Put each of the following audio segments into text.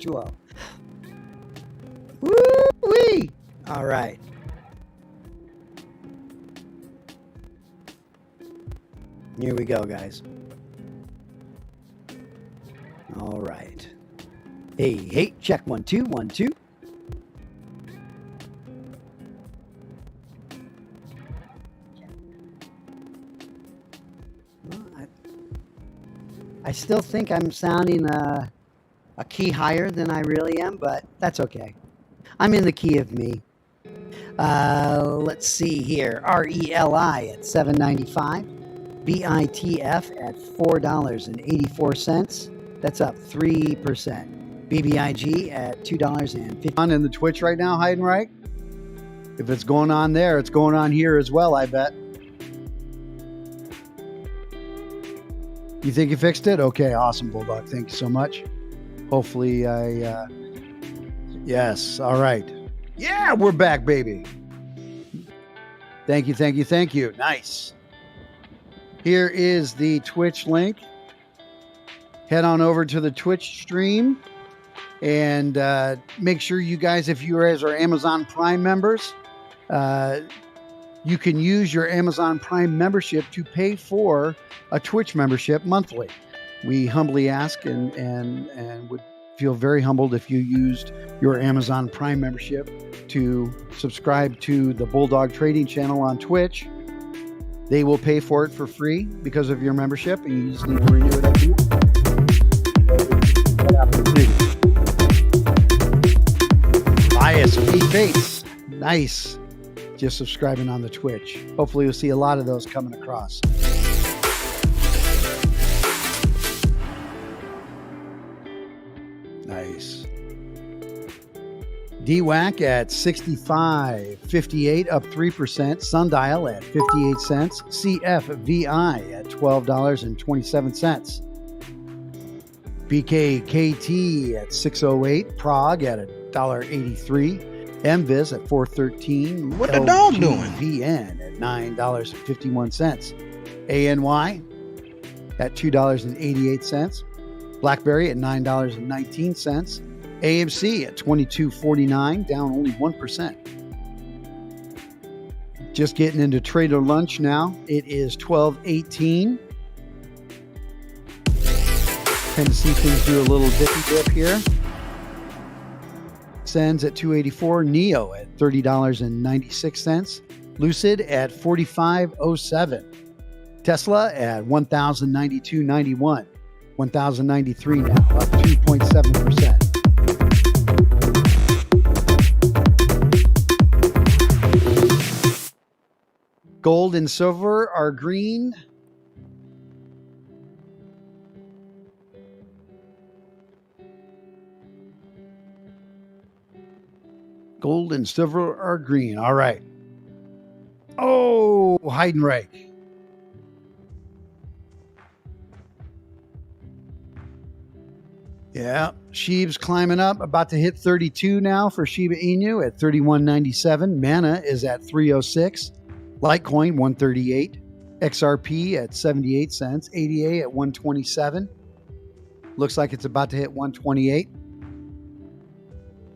Whoa. Woo-wee! All right. Here we go, guys. All right. Hey, check 1 2 1 2. Well, I still think I'm sounding a key higher than I really am, but that's okay. I'm in the key of me. Let's see here. RELI at $7.95. BITF at $4.84. That's up 3%. BBIG at $2.50. On in the Twitch right now, hiding right. If it's going on there, it's going on here as well, I bet. You think you fixed it? Okay, awesome, Bulldog. Thank you so much. Hopefully yes, all right. Yeah, we're back, baby. Thank you. Nice. Here is the Twitch link. Head on over to the Twitch stream and make sure you guys, if you guys are Amazon Prime members, you can use your Amazon Prime membership to pay for a Twitch membership monthly. We humbly ask and would feel very humbled if you used your Amazon Prime membership to subscribe to the Bulldog Trading channel on Twitch. They will pay for it for free because of your membership, and you just need to renew it every year. Bias, face. Nice. Just subscribing on the Twitch. Hopefully you'll see a lot of those coming across. Nice. DWAC at 65.58, up 3%. Sundial at 58 cents. CFVI at $12.27. BKKT at 608. Prague at $1.83. MVIS at $4.13. What the dog doing? VN at $9.51. ANY at $2.88. BlackBerry at $9.19. AMC at $22.49, down only 1%. Just getting into trader lunch now. It is 12:18. Tend to see things do a little dippy dip here. SENS at $2.84. NEO at $30.96. Lucid at $45.07. Tesla at $1,092.91. $1,093 now, up 2.7%. Gold and silver are green. Gold and silver are green. All right. Oh, Heidenreich. Yeah, Sheeb's climbing up, about to hit 32 now for Shiba Inu at 31.97. Mana is at 306. Litecoin 138. XRP at 78 cents. ADA at 127. Looks like it's about to hit 128.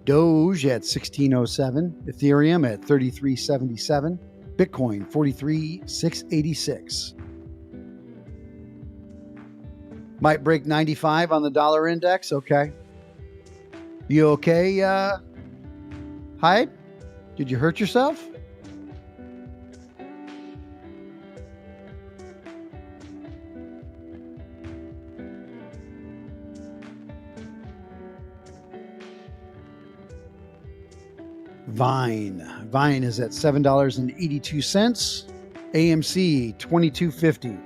Doge at 1607. Ethereum at 33.77. Bitcoin 43,686. Might break 95 on the dollar index. Okay. You okay, Hyde? Did you hurt yourself? Vine is at $7.82. AMC $22.50.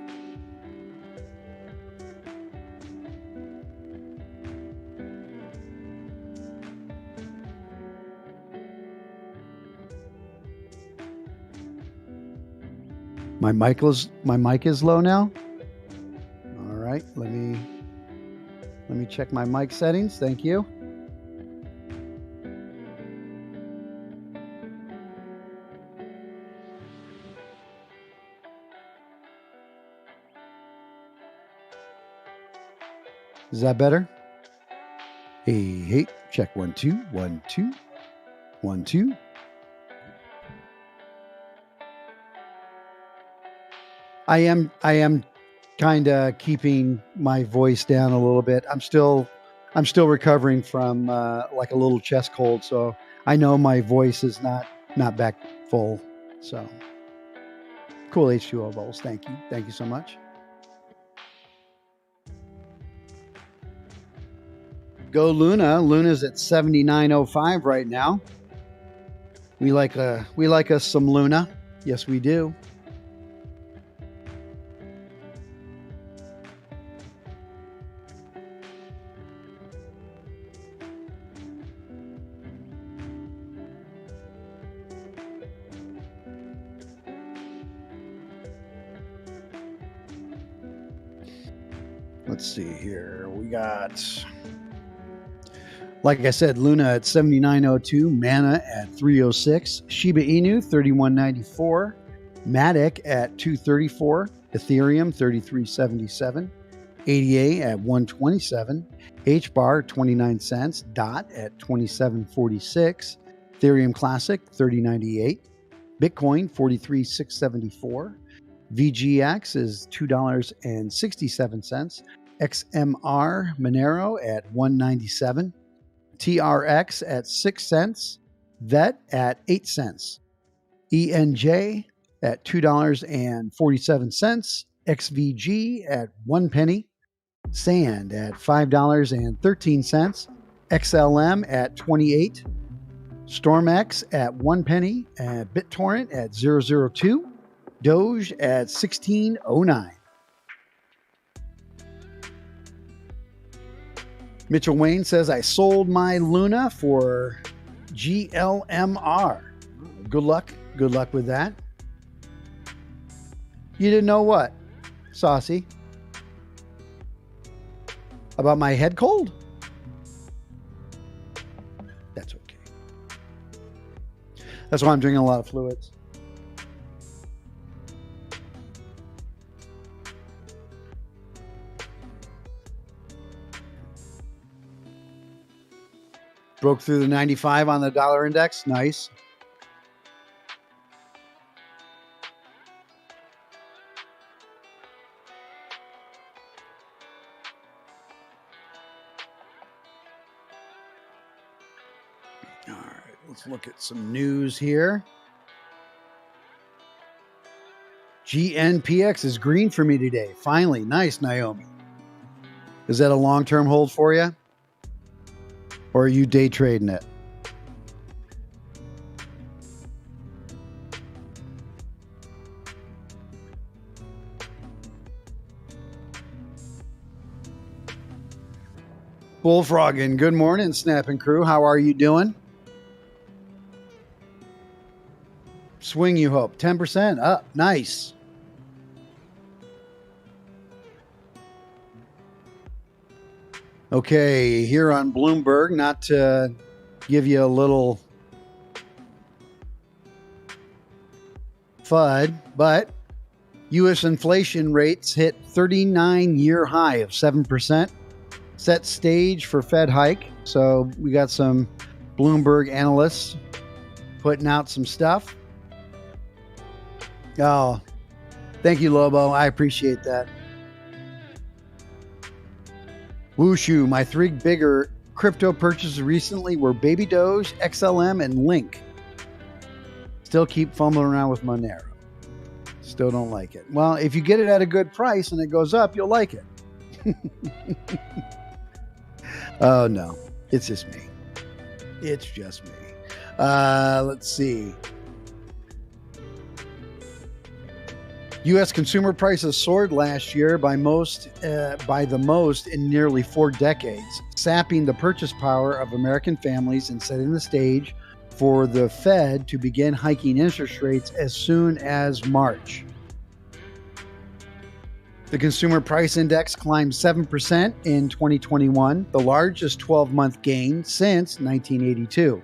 My mic is low now. All right, let me check my mic settings. Thank you. Is that better? Hey, check 1 2 1 2 1 2. I am kind of keeping my voice down a little bit. I'm still recovering from like a little chest cold, so I know my voice is not back full. So cool H2O bowls. Thank you so much. Go Luna. Luna's at 79.05 right now. We like us some Luna. Yes, we do. Let's see here. We got, like I said, Luna at 79.02, Mana at 306, Shiba Inu 31.94, Matic at 234, Ethereum 33.77, ADA at 127, HBAR 29 cents, DOT at 27.46, Ethereum Classic 30.98, Bitcoin 43.674. VGX is $2.67. XMR Monero at 197. TRX at 6 cents. VET at 8 cents. ENJ at $2.47. XVG at 1 penny. Sand at $5.13. XLM at 28. StormX at 1 penny. And BitTorrent at 002. Doge at 16.09. Mitchell Wayne says, I sold my Luna for GLMR. Good luck. Good luck with that. You didn't know what, Saucy? About my head cold? That's okay. That's why I'm drinking a lot of fluids. Broke through the 95 on the dollar index. Nice. All right, let's look at some news here. GNPX is green for me today. Finally. Nice, Naomi. Is that a long-term hold for you? Or are you day trading it? Bullfrogging, good morning, Snapping Crew. How are you doing? Swing, you hope. 10% up. Nice. Okay, here on Bloomberg, not to give you a little FUD, but U.S. inflation rates hit 39-year high of 7%. Set stage for Fed hike. So we got some Bloomberg analysts putting out some stuff. Oh, thank you, Lobo. I appreciate that. Wushu, my 3 bigger crypto purchases recently were Baby Doge, XLM, and Link. Still keep fumbling around with Monero. Still don't like it. Well, if you get it at a good price and it goes up, you'll like it. Oh, no. It's just me. It's just me. Let's see. U.S. consumer prices soared last year by the most in nearly 4 decades, sapping the purchase power of American families and setting the stage for the Fed to begin hiking interest rates as soon as March. The Consumer Price Index climbed 7% in 2021, the largest 12-month gain since 1982.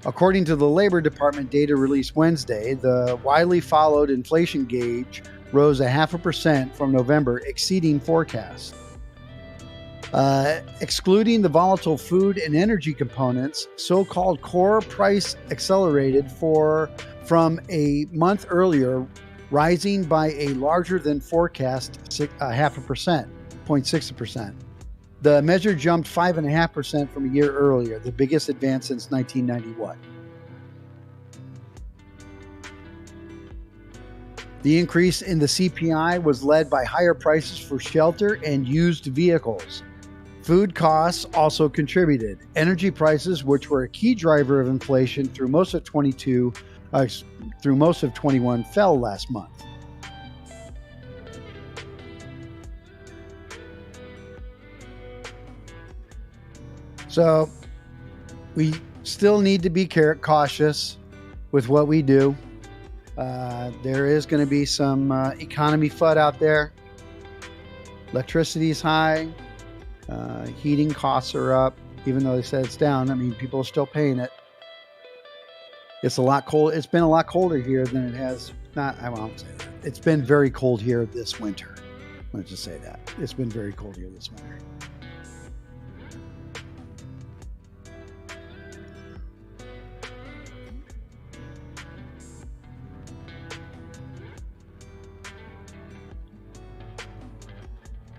According to the Labor Department data released Wednesday, the widely followed inflation gauge rose 0.5% from November, exceeding forecasts. Excluding the volatile food and energy components, so-called core price accelerated from a month earlier, rising by a larger than forecast 0.6%. The measure jumped 5.5% from a year earlier, the biggest advance since 1991. The increase in the CPI was led by higher prices for shelter and used vehicles. Food costs also contributed. Energy prices, which were a key driver of inflation through most of 21, fell last month. So we still need to be cautious with what we do. There is going to be some economy FUD out there. Electricity is high. Heating costs are up, even though they said it's down. I mean, people are still paying it. It's a lot cold. It's been a lot colder here than it has. I won't say that. It's been very cold here this winter. Let's just say that. It's been very cold here this winter.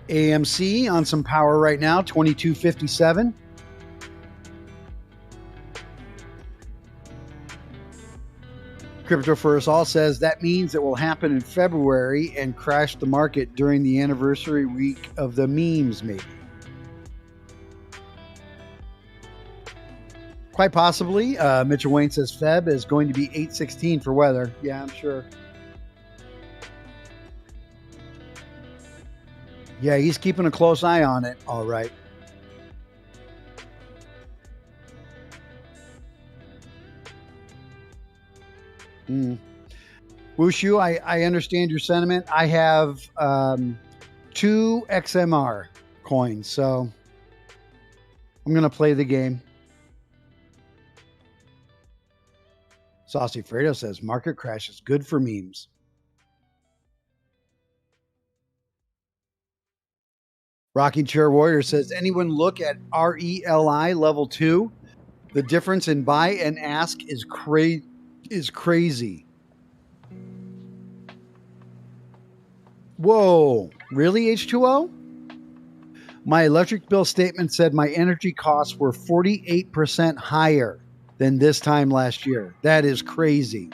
AMC on some power right now, 22.57. Crypto First All says that means it will happen in February and crash the market during the anniversary week of the memes, maybe. Quite possibly. Mitchell Wayne says Feb is going to be 8/16 for weather. Yeah, I'm sure. Yeah, he's keeping a close eye on it. All right. Wushu, I understand your sentiment. I have 2 XMR coins, so I'm going to play the game. Saucy Fredo says market crash is good for memes. Rocking Chair Warrior says, anyone look at RELI level 2? The difference in buy and ask is crazy. Whoa, really, H2O? My electric bill statement said my energy costs were 48% higher than this time last year. That is crazy.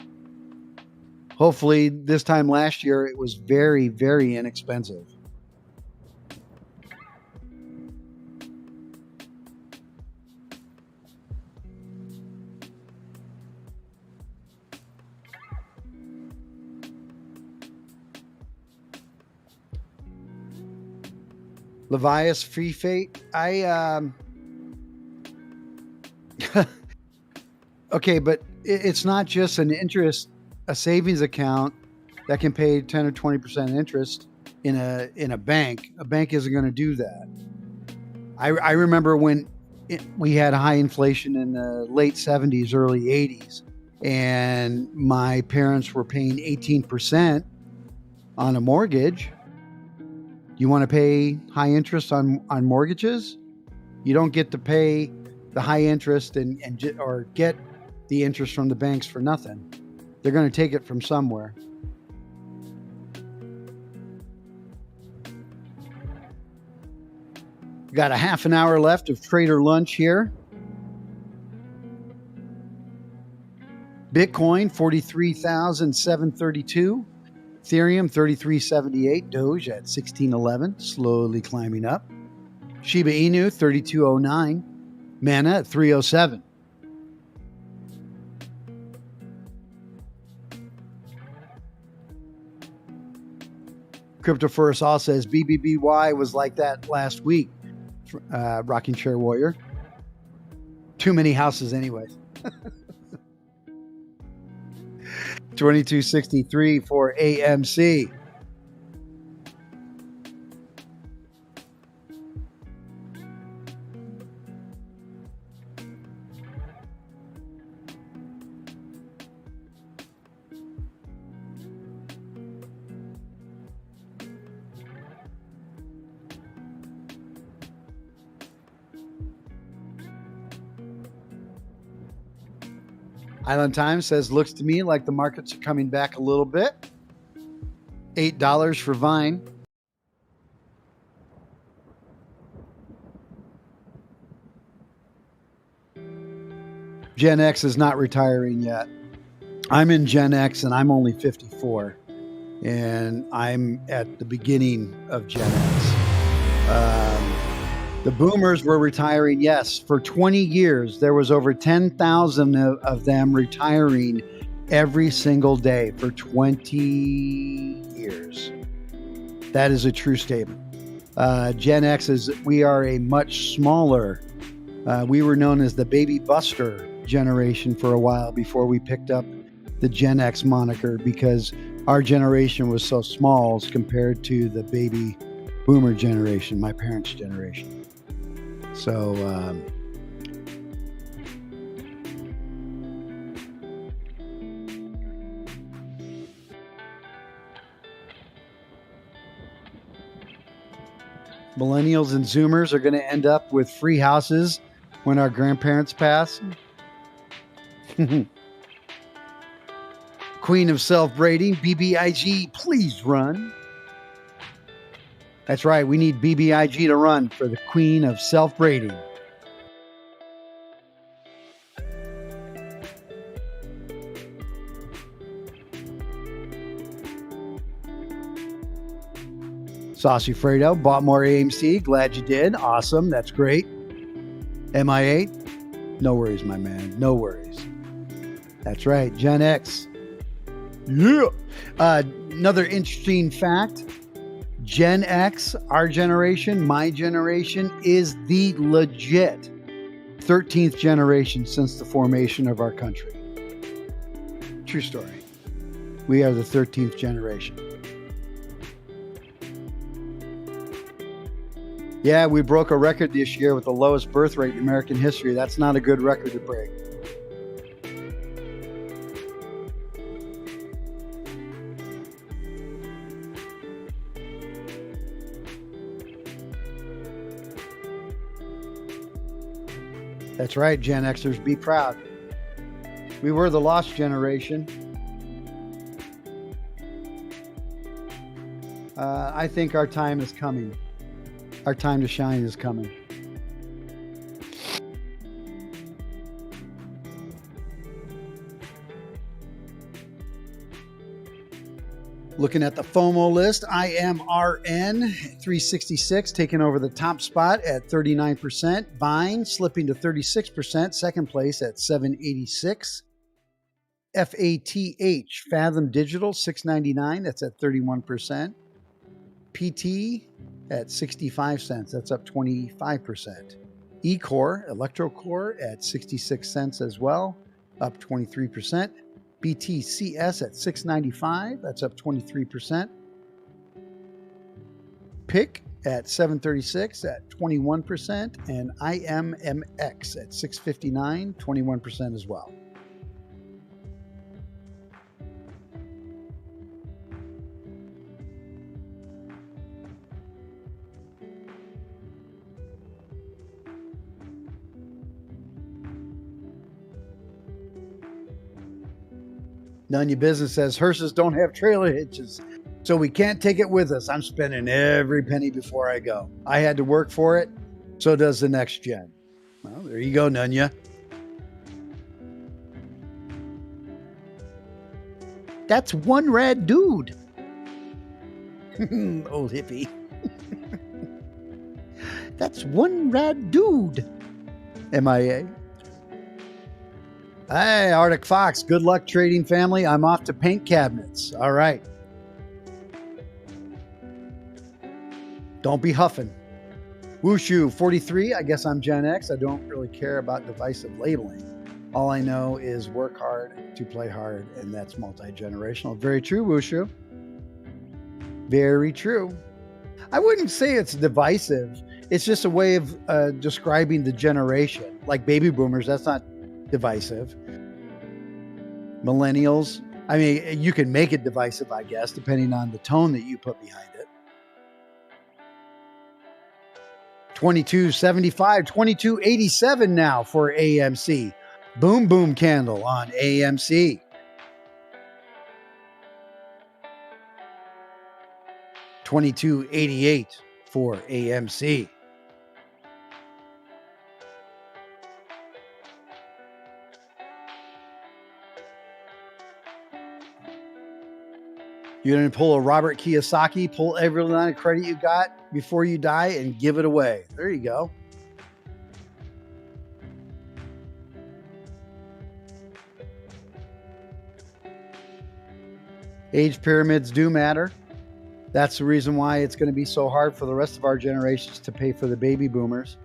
Hopefully this time last year it was very, very inexpensive. Levias Free Fate. Okay, but it's not just a savings account that can pay 10 or 20% interest in a bank. A bank isn't going to do that. I remember when we had high inflation in the late 70s, early 80s, and my parents were paying 18% on a mortgage. You want to pay high interest on mortgages? You don't get to pay the high interest or get the interest from the banks for nothing. They're going to take it from somewhere. Got a half an hour left of trader lunch here. Bitcoin 43,732. Ethereum 3378, Doge at 1611, slowly climbing up. Shiba Inu 3209, Mana at 307. Crypto First All says BBBY was like that last week. Rocking Chair Warrior. Too many houses anyways. 2263 for AMC. Island Times says, looks to me like the markets are coming back a little bit. $8 for Vine. Gen X is not retiring yet. I'm in Gen X and I'm only 54. And I'm at the beginning of Gen X. The boomers were retiring, yes. For 20 years, there was over 10,000 of them retiring every single day for 20 years. That is a true statement. Gen X we are a much smaller, we were known as the baby buster generation for a while before we picked up the Gen X moniker, because our generation was so small as compared to the baby boomer generation, my parents' generation. So, millennials and Zoomers are going to end up with free houses when our grandparents pass. Queen of self-braiding, BBIG, please run. That's right, we need BBIG to run for the Queen of self-braiding. Saucy Fredo, bought more AMC. Glad you did. Awesome. That's great. MI8. No worries, my man. No worries. That's right. Gen X. Yeah. Another interesting fact. Gen X, our generation, my generation, is the legit 13th generation since the formation of our country. True story. We are the 13th generation. Yeah, we broke a record this year with the lowest birth rate in American history. That's not a good record to break. That's right, Gen Xers, be proud. We were the lost generation. I think our time is coming. Our time to shine is coming. Looking at the FOMO list, IMRN 366 taking over the top spot at 39%. Vine slipping to 36%, second place at 786. FATH, Fathom Digital 699, that's at 31%. PT at 65 cents, that's up 25%. eCore, Electrocore at 66 cents as well, up 23%. BTCS at 695, that's up 23%. PIC at 736 at 21%, and IMMX at 659, 21% as well. None of your business says hearses don't have trailer hitches, so we can't take it with us. I'm spending every penny before I go. I had to work for it, so does the next gen. Well, there you go, Nunya. That's one rad dude. Old hippie. That's one rad dude. MIA. Hey, Arctic Fox, good luck trading, family. I'm off to paint cabinets. All right. Don't be huffing. Wushu 43, I guess I'm Gen X. I don't really care about divisive labeling. All I know is work hard to play hard, and that's multi-generational. Very true, Wushu. Very true. I wouldn't say it's divisive. It's just a way of describing the generation. Like baby boomers, that's not divisive. Millennials, I mean, you can make it divisive, I guess, depending on the tone that you put behind it. 2275, 2287 now for AMC. Boom boom candle on AMC. $22.88 for AMC. You're going to pull a Robert Kiyosaki, pull every line of credit you got before you die and give it away. There you go. Age pyramids do matter. That's the reason why it's going to be so hard for the rest of our generations to pay for the baby boomers,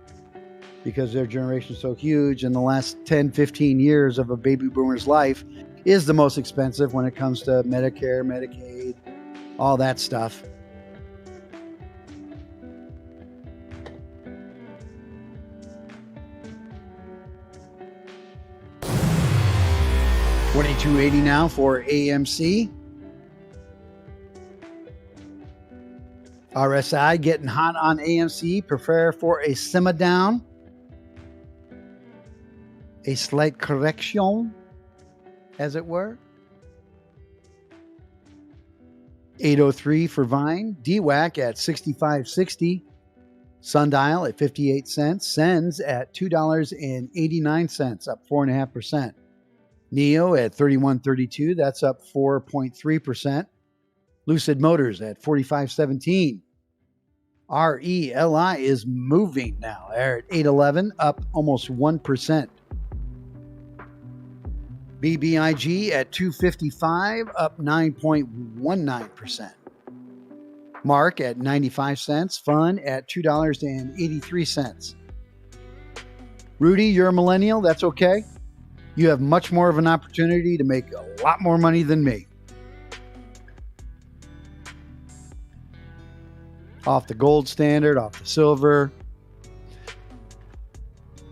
because their generation is so huge, and the last 10, 15 years of a baby boomer's life is the most expensive when it comes to Medicare, Medicaid, all that stuff. $22.80 now for AMC. RSI getting hot on AMC. Prepare for a simmer down. A slight correction, as it were. 803 for Vine. DWAC at 65.60. Sundial at 58 cents. SENS at $2.89, up 4.5%. NEO at 31.32. That's up 4.3%. Lucid Motors at 45.17. RELI is moving now. They're at 8.11, up almost 1%. BBIG at 255, up 9.19%. Mark at 95 cents. FUN at $2.83. Rudy, you're a millennial. That's okay. You have much more of an opportunity to make a lot more money than me. Off the gold standard, off the silver.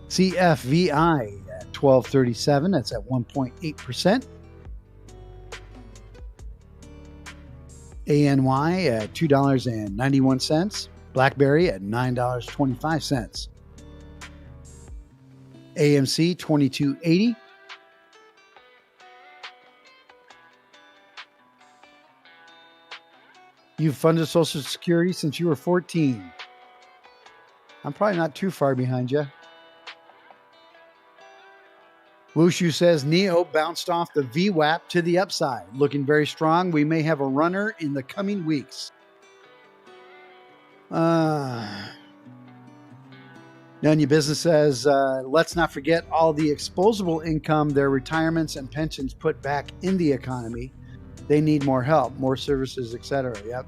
CFVI at 12.37. That's at 1.8%. ANY at $2.91. BlackBerry at $9.25. AMC 22.80. You've funded Social Security since you were 14. I'm probably not too far behind you. Wushu says NEO bounced off the VWAP to the upside, looking very strong. We may have a runner in the coming weeks. None Your Business says, let's not forget all the exposable income their retirements and pensions put back in the economy. They need more help, more services, etc. Yep.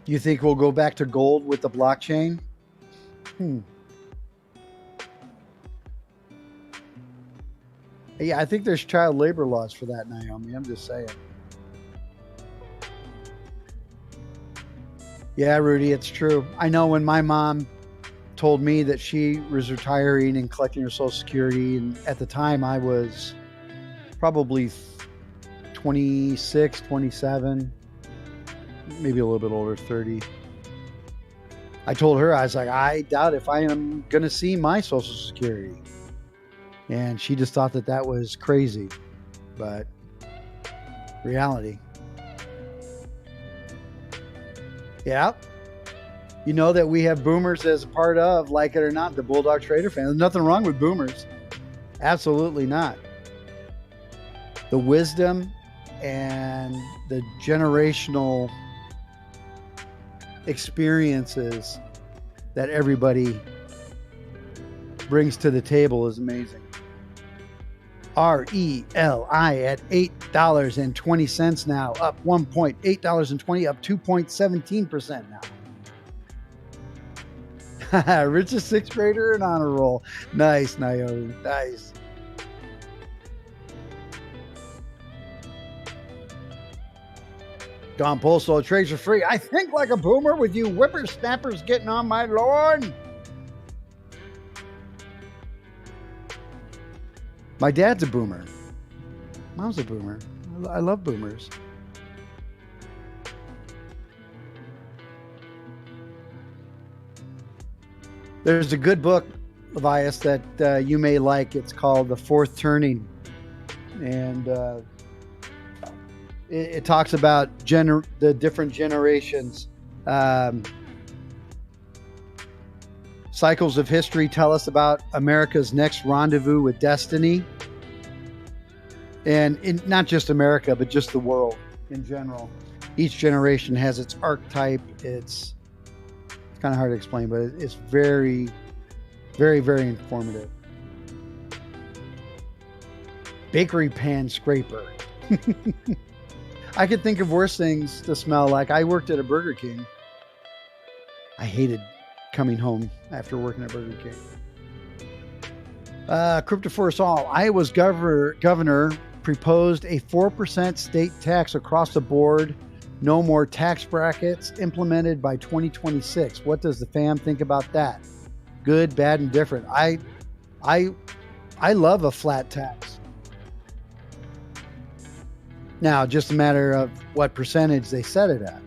You think we'll go back to gold with the blockchain? Yeah, I think there's child labor laws for that, Naomi. I'm just saying. Yeah, Rudy, it's true. I know when my mom told me that she was retiring and collecting her Social Security, and at the time I was probably 26, 27, maybe a little bit older, 30. I told her, I was like, I doubt if I am going to see my Social Security. And she just thought that that was crazy. But reality. Yeah. You know that we have boomers as a part of, like it or not, the Bulldog Trader fan. There's nothing wrong with boomers. Absolutely not. The wisdom and the generational experiences that everybody brings to the table is amazing. RELI at $8.20 now, up $1.820, up 2.17% now. Richest sixth grader and honor roll. Nice, Naomi. Nice. Don Postal, trades are free. I think like a boomer with you whippersnappers getting on my lawn. My dad's a boomer. Mom's a boomer. I love boomers. There's a good book, Levias, that you may like. It's called The Fourth Turning. And it talks about the different generations. Cycles of history tell us about America's next rendezvous with destiny. And not just America, but just the world in general. Each generation has its archetype. It's kind of hard to explain, but it's very, very, very informative. Bakery pan scraper. I could think of worse things to smell like. I worked at a Burger King. I hated coming home after working at Burger King. Crypto for us all. Iowa's governor proposed a 4% state tax across the board. No more tax brackets implemented by 2026. What does the fam think about that? Good, bad, and different. I love a flat tax. Now, just a matter of what percentage they set it at.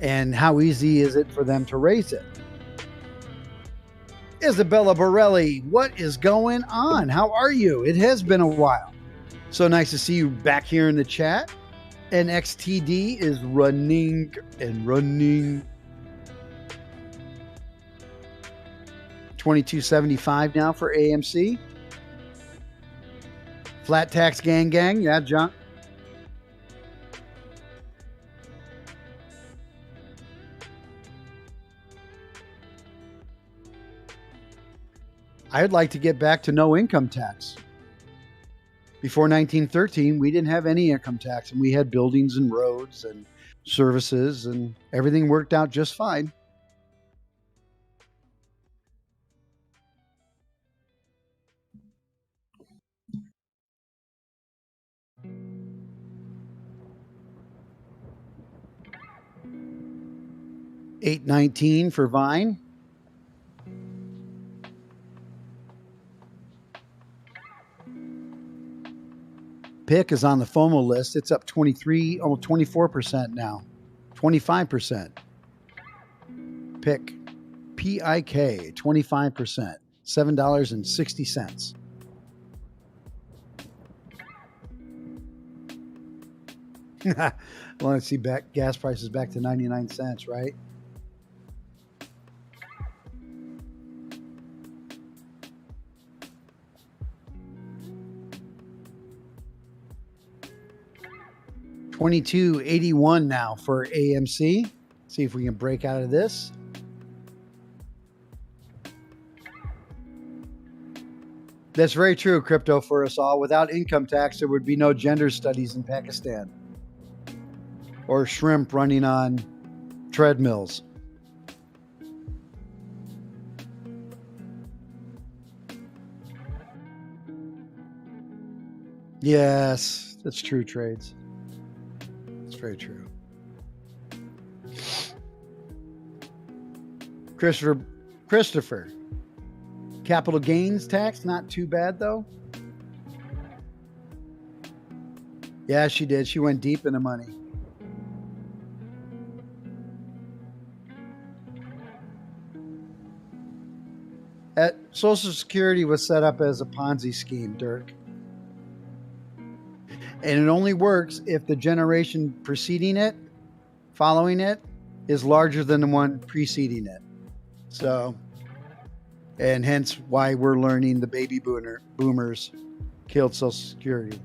And how easy is it for them to raise it? Isabella Borelli, what is going on? How are you? It has been a while. So nice to see you back here in the chat. And XTD is running and running. 2275 now for AMC. Flat tax gang. Yeah, John. I'd like to get back to no income tax. Before 1913, we didn't have any income tax, and we had buildings and roads and services, and everything worked out just fine. $8.19 for Vine. PIC is on the FOMO list. It's up 23, almost 24% now. 25%. PIC. P-I-K, 25%. $7.60. I want to see gas prices back to 99 cents, right? $22.81 now for AMC. See if we can break out of this. That's very true, crypto for us all. Without income tax, there would be no gender studies in Pakistan or shrimp running on treadmills. Yes, that's true, trades. It's very true. Christopher. Capital gains tax, not too bad though. Yeah, she did. She went deep in the money. Social Security was set up as a Ponzi scheme, Dirk. And it only works if the generation preceding it, following it, is larger than the one preceding it. So, and hence why we're learning the baby boomers killed Social Security.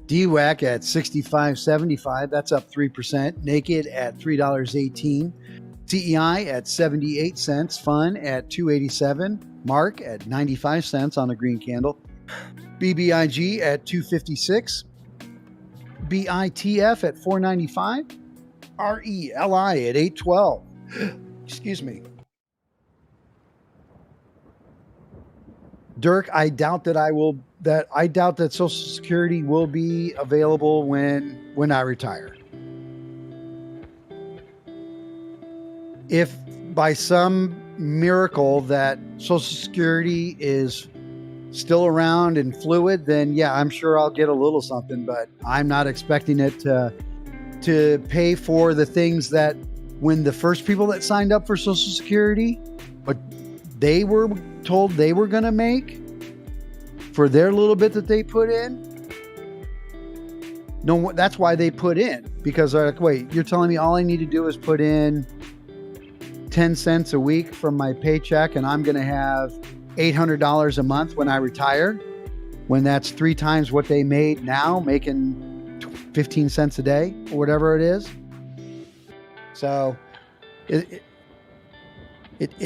DWAC at $65.75, that's up 3%. Naked at $3.18. CEI at 78 cents. FUN at $2.87. Mark at 95 cents on the green candle. BBIG at 256. BITF at 495. RELI at 812. Excuse me. Dirk, I doubt that Social Security will be available when I retire. If by some miracle that Social Security is still around and fluid, then yeah, I'm sure I'll get a little something, but I'm not expecting it to pay for the things that when the first people that signed up for Social Security, but they were told they were going to make for their little bit that they put in. No, that's why they put in, because they're like, wait, you're telling me all I need to do is put in 10 cents a week from my paycheck and I'm going to have $800 a month when I retire, when that's 3 times what they made now, making 15 cents a day or whatever it is. So it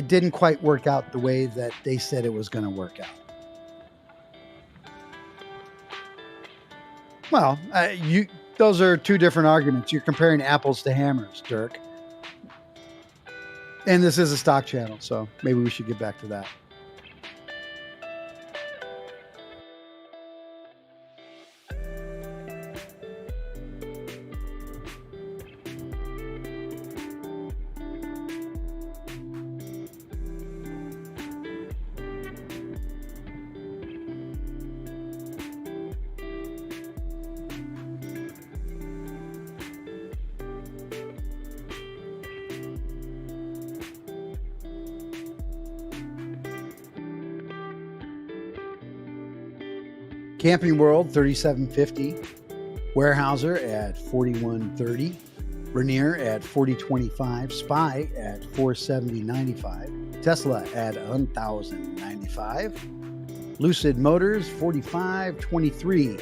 didn't quite work out the way that they said it was going to work out. Well, those are two different arguments. You're comparing apples to hammers, Dirk. And this is a stock channel, so maybe we should get back to that. Camping World 3750, Weyerhaeuser at 4130, Rainier at 4025, Spy at 470.95, Tesla at 1095, Lucid Motors 4523,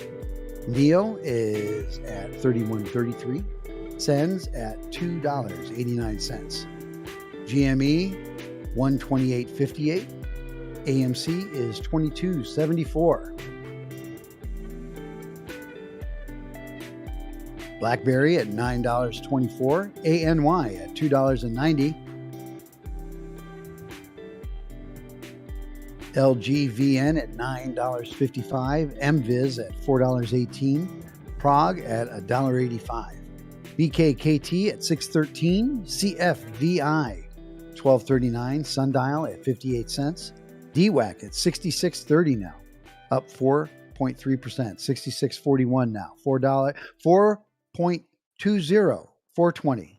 NEO is at 3133, SENS at $2.89, GME 128.58, AMC is 22.74. BlackBerry at $9.24, ANY at $2.90, LG VN at $9.55, MViz at $4.18, Prague at $1.85, BKKT at $6.13, CFVI $12.39, Sundial at 58 cents, DWAC at $66.30 now, up 4.3%, $66.41 now, $4.20, $4.20.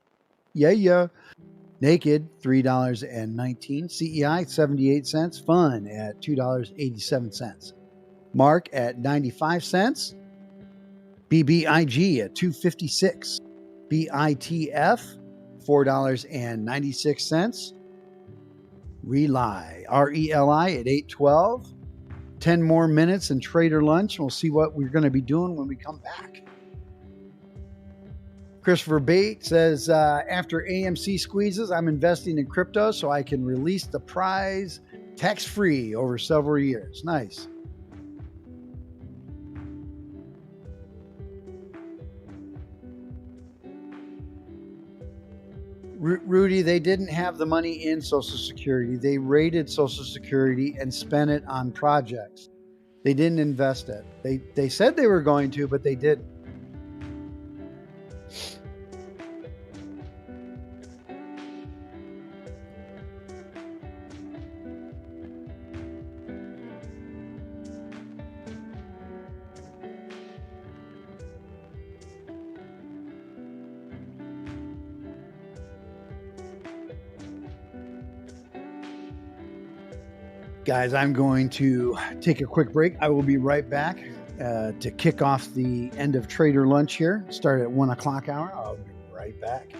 Yeah. Naked, $3.19. CEI, 78 cents. FUN at $2.87. Mark at 95 cents. BBIG at 256. BITF, $4.96. RELI, RELI at 812. 10 more minutes and trader lunch. We'll see what we're going to be doing when we come back. Christopher Bate says, after AMC squeezes, I'm investing in crypto so I can release the prize tax-free over several years. Nice. Rudy, they didn't have the money in Social Security. They raided Social Security and spent it on projects. They didn't invest it. They said they were going to, but they didn't. Guys, I'm going to take a quick break. I will be right back to kick off the end of trader lunch here. Start at 1 o'clock hour. I'll be right back.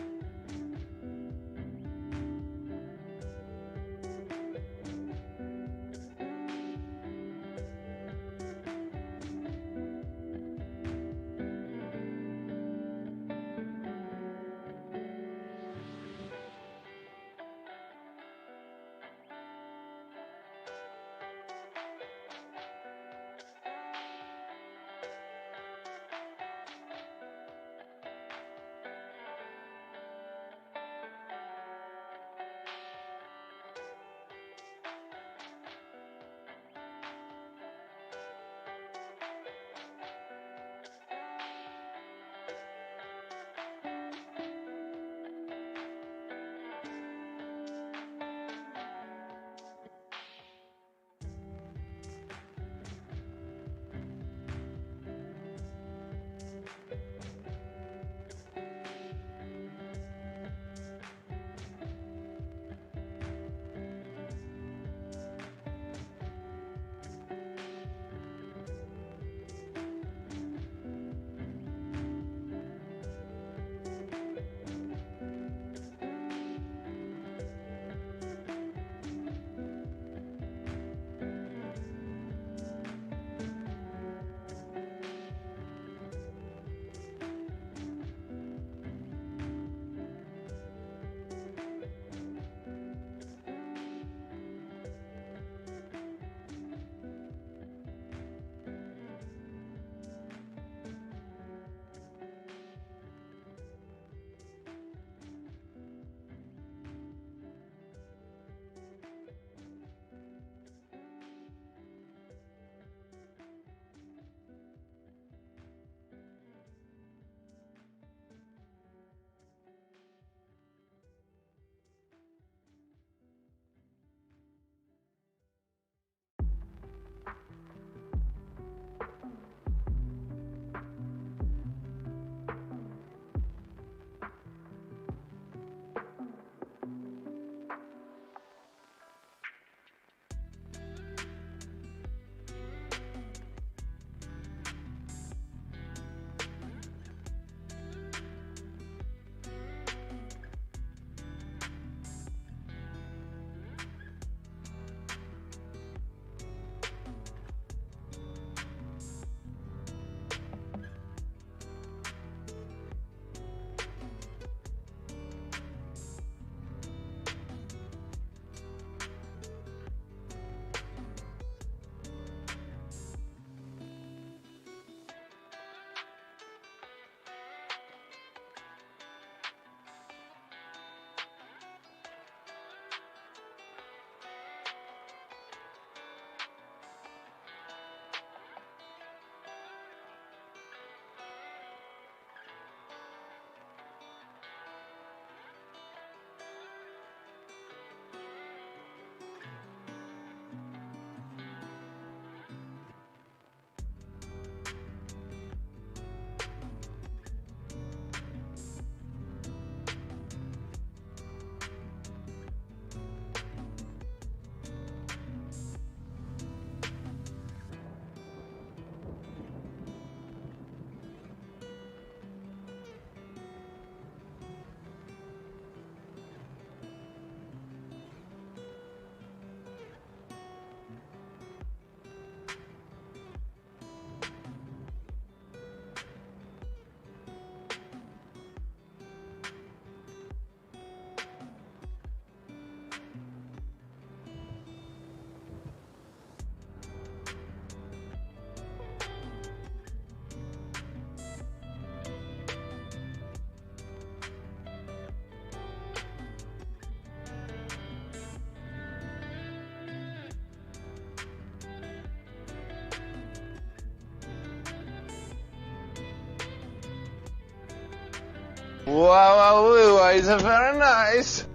Wow, it's very nice.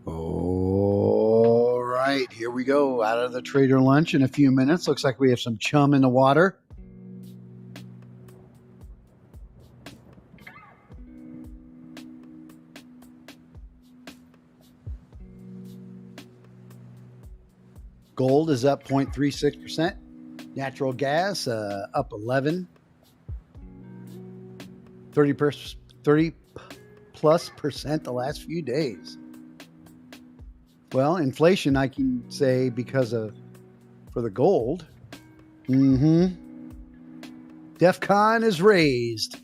All right, here we go. Out of the trader lunch in a few minutes. Looks like we have some chum in the water. Gold is up 0.36%. Natural gas up 11. 30 plus percent the last few days. Well, inflation, I can say for the gold. DEFCON is raised.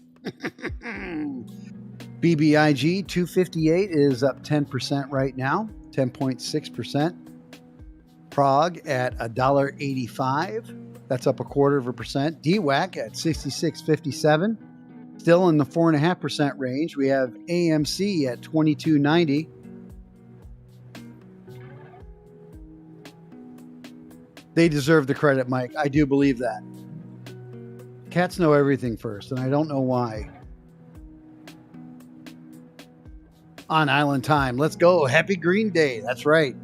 BBIG 258 is up 10% right now, 10.6%. Prague at $1.85. That's up 0.25%. DWAC at 66.57. Still in the 4.5% range. We have AMC at 22.90. They deserve the credit, Mike. I do believe that. Cats know everything first, and I don't know why. On Island Time. Let's go. Happy Green Day. That's right.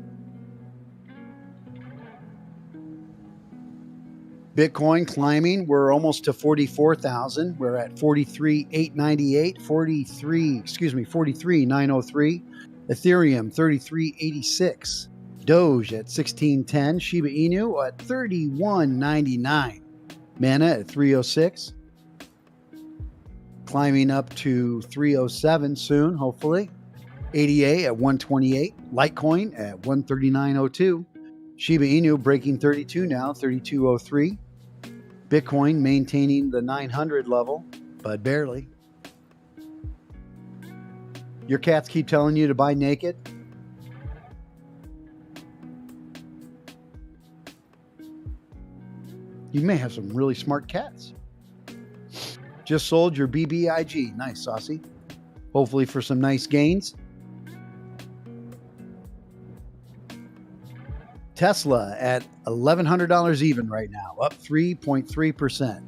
Bitcoin climbing. We're almost to 44,000. We're at 43,898, 43,903. Ethereum 3386. Doge at 1610. Shiba Inu at 3199. Mana at 306. Climbing up to 307 soon, hopefully. ADA at 128. Litecoin at 139.02. Shiba Inu breaking 32 now, 32.03. Bitcoin maintaining the 900 level, but barely. Your cats keep telling you to buy naked? You may have some really smart cats. Just sold your BBIG. Nice, Saucy. Hopefully for some nice gains. Tesla at $1,100 even right now, up 3.3%.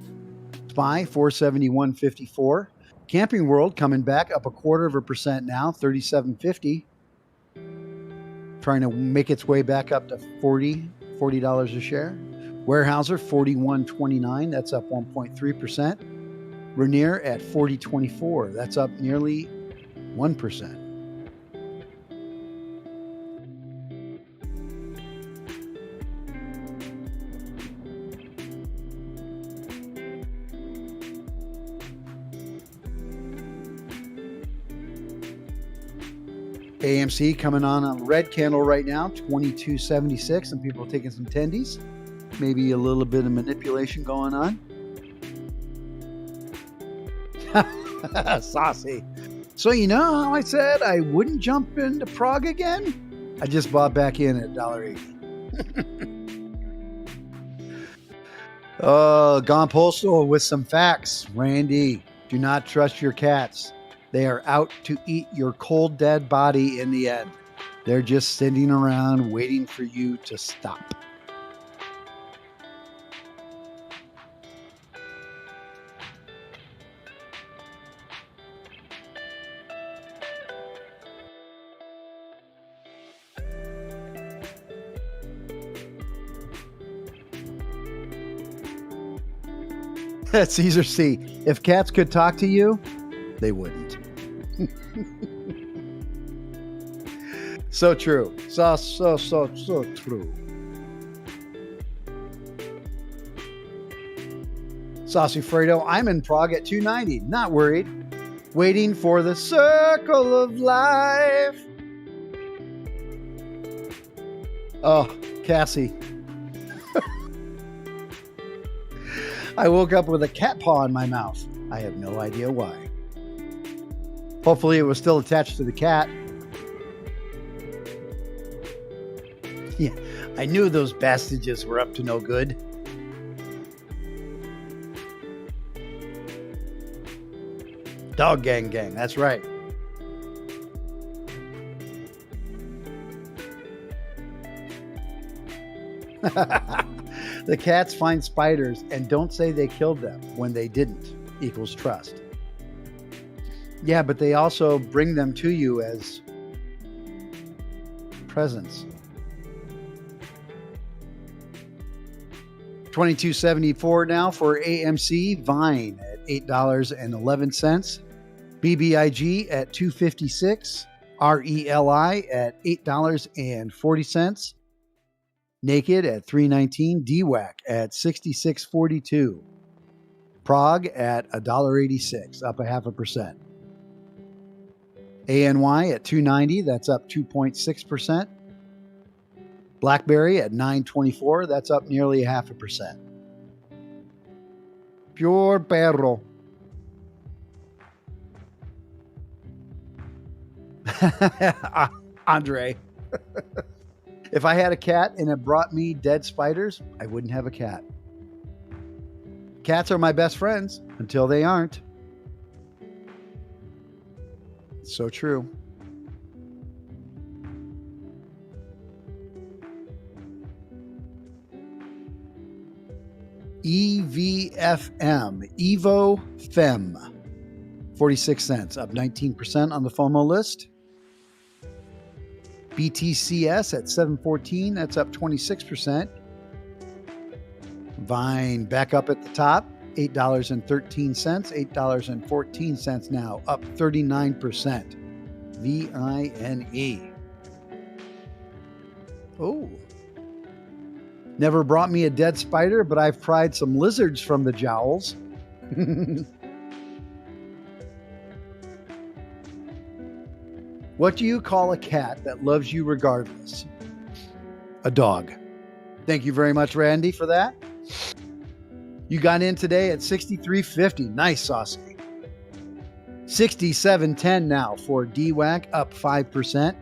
SPY 471.54. Camping World coming back up 0.25% now, 37.50. Trying to make its way back up to $40 a share. Weyerhaeuser 41.29, that's up 1.3%. Rainier at 40.24, that's up nearly 1%. AMC coming on a red candle right now, 22.76. Some people are taking some tendies. Maybe a little bit of manipulation going on. Saucy. So you know how I said I wouldn't jump into Prague again? I just bought back in at $1.80. Gone postal with some facts. Randy, do not trust your cats. They are out to eat your cold, dead body in the end. They're just sitting around waiting for you to stop. Caesar C. If cats could talk to you, they wouldn't. So true. So true. Saucy Fredo, I'm in Prague at 290. Not worried. Waiting for the circle of life. Oh, Cassie. I woke up with a cat paw in my mouth. I have no idea why. Hopefully it was still attached to the cat. Yeah, I knew those bastages were up to no good. Dog gang, that's right. The cats find spiders and don't say they killed them when they didn't, equals trust. Yeah, but they also bring them to you as presents. $22.74 now for AMC. Vine at $8.11. BBIG at $2.56. RELI at $8.40. Naked at $3.19. DWAC at $66.42. Prague at $1.86, up 0.5%. ANY at $2.90, that's up 2.6%. BlackBerry at $9.24, that's up nearly 0.5%. Pure perro. Andre. If I had a cat and it brought me dead spiders, I wouldn't have a cat. Cats are my best friends until they aren't. So true. EVFM, Evo Fem, 46 cents, up 19% on the FOMO list. BTCS at 714, that's up 26%. Vine back up at the top, $8.13, $8.14 now, up 39%. VINE. Oh. Never brought me a dead spider, but I've pried some lizards from the jowls. What do you call a cat that loves you regardless? A dog. Thank you very much, Randy, for that. You got in today at 63.50. Nice, Saucy. 67.10 now for DWAC, up 5%.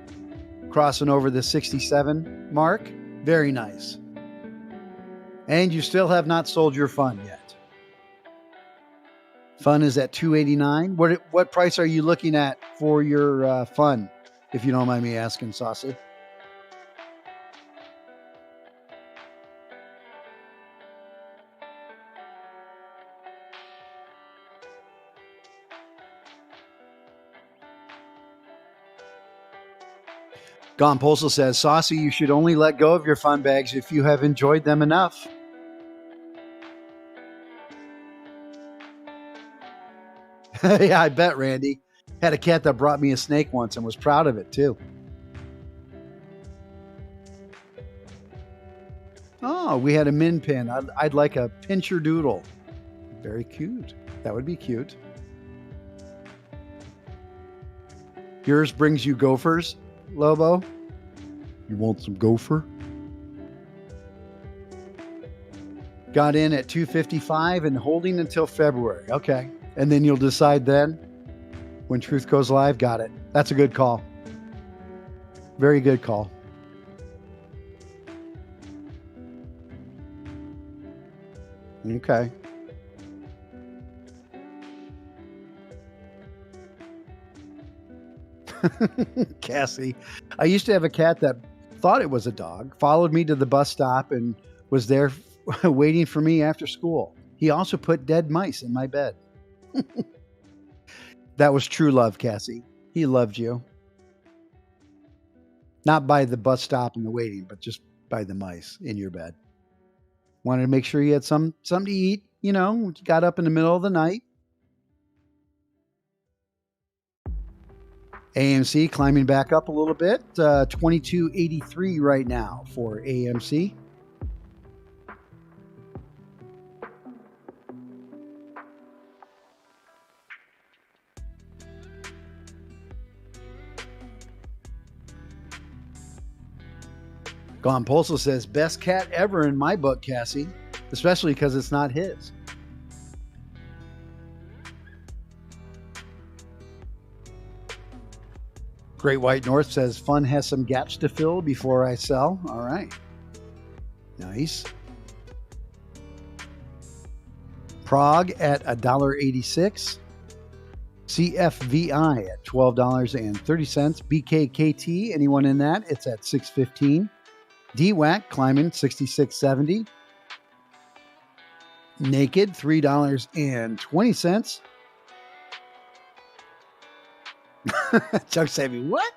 Crossing over the 67 mark. Very nice. And you still have not sold your FUN yet. FUN is at $289. What price are you looking at for your FUN, if you don't mind me asking, Saucy? Gone Postal says, Saucy, you should only let go of your FUN bags if you have enjoyed them enough. Yeah, I bet, Randy. Had a cat that brought me a snake once and was proud of it, too. Oh, we had a min pin. I'd like a pincher doodle. Very cute. That would be cute. Yours brings you gophers, Lobo? You want some gopher? Got in at 255 and holding until February. Okay. And then you'll decide then when Truth goes live. Got it. That's a good call. Very good call. Okay. Cassie, I used to have a cat that thought it was a dog, followed me to the bus stop and was there waiting for me after school. He also put dead mice in my bed. That was true love, Cassie. He loved you. Not by the bus stop and the waiting, but just by the mice in your bed. Wanted to make sure you had something to eat, you know, got up in the middle of the night. AMC climbing back up a little bit, 22.83 right now for AMC. Gone Postal says, best cat ever in my book, Cassie, especially because it's not his. Great White North says, FUN has some gaps to fill before I sell. All right. Nice. Prague at $1.86. CFVI at $12.30. BKKT, anyone in that? It's at $6.15. DWAC climbing $66.70. Naked $3.20. Chuck Savvy, what?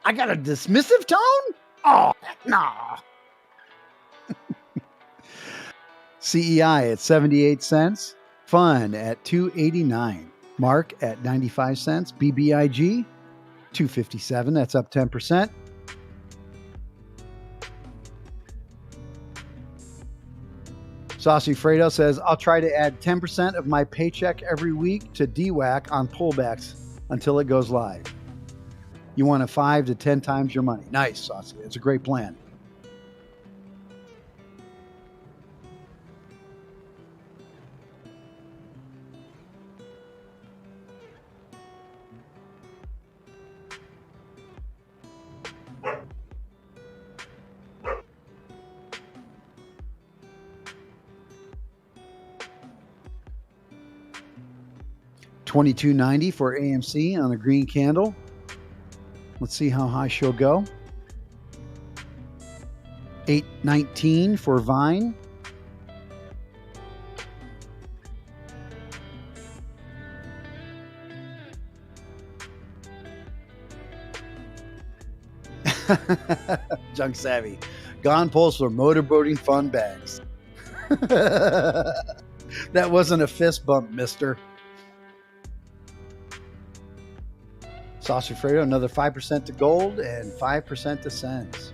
I got a dismissive tone? Oh, nah. CEI at 78 cents. FUN at 289. Mark at 95 cents. BBIG 257. That's up 10%. Saucy Fredo says, I'll try to add 10% of my paycheck every week to DWAC on pullbacks until it goes live. You want a 5 to 10 times your money. Nice, Saucy. It's a great plan. $22.90 for AMC on a green candle. Let's see how high she'll go. $8.19 for Vine. Junk Savvy. Gone Postal motorboating fun bags. That wasn't a fist bump, mister. Sauce Fredo, another 5% to gold and 5% to SENS.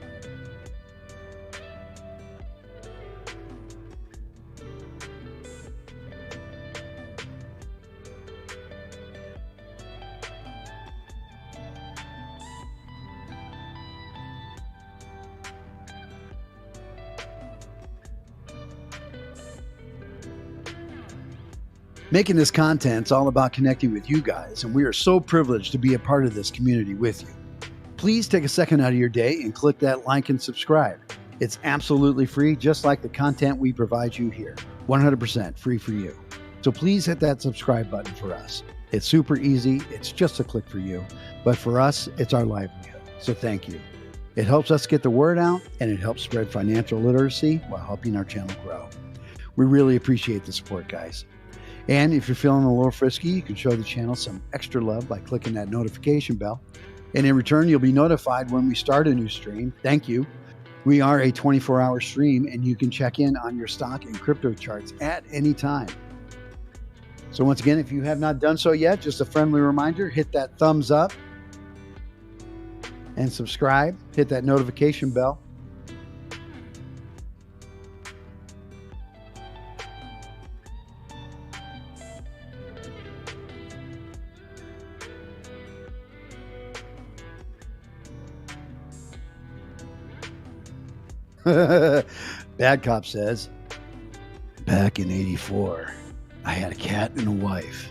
Making this content is all about connecting with you guys, and we are so privileged to be a part of this community with you. Please take a second out of your day and click that like and subscribe. It's absolutely free, just like the content we provide you here. 100% free for you. So please hit that subscribe button for us. It's super easy. It's just a click for you. But for us, it's our livelihood. So thank you. It helps us get the word out, and it helps spread financial literacy while helping our channel grow. We really appreciate the support, guys. And if you're feeling a little frisky, you can show the channel some extra love by clicking that notification bell. And in return, you'll be notified when we start a new stream. Thank you. We are a 24-hour stream, and you can check in on your stock and crypto charts at any time. So once again, if you have not done so yet, just a friendly reminder, hit that thumbs up and subscribe. Hit that notification bell. Bad Cop says, back in '84, I had a cat and a wife.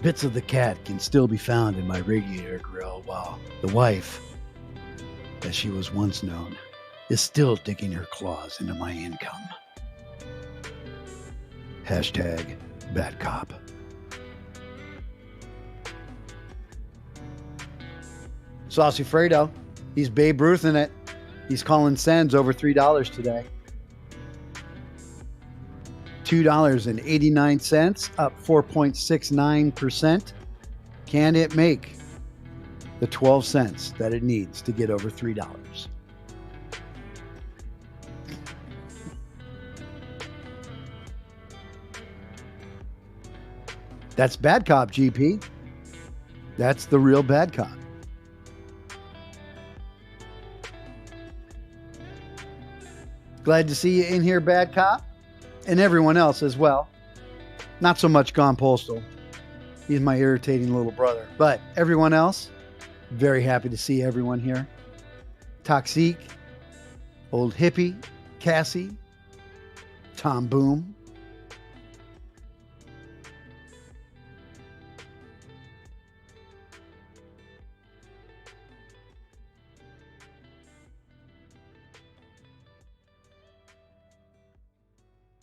Bits of the cat can still be found in my radiator grill, while the wife, as she was once known, is still digging her claws into my income. Hashtag Bad Cop. Saucy Fredo, he's Babe Ruth in it. He's calling SENS over $3 today. $2.89, up 4.69%. Can it make the 12 cents that it needs to get over $3? That's Bad Cop, GP. That's the real Bad Cop. Glad to see you in here, Bad Cop, and everyone else as well. Not so much Gone Postal. He's my irritating little brother. But everyone else, very happy to see everyone here. Toxic, Old Hippie, Cassie, Tom Boom.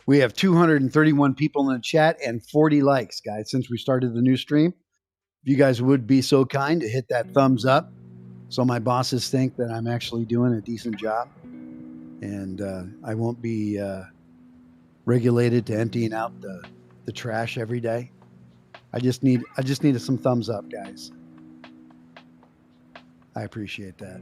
We have 231 people in the chat and 40 likes, guys, since we started the new stream. If you guys would be so kind to hit that thumbs up so my bosses think that I'm actually doing a decent job and I won't be regulated to emptying out the trash every day. I just needed some thumbs up, guys. I appreciate that.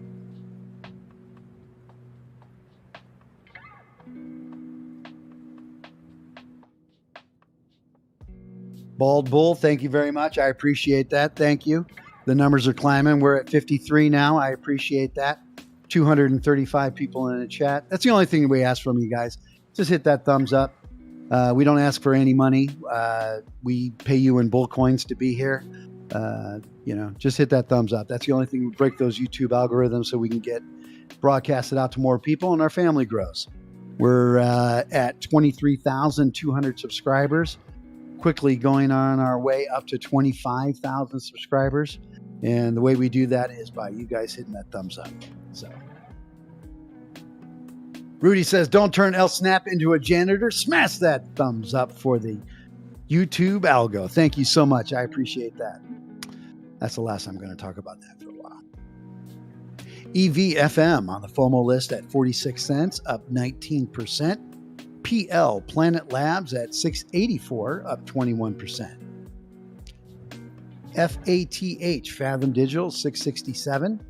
Bald Bull, thank you very much. I appreciate that. Thank you. The numbers are climbing. We're at 53 now. I appreciate that. 235 people in the chat. That's the only thing we ask from you guys. Just hit that thumbs up. We don't ask for any money. We pay you in bull coins to be here. Just hit that thumbs up. That's the only thing. We break those YouTube algorithms so we can get broadcasted out to more people and our family grows. We're at 23,200 subscribers. Quickly going on our way up to 25,000 subscribers. And the way we do that is by you guys hitting that thumbs up. So Rudy says, don't turn El Snap into a janitor. Smash that thumbs up for the YouTube algo. Thank you so much. I appreciate that. That's the last I'm going to talk about that for a while. EVFM on the FOMO list at 46 cents, up 19%. PL Planet Labs at 684, up 21%. FATH Fathom Digital 667,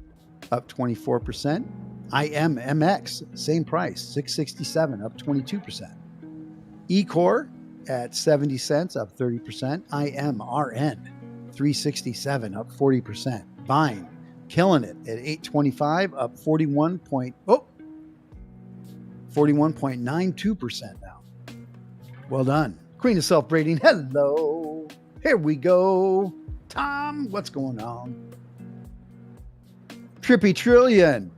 up 24%. IMMX, same price, 667, up 22%. Ecor at 70 cents, up 30%. IMRN 367, up 40%. Vine killing it at 825, up 41.92% now. Well done. Queen of Self-Braiding, hello. Here we go. Tom, what's going on? Trippy Trillion.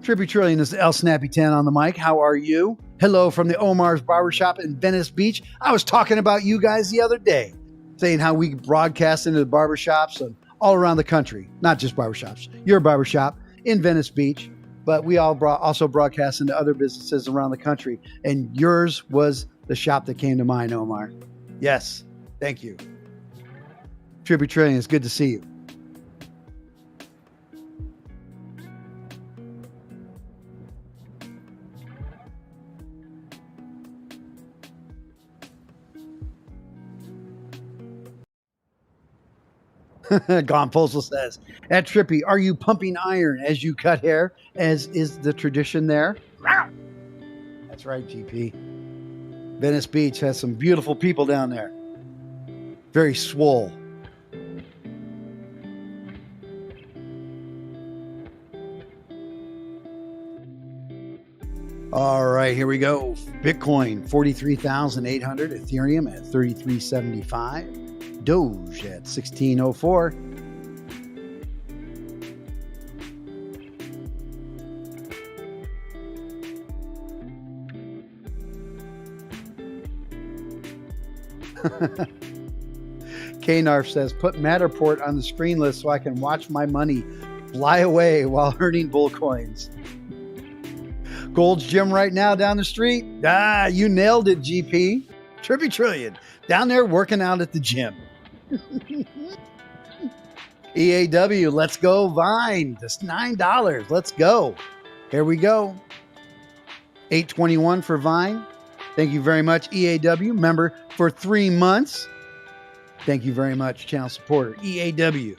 Trippy Trillion is El Snappy 10 on the mic. How are you? Hello from the Omar's Barbershop in Venice Beach. I was talking about you guys the other day, saying how we broadcast into the barbershops and all around the country. Not just barbershops. Your barbershop in Venice Beach, but we all also broadcast into other businesses around the country. And yours was the shop that came to mind, Omar. Yes. Thank you. Trippy Trillion, it's good to see you. Gone Postal says, at Trippy, are you pumping iron as you cut hair, as is the tradition there? That's right, GP. Venice Beach has some beautiful people down there. Very swole. All right, here we go. Bitcoin, 43,800. Ethereum at 3375. Doge at 1604. Knarf says, put Matterport on the screen list so I can watch my money fly away while earning bull coins. Gold's Gym right now down the street. You nailed it, GP. Trippy Trillion down there working out at the gym. EAW, let's go. Vine, just $9. Let's go. Here we go. $8.21 for Vine. Thank you very much, EAW. Member for 3 months. Thank you very much, channel supporter, EAW.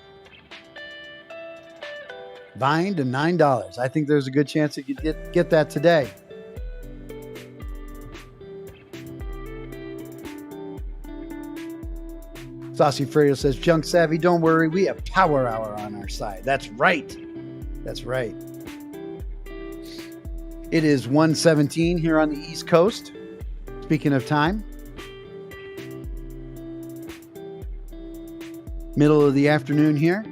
Vine to $9. I think there's a good chance that you get that today. Saucy Fredo says, Junk Savvy, don't worry. We have Power Hour on our side. That's right. That's right. It is 1:17 here on the East Coast. Speaking of time. Middle of the afternoon here.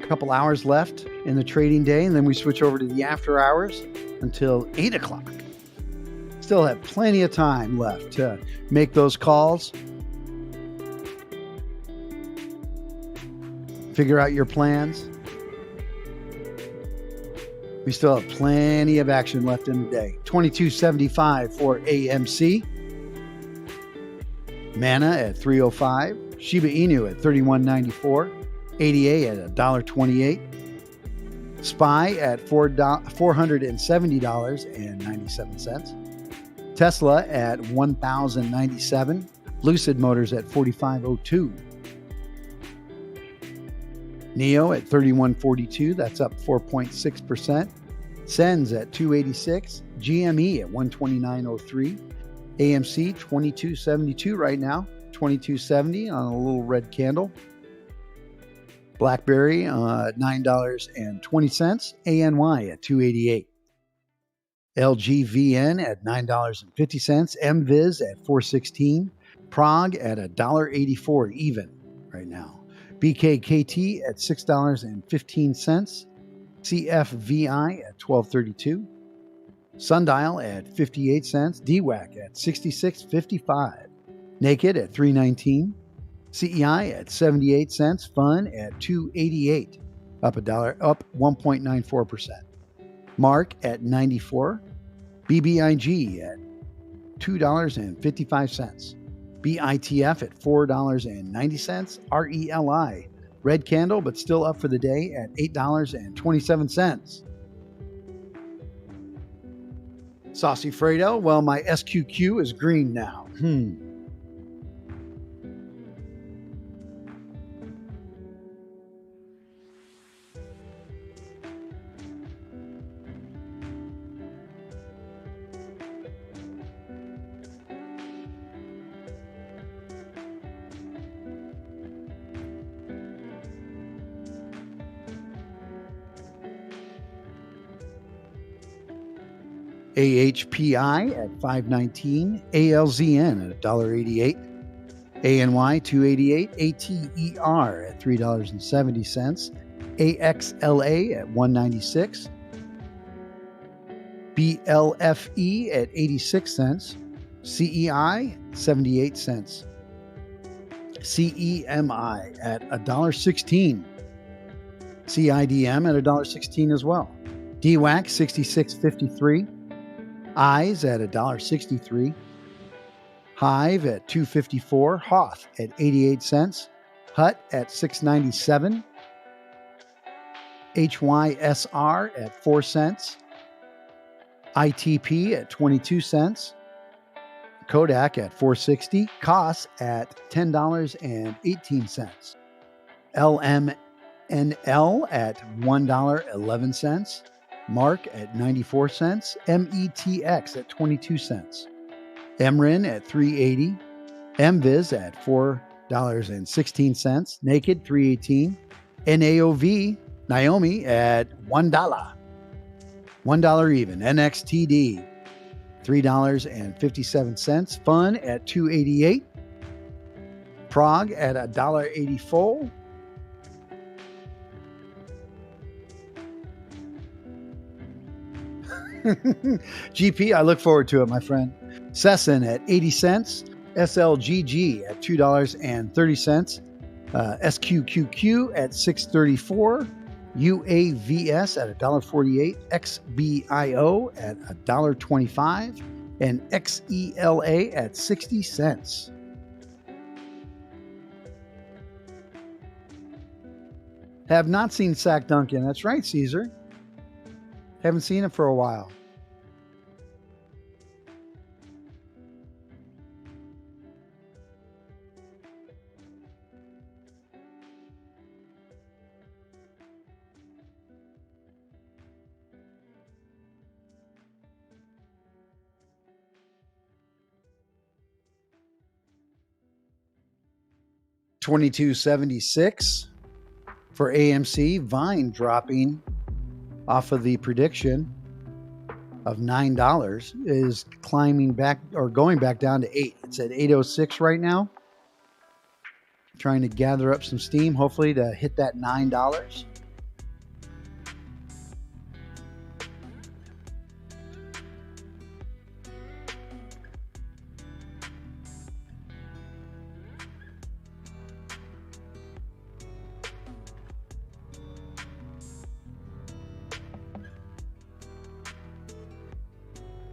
A couple hours left in the trading day, and then we switch over to the after hours until 8 o'clock. Still have plenty of time left to make those calls. Figure out your plans. We still have plenty of action left in the day. 22.75 for AMC. Mana at 305. Shiba Inu at 31.94. ADA at $1.28. SPY at $470.97. Tesla at $1,097. Lucid Motors at $45.02. NEO at $31.42. That's up 4.6%. SENS at $286. GME at $129.03. AMC $22.72 right now. $22.70 on a little red candle. BlackBerry $9.20. ANY at $288. LGVN at $9.50. MViz at $4.16. Prague at $1.84 even right now. BKKT at $6.15. CFVI at $12.32. Sundial at 58 cents. DWAC at 66.55. Naked at 3.19. CEI at 78 cents. FUN at 2.88. Up $1, up 1.94%. Mark at 94. BBIG at $2.55. BITF at $4.90. RELI, red candle, but still up for the day at $8.27. Saucy Fredo, well, my SQQ is green now. AHPI at $5.19, ALZN at $1.88, ANY $2.88, ATER at $3.70, AXLA at $1.96, BLFE at 86 cents, CEI 78 cents, CEMI at $1.16, CIDM at $1.16 as well, DWAC 66.53, EYES at $1.63, Hive at $2.54, Hoth at 88 cents, HUT at $6.97, HYSR at 4 cents, ITP at 22 cents, Kodak at $4.60, COS at $10.18, LMNL at $1.11, Mark at 94 cents, METX at 22 cents, MRIN at $3.80, MVIZ at $4.16, Naked $3.18, NAOV, Naomi at $1. $1 even. NXTD, $3.57. FUN at $2.88. Prague at $1.84. GP, I look forward to it, my friend. Sesson at 80 cents. SLGG at $2.30. SQQQ at $6.34. UAVS at $1.48, XBIO at $1.25, and XELA at 60 cents. Have not seen Sac Duncan. That's right, Caesar. Haven't seen it for a while. $22.76 for AMC. Vine dropping off of the prediction of $9 is climbing back or going back down to 8. It's at 8.06 right now. Trying to gather up some steam, hopefully to hit that $9.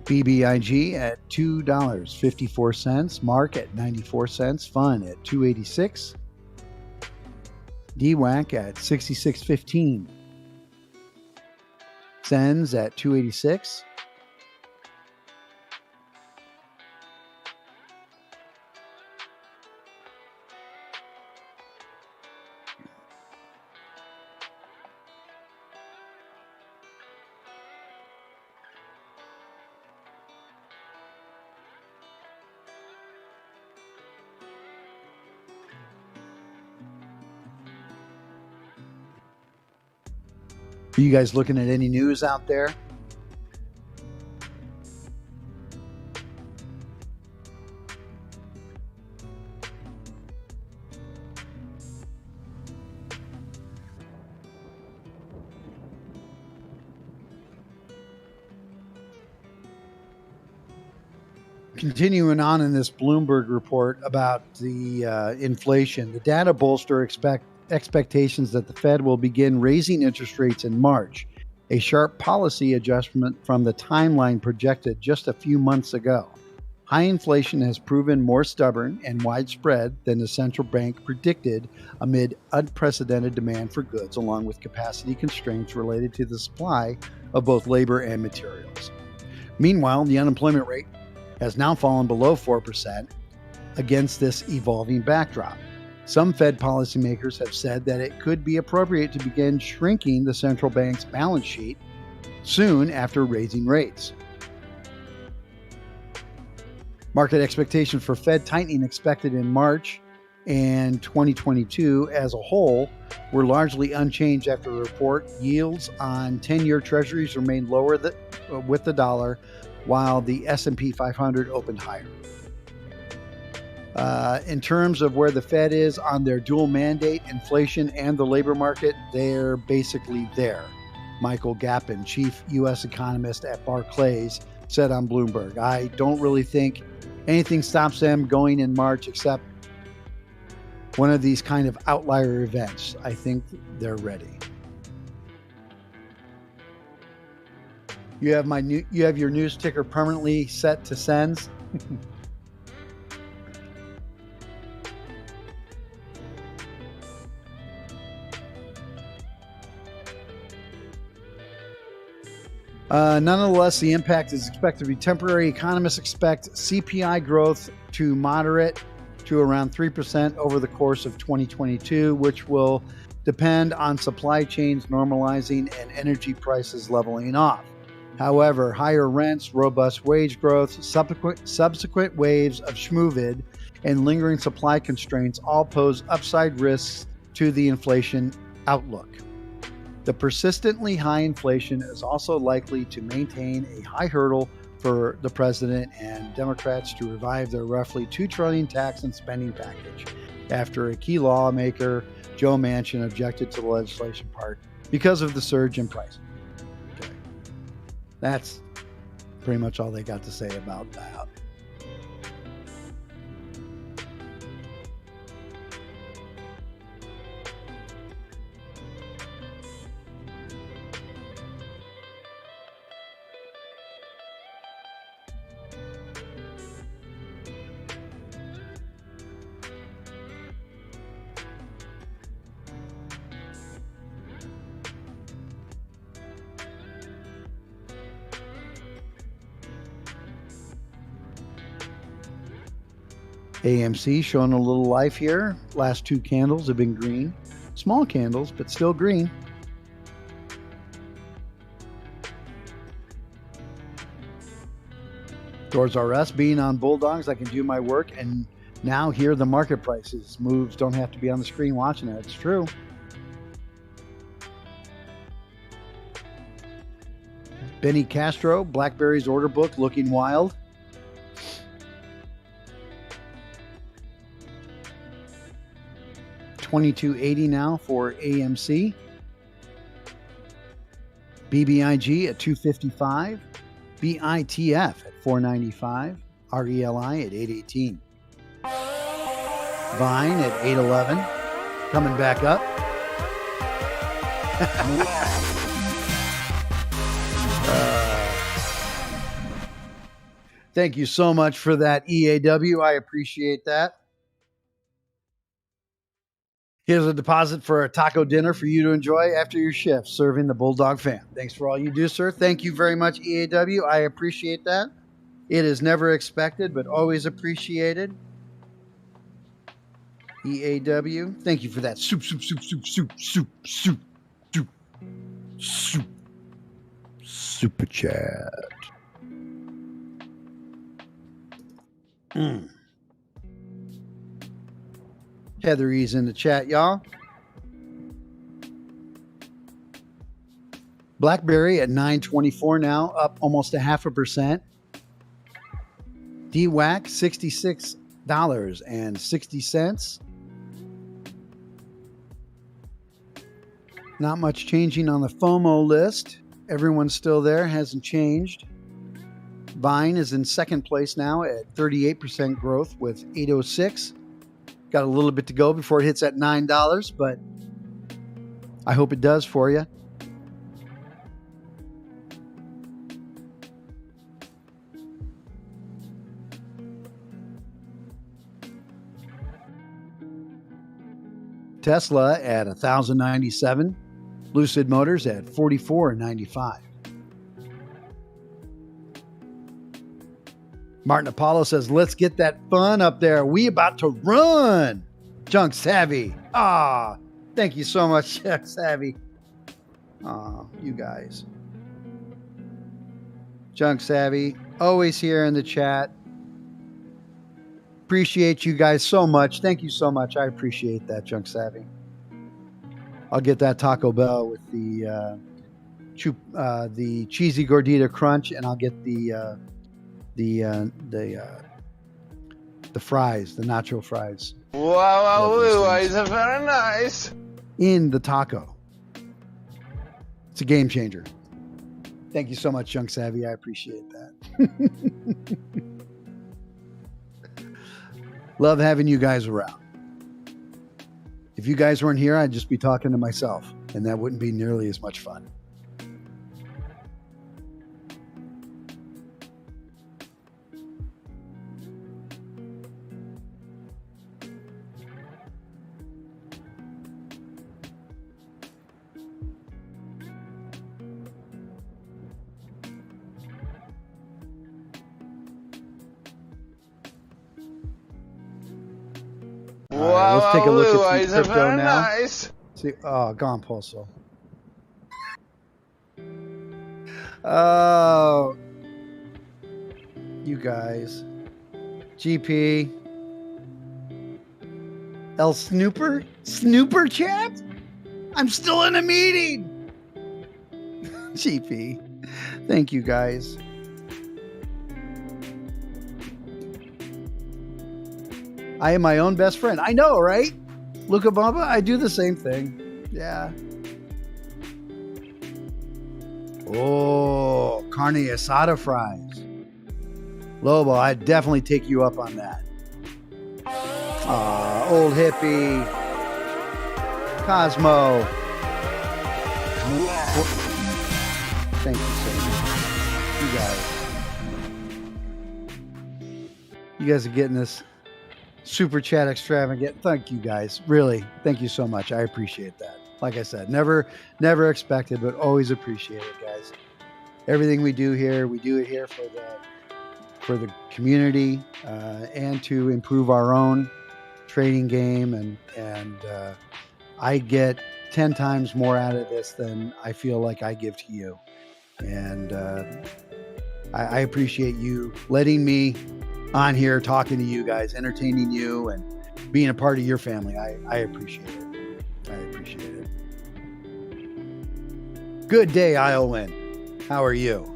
BBIG at $2.54, Mark at 94 cents, FUN at 2.86, DWAC at 66.15, SENS at 2.86, Are you guys looking at any news out there? Continuing on in this Bloomberg report about the inflation, the data bolster expectations that the Fed will begin raising interest rates in March, a sharp policy adjustment from the timeline projected just a few months ago. High inflation has proven more stubborn and widespread than the central bank predicted amid unprecedented demand for goods, along with capacity constraints related to the supply of both labor and materials. Meanwhile, the unemployment rate has now fallen below 4% against this evolving backdrop. Some Fed policymakers have said that it could be appropriate to begin shrinking the central bank's balance sheet soon after raising rates. Market expectations for Fed tightening expected in March and 2022 as a whole were largely unchanged after the report. Yields on 10-year treasuries remained lower with the dollar, while the S&P 500 opened higher. In terms of where the Fed is on their dual mandate, inflation and the labor market, they're basically there. Michael Gappin, chief U.S. economist at Barclays, said on Bloomberg, I don't really think anything stops them going in March except one of these kind of outlier events. I think they're ready. You have your news ticker permanently set to SENS. Nonetheless, the impact is expected to be temporary. Economists expect CPI growth to moderate to around 3% over the course of 2022, which will depend on supply chains normalizing and energy prices leveling off. However, higher rents, robust wage growth, subsequent waves of schmoovid, and lingering supply constraints all pose upside risks to the inflation outlook. The persistently high inflation is also likely to maintain a high hurdle for the president and Democrats to revive their roughly $2 trillion tax and spending package after a key lawmaker, Joe Manchin, objected to the legislation part because of the surge in prices. Okay. That's pretty much all they got to say about that. AMC showing a little life here. Last two candles have been green. Small candles, but still green. Towards RS, being on Bulldogs, I can do my work and now hear the market prices. Moves don't have to be on the screen watching it. It's true. Benny Castro, BlackBerry's order book looking wild. $22.80 now for AMC. BBIG at $255. BITF at $495. RELI at $818. Vine at $811. Coming back up. Thank you so much for that, EAW. I appreciate that. Here's a deposit for a taco dinner for you to enjoy after your shift, serving the Bulldog fam. Thanks for all you do, sir. Thank you very much, EAW. I appreciate that. It is never expected, but always appreciated. EAW, thank you for that. Super chat. Heather's in the chat, y'all. BlackBerry at $9.24 now, up almost 0.5%. DWAC $66.60. Not much changing on the FOMO list. Everyone's still there, hasn't changed. Vine is in second place now at 38% growth with 806. Got a little bit to go before it hits at $9, but I hope it does for you. Tesla at $1,097. Lucid Motors at $44.95. Martin Apollo says, let's get that fun up there. We about to run. Junk Savvy. Thank you so much, Junk Savvy. You guys. Junk Savvy, always here in the chat. Appreciate you guys so much. Thank you so much. I appreciate that, Junk Savvy. I'll get that Taco Bell with the the cheesy gordita crunch, and I'll get the fries, the nacho fries. Wow, it's very nice. In the taco. It's a game changer. Thank you so much, Junk Savvy. I appreciate that. Love having you guys around. If you guys weren't here, I'd just be talking to myself, and that wouldn't be nearly as much fun. Wow, let's take a look at it's some crypto very now. nice. See, oh, gone, Pulso. Oh, you guys. GP. El Snooper? Snooper chat? I'm still in a meeting. GP. Thank you, guys. I am my own best friend. I know, right? Luca Bamba, I do the same thing. Yeah. Oh, carne asada fries. Lobo, I'd definitely take you up on that. Old hippie. Cosmo. Thank you so much. You guys are getting this super chat extravagant. Thank you guys. Really, thank you so much. I appreciate that. Like I said, never expected, but always appreciate it, guys. Everything we do here, we do it here for the community and to improve our own trading game. And I get 10 times more out of this than I feel like I give to you. And I appreciate you letting me on here, talking to you guys, entertaining you, and being a part of your family. I appreciate it. I appreciate it. Good day, Iowin. How are you?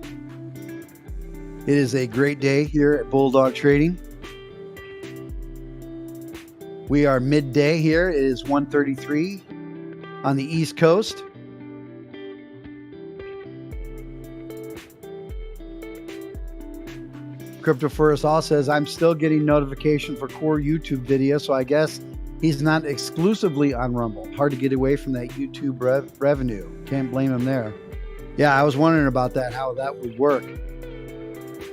It is a great day here at Bulldog Trading. We are midday here. It is 1:33 on the East Coast. Crypto First All says, I'm still getting notification for core YouTube videos, so I guess he's not exclusively on Rumble. Hard to get away from that YouTube revenue. Can't blame him there. Yeah, I was wondering about that, how that would work.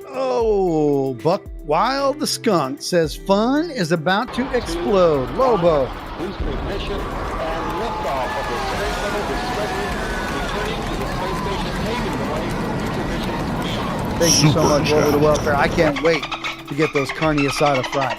Oh, Buck Wild the Skunk says, FUN is about to explode. Lobo. Boost ignition and liftoff of the Space Shuttle Discovery, returning to the space station, paving the way for future missions beyond. Thank you so much, Over the Welfare. I can't wait to get those carne asada fried.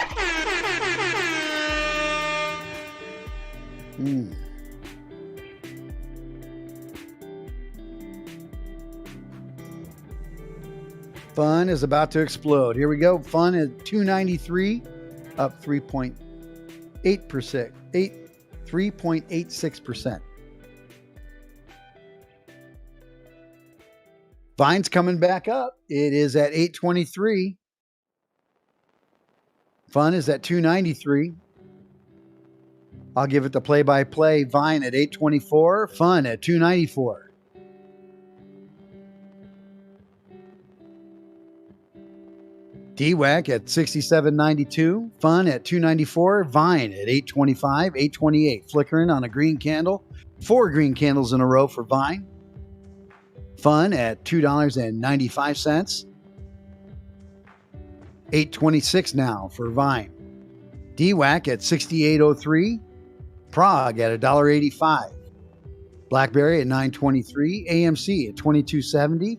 FUN is about to explode. Here we go. FUN at 293, up 3.8%, 3.86%. Vine's coming back up. It is at 823. FUN is at 293. I'll give it the play-by-play. Vine at 824. FUN at 294. DWAC at 67.92. FUN at 294. Vine at 825. 828. Flickering on a green candle. 4 green candles in a row for Vine. FUN at $2.95. 826 now for Vine. DWAC at 68.03. Prague at $1.85. BlackBerry at 9.23. AMC at 22.70.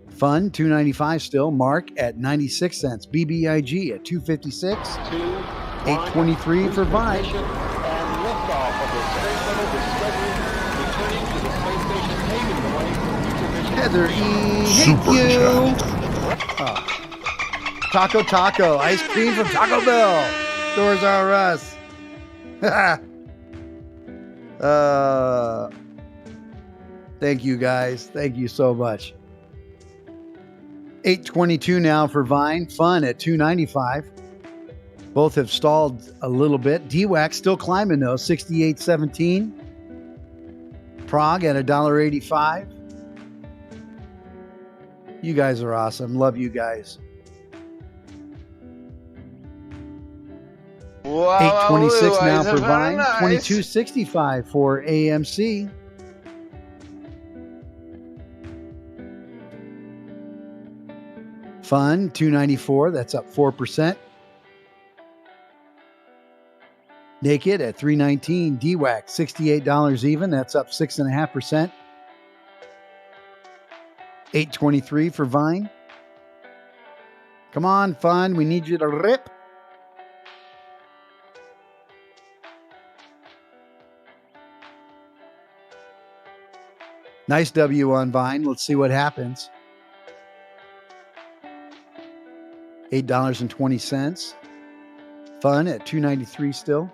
FUN 2.95 still. Mark at 96 cents. BBIG at 2.56. 8.23 for Vine. And liftoff of the Space Shuttle Discovery, returning to the space station, paving the way for future missions. Heather E. Thank you. Oh. Taco. Ice cream from Taco Bell. Doors R Us. Thank you, guys. Thank you so much. 822 now for Vine. FUN at 295. Both have stalled a little bit. DWAC still climbing though, 68.17. Prague at $1.85. You guys are awesome. Love you guys. Wow, 826 now for very Vine. nice. 2265 for AMC. FUN 294. That's up 4%. Naked at 319. DWAC $68 even. That's up 6.5%. 823 for Vine. Come on, FUN. We need you to rip. Nice W on Vine. Let's see what happens. $8.20. FUN at $2.93 still.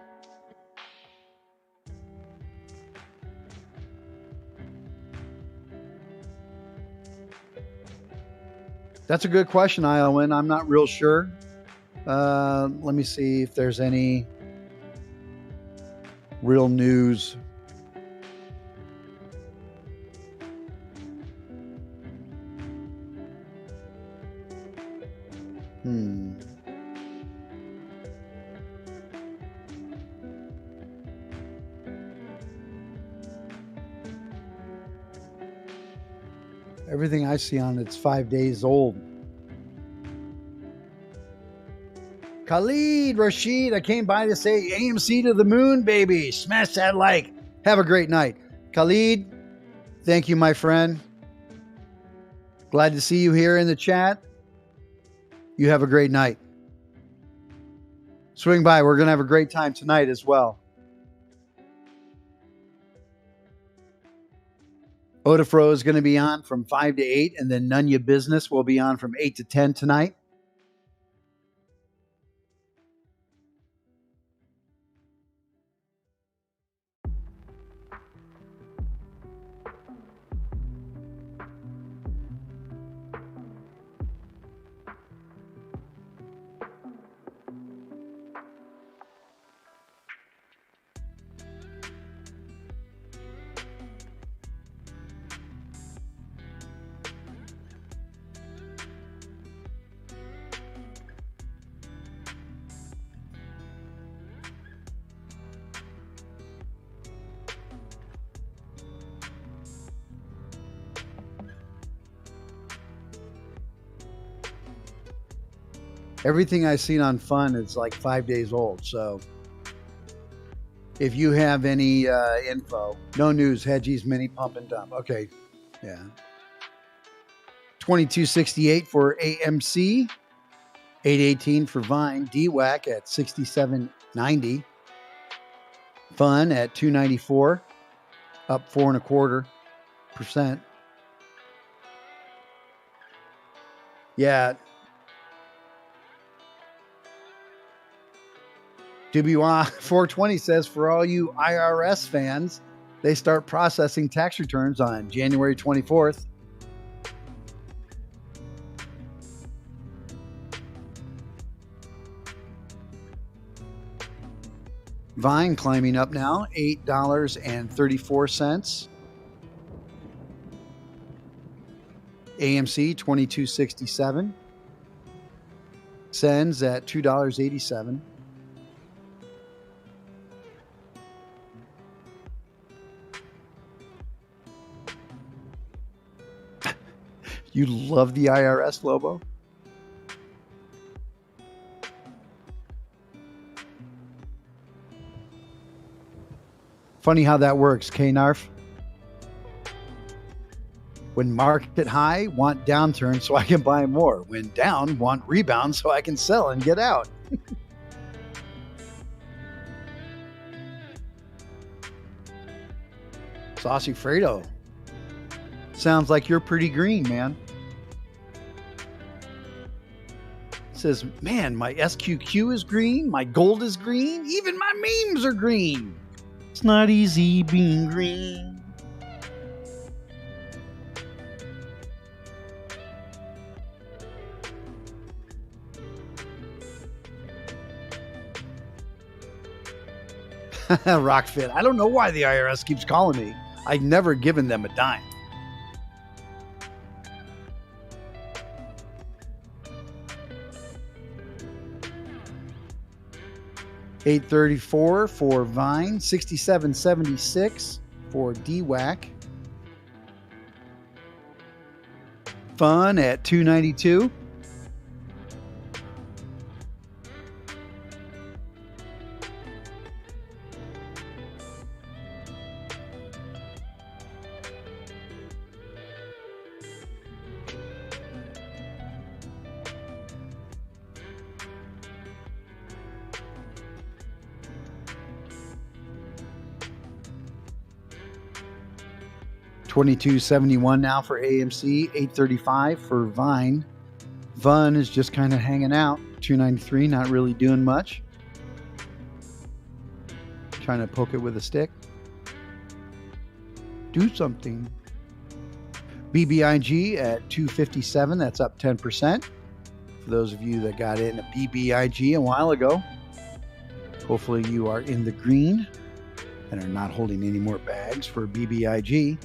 That's a good question, Iowan. I'm not real sure. Let me see if there's any real news. Everything I see on it's 5 days old. Khalid Rashid, I came by to say AMC to the moon, baby. Smash that like. Have a great night. Khalid, thank you, my friend. Glad to see you here in the chat. You have a great night. Swing by. We're going to have a great time tonight as well. Odafro is going to be on from 5 to 8, and then Nunya Business will be on from 8 to 10 tonight. Everything I've seen on FUN is like 5 days old. So if you have any info, no news, Hedgies, mini pump and dump. Okay. Yeah. 2268 for AMC, 818 for Vine, DWAC at 67.90, FUN at 294, up 4.25%. Yeah. WY 420 says, for all you IRS fans, they start processing tax returns on January 24th. Vine climbing up now, $8.34. AMC, $22.67. SENS at $2.87. You love the IRS, Lobo? Funny how that works, K-Narf. When market high, want downturn so I can buy more. When down, want rebound so I can sell and get out. Saucy Fredo. Sounds like you're pretty green, man. Says, man, my SQQ is green, my gold is green, even my memes are green. It's not easy being green. Rockfit. I don't know why the IRS keeps calling me. I've never given them a dime. $8.34 for Vine, $67.76 for DWAC. FUN at $2.92. $22.71 now for AMC, $8.35 for Vine. VUN is just kind of hanging out, $2.93, not really doing much. Trying to poke it with a stick. Do something. BBIG at $2.57, that's up 10%. For those of you that got in a BBIG a while ago, hopefully you are in the green and are not holding any more bags for BBIG.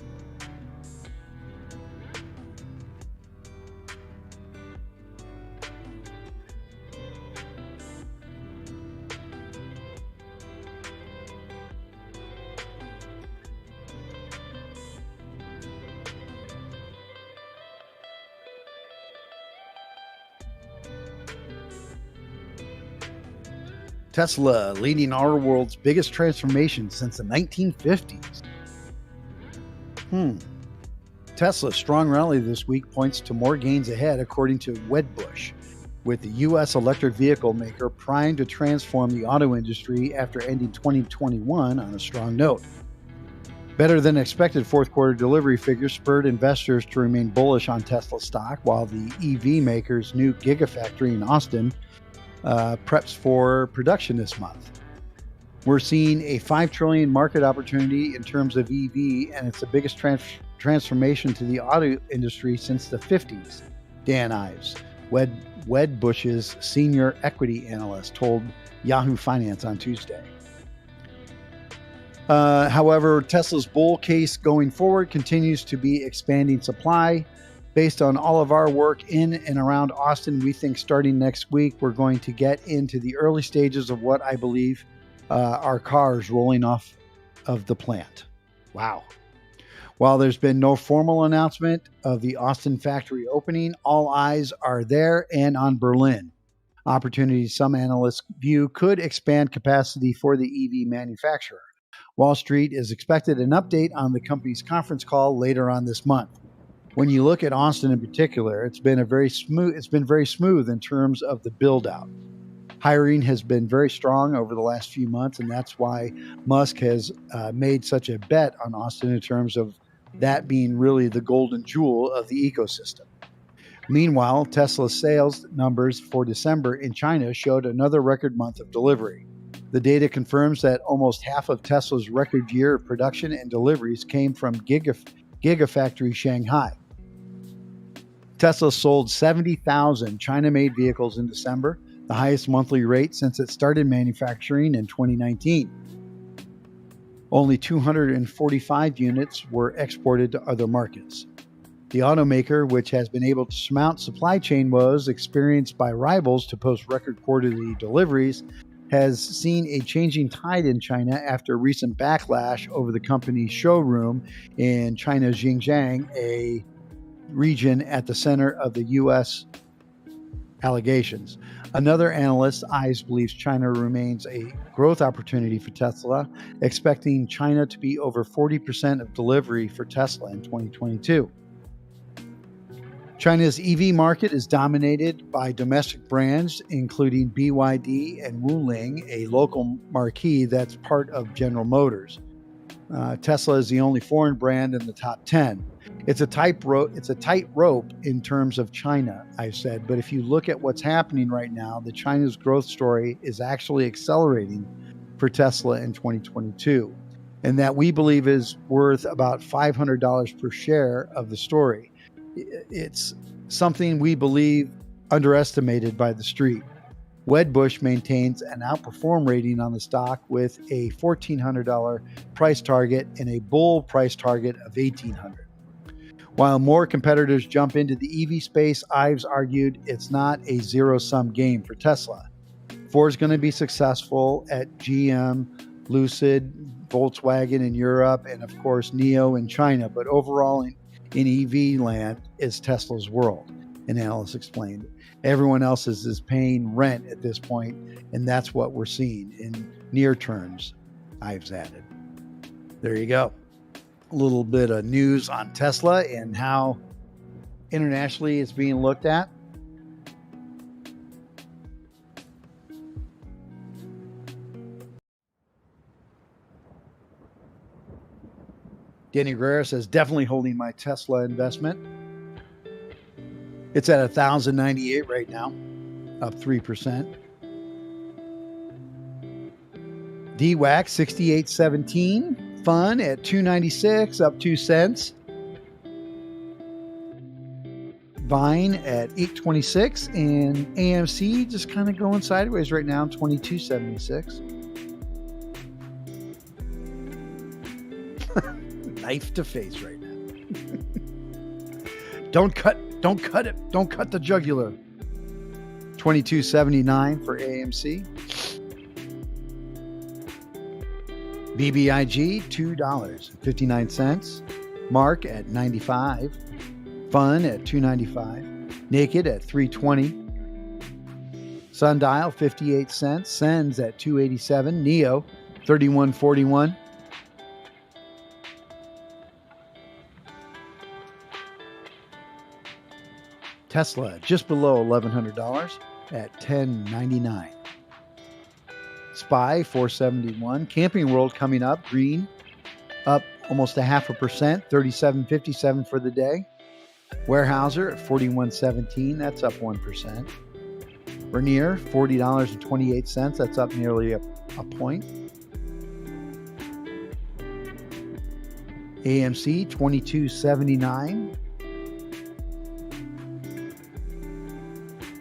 Tesla leading our world's biggest transformation since the 1950s. Tesla's strong rally this week points to more gains ahead, according to Wedbush, with the U.S. electric vehicle maker primed to transform the auto industry after ending 2021 on a strong note. Better than expected fourth quarter delivery figures spurred investors to remain bullish on Tesla stock, while the EV maker's new Gigafactory in Austin preps for production this month. We're seeing a $5 trillion market opportunity in terms of EV, and it's the biggest transformation to the auto industry since the 50s, Dan Ives, Wedbush's senior equity analyst, told Yahoo Finance on Tuesday. However, Tesla's bull case going forward continues to be expanding supply. Based on all of our work in and around Austin, we think starting next week, we're going to get into the early stages of what I believe are cars rolling off of the plant. Wow. While there's been no formal announcement of the Austin factory opening, all eyes are there and on Berlin. Opportunities some analysts view could expand capacity for the EV manufacturer. Wall Street is expected an update on the company's conference call later on this month. When you look at Austin in particular, it's been very smooth in terms of the build out. Hiring has been very strong over the last few months, and that's why Musk has made such a bet on Austin in terms of that being really the golden jewel of the ecosystem. Meanwhile, Tesla's sales numbers for December in China showed another record month of delivery. The data confirms that almost half of Tesla's record year of production and deliveries came from Gigafactory Shanghai. Tesla sold 70,000 China-made vehicles in December, the highest monthly rate since it started manufacturing in 2019. Only 245 units were exported to other markets. The automaker, which has been able to surmount supply chain woes experienced by rivals to post record quarterly deliveries, has seen a changing tide in China after recent backlash over the company's showroom in China's Xinjiang, a region at the center of the U.S. allegations. Another analyst, Ives, believes China remains a growth opportunity for Tesla, expecting China to be over 40% of delivery for Tesla in 2022. China's EV market is dominated by domestic brands, including BYD and Wuling, a local marquee that's part of General Motors. Tesla is the only foreign brand in the top 10. It's a tight rope in terms of China, I said, but if you look at what's happening right now, the China's growth story is actually accelerating for Tesla in 2022, and that we believe is worth about $500 per share of the story. It's something we believe underestimated by the street. Wedbush maintains an outperform rating on the stock with a $1,400 price target and a bull price target of $1,800. While more competitors jump into the EV space, Ives argued it's not a zero-sum game for Tesla. Ford's going to be successful at GM, Lucid, Volkswagen in Europe, and of course NIO in China. But overall in EV land is Tesla's world, an analyst explained. Everyone else is paying rent at this point, and that's what we're seeing in near terms, Ives added. There you go. A little bit of news on Tesla and how internationally it's being looked at. Danny Guerrero says, definitely holding my Tesla investment. It's at 1,098 right now, up 3%. DWAC 68.17, FUN at 296, up 2 cents. Vine at 826, and AMC just kind of going sideways right now, 22.76. Knife to face right now. Don't cut it. Don't cut the jugular. 22.79 for AMC. BBIG $2.59. Mark at 95. Fun at 295. Naked at 320. Sundial 58 cents. SENS at 287. NIO 31.41. Tesla just below $1,100 at $10.99. SPY 471. Camping World coming up. Green up almost 0.5%. 37.57 for the day. Weyerhaeuser at 41.17. That's up 1%. Vernier $40.28. That's up nearly a point. AMC 22.79.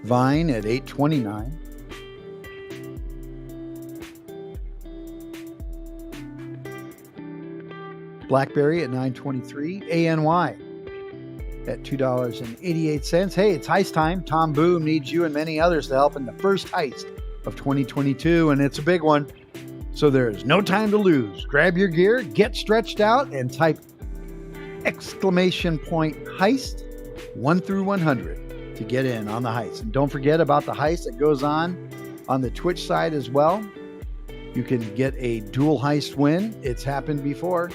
Vine at 8.29. BlackBerry at 9.23. ANY at $2.88. Hey, it's heist time. Tom Boom needs you and many others to help in the first heist of 2022, and it's a big one. So there's no time to lose. Grab your gear, get stretched out, and type !heist 1 through 100 to get in on the heist. And don't forget about the heist that goes on the Twitch side as well. You can get a dual heist win. It's happened before.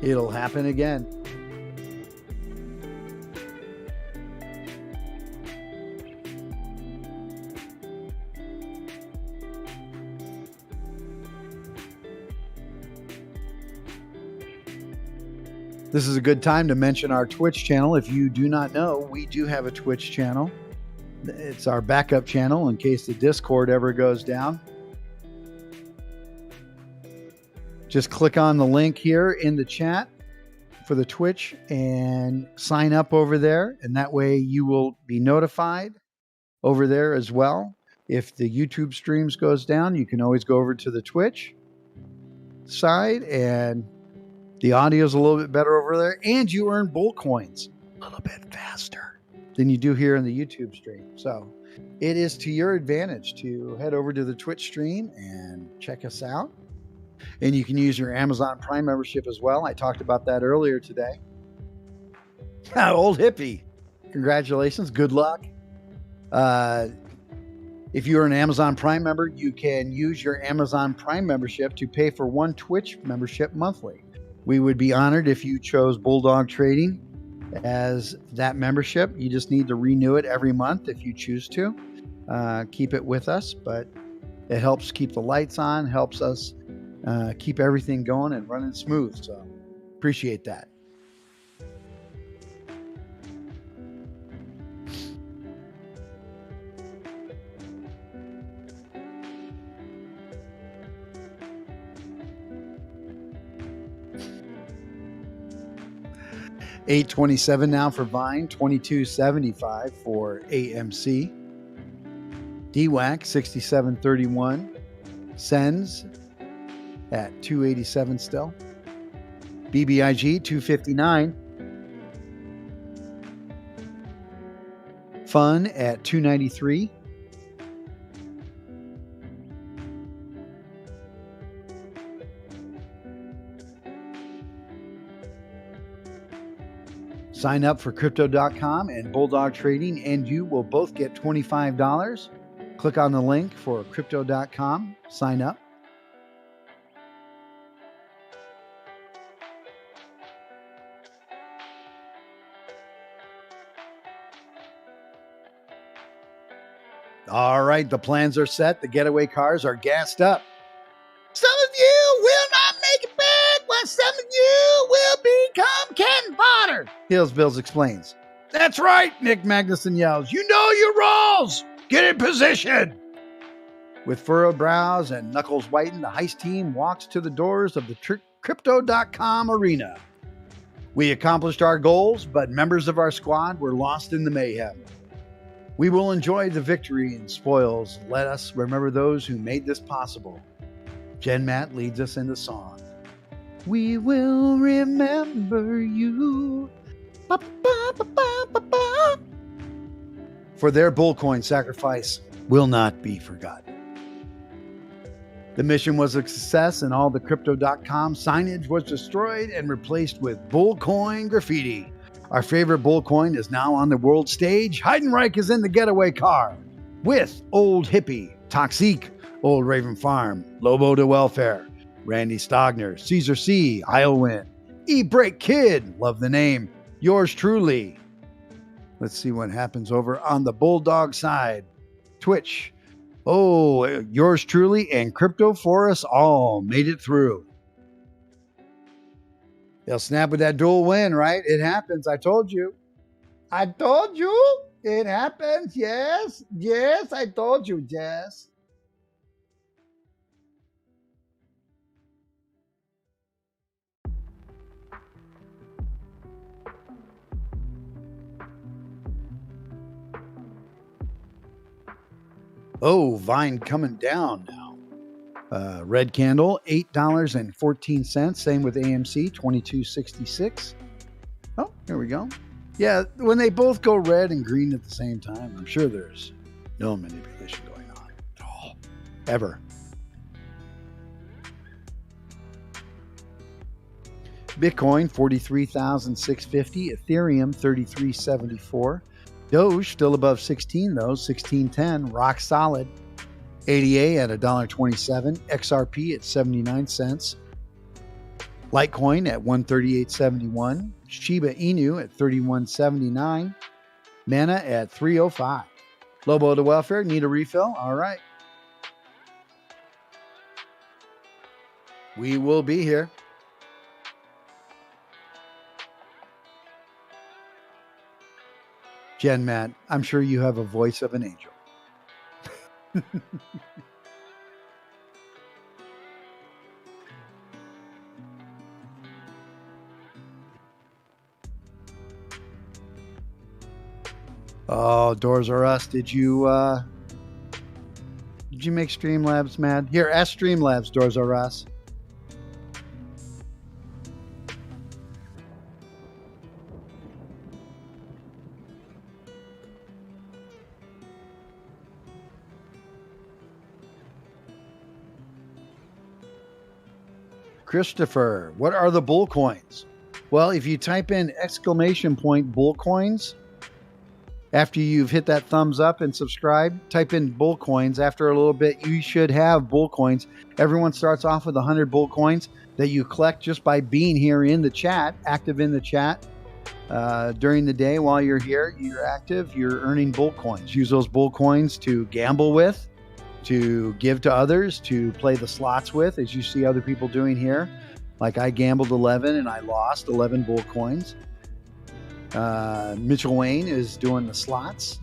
It'll happen again. This is a good time to mention our Twitch channel. If you do not know, we do have a Twitch channel. It's our backup channel in case the Discord ever goes down. Just click on the link here in the chat for the Twitch and sign up over there. And that way you will be notified over there as well. If the YouTube streams goes down, you can always go over to the Twitch side and the audio is a little bit better over there, and you earn bull coins a little bit faster than you do here in the YouTube stream. So it is to your advantage to head over to the Twitch stream and check us out. And you can use your Amazon Prime membership as well. I talked about that earlier today. Old hippie. Congratulations. Good luck. If you're an Amazon Prime member, you can use your Amazon Prime membership to pay for one Twitch membership monthly. We would be honored if you chose Bulldog Trading as that membership. You just need to renew it every month if you choose to. Keep it with us, but it helps keep the lights on, helps us keep everything going and running smooth. So appreciate that. $8.27 now for Vine, $22.75 for AMC. DWAC 67.31. SENS at 287 still. BBIG 259. FUN at 293. Sign up for Crypto.com and Bulldog Trading, and you will both get $25. Click on the link for Crypto.com. Sign up. All right, the plans are set. The getaway cars are gassed up. Some of you will not make it back, while some of you will become cannon fodder, Hills Bills explains. That's right, Nick Magnuson yells. You know your roles. Get in position. With furrowed brows and knuckles whitened, the heist team walks to the doors of the Crypto.com arena. We accomplished our goals, but members of our squad were lost in the mayhem. We will enjoy the victory and spoils. Let us remember those who made this possible. Jen Matt leads us in the song. We will remember you. Ba, ba, ba, ba, ba, ba. For their bullcoin sacrifice will not be forgotten. The mission was a success, and all the Crypto.com signage was destroyed and replaced with bullcoin graffiti. Our favorite bullcoin is now on the world stage. Heidenreich is in the getaway car with Old Hippie, Toxique, Old Raven Farm, Lobo to Welfare, Randy Stogner, Caesar C, Iowin, E-Break Kid, love the name, yours truly. Let's see what happens over on the Bulldog side. Twitch, oh, yours truly and Crypto for us all made it through. They'll snap with that dual win, right? It happens. I told you. I told you. It happens. Yes. Yes, I told you, Jess. Oh, Vine coming down now. Red candle, $8.14. Same with AMC, $22.66. Oh, here we go. Yeah, when they both go red and green at the same time, I'm sure there's no manipulation going on at all. Ever. Bitcoin, 43,650. Ethereum, 33.74. Doge, still above 16, though, 16.10. Rock solid. ADA at $1.27, XRP at 79 cents, Litecoin at 138.71, Shiba Inu at 31.79, Mana at 305. Lobo to Welfare, need a refill? All right. We will be here. Jen Matt, I'm sure you have a voice of an angel. Oh, Doors R Us, did you make Streamlabs mad? Here, ask Streamlabs, Doors R Us. Christopher, what are the bull coins? Well, if you type in exclamation point bull coins, after you've hit that thumbs up and subscribe, type in bull coins. After a little bit, you should have bull coins. Everyone starts off with 100 bull coins that you collect just by being here in the chat, active in the chat. During the day while you're here, you're active, you're earning bull coins. Use those bull coins to gamble with, to give to others, to play the slots with, as you see other people doing here. Like I gambled 11 and I lost 11 bull coins. Mitchell Wayne is doing the slots.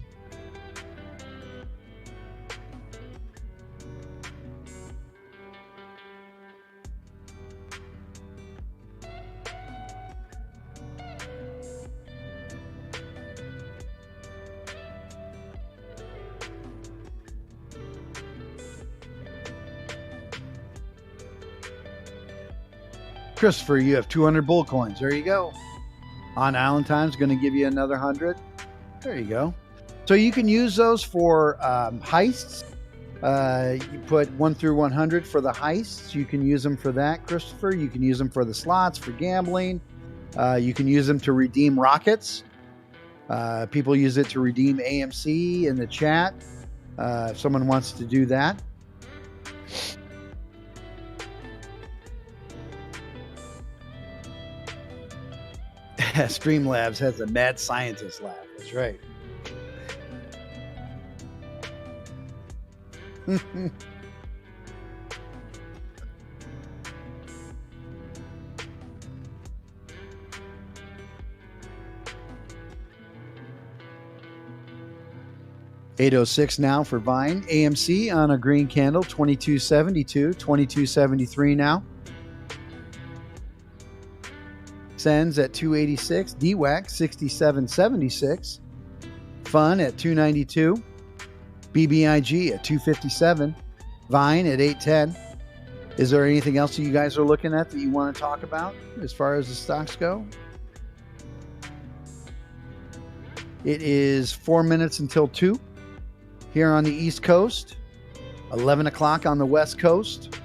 Christopher, you have 200 bull coins. There you go. On Island Time's going to give you another 100. There you go. So you can use those for heists. You put 1 through 100 for the heists. You can use them for that, Christopher. You can use them for the slots, for gambling. You can use them to redeem rockets. People use it to redeem AMC in the chat. If someone wants to do that. Streamlabs has a mad scientist lab. That's right. $8.06 now for Vine. AMC on a green candle, 22.72, 22.73 now. SENS at 286, DWAC 67.76, FUN at 292, BBIG at 257, Vine at 810. Is there anything else that you guys are looking at that you want to talk about as far as the stocks go? It is 4 minutes until 2 here on the East Coast, 11 o'clock on the West Coast.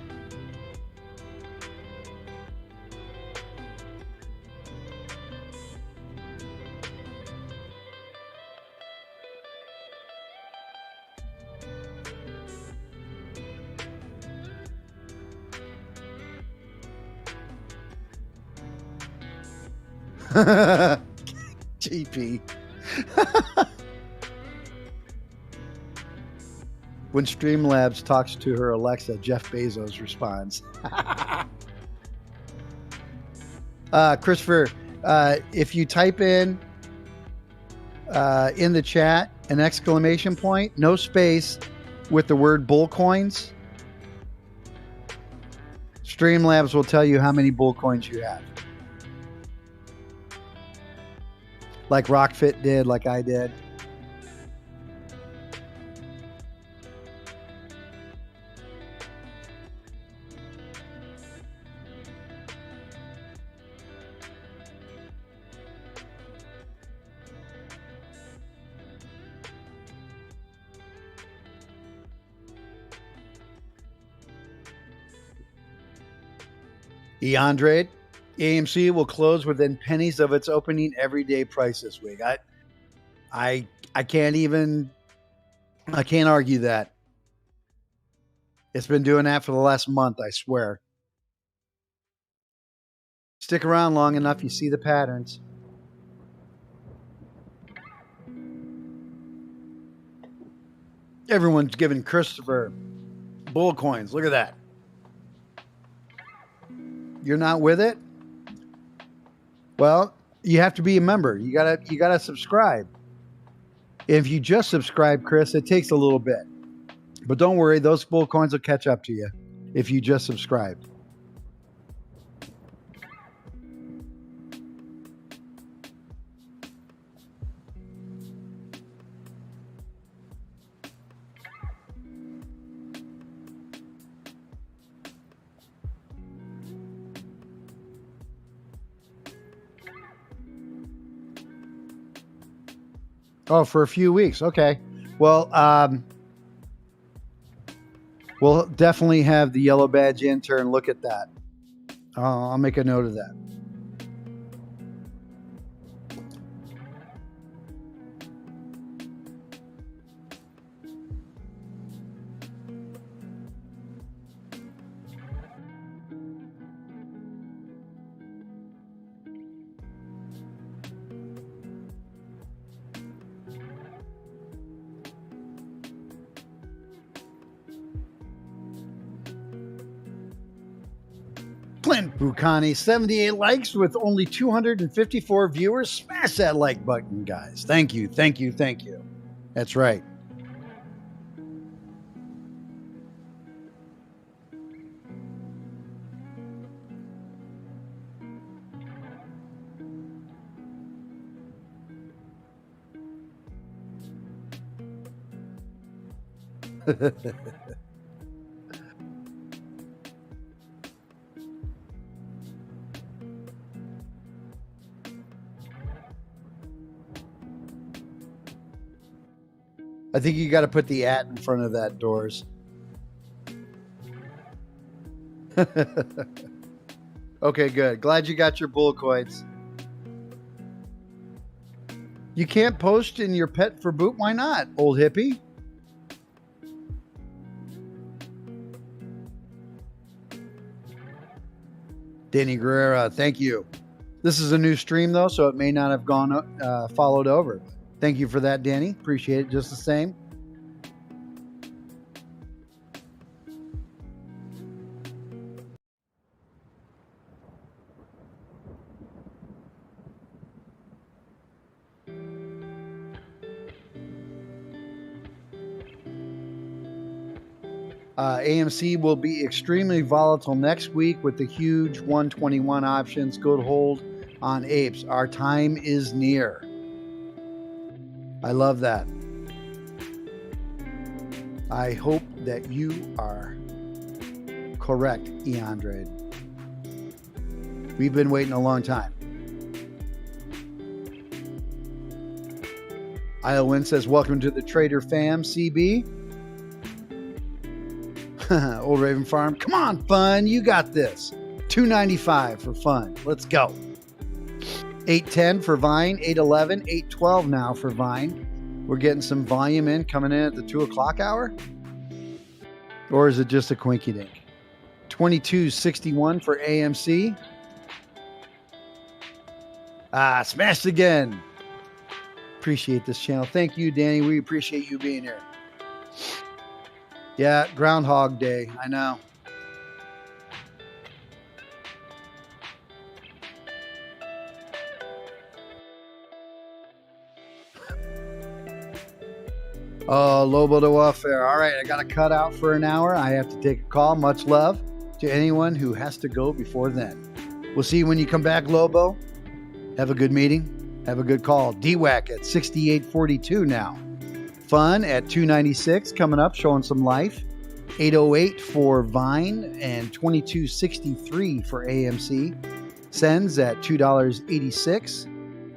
GP. When Streamlabs talks to her Alexa, Jeff Bezos responds. Christopher, if you type in the chat an exclamation point, no space, with the word bull coins, Streamlabs will tell you how many bull coins you have. Like Rockfit did, like I did. Eandre, AMC will close within pennies of its opening everyday price this week. I can't argue that. It's been doing that for the last month, I swear. Stick around long enough, you see the patterns. Everyone's giving Christopher bull coins. Look at that. You're not with it? Well, you have to be a member. You gotta subscribe. If you just subscribe, Chris, it takes a little bit. But don't worry, those bull coins will catch up to you if you just subscribe. Oh, for a few weeks. Okay. Well, we'll definitely have the yellow badge intern look at that. I'll make a note of that. Clint Bucani, 78 likes with only 254 viewers. Smash that like button, guys. Thank you, thank you, thank you. That's right. I think you got to put the at in front of that, Doors. Okay, good. Glad you got your bull coins. You can't post in your pet for boot? Why not, old hippie? Danny Guerrera, thank you. This is a new stream, though, so it may not have gone followed over. Thank you for that, Danny. Appreciate it just the same. AMC will be extremely volatile next week with the huge 121 options. Good hold on apes. Our time is near. I love that. I hope that you are correct, Eandre. We've been waiting a long time. Iowin says, welcome to the Trader Fam, CB. Old Raven Farm. Come on, FUN. You got this. $2.95 for FUN. Let's go. $8.10 for Vine. $8.11. $8.12 now for Vine. We're getting some volume in coming in at the 2 o'clock hour. Or is it just a quinky dink? $22.61 for AMC. Smashed again. Appreciate this channel. Thank you, Danny. We appreciate you being here. Yeah, Groundhog Day. I know. Oh, Lobo de Welfare. All right, I got to cut out for an hour. I have to take a call. Much love to anyone who has to go before then. We'll see you when you come back, Lobo. Have a good meeting. Have a good call. DWAC at 68.42 now. FUN at 296 coming up, showing some life. 808 for Vine and 22.63 for AMC. SENS at $2.86.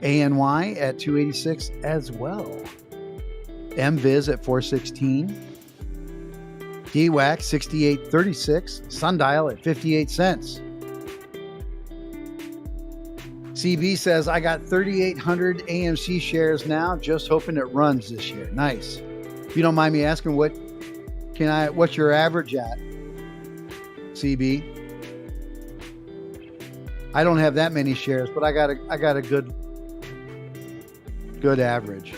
ANY at $2.86 as well. MViz at $4.16. DWAC 68.36. Sundial at 58 cents. CB says, I got 3,800 AMC shares now, just hoping it runs this year. Nice. If you don't mind me asking, what's your average at, CB? I don't have that many shares, but I got a good average.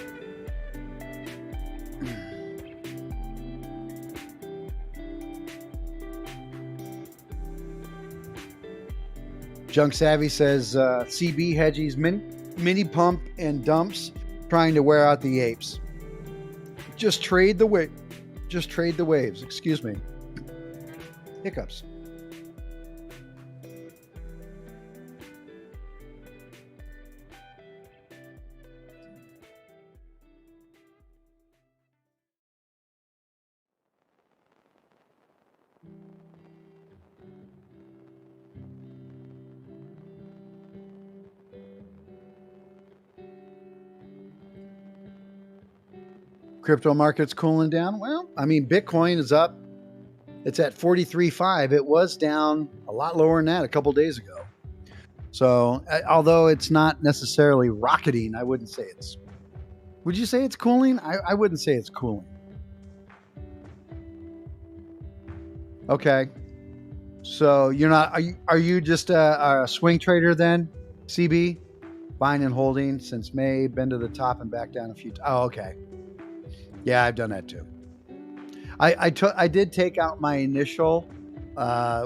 Junk Savvy says CB hedges mini pump and dumps, trying to wear out the apes. Just trade the waves. Excuse me. Hiccups. Crypto market's cooling down. Well, I mean, Bitcoin is up. It's at 43.5. It was down a lot lower than that a couple days ago. So, although it's not necessarily rocketing, I wouldn't say it's. Would you say it's cooling? I wouldn't say it's cooling. Okay. So you're not. Are you just a swing trader then, CB? Buying and holding since May, been to the top and back down a few times. Oh, okay. Yeah, I've done that too. I did take out my initial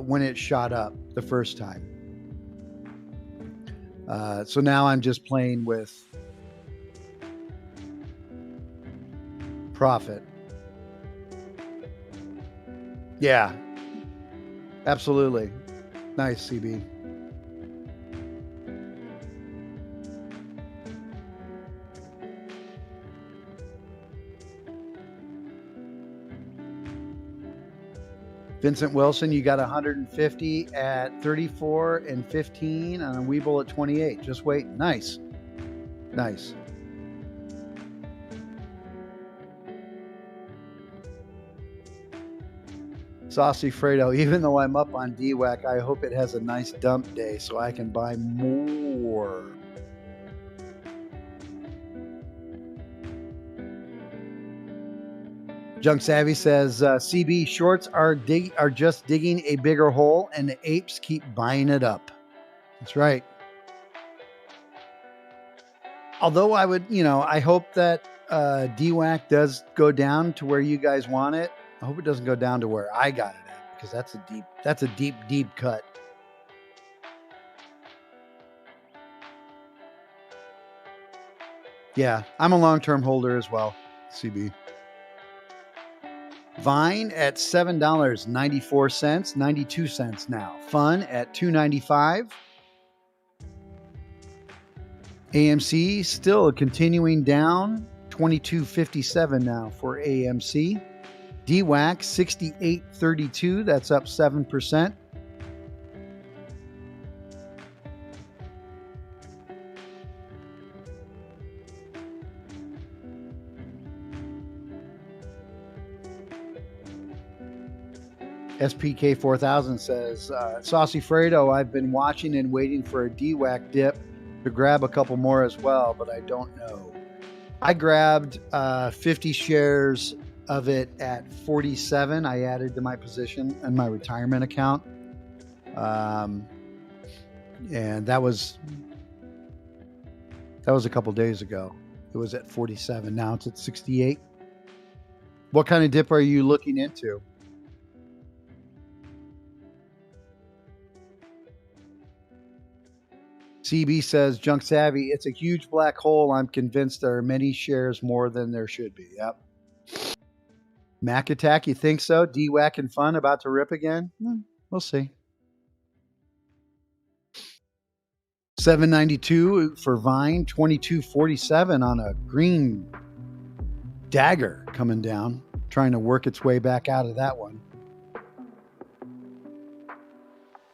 when it shot up the first time. So now I'm just playing with profit. Yeah, absolutely. Nice, CB. Vincent Wilson, you got 150 at 34 and 15 on a Webull at 28. Just wait. Nice. Nice. Saucy Fredo, even though I'm up on DWAC, I hope it has a nice dump day so I can buy more. Junk Savvy says CB shorts are just digging a bigger hole, and the apes keep buying it up. That's right. Although I would, I hope that DWAC does go down to where you guys want it. I hope it doesn't go down to where I got it at, because that's a deep cut. Yeah, I'm a long-term holder as well, CB. Vine at $7.94, 92 cents now. FUN at $2.95. AMC still continuing down, $22.57 now for AMC. DWAC 68.32, that's up 7%. SPK 4000 says, Saucy Fredo, I've been watching and waiting for a DWAC dip to grab a couple more as well, but I don't know. I grabbed 50 shares of it at 47. I added to my position in my retirement account. And that was a couple days ago. It was at 47. Now it's at 68. What kind of dip are you looking into? CB says, Junk Savvy, it's a huge black hole. I'm convinced there are many shares more than there should be. Yep. Mac Attack, you think so? DWAC and FUN about to rip again? We'll see. 792 for Vine, 2247 on a green dagger coming down, trying to work its way back out of that one.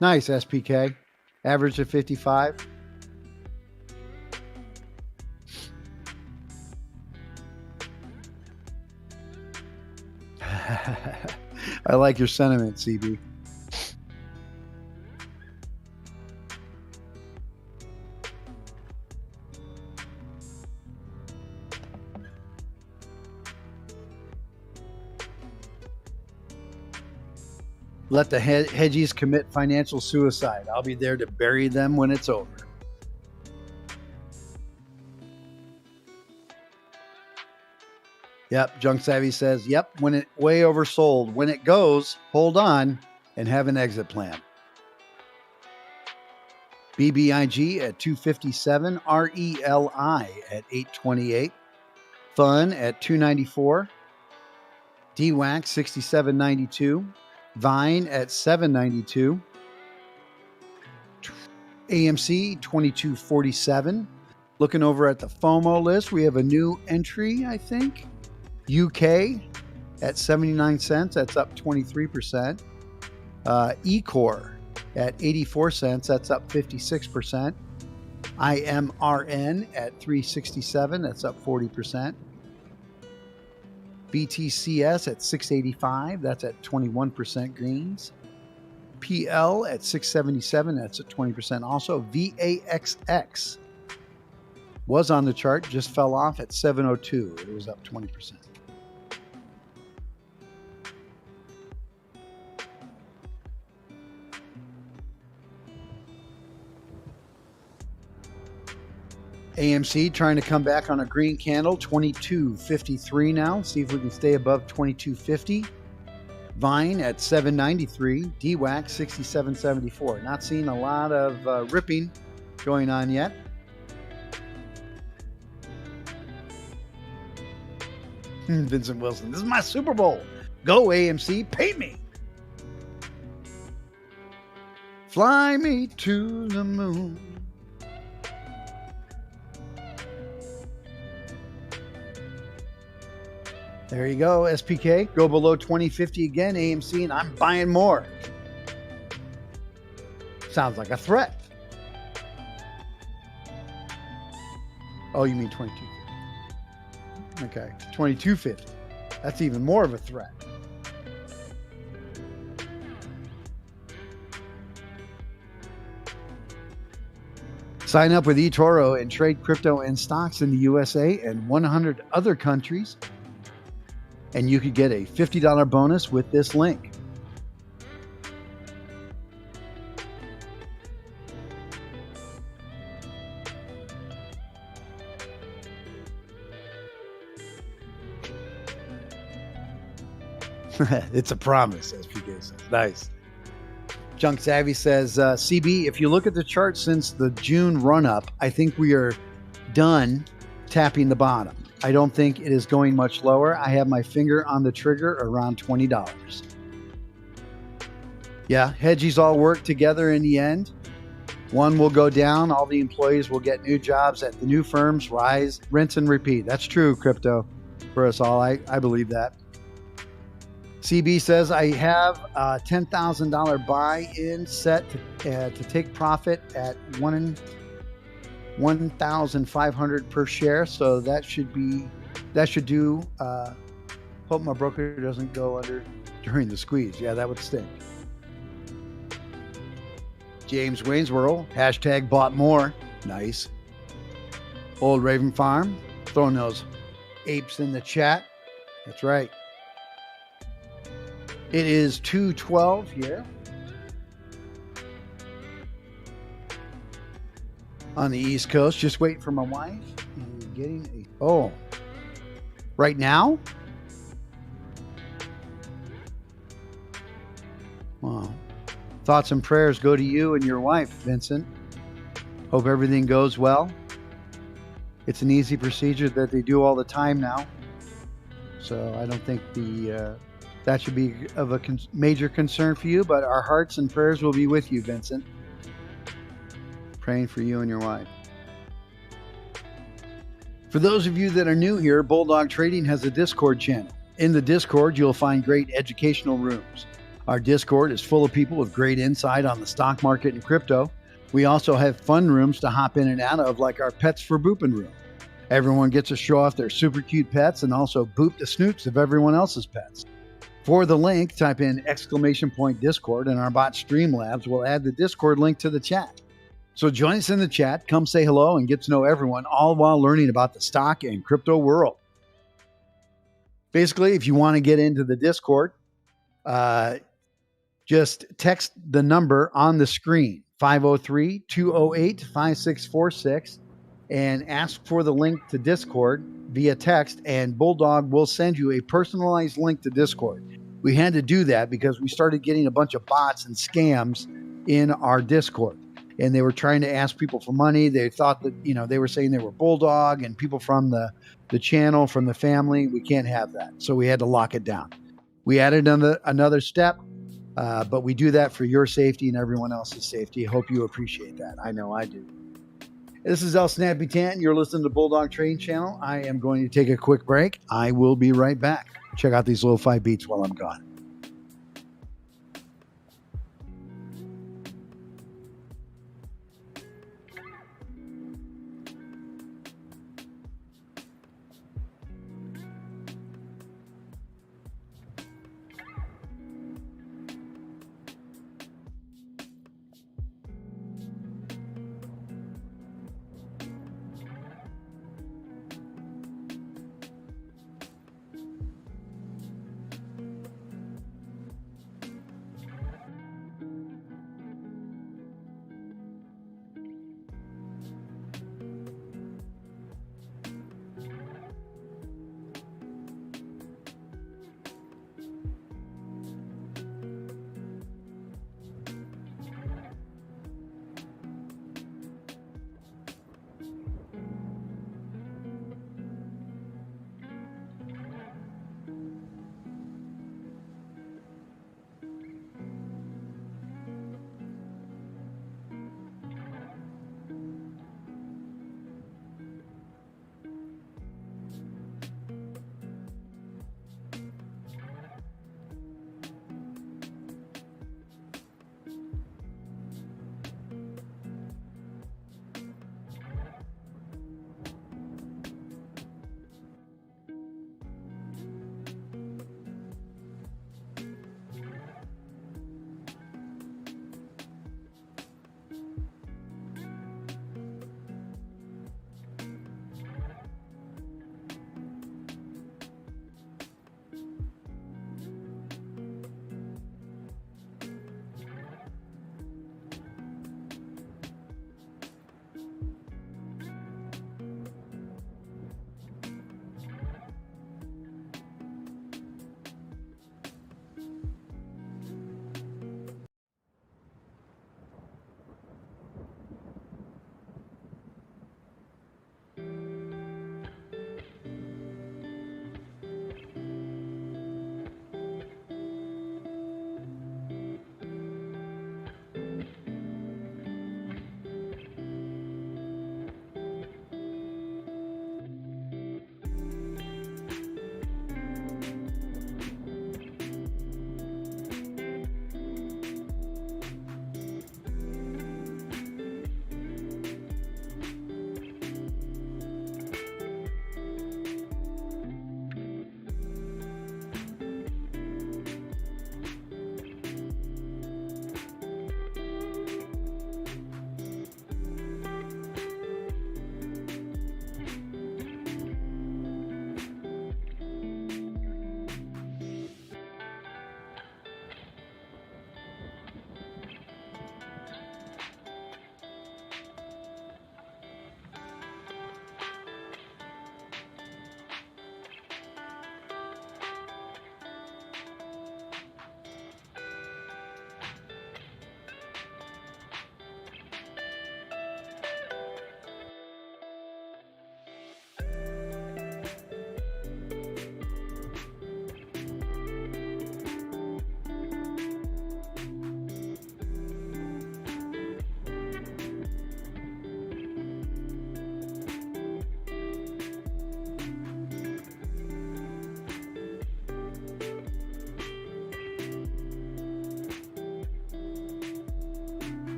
Nice, SPK. Average of 55. I like your sentiment, CB. Let the hedgies commit financial suicide. I'll be there to bury them when it's over. Yep, Junk Savvy says, yep, when it way oversold. When it goes, hold on and have an exit plan. BBIG at 257, RELI at 828, FUN at 294, DWAC 67.92, Vine at 792, AMC 2247. Looking over at the FOMO list, we have a new entry, I think. UK at 79 cents, that's up 23%. Ecor at 84 cents, that's up 56%. IMRN at 367, that's up 40%. BTCS at 685, that's at 21% greens. PL at 677, that's at 20% also. VAXX was on the chart, just fell off at 702. It was up 20%. AMC trying to come back on a green candle, 22.53 now. See if we can stay above 22.50. Vine at 793. DWAC 67.74. Not seeing a lot of ripping going on yet. Vincent Wilson, this is my Super Bowl. Go AMC, pay me. Fly me to the moon. There you go, SPK. Go below 2050 again, AMC, and I'm buying more. Sounds like a threat. Oh, you mean 2250. Okay, 2250. That's even more of a threat. Sign up with eToro and trade crypto and stocks in the USA and 100 other countries, and you could get a $50 bonus with this link. It's a promise, SPK says. Nice. Junk Savvy says, CB, if you look at the chart since the June run-up, I think we are done tapping the bottom. I don't think it is going much lower. I have my finger on the trigger around $20. Yeah, hedgies all work together in the end. One will go down. All the employees will get new jobs at the new firms, rise, rinse, and repeat. That's true, crypto, for us all. I believe that. CB says, I have a $10,000 buy-in set to take profit at $1,500 per share. So that should do. Hope my broker doesn't go under during the squeeze. Yeah, that would stink. James Waynesboro, hashtag bought more. Nice. Old Raven Farm, throwing those apes in the chat. That's right. It is 2:12 here on the East Coast. Just waiting for my wife and getting right now? Wow. Thoughts and prayers go to you and your wife, Vincent. Hope everything goes well. It's an easy procedure that they do all the time now. So I don't think that should be of a major concern for you, but our hearts and prayers will be with you, Vincent. Praying for you and your wife. For those of you that are new here, Bulldog Trading has a Discord channel. In the Discord, you'll find great educational rooms. Our Discord is full of people with great insight on the stock market and crypto. We also have fun rooms to hop in and out of, like our Pets for Boopin' room. Everyone gets to show off their super cute pets and also boop the snoots of everyone else's pets. For the link, type in !Discord, and our bot Streamlabs will add the Discord link to the chat. So join us in the chat, come say hello, and get to know everyone, all while learning about the stock and crypto world. Basically, if you want to get into the Discord, just text the number on the screen, 503-208-5646, and ask for the link to Discord via text, and Bulldog will send you a personalized link to Discord. We had to do that because we started getting a bunch of bots and scams in our Discord, and they were trying to ask people for money. They thought that, they were saying they were Bulldog and people from the channel, from the family. We can't have that. So we had to lock it down. We added another step, but we do that for your safety and everyone else's safety. Hope you appreciate that. I know I do. This is El Snappy Tan. You're listening to Bulldog Trading Channel. I am going to take a quick break. I will be right back. Check out these lo-fi beats while I'm gone.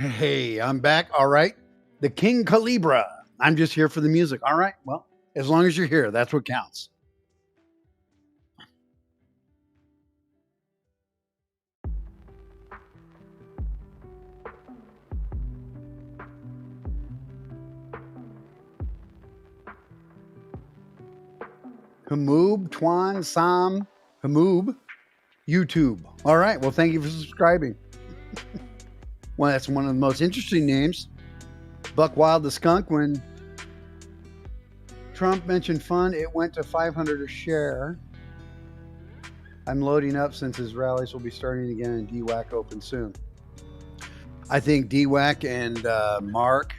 Hey, I'm back. All right. The King Calibra. I'm just here for the music. All right. Well, as long as you're here, that's what counts. Hamoob, Twan, Sam, Hamoob, YouTube. All right. Well, thank you for subscribing. Well, that's one of the most interesting names. Buck Wild the Skunk. When Trump mentioned FUN, it went to 500 a share. I'm loading up since his rallies will be starting again and DWAC open soon. I think DWAC and Mark,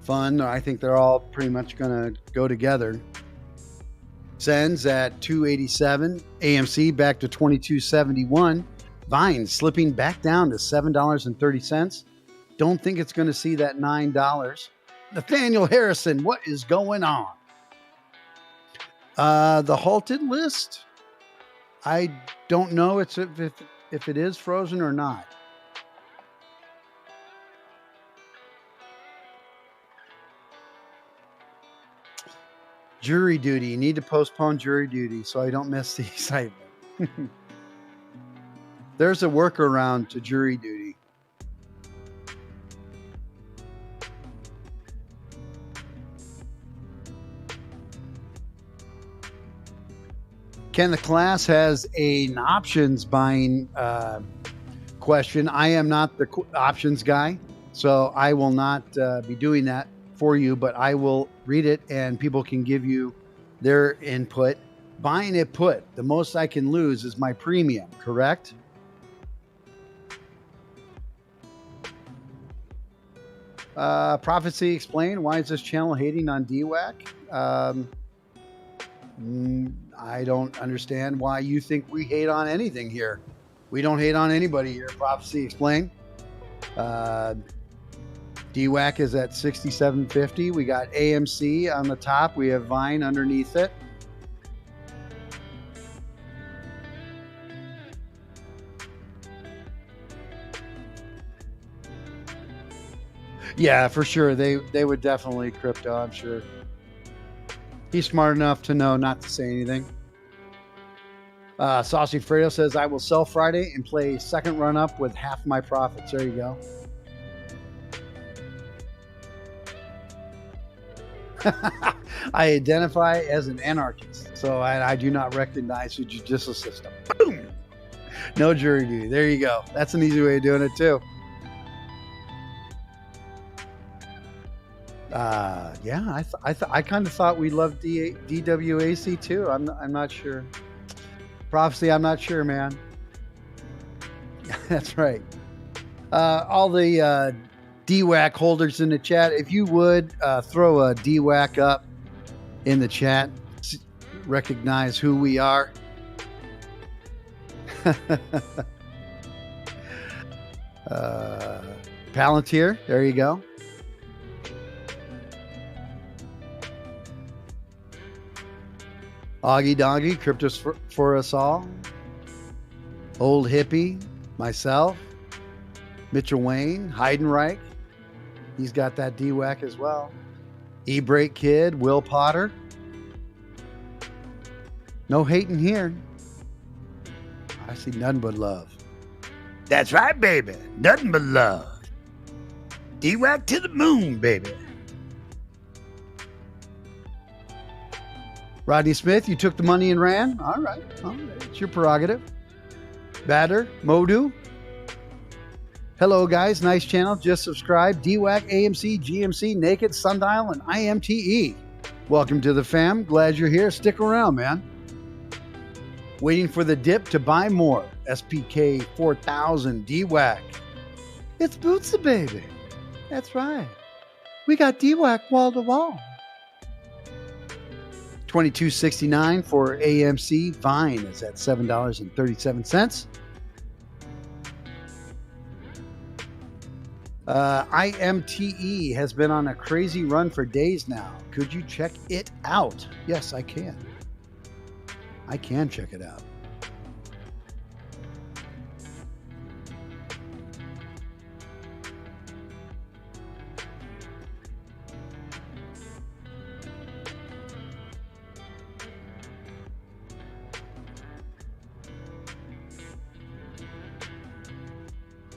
FUN, I think they're all pretty much going to go together. SENS at 287, AMC back to 2271, Vine slipping back down to $7.30. Don't think it's going to see that $9. Nathaniel Harrison, what is going on? The halted list, I don't know if it is frozen or not. Jury duty. You need to postpone jury duty so I don't miss the excitement. There's a workaround to jury duty. Ken, the class has an options buying question. I am not the options guy, so I will not be doing that for you, but I will read it and people can give you their input. Buying a put, the most I can lose is my premium, correct? Prophecy explain, why is this channel hating on DWAC? I don't understand why you think we hate on anything here. We don't hate on anybody here. Prophecy explain. DWAC is at 67.50. We got AMC on the top. We have Vine underneath it. Yeah, for sure. They would definitely crypto, I'm sure. He's smart enough to know not to say anything. Saucy Fredo says, I will sell Friday and play second run up with half my profits. There you go. I identify as an anarchist, so I do not recognize the judicial system. Boom! No jury duty. There you go. That's an easy way of doing it too. Yeah, I kind of thought we loved DWAC too. I'm not sure. Prophecy, I'm not sure, man. That's right. All the DWAC holders in the chat, if you would throw a DWAC up in the chat, recognize who we are. Palantir, there you go. Augie Doggy, Cryptos for us all. Old Hippie, myself, Mitchell Wayne, Heidenreich. He's got that DWAC as well. E-Break Kid, Will Potter. No hating here. I see nothing but love. That's right, baby. Nothing but love. DWAC to the moon, baby. Rodney Smith, you took the money and ran? All right. It's your prerogative. Batter, Modu. Hello, guys. Nice channel. Just subscribe. DWAC, AMC, GMC, Naked, Sundial, and IMTE. Welcome to the fam. Glad you're here. Stick around, man. Waiting for the dip to buy more. SPK 4000 DWAC. It's Bootsy, baby. That's right. We got DWAC wall to wall. $22.69 for AMC. Vine is at $7.37. IMTE has been on a crazy run for days now. Could you check it out? Yes, I can. I can check it out.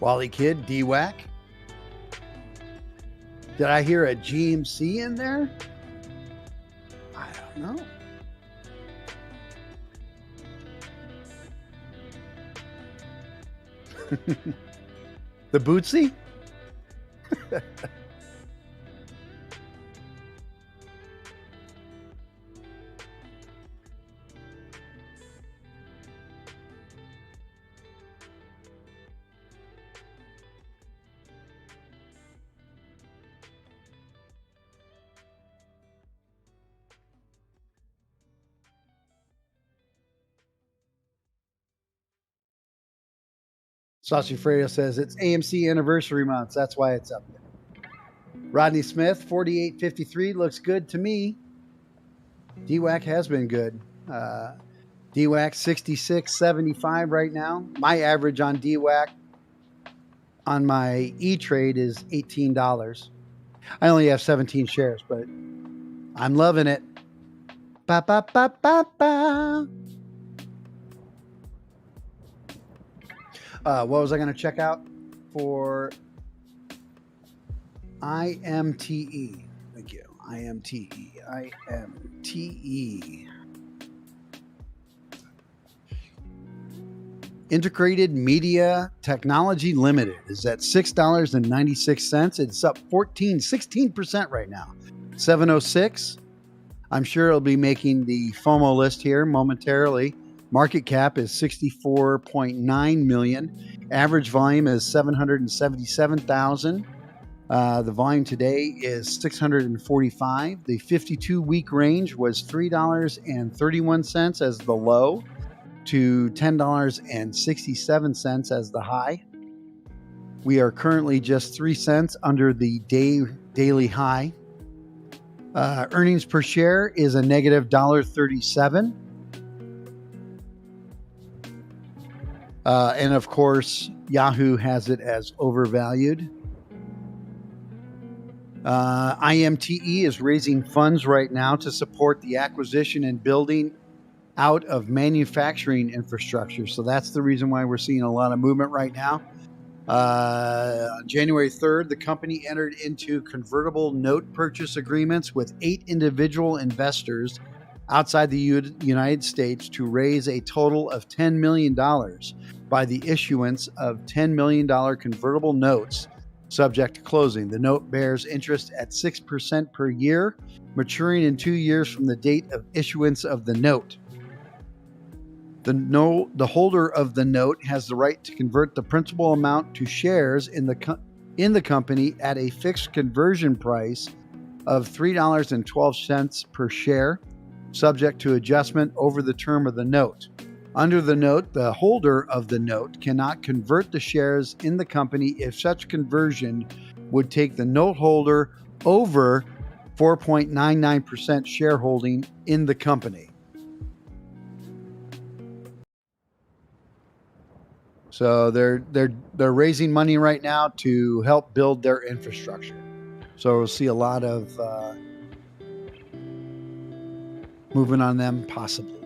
Wally Kid, DWAC. Did I hear a GMC in there? I don't know. The Bootsy? Sashi Freya says it's AMC anniversary month. That's why it's up there. Rodney Smith, 48.53 looks good to me. DWAC has been good. DWAC 66.75 right now. My average on DWAC on my E-Trade is $18. I only have 17 shares, but I'm loving it. Ba, ba, ba, ba, ba. What was I going to check out for IMTE? Thank you. IMTE. IMTE. Integrated Media Technology Limited is at $6.96. It's up 16% right now. 706. I'm sure it'll be making the FOMO list here momentarily. Market cap is 64.9 million. Average volume is 777,000. The volume today is 645. The 52-week range was $3.31 as the low to $10.67 as the high. We are currently just 3 cents under the daily high. Earnings per share is a negative $1.37. And of course, Yahoo has it as overvalued. IMTE is raising funds right now to support the acquisition and building out of manufacturing infrastructure. So that's the reason why we're seeing a lot of movement right now. On January 3rd, the company entered into convertible note purchase agreements with 8 individual investors outside the United States to raise a total of $10 million by the issuance of $10 million convertible notes subject to closing. The note bears interest at 6% per year, maturing in 2 years from the date of issuance of the note. The holder of the note has the right to convert the principal amount to shares in the company at a fixed conversion price of $3.12 per share, subject to adjustment over the term of the note. Under the note, the holder of the note cannot convert the shares in the company if such conversion would take the note holder over 4.99% shareholding in the company. So they're raising money right now to help build their infrastructure. So we'll see a lot of movement on them possibly.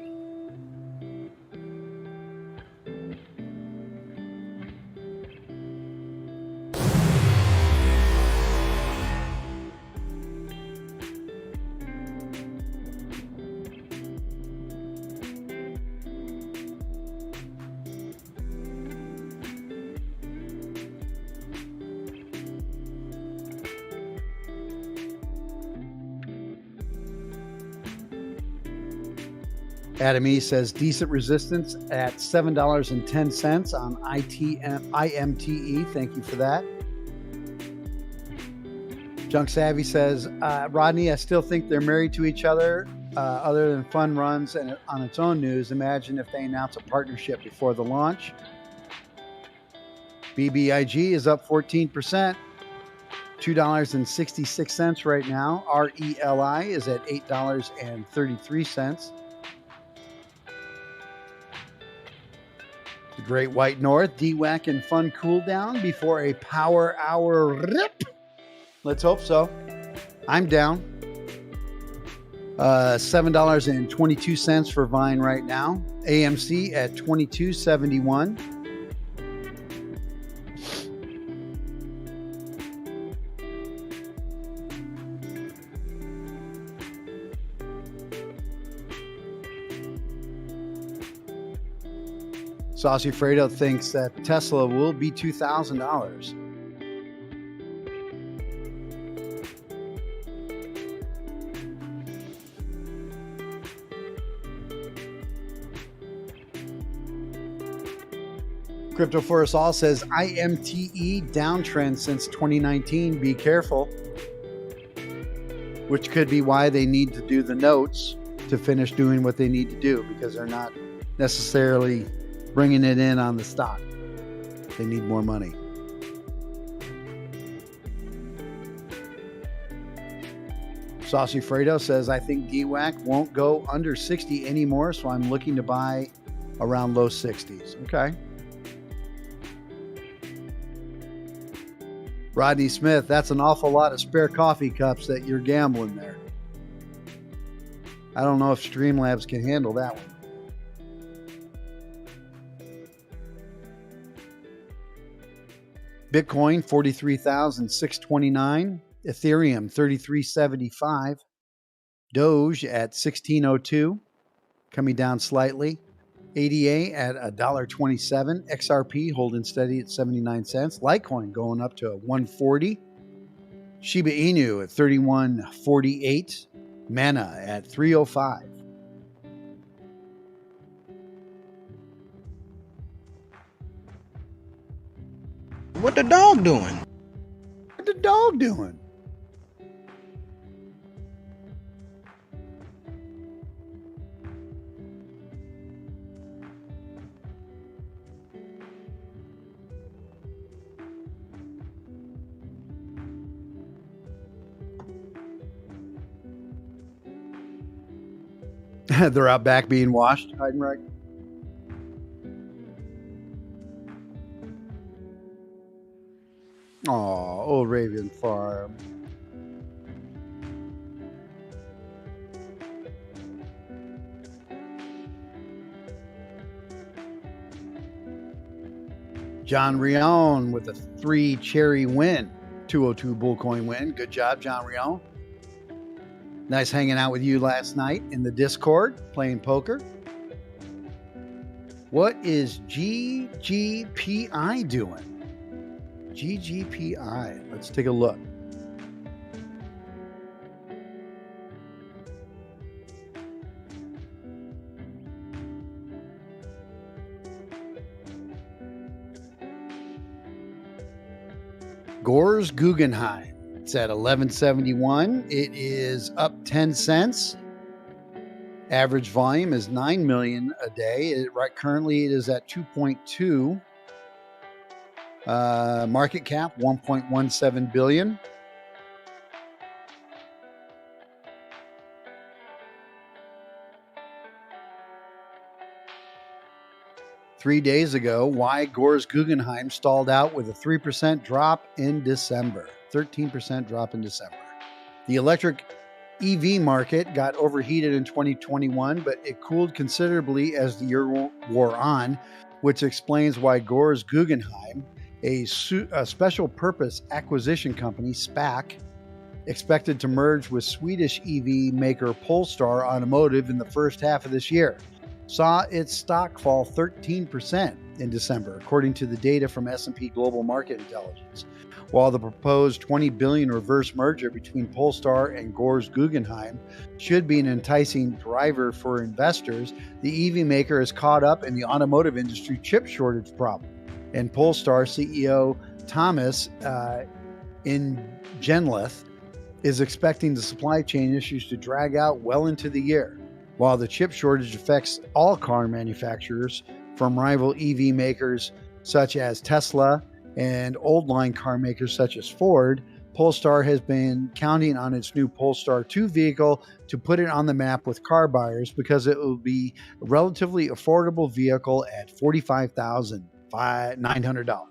Adam E says decent resistance at $7.10 on IMTE. Thank you for that. Junk Savvy says, Rodney, I still think they're married to each other. Other than fun runs and on its own news, imagine if they announce a partnership before the launch. BBIG is up 14%, $2.66 right now. RELI is at $8.33. The Great White North, DWAC and FUN cool down before a power hour rip. Let's hope so. I'm down. $7.22 for Vine right now. AMC at $22.71. Saucy Fredo thinks that Tesla will be $2,000. Crypto for Us All says IMTE downtrend since 2019. Be careful. Which could be why they need to do the notes to finish doing what they need to do, because they're not necessarily bringing it in on the stock. They need more money. Saucy Fredo says, I think DWAC won't go under 60 anymore, so I'm looking to buy around low 60s. Okay. Rodney Smith, that's an awful lot of spare coffee cups that you're gambling there. I don't know if Streamlabs can handle that one. Bitcoin, 43,629. Ethereum, 3375. Doge at 1602, coming down slightly. ADA at $1.27. XRP holding steady at 79 cents. Litecoin going up to 140. Shiba Inu at 31.48. Mana at 305. What the dog doing? What the dog doing? They're out back being washed, Heidenreich. Oh, Old Raven Farm. John Rion with a 3 cherry win. 202 Bullcoin win. Good job, John Rion. Nice hanging out with you last night in the Discord, playing poker. What is GGPI doing? GGPI. Let's take a look. Gores Guggenheim. It's at 1171. It is up 10 cents. Average volume is 9 million a day. Currently, it is at 2.2. Market cap 1.17 billion. Three days ago, why Gores Guggenheim stalled out with a 3% drop in December. 13% drop in December. The electric EV market got overheated in 2021, but it cooled considerably as the year wore on, which explains why Gores Guggenheim, a special purpose acquisition company, SPAC, expected to merge with Swedish EV maker Polestar Automotive in the first half of this year, saw its stock fall 13% in December, according to the data from S&P Global Market Intelligence. While the proposed $20 billion reverse merger between Polestar and Gores Guggenheim should be an enticing driver for investors, the EV maker is caught up in the automotive industry chip shortage problem. And Polestar CEO Thomas Ingenlath is expecting the supply chain issues to drag out well into the year. While the chip shortage affects all car manufacturers, from rival EV makers such as Tesla and old line car makers such as Ford, Polestar has been counting on its new Polestar 2 vehicle to put it on the map with car buyers because it will be a relatively affordable vehicle at $45,900.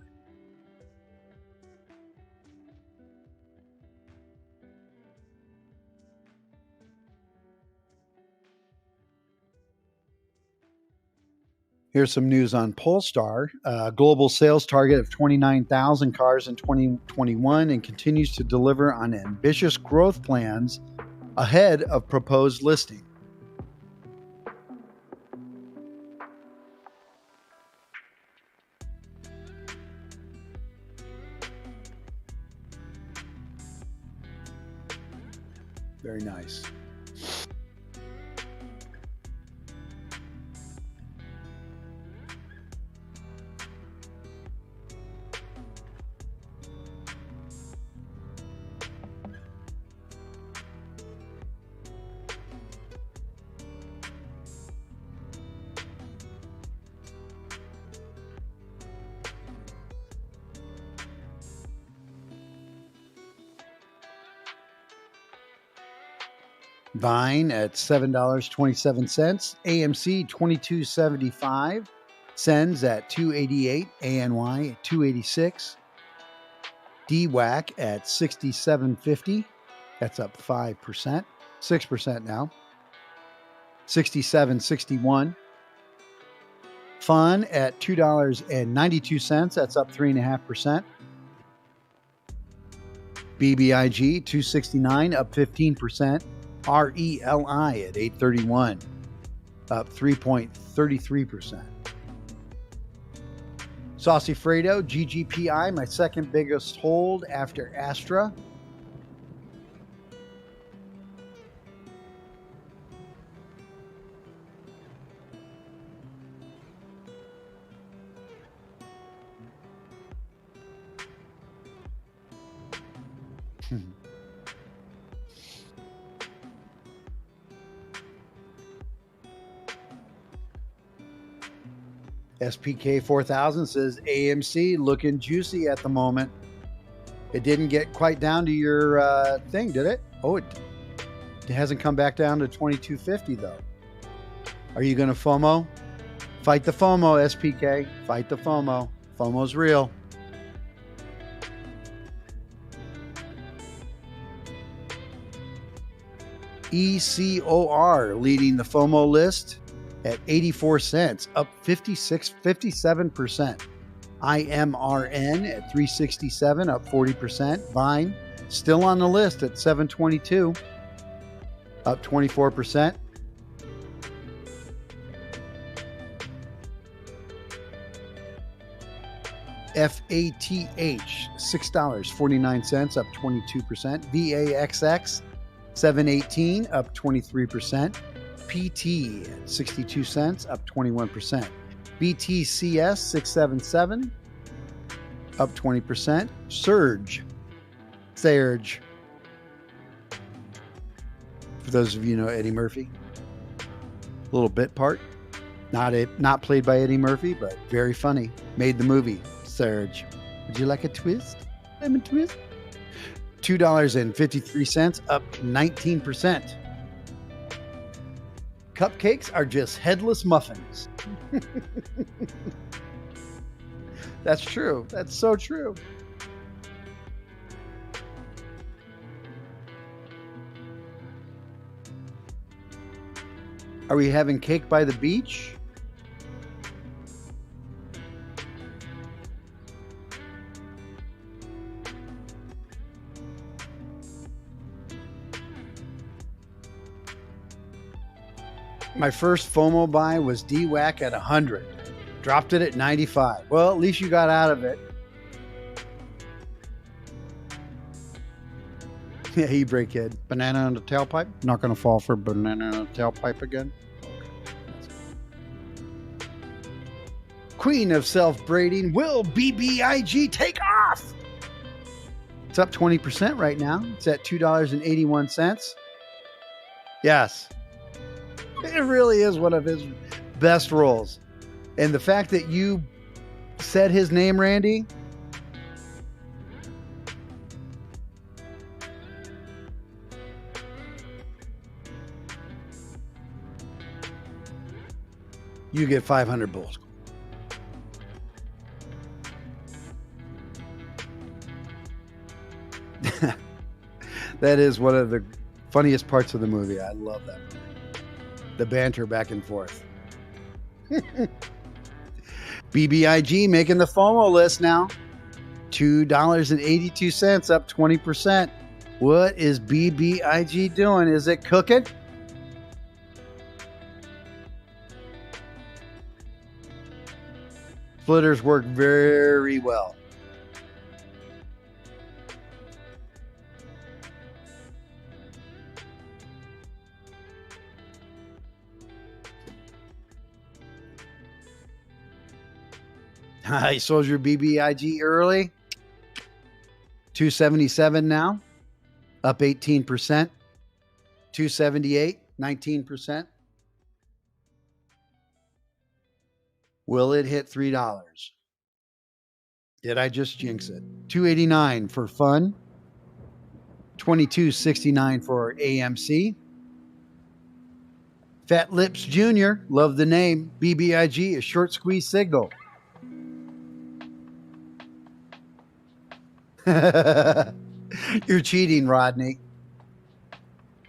Here's some news on Polestar. Global sales target of 29,000 cars in 2021 and continues to deliver on ambitious growth plans ahead of proposed listing. Very nice. Vine at $7.27, AMC $22.75, SENS at $2.88, ANY at $2.86, DWAC at $67.50, that's up 5%, 6% now, $67.61, FUN at $2.92, that's up 3.5%, BBIG $2.69, up 15%. RELI at 831, up 3.33%. Saucy Fredo, GGPI, my second biggest hold after Astra. SPK 4000 says AMC looking juicy at the moment. It didn't get quite down to your thing, did it? Oh, it hasn't come back down to 2250 though. Are you going to FOMO? Fight the FOMO, SPK. Fight the FOMO. FOMO's real. ECOR leading the FOMO list at 84 cents, up 57%. IMRN at 367, up 40%. Vine still on the list at 722, up 24%. FATH $6.49, up 22%. VAXX 718, up 23%. PT at 62 cents, up 21%. BTCS 677, up 20%. Surge, for those of you who know Eddie Murphy, little bit part, not played by Eddie Murphy, but very funny. Made the movie Surge. Would you like a twist? Lemon twist. $2.53, up 19%. Cupcakes are just headless muffins. That's true. That's so true. Are we having cake by the beach? My first FOMO buy was DWAC at 100. Dropped it at 95. Well, at least you got out of it. Yeah, e-brake kid. Banana on the tailpipe. Not going to fall for banana on the tailpipe again. Queen of self-braiding. Will BBIG take off? It's up 20% right now. It's at $2.81. Yes. It really is one of his best roles. And the fact that you said his name, Randy, you get 500 bulls. That is one of the funniest parts of the movie. I love that. The banter back and forth. BBIG making the FOMO list now. $2.82, up 20%. What is BBIG doing? Is it cooking? Splitters work very well. I sold your BBIG early. 277 now, up 18%. 278, 19%. Will it hit $3? Did I just jinx it? 289 for FUN. 2269 for AMC. Fat Lips Jr., love the name. BBIG, a short squeeze signal. You're cheating, Rodney.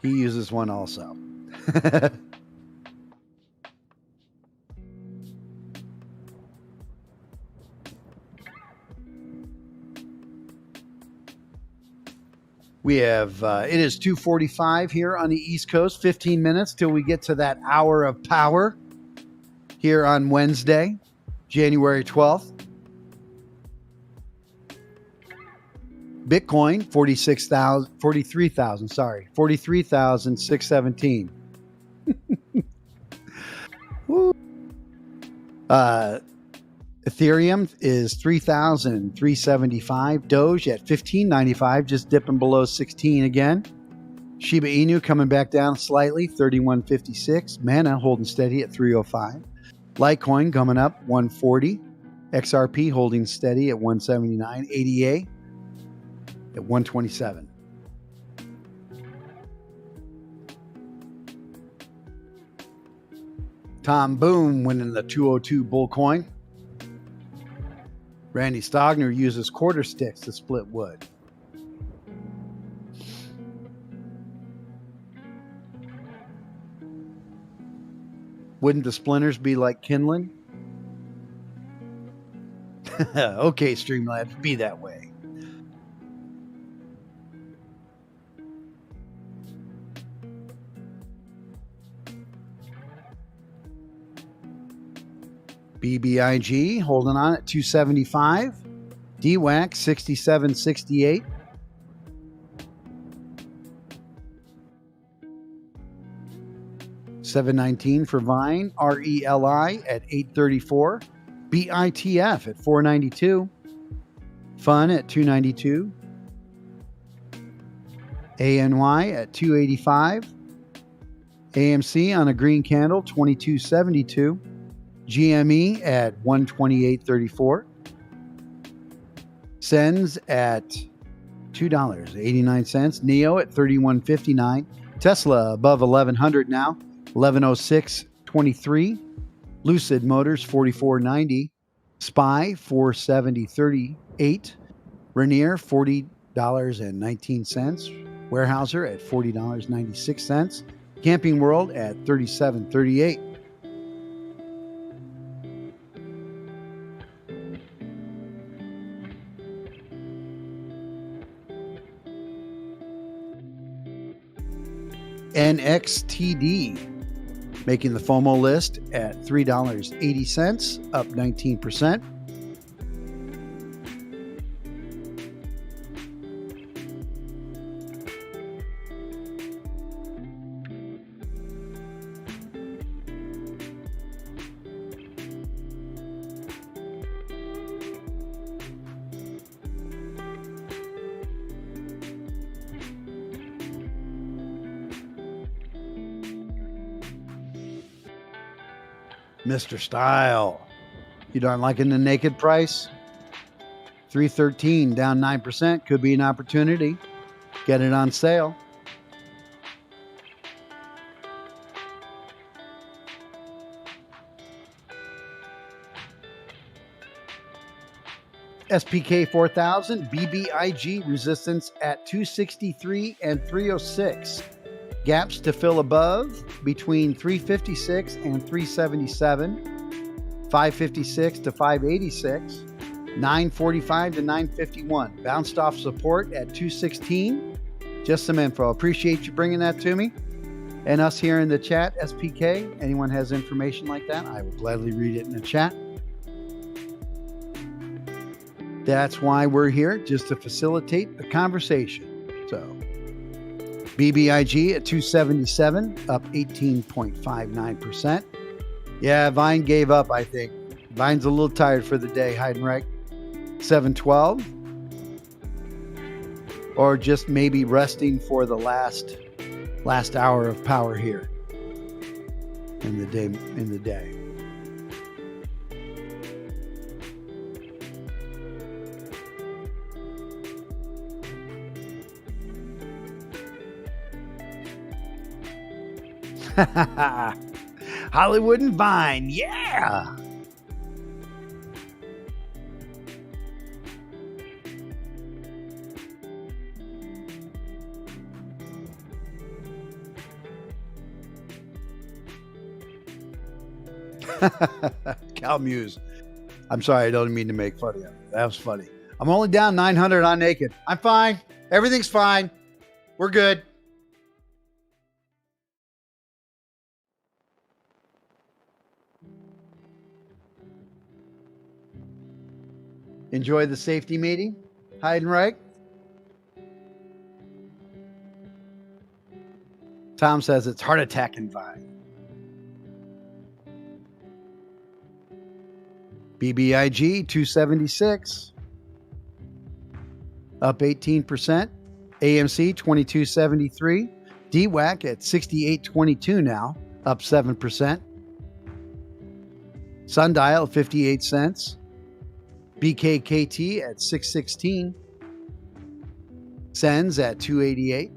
He uses one also. We have, it is 2:45 here on the East Coast, 15 minutes till we get to that hour of power here on Wednesday, January 12th. Bitcoin, 43,617. Ethereum is 3,375. Doge at 15.95, just dipping below 16 again. Shiba Inu coming back down slightly, 31.56. Mana holding steady at 305. Litecoin coming up, 140. XRP holding steady at 179. ADA at 127. Tom Boone winning the 202 bull coin. Randy Stogner uses quarter sticks to split wood. Wouldn't the splinters be like kindling? Okay, Streamlabs, be that way. BBIG holding on at 275. DWAC 67.68. $7.19 for Vine. RELI at 834. BITF at 492. FUN at 292. ANY at 285. AMC on a green candle 2272. GME at 128.34. SENS at $2.89. NEO at 31.59. Tesla above 1100 now, 1106.23. Lucid Motors 44.90. SPY 470.38. Rainier $40.19. Weyerhaeuser at $40.96. Camping World at $37.38. NXTD making the FOMO list at $3.80, up 19%. Mr. Style, you don't liking the naked price? 313 down 9%, could be an opportunity. Get it on sale. SPK 4000 BBIG resistance at 263 and 306. Gaps to fill above between 356 and 377, 556 to 586, 945 to 951. Bounced off support at 216. Just some info. Appreciate you bringing that to me. And us here in the chat, SPK, anyone has information like that, I will gladly read it in the chat. That's why we're here, just to facilitate the conversation. So BBIG at 277, up 18.59%. Yeah, Vine gave up, I think. Vine's a little tired for the day, Heidenreich. 712. Or just maybe resting for the last hour of power here in the day. Hollywood and Vine, yeah. Cal Muse. I'm sorry, I don't mean to make fun of you. That was funny. I'm only down 900 on Naked. I'm fine. Everything's fine. We're good. Enjoy the safety meeting, Heidenreich. Tom says it's heart attack and Vine. BBIG 276, up 18%. AMC 2273. DWAC at 6822 now, up 7%. Sundial 58 cents. BKKT at 616. SENS at 288.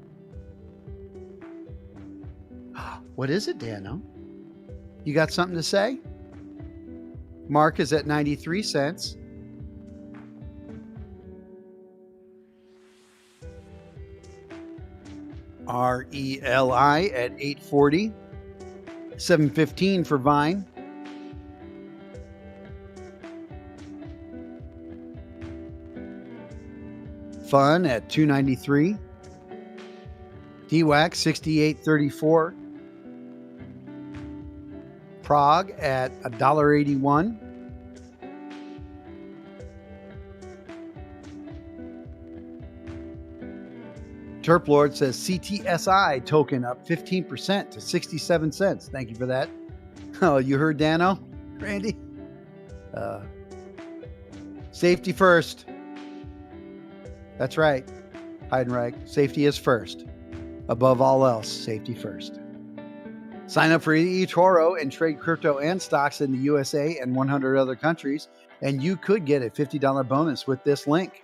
What is it, Dano? You got something to say? Mark is at 93 cents. RELI at 840. 715 for Vine. FUN at 293. DWAC 6834. Prague at $1.81. Terp Lord says CTSI token up 15% to 67 cents. Thank you for that. Oh, you heard Dano, Randy? Safety first. That's right, Heidenreich. Safety is first. Above all else, safety first. Sign up for eToro and trade crypto and stocks in the USA and 100 other countries, and you could get a $50 bonus with this link.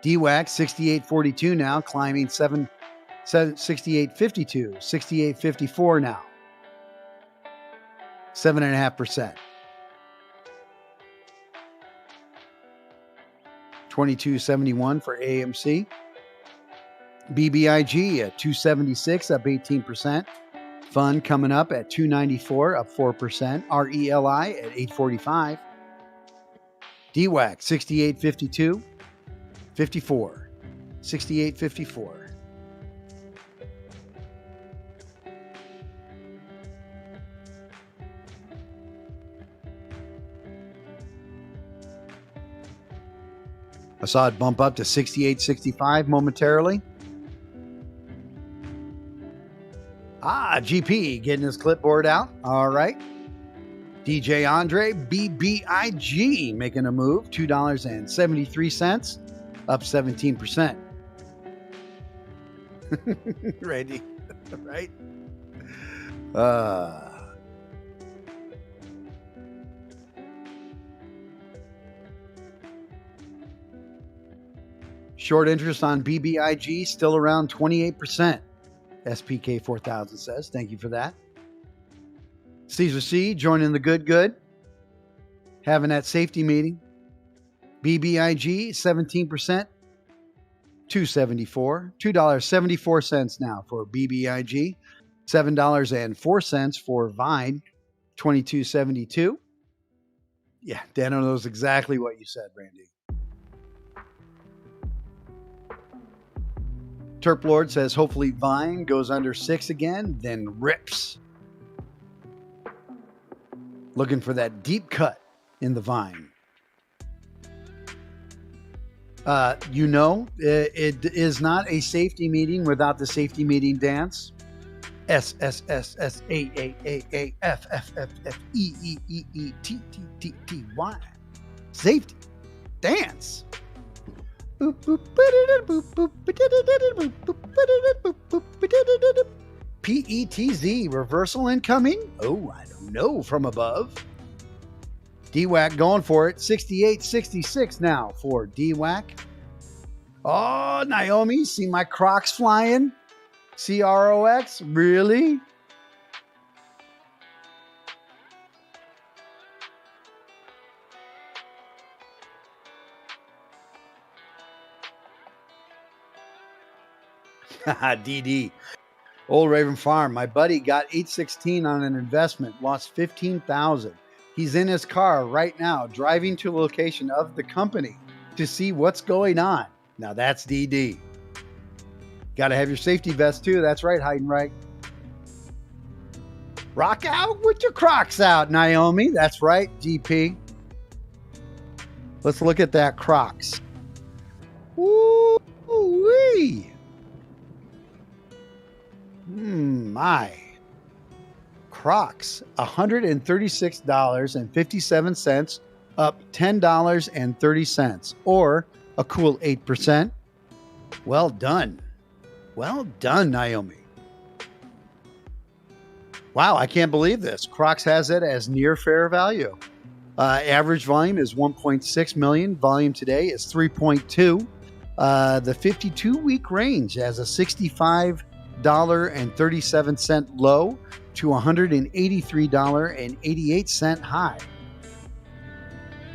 DWAC 6842 now, climbing 6852, 6854 now. 7.5%. 2271 for AMC. BBIG at 276, up 18%. FUN coming up at 294, up 4%. RELI at 845. DWAC 6852, 54. 6854. I saw it bump up to 68.65 momentarily. GP getting his clipboard out. All right. DJ Andre, BBIG making a move. $2.73, up 17%. Randy, right? Short interest on BBIG still around 28%. SPK 4000 says. Thank you for that. Caesar C joining the good. Having that safety meeting. BBIG 17%. 274. $2.74 now for BBIG. $7.04 for Vine. 2272. Yeah, Dano knows exactly what you said, Randy. Terp Lord says hopefully Vine goes under 6 again, then rips. Looking for that deep cut in the Vine. It is not a safety meeting without the safety meeting dance. S S S S A A A A F F F F E E E E T T T T Y. Safety. Dance. PETZ reversal incoming. Oh, I don't know from above. DWAC going for it. 68.66 now for DWAC. Oh, Naomi, see my Crocs flying? CROX, really? DD. Old Raven Farm. My buddy got 816 on an investment, lost 15,000. He's in his car right now, driving to the location of the company to see what's going on. Now that's DD. Got to have your safety vest too. That's right, Heidenreich. Rock out with your Crocs out, Naomi. That's right, GP. Let's look at that Crocs. Woo-wee. My. Crocs, $136.57, up $10.30, or a cool 8%. Well done. Well done, Naomi. Wow, I can't believe this. Crocs has it as near fair value. Average volume is 1.6 million. Volume today is 3.2. The 52-week range has a $65.37 low to $183.88 high.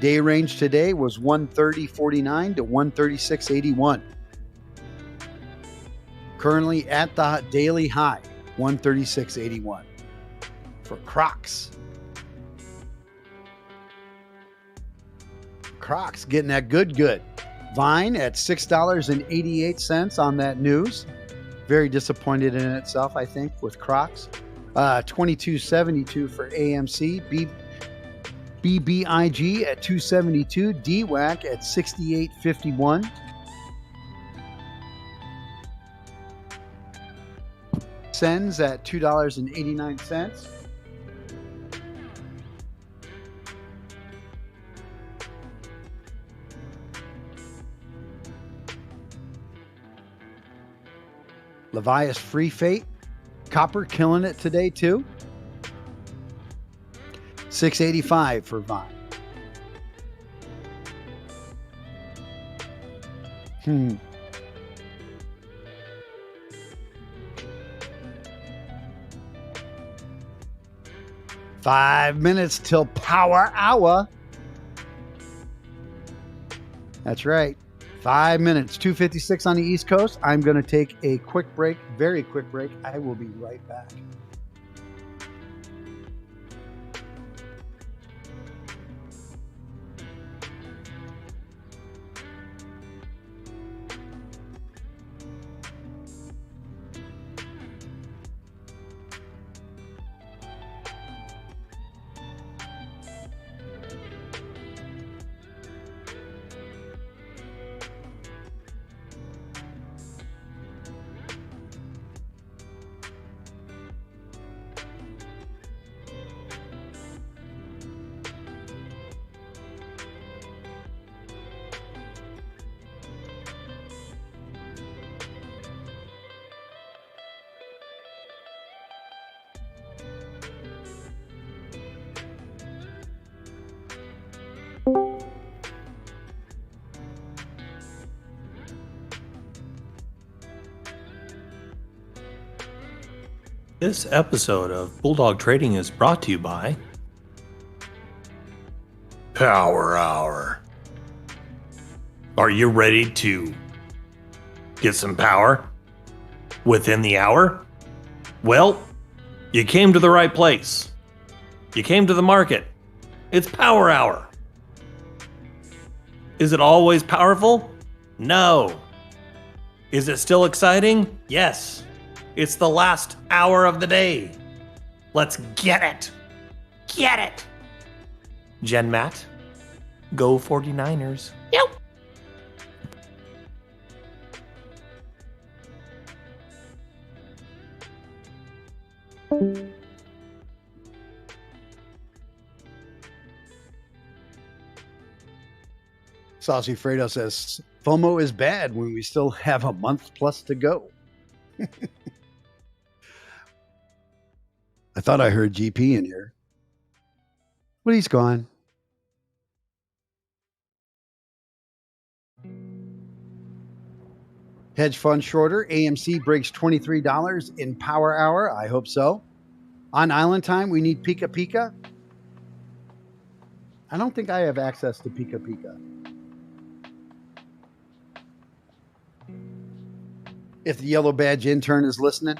Day range today was 130.49 to 136.81. Currently at the daily high, 136.81 for Crocs. Crocs getting that good. Vine at $6.88 on that news. Very disappointed in itself, I think, with Crocs. 22.72 for AMC. BBIG at 272. DWAC at 68.51. SENS at $2.89. Levias Free Fate. Copper killing it today too. 685 for Vine. 5 minutes till power hour. That's right. 5 minutes. 2:56 on the East Coast. I'm going to take a quick break, very quick break. I will be right back. This episode of Bulldog Trading is brought to you by Power Hour. Are you ready to get some power within the hour? Well, you came to the right place. You came to the market. It's Power Hour. Is it always powerful? No. Is it still exciting? Yes. It's the last hour of the day. Let's get it. Get it. Gen Matt, go 49ers. Yep. Saucy Fredo says FOMO is bad when we still have a month plus to go. I thought I heard GP in here. But he's gone. Hedge fund shorter. AMC breaks $23 in power hour. I hope so. On island time, we need Pika Pika. I don't think I have access to Pika Pika. If the yellow badge intern is listening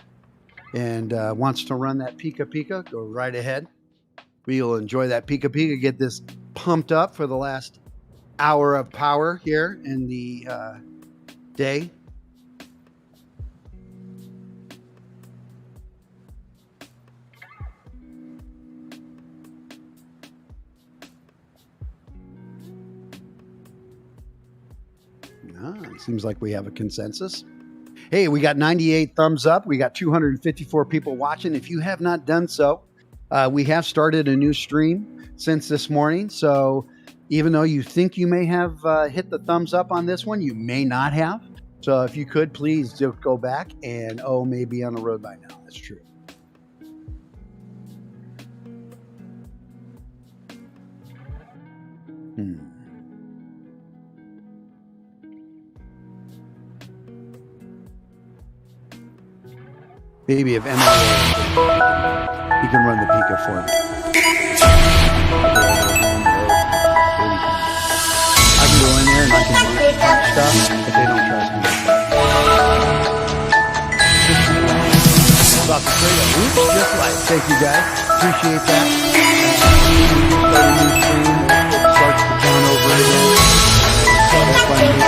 and wants to run that Pika Pika, go right ahead. We'll enjoy that Pika Pika, get this pumped up for the last hour of power here in the day. It seems like we have a consensus. Hey, we got 98 thumbs up. We got 254 people watching. If you have not done so, we have started a new stream since this morning. So even though you think you may have hit the thumbs up on this one, you may not have. So if you could, please just go back and, maybe on the road by now. That's true. Maybe if MLA, he can run the Pika for me. I can go in there and I can run stuff, but they don't trust me. About to say that. Oops, just like. Thank you guys. Appreciate that. Start a new stream. It starts to count over again. So that's why I'm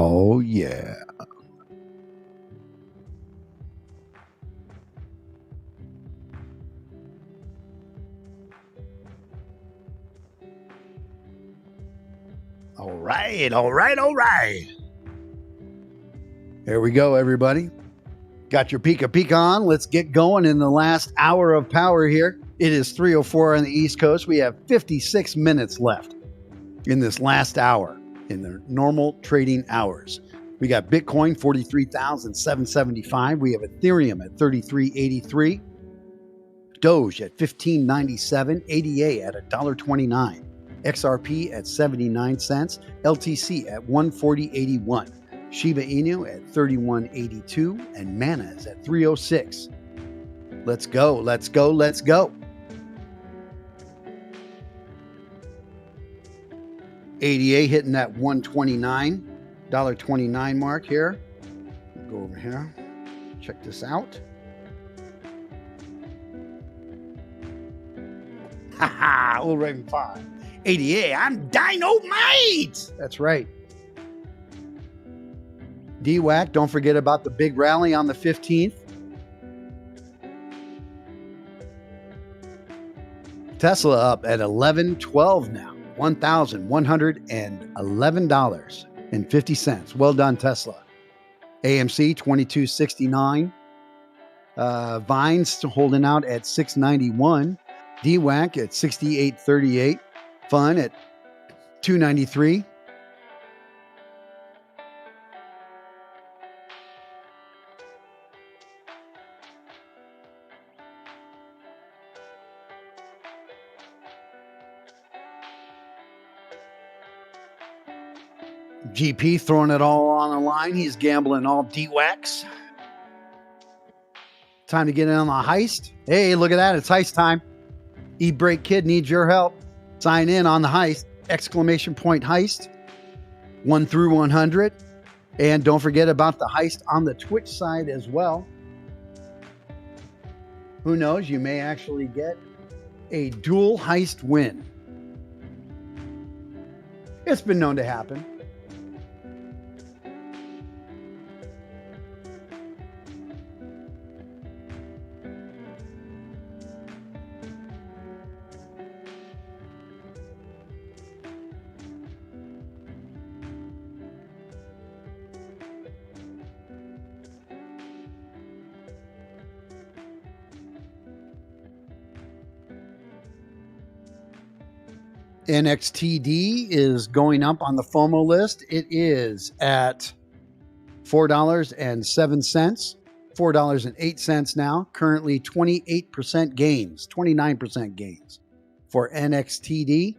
Oh, yeah. All right, all right, all right. There we go, everybody. Got your Pika on. Let's get going in the last hour of power here. It is 3:04 on the East Coast. We have 56 minutes left in this last hour in the normal trading hours. We got Bitcoin 43,775. We have Ethereum at 33.83. Doge at 15.97. ADA at $1.29. XRP at 79 cents. LTC at 140.81. Shiba Inu at 31.82. And Mana is at 306. Let's go, let's go, let's go. ADA hitting that $1.29 mark here. Go over here. Check this out. Haha, Old Raven 5. ADA, I'm dynamite. That's right. DWAC, don't forget about the big rally on the 15th. Tesla up at $11.12 now. $1,111.50. Well done, Tesla. AMC 22.69. Vine's holding out at 691. DWAC at 68.38. FUN at 293. GP throwing it all on the line. He's gambling all DWACs. Time to get in on the heist. Hey, look at that. It's heist time. E-Break Kid needs your help. Sign in on the heist. Exclamation point heist. 1 through 100. And don't forget about the heist on the Twitch side as well. Who knows? You may actually get a dual heist win. It's been known to happen. NXTD is going up on the FOMO list. It is at $4.07, $4.08 now. Currently 28% gains, 29% gains for NXTD.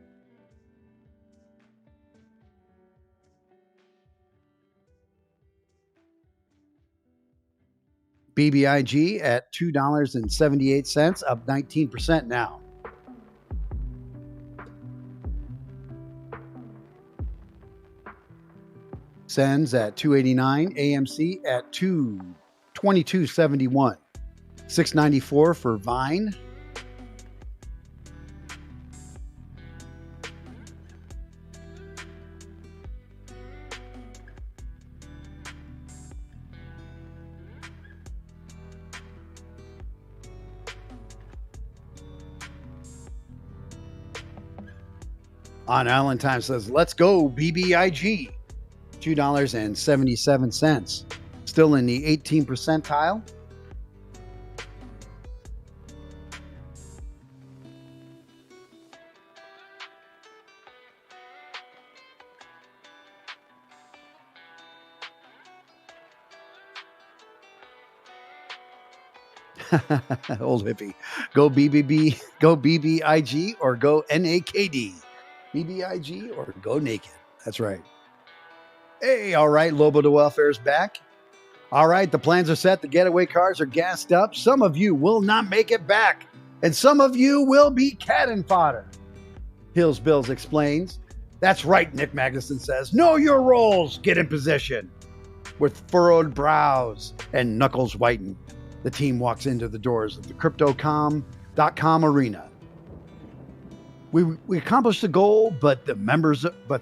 BBIG at $2.78, up 19% now. SENS at 289, AMC at 22.71, 694 for Vine. On Island Time says, let's go BBIG. $2.77. Still in the 18th percentile. Old hippie. Go BBB, go BBIG, or go NAKD. BBIG or go naked. That's right. Hey, all right, Lobo de Welfare's back. All right, the plans are set. The getaway cars are gassed up. Some of you will not make it back, and some of you will be cannon fodder. Hills Bills explains. That's right, Nick Magnuson says. Know your roles. Get in position. With furrowed brows and knuckles whitened, the team walks into the doors of the Crypto.com arena. We accomplished the goal, but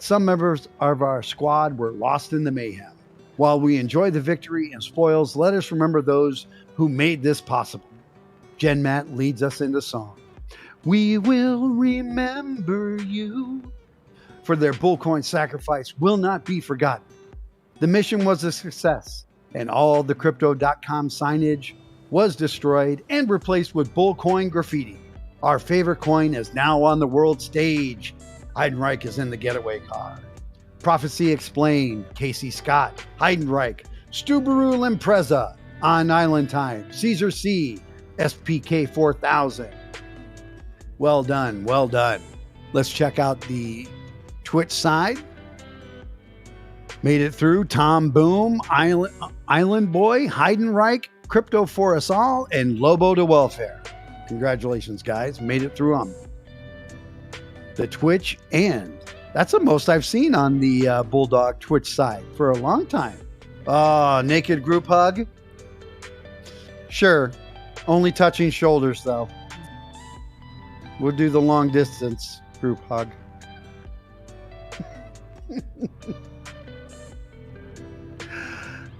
some members of our squad were lost in the mayhem. While we enjoy the victory and spoils, let us remember those who made this possible. Jen Matt leads us into song. We will remember you, for their bullcoin sacrifice will not be forgotten. The mission was a success, and all the crypto.com signage was destroyed and replaced with bullcoin graffiti. Our favorite coin is now on the world stage. Heidenreich is in the getaway car. Prophecy Explained, Casey Scott, Heidenreich, Stubaru Limpreza, On Island Time, Caesar C, SPK 4000. Well done, well done. Let's check out the Twitch side. Made it through. Tom Boom, Island Boy, Heidenreich, Crypto for Us All, and Lobo to Welfare. Congratulations, guys. Made it through them. The Twitch, and that's the most I've seen on the Bulldog Twitch side for a long time. Oh, naked group hug. Sure. Only touching shoulders, though. We'll do the long distance group hug.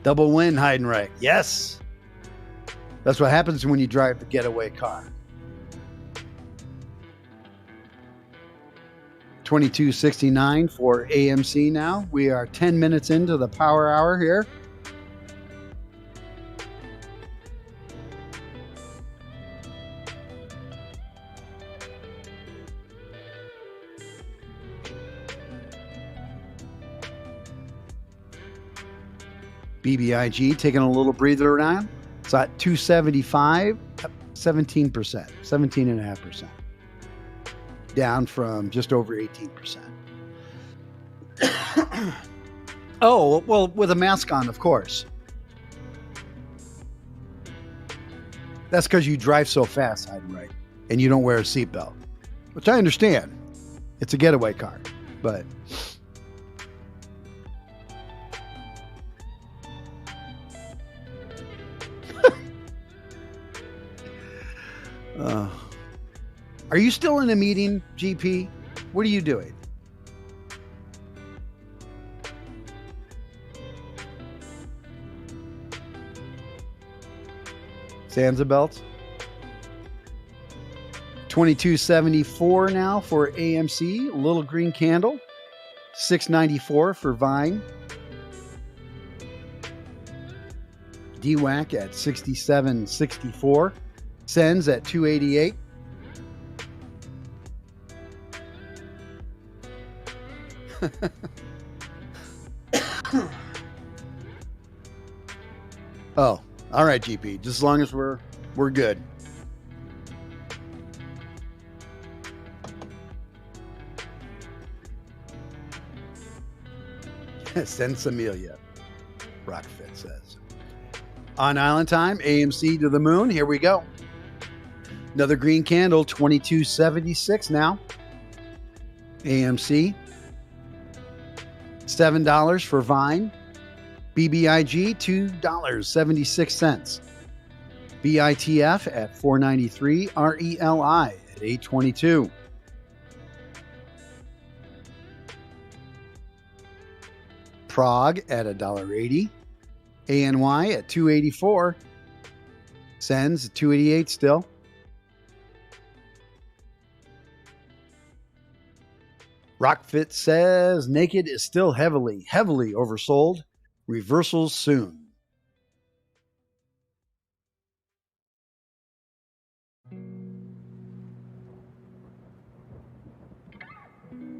Double win, Heidenreich. Yes. That's what happens when you drive the getaway car. 2269 for AMC now. We are 10 minutes into the power hour here. BBIG taking a little breather around. It's at 275, 17%, 17.5%. Down from just over 18%. Oh, well, with a mask on, of course. That's because you drive so fast, Heidenreich, and you don't wear a seatbelt, which I understand. It's a getaway car, but... Are you still in a meeting, GP? What are you doing? Sansa belts. 2274 now for AMC. Little green candle. 694 for Vine. DWAC at 6764. SENS at 288. Oh, all right, GP. Just as long as we're good. Sensimilia, Rockfit says. On Island Time, AMC to the moon. Here we go. Another green candle, 2276 now. AMC. $7 for Vine. BBIG, $2.76. BITF at $4.93. RELI at $8.22. Prague at $1.80. ANY at $2.84. SENS at $2.88 still. Rockfit says Naked is still heavily oversold. Reversals soon.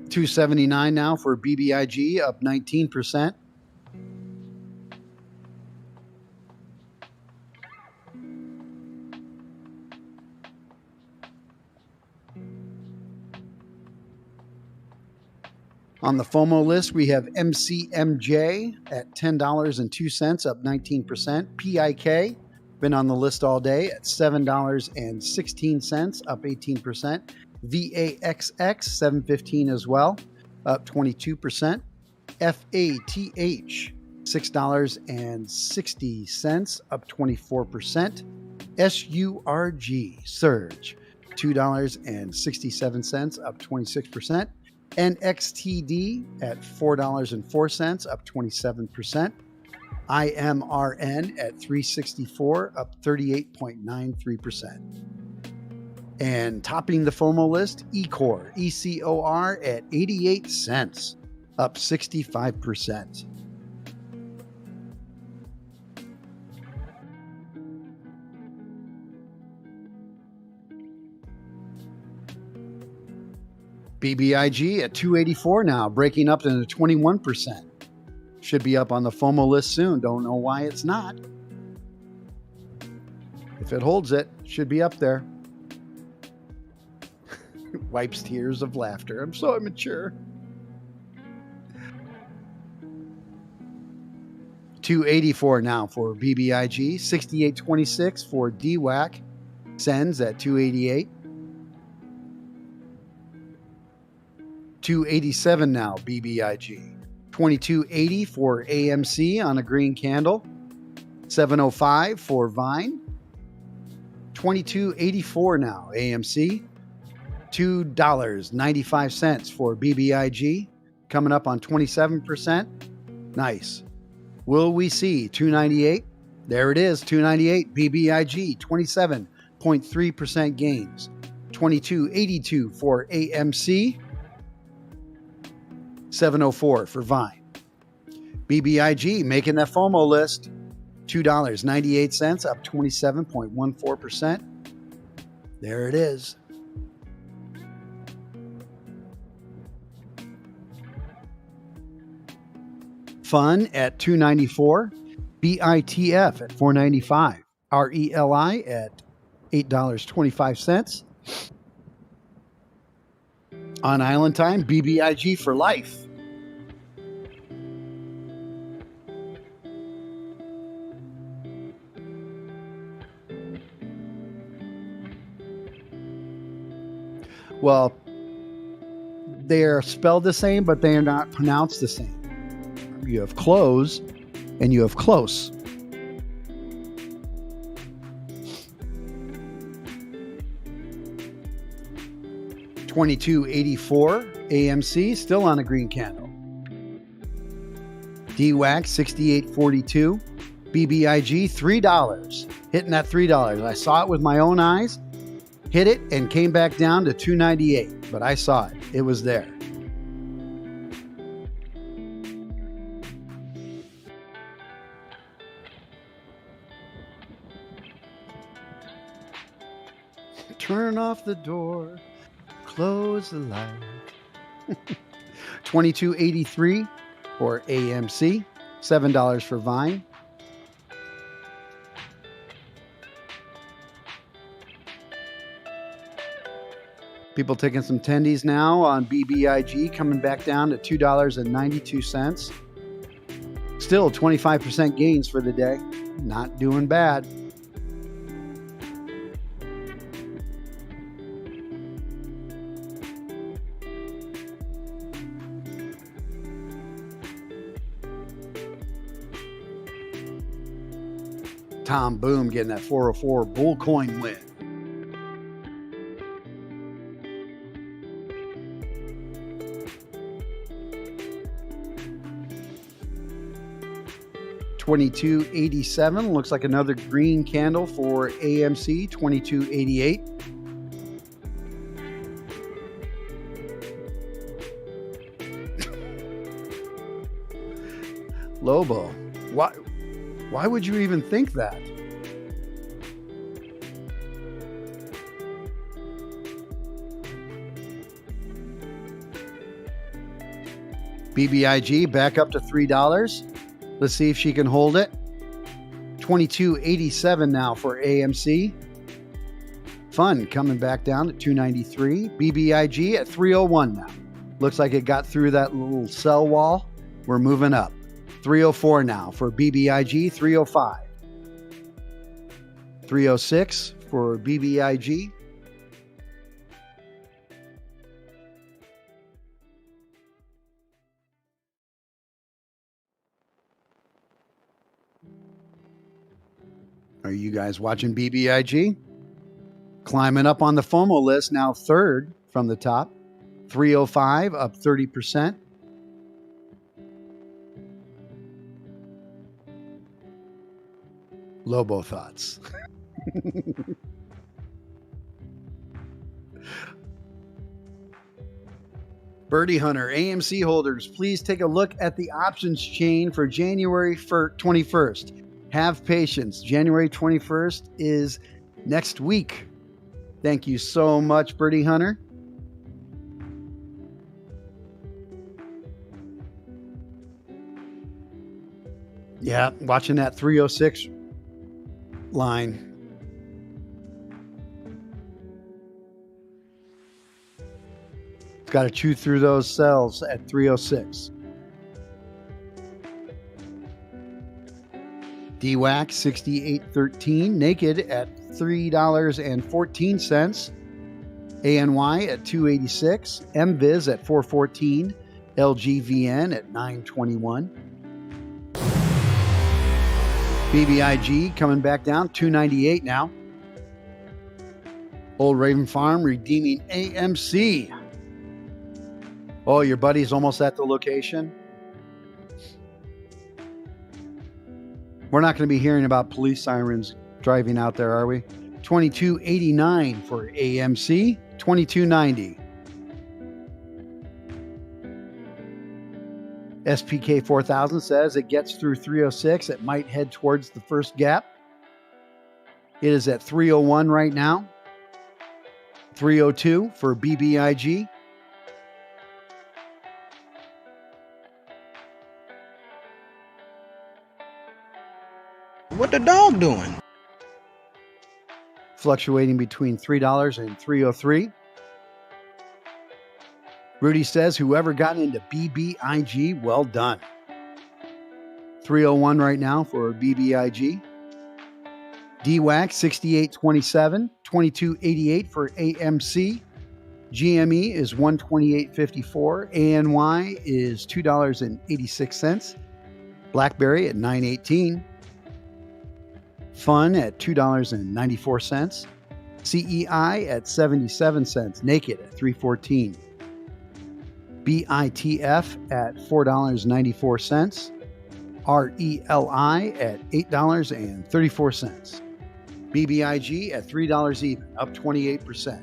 $2.79 now for BBIG, up 19%. On the FOMO list, we have MCMJ at $10.02, up 19%. PIK, been on the list all day at $7.16, up 18%. VAXX, 715 as well, up 22%. FATH, $6.60, up 24%. SURG, Surge, $2.67, up 26%. NXTD at $4.04, up 27%. IMRN at 364, up 38.93%. And topping the FOMO list, ECOR, ECOR at 88 cents, up 65%. BBIG at 284 now, breaking up to 21%. Should be up on the FOMO list soon. Don't know why it's not. If it holds it, should be up there. Wipes tears of laughter. I'm so immature. 284 now for BBIG, 68.26 for DWAC, SENS at 288. 287 now, BBIG. 2280 for AMC on a green candle. 705 for Vine. 2284 now, AMC. $2.95 for BBIG, coming up on 27%. Nice. Will we see 298? There it is, 298 BBIG, 27.3% gains. 2282 for AMC. 704 for Vine. BBIG making that FOMO list. $2.98, up 27.14%. There it is. FUN at 294. BITF at 495. RELI at $8.25. On Island Time, BBIG for life. Well, they are spelled the same, but they are not pronounced the same. You have close and you have close. $22.84 AMC, still on a green candle. DWAC, $68.42. BBIG, $3. Hitting that $3. I saw it with my own eyes. Hit it and came back down to $2.98. But I saw it. It was there. Turn off the door. Close the light. $22.83 for AMC. $7 for Vine. People taking some tendies now on BBIG, coming back down to $2.92. Still 25% gains for the day. Not doing bad. Tom Boom getting that 404 bull coin win. $22.87 looks like another green candle for AMC. $22.88. Lobo, why would you even think that? BBIG back up to $3. Let's see if she can hold it. $22.87 now for AMC. FUN coming back down at $2.93. BBIG at $3.01 now. Looks like it got through that little sell wall. We're moving up. $3.04 now for BBIG. $3.05. $3.06 for BBIG. Are you guys watching BBIG? Climbing up on the FOMO list, now third from the top. 305 up 30%. Lobo thoughts. Birdie Hunter, AMC holders, please take a look at the options chain for January 21st. Have patience. January 21st is next week. Thank you so much, Birdie Hunter. Yeah, watching that 306 line. Got to chew through those cells at 306. DWAC 68.13, naked at $3.14. ANY at 286, MVIZ at 414, LGVN at 921. BBIG coming back down, 298 now. Old Raven Farm redeeming AMC. Oh, your buddy's almost at the location? We're not going to be hearing about police sirens driving out there, are we? 2289 for AMC, 2290. SPK 4000 says it gets through 306. It might head towards the first gap. It is at 301 right now. 302 for BBIG. What the dog doing? Fluctuating between $3 and $3.03. Rudy says, whoever got into BBIG, well done. 301 right now for BBIG. DWAC 68.27, 22.88 for AMC. GME is 128.54. ANY is $2.86. BlackBerry at 9.18. FUN at $2.94. CEI at 77 cents. Naked at 3.14. BITF at $4.94. RELI at $8.34. BBIG at $3 even, up 28%.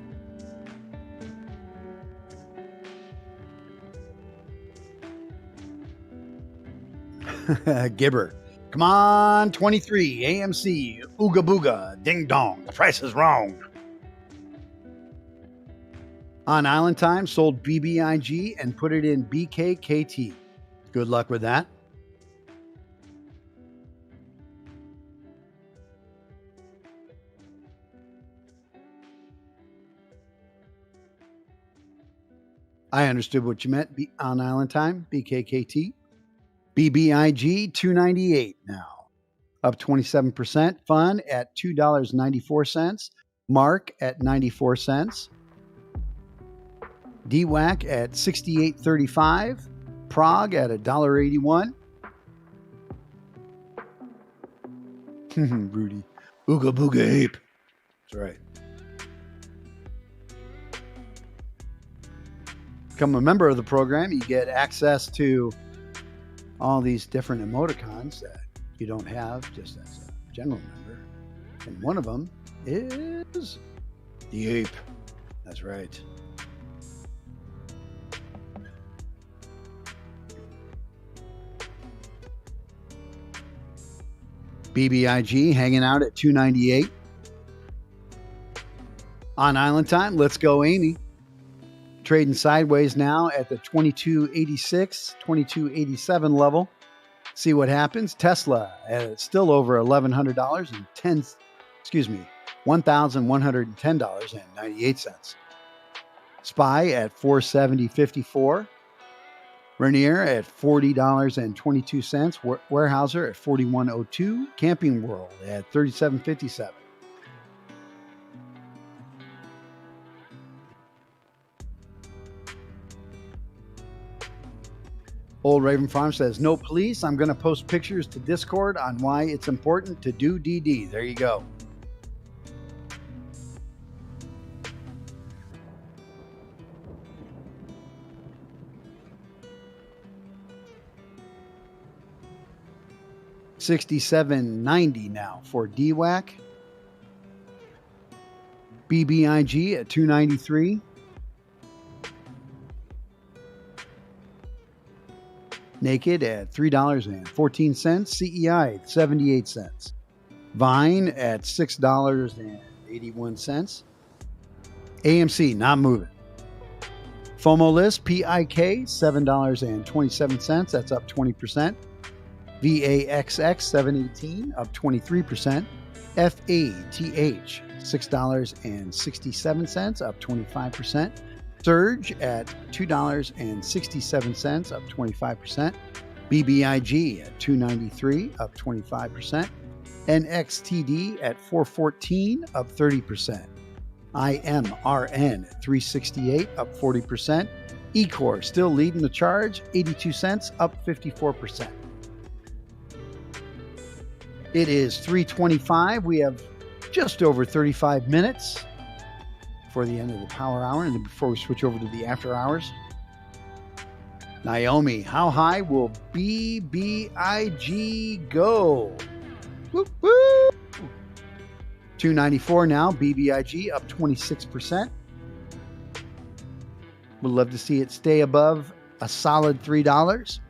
Gibber. Come on, 23, AMC, Ooga Booga, Ding Dong, the price is wrong. On Island Time, sold BBIG and put it in BKKT. Good luck with that. I understood what you meant on Island Time, BKKT. BBIG, 298 now, up 27%. FUN at $2.94. Mark at 94 cents. DWAC at 68.35. Prague at $1.81. Rudy. Ooga Booga Ape. That's right. Become a member of the program, you get access to all these different emoticons that you don't have just as a general member. And one of them is the ape. That's right. BBIG hanging out at 298. On Island Time, let's go, Amy. Trading sideways now at the 2286, 2287 level. See what happens. Tesla at still over $1,100 and $1,110.98. SPY at $470.54. Rainier at $40.22. Weyerhaeuser at $41.02. Camping World at $37.57. Old Raven Farm says, no police. I'm going to post pictures to Discord on why it's important to do DD. There you go. $67.90 now for DWAC. BBIG at $2.93. Naked at $3.14. CEI at 78 cents. Vine at $6.81. AMC not moving. FOMO list PIK $7.27. That's up 20%. VAXX 718 up 23%. FATH $6.67 up 25%. Surge at $2.67 up 25%. BBIG at $2.93 up 25%. NXTD at $4.14 up 30%. IMRN at $3.68 up 40%. eCore still leading the charge, 82 cents up 54%. It is 3:25. We have just over 35 minutes for the end of the power hour, and then before we switch over to the after hours. Naomi, how high will BBIG go? Whoop, whoop. 294 now. BBIG up 26%. Would love to see it stay above a solid $3.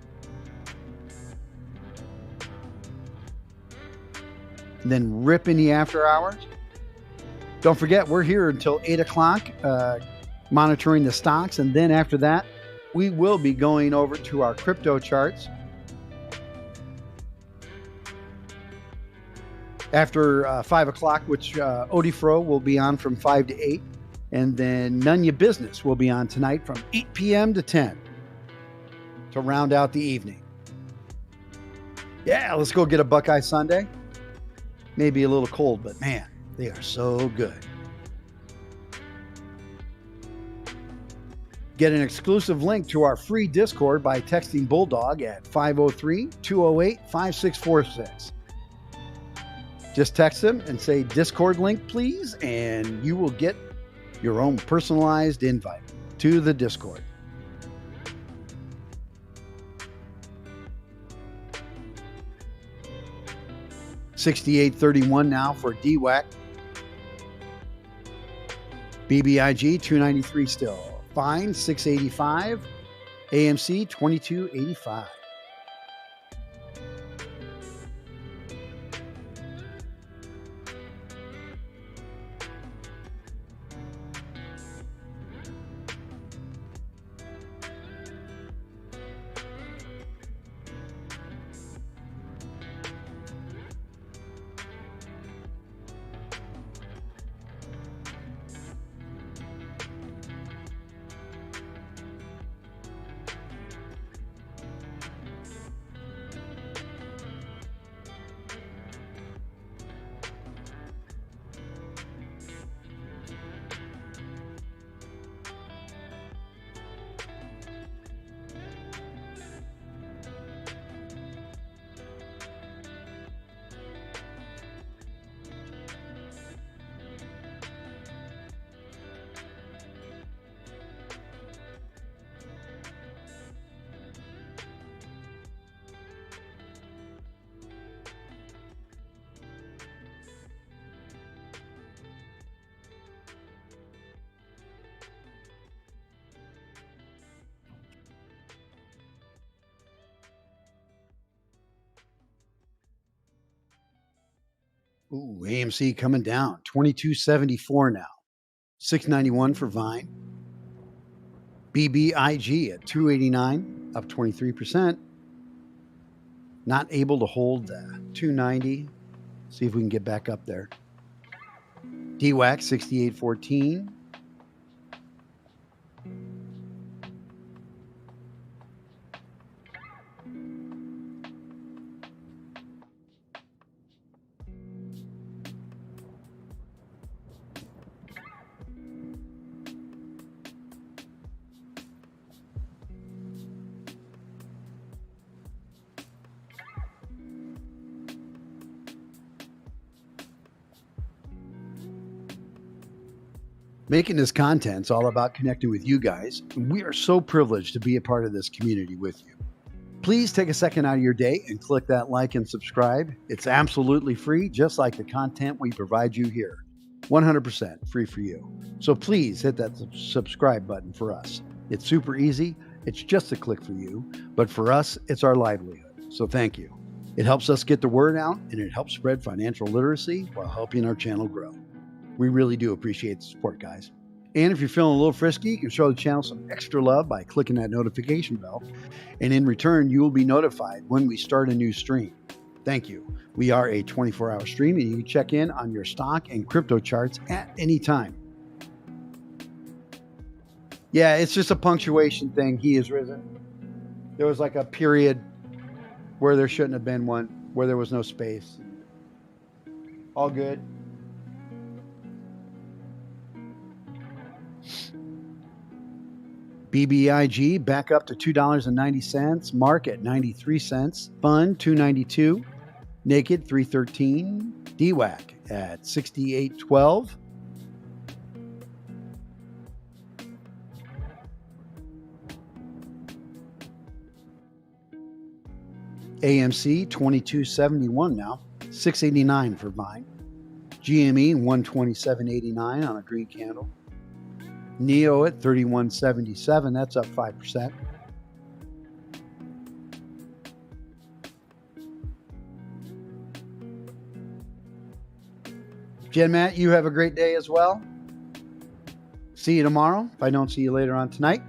And then rip in the after hours. Don't forget, we're here until 8 o'clock monitoring the stocks. And then after that, we will be going over to our crypto charts. After 5 o'clock, which Odifro will be on from 5 to 8. And then None Ya Business will be on tonight from 8 p.m. to 10 to round out the evening. Yeah, let's go get a Buckeye Sundae. Maybe a little cold, but man, they are so good. Get an exclusive link to our free Discord by texting Bulldog at 503-208-5646. Just text them and say Discord link, please, and you will get your own personalized invite to the Discord. $68.31 now for DWAC. BBIG $2.93 still. Fine $6.85. AMC $22.85. Ooh, AMC coming down, $22.74 now. $6.91 for Vine. BBIG at $2.89, up 23%. Not able to hold $2.90. See if we can get back up there. DWAC $68.14. Making this content's all about connecting with you guys. And we are so privileged to be a part of this community with you. Please take a second out of your day and click that like and subscribe. It's absolutely free, just like the content we provide you here. 100% free for you. So please hit that subscribe button for us. It's super easy. It's just a click for you, but for us, it's our livelihood. So thank you. It helps us get the word out, and it helps spread financial literacy while helping our channel grow. We really do appreciate the support, guys. And if you're feeling a little frisky, you can show the channel some extra love by clicking that notification bell. And in return, you will be notified when we start a new stream. Thank you. We are a 24-hour stream, and you can check in on your stock and crypto charts at any time. Yeah, it's just a punctuation thing. He has risen. There was like a period where there shouldn't have been one, where there was no space. All good. BBIG back up to $2.90. Mark at 93 cents. FUN 292. Naked 313. DWAC at 68.12. AMC 22.71 now. 6.89 for Vine. GME 127.89 on a green candle. NEO at 31.77, that's up 5%. Jen Matt, you have a great day as well. See you tomorrow, if I don't see you later on tonight.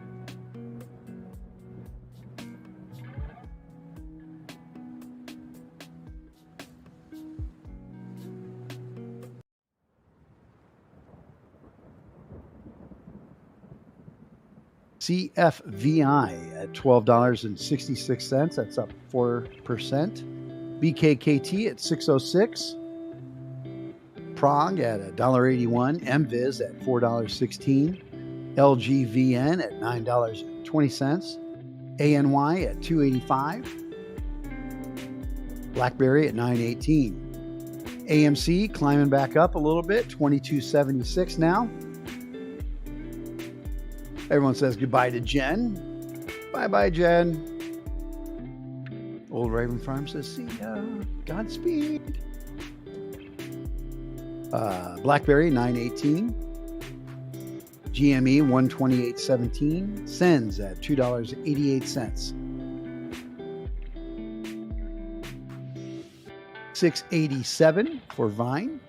CFVI at $12.66. That's up 4%. BKKT at 606. Prague at $1.81. MVIZ at $4.16. LGVN at $9.20. ANY at $2.85. BlackBerry at $9.18. AMC climbing back up a little bit, $22.76 now. Everyone says goodbye to Jen. Bye-bye, Jen. Old Raven Farm says, see ya. Godspeed. BlackBerry, 918. GME, 128.17. SENS at $2.88. 687 for Vine.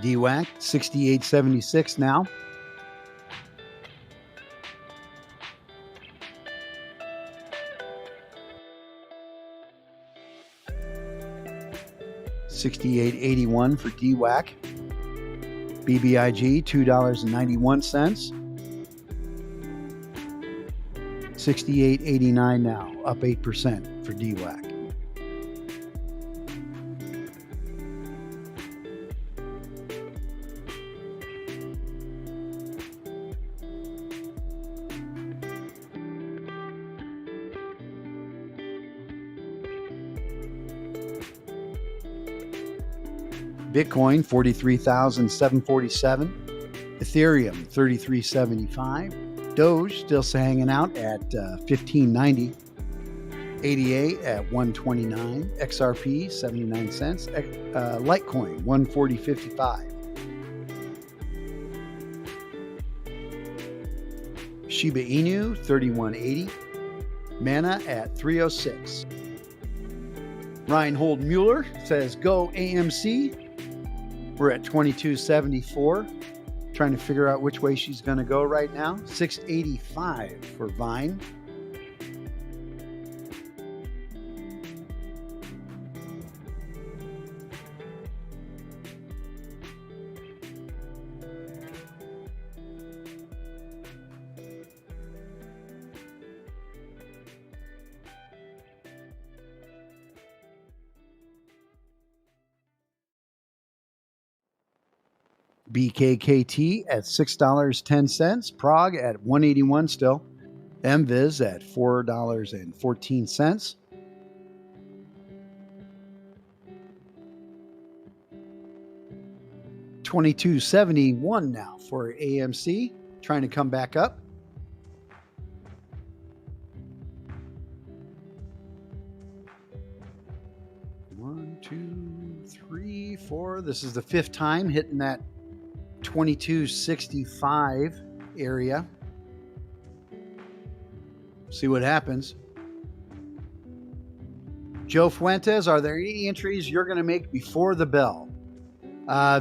DWAC 68.76 now. $68.81 for DWAC. BBIG $2.91. $68.89 now, up 8% for DWAC. Bitcoin 43,747, Ethereum 33.75, Doge still hanging out at 15.90, ADA at 129, XRP 79 cents, Litecoin 140.55, Shiba Inu 31.80, Mana at 306. Reinhold Mueller says go AMC. We're at 22.74. Trying to figure out which way she's going to go right now. 6.85 for Vine. BKKT at $6.10. Prague at 181 still. MVIZ at $4.14. 2271 now for AMC, trying to come back up. One, two, three, four. This is the fifth time hitting that 2265 area. See what happens. Joe Fuentes, are there any entries you're going to make before the bell?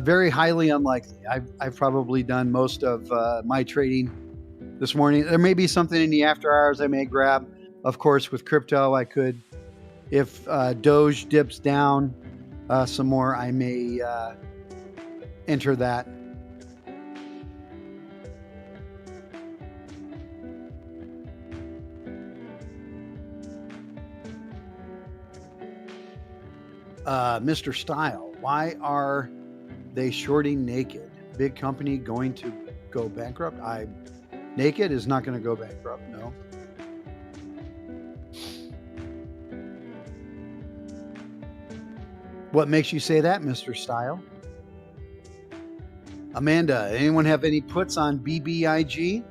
Very highly unlikely. I've probably done most of my trading this morning. There may be something in the after hours I may grab. Of course, with crypto, I could, if Doge dips down some more, I may enter that. Mr. Style, why are they shorting Naked? Big company going to go bankrupt? Naked is not going to go bankrupt, no. What makes you say that, Mr. Style? Amanda, anyone have any puts on BBIG?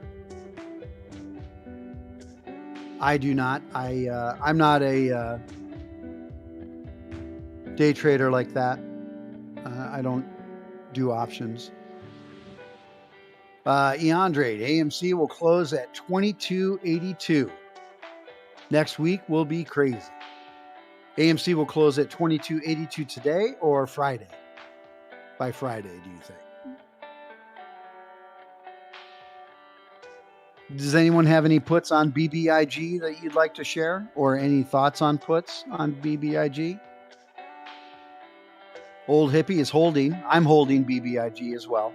I do not. I'm not a day trader like that. I don't do options. Eandre, AMC will close at 2282. Next week will be crazy. AMC will close at 2282 today or Friday? By Friday, do you think? Does anyone have any puts on BBIG that you'd like to share, or any thoughts on puts on BBIG? Old Hippie is holding. I'm holding BBIG as well.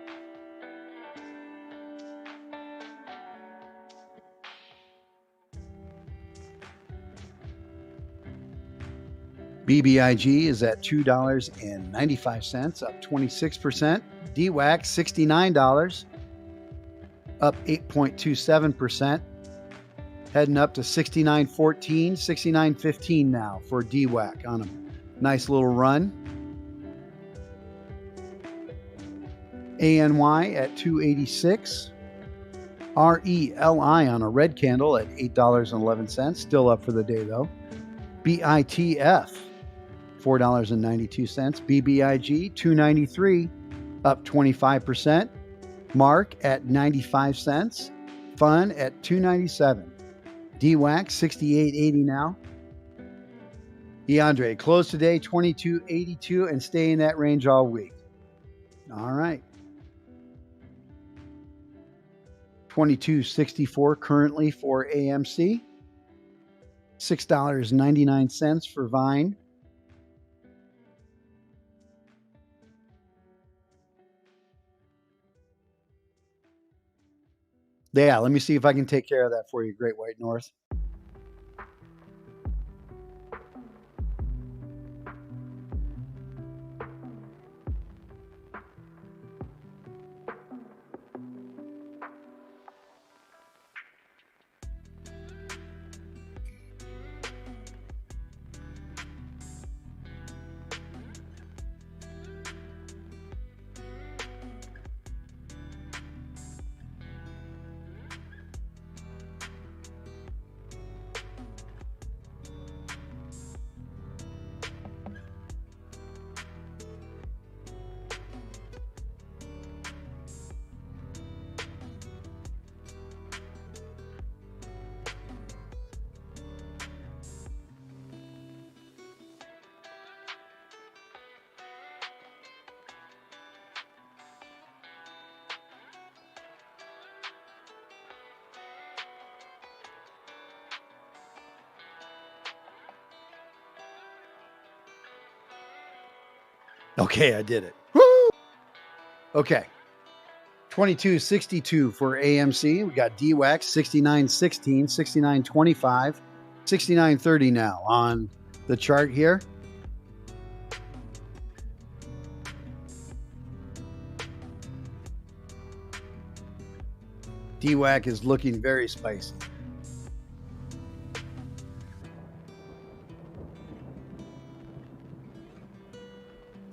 BBIG is at $2.95, up 26%. DWAC, $69, up 8.27%. Heading up to 69.14, 69.15 now for DWAC on a nice little run. ANY at 286. RELI on a red candle at $8.11, still up for the day though. BITF, $4.92. BBIG, $2.93, up 25%. Mark at 95 cents. FUN at $2.97. DWAC, $68.80 now. Eandre, close today, $22.82, and stay in that range all week. All right. $22.64 currently for AMC. $6.99 for Vine. Yeah, let me see if I can take care of that for you, Great White North. Okay, I did it. Woo! Okay. 22.62 for AMC. We got DWAC 69.16, 69.25, 69.30 now on the chart here. DWAC is looking very spicy.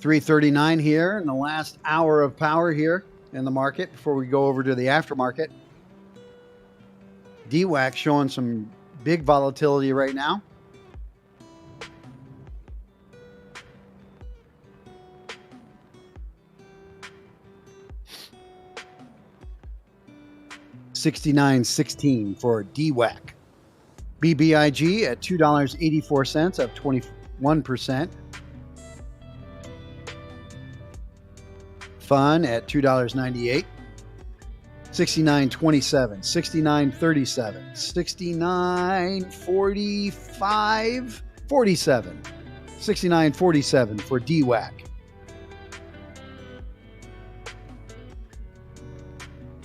339 here in the last hour of power here in the market before we go over to the aftermarket. DWAC showing some big volatility right now. $69.16 for DWAC. BBIG at $2.84, up 21%. FUN at $2.98. 69.27, 69.37, 69.45, 47, 69.47 for DWAC.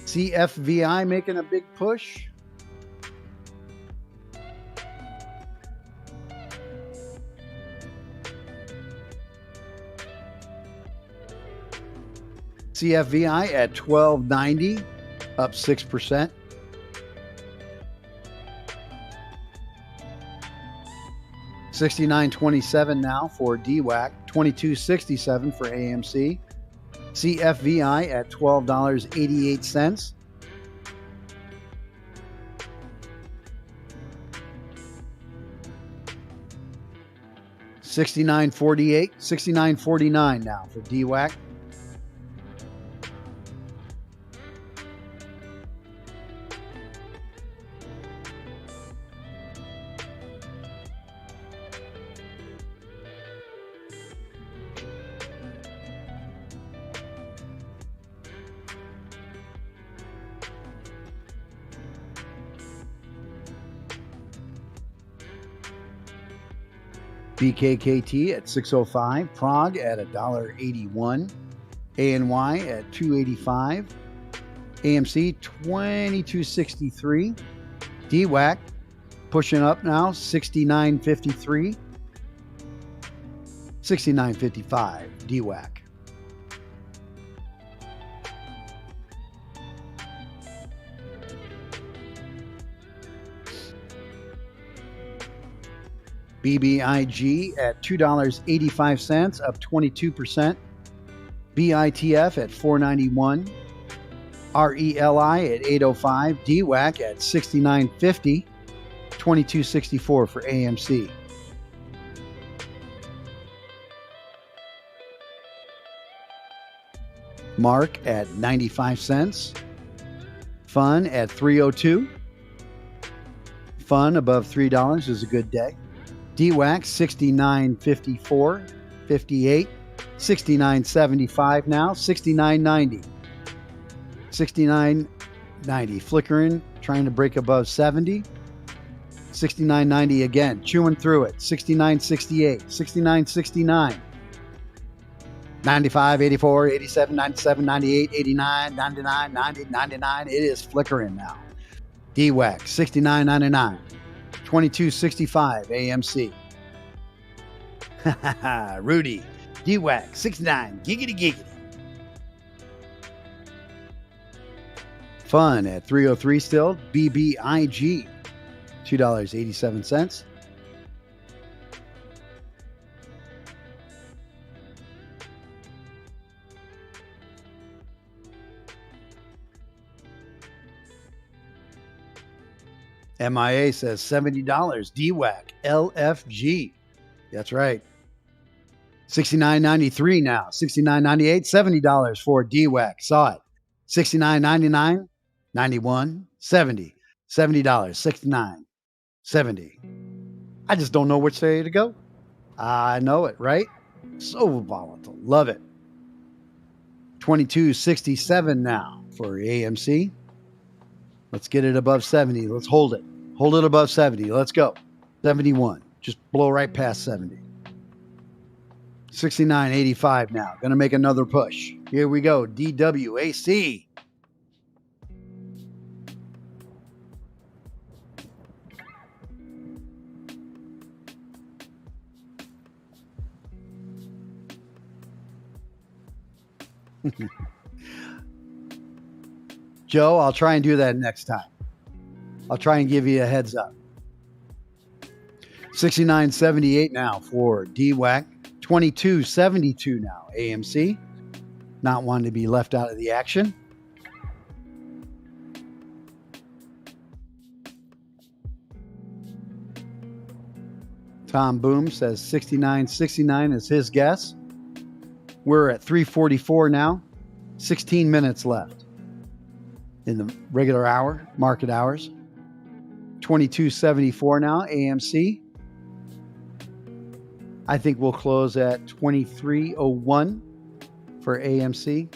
CFVI making a big push. CFVI at 12.90, up 6%. $69.27 now for DWAC, $22.67 for AMC. CFVI at $12.88. $69.48, $69.49 now for DWAC. BKKT at 605, Prague at $1.81, ANY at $2.85, AMC $22.63, DWAC pushing up now, $69.53, $69.55 DWAC. BBIG at $2.85, up 22%. BITF at $4.91. RELI at $8.05. DWAC at $69.50. $22.64 for AMC. Mark at 95 cents. FUN at $3.02. FUN above $3 is a good day. DWAC $69.54, $58, $69.75 now, $69.90. $69.90 flickering, trying to break above 70. $69.90 again, chewing through it. $69.68, $69.69. 95, 84, 87, 97, 98, 89, 99, 90, 99. It is flickering now. DWAC $69.99. $22.65 AMC. Rudy, DWAC 69, giggity giggity. FUN at $3.03 still. BBIG $2.87. MIA says $70. DWAC, LFG. That's right. $69.93 now. $69.98, $70 for DWAC. Saw it. $69.99, $91, $70. $70, $69, $70. I just don't know which way to go. I know it, right? So volatile. Love it. $22.67 now for AMC. Let's get it above 70. Let's hold it. Hold it above 70. Let's go. 71. Just blow right past 70. 69.85 now. Going to make another push. Here we go. DWAC. Joe, I'll try and do that next time. I'll try and give you a heads up. $69.78 now for DWAC, 22.72 now. AMC, not wanting to be left out of the action. Tom Boom says 69.69 is his guess. We're at 3:44 now. 16 minutes left in the regular hour, market hours. 22.74 now, AMC. I think we'll close at 23.01 for AMC.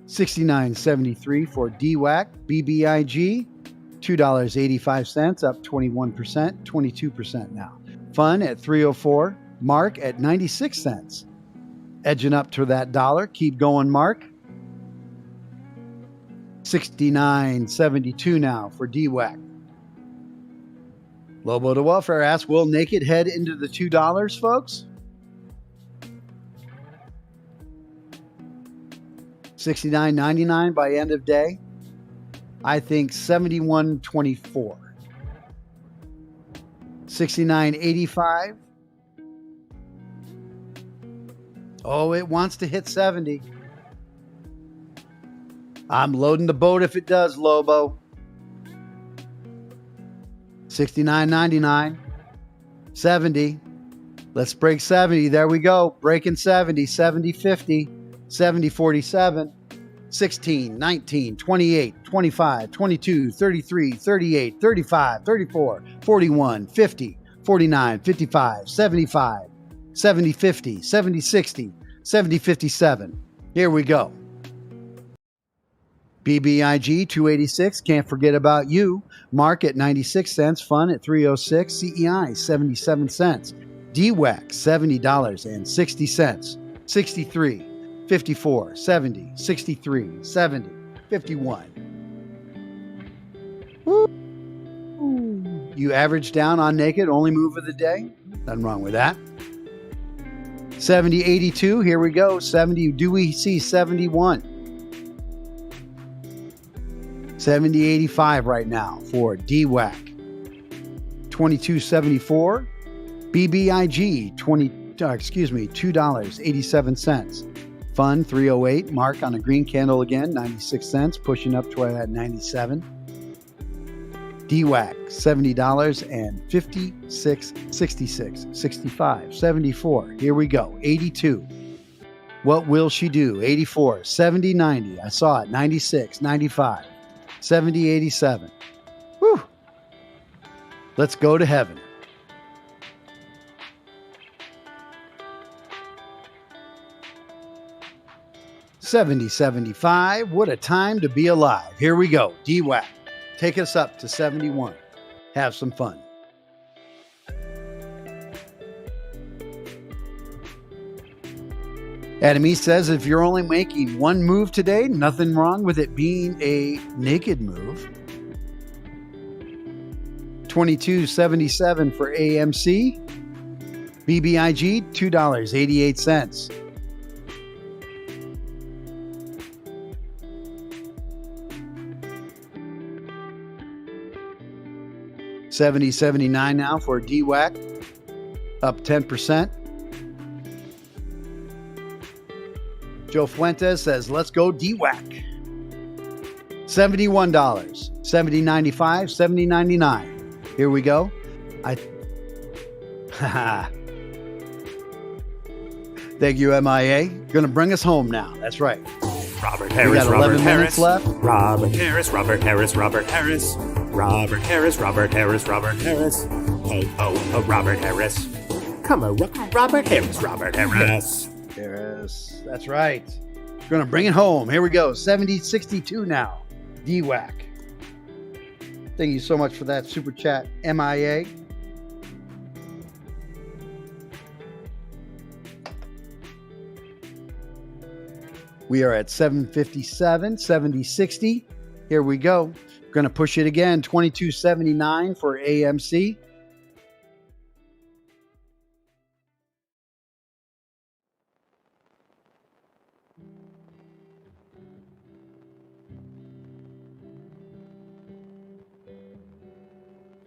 69.73 for DWAC. BBIG, $2.85, up 21%, 22% now. FUN at 304. Mark at 96 cents. Edging up to that dollar. Keep going, Mark. 69.72 now for DWAC. Lobo to Welfare asks, will Naked head into the $2, folks? 69.99 by end of day. I think 71.24. 69.85. Oh, it wants to hit 70. I'm loading the boat if it does, Lobo. 69.99. 70. Let's break 70. There we go. Breaking 70. 70.50. 70.47. 16, 19, 28, 25, 22, 33, 38, 35, 34, 41, 50, 49, 55, 75, 70, 50, 70, 60, 70, 57. Here we go. BBIG 286, can't forget about you. Mark at 96 cents, FUN at 306, CEI 77 cents, DWAC $70.60, 63, 54, 70, 63, 70, 51. Woo. You average down on Naked, only move of the day. Nothing wrong with that. 70.82, here we go. 70, do we see 71? 70.85 right now for DWAC. 22.74. BBIG $2.87. FUN 308. Mark on a green candle again, 96 cents, pushing up toward that 97. DWAC $70 and 56, 66, 65, 74. Here we go. 82. What will she do? 84, 70, 90. I saw it. 96, 95, 70, 87. Whew. Let's go to heaven. $70.75. What a time to be alive. Here we go. DWAC. Take us up to 71. Have some fun. Adam E says if you're only making one move today, nothing wrong with it being a naked move. 22.77 for AMC. BBIG $2.88. $70.79 now for DWAC, up 10%. Joe Fuentes says, let's go DWAC. $71, $70.95, $70.99. Here we go. Thank you, MIA. Going to bring us home now. That's right. Robert We Harris, got 11 Robert minutes Harris. left. Robert Harris, Robert Harris, Robert Harris. Robert Harris, Robert Harris, Robert Harris. Hey, oh, Robert Harris. Come on, Robert Harris, Robert Harris. Harris. That's right. Going to bring it home. Here we go. 70.62 now. DWAC. Thank you so much for that super chat, MIA. We are at 757, 70.60. Here we go. Going to push it again. 22.79 for AMC.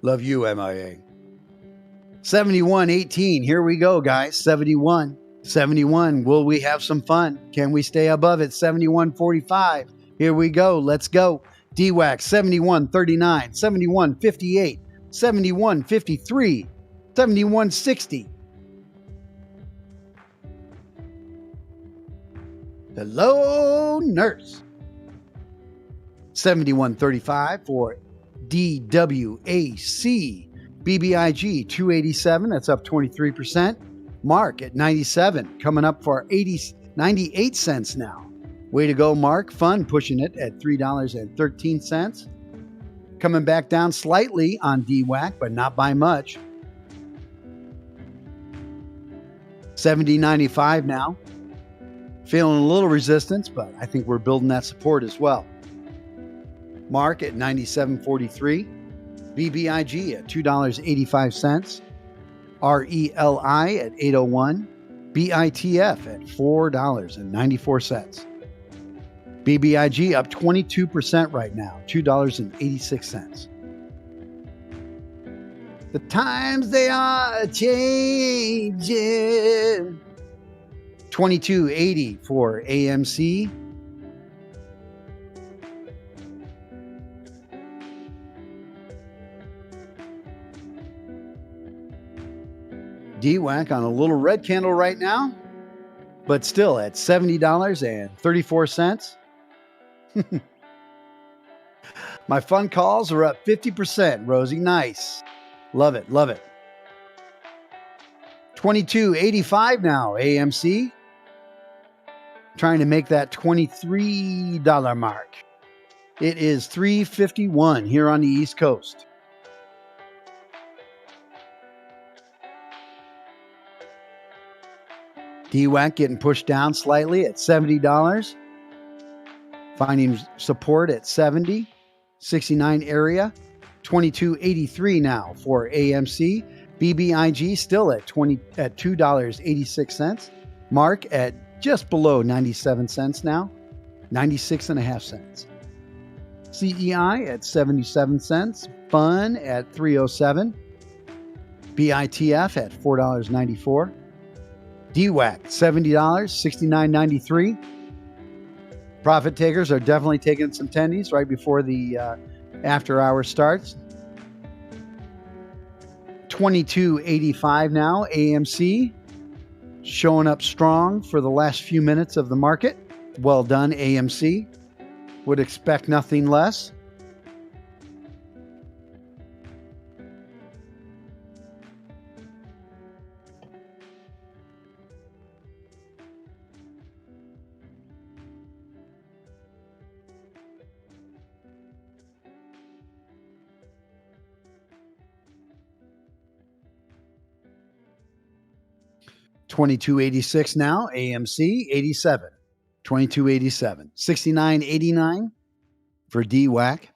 Love you, MIA. 71.18. Here we go, guys. 71. 71. Will we have some fun? Can we stay above it? 71.45. Here we go. Let's go. DWAC 71.39, 71.58, 71.53, 71.60. Hello, nurse. 71.35 for DWAC. BBIG 287, that's up 23%. Mark at 97, coming up for 98 cents now. Way to go, Mark. FUN pushing it at $3.13. Coming back down slightly on DWAC, but not by much. 70.95 now. Feeling a little resistance, but I think we're building that support as well. Mark at 97.43. BBIG at $2.85. RELI at 801. BITF at $4.94. BBIG up 22% right now, $2.86. The times they are changing. 22.80 for AMC. DWAC on a little red candle right now, but still at $70.34. My fun calls are up 50%, Rosie. Nice. Love it. Love it. 22.85 now, AMC. Trying to make that $23 mark. It is $3.51 here on the East Coast. DWAC getting pushed down slightly at $70. Finding support at 70, 69 area, 22.83 now for AMC. BBIG still at $2.86. Mark at just below 97 cents now, 96.5 cents. CEI at 77 cents. FUN at 307. BITF at $4.94. DWAC $70, $69.93. Profit takers are definitely taking some tendies right before the after hour starts. 22.85 now. AMC showing up strong for the last few minutes of the market. Well done, AMC. Would expect nothing less. $22.86 now. AMC 87. $22.87. $69.89 for DWAC.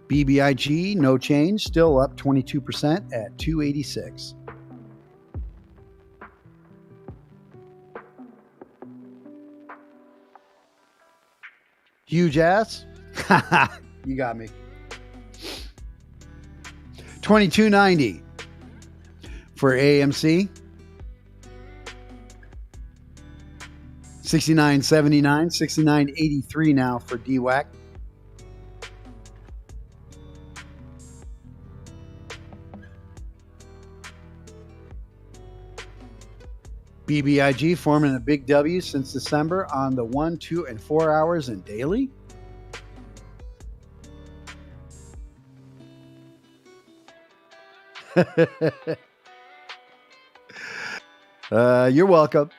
BBIG no change, still up 22% at $2.86. Huge ass. You got me. $22.90 for AMC. $69.79, $69.83 now for DWAC. BBIG forming a big W since December on the 1, 2, and 4 hours and daily. You're welcome.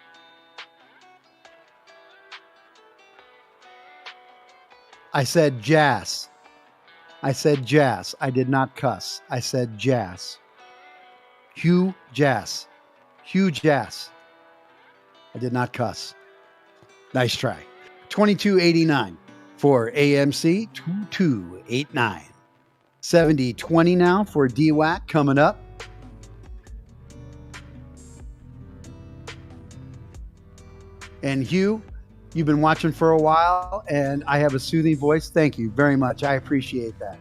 I said jazz. I said jazz. I did not cuss. I said jazz. Hugh Jazz. Huge jazz. I did not cuss. Nice try. $22.89 for AMC. 2289. $70.20 now for DWAC coming up. And Hugh, you've been watching for a while, and I have a soothing voice. Thank you very much. I appreciate that.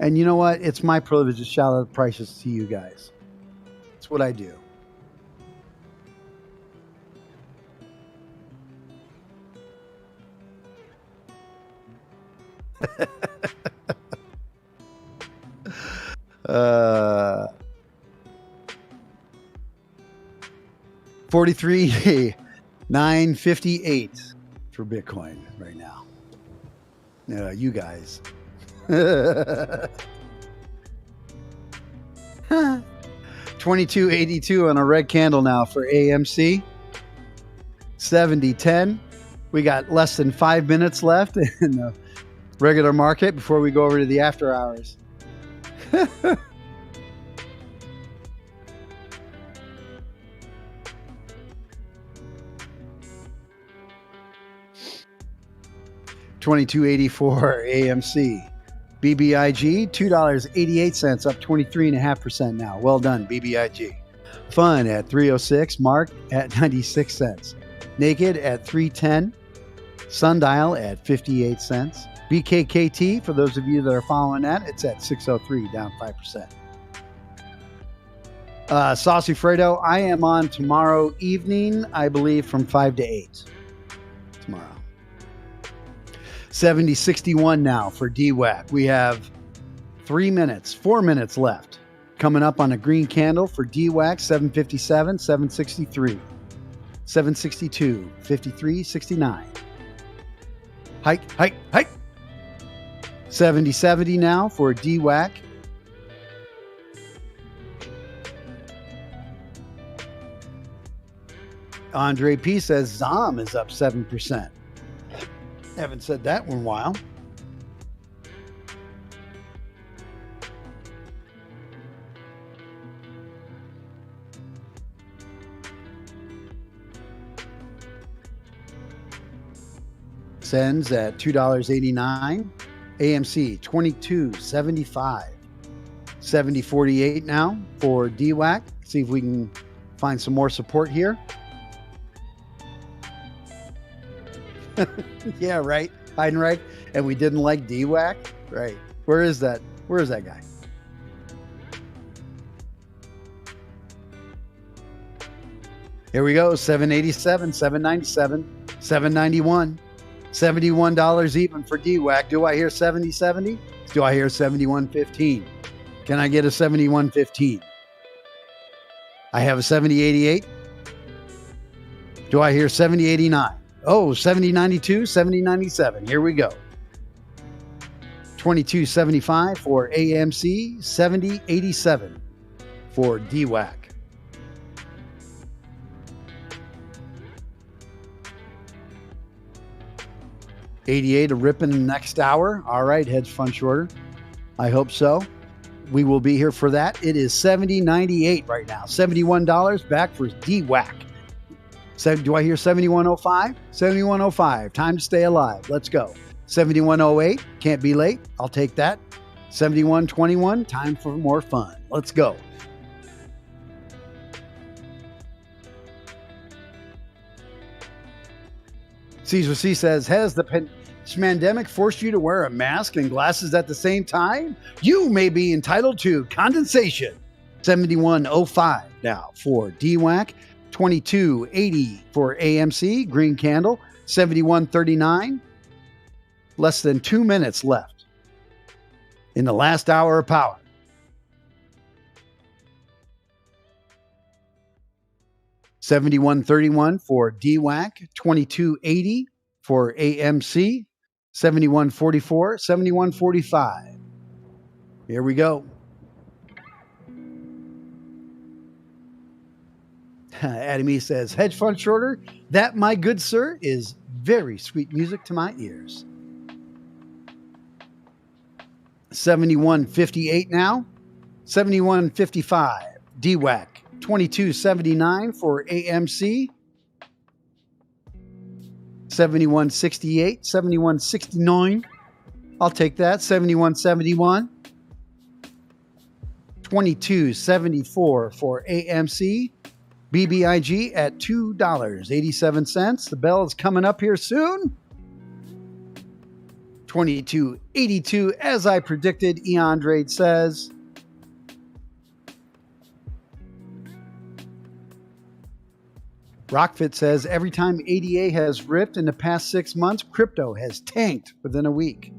And you know what? It's my privilege to shout out the prices to you guys. It's what I do. uh 43,958 for Bitcoin right now. You guys. 2282 on a red candle now for AMC. 70.10. We got less than 5 minutes left in the regular market before we go over to the after hours. 2284 AMC. BBIG, $2.88, up 23.5% now. Well done, BBIG. FUN at 306, Mark at 96 cents. Naked at 310. Sundial at 58 cents. BKKT, for those of you that are following that, it's at 603, down 5%. Saucy Fredo, I am on tomorrow evening, I believe, from 5 to 8. Tomorrow. 70.61 now for DWAC. We have 4 minutes left. Coming up on a green candle for DWAC, 757, 763, 762, 53, 69. Hike. 70.70 now for DWAC. Andre P says ZOM is up 7%. Haven't said that in a while. SENS at $2.89. AMC $22.75. 70.48 now for DWAC. See if we can find some more support here. Yeah, right. Heidenreich. And we didn't like DWAC. Right. Where is that? Where is that guy? Here we go. 787, 797, 791, $71 even for DWAC. Do I hear 70.70? Do I hear 71.15? Can I get a 71.15? I have a 70.88. Do I hear 70.89? Oh, 70.92, 70.97. Here we go. 22.75 for AMC, 70.87 for DWAC. $88 a rip in the next hour. All right, hedge fund shorter. I hope so. We will be here for that. It is $70.98 right now. $71 back for DWAC. So do I hear 71.05? 71.05. Time to stay alive. Let's go. 71.08. Can't be late. I'll take that. 71.21. Time for more fun. Let's go. Caesar C says, has the pandemic forced you to wear a mask and glasses at the same time? You may be entitled to condensation. 71.05 now for DWAC. 22.80 for AMC, green candle. 71.39. Less than 2 minutes left in the last hour of power. $71.31 for DWAC, $22.80 for AMC, $71.44, $71.45. Here we go. Adam E says, hedge fund shorter, that, my good sir, is very sweet music to my ears. 71.58 now, 71.55 DWAC, 22.79 for AMC, 71.68, 71.69. I'll take that. 71.71, 22.74 for AMC. BBIG at $2.87. The bell is coming up here soon. 2282, as I predicted, Eondrade says. Rockfit says, every time ADA has ripped in the past 6 months, crypto has tanked within a week.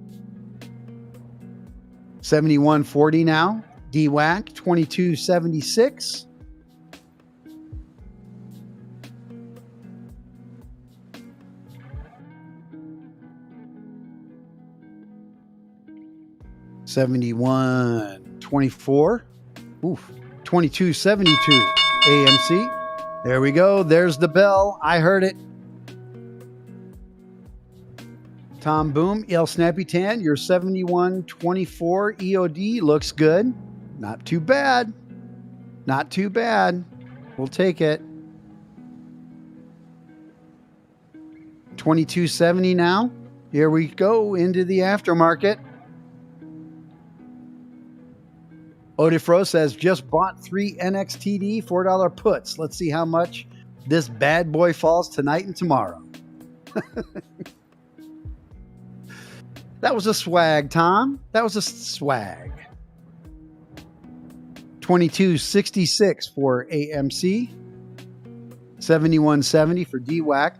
7140 now. DWAC, 2276. $71.24. Oof. 2272 AMC. There we go. There's the bell. I heard it. Tom Boom, El Snappy Tan, your 71.24 EOD looks good. Not too bad. Not too bad. We'll take it. 2270 now. Here we go into the aftermarket. Odifro says, just bought 3 NXTD $4 puts. Let's see how much this bad boy falls tonight and tomorrow. That was a swag, Tom. That was a swag. 2266 for AMC. 7170 for DWAC.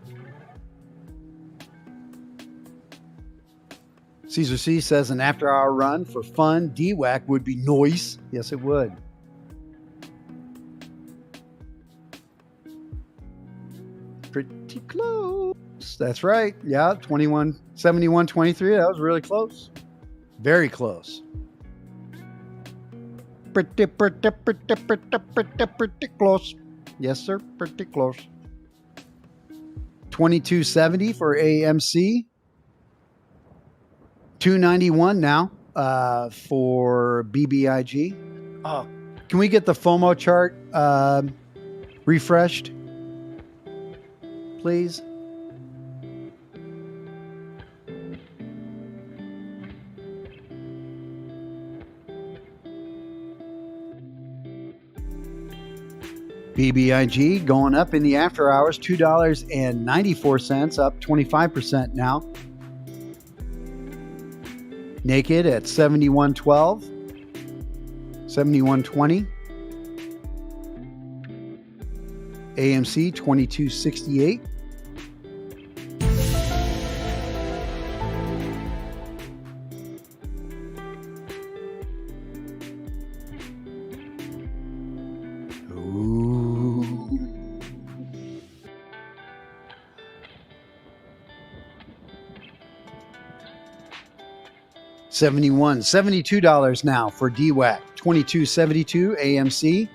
Caesar C says an after-hour run for fun. DWAC would be nice. Yes, it would. Pretty close. That's right. Yeah, 21, 71, 23. That was really close. Very close. Pretty close. Yes, sir. Pretty close. 2270 for AMC. 291 now for BBIG. Can we get the FOMO chart refreshed, please? BBIG going up in the after hours, $2.94, up 25% now. Naked at 71.12, 71.20. AMC 22.68. $72 now for DWAC. 22.72 AMC.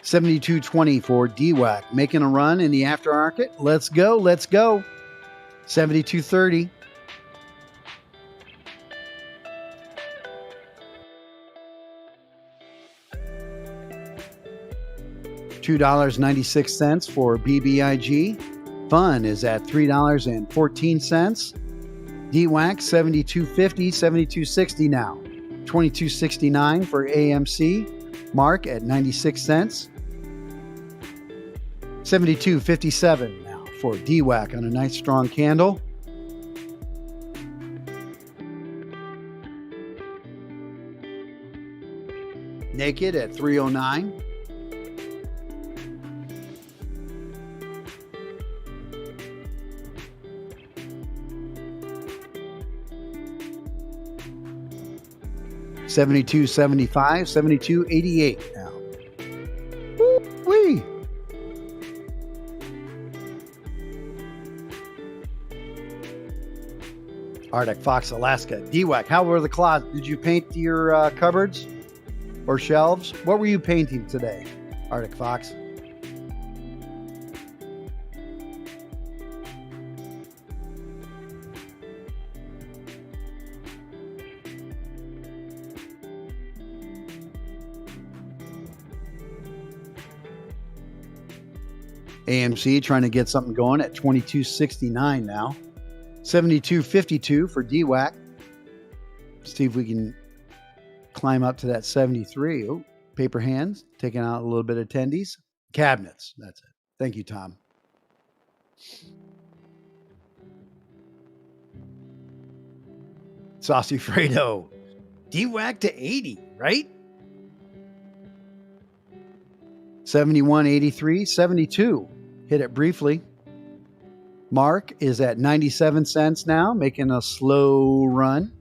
72.20 for DWAC. Making a run in the aftermarket. Let's go. Let's go. 72.30. $2.96 for BBIG. FUN is at $3.14. DWAC 72.50, 72.60 now. 22.69 for AMC. Mark at 96 cents. 72.57 now for DWAC on a nice strong candle. Naked at 309. $72.75, $72.88 now. Woo-wee. Arctic Fox, Alaska. DWAC, how were the closets? Did you paint your cupboards or shelves? What were you painting today, Arctic Fox? AMC trying to get something going at 22.69 now. 72.52 for DWAC. See if we can climb up to that 73. Oh, paper hands, taking out a little bit of attendees. Cabinets, that's it. Thank you, Tom. Saucy Fredo. DWAC to 80, right? 71, 83, 72. Hit it briefly. Mark is at 97 cents now, making a slow run.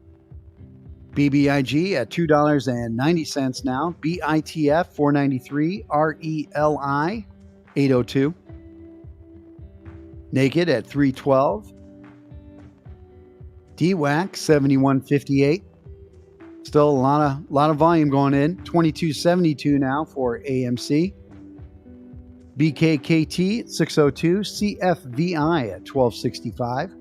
BBIG at $2.90 now. BITF 493. RELI 802. Naked at 312. DWAC 71.58. Still a lot of volume going in. 22.72 now for AMC. BKKT at 602. CFVI at 1265.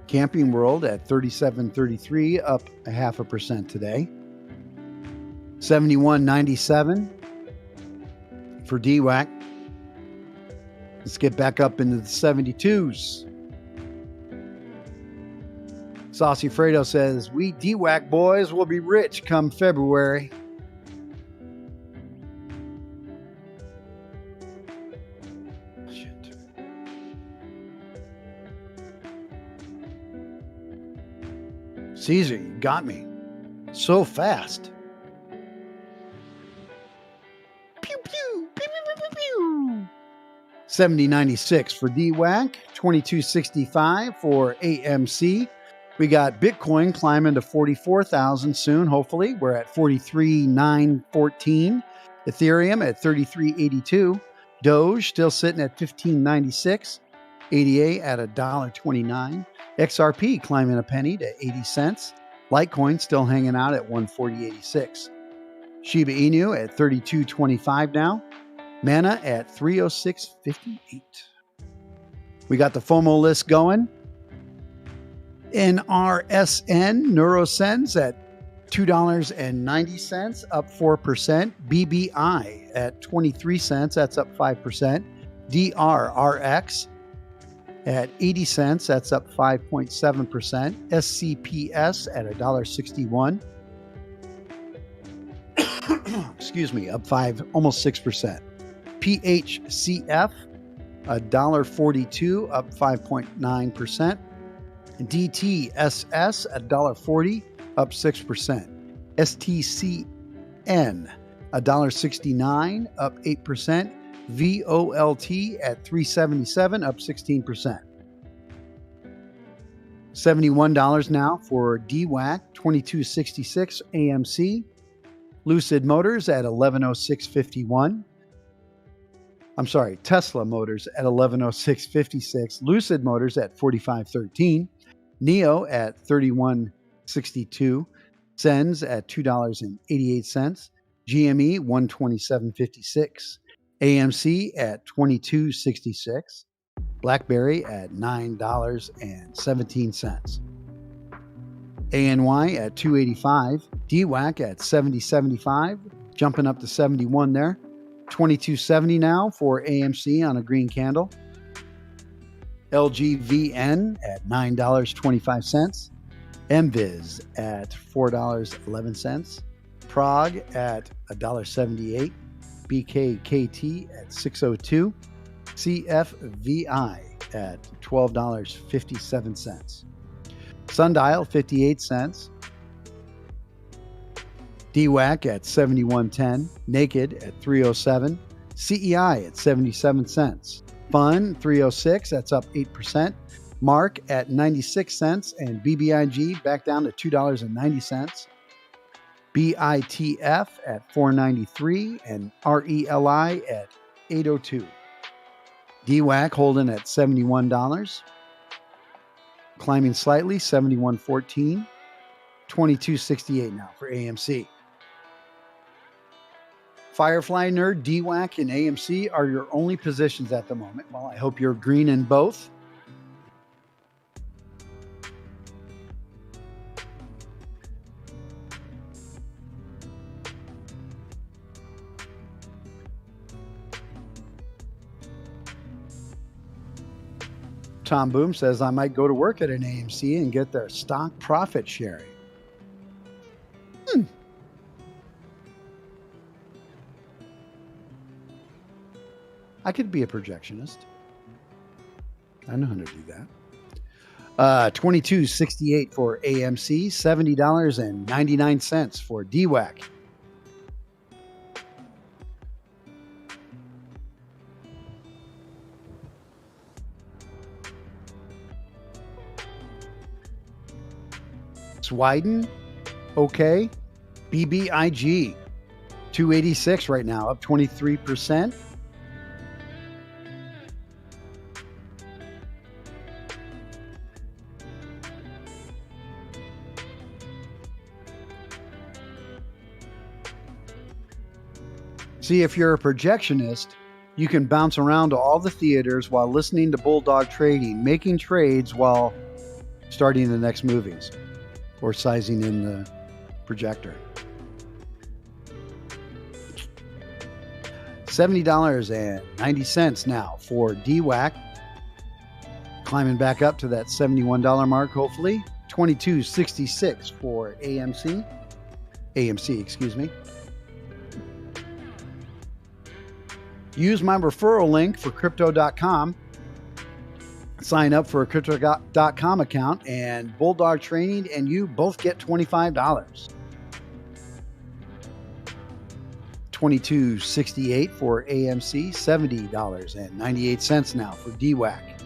Camping World at 37.33, up 0.5% today. 71.97 for DWAC. Let's get back up into the 72s. Saucy Fredo says, we DWAC boys will be rich come February. Caesar, you got me so fast. Pew, pew, pew, pew, pew, pew. 70.96 for DWAC, 22.65 for AMC. We got Bitcoin climbing to 44,000 soon, hopefully. We're at 43,914. Ethereum at 33.82. Doge still sitting at 15.96. ADA at $1.29. XRP climbing a penny to 80 cents. Litecoin still hanging out at 140.86. Shiba Inu at 32.25 now. Mana at 306.58. We got the FOMO list going. NRSN, NeuroSens at $2.90, up 4%. BBI at 23 cents, that's up 5%. DRRX at 80 cents, that's up 5.7%. SCPS at $1.61. Excuse me, up almost 6%. PHCF $1.42, up 5.9%. DTSS $1.40, up 6%. STCN $1.69, up 8%. VOLT at 377, up 16%. $71 now for DWAC, 22.66 AMC. Lucid Motors at 1106.51. I'm sorry, Tesla Motors at 1106.56. Lucid Motors at 45.13. NEO at 31.62. SENS at $2.88. GME 127.56. AMC at 22.66. BlackBerry at $9.17. ANY at 285. DWAC at 70.75, jumping up to 71 there. 22.70 now for AMC on a green candle. LGVN at $9.25. MViz at $4.11. Prague at $1.78. BKKT at 602. CFVI at $12.57. Sundial 58 cents. DWAC at 71.10. Naked at 307. CEI at 77 cents. FUN 306, that's up 8%. Mark at 96 cents and BBIG back down to $2.90. BITF at 493 and RELI at 802. DWAC holding at $71. Climbing slightly, 71.14. 22.68 now for AMC. Firefly Nerd, DWAC, and AMC are your only positions at the moment. Well, I hope you're green in both. Tom Boom says, I might go to work at an AMC and get their stock profit sharing. I could be a projectionist. I know how to do that. $22.68 for AMC, $70.99 for DWAC. Swiden, okay. BBIG, 286 right now, up 23%. See, if you're a projectionist, you can bounce around to all the theaters while listening to Bulldog Trading, making trades while starting the next movies or sizing in the projector. $70.90 now for DWAC. Climbing back up to that $71 mark, hopefully. $22.66 for AMC. AMC, excuse me. Use my referral link for crypto.com. Sign up for a crypto.com account, and Bulldog Training and you both get $25. $22.68 for AMC, $70.98 now for DWAC.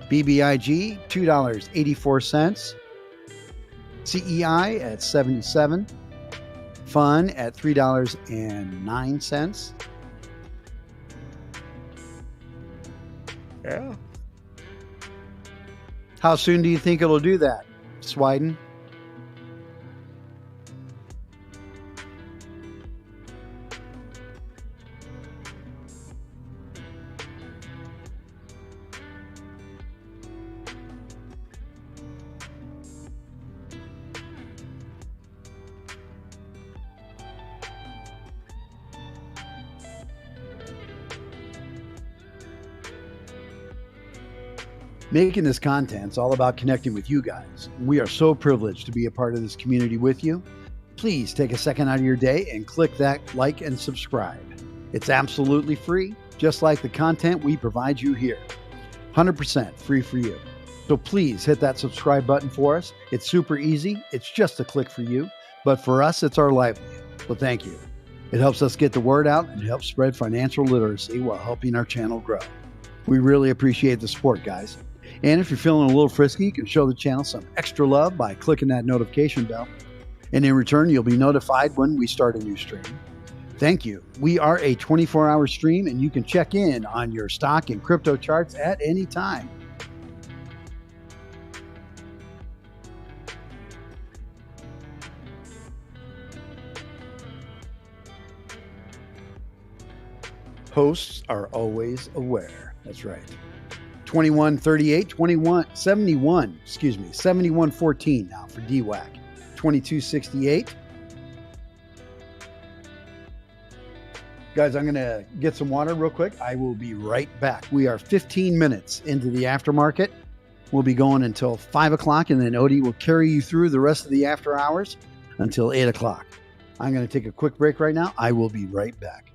BBIG, $2.84. CEI at 77. FUN at $3.09. Yeah. How soon do you think it'll do that, Swiden? Making this content is all about connecting with you guys. We are so privileged to be a part of this community with you. Please take a second out of your day and click that like and subscribe. It's absolutely free, just like the content we provide you here. 100% free for you. So please hit that subscribe button for us. It's super easy. It's just a click for you. But for us, it's our livelihood. So thank you. It helps us get the word out and helps spread financial literacy while helping our channel grow. We really appreciate the support, guys. And if you're feeling a little frisky, you can show the channel some extra love by clicking that notification bell. And in return, you'll be notified when we start a new stream. Thank you. We are a 24-hour stream, and you can check in on your stock and crypto charts at any time. Hosts are always aware. That's right. 2138, 2171, 7114 now for DWAC. 2268. Guys, I'm going to get some water real quick. I will be right back. We are 15 minutes into the aftermarket. We'll be going until 5 o'clock, and then Odie will carry you through the rest of the after hours until 8 o'clock. I'm going to take a quick break right now. I will be right back.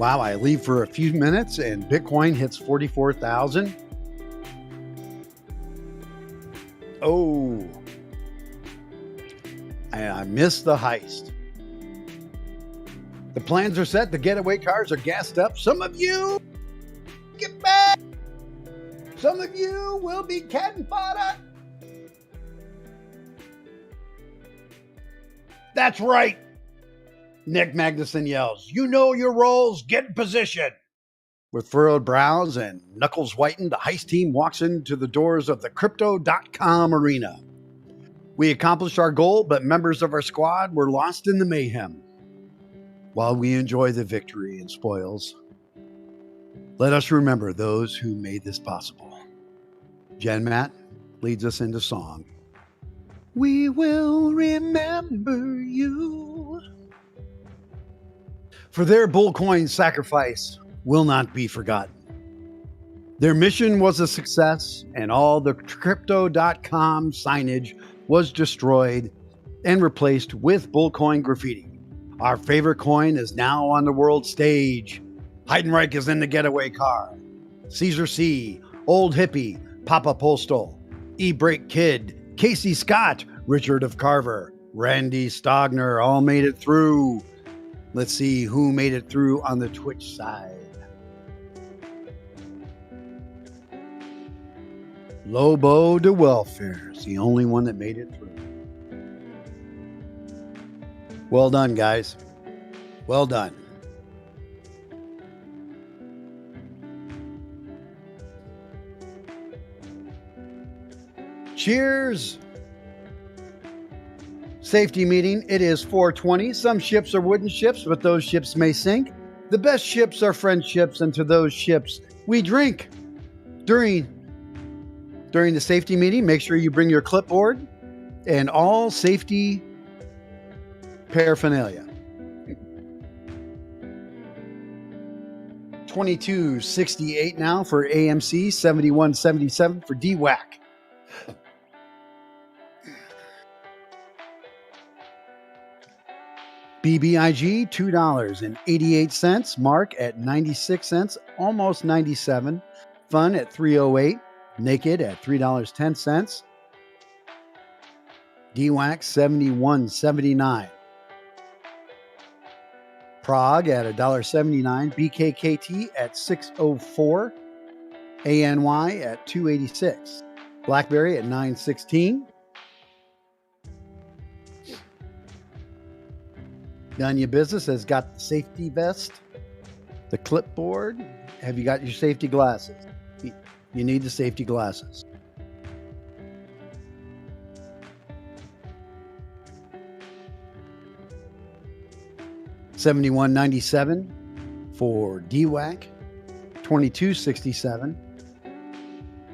Wow, I leave for a few minutes and Bitcoin hits 44,000. Oh, I missed the heist. The plans are set. The getaway cars are gassed up. Some of you get back. Some of you will be cannon fodder. That's right. Nick Magnuson yells, "You know your roles, get in position." With furrowed brows and knuckles whitened, the heist team walks into the doors of the Crypto.com arena. We accomplished our goal, but members of our squad were lost in the mayhem. While we enjoy the victory and spoils, let us remember those who made this possible. Jen Matt leads us into song. We will remember you. For their Bullcoin sacrifice will not be forgotten. Their mission was a success, and all the Crypto.com signage was destroyed and replaced with Bullcoin graffiti. Our favorite coin is now on the world stage. Heidenreich is in the getaway car. Caesar C., Old Hippie, Papa Postal, E-Break Kid, Casey Scott, Richard of Carver, Randy Stogner all made it through. Let's see who made it through on the Twitch side. Lobo de Welfare is the only one that made it through. Well done, guys. Well done. Cheers. Safety meeting. It is 4:20. Some ships are wooden ships, but those ships may sink. The best ships are friendships, and to those ships we drink. During the safety meeting, make sure you bring your clipboard and all safety paraphernalia. 22.68 now for AMC, 71.77 for DWAC. BBIG, $2.88. Mark at 96 cents, almost 97. FUN at 308. Naked at $3.10. DWAC 71.79. Prague at $1.79. BKKT at 604. ANY at 286. BlackBerry at 916. Done Your Business has got the safety vest, the clipboard. Have you got your safety glasses? You need the safety glasses. $71.97 for DWAC, $22.67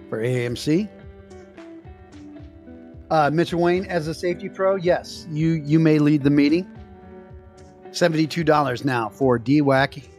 for AMC. Mitchell Wayne, as a safety pro, yes, you may lead the meeting. $72 now for DWAC.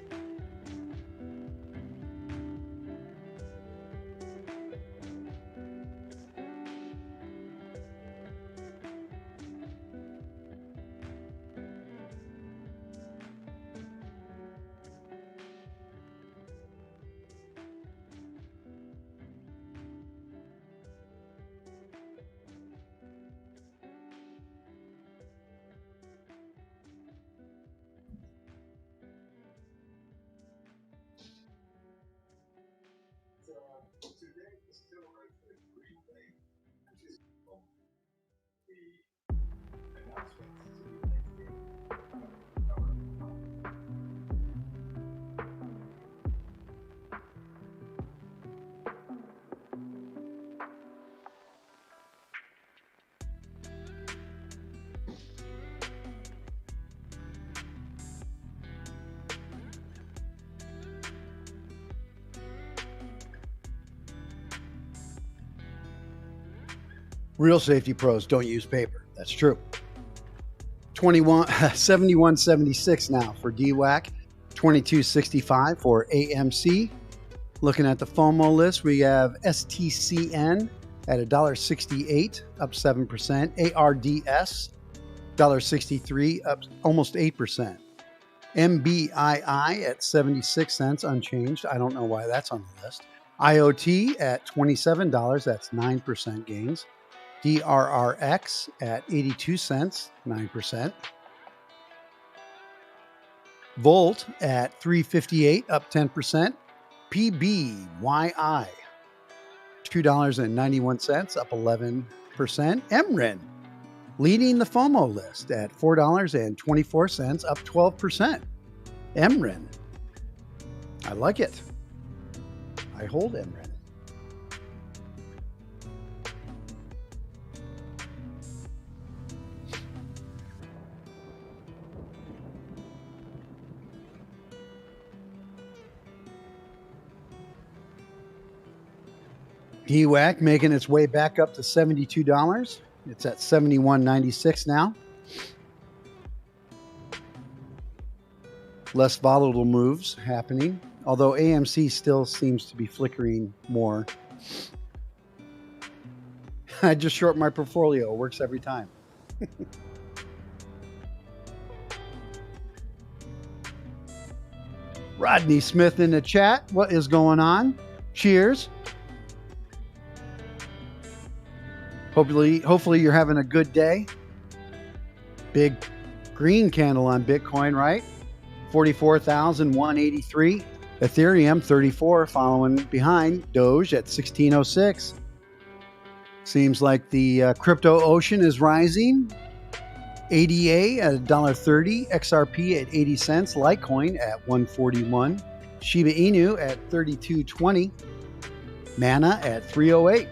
Real safety pros don't use paper. That's true. 71.76 now for DWAC, 22.65 for AMC. Looking at the FOMO list, we have STCN at $1.68, up 7%. ARDS, $1.63, up almost 8%. MBII at 76 cents, unchanged. I don't know why that's on the list. IoT at $27, that's 9% gains. DRRX at 82 cents, 9%. Volt at 358, up 10%. PBYI, $2.91, up 11%. MRIN, leading the FOMO list at $4.24, up 12%. MRIN, I like it. I hold MRIN. HEWAC making its way back up to $72. It's at $71.96 now. Less volatile moves happening, although AMC still seems to be flickering more. I just short my portfolio. It works every time. Rodney Smith in the chat. What is going on? Cheers. Hopefully you're having a good day. Big green candle on Bitcoin, right? 44,183. Ethereum 34 following behind. Doge at 1606. Seems like the crypto ocean is rising. ADA at $1.30. XRP at 80 cents. Litecoin at 141. Shiba Inu at 32.20. Mana at 308.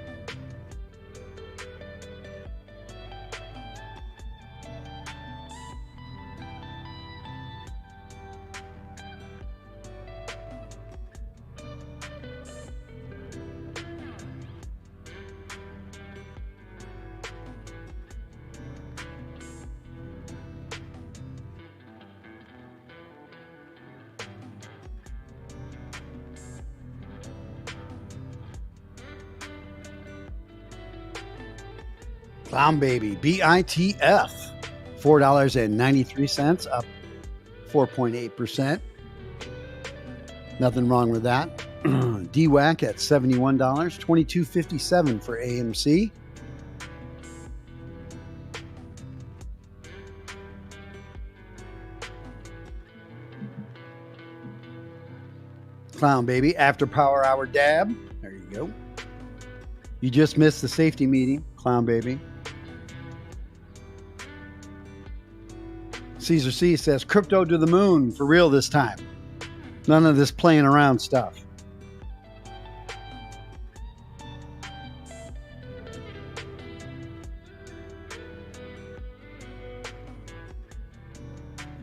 Clown Baby, BITF, $4.93, up 4.8%. Nothing wrong with that. DWAC at $71, $22.57 for AMC. Clown Baby, after Power Hour dab. There you go. You just missed the safety meeting, Clown Baby. Caesar C says, crypto to the moon for real this time. None of this playing around stuff.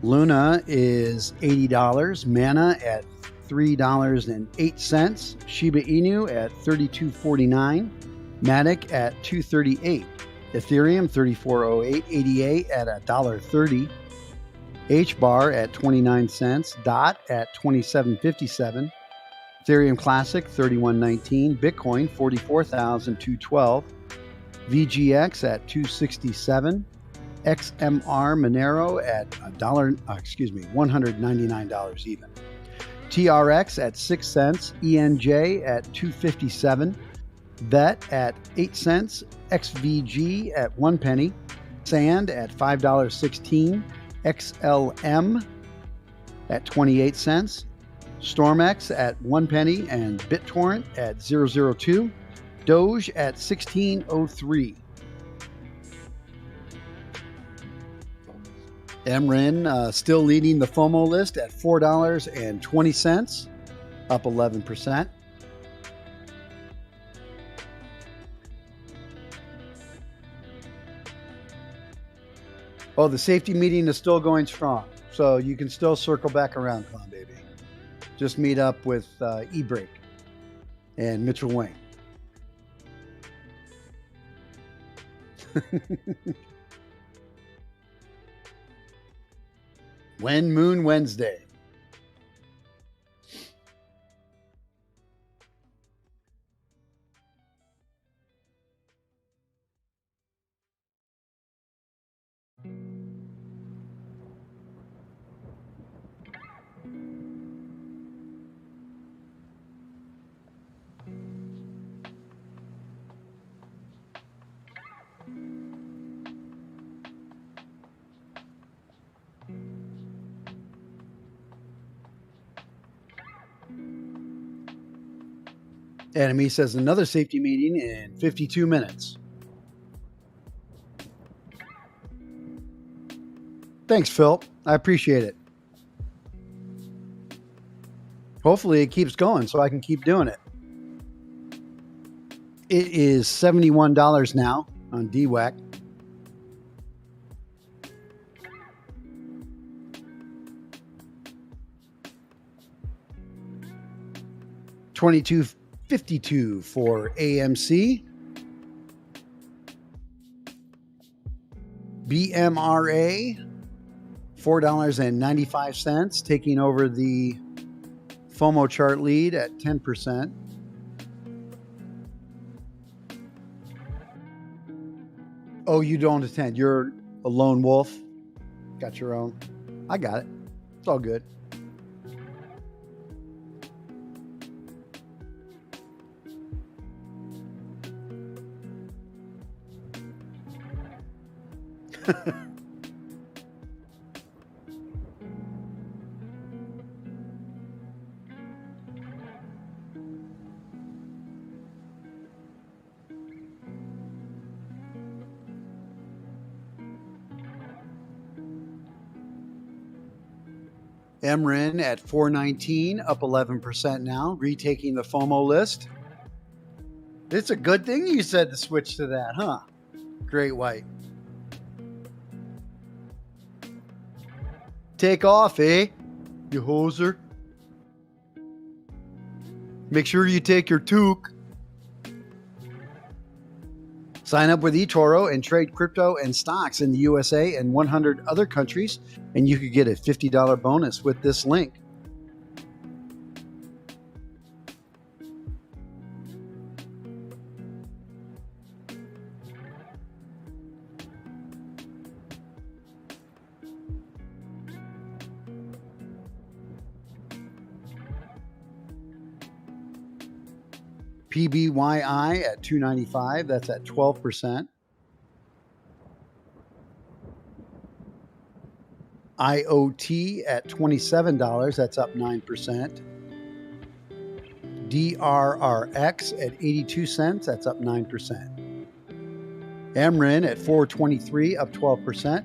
Luna is $80. Mana at $3.08. Shiba Inu at $32.49. Matic at $2.38. Ethereum $34.08. ADA at $1.30. HBAR at 29 cents. DOT at 27.57. Ethereum Classic 31.19. Bitcoin 44,212. VGX at 267. XMR Monero at $199 even. TRX at 6 cents. ENJ at 257. VET at 8 cents. XVG at 1 penny. Sand at $5.16. XLM at 28 cents. Stormex at 1 penny and BitTorrent at 002. Doge at 1603. MRIN still leading the FOMO list at $4.20, up 11%. Oh, the safety meeting is still going strong, so you can still circle back around, Clown Baby. Just meet up with E-Break and Mitchell Wayne. When Moon Wednesday. Enemy says another safety meeting in 52 minutes. Thanks, Phil. I appreciate it. Hopefully it keeps going so I can keep doing it. It is $71 now on DWAC. $22.52 for AMC. BMRA, $4.95, taking over the FOMO chart lead at 10%. Oh, you don't attend. You're a lone wolf. Got your own. I got it. It's all good. MRIN at 419, up 11% now, retaking the FOMO list. It's a good thing you said to switch to that, huh? Great white. Take off, eh? You hoser. Make sure you take your toque. Sign up with eToro and trade crypto and stocks in the USA and 100 other countries, and you could get a $50 bonus with this link. PBYI at 295, that's at 12%. IOT at $27, that's up 9%. DRRX at 82 cents, that's up 9%. MRIN at 423, up 12%.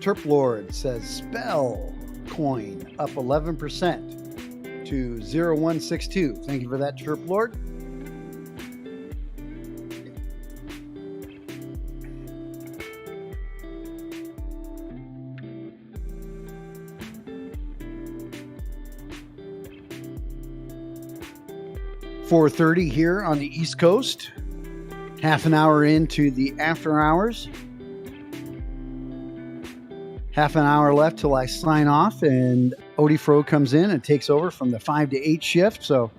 Terp Lord says Spell coin up 11% to 0162. Thank you for that, Terp Lord. $4:30 here on the East Coast. Half an hour into the after hours. Half an hour left till I sign off, and Odie Fro comes in and takes over from the 5 to 8 shift. So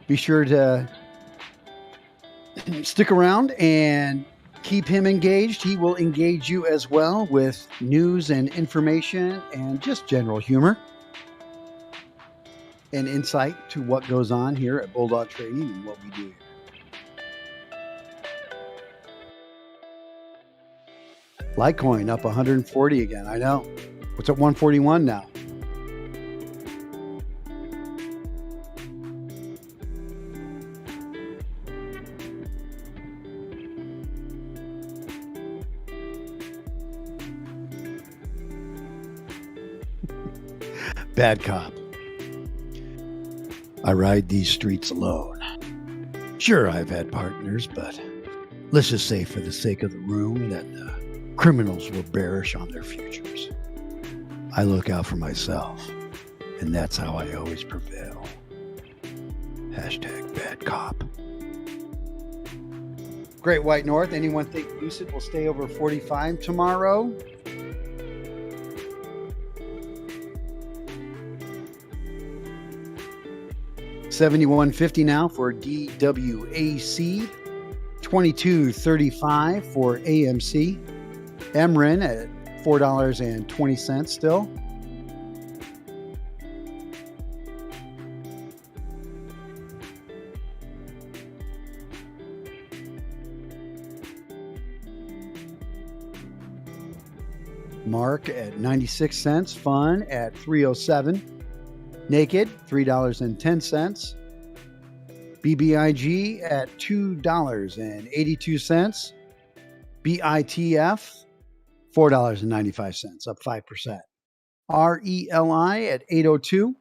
be sure to stick around and keep him engaged. He will engage you as well with news and information and just general humor and insight to what goes on here at Bulldog Trading and what we do here. Litecoin up 140 again. I know. What's at 141 now? Bad cop. I ride these streets alone. Sure, I've had partners, but let's just say for the sake of the room that criminals will bearish on their futures. I look out for myself, and that's how I always prevail. Hashtag bad cop. Great White North. Anyone think Lucid will stay over 45 tomorrow? $71.50 now for DWAC. $22.35 for AMC. MRIN at $4.20 still. Mark at 96 cents. FUN at 307. Naked, $3.10. BBIG at $2.82. BITF, $4.95, up 5%. RELI at 802,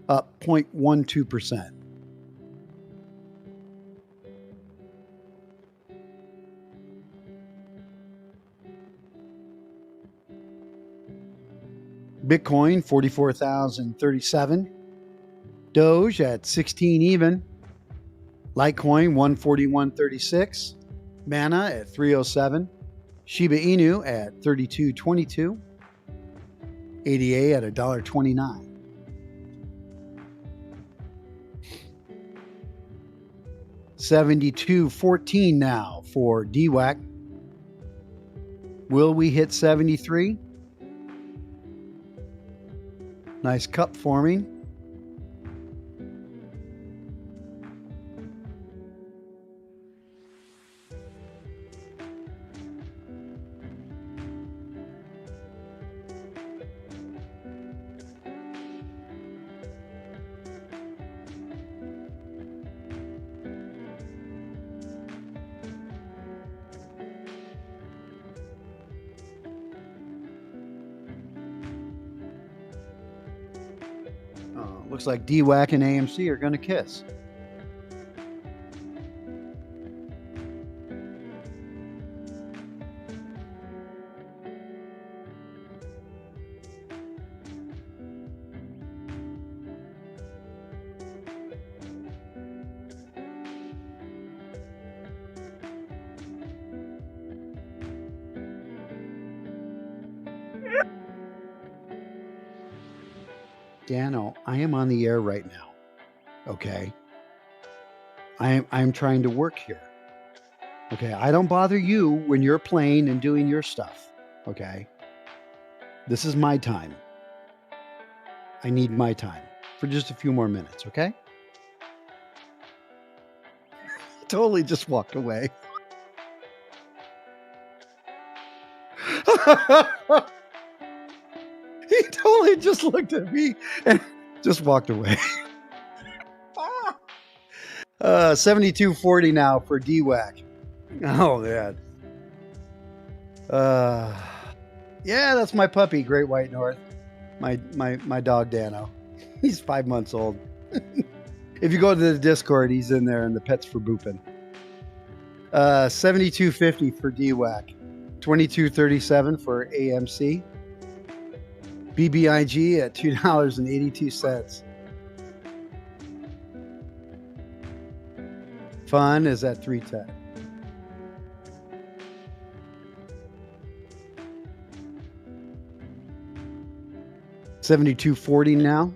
up 0.12%. Bitcoin, 44,037. Doge at 16 even. Litecoin, 141.36. Mana at 307. Shiba Inu at 32.22. ADA at $1.29. $72.14 now for DWAC. Will we hit 73? Nice cup forming. Looks like DWAC and AMC are going to kiss. Dano, I am on the air right now. Okay. I'm trying to work here. Okay. I don't bother you when you're playing and doing your stuff. Okay. This is my time. I need my time for just a few more minutes. Okay. Totally just walked away. He totally just looked at me and just walked away. 72.40 now for DWAC. Oh, man. Yeah, that's my puppy, Great White North. My dog, Dano. He's 5 months old. If you go to the Discord, he's in there, and the pet's for booping. 72.50 for DWAC. 22.37 for AMC. BBIG at $2.82. FUN is at 310. $72.40 now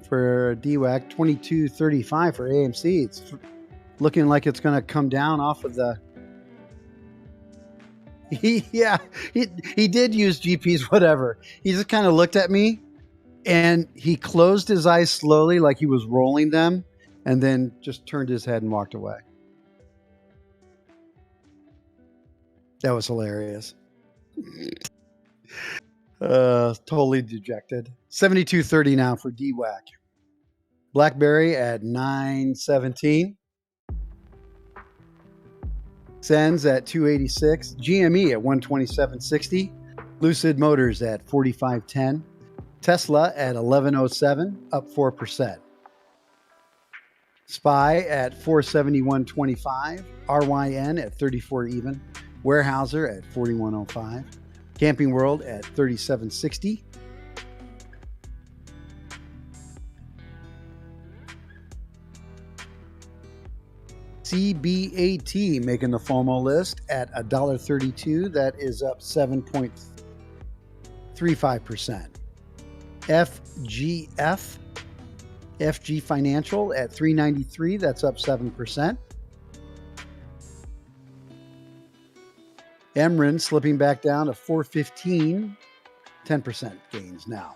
for DWAC. $22.35 for AMC. It's looking like it's going to come down off of the. He did use GPs, whatever. He just kind of looked at me and he closed his eyes slowly like he was rolling them and then just turned his head and walked away. That was hilarious. Totally dejected. $72.30 now for DWAC. BlackBerry at $9.17. SENS at $2.86. GME at $127.60. Lucid Motors at $45.10. Tesla at $11.07, up 4%. SPY at $471.25. RYN at 34 even. Weyerhaeuser at 41.05. Camping World at 37.60. CBAT making the FOMO list at $1.32. That is up 7.35%. FG Financial at $3.93. That's up 7%. Emrin slipping back down to $4.15. 10% gains now.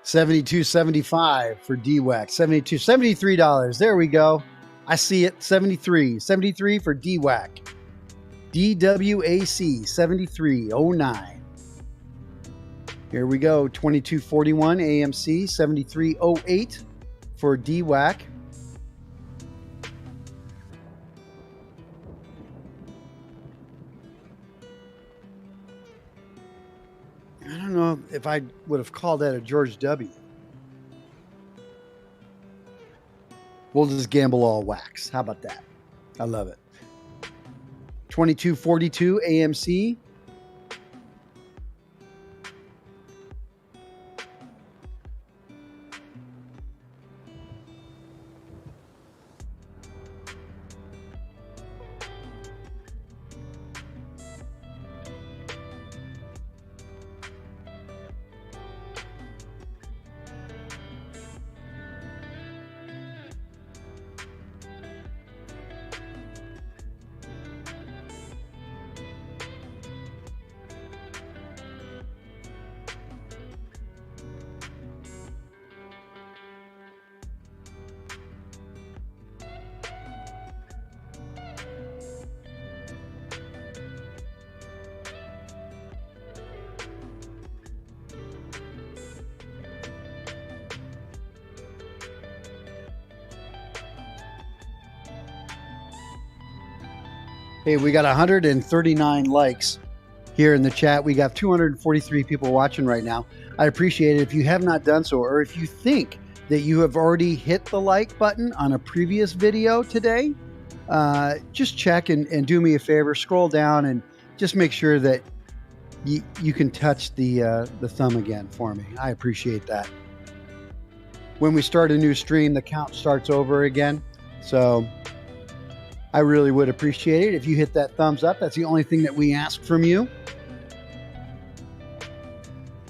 72.75 for DWAC. $73. There we go. I see it. 73 for DWAC. DWAC 73.09. Here we go. 22.41 AMC 73.08 for DWAC. I don't know if I would have called that a George W. We'll just gamble all wax. How about that? I love it. 22.42 AMC. Hey, we got 139 likes here in the chat. We got 243 people watching right now. I appreciate it. If you have not done so, or if you think that you have already hit the like button on a previous video today, just check and do me a favor. Scroll down and just make sure that you can touch the thumb again for me. I appreciate that. When we start a new stream, the count starts over again. So I really would appreciate it if you hit that thumbs up. That's the only thing that we ask from you.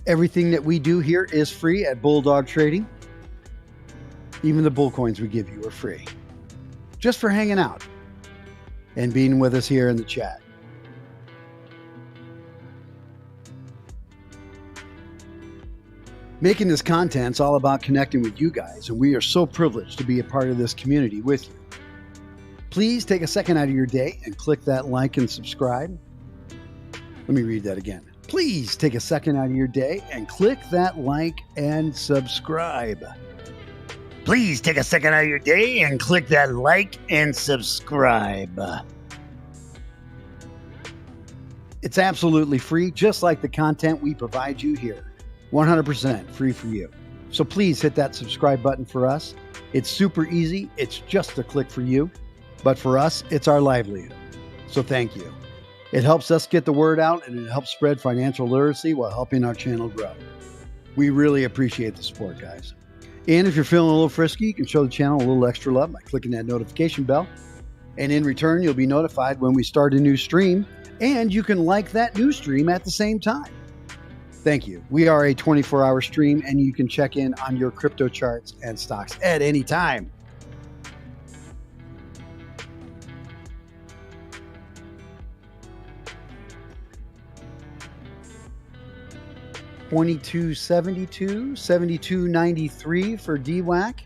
Everything that we do here is free at Bulldog Trading. Even the bull coins we give you are free. Just for hanging out and being with us here in the chat. Making this content's all about connecting with you guys, and we are so privileged to be a part of this community with you. Please take a second out of your day and click that like and subscribe. Let me read that again. Please take a second out of your day and click that like and subscribe. Please take a second out of your day and click that like and subscribe. It's absolutely free, just like the content we provide you here. 100% free for you. So please hit that subscribe button for us. It's super easy. It's just a click for you. But for us, it's our livelihood. So thank you. It helps us get the word out, and it helps spread financial literacy while helping our channel grow. We really appreciate the support, guys. And if you're feeling a little frisky, you can show the channel a little extra love by clicking that notification bell. And in return, you'll be notified when we start a new stream, and you can like that new stream at the same time. Thank you. We are a 24-hour stream, and you can check in on your crypto charts and stocks at any time. $22.72, $72.93 for DWAC.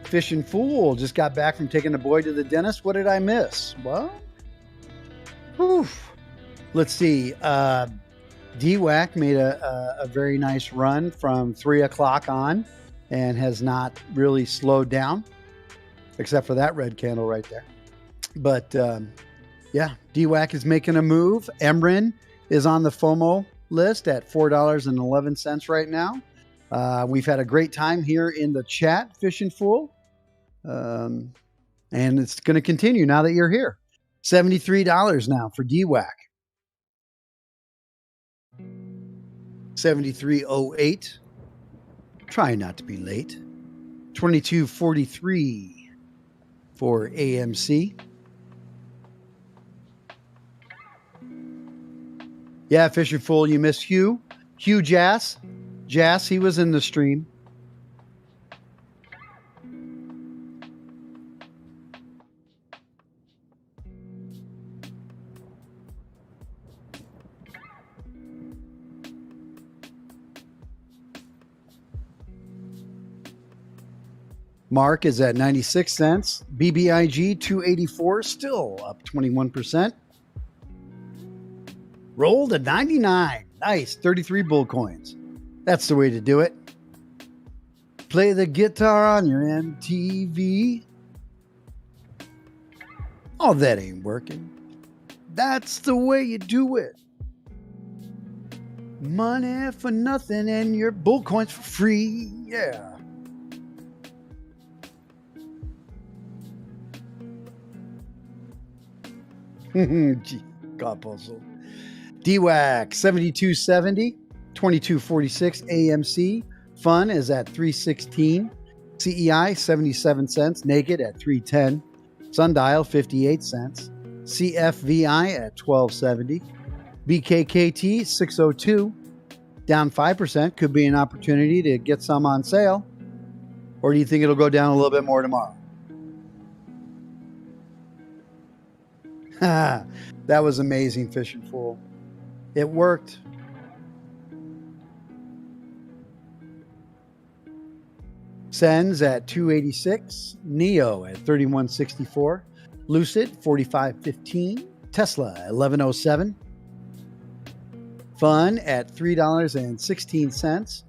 Fishing Fool just got back from taking the boy to the dentist. What did I miss? Well, let's see. DWAC made a very nice run from 3 o'clock on and has not really slowed down, except for that red candle right there. But yeah, DWAC is making a move. MRIN is on the FOMO list at $4.11 right now. We've had a great time here in the chat, Fishing Fool. And it's going to continue now that you're here. $73 now for DWAC. 73.08. Try not to be late. 22.43 for AMC. Yeah, Fisher Full, you missed Hugh. Hugh Jass. Jass, he was in the stream. Mark is at 96 cents. BBIG 284, still up 21%. Rolled at 99. Nice. 33 bull coins. That's the way to do it. Play the guitar on your MTV. Oh, that ain't working. That's the way you do it. Money for nothing and your bull coins for free. Yeah. Gee, God puzzle. DWAC 7270, 2246 AMC. FUN is at 316. CEI 77 cents, naked at 310. Sundial 58 cents. CFVI at 1270. BKKT 602, down 5%. Could be an opportunity to get some on sale. Or do you think it'll go down a little bit more tomorrow? That was amazing, Fish and Fool. It worked. SENS at 286. NEO at 3164. Lucid 4515. Tesla 1107. FUN at $3.16.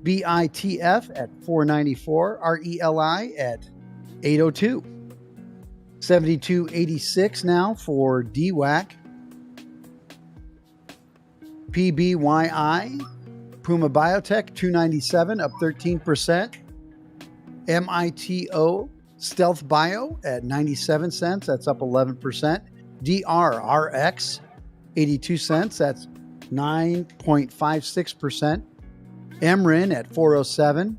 BITF at 494. RELI at 802. 7286 now for DWAC. PBYI, Puma Biotech 297, up 13%. MITO, Stealth Bio at 97 cents, that's up 11%. DRRX 82 cents, that's 9.56%. MRIN at 407,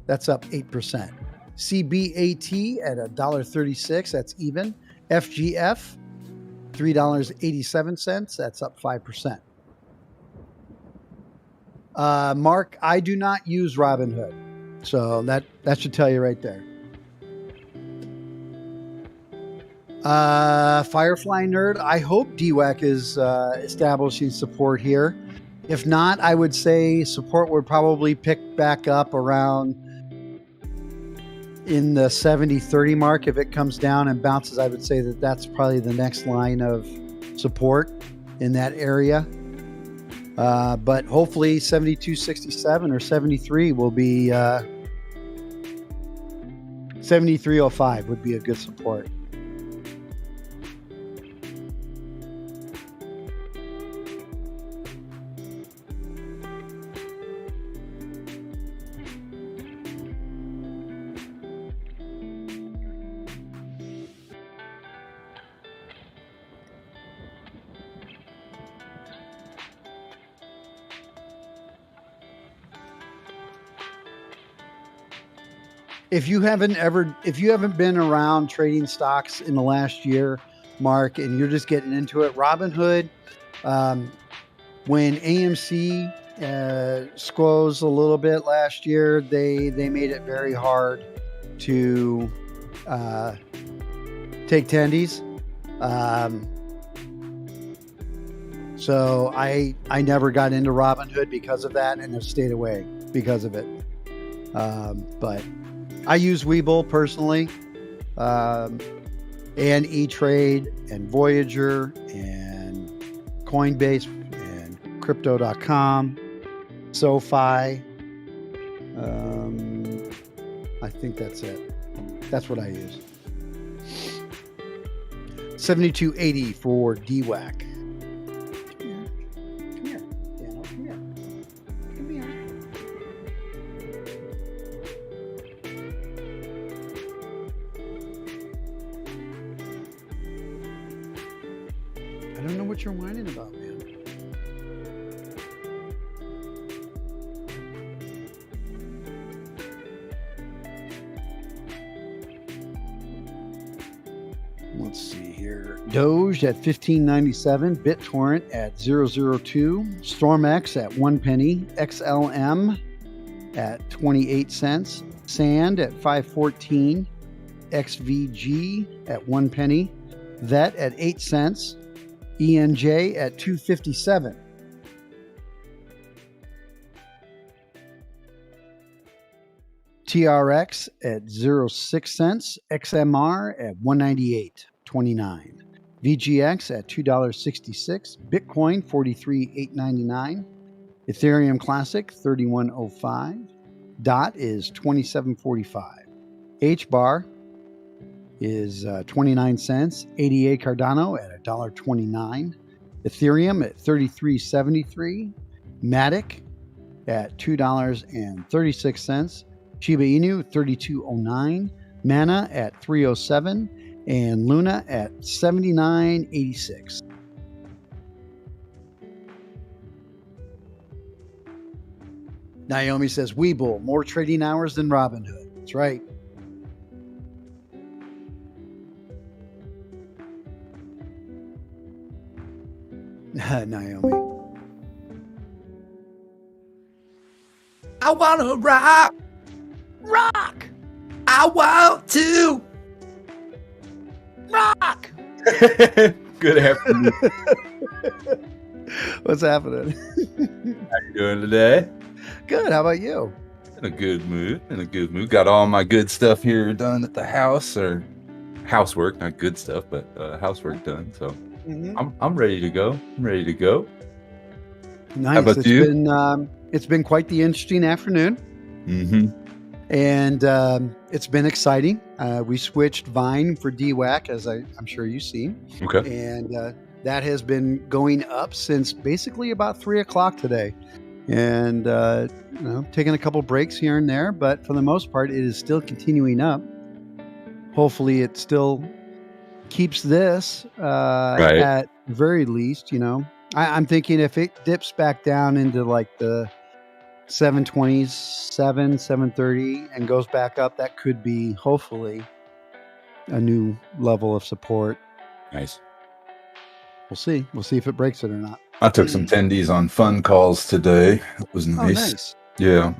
that's up 8%. CBAT at $1.36, that's even. FGF $3.87, that's up 5%. Mark, I do not use Robinhood, so that should tell you right there. Firefly Nerd, I hope DWAC is establishing support here. If not, I would say support would probably pick back up around in the 70-30 mark. If it comes down and bounces, I would say that that's probably the next line of support in that area. But hopefully 72.67 or 73 will be 73.05 would be a good support. If you haven't been around trading stocks in the last year, Mark, and you're just getting into it, Robinhood, when AMC squoze a little bit last year, they made it very hard to take tendies. So I never got into Robinhood because of that, and have stayed away because of it. But I use Webull personally, and E-Trade, and Voyager, and Coinbase, and Crypto.com, SoFi. I think that's it. That's what I use. 7280 for DWAC. Come here, Daniel. Come here. I don't know what you're whining about, man. Let's see here. Doge at 15.97, BitTorrent at 0.02, StormX at 1 penny, XLM at 28 cents, Sand at 5.14, XVG at 1 penny, VET at 8 cents, ENJ at 2.57. TRX at 06 cents, XMR at 198.29, VGX at $2.66, Bitcoin 43,899, Ethereum Classic 3105, DOT is 2745, HBAR is 29 cents, ADA Cardano at $1.29, Ethereum at 33.73, Matic at $2.36, Shiba Inu 3209, Mana at 307, and Luna at 79.86. Naomi says, Webull, more trading hours than Robinhood. That's right. Naomi. I want to rock. Rock. I want to rock. Good afternoon. What's happening? How you doing today? Good. How about you? In a good mood. Got all my good stuff here done at the house, or housework, not good stuff, but housework done. So I'm ready to go. Nice. How about you? It's been quite the interesting afternoon. And it's been exciting. We switched Vine for DWAC, as I'm sure you've seen. Okay. And that has been going up since basically about 3 o'clock today. And taking a couple breaks here and there, but for the most part, it is still continuing up. Hopefully, it still keeps this at very least. I'm thinking if it dips back down into like the 727, 730 and goes back up, that could be hopefully a new level of support. Nice. We'll see if it breaks it or not. I took some attendees on FUN calls today. It was nice. Oh, nice. Yeah.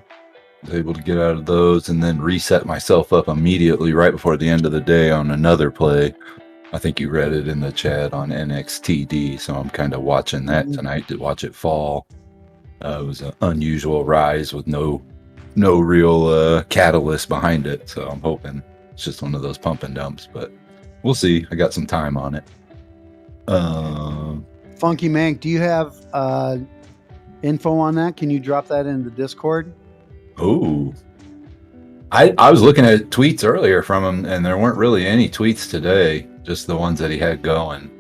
Was able to get out of those and then reset myself up immediately right before the end of the day on another play. I think you read it in the chat on NXTD, so I'm kind of watching that tonight to watch it fall. It was an unusual rise with no real catalyst behind it, so I'm hoping it's just one of those pump and dumps, but we'll see. I got some time on it. Funky Mank, do you have info on that? Can you drop that in the Discord? Oh, I was looking at tweets earlier from him, and there weren't really any tweets today, just the ones that he had going.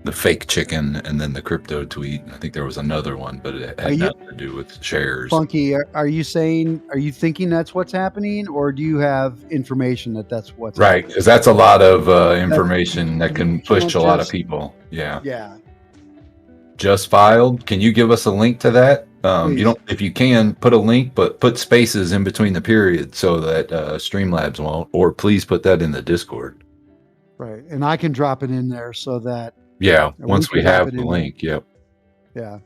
The fake chicken, and then the crypto tweet. I think there was another one, but it had nothing to do with shares. Funky, are you thinking that's what's happening, or do you have information that that's what's right? happening? Because that's a lot of information that can push a lot of people. Yeah. Just filed. Can you give us a link to that? You don't, if you can, put a link, but put spaces in between the periods so that Streamlabs won't. Or please put that in the Discord. Right, and I can drop it in there so that once we have the link. Yep. Yeah.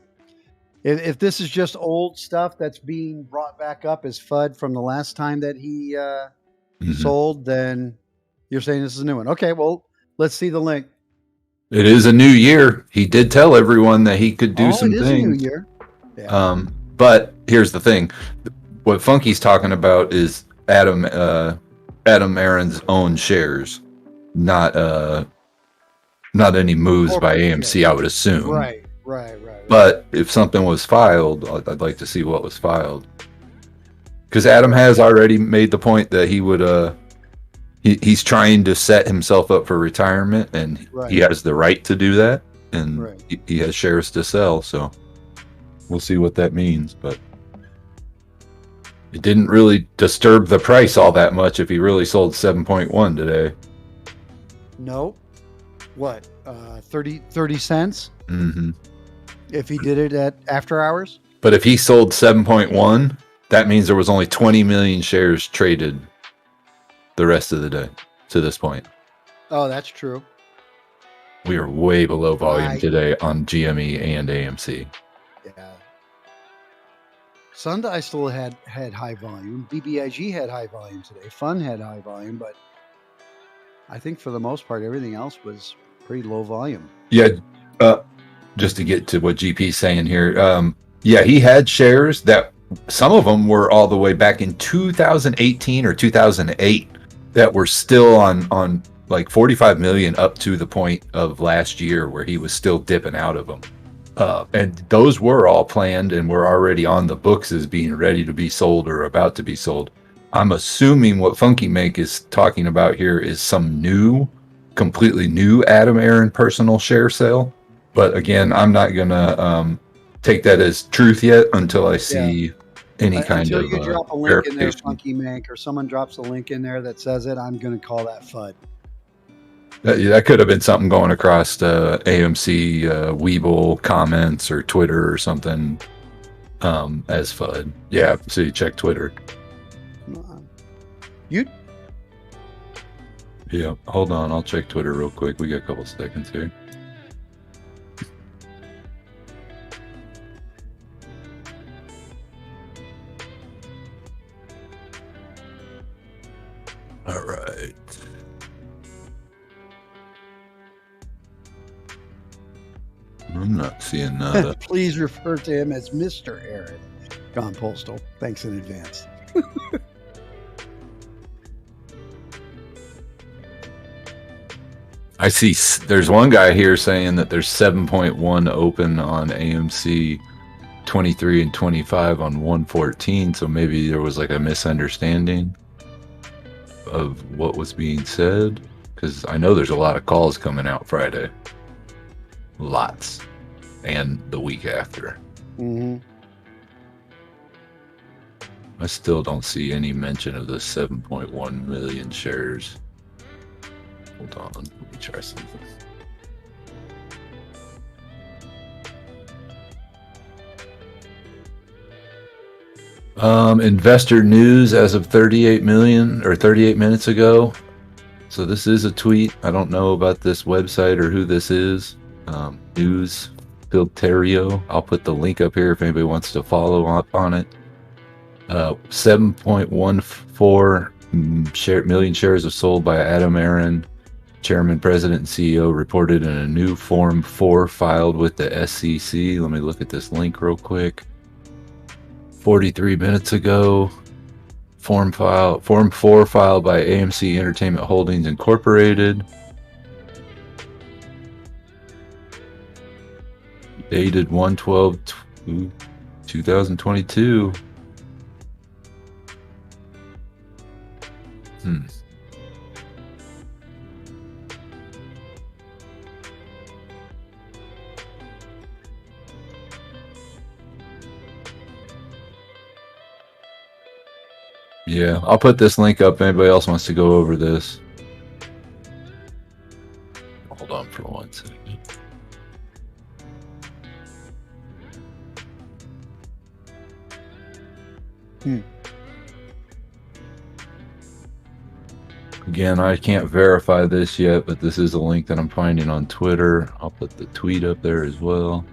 If this is just old stuff that's being brought back up as FUD from the last time that he sold, then you're saying this is a new one. Okay, well, let's see the link. It is a new year. He did tell everyone that he could do some things. It is a new year. Yeah. But here's the thing. What Funky's talking about is Adam Aaron's own shares, not any moves by AMC, I would assume. Right. But if something was filed, I'd like to see what was filed. Because Adam has already made the point that he would he's trying to set himself up for retirement, and he has the right to do that, and he has shares to sell, so we'll see what that means. But it didn't really disturb the price all that much if he really sold 7.1 today. Nope. What? 30 cents? Mm-hmm. If he did it at after hours? But if he sold 7.1, that means there was only 20 million shares traded the rest of the day to this point. Oh, that's true. We are way below volume today on GME and AMC. Yeah. Sunday still had high volume. BBIG had high volume today. FUN had high volume, but I think for the most part, everything else was pretty low volume. Yeah. Just to get to what GP's saying here. He had shares that some of them were all the way back in 2018 or 2008 that were still on like 45 million up to the point of last year where he was still dipping out of them. And those were all planned and were already on the books as being ready to be sold or about to be sold. I'm assuming what Funky Make is talking about here is some new, completely new Adam Aaron personal share sale. But again, I'm not going to take that as truth yet until I see any kind until of you drop a link in there, verification. Funky Make, or someone drops a link in there that says it, I'm going to call that FUD. That could have been something going across AMC, Weeble comments or Twitter or something as FUD. Yeah, so you check Twitter. Yeah, hold on. I'll check Twitter real quick. We got a couple seconds here. All right. I'm not seeing nada. Please refer to him as Mr. Aaron. John Postal. Thanks in advance. I see there's one guy here saying that there's 7.1 open on AMC 23 and 25 on 114, so maybe there was like a misunderstanding of what was being said, because I know there's a lot of calls coming out Friday. Lots. And the week after. Mm-hmm. I still don't see any mention of the 7.1 million shares. Hold on, let me try something. Investor news as of 38 minutes ago. So this is a tweet. I don't know about this website or who this is. News Filterio. I'll put the link up here if anybody wants to follow up on it. 7.14 million shares of sold by Adam Aaron, Chairman, President, and CEO, reported in a new Form 4 filed with the SEC. Let me look at this link real quick. 43 minutes ago. Form 4 filed by AMC Entertainment Holdings Incorporated. Dated 1/12/2022. Yeah, I'll put this link up if anybody else wants to go over this. Hold on for 1 second. Again, I can't verify this yet, but this is a link that I'm finding on Twitter. I'll put the tweet up there as well.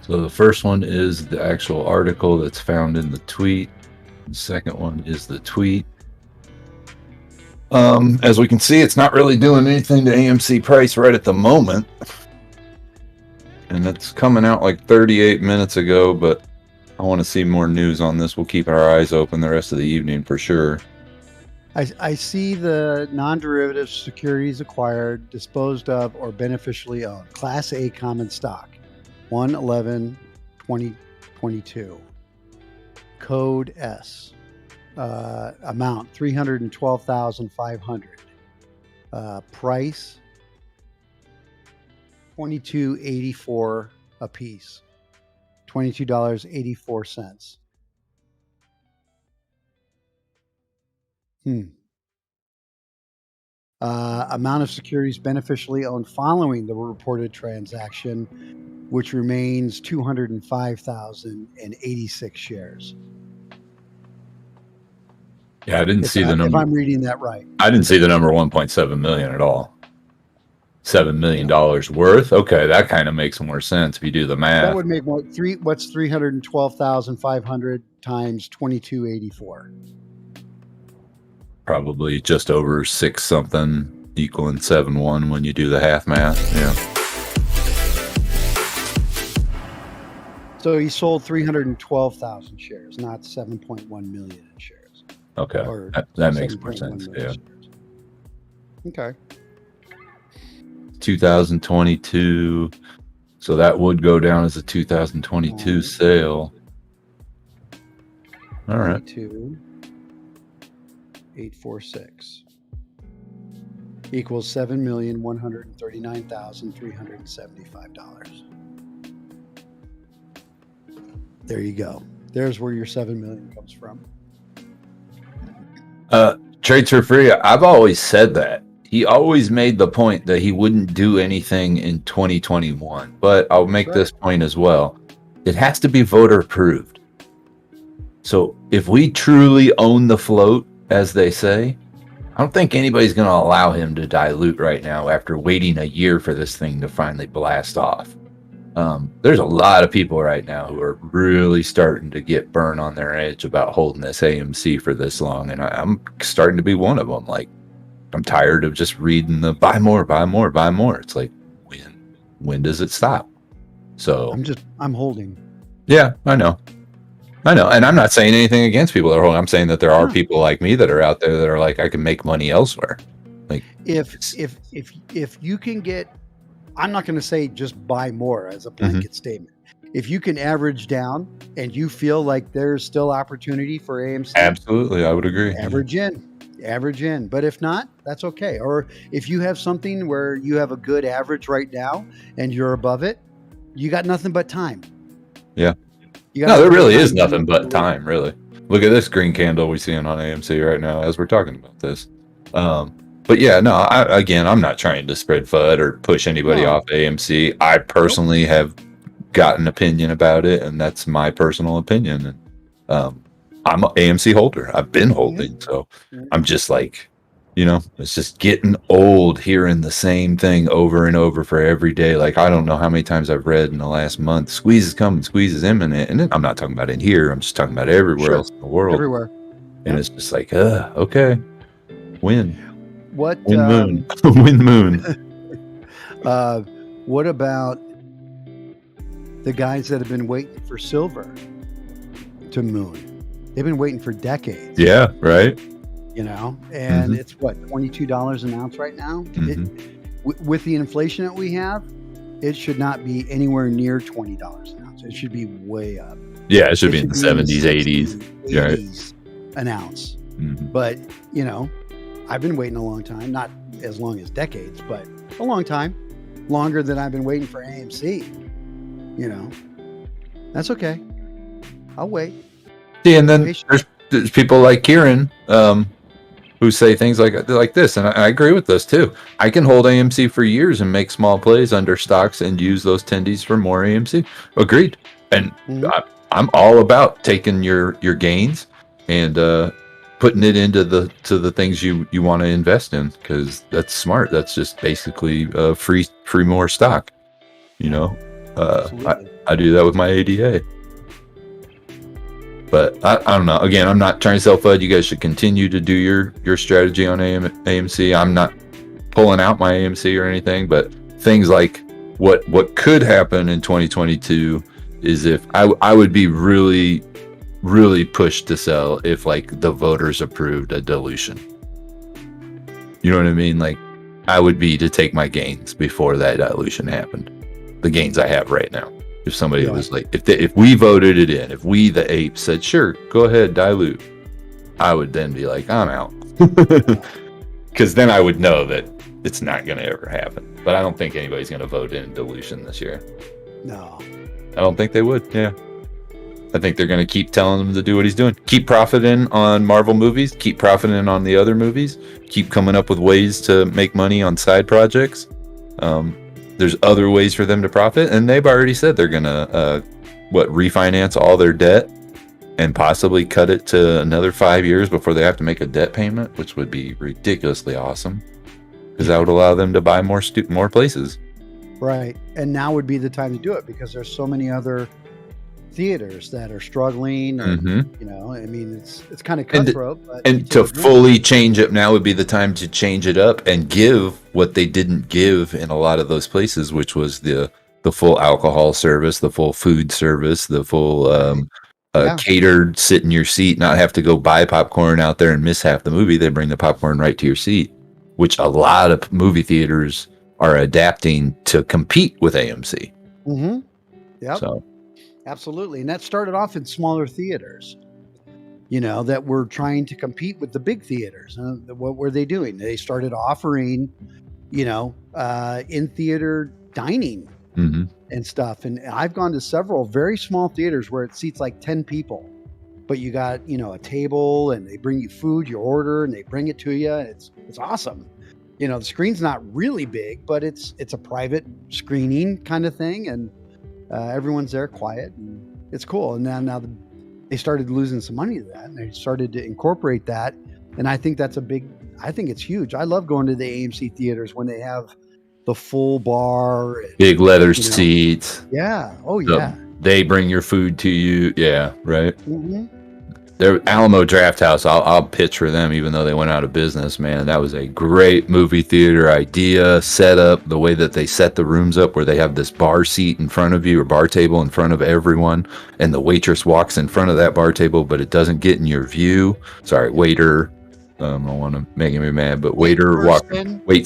So the first one is the actual article that's found in the tweet. The second one is the tweet. As we can see, it's not really doing anything to AMC price right at the moment. And it's coming out like 38 minutes ago, but I want to see more news on this. We'll keep our eyes open the rest of the evening for sure. I see the non-derivative securities acquired, disposed of, or beneficially owned. Class A common stock. 1/11/2022. Code S. Amount 312,500. Price $22.84 a piece. $22.84. Amount of securities beneficially owned following the reported transaction, which remains 205,086 shares. Yeah, I didn't see the number. If I'm reading that right. I didn't see the number 1.7 million at all. $7 million worth? Okay, that kind of makes more sense if you do the math. That would make what's 312,500 times 2284? Probably just over 6 something, equaling 7.1 when you do the half math. Yeah. So he sold 312,000 shares, not 7.1 million in shares. Okay, Or that makes more 7.1 sense. million Yeah. shares. Okay. 2022. So that would go down as a 2022 sale. All right. 22,846 equals $7,139,375. There you go. There's where your 7 million comes from. Trades for free. I've always said that. He always made the point that he wouldn't do anything in 2021. But I'll make this point as well. It has to be voter approved. So if we truly own the float, as they say, I don't think anybody's going to allow him to dilute right now after waiting a year for this thing to finally blast off. There's a lot of people right now who are really starting to get burned on their edge about holding this AMC for this long. And I'm starting to be one of them. Like, I'm tired of just reading the buy more, buy more, buy more. It's like, when does it stop? So I'm holding. Yeah, I know. And I'm not saying anything against people that are holding. I'm saying that there are people like me that are out there that are like, I can make money elsewhere. Like, if you can get, I'm not going to say just buy more as a blanket statement. If you can average down and you feel like there's still opportunity for AMC, absolutely, I would agree. Average in. But if not, that's okay. Or if you have something where you have a good average right now and you're above it, you got nothing but time. Yeah. No, there really is nothing but time, really. Look at this green candle we're seeing on AMC right now as we're talking about this. But yeah, no, I'm not trying to spread FUD or push anybody off AMC. I personally have got an opinion about it, and that's my personal opinion. And I'm an AMC holder. I've been holding, so I'm just like, it's just getting old hearing the same thing over and over for every day. Like, I don't know how many times I've read in the last month, squeeze is coming, squeeze is imminent. And I'm not talking about in here. I'm just talking about everywhere else in the world. Everywhere. And it's just like, okay, win. What? Win moon. Win moon. What about the guys that have been waiting for silver to moon? They've been waiting for decades. Yeah, right. And it's what, $22 an ounce right now? With the inflation that we have, it should not be anywhere near $20 an ounce. It should be way up. Yeah, it should be in the 70s, 80s. 80s an ounce. But, I've been waiting a long time, not as long as decades, but a long time, longer than I've been waiting for AMC. That's okay. I'll wait. Yeah, and then there's people like Kieran who say things like this, and I agree with this too. I can hold AMC for years and make small plays under stocks and use those tendies for more AMC. Agreed. And I'm all about taking your gains and putting it into the things you want to invest in, because that's smart. That's just basically free more stock. I do that with my ADA. But I don't know. Again, I'm not trying to sell FUD. You guys should continue to do your strategy on AMC. I'm not pulling out my AMC or anything, but things like what could happen in 2022 is if I would be really, really pushed to sell if like the voters approved a dilution. You know what I mean? Like, I would be to take my gains before that dilution happened. The gains I have right now. If somebody was like, if we voted it in, if we, the apes, said, sure, go ahead, dilute, I would then be like, I'm out. Because then I would know that it's not going to ever happen. But I don't think anybody's going to vote in dilution this year. No. I don't think they would, yeah. I think they're going to keep telling him to do what he's doing. Keep profiting on Marvel movies. Keep profiting on the other movies. Keep coming up with ways to make money on side projects. There's other ways for them to profit, and they've already said they're gonna refinance all their debt and possibly cut it to another 5 years before they have to make a debt payment, which would be ridiculously awesome, because that would allow them to buy more places. Right, and now would be the time to do it because there's so many other theaters that are struggling. And, it's kind of cutthroat. And to fully change it now would be the time to change it up and give what they didn't give in a lot of those places, which was the the full alcohol service, the full food service, the full Yeah. catered sit in your seat, not have to go buy popcorn out there and miss half the movie. They bring the popcorn right to your seat, which a lot of movie theaters are adapting to compete with AMC. Mm-hmm. Yep. So Absolutely. And that started off in smaller theaters, that were trying to compete with the big theaters. What were they doing? They started offering, in theater dining and stuff. And I've gone to several very small theaters where it seats like 10 people, but you got, a table and they bring you food, you order and they bring it to you. It's awesome. The screen's not really big, but it's a private screening kind of thing. And everyone's there quiet and it's cool. And now they started losing some money to that and they started to incorporate that. And I think I think it's huge. I love going to the AMC theaters when they have the full bar. And, big leather seats. Yeah. Oh yeah. They bring your food to you. Yeah. Right. Mm-hmm. Their Alamo Draft House, I'll pitch for them, even though they went out of business, man. That was a great movie theater idea, setup, the way that they set the rooms up where they have this bar seat in front of you or bar table in front of everyone, and the waitress walks in front of that bar table, but it doesn't get in your view. Sorry, waiter. I don't want to make me mad, but wait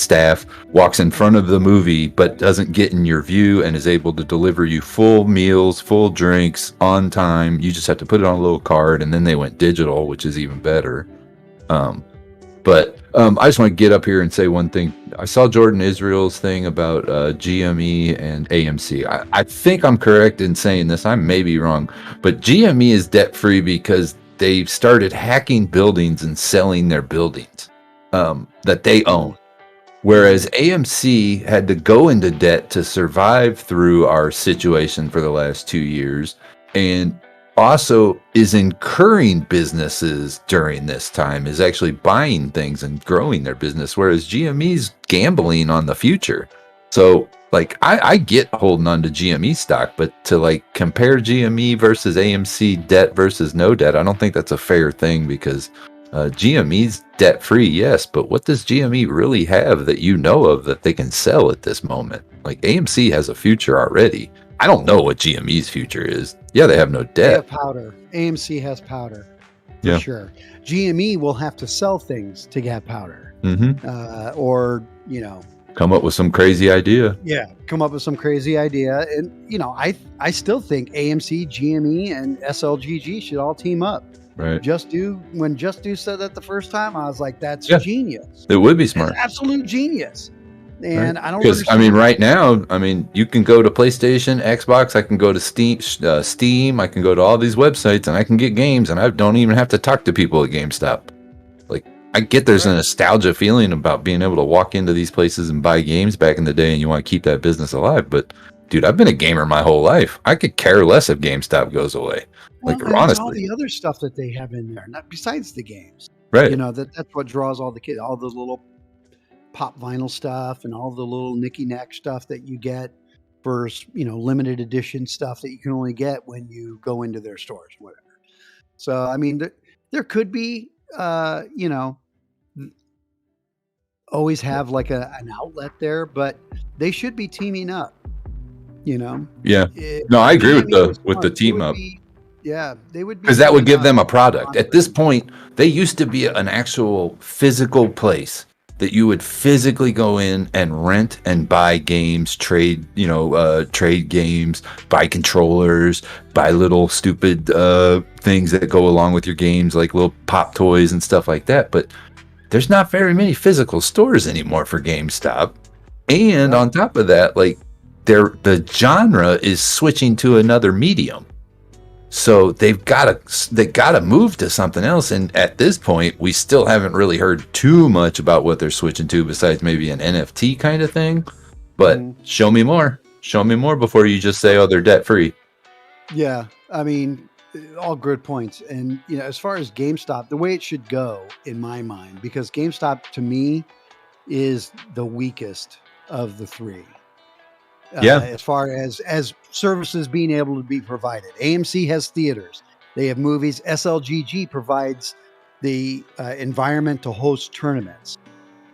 staff walks in front of the movie, but doesn't get in your view and is able to deliver you full meals, full drinks on time. You just have to put it on a little card, and then they went digital, which is even better. But I just want to get up here and say one thing. I saw Jordan Israel's thing about GME and AMC. I think I'm correct in saying this. I may be wrong, but GME is debt-free because they started hacking buildings and selling their buildings that they own. Whereas AMC had to go into debt to survive through our situation for the last 2 years, and also is incurring businesses during this time, is actually buying things and growing their business, whereas GME's gambling on the future. So I get holding on to GME stock, but to compare GME versus AMC debt versus no debt, I don't think that's a fair thing, because GME's debt free, yes, but what does GME really have that you know of that they can sell at this moment? AMC has a future already. I don't know what GME's future is. Yeah, they have no debt. They have powder. AMC has powder. For sure. GME will have to sell things to get powder. Or, come up with some crazy idea. Yeah, come up with some crazy idea. And, I still think AMC, GME, and SLGG should all team up. Right. When Just Do said that the first time, I was like, that's genius. It would be smart. It's absolute genius. And right. I don't Because, right now, you can go to PlayStation, Xbox, I can go to Steam, I can go to all these websites, and I can get games, and I don't even have to talk to people at GameStop. I get there's a nostalgia feeling about being able to walk into these places and buy games back in the day, and you want to keep that business alive. But, dude, I've been a gamer my whole life. I could care less if GameStop goes away. Honestly. All the other stuff that they have in there, not besides the games. Right. That's what draws all the kids, all the little pop vinyl stuff and all the little knicky-knack stuff that you get for, limited edition stuff that you can only get when you go into their stores, whatever. So, there could be, always have an outlet there, but they should be teaming up, Yeah. No, I agree with the team up. They would be, because that would give them a product. At this point, they used to be an actual physical place that you would physically go in and rent and buy games, trade games, buy controllers, buy little stupid things that go along with your games, like little pop toys and stuff like that. But there's not very many physical stores anymore for GameStop. And on top of that, the genre is switching to another medium. So they've got to move to something else. And at this point, we still haven't really heard too much about what they're switching to, besides maybe an NFT kind of thing. But show me more. Show me more before you just say, oh, they're debt free. Yeah. All good points. And, as far as GameStop, the way it should go in my mind, because GameStop to me is the weakest of the three. As far as services being able to be provided. AMC has theaters. They have movies. SLGG provides the environment to host tournaments.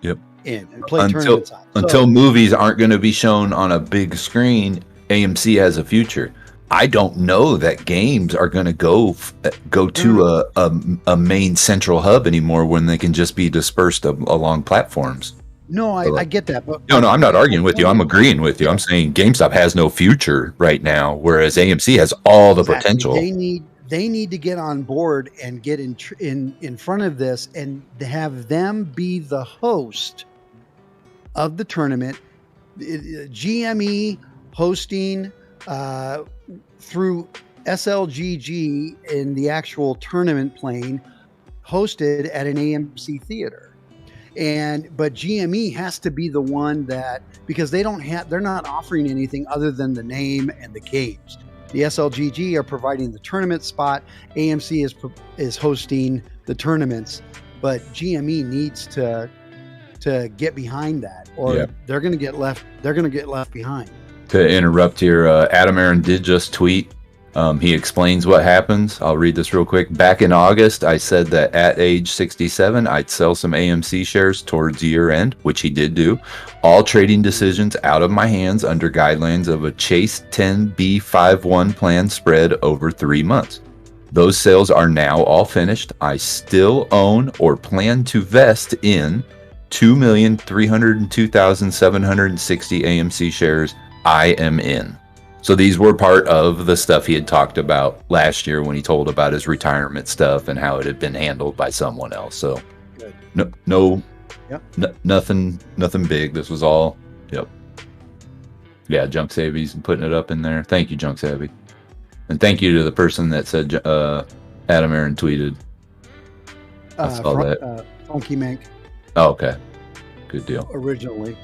Yep. And play tournaments on. Until movies aren't going to be shown on a big screen AMC has a future. I don't know that games are going to go to a main central hub anymore when they can just be dispersed along platforms. No, I get that. But No, I'm not arguing with you. I'm agreeing with you. I'm saying GameStop has no future right now, whereas AMC has all the potential. They need to get on board and get in front of this and have them be the host of the tournament. GME hosting through SLGG in the actual tournament plane, hosted at an AMC theater. But GME has to be the one that, because they're not offering anything other than the name and the games. The SLGG are providing the tournament spot. AMC is hosting the tournaments, but GME needs to get behind that, or they're going to get left. They're going to get left behind. To interrupt here, Adam Aaron did just tweet. He explains what happens. I'll read this real quick. Back in August, I said that at age 67, I'd sell some AMC shares towards year end, which he did do. All trading decisions out of my hands under guidelines of a Chase 10B51 plan spread over 3 months. Those sales are now all finished. I still own or plan to vest in 2,302,760 AMC shares. I am in. So these were part of the stuff he had talked about last year when he told about his retirement stuff and how it had been handled by someone else. So nothing big. This was all, yeah, Junk Savvy's putting it up in there. Thank you, Junk Savvy. And thank you to the person that said Adam Aaron tweeted. I saw that. Funky Mink. Oh, okay. Good deal. Originally.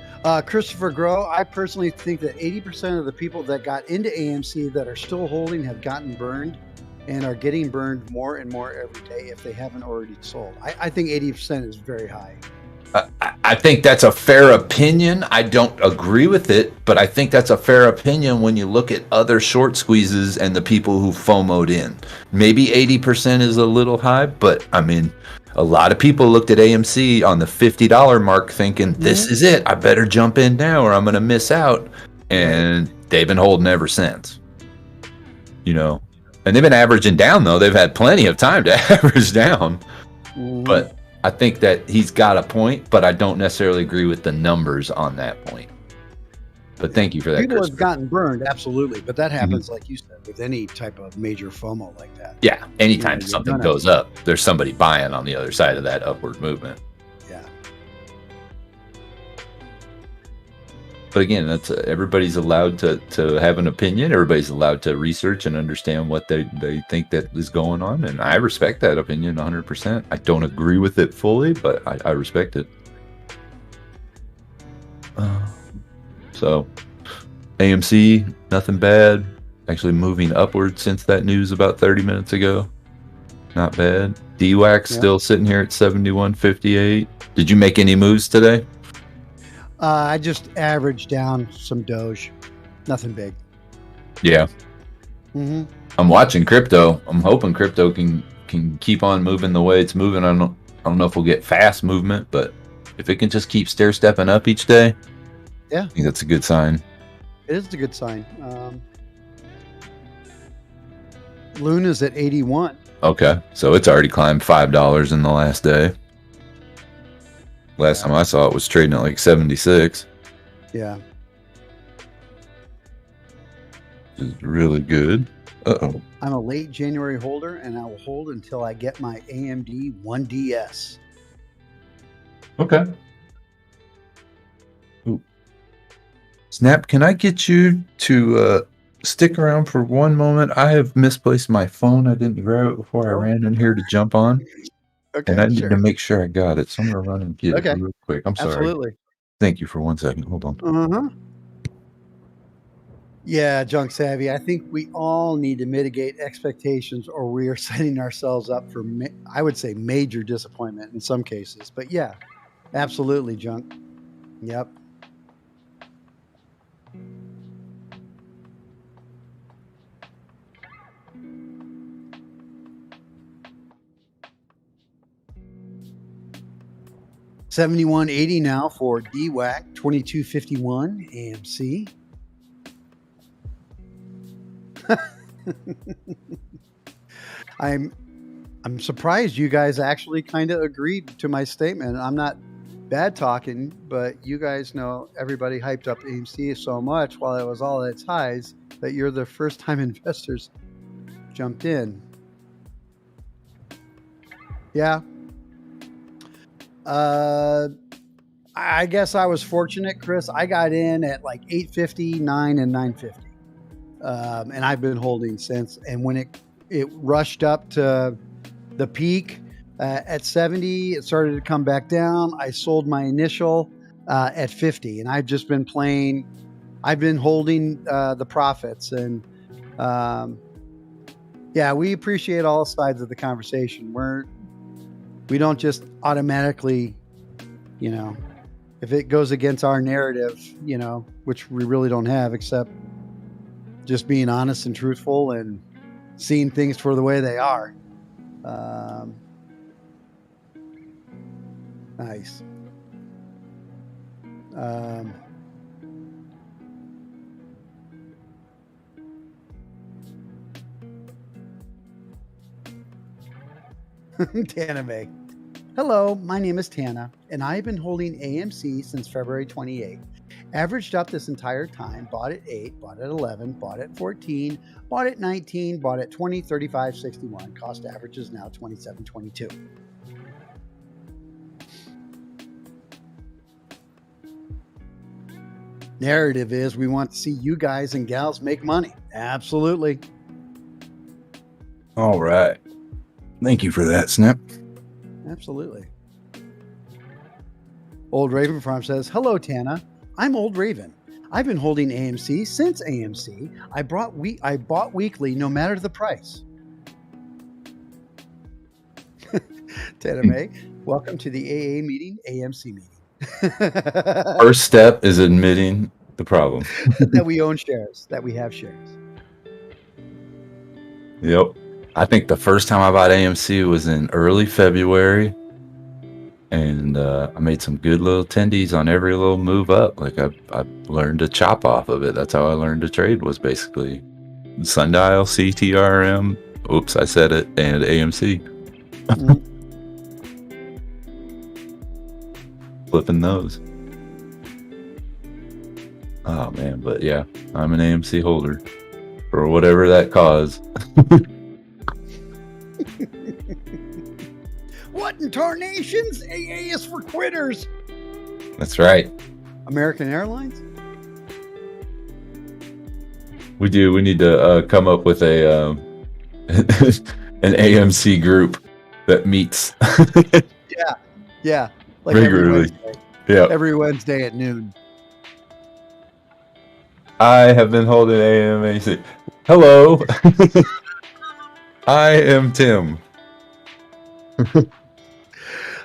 Christopher Grow, I personally think that 80% of the people that got into AMC that are still holding have gotten burned and are getting burned more and more every day if they haven't already sold. I think 80% is very high. I think that's a fair opinion. I don't agree with it, but I think that's a fair opinion when you look at other short squeezes and the people who FOMO'd in. Maybe 80% is a little high, but I mean, a lot of people looked at AMC on the $50 mark thinking, this is it. I better jump in now or I'm going to miss out. And they've been holding ever since. And they've been averaging down, though. They've had plenty of time to average down. But I think that he's got a point, but I don't necessarily agree with the numbers on that point. But thank you for that. People have gotten burned, absolutely. But that happens, like you said, with any type of major FOMO like that. Yeah. Anytime something goes up, there's somebody buying on the other side of that upward movement. Yeah. But again, that's everybody's allowed to have an opinion. Everybody's allowed to research and understand what they think that is going on. And I respect that opinion 100%. I don't agree with it fully, but I respect it. So AMC, nothing bad. Actually moving upward since that news about 30 minutes ago. Not bad. DWAC still sitting here at 71.58. Did you make any moves today? I just averaged down some Doge. Nothing big. Yeah. I'm watching crypto. I'm hoping crypto can keep on moving the way it's moving. I don't know if we'll get fast movement, but if it can just keep stair-stepping up each day, I think that's a good sign. It is a good sign. Luna's at 81. Okay, so it's already climbed $5 in the last day. Last time I saw it was trading at like 76. Yeah. Which is really good. Uh-oh. I'm a late January holder, and I will hold until I get my AMD 1DS. Okay. Ooh. Snap, can I get you to stick around for one moment? I have misplaced my phone. I didn't grab it before I ran in here to jump on. Okay, and I need to make sure I got it. So I'm going to run and get it real quick. I'm sorry. Absolutely. Thank you for 1 second. Hold on. Yeah, Junk Savvy. I think we all need to mitigate expectations, or we are setting ourselves up for, I would say, major disappointment in some cases. But yeah, absolutely, Junk. Yep. $71.80 now for DWAC, 22.51 AMC. I'm surprised you guys actually kind of agreed to my statement. I'm not bad talking, but you guys know everybody hyped up AMC so much while it was all at its highs that you're the first time investors jumped in. Yeah. I guess I was fortunate, Chris. I got in at like 850, 9, and 950. And I've been holding since. And when it rushed up to the peak at 70, it started to come back down. I sold my initial at 50, and I've just been playing. I've been holding the profits. And yeah, we appreciate all sides of the conversation. We don't just automatically, if it goes against our narrative, which we really don't have, except just being honest and truthful and seeing things for the way they are. Nice. Tana May. Hello, my name is Tana, and I've been holding AMC since February 28. Averaged up this entire time, bought at 8, bought at 11, bought at 14, bought at 19, bought at 20, 35, 61. Cost average is now 27.22. Narrative is we want to see you guys and gals make money. Absolutely. All right. Thank you for that, Snip. Absolutely. Old Raven Farm says, hello, Tana. I'm Old Raven. I've been holding AMC since AMC. I bought weekly no matter the price. Tana May, welcome to the AA meeting, AMC meeting. First step is admitting the problem. That we own shares, that we have shares. Yep. I think the first time I bought AMC was in early February, and I made some good little tendies on every little move up. Like I learned to chop off of it. That's how I learned to trade, was basically Sundial, CTRM, oops, I said it, and AMC. Mm-hmm. Flipping those. Oh man, but yeah, I'm an AMC holder for whatever that cause. What in tarnations? AA is for quitters. That's right. American Airlines? We do. We need to come up with a an AMC group that meets. Yeah. Like regularly. Every Wednesday at noon. I have been holding AMC. Hello. I am Tim.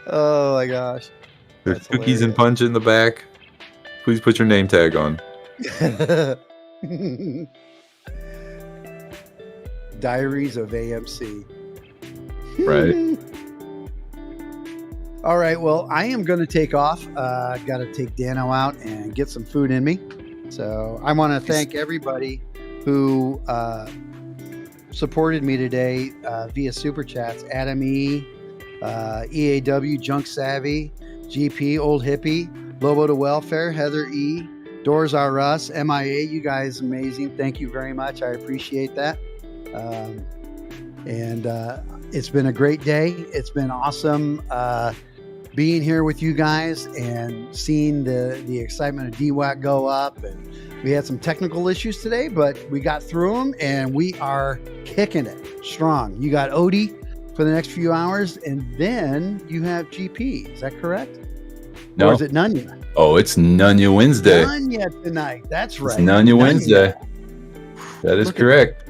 Oh my gosh. There's That's cookies hilarious. And punch in the back. Please put your name tag on. Diaries of AMC. Right. All right. Well, I am going to take off. Got to take Dano out and get some food in me. So I want to thank everybody who supported me today via Super Chats. Adam E., EAW, Junk Savvy, GP, Old Hippie, Lobo to Welfare, Heather E., Doors R Us, MIA. You guys amazing. Thank you very much. I appreciate that. And it's been a great day. It's been awesome being here with you guys and seeing the excitement of DWAC go up. And we had some technical issues today, but we got through them and we are kicking it strong. You got Odie for the next few hours, and then you have GP. Is that correct? No. Or is it Nunya? Oh, it's Nunya Wednesday. Nunya tonight. That's right. It's Nunya Wednesday. That is correct.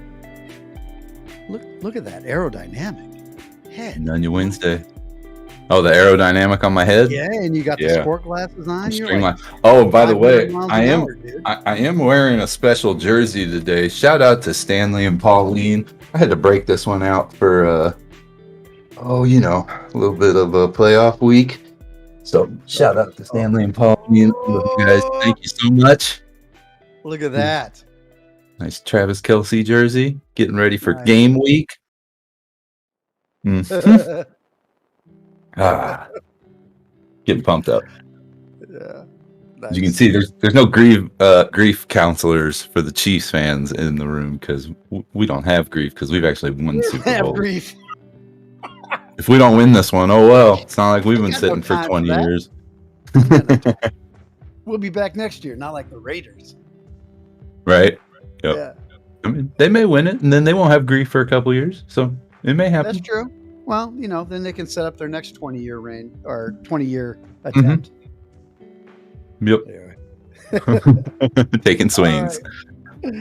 Look at that aerodynamic head. Nunya Wednesday. Oh, the aerodynamic on my head? Yeah, and you got the sport glasses on. You're like, oh, by the way, I am wearing a special jersey today. Shout out to Stanley and Pauline. I had to break this one out for a little bit of a playoff week. So shout out to Stanley and Pauline. You guys, thank you so much. Look at that. Nice Travis Kelce jersey. Getting ready for Nice. game week. Mhm. Getting pumped up. Yeah. As you can see, there's no grief counselors for the Chiefs fans in the room because we don't have grief because we've actually won Super have Bowl. grief. If we don't win this one, oh well. It's not like we've been got no sitting for time 20 for that. years. We'll be back next year, not like the Raiders. Right? Yep. Yeah, I mean, they may win it, and then they won't have grief for a couple years, so it may happen. that's true. Well, then they can set up their next 20-year reign or 20-year attempt. Yep. Anyway. Taking swings. All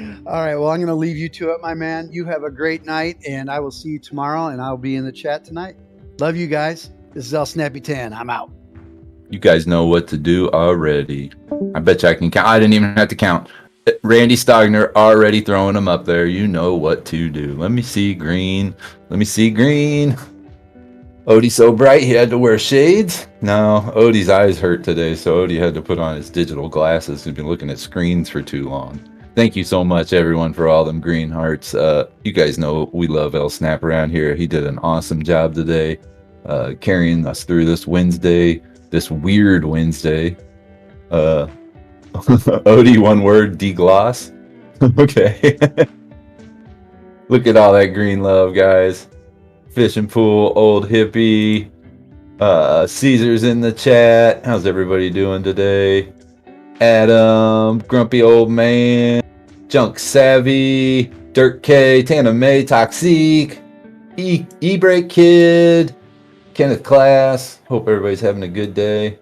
right. Well, I'm going to leave you to it, my man. You have a great night, and I will see you tomorrow, and I'll be in the chat tonight. Love you guys. This is El Snappy 10. I'm out. You guys know what to do already. I bet you I can count. I didn't even have to count. Randy Stogner already throwing them up there. You know what to do. Let me see green. Let me see green. Odie's so bright he had to wear shades. No, Odie's eyes hurt today, so Odie had to put on his digital glasses. He's been looking at screens for too long. Thank you so much, everyone, for all them green hearts. You guys know we love El Snap around here. He did an awesome job today, carrying us through this Wednesday, this weird Wednesday. Odie, one word, degloss. Okay. Look at all that green love, guys. Fishing pool, old hippie. Caesar's in the chat. How's everybody doing today? Adam, grumpy old man, junk savvy, Dirk K, Tana May, Toxic, E-Break Kid, Kenneth Class. Hope everybody's having a good day.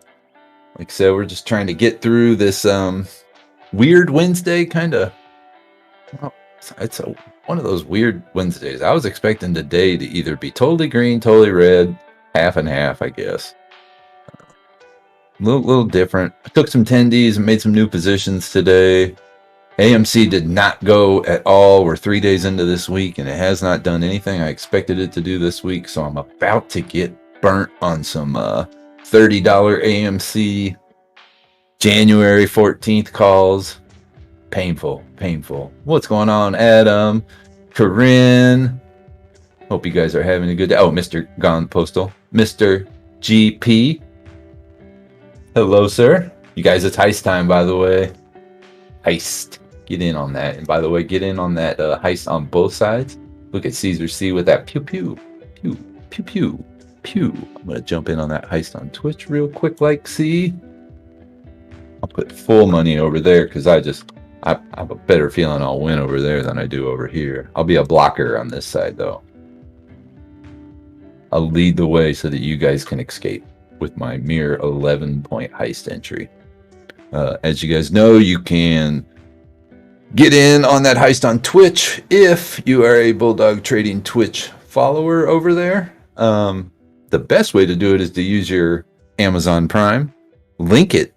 Like I said, we're just trying to get through this weird Wednesday kind of. Well, it's one of those weird Wednesdays. I was expecting today to either be totally green, totally red, half and half, I guess. Little different. I took some tendies and made some new positions today. AMC did not go at all. We're 3 days into this week, and it has not done anything I expected it to do this week, so I'm about to get burnt on some $30 AMC January 14th calls. Painful. What's going on, Adam? Corinne? Hope you guys are having a good day. Oh, Mr. Gone Postal. Mr. GP. Hello, sir. You guys, it's heist time, by the way. Heist. Get in on that. And by the way, get in on that heist on both sides. Look at Caesar C with that pew, pew, pew, pew, pew, pew. I'm going to jump in on that heist on Twitch real quick, like see. I'll put full money over there because I have a better feeling I'll win over there than I do over here. I'll be a blocker on this side, though. I'll lead the way so that you guys can escape with my mere 11-point heist entry. As you guys know, you can get in on that heist on Twitch if you are a Bulldog Trading Twitch follower over there. The best way to do it is to use your Amazon Prime, link it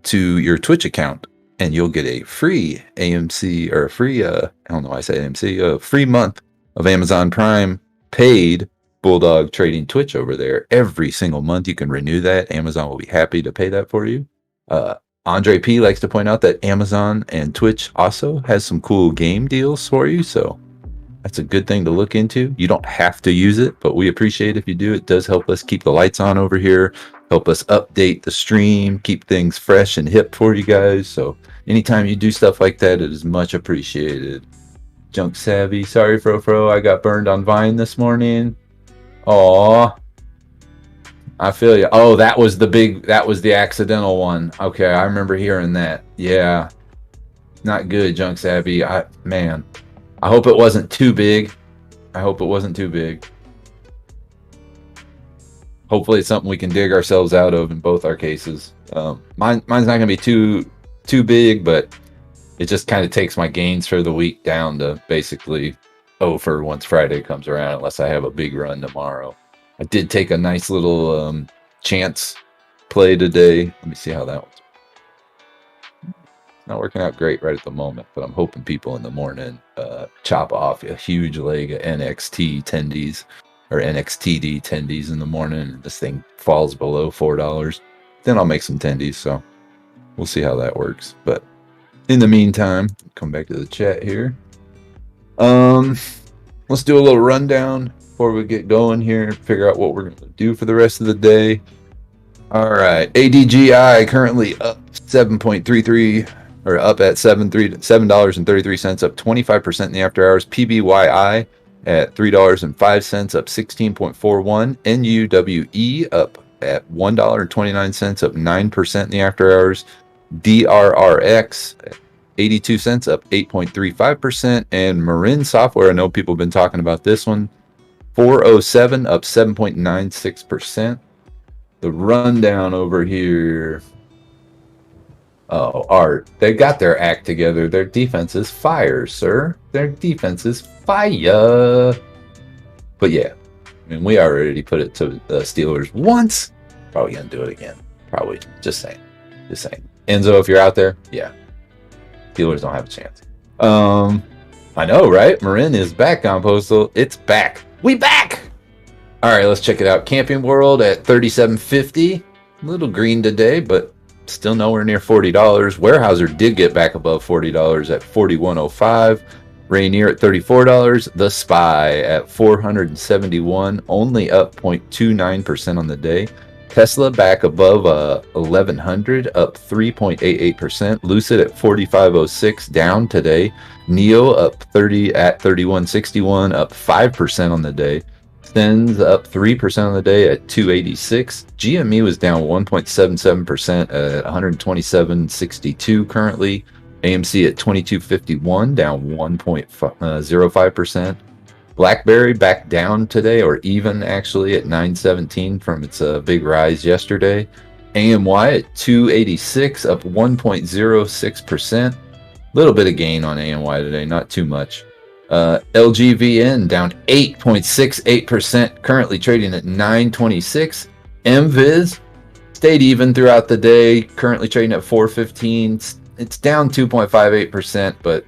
to your Twitch account, and you'll get a free AMC or a free, I don't know why I say AMC, a free month of Amazon Prime paid Bulldog Trading Twitch over there. Every single month you can renew that. Amazon will be happy to pay that for you. Andre P likes to point out that Amazon and Twitch also has some cool game deals for you, so that's a good thing to look into. You don't have to use it, but we appreciate if you do. It does help us keep the lights on over here, help us update the stream, keep things fresh and hip for you guys. So anytime you do stuff like that, it is much appreciated. Junk Savvy, sorry Fro, I got burned on Vine this morning. Aw, I feel you. Oh, that was the accidental one. Okay, I remember hearing that. Yeah, not good, Junk Savvy. I hope it wasn't too big. Hopefully it's something we can dig ourselves out of in both our cases. Mine's not gonna be too big, but it just kind of takes my gains for the week down to basically for once Friday comes around, unless I have a big run tomorrow. I did take a nice little chance play today. Let me see how that one's. Not working out great right at the moment, but I'm hoping people in the morning chop off a huge leg of NXT tendies or NXTD tendies in the morning, and this thing falls below $4. Then I'll make some tendies, so we'll see how that works. But In the meantime, come back to the chat here. Let's do a little rundown before we get going here. Figure out what we're going to do for the rest of the day. All right, ADGI currently up 7.33, or up at $7.33, up 25% in the after hours. PBYI at $3.05, up 16.41. NUWE up at $1.29, up 9% in the after hours. DRRX 82 cents, up 8.35%. And Marin Software, I know people have been talking about this one, 407, up 7.96%. The rundown over here. Oh, Art, they got their act together. Their defense is fire, sir. Their defense is fire. But yeah, I mean, we already put it to the Steelers once. Probably gonna do it again. Probably. Just saying. Just saying. Enzo, if you're out there, yeah, Steelers don't have a chance. I know, right? Marin is back on Postal. It's back. We back. All right, let's check it out. Camping World at $37.50. A little green today, but still nowhere near $40. Weyerhaeuser did get back above $40 at $41.05. Rainier at $34. The Spy at $471, only up 0.29% on the day. Tesla back above 1100, up 3.88%. Lucid at 4506, down today. NEO up 30 at 3161, up 5% on the day. SENS up 3% on the day at 286. GME was down 1.77% at 127.62 currently. AMC at 2251, down 1.05%. BlackBerry back down today, or even actually at 917 from its big rise yesterday. AMY at 286, up 1.06%. Little bit of gain on AMY today, not too much. LGVN down 8.68%, currently trading at 926. MViz stayed even throughout the day, currently trading at 415. It's down 2.58%, but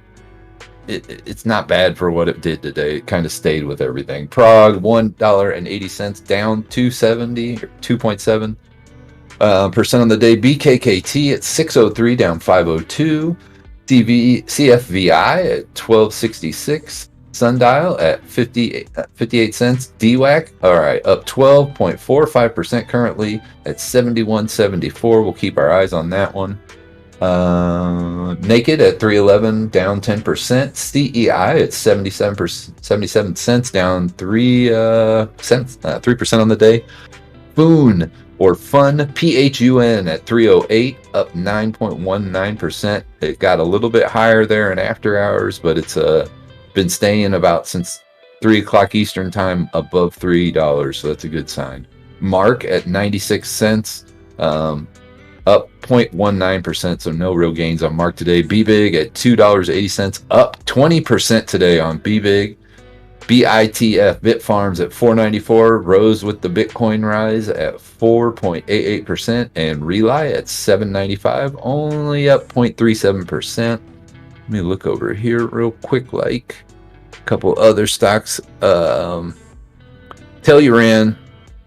it's not bad for what it did today. It kind of stayed with everything. Prague, $1.80, down 270 or 2.7% on the day. BKKT at 603, down 502. CFVI at 1266. Sundial at 58 cents. DWAC, all right, up 12.45% currently at 71.74. We'll keep our eyes on that one. Naked at 311, down 10%. CEI at 77 cents, down 3% on the day. PHUN or FUN, PHUN at 308, up 9.19%. It got a little bit higher there in after hours, but it's been staying about since 3 o'clock Eastern time above $3, so that's a good sign. Mark at 96 cents, up 0.19%, so no real gains on Mark today. BBIG at $2.80, up 20% today on BBIG. BITF, Bitfarms at 494, rose with the Bitcoin rise at 4.88%, and Relay at 795, only up 0.37%. Let me look over here real quick, like a couple other stocks. Telluride,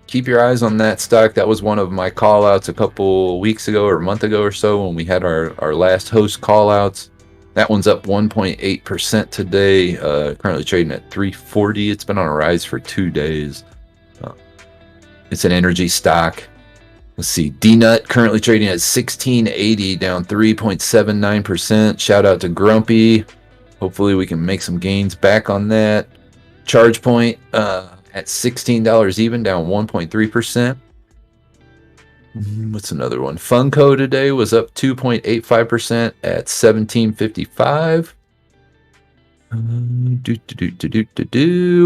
keep your eyes on that stock. That was one of my call outs a couple weeks ago or a month ago or so when we had our last host call outs. That one's up 1.8% today, currently trading at 340. It's been on a rise for 2 days. It's an energy stock. Let's see, DNUT currently trading at 1680, down 3.79%. Shout out to Grumpy. Hopefully we can make some gains back on that. ChargePoint at $16 even, down 1.3%. What's another one? Funko today was up 2.85% at 1755.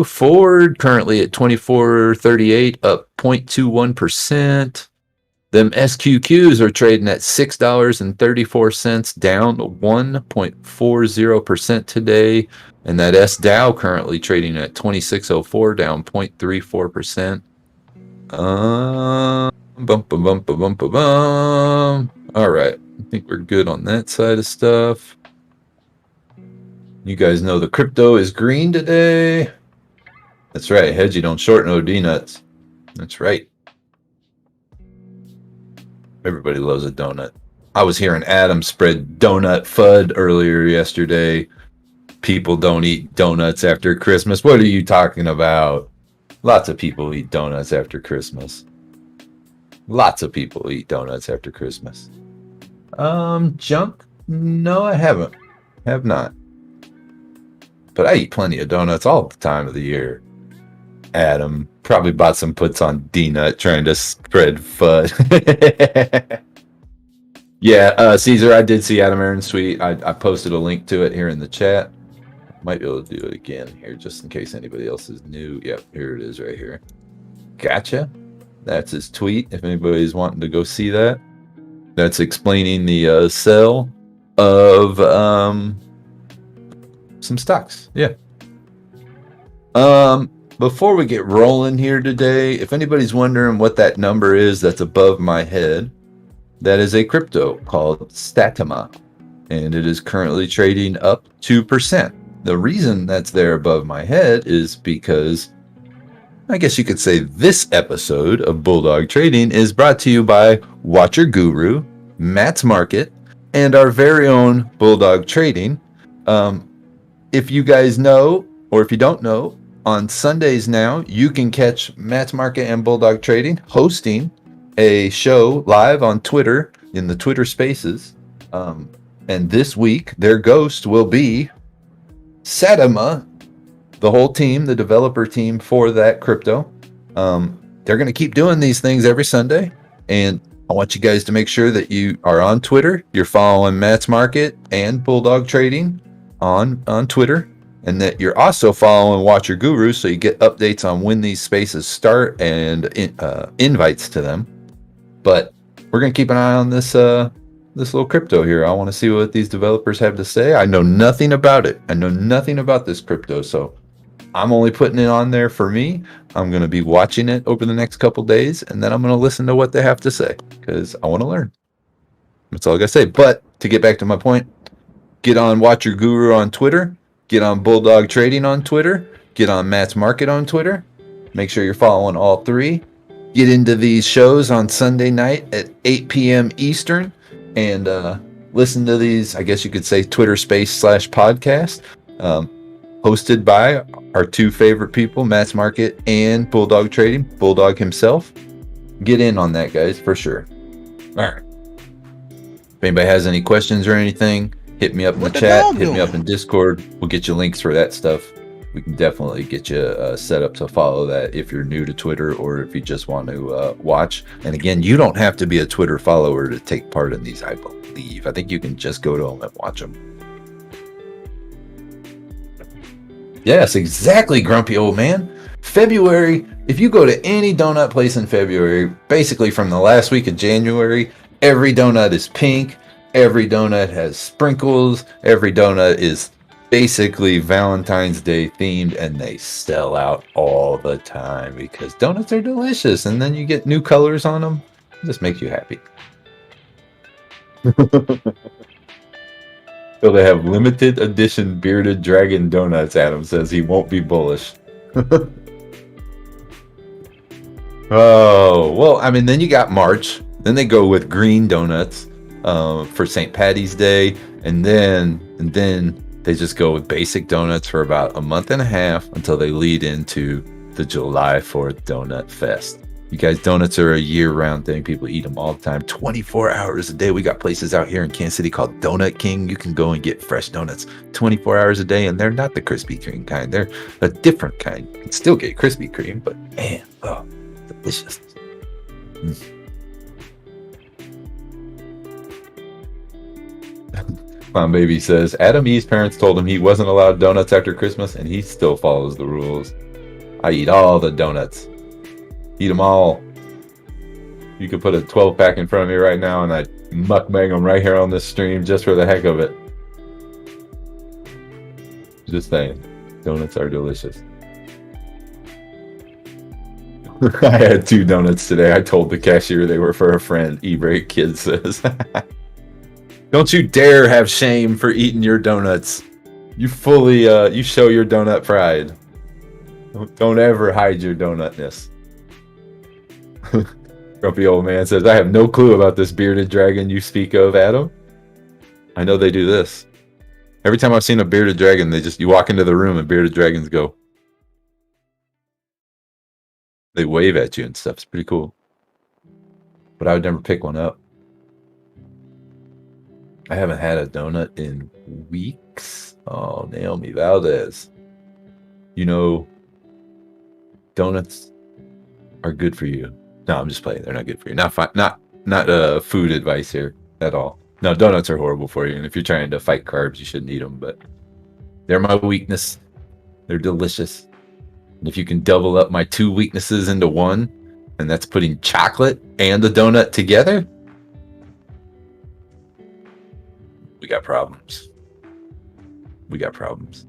Ford currently at 2438, up 0.21%. Them SQQs are trading at $6.34, down 1.40% today. And that SDOW currently trading at 2604, down 0.34%. All right, I think we're good on that side of stuff. You guys know the crypto is green today. That's right, hedge you don't short no D-nuts. That's right. Everybody loves a donut. I was hearing Adam spread donut FUD earlier yesterday. People don't eat donuts after Christmas. What are you talking about? Lots of people eat donuts after Christmas. Lots of people eat donuts after Christmas. Junk? No, I haven't. Have not. But I eat plenty of donuts all the time of the year. Adam probably bought some puts on D-Nut trying to spread FUD. Yeah, Caesar, I did see Adam Aaron's tweet. I posted a link to it here in the chat. Might be able to do it again here just in case anybody else is new. Yep, here it is right here. Gotcha. That's his tweet if anybody's wanting to go see that. That's explaining the sell of some stocks. Yeah. Before we get rolling here today, if anybody's wondering what that number is that's above my head, that is a crypto called Statima, and it is currently trading up 2%. The reason that's there above my head is because I guess you could say this episode of Bulldog Trading is brought to you by Watcher Guru, Matt's Market, and our very own Bulldog Trading. If you guys know, or if you don't know, on Sundays now, you can catch Matt's Market and Bulldog Trading hosting a show live on Twitter in the Twitter Spaces. And this week, their ghost will be Statima, the whole team, the developer team for that crypto. They're going to keep doing these things every Sunday. And I want you guys to make sure that you are on Twitter. You're following Matt's Market and Bulldog Trading on Twitter. And that you're also following Watcher Guru so you get updates on when these spaces start and invites to them. But we're going to keep an eye on this little crypto here. I want to see what these developers have to say. I know nothing about it. I know nothing about this crypto, so I'm only putting it on there for me. I'm going to be watching it over the next couple days, and then I'm going to listen to what they have to say because I want to learn. That's all I got to say. But to get back to my point, get on Watcher Guru on Twitter, get on Bulldog Trading on Twitter, get on Matt's Market on Twitter. Make sure you're following all three. Get into these shows on Sunday night at 8 p.m. Eastern. And listen to these, I guess you could say, Twitter Space /podcast, hosted by our two favorite people, Matt's Market and Bulldog Trading, Bulldog himself. Get in on that, guys, for sure. All right. If anybody has any questions or anything, hit me up in the chat, hit me up in Discord. We'll get you links for that stuff. We can definitely get you set up to follow that if you're new to Twitter or if you just want to watch. And again, you don't have to be a Twitter follower to take part in these, I believe. I think you can just go to them and watch them. Yes, exactly, grumpy old man. February, if you go to any donut place in February, basically from the last week of January, every donut is pink. Every donut has sprinkles. Every donut is basically Valentine's Day themed, and they sell out all the time because donuts are delicious, and then you get new colors on them. It just makes you happy. So they have limited edition bearded dragon donuts. Adam says he won't be bullish. Oh, well, I mean, then you got March. Then they go with green donuts for St. Patty's Day, and then they just go with basic donuts for about a month and a half until they lead into the July 4th Donut Fest. You guys, donuts are a year-round thing. People eat them all the time, 24 hours a day. We got places out here in Kansas City called Donut King. You can go and get fresh donuts 24 hours a day, and they're not the Krispy Kreme kind. They're a different kind. You can still get Krispy Kreme, but man, oh, delicious. Mom Baby says, Adam E's parents told him he wasn't allowed donuts after Christmas, and he still follows the rules. I eat all the donuts. Eat them all. You could put a 12-pack in front of me right now, and I'd mukbang them right here on this stream just for the heck of it. Just saying. Donuts are delicious. I had 2 donuts today. I told the cashier they were for a friend. E-Break Kid says. Don't you dare have shame for eating your donuts. You fully, you show your donut pride. Don't ever hide your donutness. Grumpy old man says, I have no clue about this bearded dragon you speak of, Adam. I know they do this. Every time I've seen a bearded dragon, you walk into the room and bearded dragons go. They wave at you and stuff. It's pretty cool. But I would never pick one up. I haven't had a donut in weeks. Oh, Naomi Valdez. You know, donuts are good for you. No, I'm just playing. They're not good for you. Not food advice here at all. No, donuts are horrible for you. And if you're trying to fight carbs, you shouldn't eat them. But they're my weakness. They're delicious. And if you can double up my two weaknesses into one, and that's putting chocolate and the donut together, we got problems. We got problems.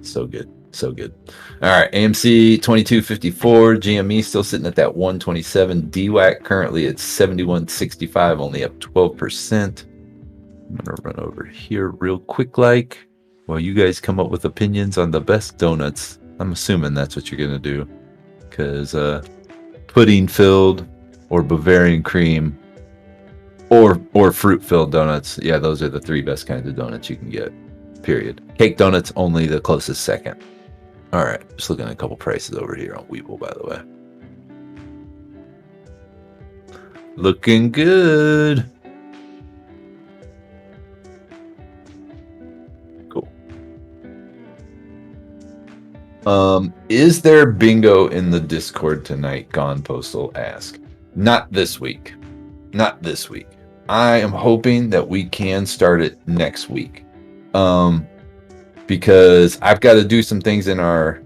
So good. So good. All right. AMC 2254. GME still sitting at that 127. DWAC currently at 71.65, only up 12%. I'm going to run over here real quick while you guys come up with opinions on the best donuts. I'm assuming that's what you're going to do. Because pudding filled or Bavarian cream or fruit filled donuts. Yeah, those are the three best kinds of donuts you can get. Period. Cake donuts only the closest second. All right, just looking at a couple prices over here on Weeble, by the way. Looking good. Cool. Is there bingo in the Discord tonight? Gone Postal ask. Not this week. Not this week. I am hoping that we can start it next week. Because I've got to do some things in our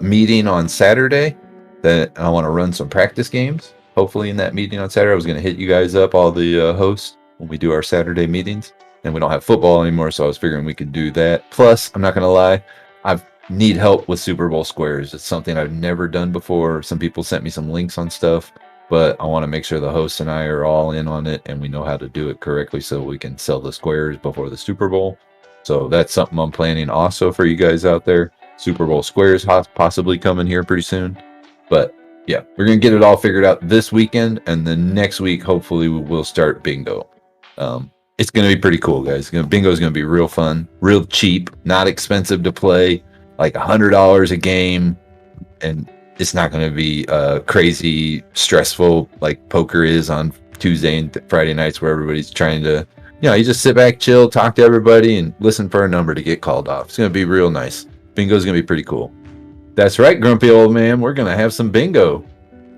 meeting on Saturday that I want to run some practice games. Hopefully in that meeting on Saturday, I was going to hit you guys up, all the hosts, when we do our Saturday meetings. And we don't have football anymore, so I was figuring we could do that. Plus, I'm not going to lie, I need help with Super Bowl squares. It's something I've never done before. Some people sent me some links on stuff, but I want to make sure the hosts and I are all in on it and we know how to do it correctly so we can sell the squares before the Super Bowl. So that's something I'm planning also for you guys out there. Super Bowl squares possibly coming here pretty soon. But yeah, we're going to get it all figured out this weekend. And then next week, hopefully we will start bingo. It's going to be pretty cool, guys. Bingo is going to be real fun, real cheap, not expensive to play, like $100 a game. And it's not going to be crazy stressful like poker is on Tuesday and Friday nights where everybody's trying to, you just sit back, chill, talk to everybody, and listen for a number to get called off. It's going to be real nice. Bingo's going to be pretty cool. That's right, grumpy old man. We're going to have some bingo.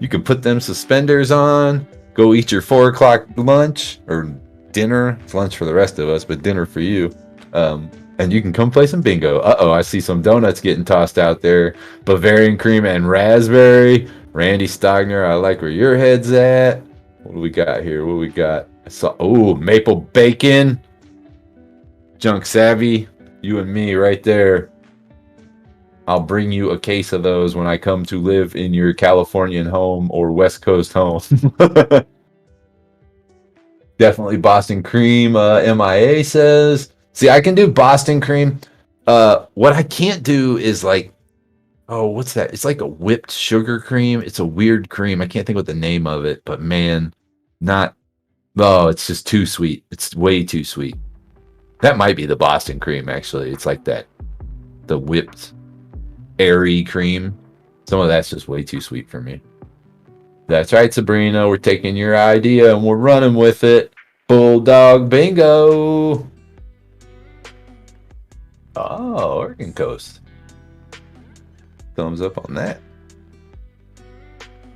You can put them suspenders on, go eat your 4 o'clock lunch or dinner. It's lunch for the rest of us, but dinner for you. And you can come play some bingo. Uh-oh, I see some donuts getting tossed out there. Bavarian cream and raspberry. Randy Stogner, I like where your head's at. What do we got here? What do we got? Maple bacon. Junk Savvy. You and me right there. I'll bring you a case of those when I come to live in your Californian home or West Coast home. Definitely Boston cream, MIA says. See, I can do Boston cream. What I can't do is what's that? It's like a whipped sugar cream. It's a weird cream. I can't think what the name of it, but man, it's just too sweet. It's way too sweet. That might be the Boston cream, actually. It's like that, the whipped, airy cream. Some of that's just way too sweet for me. That's right, Sabrina. We're taking your idea and we're running with it. Bulldog bingo. Oh, Oregon Coast. Thumbs up on that.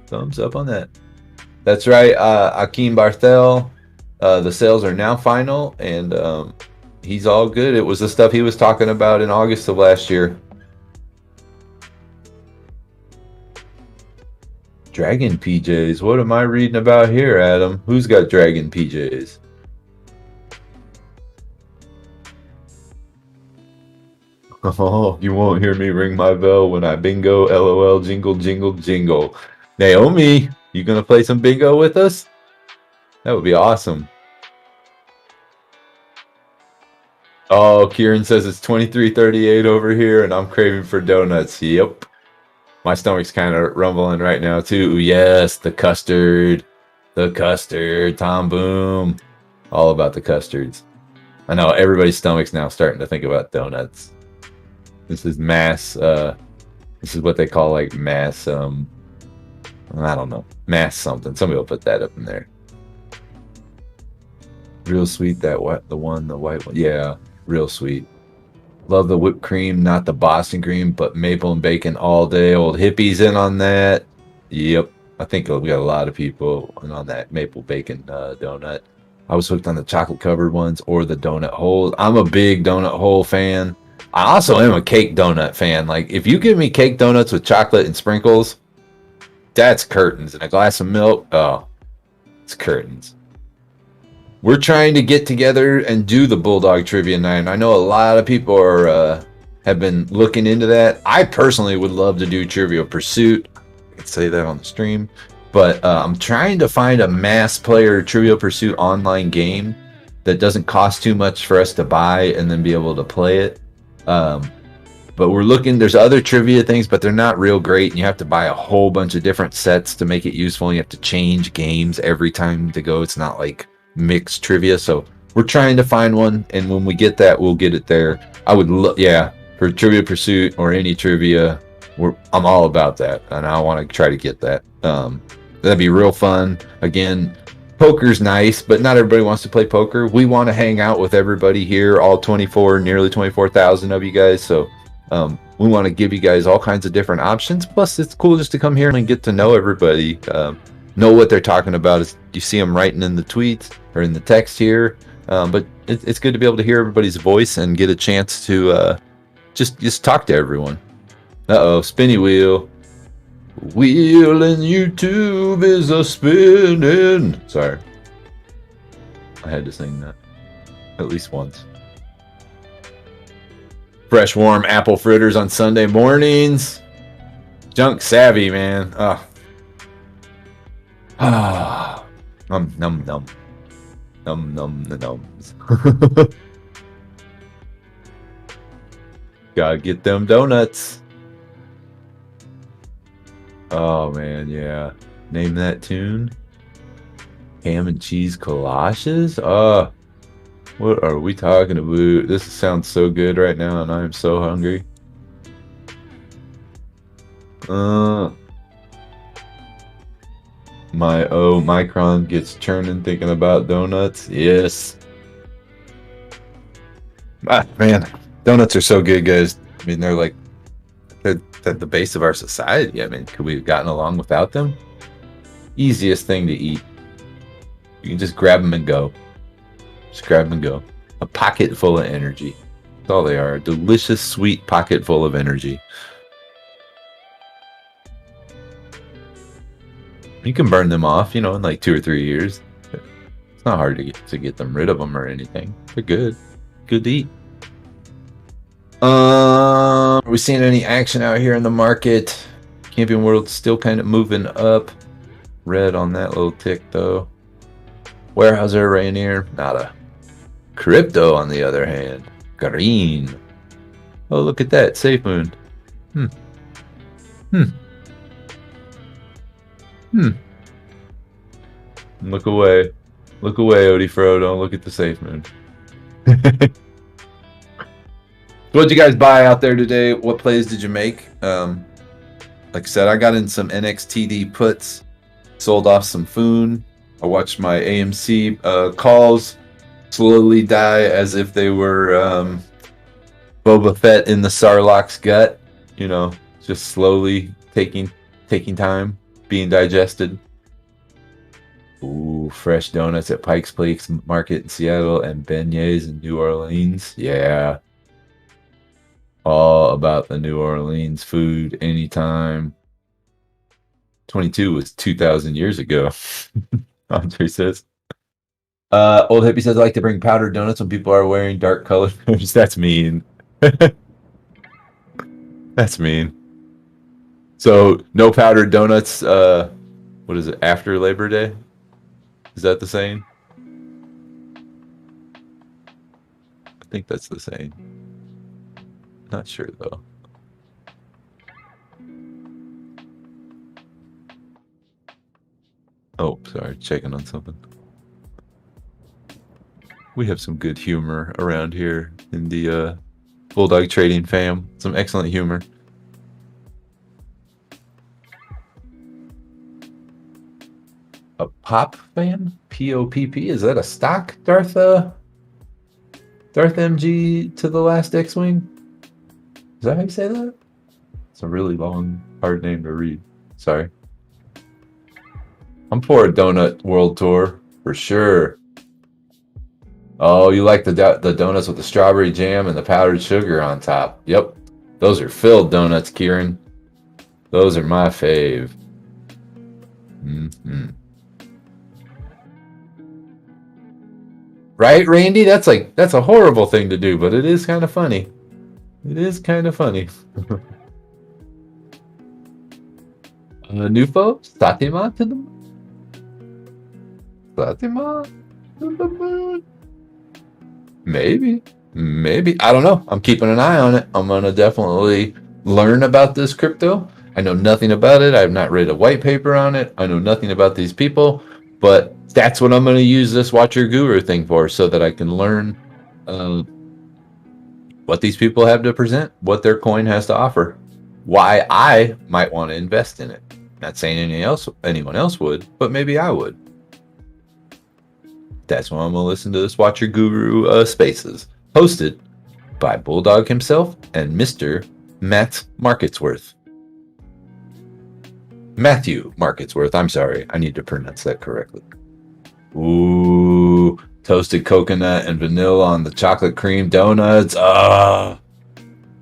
Thumbs up on that. That's right, Akeem Barthel. The sales are now final, and he's all good. It was the stuff he was talking about in August of last year. Dragon PJs. What am I reading about here, Adam? Who's got Dragon PJs? Oh, you won't hear me ring my bell when I bingo. LOL. Jingle, jingle, jingle. Naomi, you gonna play some bingo with us? That would be awesome. Oh, Kieran says it's 23:38 over here, and I'm craving for donuts. Yep. My stomach's kind of rumbling right now too. Yes, the custard, Tom Boom, all about the custards. I know everybody's stomach's now starting to think about donuts. This is mass. This is what they call like mass. I don't know, mass something. Somebody will put that up in there. Real sweet. The white one. Yeah, real sweet. Love the whipped cream, not the Boston cream, but maple and bacon all day. Old hippies in on that. Yep. I think we got a lot of people in on that maple bacon donut. I was hooked on the chocolate covered ones or the donut holes. I'm a big donut hole fan. I also am a cake donut fan. Like, if you give me cake donuts with chocolate and sprinkles, that's curtains. And a glass of milk, oh, it's curtains. We're trying to get together and do the Bulldog Trivia Night. I know a lot of people are have been looking into that. I personally would love to do Trivia Pursuit. I can say that on the stream. But I'm trying to find a mass player Trivia Pursuit online game that doesn't cost too much for us to buy and then be able to play it. But we're looking, there's other trivia things, but they're not real great. And you have to buy a whole bunch of different sets to make it useful. And you have to change games every time to go. It's not like mixed trivia. So we're trying to find one. And when we get that, we'll get it there. I would for Trivia Pursuit or any trivia, I'm all about that. And I want to try to get that. That'd be real fun. Again, poker's nice, but not everybody wants to play poker. We want to hang out with everybody here, all nearly 24,000 of you guys. So we want to give you guys all kinds of different options. Plus, it's cool just to come here and get to know everybody, know what they're talking about. Is you see them writing in the tweets or in the text here. But it's good to be able to hear everybody's voice and get a chance to just talk to everyone. Uh-oh, spinny wheel. Wheel in YouTube is a spinning. Sorry. I had to sing that at least once. Fresh, warm apple fritters on Sunday mornings. Junk savvy, man. Num num num. Num num the nums. Gotta get them donuts. Oh man, yeah. Name that tune. Ham and cheese galoshes? What are we talking about? This sounds so good right now, and I am so hungry. My Micron gets churning thinking about donuts. Yes. Man, donuts are so good, guys. I mean, they're at the base of our society. I mean, could we have gotten along without them? Easiest thing to eat. You can just grab them and go. Just grab them and go. A pocket full of energy. That's all they are. A delicious, sweet pocket full of energy. You can burn them off, in like 2 or 3 years. It's not hard to get them rid of them or anything. They're good. Good to eat. Are we seeing any action out here in the market? Camping World still kind of moving up. Red on that little tick though. Warehouser Rainier, nada. Crypto on the other hand, green. Oh, look at that, Safe Moon. Look away, Odie Fro. Don't look at the Safe Moon. What'd you guys buy out there today? What plays did you make? Like I said, I got in some NXTD puts, sold off some FOON. I watched my AMC calls slowly die as if they were Boba Fett in the Sarlacc's gut. Just slowly taking time, being digested. Ooh, fresh donuts at Pike's Place Market in Seattle and beignets in New Orleans. Yeah. All about the New Orleans food anytime. 22 was 2,000 years ago. Andre says. Old Hippie says, I like to bring powdered donuts when people are wearing dark colored. That's mean. That's mean. So, no powdered donuts, what is it, after Labor Day? Is that the saying? I think that's the saying. Not sure though. Oh, sorry, checking on something. We have some good humor around here in the Bulldog Trading fam. Some excellent humor. A pop fan? P-O-P-P? Is that a stock, Darth MG to the last X-Wing? Is that how you say that? It's a really long, hard name to read. Sorry. I'm for a donut world tour, for sure. Oh, you like the donuts with the strawberry jam and the powdered sugar on top. Yep. Those are filled donuts, Kieran. Those are my fave. Mm-hmm. Right, Randy? That's a horrible thing to do, but it is kind of funny. It is kind of funny. Nufo? Satima to the moon? Satima to the moon? Maybe. I don't know. I'm keeping an eye on it. I'm going to definitely learn about this crypto. I know nothing about it. I have not read a white paper on it. I know nothing about these people, but that's what I'm going to use this Watch Your Guru thing for, so that I can learn what these people have to present, what their coin has to offer, why I might want to invest in it. Not saying anyone else would, but maybe I would. That's why I'm going to listen to this Watch Your Guru Spaces, hosted by Bulldog himself and Mr. Matt Marketsworth. Matthew Marketsworth. I'm sorry. I need to pronounce that correctly. Ooh, toasted coconut and vanilla on the chocolate cream donuts.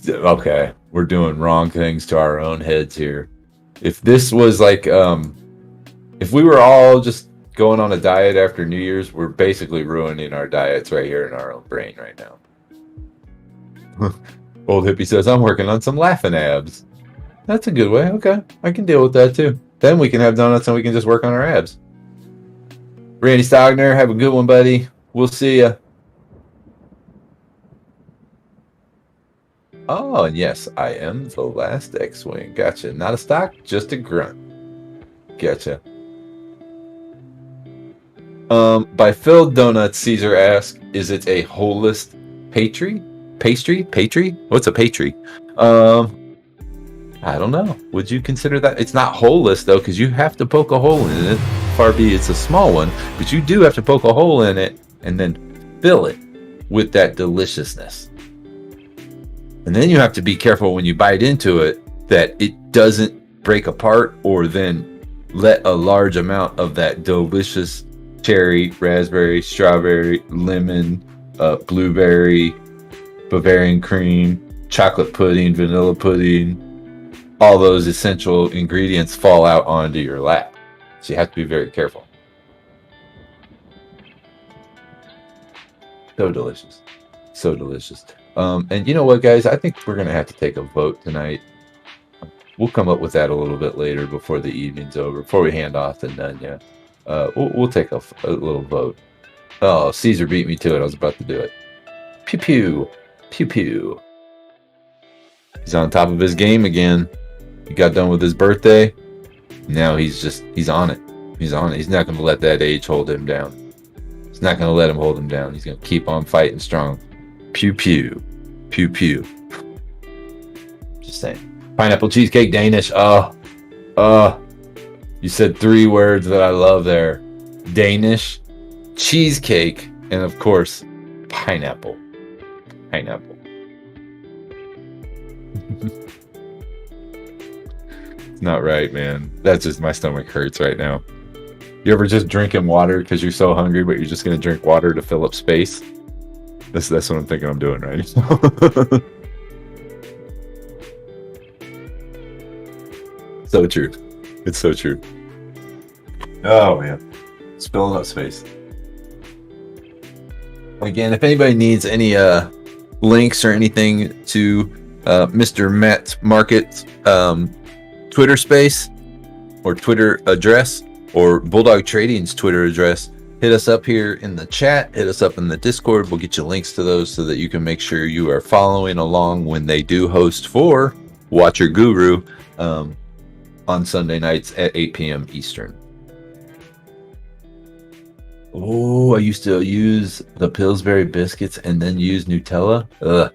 Okay. We're doing wrong things to our own heads here. If this was like, if we were all just going on a diet after New Year's, we're basically ruining our diets right here in our own brain right now. Old Hippie says, I'm working on some laughing abs. That's a good way. Okay. I can deal with that too. Then we can have donuts and we can just work on our abs. Randy Stogner, have a good one, buddy. We'll see ya. Oh, and yes, I am the last X-Wing. Gotcha. Not a stock, just a grunt. Gotcha. By Phil Donuts, Caesar asks, is it a holist pastry? Pastry? What's a pastry? I don't know. Would you consider that? It's not holeless though, because you have to poke a hole in it. Far be it's a small one, but you do have to poke a hole in it and then fill it with that deliciousness. And then you have to be careful when you bite into it that it doesn't break apart or then let a large amount of that delicious cherry, raspberry, strawberry, lemon, blueberry, Bavarian cream, chocolate pudding, vanilla pudding, all those essential ingredients fall out onto your lap. So you have to be very careful. So delicious. So delicious. And you know what, guys? I think we're going to have to take a vote tonight. We'll come up with that a little bit later before the evening's over, before we hand off to Nunya. We'll take a little vote. Oh, Caesar beat me to it. I was about to do it. Pew pew. Pew pew. He's on top of his game again. He got done with his birthday. Now he's on it. He's on it. He's not going to let that age hold him down. He's not going to let him hold him down. He's going to keep on fighting strong. Pew pew. Pew pew. Just saying. Pineapple cheesecake Danish. You said 3 words that I love there. Danish, cheesecake, and of course, pineapple. Pineapple. It's not right, man. That's just, my stomach hurts right now. You ever just drinking water because you're so hungry, but you're just going to drink water to fill up space? That's what I'm thinking I'm doing right now. So true. It's so true. Oh, man. It's filling up space. Again, if anybody needs any links or anything to Mr. Matt Market Twitter space or Twitter address or Bulldog Trading's Twitter address, hit us up here in the chat, hit us up in the Discord. We'll get you links to those so that you can make sure you are following along when they do host for Watch Your Guru on Sunday nights at 8 p.m. Eastern. Oh, I used to use the Pillsbury biscuits and then use Nutella. Ugh.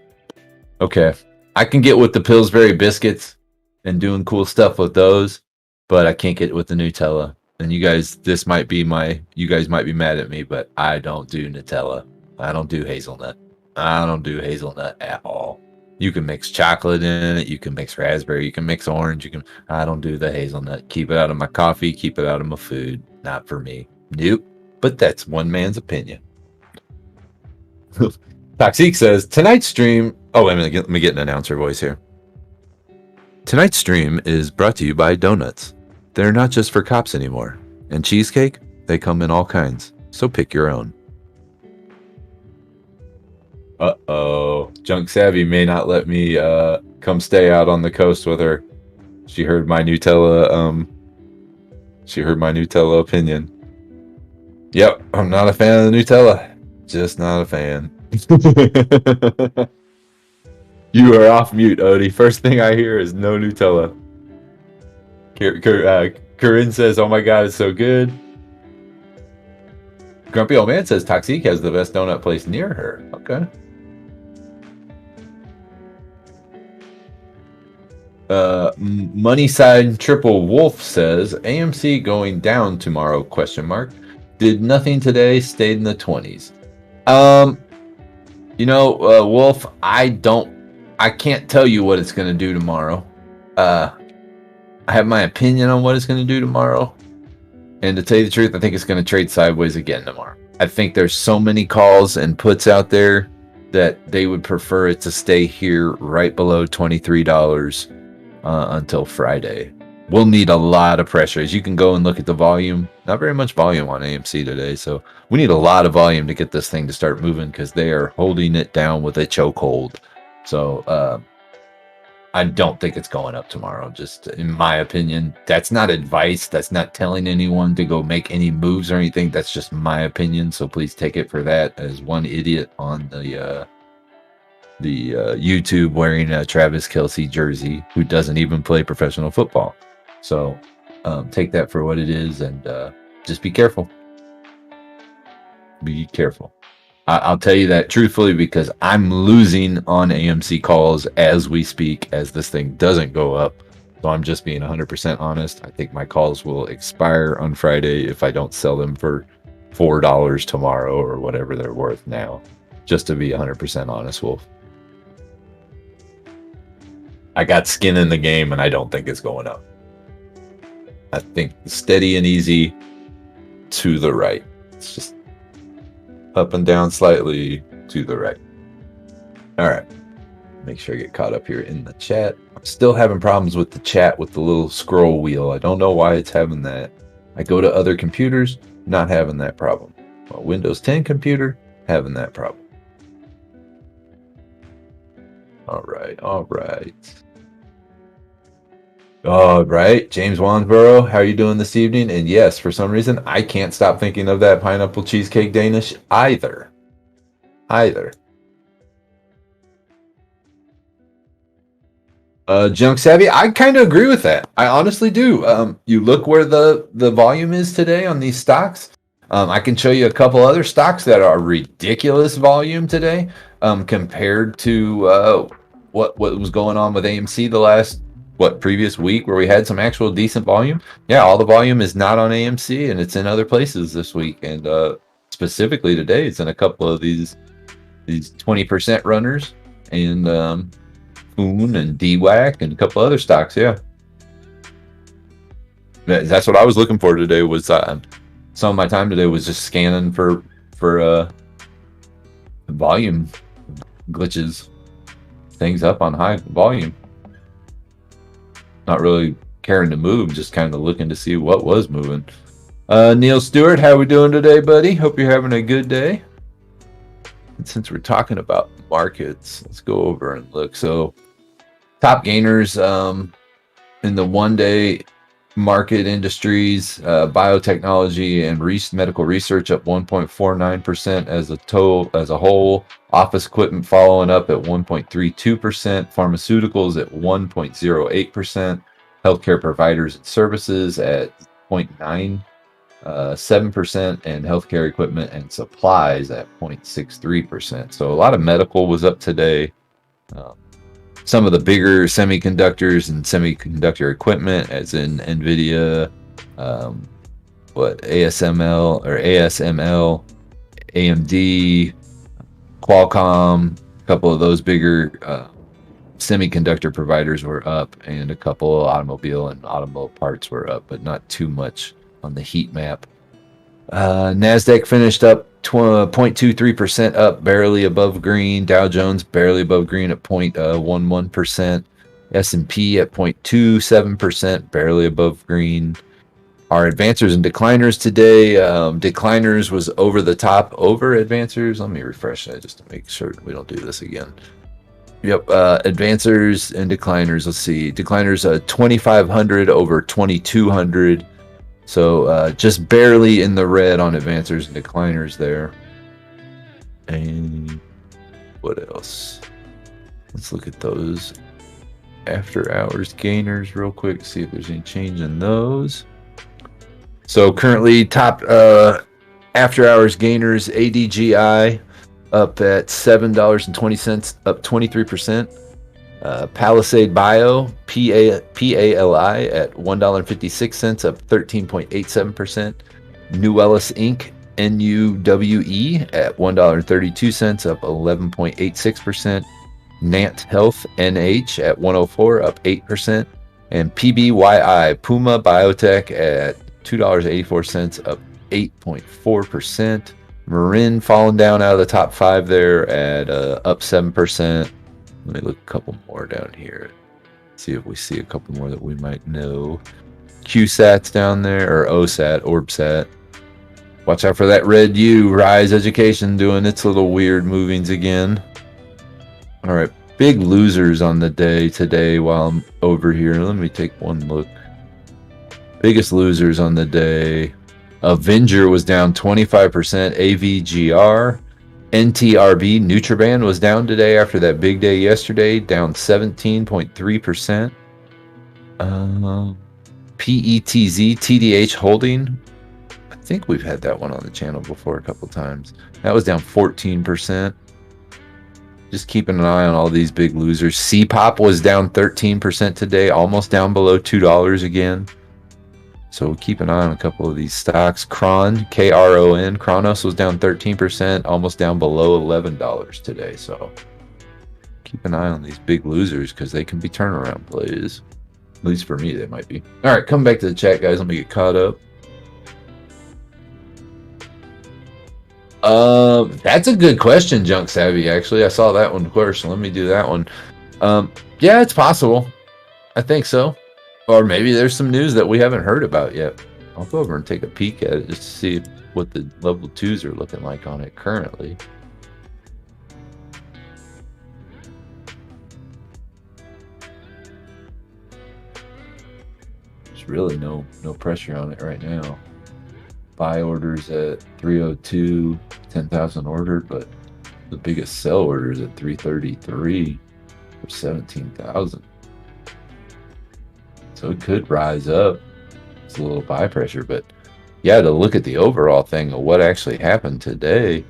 Okay, I can get with the Pillsbury biscuits and doing cool stuff with those, but I can't get with the Nutella. And you guys, you guys might be mad at me, but I don't do Nutella. I don't do hazelnut. I don't do hazelnut at all. You can mix chocolate in it. You can mix raspberry. You can mix orange. I don't do the hazelnut. Keep it out of my coffee. Keep it out of my food. Not for me. Nope. But that's one man's opinion. Toxic says, tonight's stream... Oh, wait a minute. Let me get an announcer voice here. Tonight's stream is brought to you by donuts. They're not just for cops anymore. And cheesecake? They come in all kinds. So pick your own. Uh-oh. Junk Savvy may not let me come stay out on the coast with her. She heard my Nutella opinion. Yep, I'm not a fan of the Nutella. Just not a fan. You are off mute, Odie. First thing I hear is no Nutella. Corinne says, oh my god, it's so good. Grumpy Old Man says Toxic has the best donut place near her. Okay. Money Side Triple Wolf says AMC going down tomorrow, question mark. Did nothing today, stayed in the 20s. Wolf, I can't tell you what it's going to do tomorrow. I have my opinion on what it's going to do tomorrow. And to tell you the truth, I think it's going to trade sideways again tomorrow. I think there's so many calls and puts out there that they would prefer it to stay here right below $23 until Friday. We'll need a lot of pressure. As you can go and look at the volume, not very much volume on AMC today. So we need a lot of volume to get this thing to start moving because they are holding it down with a chokehold. So I don't think it's going up tomorrow. Just in my opinion, that's not advice. That's not telling anyone to go make any moves or anything. That's just my opinion. So please take it for that as one idiot on the YouTube wearing a Travis Kelce jersey who doesn't even play professional football. So take that for what it is and just be careful. Be careful. I'll tell you that truthfully because I'm losing on AMC calls as we speak as this thing doesn't go up. So I'm just being 100% honest. I think my calls will expire on Friday if I don't sell them for $4 tomorrow or whatever they're worth now. Just to be 100% honest, Wolf. I got skin in the game and I don't think it's going up. I think steady and easy to the right. It's just up and down slightly to the right. All right. Make sure I get caught up here in the chat. I'm still having problems with the chat with the little scroll wheel. I don't know why it's having that. I go to other computers, not having that problem. Well, Windows 10 computer, having that problem. All right. All right. All right, James Wansborough, how are you doing this evening? And yes, for some reason, I can't stop thinking of that pineapple cheesecake Danish either. Junk Savvy, I kind of agree with that. I honestly do. You look where the volume is today on these stocks. I can show you a couple other stocks that are ridiculous volume today compared to what was going on with AMC the last previous week where we had some actual decent volume. Yeah, all the volume is not on AMC and it's in other places this week. And specifically today, it's in a couple of these 20% runners and FOMO and DWAC and a couple other stocks. Yeah, that's what I was looking for today. Was some of my time today was just scanning for volume glitches, things up on high volume. Not really caring to move, just kind of looking to see what was moving. Neil Stewart, how we doing today, buddy? Hope you're having a good day. And since we're talking about markets, let's go over and look. So top gainers in the one-day market industries, biotechnology and medical research up 1.49% as a whole. Office equipment following up at 1.32%. Pharmaceuticals at 1.08%. Healthcare providers and services at 0.9%. 7%, and healthcare equipment and supplies at 0.63%. So a lot of medical was up today. Some of the bigger semiconductors and semiconductor equipment, as in NVIDIA, ASML, AMD, Qualcomm, a couple of those bigger semiconductor providers were up, and a couple of automobile and automobile parts were up, but not too much on the heat map. NASDAQ finished up 0.23% up, barely above green. Dow Jones barely above green at 0.11%. S&P at 0.27%, barely above green. Our advancers and decliners today. Decliners was over the top over advancers. Let me refresh that just to make sure we don't do this again. Yep, advancers and decliners. Let's see. Decliners 2,500 over 2,200. So just barely in the red on advancers and decliners there. And what else? Let's look at those after hours gainers real quick. See if there's any change in those. So currently top after hours gainers, ADGI up at $7.20, up 23%. Palisade Bio, PALI at $1.56, up 13.87%. Nuwellis Inc., NUWE at $1.32, up 11.86%. Nant Health, NH at 104, up 8%. And PBYI, Puma Biotech at $2.84, up 8.4%. Marin falling down out of the top 5 there at up 7%. Let me look a couple more down here. See if we see a couple more that we might know. QSAT's down there, or OSAT, OrbSat. Watch out for that red U. Rise Education doing its little weird movings again. All right, big losers on the day today while I'm over here. Let me take one look. Biggest losers on the day. Avenger was down 25%. AVGR. NTRB, Nutriband, was down today after that big day yesterday, down 17.3%. PETZ, TDH Holding. I think we've had that one on the channel before a couple times. That was down 14%. Just keeping an eye on all these big losers. CPOP was down 13% today, almost down below $2 again. So keep an eye on a couple of these stocks. Kron, KRON, Kronos was down 13%, almost down below $11 today. So keep an eye on these big losers because they can be turnaround plays. At least for me, they might be. All right, come back to the chat, guys. Let me get caught up. That's a good question, Junk Savvy. Actually, I saw that one first. So let me do that one. Yeah, it's possible. I think so. Or maybe there's some news that we haven't heard about yet. I'll go over and take a peek at it just to see what the level 2s are looking like on it currently. There's really no pressure on it right now. Buy orders at 302, 10,000 ordered, but the biggest sell orders at 333 for 17,000. So it could rise up. It's a little buy pressure, but yeah, to look at the overall thing of what actually happened today.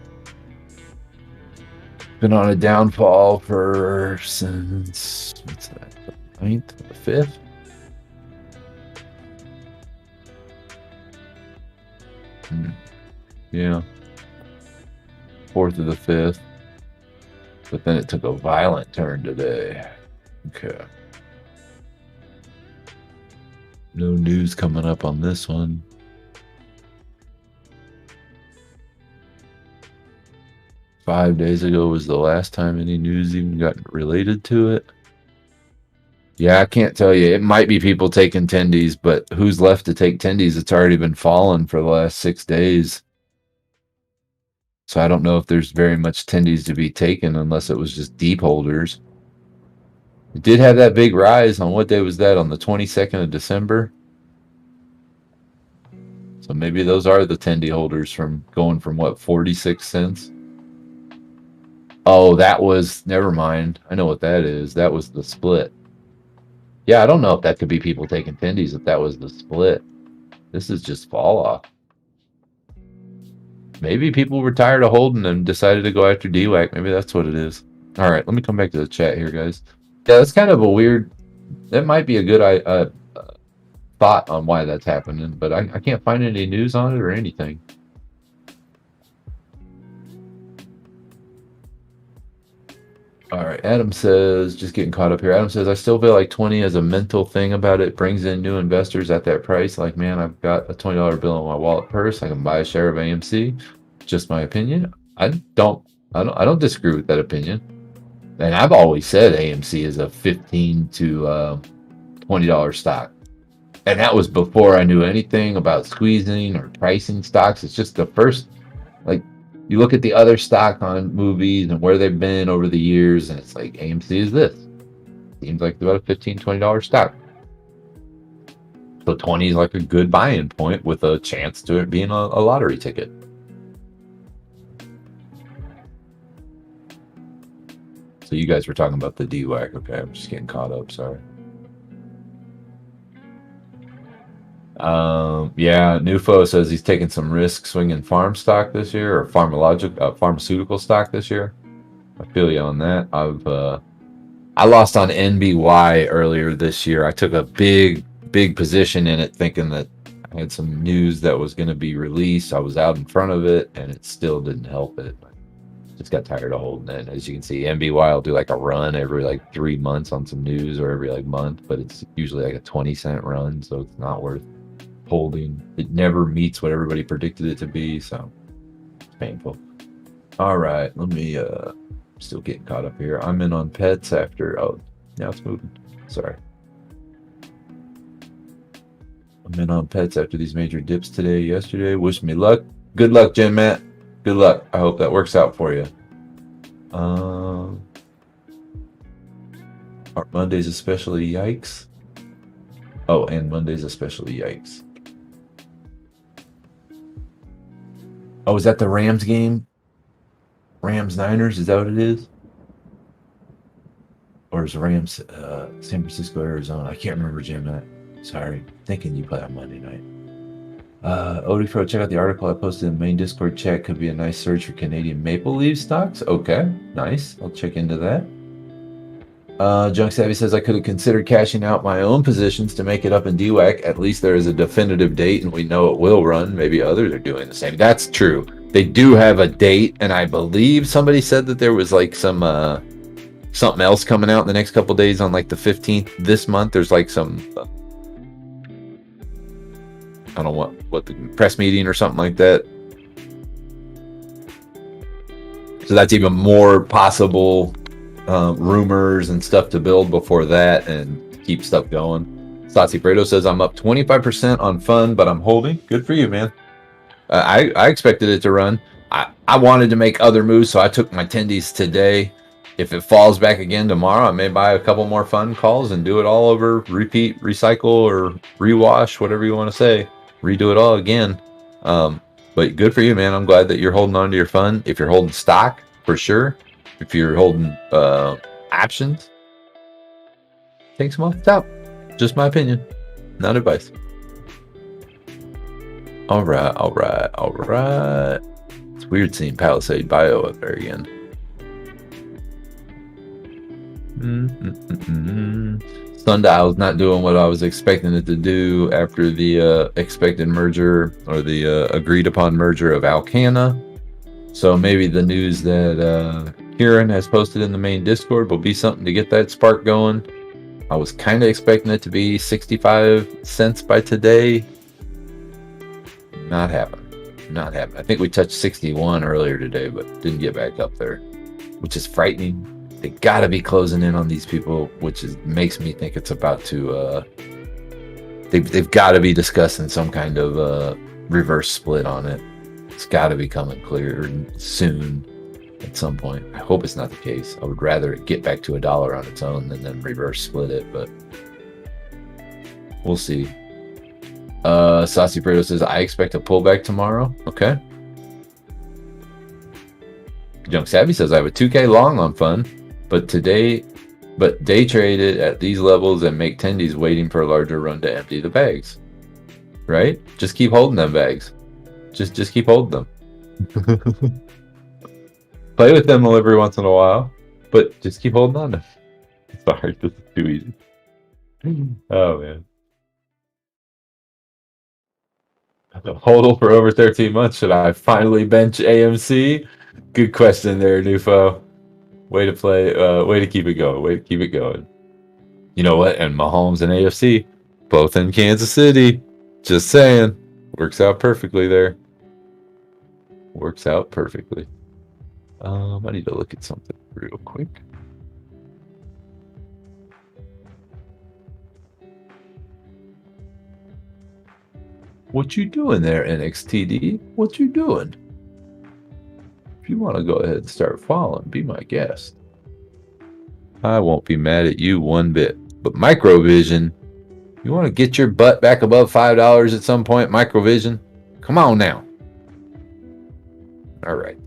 Been on a downfall for since, what's that, the 9th, the 5th? Yeah. 4th of the 5th. But then it took a violent turn today. Okay. No news coming up on this one. Five days ago was the last time any news even got related to it. Yeah, I can't tell you. It might be people taking tendies, but who's left to take tendies? It's already been falling for the last 6 days. So I don't know if there's very much tendies to be taken unless it was just deep holders. It did have that big rise. On what day was that? On the 22nd of December? So maybe those are the tendy holders from going from what, 46 cents? Oh, that was, never mind. I know what that is. That was the split. Yeah, I don't know if that could be people taking tendies if that was the split. This is just fall off. maybe people were tired of holding and decided to go after DWAC. Maybe that's what it is. All right, let me come back to the chat here, guys. Yeah, that's kind of a weird. That might be a good thought on why that's happening, but I can't find any news on it or anything. All right, Adam says, just getting caught up here. Adam says, I still feel like 20 as a mental thing about it brings in new investors at that price. Like, man, I've got a $20 bill in my wallet purse. I can buy a share of AMC. Just my opinion. I don't disagree with that opinion. And I've always said AMC is a $15 to $20 stock. And that was before I knew anything about squeezing or pricing stocks. It's just the first, like, you look at the other stock on movies and where they've been over the years, and it's like AMC is this. Seems like about a $15, $20 stock. So 20 is like a good buy-in point with a chance to it being a lottery ticket. So you guys were talking about the DWAC. Okay, I'm just getting caught up. Sorry. Yeah, Nufo says he's taking some risk swinging farm stock this year, or pharmaceutical stock this year. I feel you on that. I lost on NBY earlier this year. I took a big position in it, thinking that I had some news that was going to be released. I was out in front of it, and it still didn't help it. Just got tired of holding it. As you can see, NBY will do like a run every like 3 months on some news, or every like month, but it's usually like a 20-cent run, so it's not worth holding. It never meets what everybody predicted it to be, so it's painful. All right, let me still getting caught up here. I'm in on pets after, oh, now it's moving. Sorry. I'm in on pets after these major dips today, yesterday. Wish me luck. Good luck, Jen Matt. Good luck. I hope that works out for you. Are Mondays especially yikes? Oh, and Mondays especially yikes. Oh, is that the Rams game? Rams Niners, is that what it is? Or is Rams San Francisco, Arizona? I can't remember, Jim. Sorry, thinking you play on Monday night. Odifro, check out the article I posted in the main Discord chat. Could be a nice search for Canadian Maple Leaf stocks. Okay, nice. I'll check into that. Junk Savvy says I could have considered cashing out my own positions to make it up in DWAC. At least there is a definitive date and we know it will run. Maybe others are doing the same. That's true. They do have a date, and I believe somebody said that there was like some something else coming out in the next couple of days on like the 15th this month. There's like some I don't know what the press meeting or something like that. So that's even more possible rumors and stuff to build before that and keep stuff going. Satsi Fredo says I'm up 25% on FUN, but I'm holding. Good for you, man. I expected it to run. I wanted to make other moves, so I took my tendies today. If it falls back again tomorrow, I may buy a couple more FUN calls and do it all over, repeat, recycle, or rewash, whatever you want to say. Redo it all again. But good for you, man. I'm glad that you're holding on to your FUN. If you're holding stock, for sure. If you're holding options, take some off the top. Just my opinion, not advice. All right. It's weird seeing Palisade Bio up there again. Sundial's not doing what I was expecting it to do after the expected merger, or the agreed upon merger of Alcana. So maybe the news that Kieran has posted in the main Discord will be something to get that spark going. I was kind of expecting it to be 65 cents by today. Not happening. I think we touched 61 earlier today, but didn't get back up there, which is frightening. They gotta be closing in on these people, which makes me think it's about to. They've got to be discussing some kind of reverse split on it. It's got to be coming clear soon, at some point. I hope it's not the case. I would rather it get back to $1 on its own than then reverse split it, but we'll see. Saucy Fredo says I expect a pullback tomorrow. Okay. Junk Savvy says I have a 2K long on FUN, but day traded at these levels and make tendies waiting for a larger run to empty the bags. Right? Just keep holding them bags. Just keep holding them. Play with them every once in a while, but just keep holding on to them. Sorry, this is too easy. Oh man. Hodl for over 13 months. Should I finally bench AMC? Good question there, Nufo. Way to play. Way to keep it going. Way to keep it going. You know what? And Mahomes and AFC, both in Kansas City. Just saying. Works out perfectly there. Works out perfectly. I need to look at something real quick. What you doing there, NXTD? What you doing? If you want to go ahead and start following, be my guest. I won't be mad at you one bit. But Microvision, you want to get your butt back above $5 at some point, Microvision? Come on now. All right.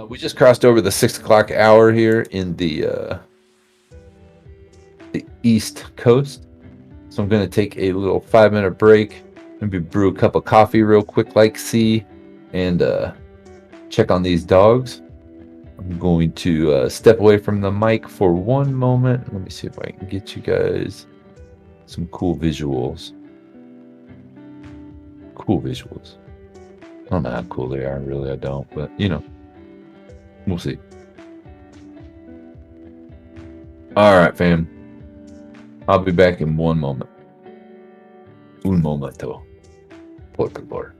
We just crossed over the 6 o'clock hour here in the East Coast. So I'm going to take a little 5-minute break. Maybe brew a cup of coffee real quick like C and check on these dogs. I'm going to step away from the mic for one moment. Let me see if I can get you guys some cool visuals. Cool visuals. I don't know how cool they are, really, I don't, but you know, we'll see. All right, fam. I'll be back in one moment. Un momento. Por favor.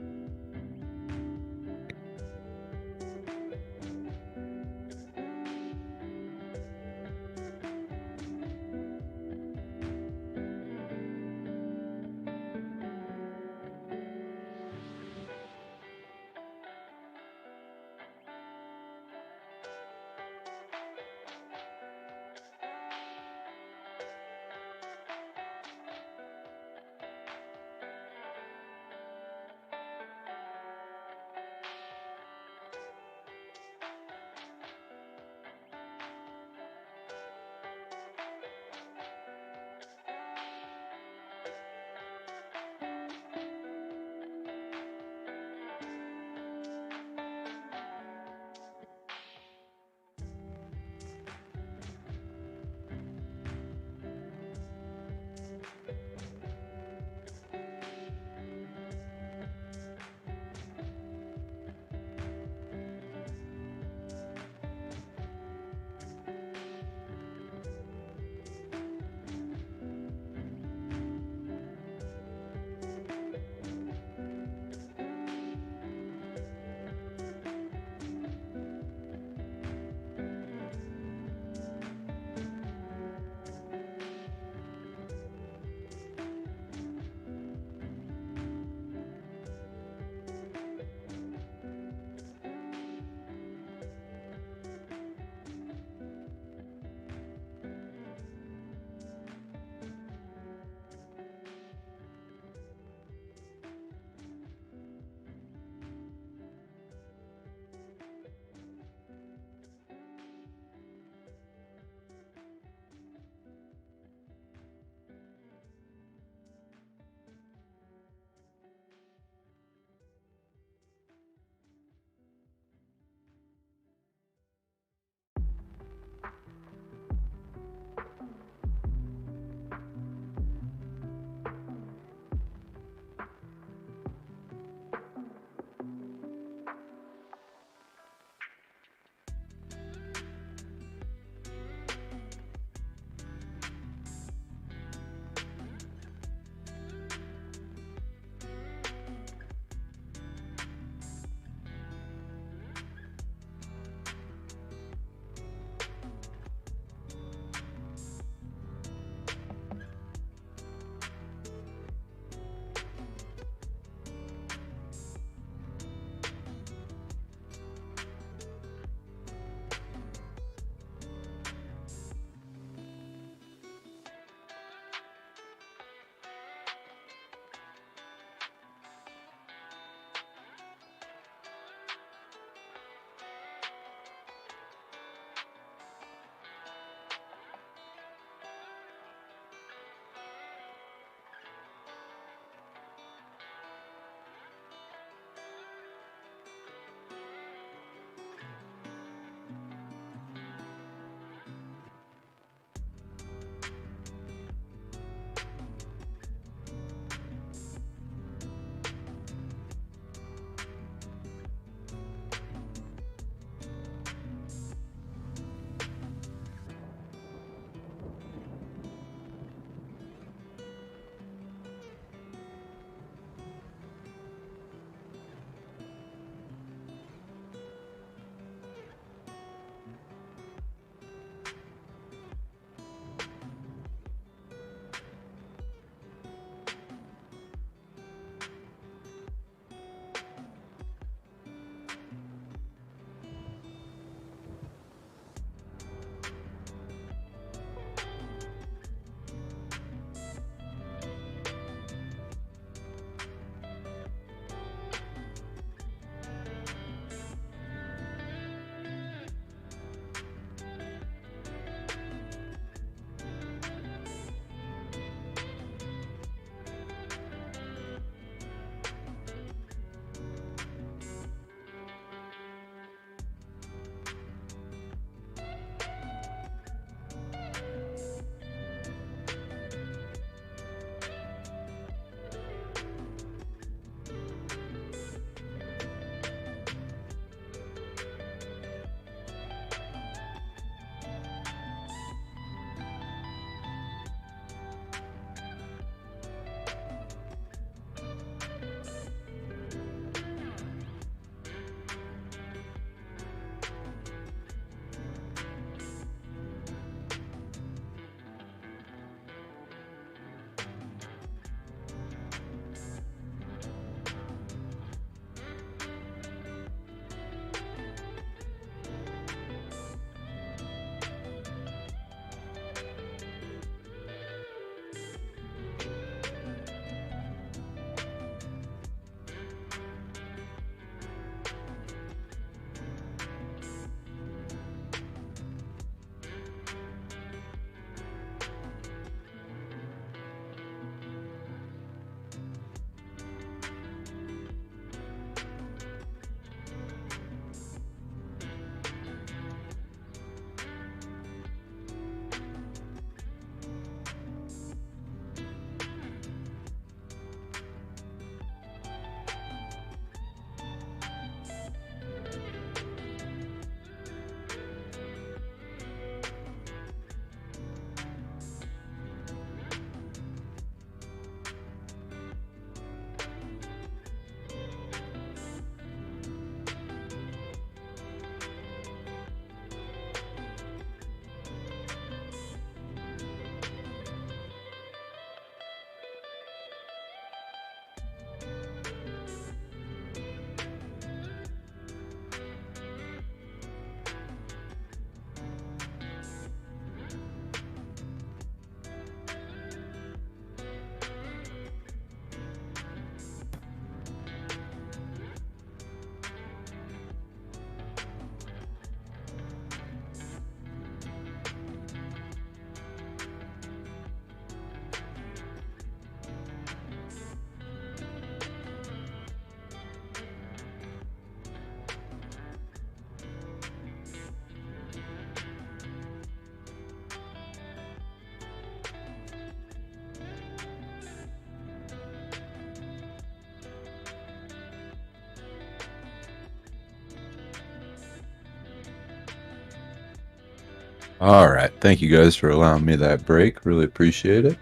All right. Thank you guys for allowing me that break. Really appreciate it.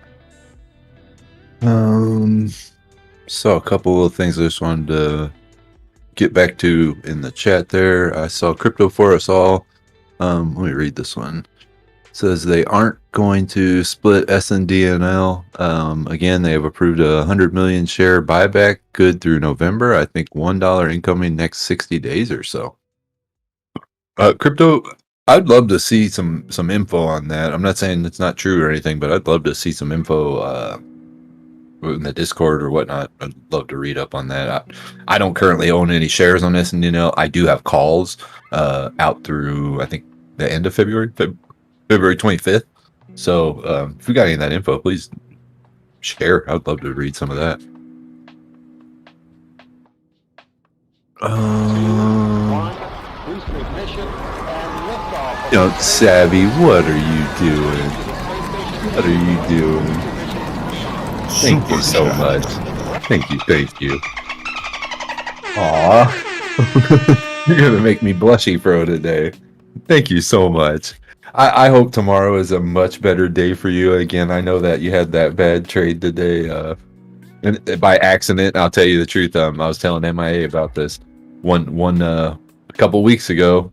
Saw a couple of things I just wanted to get back to in the chat there. I saw Crypto for Us All. Let me read this one. It says they aren't going to split SNDNL. Again, they have approved a 100 million share buyback good through November. I think $1 incoming next 60 days or so. Crypto, I'd love to see some info on that. I'm not saying it's not true or anything, but I'd love to see some info in the Discord or whatnot. I'd love to read up on that. I don't currently own any shares on SNDNL. I do have calls out through, I think, the end of February 25th. So if you got any of that info, please share. I'd love to read some of that. Savvy, what are you doing? What are you doing? Thank you so much. Thank you. Aw. You're gonna make me blushy bro today. Thank you so much. I hope tomorrow is a much better day for you. Again, I know that you had that bad trade today. And by accident, I'll tell you the truth. I was telling MIA about this a couple weeks ago.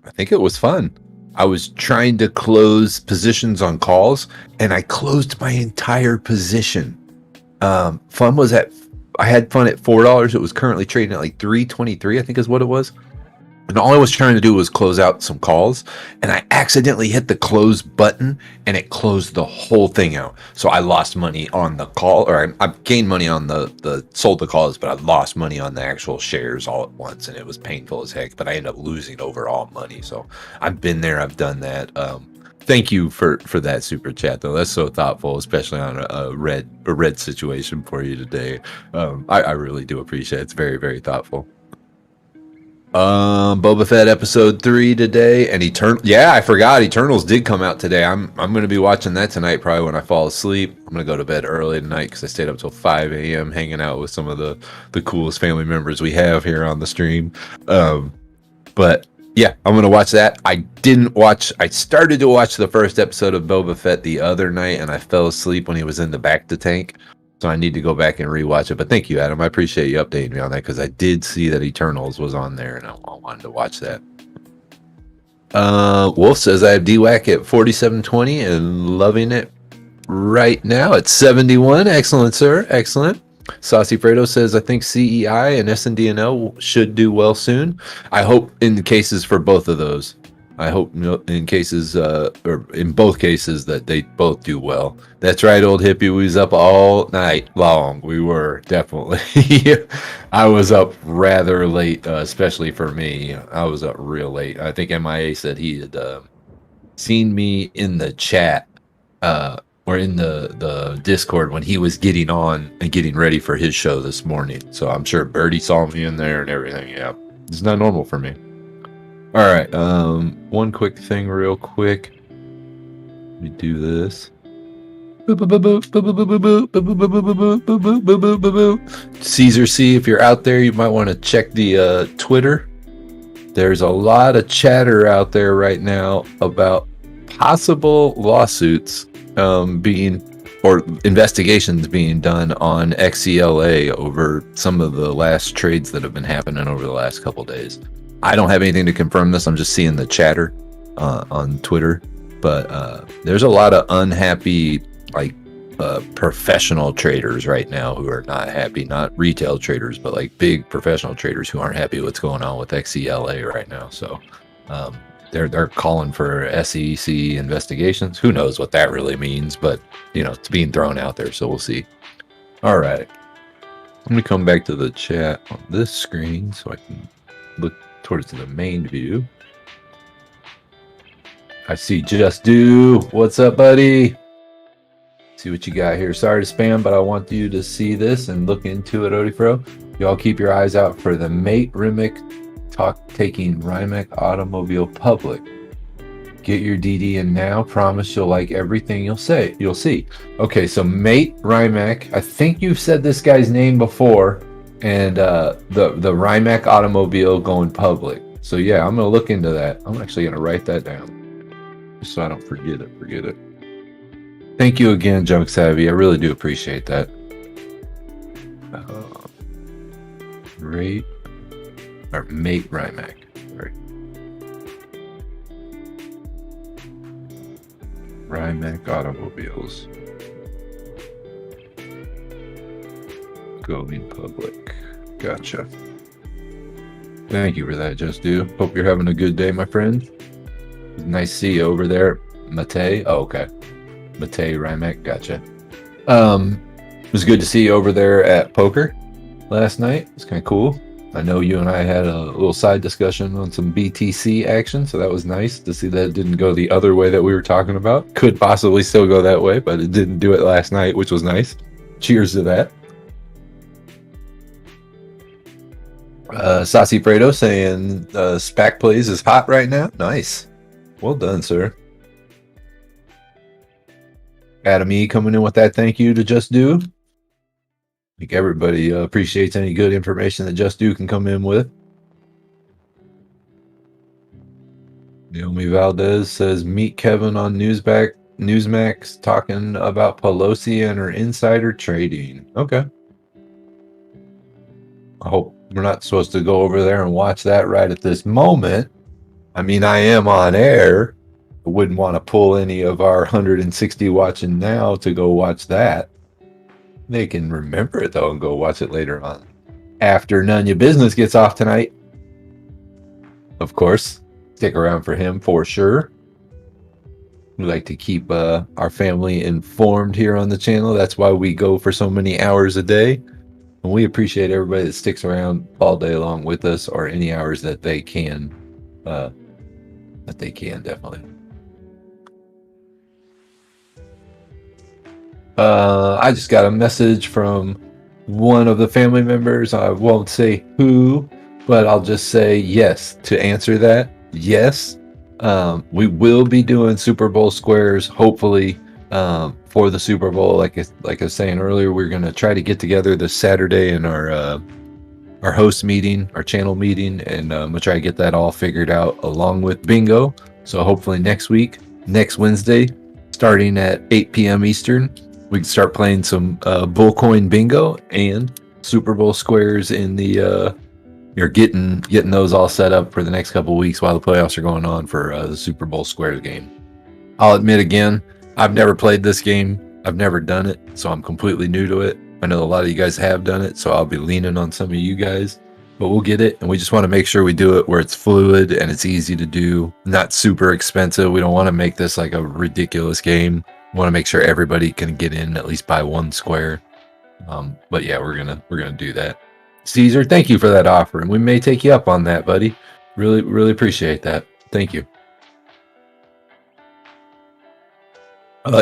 I think it was FUN. I was trying to close positions on calls, and I closed my entire position. FUN was I had FUN at $4. It was currently trading at like $3.23, I think is what it was. And all I was trying to do was close out some calls, and I accidentally hit the close button, and it closed the whole thing out. So I lost money on the call, or I gained money on the sold the calls, but I lost money on the actual shares all at once, and it was painful as heck. But I ended up losing overall money. So I've been there, I've done that. Thank you for that super chat, though. That's so thoughtful, especially on a red situation for you today. I really do appreciate it. It's very, very thoughtful. Boba Fett episode 3 today, and I forgot Eternals did come out today. I'm gonna be watching that tonight, probably when I fall asleep. I'm gonna go to bed early tonight because I stayed up till 5 a.m. hanging out with some of the coolest family members we have here on the stream. But yeah, I'm gonna watch that. I started to watch the first episode of Boba Fett the other night, and I fell asleep when he was in the back to tank. So I need to go back and rewatch it. But thank you, Adam. I appreciate you updating me on that because I did see that Eternals was on there, and I wanted to watch that. Wolf says I have DWAC at 47.20 and loving it right now at 71. Excellent, sir. Excellent. Saucy Fredo says I think CEI and SNDNL should do well soon. I hope in the cases for both of those. I hope in cases, or in both cases, that they both do well. That's right, old hippie. We was up all night long. We were definitely. I was up rather late, especially for me. I was up real late. I think MIA said he had seen me in the chat or in the Discord when he was getting on and getting ready for his show this morning. So I'm sure Birdie saw me in there and everything. Yeah, it's not normal for me. All right, one quick thing real quick. Let me do this. Caesar C, if you're out there, you might want to check the Twitter. There's a lot of chatter out there right now about possible lawsuits or investigations being done on XCLA over some of the last trades that have been happening over the last couple days. I don't have anything to confirm this. I'm just seeing the chatter on Twitter. But there's a lot of unhappy, professional traders right now who are not happy. Not retail traders, but like big professional traders who aren't happy with what's going on with XCLA right now. So they're calling for SEC investigations. Who knows what that really means? But, it's being thrown out there. So we'll see. All right. I'm going to come back to the chat on this screen so I can look towards the main view. I see Just Do. What's up, buddy? See what you got here. Sorry to spam, but I want you to see this and look into it, Odifro. Y'all keep your eyes out for the Mate Rimic taking Rimac Automobile public. Get your DD in now. Promise you'll like everything you'll see. Okay, so Mate Rimac. I think you've said this guy's name before. And the Rimac Automobile going public. So yeah, I'm gonna look into that. I'm actually gonna write that down. Just so I don't forget it. Thank you again, Junk Savvy. I really do appreciate that. Mate Rymac. Sorry. Rymac Automobiles. Going public. Gotcha. Thank you for that, Just Do. Hope you're having a good day, my friend. Nice to see you over there. Mate. Oh, okay. Mate Rymac. Gotcha. It was good to see you over there at poker last night. It's kind of cool. I know you and I had a little side discussion on some BTC action, so that was nice to see that it didn't go the other way that we were talking about. Could possibly still go that way, but it didn't do it last night, which was nice. Cheers to that. Saucy Fredo saying SPAC plays is hot right now. Nice. Well done, sir. Adam E coming in with that thank you to Just Do. I think everybody appreciates any good information that Just Do can come in with. Naomi Valdez says, meet Kevin on Newsmax talking about Pelosi and her insider trading. Okay. I hope we're not supposed to go over there and watch that right at this moment. I mean, I am on air. I wouldn't want to pull any of our 160 watching now to go watch that. They can remember it though and go watch it later on. After None Your Business gets off tonight. Of course, stick around for him for sure. We like to keep our family informed here on the channel. That's why we go for so many hours a day. And we appreciate everybody that sticks around all day long with us, or any hours that they can. Definitely. I just got a message from one of the family members. I won't say who, but I'll just say yes to answer that. Yes, we will be doing Super Bowl squares, hopefully, for the Super Bowl. Like I was saying earlier, we're going to try to get together this Saturday in our host meeting, our channel meeting, and we'll try to get that all figured out along with bingo. So hopefully next Wednesday, starting at 8 p.m. Eastern, we can start playing some Bullcoin bingo and Super Bowl squares in the you're getting those all set up for the next couple of weeks while the playoffs are going on for the Super Bowl squares game. I'll admit again, I've never played this game. I've never done it, so I'm completely new to it. I know a lot of you guys have done it, so I'll be leaning on some of you guys, but we'll get it. And we just want to make sure we do it where it's fluid and it's easy to do, not super expensive. We don't want to make this like a ridiculous game. We want to make sure everybody can get in at least by one square. But yeah, we're gonna do that. Caesar, thank you for that offer, and we may take you up on that, buddy. Really appreciate that. Thank you.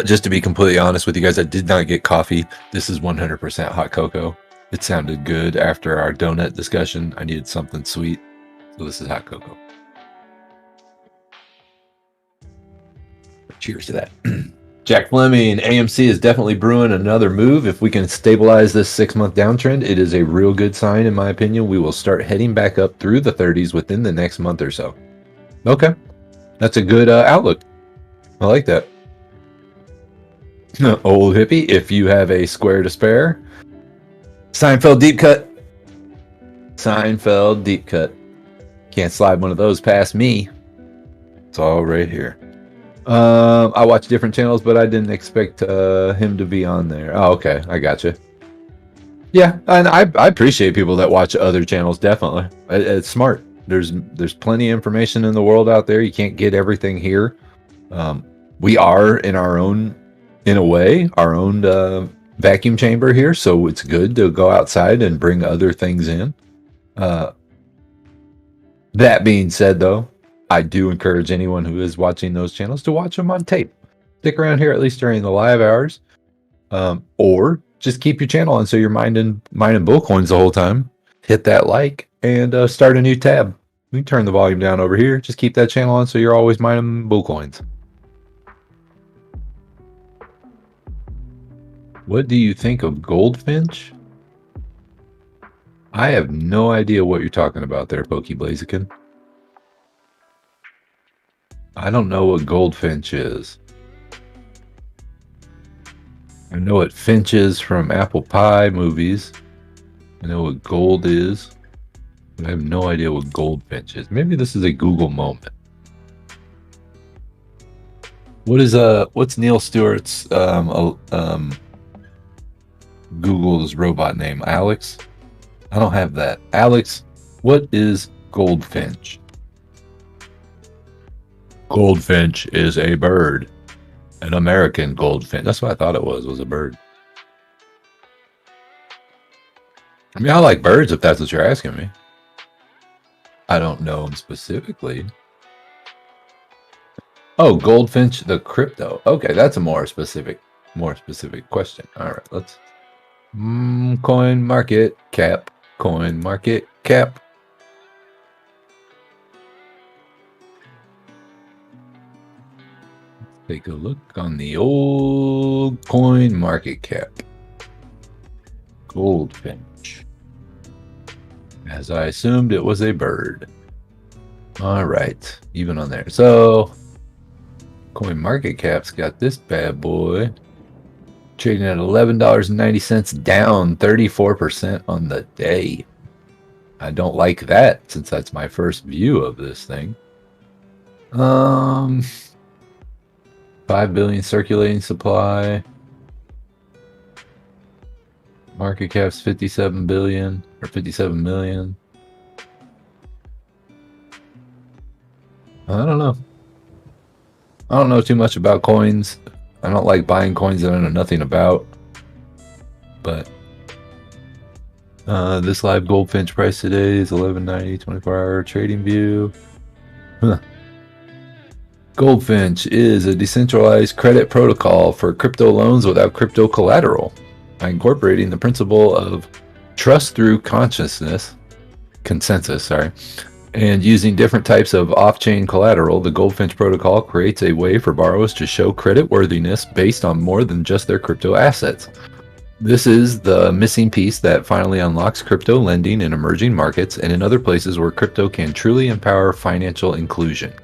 Just to be completely honest with you guys, I did not get coffee. This is 100% hot cocoa. It sounded good after our donut discussion. I needed something sweet, so this is hot cocoa. Cheers to that. Jack Fleming, AMC is definitely brewing another move. If we can stabilize this 6-month downtrend, it is a real good sign, in my opinion. We will start heading back up through the 30s within the next month or so. Okay, that's a good outlook. I like that. Old hippie, if you have a square to spare. Seinfeld deep cut. Seinfeld deep cut. Can't slide one of those past me. It's all right here. I watch different channels, but I didn't expect him to be on there. Oh, okay. I gotcha. Yeah, and I appreciate people that watch other channels, definitely. It's smart. There's plenty of information in the world out there. You can't get everything here. We are in our own, in a way, our own vacuum chamber here, so it's good to go outside and bring other things in. That being said, though, I do encourage anyone who is watching those channels to watch them on tape. Stick around here at least during the live hours, or just keep your channel on so you're mining bull coins the whole time. Hit that like and start a new tab. We can turn the volume down over here. Just keep that channel on so you're always mining bull coins. What do you think of Goldfinch? I have no idea what you're talking about there, Pokey Blaziken. I don't know what goldfinch is. I know what Finch is from Apple Pie movies. I know what gold is. But I have no idea what goldfinch is. Maybe this is a Google moment. What's Neil Stewart's Google's robot name? Alex? I don't have that. Alex, what is goldfinch? Goldfinch is a bird. An American goldfinch. That's what I thought it was a bird. I mean, I like birds if that's what you're asking me. I don't know them specifically. Oh, goldfinch, the crypto. Okay, that's a more specific question. All right, let's coin market cap. Coin market cap. Take a look on the old coin market cap. Goldfinch. As I assumed it was a bird. All right, even on there. So, coin market cap's got this bad boy trading at $11.90, down 34% on the day. I don't like that since that's my first view of this thing. 5 billion circulating supply. Market cap's 57 billion or 57 million. I don't know. I don't know too much about coins. I don't like buying coins that I know nothing about. But this live goldfinch price today is $11.90, 24-hour trading view. Goldfinch is a decentralized credit protocol for crypto loans without crypto collateral. By incorporating the principle of trust through consensus, and using different types of off-chain collateral, the Goldfinch protocol creates a way for borrowers to show creditworthiness based on more than just their crypto assets. This is the missing piece that finally unlocks crypto lending in emerging markets and in other places where crypto can truly empower financial inclusion.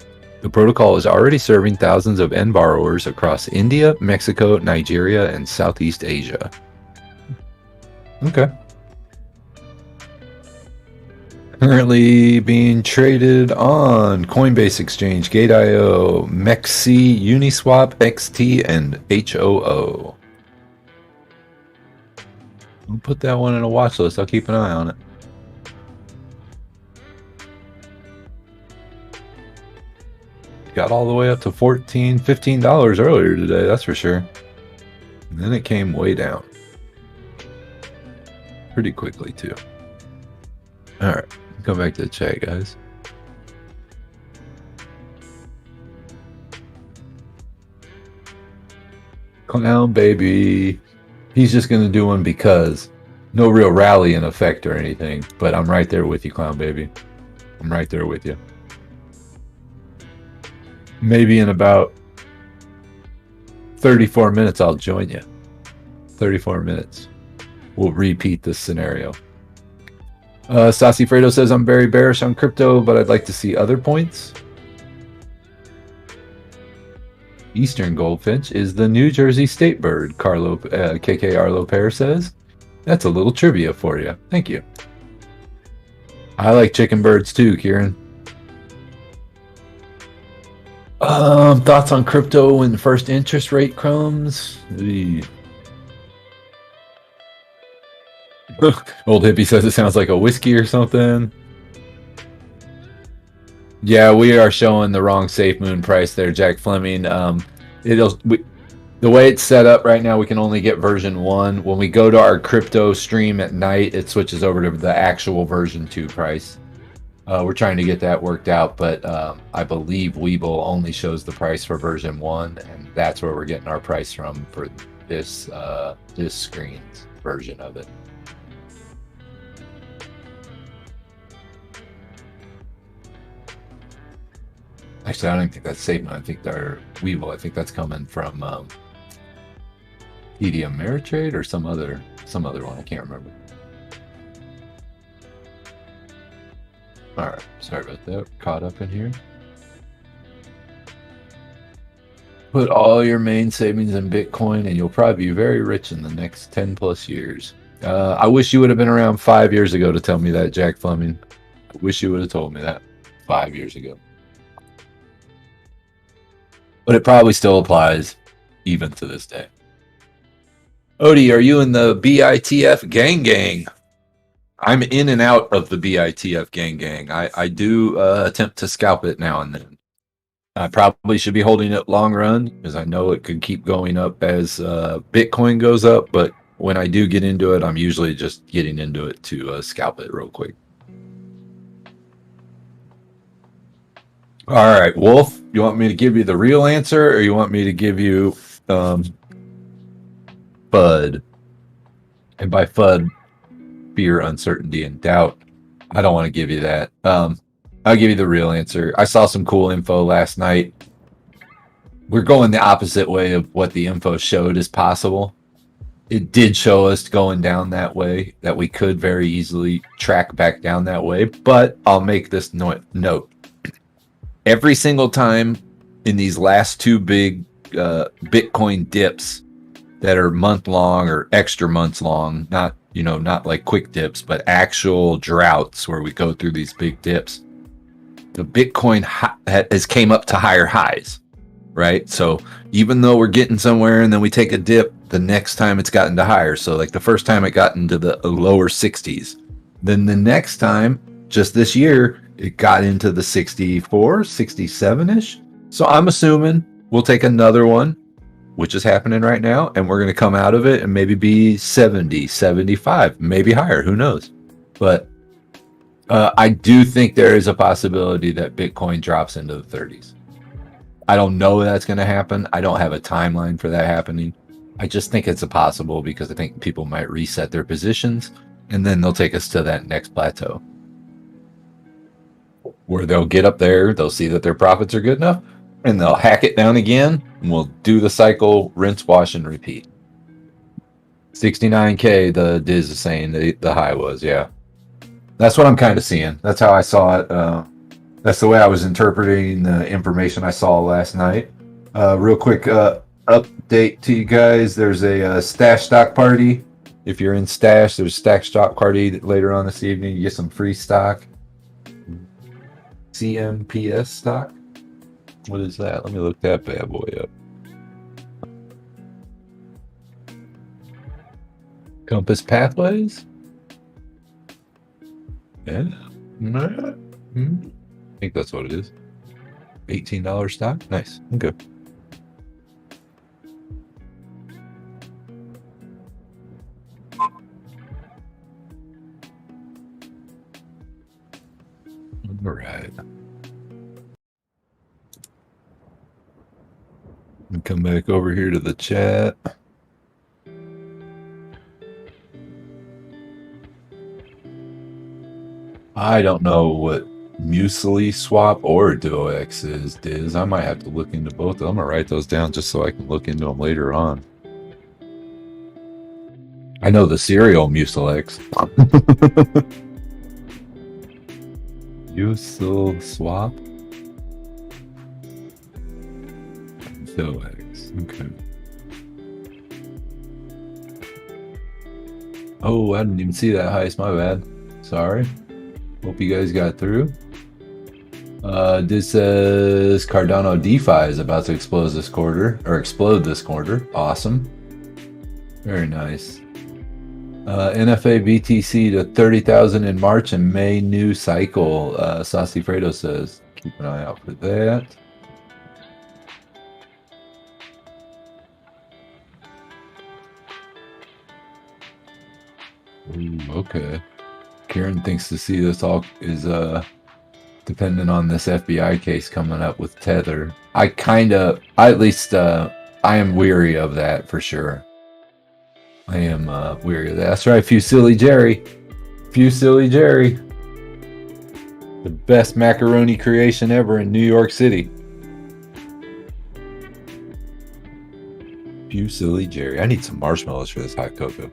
The protocol is already serving thousands of end borrowers across India, Mexico, Nigeria, and Southeast Asia. Okay. Currently being traded on Coinbase Exchange, Gate.io, MEXC, Uniswap, XT, and HOO. I'll put that one in a watch list. I'll keep an eye on it. Got all the way up to $14, $15 earlier today, that's for sure. And then it came way down. Pretty quickly, too. Alright, go back to the chat, guys. Clown baby. He's just going to do one because no real rally in effect or anything. But I'm right there with you, clown baby. I'm right there with you. Maybe in about 34 minutes, I'll join you. 34 minutes. We'll repeat this scenario. Sassy Fredo says, I'm very bearish on crypto, but I'd like to see other points. Eastern Goldfinch is the New Jersey state bird, KK Arlo Pear says. That's a little trivia for you. Thank you. I like chicken birds too, Kieran. Thoughts on crypto when the first interest rate comes? Old hippie says it sounds like a whiskey or something. Yeah, we are showing the wrong Safe Moon price there, Jack Fleming. The way it's set up right now, we can only get version 1. When we go to our crypto stream at night, it switches over to the actual version 2 price. We're trying to get that worked out, but I believe Webull only shows the price for version 1, and that's where we're getting our price from for this screen's version of it. Actually, I don't even think that's Safe Moon. I think they're Webull. I think that's coming from TD Ameritrade or some other one. I can't remember. All right, sorry about that. Caught up in here. Put all your main savings in Bitcoin and you'll probably be very rich in the next 10 plus years. I wish you would have been around 5 years ago to tell me that, Jack Fleming. I wish you would have told me that 5 years ago. But it probably still applies even to this day. Odie, are you in the BITF gang? I'm in and out of the BITF gang. I do attempt to scalp it now and then. I probably should be holding it long run because I know it could keep going up as Bitcoin goes up. But when I do get into it, I'm usually just getting into it to scalp it real quick. All right, Wolf, you want me to give you the real answer or you want me to give you FUD? And by FUD, fear, uncertainty, and doubt. I don't want to give you that. I'll give you the real answer. I saw some cool info last night. We're going the opposite way of what the info showed is possible. It did show us going down that way, that we could very easily track back down that way. But I'll make this note. Every single time in these last two big Bitcoin dips that are month long or extra months long, not like quick dips, but actual droughts where we go through these big dips, the Bitcoin has came up to higher highs, right? So even though we're getting somewhere and then we take a dip, the next time it's gotten to higher. So like the first time it got into the lower 60s. Then the next time, just this year, it got into the 64, 67-ish. So I'm assuming we'll take another one, which is happening right now, and we're going to come out of it and maybe be 70, 75, maybe higher. Who knows? But I do think there is a possibility that Bitcoin drops into the 30s. I don't know that's going to happen. I don't have a timeline for that happening. I just think it's a possible because I think people might reset their positions and then they'll take us to that next plateau where they'll get up there, they'll see that their profits are good enough, and they'll hack it down again, and we'll do the cycle, rinse, wash, and repeat. 69K, the Diz is saying the high was, yeah. That's what I'm kind of seeing. That's how I saw it. That's the way I was interpreting the information I saw last night. Real quick update to you guys. There's a stash stock party. If you're in stash, there's a stash stock party later on this evening. You get some free stock. CMPS stock. What is that? Let me look that bad boy up. Compass Pathways? Yeah. I think that's what it is. $18 stock? Nice. Okay. All right. And come back over here to the chat. I don't know what Muesli Swap or DOX is, Diz. I might have to look into both of them. I'm going to write those down just so I can look into them later on. I know the cereal Mucilex. Musil Swap? DOX. Okay. Oh, I didn't even see that heist. My bad. Sorry. Hope you guys got through. This says Cardano DeFi is about to explode this quarter. Awesome. Very nice. NFA BTC to 30,000 in March and May new cycle. Saucy Fredo says keep an eye out for that. Ooh, okay. Karen thinks to see this all is dependent on this FBI case coming up with Tether. I am weary of that for sure. I am weary of that. That's right, Fusilli Jerry. Fusilli Jerry. The best macaroni creation ever in New York City. Fusilli Jerry. I need some marshmallows for this hot cocoa.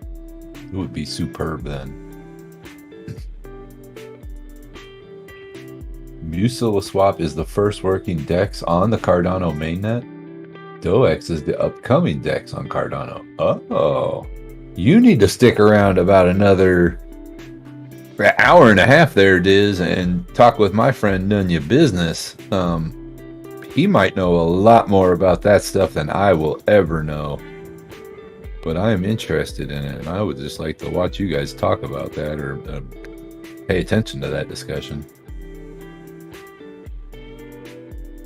It would be superb then. Musil Swap is the first working DEX on the Cardano mainnet. DOEX is the upcoming DEX on Cardano. Oh, you need to stick around about another hour and a half there, Diz, and talk with my friend Nunya Business. He might know a lot more about that stuff than I will ever know. But I am interested in it, and I would just like to watch you guys talk about that or pay attention to that discussion.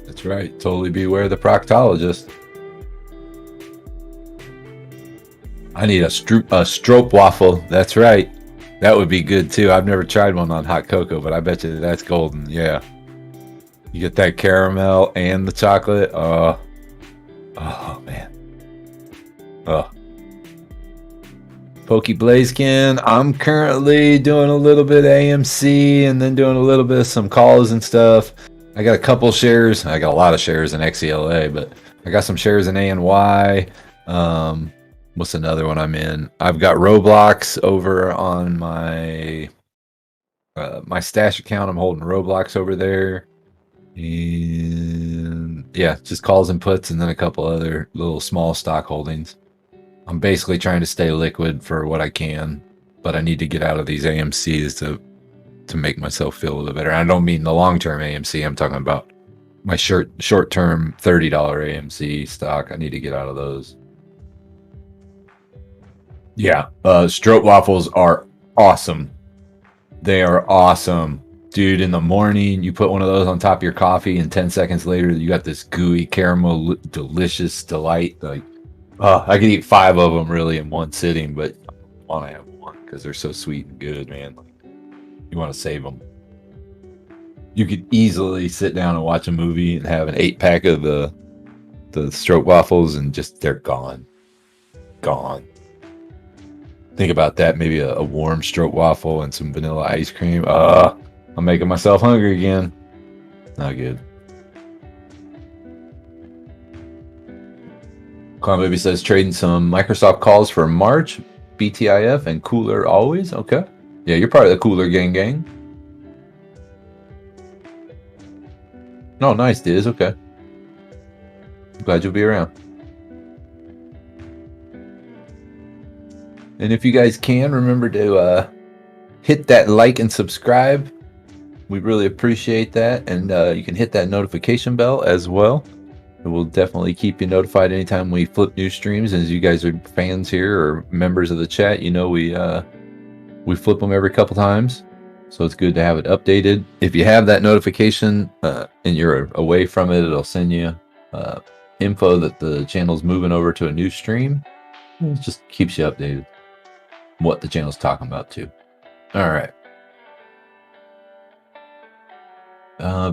That's right. Totally beware the proctologist. I need a stroop waffle. That's right. That would be good too. I've never tried one on hot cocoa, but I bet you that's golden. Yeah. You get that caramel and the chocolate. Oh man. Oh. Pokey Blazekin. I'm currently doing a little bit of AMC and then doing a little bit of some calls and stuff. I got a couple shares. I got a lot of shares in XELA, but I got some shares in ANY. What's another one I'm in? I've got Roblox over on my my stash account. I'm holding Roblox over there. And yeah, just calls and puts and then a couple other little small stock holdings. I'm basically trying to stay liquid for what I can, but I need to get out of these AMCs to make myself feel a little better. I don't mean the long-term AMC. I'm talking about my short-term $30 AMC stock. I need to get out of those. Yeah, stroop waffles are awesome. They are awesome. Dude, in the morning, you put one of those on top of your coffee, and 10 seconds later, you got this gooey caramel delicious delight. Like, I could eat 5 of them really in one sitting, but I want to have one because they're so sweet and good, man. Like, you want to save them. You could easily sit down and watch a movie and have an 8-pack of the stroop waffles, and just they're gone. Gone. Think about that. Maybe a warm stroop waffle and some vanilla ice cream. I'm making myself hungry again. Not good. Clown Baby says trading some Microsoft calls for March, BTIF, and Cooler always. Okay. Yeah, you're part of the Cooler gang. No, nice, Diz. Okay. Glad you'll be around. And if you guys can, remember to hit that like and subscribe. We really appreciate that. And you can hit that notification bell as well. It will definitely keep you notified anytime we flip new streams. And as you guys are fans here or members of the chat, you know we flip them every couple times. So it's good to have it updated. If you have that notification and you're away from it, it'll send you info that the channel's moving over to a new stream. It just keeps you updated what the channel's talking about too. All right.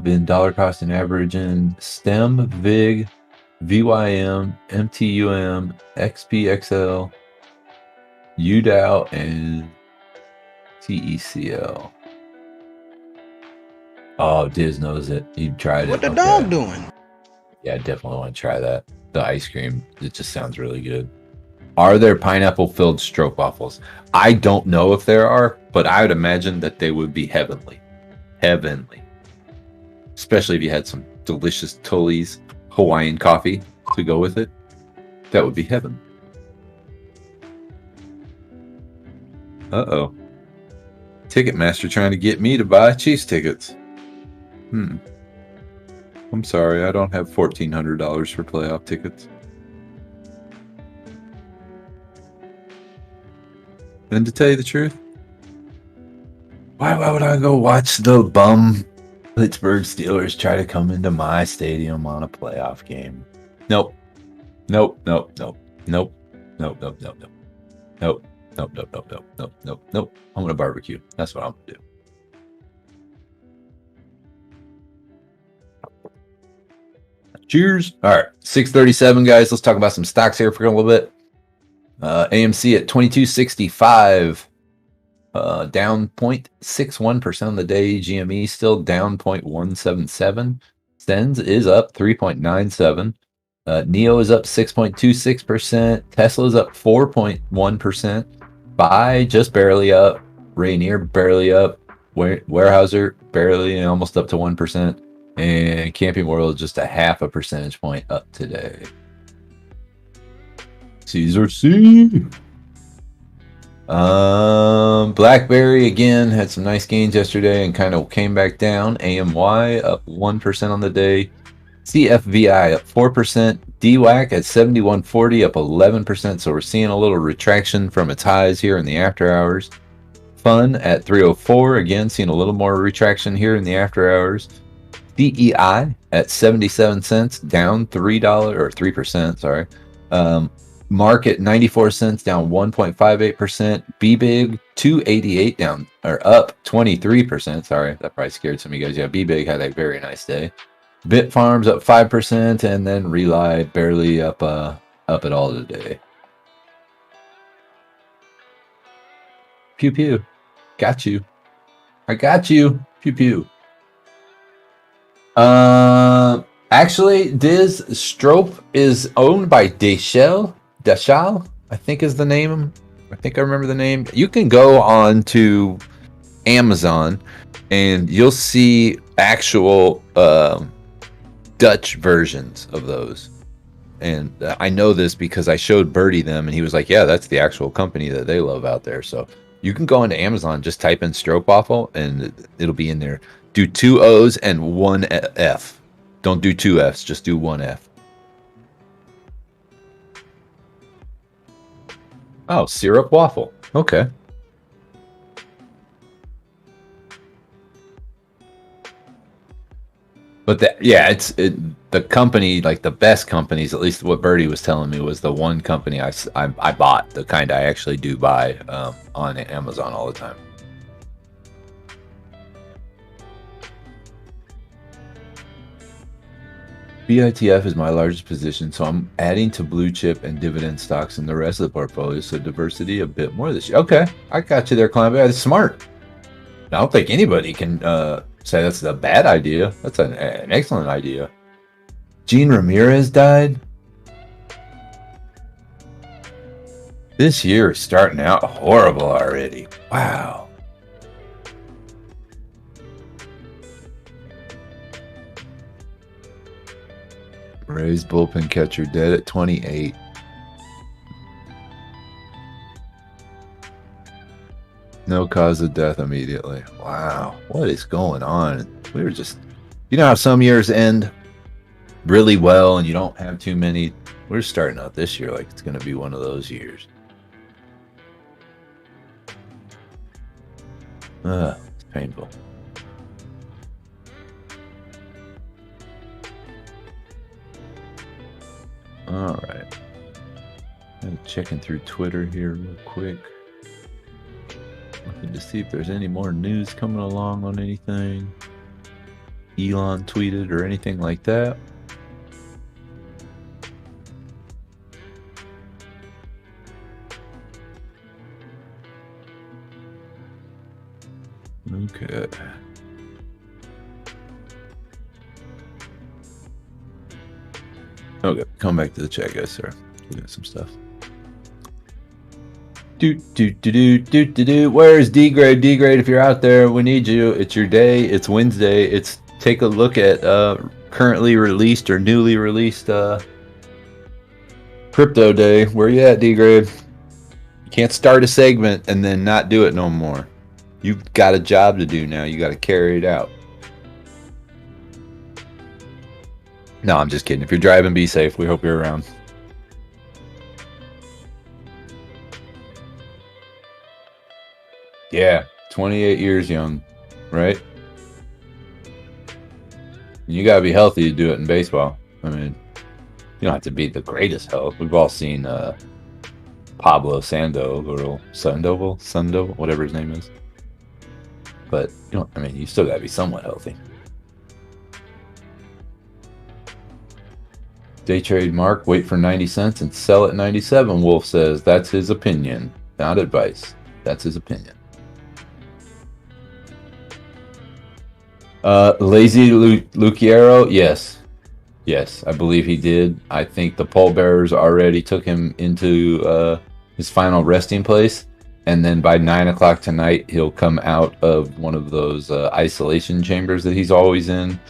Been dollar cost and averaging STEM, VIG, VYM, MTUM, XPXL, UDAO, and TECL. Oh, Diz knows it. He tried it. What the dog doing? Yeah, I definitely want to try that. The ice cream, it just sounds really good. Are there pineapple-filled stroop waffles? I don't know if there are, but I would imagine that they would be heavenly. Heavenly. Especially if you had some delicious Tully's Hawaiian coffee to go with it. That would be heaven. Uh-oh. Ticketmaster trying to get me to buy Chiefs tickets. I'm sorry, I don't have $1,400 for playoff tickets. And to tell you the truth, why would I go watch the bum Pittsburgh Steelers try to come into my stadium on a playoff game? Nope. Nope. Nope. Nope. Nope. Nope. Nope. Nope. Nope. Nope. Nope. Nope. Nope. Nope. Nope. Nope. Nope. I'm gonna barbecue. That's what I'm gonna do. Cheers. All right, 6:37, guys. Let's talk about some stocks here for a little bit. AMC at 2265, down 0.61% on the day. GME still down 0.177. SENS is up 3.97. NEO is up 6.26%. Tesla is up 4.1%. Buy just barely up. Rainier barely up. Weyerhaeuser barely almost up to 1%. And Camping World just a 0.5 percentage point up today. Caesar C. BlackBerry again had some nice gains yesterday and kind of came back down. AMY up 1% on the day. CFVI up 4%. DWAC at 71.40 up 11%. So we're seeing a little retraction from its highs here in the after hours. FUN at 304, again seeing a little more retraction here in the after hours. DEI at 77 cents, down $3 or 3%, sorry. Market 94 cents, down 1.58%. BBIG 288, down or up 23%. Sorry, that probably scared some of you guys. Yeah, BBIG had a very nice day. Bitfarms up 5%, and then Rely barely up at all today. Pew pew. Got you. I got you. Pew pew. Actually, Diz Strope is owned by Dashel, I think is the name. I think I remember the name. You can go on to Amazon and you'll see actual Dutch versions of those. And I know this because I showed Birdie them and he was like, yeah, that's the actual company that they love out there. So you can go into Amazon, just type in Stroopwafel and it'll be in there. Do 2 O's and 1 F. Don't do 2 F's, just do 1 F. Oh, syrup waffle. Okay. But the company, like the best companies, at least what Birdie was telling me, was the one company I bought, the kind I actually do buy on Amazon all the time. BITF is my largest position, so I'm adding to blue chip and dividend stocks in the rest of the portfolio, so diversity a bit more this year. Okay, I got you there, Climb. That's smart. I don't think anybody can say that's a bad idea. That's an excellent idea. Gene Ramirez died. This year is starting out horrible already. Wow. Rays bullpen catcher dead at 28. No cause of death immediately. Wow. What is going on? We were just... You know how some years end really well and you don't have too many? We're starting out this year like it's going to be one of those years. It's painful. All right. I'm checking through Twitter here real quick. Looking to see if there's any more news coming along on anything. Elon tweeted or anything like that. Okay. Okay, come back to the chat, guys. Sorry, we got some stuff. Where's D-Grade? D-Grade, if you're out there, we need you. It's your day. It's Wednesday. It's take a look at currently released or newly released crypto day. Where you at, D-Grade? You can't start a segment and then not do it no more. You've got a job to do now. You got to carry it out. No, I'm just kidding. If you're driving, be safe. We hope you're around. Yeah, 28 years young, right? You got to be healthy to do it in baseball. I mean, you don't have to be the greatest health. We've all seen Pablo Sandoval, whatever his name is. But, you know, I mean, you still got to be somewhat healthy. Day trade Mark, wait for 90 cents and sell at 97, Wolf says. That's his opinion, not advice. That's his opinion. Lazy Luciero, yes. Yes, I believe he did. I think the pallbearers already took him into his final resting place. And then by 9 o'clock tonight, he'll come out of one of those isolation chambers that he's always in,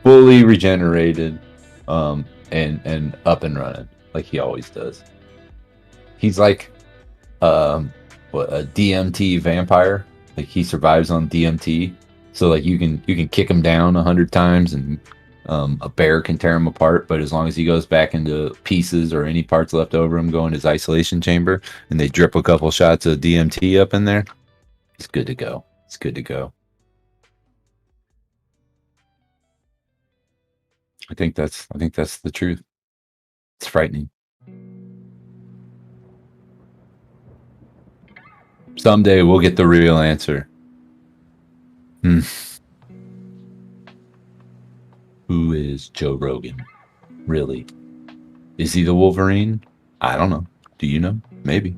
fully regenerated, and up and running like he always does. He's like what, a DMT vampire. Like he survives on DMT. So like you can kick him down 100 times and a bear can tear him apart, but as long as he goes back into pieces or any parts left over him go in his isolation chamber and they drip a couple shots of DMT up in there, it's good to go. It's good to go. I think that's the truth. It's frightening. Someday we'll get the real answer. Who is Joe Rogan? Really? Is he the Wolverine? I don't know. Do you know? Maybe.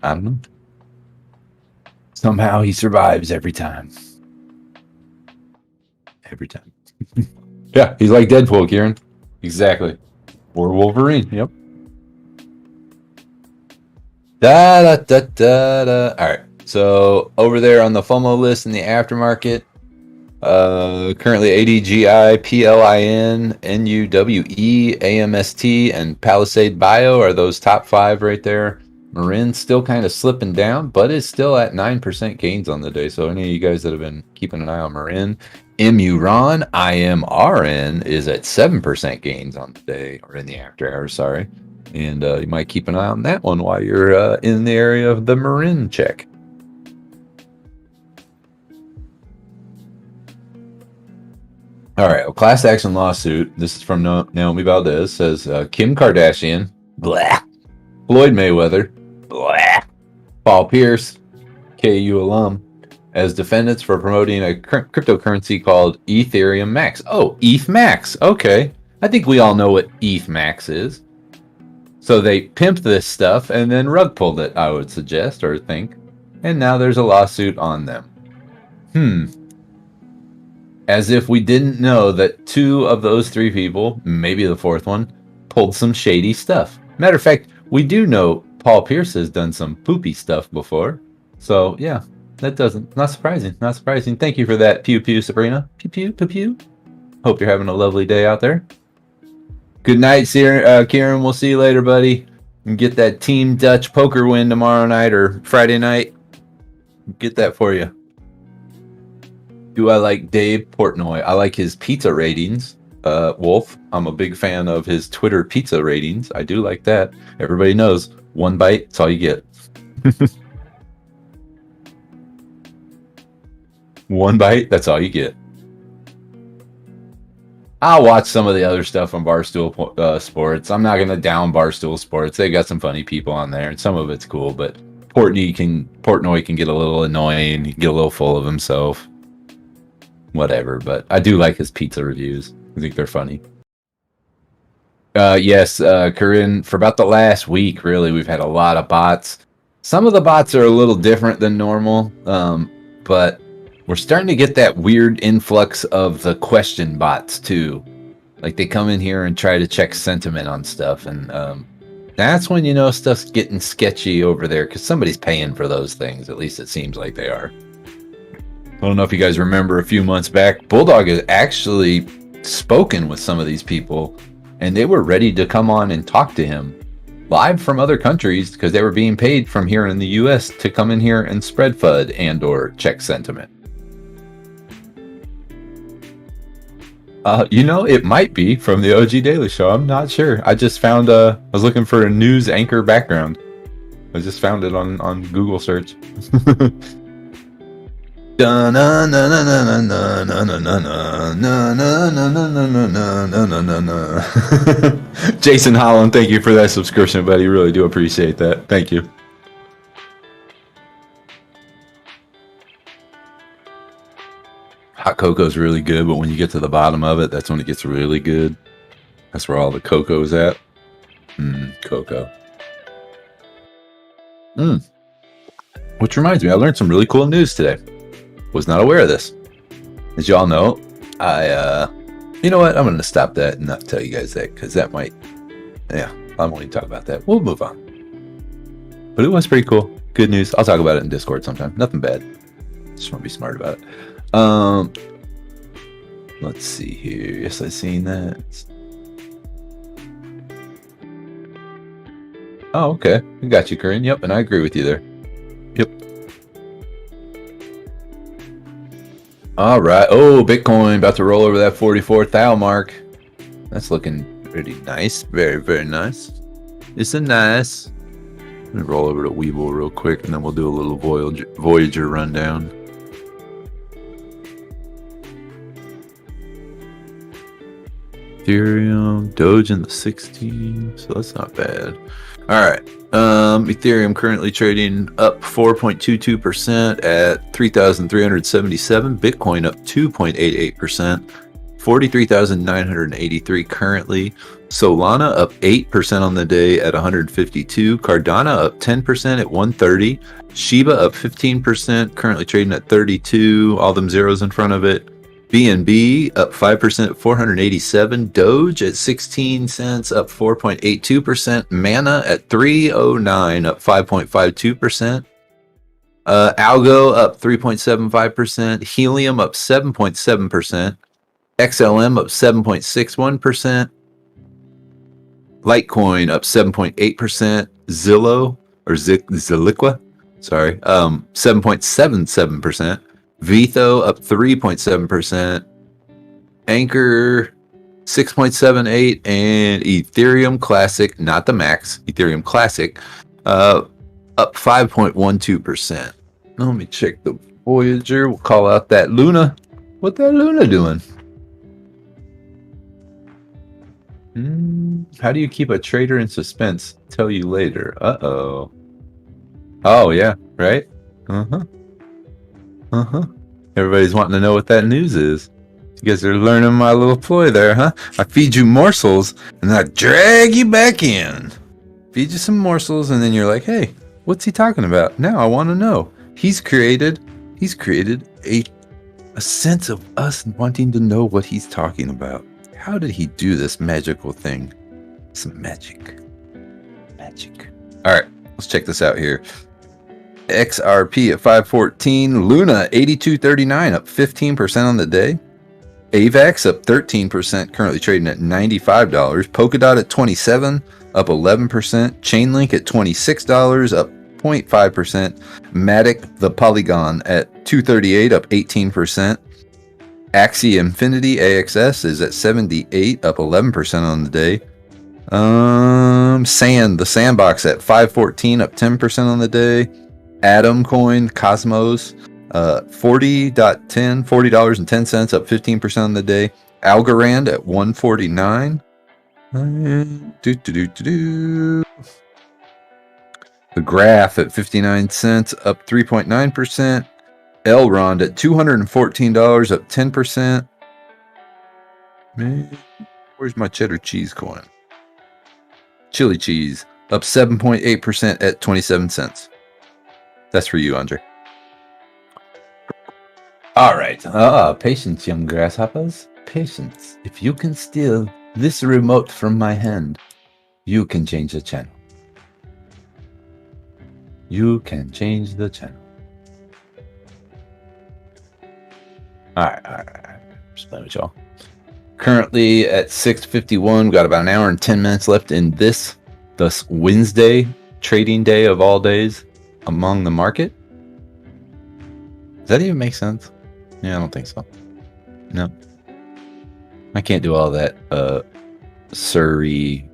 I don't know. Somehow he survives every time. Every time. Yeah, he's like Deadpool, Kieran. Exactly. Or Wolverine. Yep. Da da da da da. All right. So over there on the FOMO list in the aftermarket, currently ADGI, PLIN, NUWE, AMST, and Palisade Bio are those top 5 right there. Marin still kind of slipping down, but is still at 9% gains on the day. So any of you guys that have been keeping an eye on Marin, MURON, IMRN is at 7% gains on the day, or in the after hours, sorry. And you might keep an eye on that one while you're in the area of the Marin check. All right, a class action lawsuit. This is from Naomi Valdez. Says Kim Kardashian, blah. Floyd Mayweather, blah. Paul Pierce, KU alum, as defendants for promoting a cryptocurrency called Ethereum Max. Oh, ETH Max. Okay, I think we all know what ETH Max is. So they pimped this stuff and then rug pulled it, I would suggest or think. And now there's a lawsuit on them. As if we didn't know that 2 of those 3 people, maybe the 4th one, pulled some shady stuff. Matter of fact, we do know Paul Pierce has done some poopy stuff before. So yeah, that not surprising. Not surprising. Thank you for that, pew pew, Sabrina. Pew pew, pew pew. Hope you're having a lovely day out there. Good night, Kieran. We'll see you later, buddy. And get that Team Dutch poker win tomorrow night or Friday night. Get that for you. Do I like Dave Portnoy? I like his pizza ratings. Wolf, I'm a big fan of his Twitter pizza ratings. I do like that. Everybody knows 1 bite, that's all you get. 1 bite, that's all you get. I'll watch some of the other stuff on Barstool Sports. I'm not going to down Barstool Sports. They got some funny people on there, and some of it's cool, but Portnoy can get a little annoying. He can get a little full of himself. Whatever, but I do like his pizza reviews. I think they're funny. Yes, Corinne, for about the last week, really, we've had a lot of bots. Some of the bots are a little different than normal, but we're starting to get that weird influx of the question bots, too. Like, they come in here and try to check sentiment on stuff, and that's when you know stuff's getting sketchy over there, because somebody's paying for those things. At least it seems like they are. I don't know if you guys remember a few months back, Bulldog has actually spoken with some of these people, and they were ready to come on and talk to him live from other countries because they were being paid from here in the US to come in here and spread FUD and or check sentiment. It might be from the OG Daily Show. I'm not sure. I just found I was looking for a news anchor background. I just found it on Google search. Jason Holland, thank you for that subscription, buddy. Really do appreciate that. Thank you. Hot cocoa is really good, but when you get to the bottom of it, that's when it gets really good. That's where all the cocoa is at. Cocoa. Which reminds me, I learned some really cool news today. Was not aware of this. As y'all know, you know what? I'm going to stop that and not tell you guys that because that might, I won't even talk about that. We'll move on. But it was pretty cool. Good news. I'll talk about it in Discord sometime. Nothing bad. Just want to be smart about it. Let's see here. Yes, I've seen that. Oh, okay. I got you, Corinne. Yep, and I agree with you there. Yep. All right. Oh, Bitcoin about to roll over that 44,000 mark. That's looking pretty nice. Very, very nice. It's a nice. Let me roll over to Webull real quick, and then we'll do a little Voyager rundown. Ethereum, Doge in the 60s, so that's not bad. All right. Ethereum currently trading up 4.22% at 3,377. Bitcoin up 2.88%, 43,983 currently. Solana up 8% on the day at 152. Cardano up 10% at 130. Shiba up 15%, currently trading at 32. All them zeros in front of it. BNB up 5% at 487. Doge at 16 cents, up 4.82%. Mana at 309, up 5.52%. Algo up 3.75%. Helium up 7.7%. XLM up 7.61%. Litecoin up 7.8%. Zillow or Ziliqua, sorry, 7.77%. Vitho up 3.7%, Anchor 6.78%, and Ethereum Classic, not the Max, Ethereum Classic, up 5.12%. Let me check the Voyager. We'll call out that Luna. What that Luna doing? How do you keep a trader in suspense? Tell you later. Uh-oh. Oh, yeah, right? Uh-huh. Everybody's wanting to know what that news is. You guys are learning my little ploy there, huh? I feed you morsels and then I drag you back in. Feed you some morsels and then you're like, hey, what's he talking about? Now I want to know. He's created a sense of us wanting to know what he's talking about. How did he do this magical thing? Some magic. All right, let's check this out here. XRP at 514, Luna 82.39, up 15% on the day. AVAX up 13%, currently trading at $95. Polkadot at 27, up 11%. Chainlink at $26, up 0.5%. Matic the Polygon at 238, up 18%. Axie Infinity AXS is at 78, up 11% on the day. Sand the Sandbox at 514, up 10% on the day. Atom Coin Cosmos $40.10, up 15% on the day. Algorand at 149. The Graph at 59 cents, up 3.9%. Elrond at $214, up 10%. Man, where's my cheddar cheese coin? Chili cheese up 7.8% at 27 cents. That's for you, Andre. All right. Patience, young grasshoppers. Patience. If you can steal this remote from my hand, you can change the channel. You can change the channel. All right. Just playing with y'all. Currently at 6:51. We've got about an hour and 10 minutes left in this Wednesday trading day of all days among the market. Does that even make sense? Yeah, I don't think so. No. I can't do all that Surrey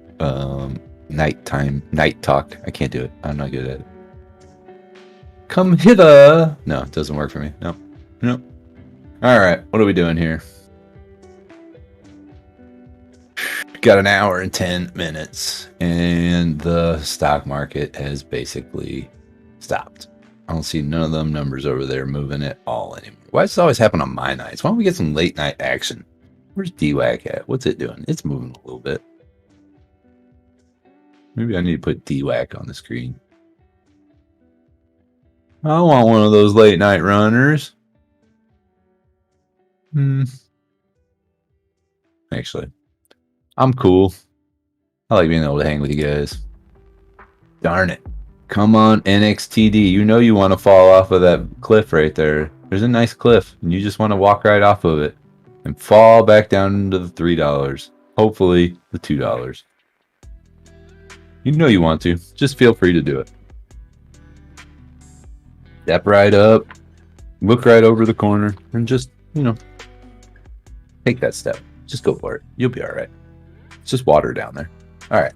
night talk. I can't do it. I'm not good at it. Come hither. No, it doesn't work for me. No. All right, what are we doing here? Got an hour and 10 minutes, and the stock market has basically stopped. I don't see none of them numbers over there moving at all anymore. Why does this always happen on my nights? Why don't we get some late night action? Where's DWAC at? What's it doing? It's moving a little bit. Maybe I need to put DWAC on the screen. I want one of those late night runners. Actually, I'm cool. I like being able to hang with you guys. Darn it. Come on, NXTD. You know you want to fall off of that cliff right there. There's a nice cliff, and you just want to walk right off of it and fall back down into the $3. Hopefully, the $2. You know you want to. Just feel free to do it. Step right up, look right over the corner, and just, take that step. Just go for it. You'll be all right. It's just water down there. All right.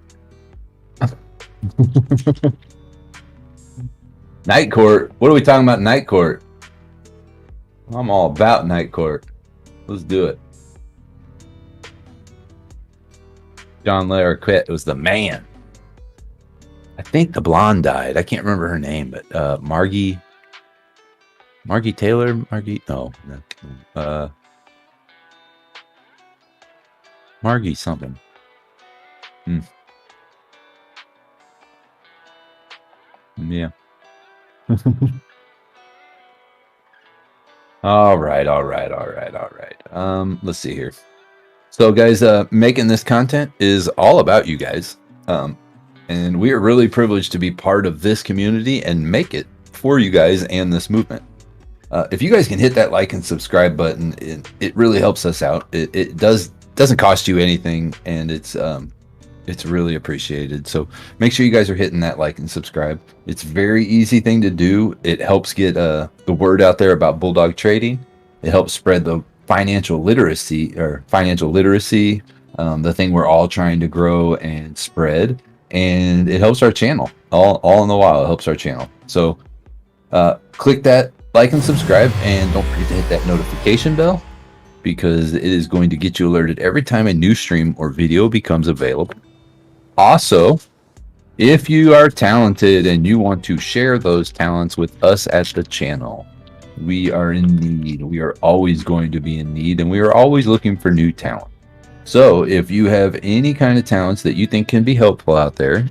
Night court. What are we talking about? Night court. I'm all about night court. Let's do it. John Larroquette was the man. I think the blonde died. I can't remember her name, but Margie Taylor. Margie something. Yeah. All right. Let's see here. So guys, making this content is all about you guys. And we are really privileged to be part of this community and make it for you guys and this movement. If you guys can hit that like and subscribe button, it really helps us out. It doesn't cost you anything, and it's really appreciated. So make sure you guys are hitting that like and subscribe. It's a very easy thing to do. It helps get the word out there about bulldog trading. It helps spread the financial literacy, the thing we're all trying to grow and spread. And it helps our channel. All in the while, it helps our channel. So click that like and subscribe, and don't forget to hit that notification bell, because it is going to get you alerted every time a new stream or video becomes available. Also, if you are talented and you want to share those talents with us at the channel, we are in need. We are always going to be in need, and we are always looking for new talent. So if you have any kind of talents that you think can be helpful out there,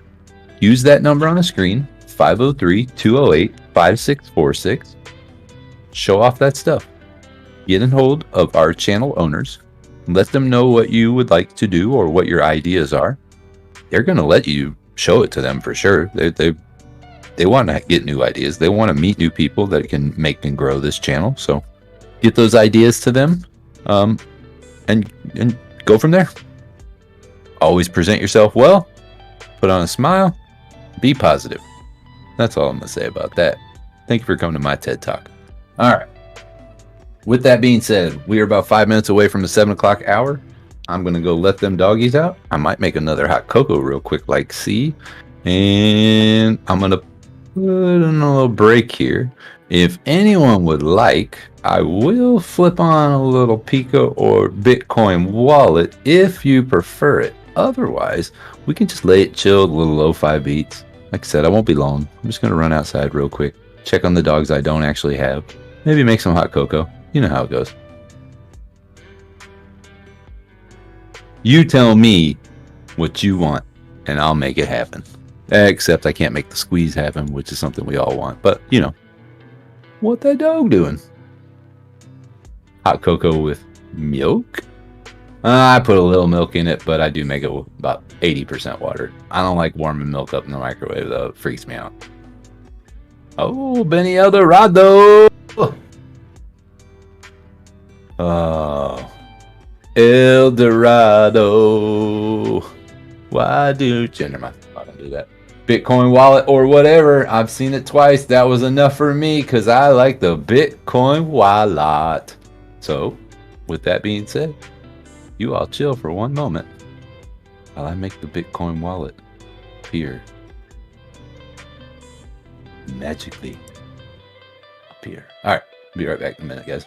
use that number on the screen, 503-208-5646. Show off that stuff. Get in hold of our channel owners. Let them know what you would like to do or what your ideas are. They're going to let you show it to them for sure. They want to get new ideas. They want to meet new people that can make and grow this channel. So get those ideas to them, and go from there. Always present yourself well. Put on a smile. Be positive. That's all I'm going to say about that. Thank you for coming to my TED Talk. All right. With that being said, we are about 5 minutes away from the 7 o'clock hour. I'm going to go let them doggies out. I might make another hot cocoa real quick, like C. And I'm going to put in a little break here. If anyone would like, I will flip on a little Pico or Bitcoin wallet if you prefer it. Otherwise, we can just lay it chilled, a little lo-fi beats. Like I said, I won't be long. I'm just going to run outside real quick, check on the dogs I don't actually have. Maybe make some hot cocoa. You know how it goes. You tell me what you want, and I'll make it happen. Except I can't make the squeeze happen, which is something we all want. But, what that dog doing? Hot cocoa with milk? I put a little milk in it, but I do make it about 80% water. I don't like warming milk up in the microwave, though. It freaks me out. Oh, Benny Eldorado! Oh, El Dorado. Why do you? Never mind. I'm not gonna do that. Bitcoin wallet or whatever. I've seen it twice. That was enough for me because I like the Bitcoin wallet. So, with that being said, you all chill for one moment while I make the Bitcoin wallet appear. Magically appear. All right. Be right back in a minute, guys.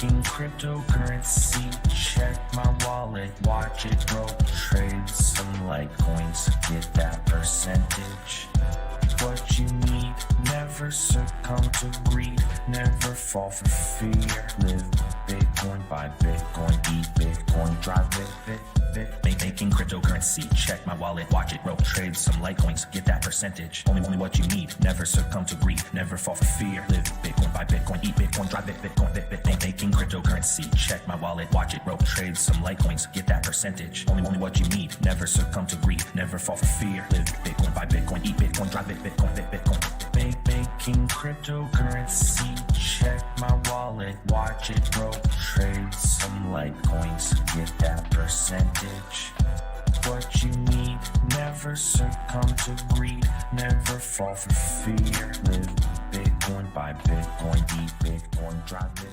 making cryptocurrency. Check my wallet, watch it grow. Trade some Litecoins, get that percentage. What you need, never succumb to greed, never fall for fear. Live Bitcoin, buy Bitcoin, eat Bitcoin, drive Bit. Making cryptocurrency, check my wallet, watch it grow. Trade some Litecoins, get that percentage. Only what you need, never succumb to greed, never fall for fear. Live Bitcoin, buy Bitcoin, eat Bitcoin, drive Bitcoin. Making cryptocurrency, check my wallet, watch it grow. Trade some Litecoins, get that percentage. Only what you need, never succumb to greed, never fall for fear. Live Bitcoin, buy Bitcoin, eat Bitcoin, drive Bitcoin. Making cryptocurrency, check my wallet, watch it grow. Trade some Litecoins, get that percentage. What you need, never succumb to greed, never fall for fear. Live Bitcoin, buy Bitcoin, eat Bitcoin, drive Bit.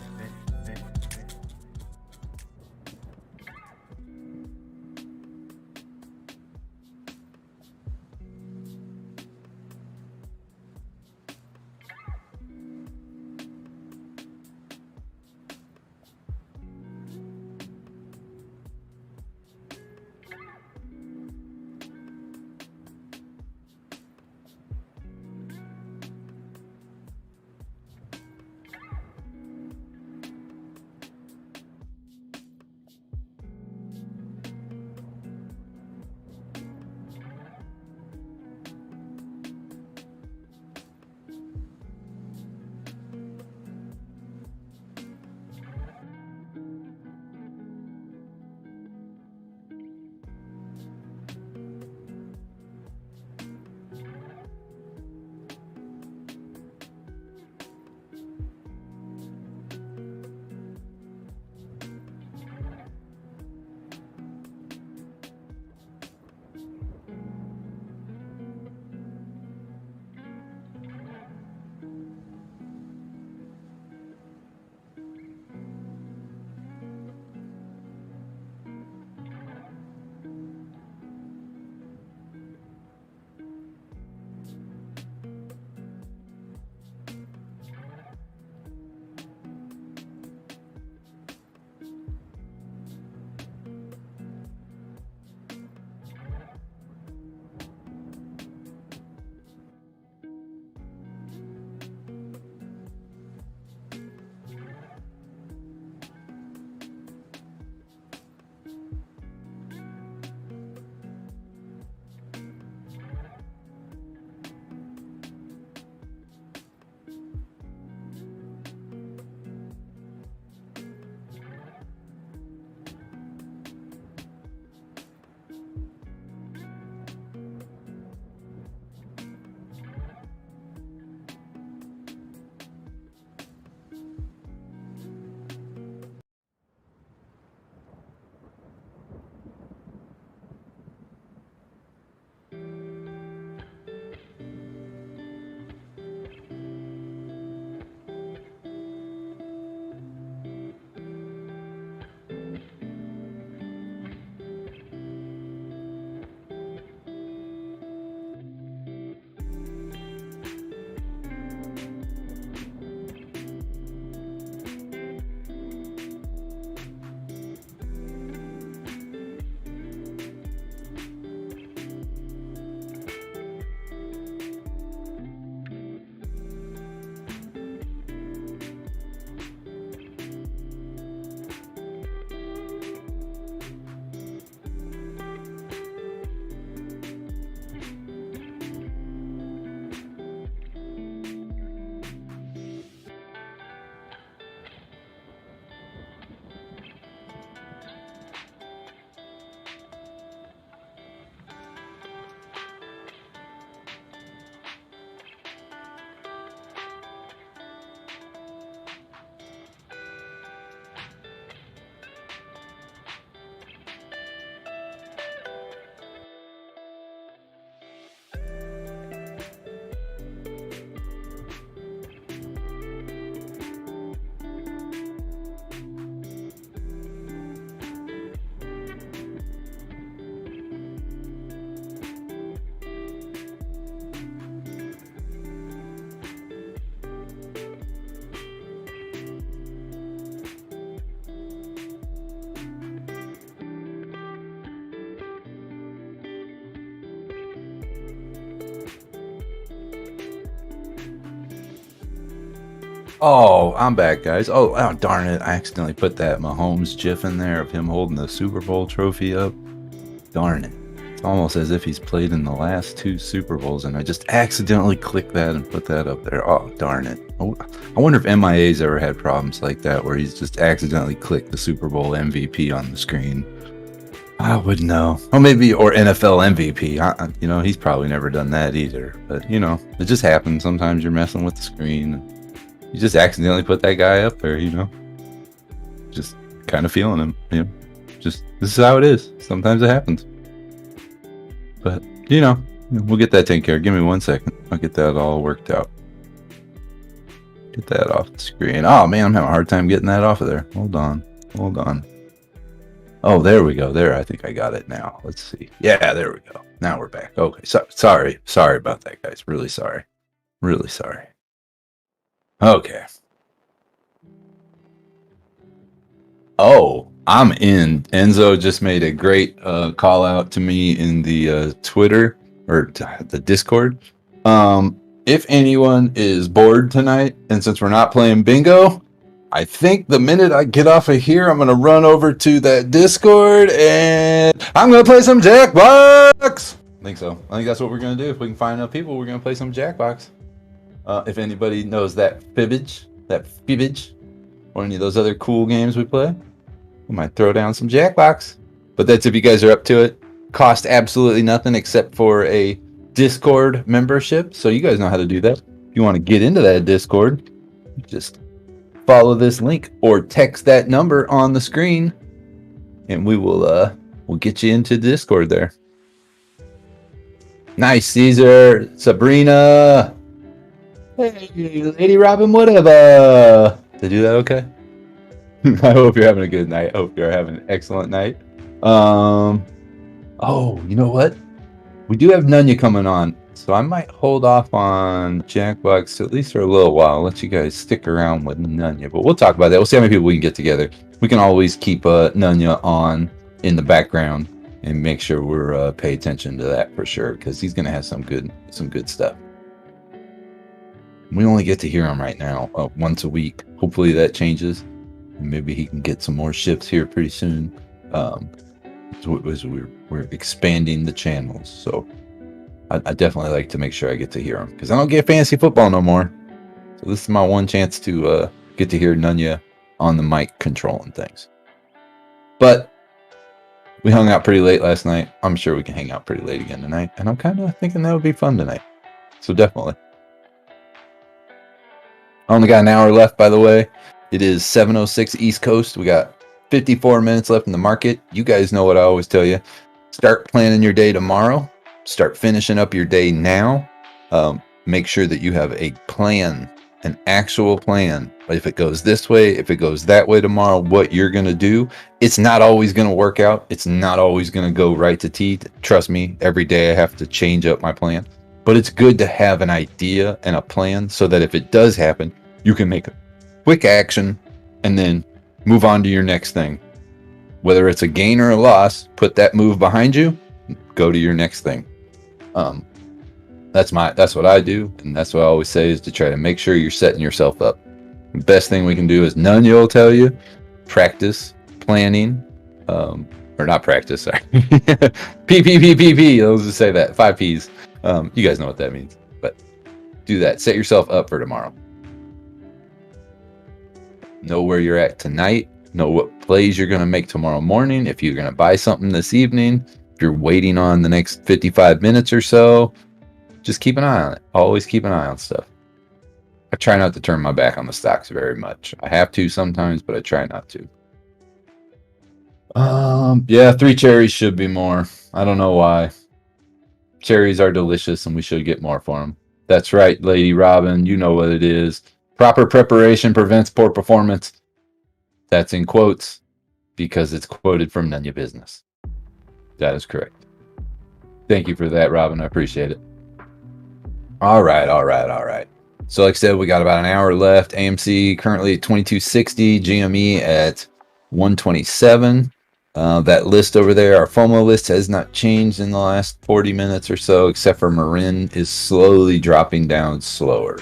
Oh, I'm back, guys. Oh, darn it. I accidentally put that Mahomes gif in there of him holding the Super Bowl trophy up. Darn it. It's almost as if he's played in the last 2 Super Bowls, and I just accidentally clicked that and put that up there. Oh, darn it. Oh, I wonder if MIA's ever had problems like that, where he's just accidentally clicked the Super Bowl MVP on the screen. I would know. Or maybe, or NFL MVP. You know, he's probably never done that either. But, you know, it just happens. Sometimes you're messing with the screen. You just accidentally put that guy up there, you know. Just kind of feeling him, you know. Just, this is how it is. Sometimes it happens. But, you know, we'll get that taken care of. Give me 1 second. I'll get that all worked out. Get that off the screen. Oh, man, I'm having a hard time getting that off of there. Hold on. Hold on. Oh, there we go. There, I think I got it now. Let's see. Yeah, there we go. Now we're back. Okay, sorry about that, guys. Really sorry. Okay. Oh, I'm in. Enzo just made a great call out to me in the Twitter or the Discord. If anyone is bored tonight, and since we're not playing bingo, I think the minute I get off of here, I'm going to run over to that Discord and I'm going to play some Jackbox. I think so. I think that's what we're going to do. If we can find enough people, we're going to play some Jackbox. If anybody knows that fibbage, or any of those other cool games we play, we might throw down some Jackbox. But that's if you guys are up to it. Cost absolutely nothing except for a Discord membership. So you guys know how to do that. If you want to get into that Discord, just follow this link or text that number on the screen, and we will we'll get you into Discord there. Nice, Caesar, Sabrina. Hey, Lady Robin, whatever. Did I do that okay? I hope you're having a good night. I hope you're having an excellent night. Oh, you know what? We do have Nunya coming on, so I might hold off on Jackbox at least for a little while. I'll let you guys stick around with Nunya, but we'll talk about that. We'll see how many people we can get together. We can always keep Nunya on in the background and make sure we're pay attention to that for sure, because he's gonna have some good stuff. We only get to hear him right now once a week. Hopefully that changes. Maybe he can get some more shifts here pretty soon. We're expanding the channels, so I definitely like to make sure I get to hear him, because I don't get fantasy football no more. So this is my one chance to get to hear Nunya on the mic controlling things. But we hung out pretty late last night. I'm sure we can hang out pretty late again tonight, and I'm kind of thinking that would be fun tonight. So definitely. I only got an hour left, by the way. It is 7:06 East Coast. We got 54 minutes left in the market. You guys know what I always tell you. Start planning your day tomorrow. Start finishing up your day now. Make sure that you have a plan, an actual plan. If it goes this way, if it goes that way tomorrow, what you're going to do. It's not always going to work out. It's not always going to go right to T. Trust me, every day I have to change up my plan. But it's good to have an idea and a plan so that if it does happen, you can make a quick action and then move on to your next thing. Whether it's a gain or a loss, put that move behind you, go to your next thing. That's what I do, and that's what I always say, is to try to make sure you're setting yourself up. The best thing we can do is, Nunya will tell you, practice planning, or not practice, sorry. P. Let's just say that, 5 P's. You guys know what that means, but do that. Set yourself up for tomorrow. Know where you're at tonight. Know what plays you're going to make tomorrow morning. If you're going to buy something this evening, if you're waiting on the next 55 minutes or so, just keep an eye on it. Always keep an eye on stuff. I try not to turn my back on the stocks very much. I have to sometimes, but I try not to. Yeah, 3 cherries should be more. I don't know why. Cherries are delicious, and we should get more for them. That's right, Lady Robin. You know what it is. Proper preparation prevents poor performance. That's in quotes because it's quoted from Nunya Business. That is correct. Thank you for that, Robin. I appreciate it. All right. So like I said, we got about an hour left. AMC currently at 2260, GME at 127. That list over there, our FOMO list, has not changed in the last 40 minutes or so, except for Marin is slowly dropping down slower.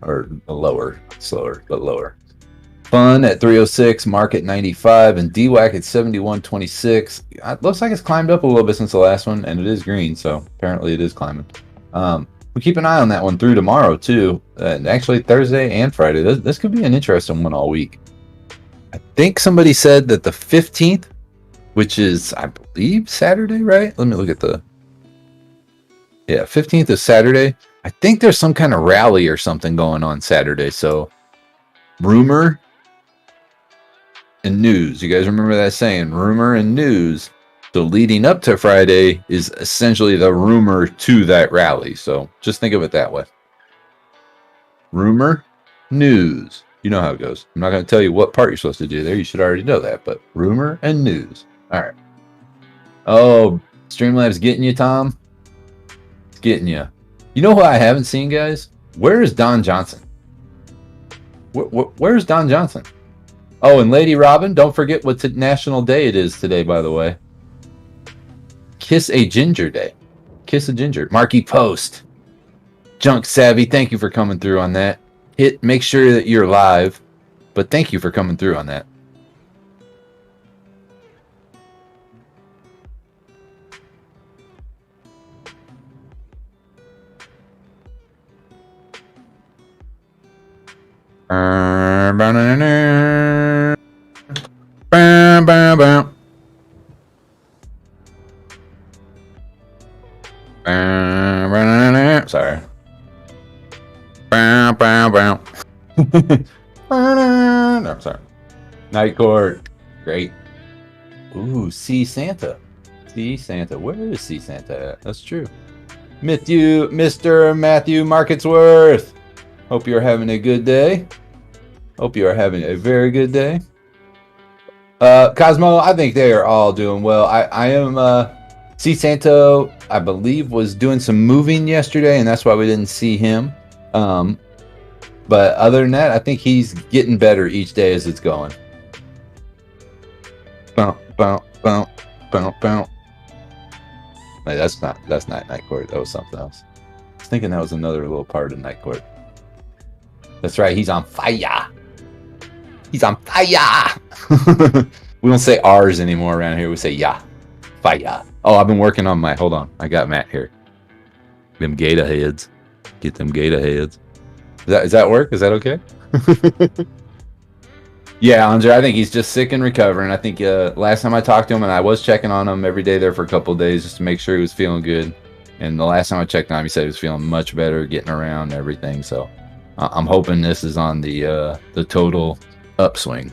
or lower, slower, but lower. FUN at 306, market 95, and DWAC at 71.26. It looks like it's climbed up a little bit since the last one, and it is green, so apparently it is climbing. We keep an eye on that one through tomorrow too, and actually Thursday and Friday. This could be an interesting one all week. I think somebody said that the 15th, which is I believe Saturday, right? Let me look at the 15th is Saturday. I think there's some kind of rally or something going on Saturday. So rumor and news. You guys remember that saying, rumor and news. So leading up to Friday is essentially the rumor to that rally. So just think of it that way. Rumor, news. You know how it goes. I'm not going to tell you what part you're supposed to do there. You should already know that. But rumor and news. All right. Oh, Streamlabs getting you, Tom? It's getting you. You know what I haven't seen, guys? Where is Don Johnson? Where's Don Johnson? Oh, and Lady Robin, don't forget what National Day it is today, by the way. Kiss a Ginger Day. Kiss a Ginger. Marky Post. Junk Savvy, thank you for coming through on that. Make sure that you're live, but thank you for coming through on that. Sorry. No, sorry. Night Court. Great. Ooh, See Santa. See Santa. Where is See Santa at? That's true. Mr. Matthew Marketsworth. Hope you're having a good day. Hope you are having a very good day. Cosmo, I think they are all doing well. I am See Santo, I believe, was doing some moving yesterday, and that's why we didn't see him. But other than that, I think he's getting better each day as it's going. Bounce, bounce, bounce, bounce, bounce. Wait, that's not Night Court. That was something else. I was thinking that was another little part of Night Court. That's right, he's on fire. He's on fire. We don't say R's anymore around here. We say ya. Fire. Oh, I've been working on my, hold on. I got Matt here. Them gator heads. Get them gator heads. Does that work? Is that okay? Yeah, Andre, I think he's just sick and recovering. I think last time I talked to him, and I was checking on him every day there for a couple of days just to make sure he was feeling good. And the last time I checked on him, he said he was feeling much better, getting around and everything. So I'm hoping this is on the total upswing.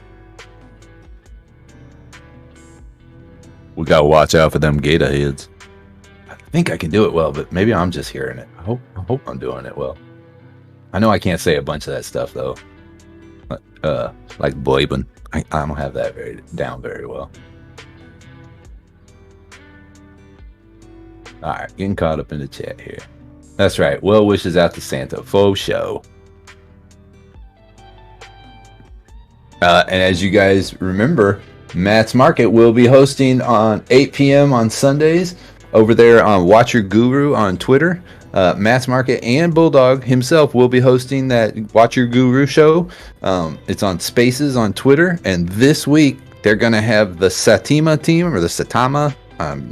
We gotta watch out for them gator heads. I think I can do it well, but maybe I'm just hearing it. I hope I'm doing it well. I know I can't say a bunch of that stuff though. Like boybin. I don't have that down very well. All right, getting caught up in the chat here. That's right. Well wishes out to Santa. Faux show. And as you guys remember, Matt's Market will be hosting on 8 p.m. on Sundays over there on Watch Your Guru on Twitter. Matt's Market and Bulldog himself will be hosting that Watch Your Guru show. It's on Spaces on Twitter. And this week, they're going to have the Satima team, or the Satama.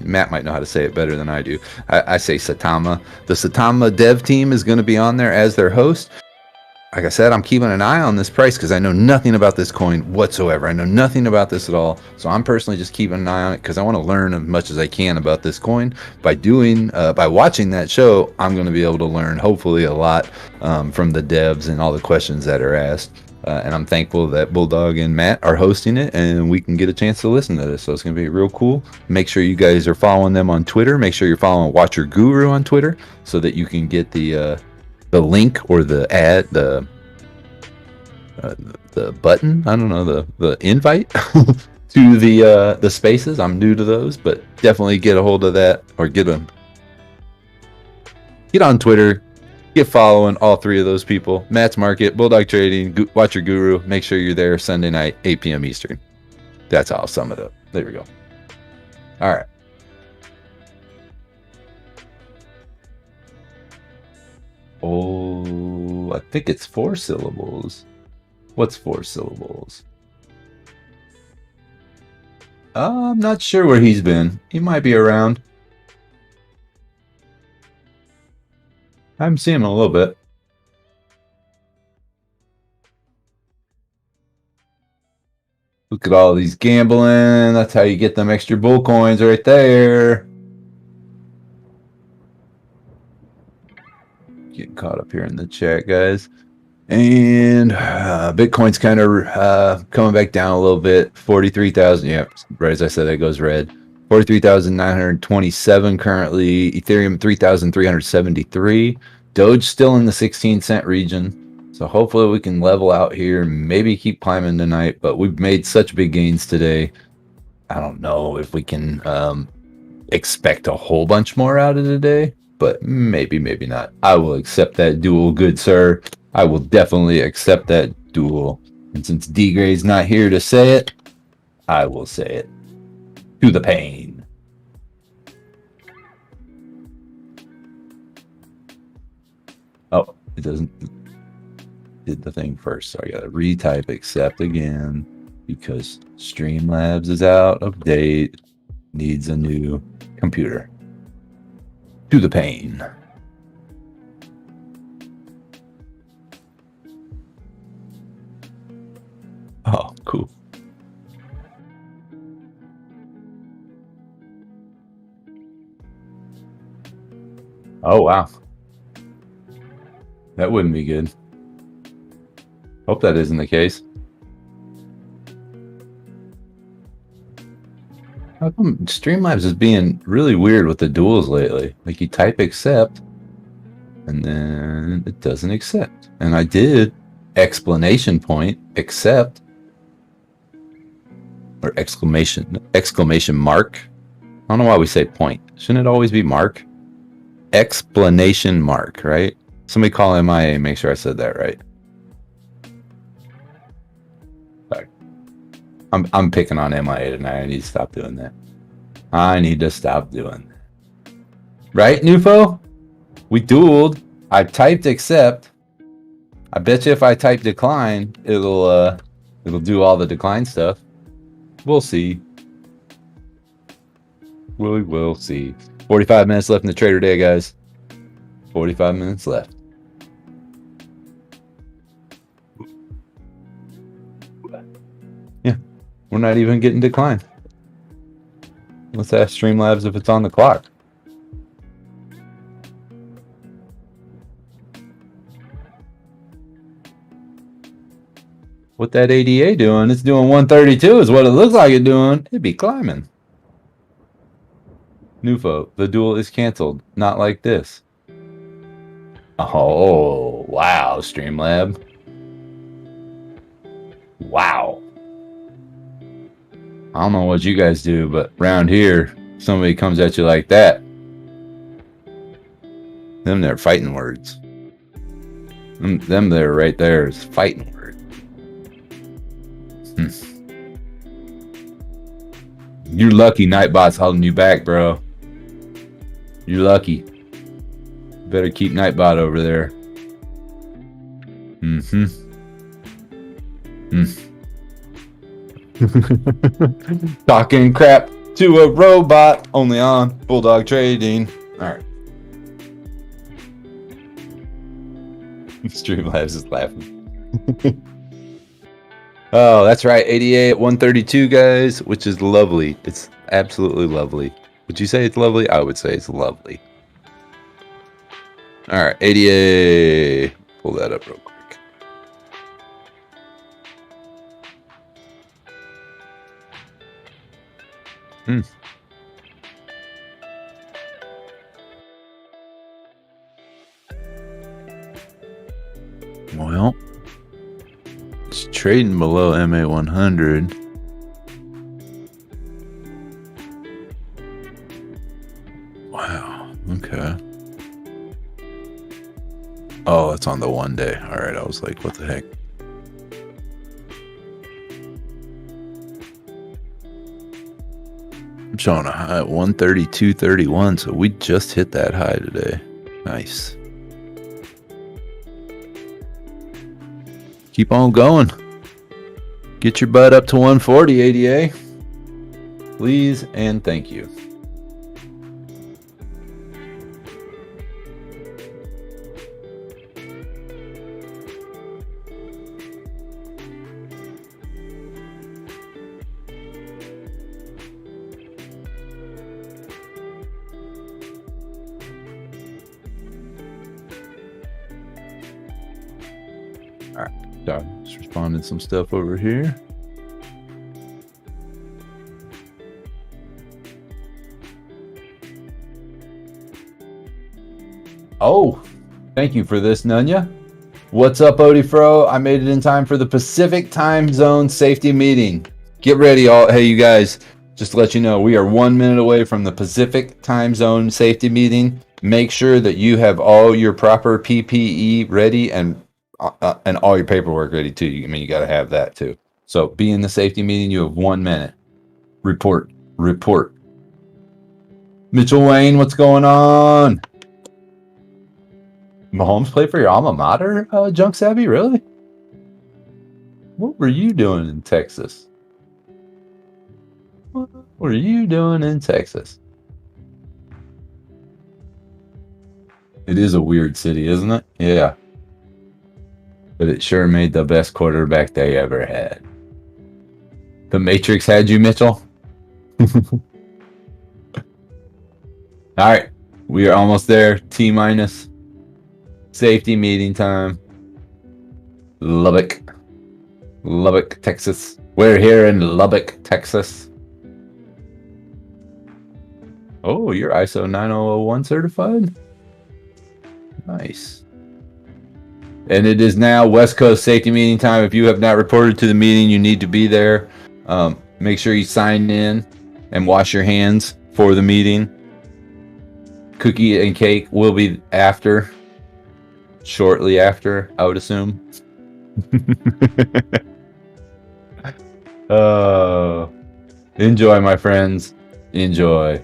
Matt might know how to say it better than I do. I say Satama. The Satama dev team is going to be on there as their host. Like I said, I'm keeping an eye on this price because I know nothing about this coin whatsoever. I know nothing about this at all. So I'm personally just keeping an eye on it because I want to learn as much as I can about this coin. By watching that show, I'm going to be able to learn hopefully a lot from the devs and all the questions that are asked. And I'm thankful that Bulldog and Matt are hosting it and we can get a chance to listen to this. So it's going to be real cool. Make sure you guys are following them on Twitter. Make sure you're following Watch Your Guru on Twitter so that you can get the link or the ad, the button, I don't know, the invite to the spaces. I'm new to those, but definitely get a hold of that, or get on Twitter, get following all three of those people. Matt's Market, Bulldog Trading, Watch Your Guru. Make sure you're there Sunday night, 8 p.m. Eastern. That's how I'll sum it up. There we go. All right. Oh, I think it's 4 syllables. What's 4 syllables? I'm not sure where he's been. He might be around. I haven't seen him in a little bit. Look at all these gambling. That's how you get them extra bull coins right there. Getting caught up here in the chat, guys. And Bitcoin's kind of coming back down a little bit. 43,000. Yeah, right as I said, that goes red. 43,927 currently. Ethereum 3,373. Doge still in the 16-cent region. So hopefully we can level out here. Maybe keep climbing tonight. But we've made such big gains today. I don't know if we can expect a whole bunch more out of today. But maybe, maybe not. I will accept that duel, good sir. I will definitely accept that duel. And since D-Gray's not here to say it, I will say it. To the pain. Oh, it doesn't. Did the thing first. So I gotta retype accept again. Because Streamlabs is out of date. Needs a new computer. To the pain. Oh, cool. Oh, wow. That wouldn't be good. Hope that isn't the case. How come Streamlabs is being really weird with the duels lately? Like you type accept, and then it doesn't accept. And I did exclamation point accept. Or exclamation mark. I don't know why we say point. Shouldn't it always be mark? Explanation mark, right? Somebody call MIA, make sure I said that right. Sorry. I'm picking on MIA tonight. I need to stop doing that. I need to stop doing that. Right, Nufo? We dueled. I typed accept. I bet you if I type decline, it'll do all the decline stuff. We'll see. We will see. 45 minutes left in the trader day, guys. 45 minutes left. Yeah, we're not even getting declined. Let's ask Streamlabs if it's on the clock. What that ADA doing? It's doing 132 is what it looks like it's doing. It'd be climbing. Nufo, the duel is canceled. Not like this. Oh, wow, Streamlab. Wow. I don't know what you guys do, but around here, somebody comes at you like that. Them there fighting words. Them there right there is fighting words. You're lucky Nightbot's holding you back, bro. You're lucky. Better keep Nightbot over there. Talking crap to a robot, only on Bulldog Trading. Alright. Streamlabs is laughing. Oh, that's right. ADA at 132, guys, which is lovely. It's absolutely lovely. Would you say it's lovely? I would say it's lovely. All right, ADA. Pull that up real quick. Well, it's trading below MA 100. Wow. Okay. Oh, it's on the 1 day. All right. I was like, what the heck? I'm showing a high at 132.31. So we just hit that high today. Nice. Keep on going. Get your butt up to 140 ADA. Please and thank you. All right, just responding some stuff over here. Oh, thank you for this, Nunya. What's up, Odifro? I made it in time for the Pacific Time Zone safety meeting. Get ready, all. Hey, you guys, just to let you know, we are 1 minute away from the Pacific Time Zone safety meeting. Make sure that you have all your proper PPE ready and all your paperwork ready too. I mean, you got to have that too. So be in the safety meeting. You have 1 minute. Report. Mitchell Wayne, what's going on? Mahomes played for your alma mater, Junk Savvy? Really? What were you doing in Texas? What were you doing in Texas? It is a weird city, isn't it? Yeah. But it sure made the best quarterback they ever had. The Matrix had you, Mitchell? All right. We are almost there. T-minus. Safety meeting time. Lubbock, Texas. We're here in Lubbock, Texas. Oh, you're ISO 9001 certified? Nice. And it is now West Coast safety meeting time. If you have not reported to the meeting, you need to be there. Make sure you sign in and wash your hands for the meeting. Cookie and cake will be after. Shortly after, I would assume. Enjoy, my friends. Enjoy.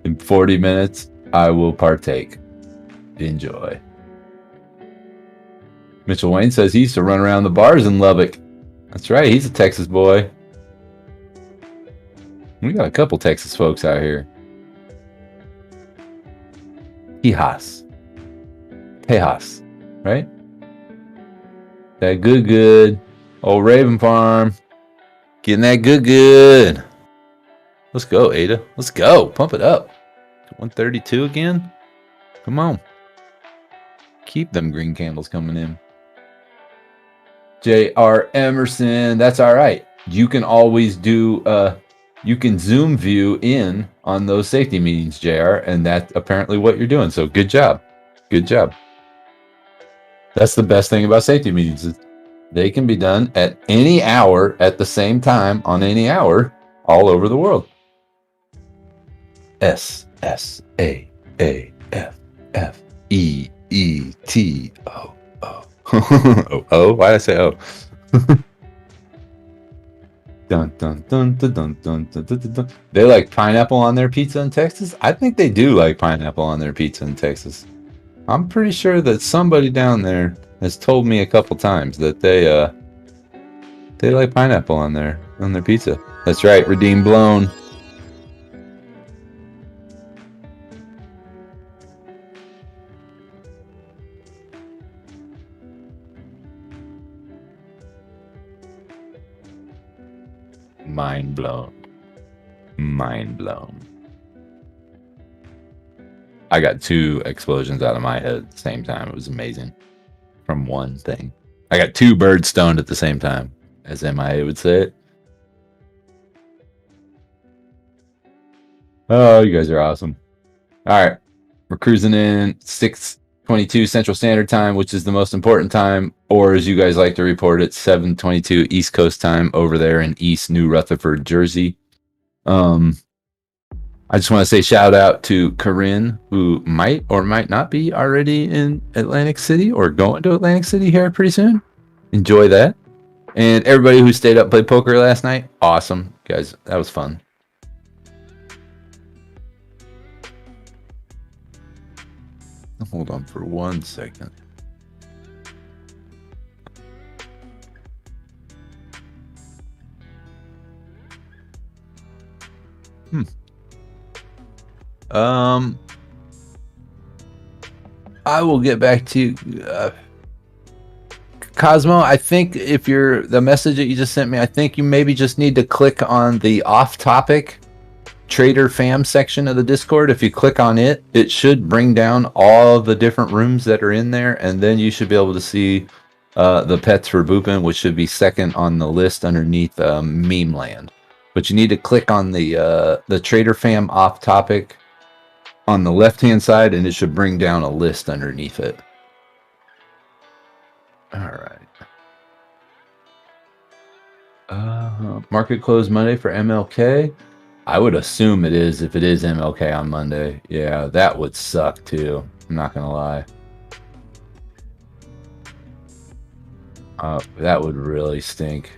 In 40 minutes, I will partake. Enjoy. Mitchell Wayne says he used to run around the bars in Lubbock. That's right, he's a Texas boy. We got a couple Texas folks out here. Tejas, right? That good. Old Raven Farm. Getting that good. Let's go, Ada. Let's go. Pump it up. 132 again? Come on. Keep them green candles coming in. J.R. Emerson. That's all right. You can always do, you can Zoom view in on those safety meetings, JR, and that's apparently what you're doing. So good job. Good job. That's the best thing about safety meetings. Is they can be done at any hour at the same time on any hour all over the world. SSAAFFEETO. Oh, why did I say oh? Dun, dun, dun, dun, dun, dun, dun, dun, dun. They like pineapple on their pizza in Texas? I think they do like pineapple on their pizza in Texas. I'm pretty sure that somebody down there has told me a couple times that they like pineapple on their pizza. That's right, Redeem Blown. Mind blown. I got 2 explosions out of my head at the same time. It was amazing. From one thing. I got 2 birds stoned at the same time, as MIA would say it. Oh, you guys are awesome. All right. We're cruising in 6:22 Central Standard Time, which is the most important time, or as you guys like to report it, 7:22 East Coast time over there in East New Rutherford, Jersey. I just want to say shout out to Corinne, who might or might not be already in Atlantic City or going to Atlantic City here pretty soon. Enjoy that. And everybody who stayed up and played poker last night, awesome. Guys, that was fun. Hold on for 1 second. I will get back to you. Cosmo, I think if you're the message that you just sent me, I think you maybe just need to click on the off-topic Trader Fam section of the Discord. If you click on it, it should bring down all the different rooms that are in there, and then you should be able to see the pets for Boopin, which should be second on the list underneath Meme Land. But you need to click on the Trader Fam off-topic on the left-hand side, and it should bring down a list underneath it. All right. Market close Monday for MLK. I would assume it is if it is MLK on Monday. Yeah, that would suck too. I'm not gonna lie. That would really stink.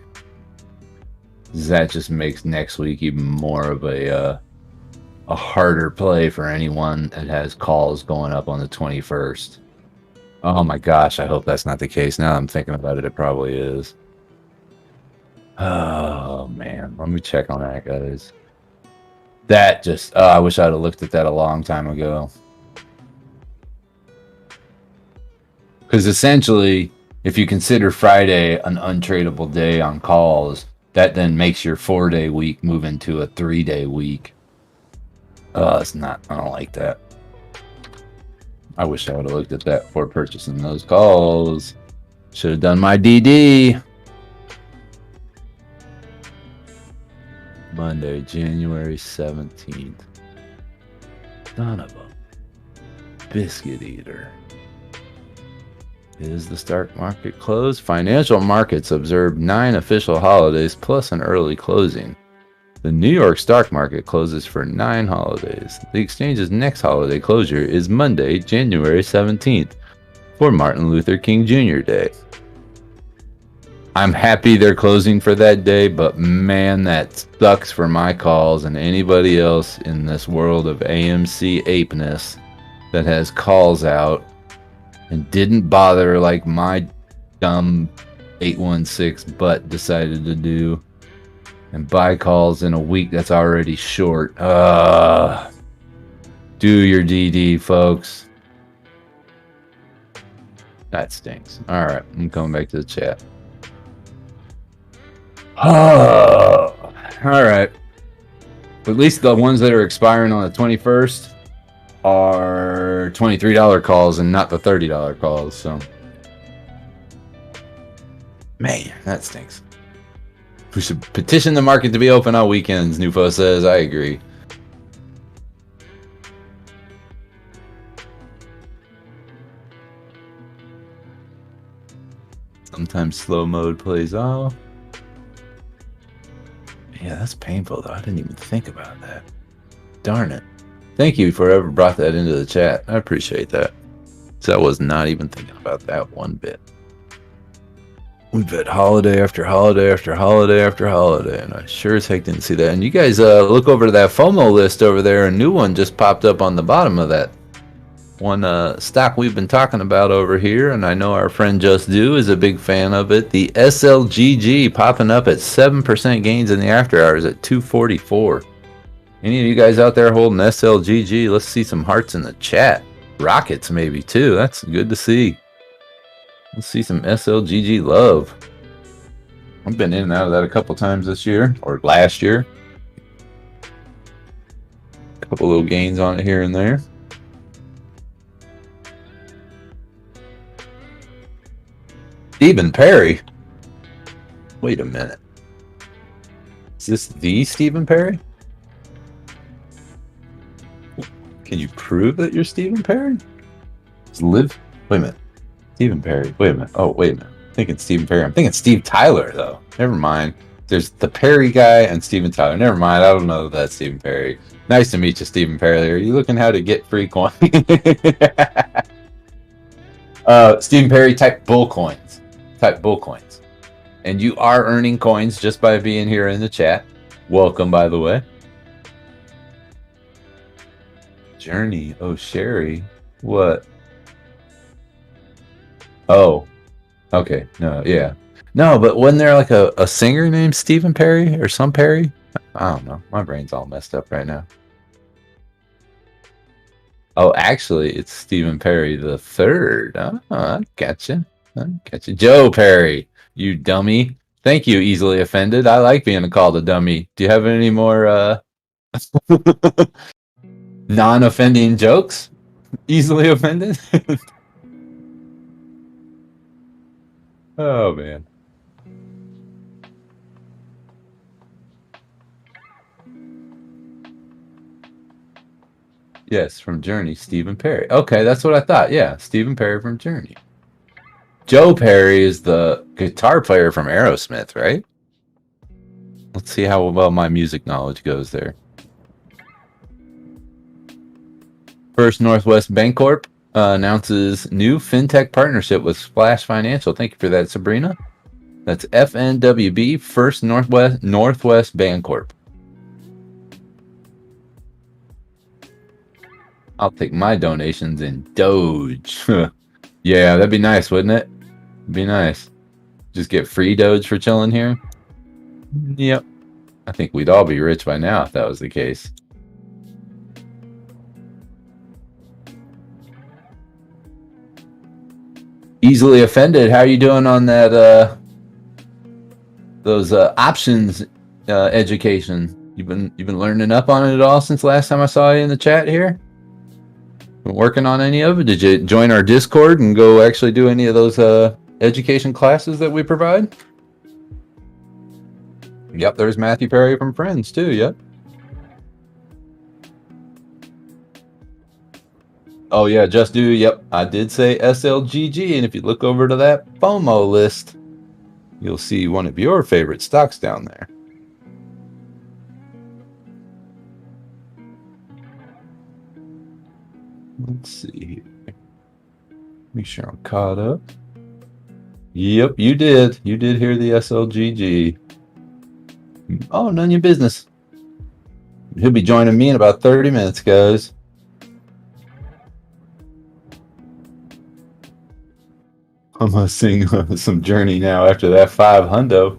That just makes next week even more of a harder play for anyone that has calls going up on the 21st. Oh my gosh, I hope that's not the case. Now that I'm thinking about it, it probably is. Oh man, let me check on that, guys. That just, I wish I'd have looked at that a long time ago. Because essentially, if you consider Friday an untradeable day on calls, that then makes your 4-day week move into a 3-day week. It's not, I don't like that. I wish I would have looked at that before purchasing those calls. Should have done my DD. Monday, January 17th. Son of a biscuit eater. Is the stock market closed? Financial markets observed 9 official holidays plus an early closing. The New York stock market closes for 9 holidays. The exchange's next holiday closure is Monday, January 17th, for Martin Luther King Jr. Day. I'm happy they're closing for that day, but man, that sucks for my calls and anybody else in this world of AMC apeness that has calls out and didn't bother like my dumb 816 butt decided to do. And buy calls in a week that's already short. Do your DD, folks. That stinks. All right, I'm coming back to the chat. All right. At least the ones that are expiring on the 21st are $23 calls and not the $30 calls. So, man, that stinks. We should petition the market to be open on weekends, Nufo says. I agree. Sometimes slow mode plays off. Yeah, that's painful, though. I didn't even think about that. Darn it. Thank you for whoever brought that into the chat. I appreciate that. So I was not even thinking about that one bit. We've had holiday after holiday after holiday after holiday, and I sure as heck didn't see that. And you guys look over to that FOMO list over there. A new one just popped up on the bottom of that one stock we've been talking about over here, and I know our friend Just Do is a big fan of it. The SLGG popping up at 7% gains in the after hours at 244. Any of you guys out there holding SLGG? Let's see some hearts in the chat. Rockets maybe too. That's good to see. Let's see some SLGG love. I've been in and out of that a couple times this year, or last year. A couple little gains on it here and there. Stephen Perry? Wait a minute. Is this the Stephen Perry? Can you prove that you're Stephen Perry? Wait a minute. Stephen Perry. Wait a minute. Oh, wait a minute. I'm thinking Stephen Perry. I'm thinking Steve Tyler, though. Never mind. There's the Perry guy and Stephen Tyler. Never mind. I don't know if that's Stephen Perry. Nice to meet you, Stephen Perry. Are you looking how to get free coin? Stephen Perry, type bull coins. Type bull coins. And you are earning coins just by being here in the chat. Welcome, by the way. Journey. Oh, Sherry. What? Oh, okay. No, yeah. No, but wasn't there like a singer named Stephen Perry or some Perry? I don't know. My brain's all messed up right now. Oh, actually, it's Stephen Perry the third. Oh, I gotcha. I gotcha. Joe Perry, you dummy. Thank you, easily offended. I like being called a dummy. Do you have any more non-offending jokes? Easily offended? Oh, man. Yes, from Journey, Stephen Perry. Okay, that's what I thought. Yeah, Stephen Perry from Journey. Joe Perry is the guitar player from Aerosmith, right? Let's see how well my music knowledge goes there. First Northwest Bancorp announces new fintech partnership with Splash Financial. Thank you for that, Sabrina. That's FNWB, First Northwest Bancorp. I'll take my donations in Doge. Yeah, that'd be nice, wouldn't it? Be nice. Just get free Doge for chilling here. Yep. I think we'd all be rich by now if that was the case. Easily offended. How are you doing on that? Those options education. You've been learning up on it at all since last time I saw you in the chat here? Been working on any of it? Did you join our Discord and go actually do any of those education classes that we provide? Yep, there's Matthew Perry from Friends too. Yep. Oh yeah, just do. Yep, I did say SLGG, and if you look over to that FOMO list, you'll see one of your favorite stocks down there. Let's see here. Make sure I'm caught up. Yep, you did. You did hear the SLGG. Oh, none of your business. He'll be joining me in about 30 minutes, guys. I'm gonna sing some Journey now after that 500.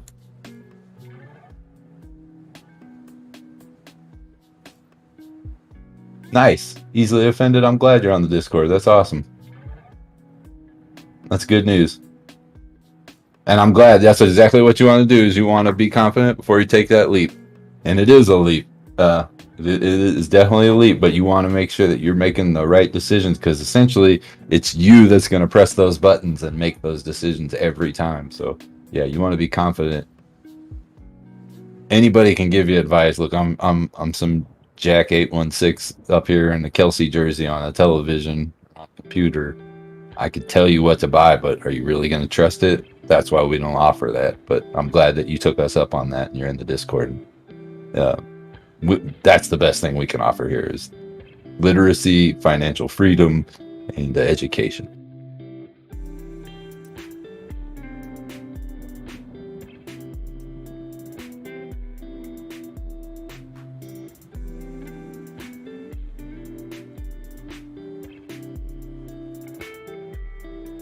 Nice. Easily offended. I'm glad you're on the Discord. That's awesome. That's good news. And I'm glad that's exactly what you want to do, is you want to be confident before you take that leap. And it is a leap. It is definitely a leap, but you want to make sure that you're making the right decisions, because essentially it's you that's going to press those buttons and make those decisions every time. So yeah, you want to be confident. Anybody can give you advice. Look, I'm some Jack 816 up here in the Kelsey jersey on a television, on a computer. I could tell you what to buy, but are you really going to trust it? That's why we don't offer that. But I'm glad that you took us up on that and you're in the Discord. That's the best thing we can offer here is literacy, financial freedom, and education.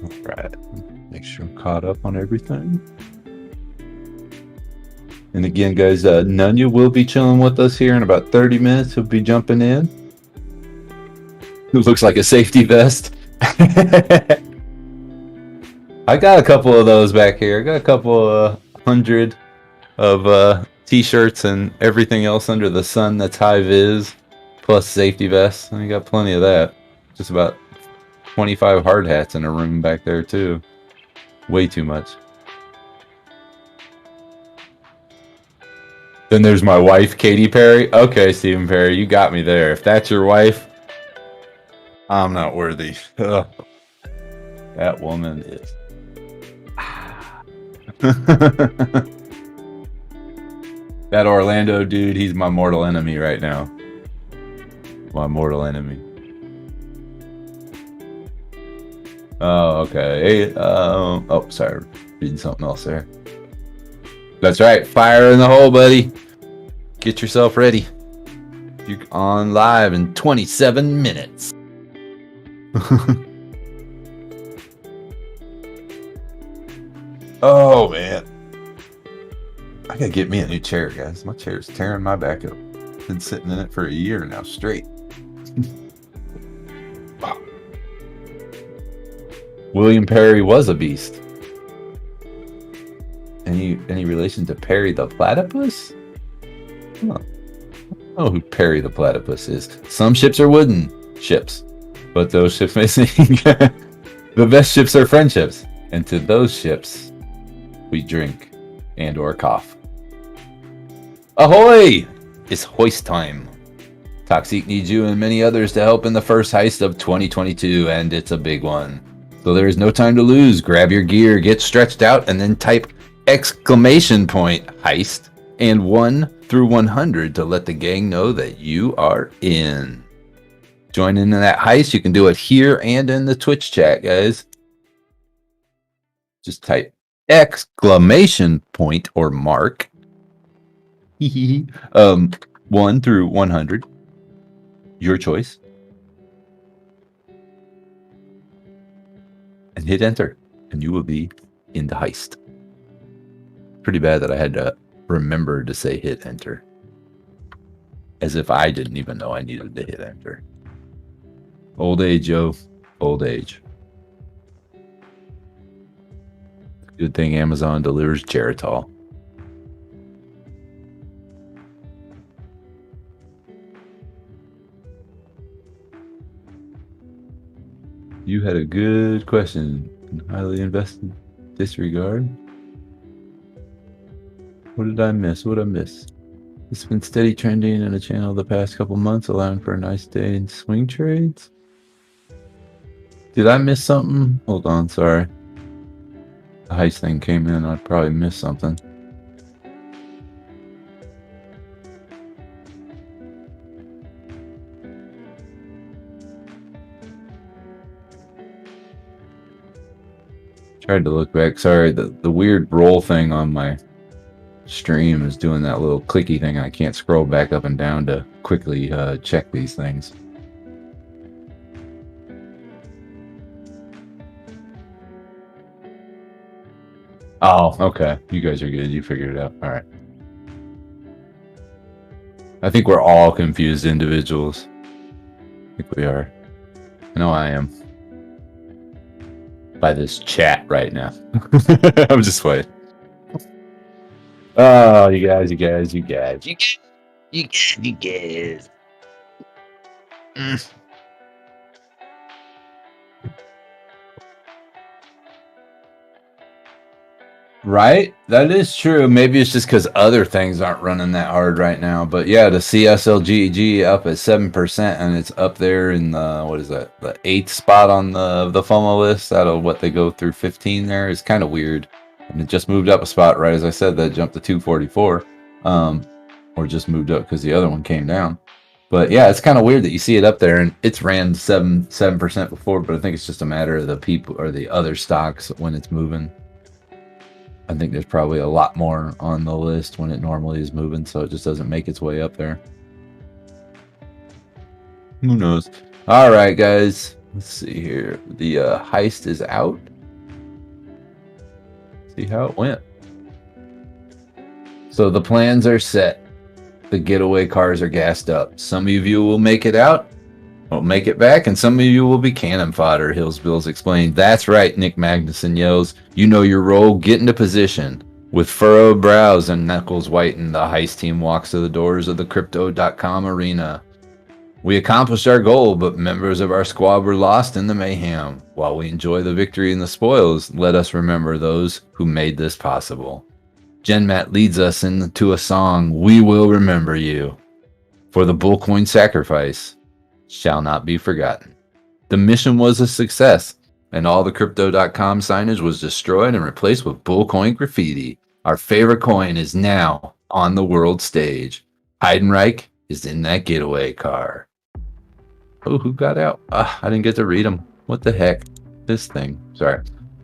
All right, make sure I'm caught up on everything. And again, guys, Nunya will be chilling with us here in about 30 minutes. He'll be jumping in. It looks like a safety vest. I got a couple of those back here. I got a couple 100 of t-shirts and everything else under the sun that's high vis, plus safety vests. I got plenty of that. Just about 25 hard hats in a room back there too. Way too much. Then there's my wife, Katy Perry. Okay, Stephen Perry, you got me there. If that's your wife, I'm not worthy. Ugh. That woman is. That Orlando dude, he's my mortal enemy right now. My mortal enemy. Oh, okay. Hey, oh, sorry. Reading something else there. That's right. Fire in the hole, buddy. Get yourself ready. You're on live in 27 minutes. Oh, man. I gotta get me a new chair, guys. My chair's tearing my back up. Been sitting in it for a year now straight. Wow. William Perry was a beast. Any relation to Perry the platypus? Huh. I don't know who Perry the platypus is. Some ships are wooden ships, but those ships may sink. The best ships are friendships, and to those ships we drink and or cough. Ahoy! It's hoist time. Toxic needs you and many others to help in the first heist of 2022, and it's a big one. So there is no time to lose. Grab your gear, get stretched out, and then type exclamation point heist and 1 through 100 to let the gang know that you are in. Join in that heist. You can do it here and in the Twitch chat, guys. Just type exclamation point or mark 1 through 100, your choice, and hit enter, and you will be in the heist. Pretty bad that I had to remember to say hit enter, as if I didn't even know I needed to hit enter. Old age, yo. Old age. Good thing Amazon delivers Geritol. You had a good question. Highly invested. Disregard. What did I miss? What did I miss? It's been steady trending in the channel the past couple months, allowing for a nice day in swing trades. Did I miss something? Hold on, sorry. The heist thing came in. I probably missed something. Tried to look back. Sorry, the weird roll thing on my stream is doing that little clicky thing. I can't scroll back up and down to quickly check these things. Oh, okay. You guys are good. You figured it out. All right. I think we're all confused individuals. I think we are. I know I am. By this chat right now. I'm just waiting. Oh, you guys. Right? That is true. Maybe it's just because other things aren't running that hard right now. But yeah, the CSLGG up at 7%, and it's up there in the, what is that? The 8th spot on the FOMO list out of what they go through 15 there. It's kind of weird. And it just moved up a spot, right? As I said, that jumped to 244. Or just moved up because the other one came down. But yeah, it's kind of weird that you see it up there, and it's ran 7% before, but I think it's just a matter of the people or the other stocks when it's moving. I think there's probably a lot more on the list when it normally is moving, so it just doesn't make its way up there. Who knows? All right, guys. Let's see here. The heist is out. See how it went. So the plans are set. The getaway cars are gassed up. Some of you will make it out, will make it back, and some of you will be cannon fodder, Hills Bills explained. That's right, Nick Magnuson yells. You know your role. Get into position. With furrowed brows and knuckles whitened, the heist team walks to the doors of the Crypto.com arena. We accomplished our goal, but members of our squad were lost in the mayhem. While we enjoy the victory and the spoils, let us remember those who made this possible. GenMat leads us into a song, We Will Remember You. For the Bullcoin sacrifice shall not be forgotten. The mission was a success, and all the Crypto.com signage was destroyed and replaced with Bullcoin graffiti. Our favorite coin is now on the world stage. Heidenreich is in that getaway car. Oh, who got out? I didn't get to read them. What the heck? This thing. Sorry.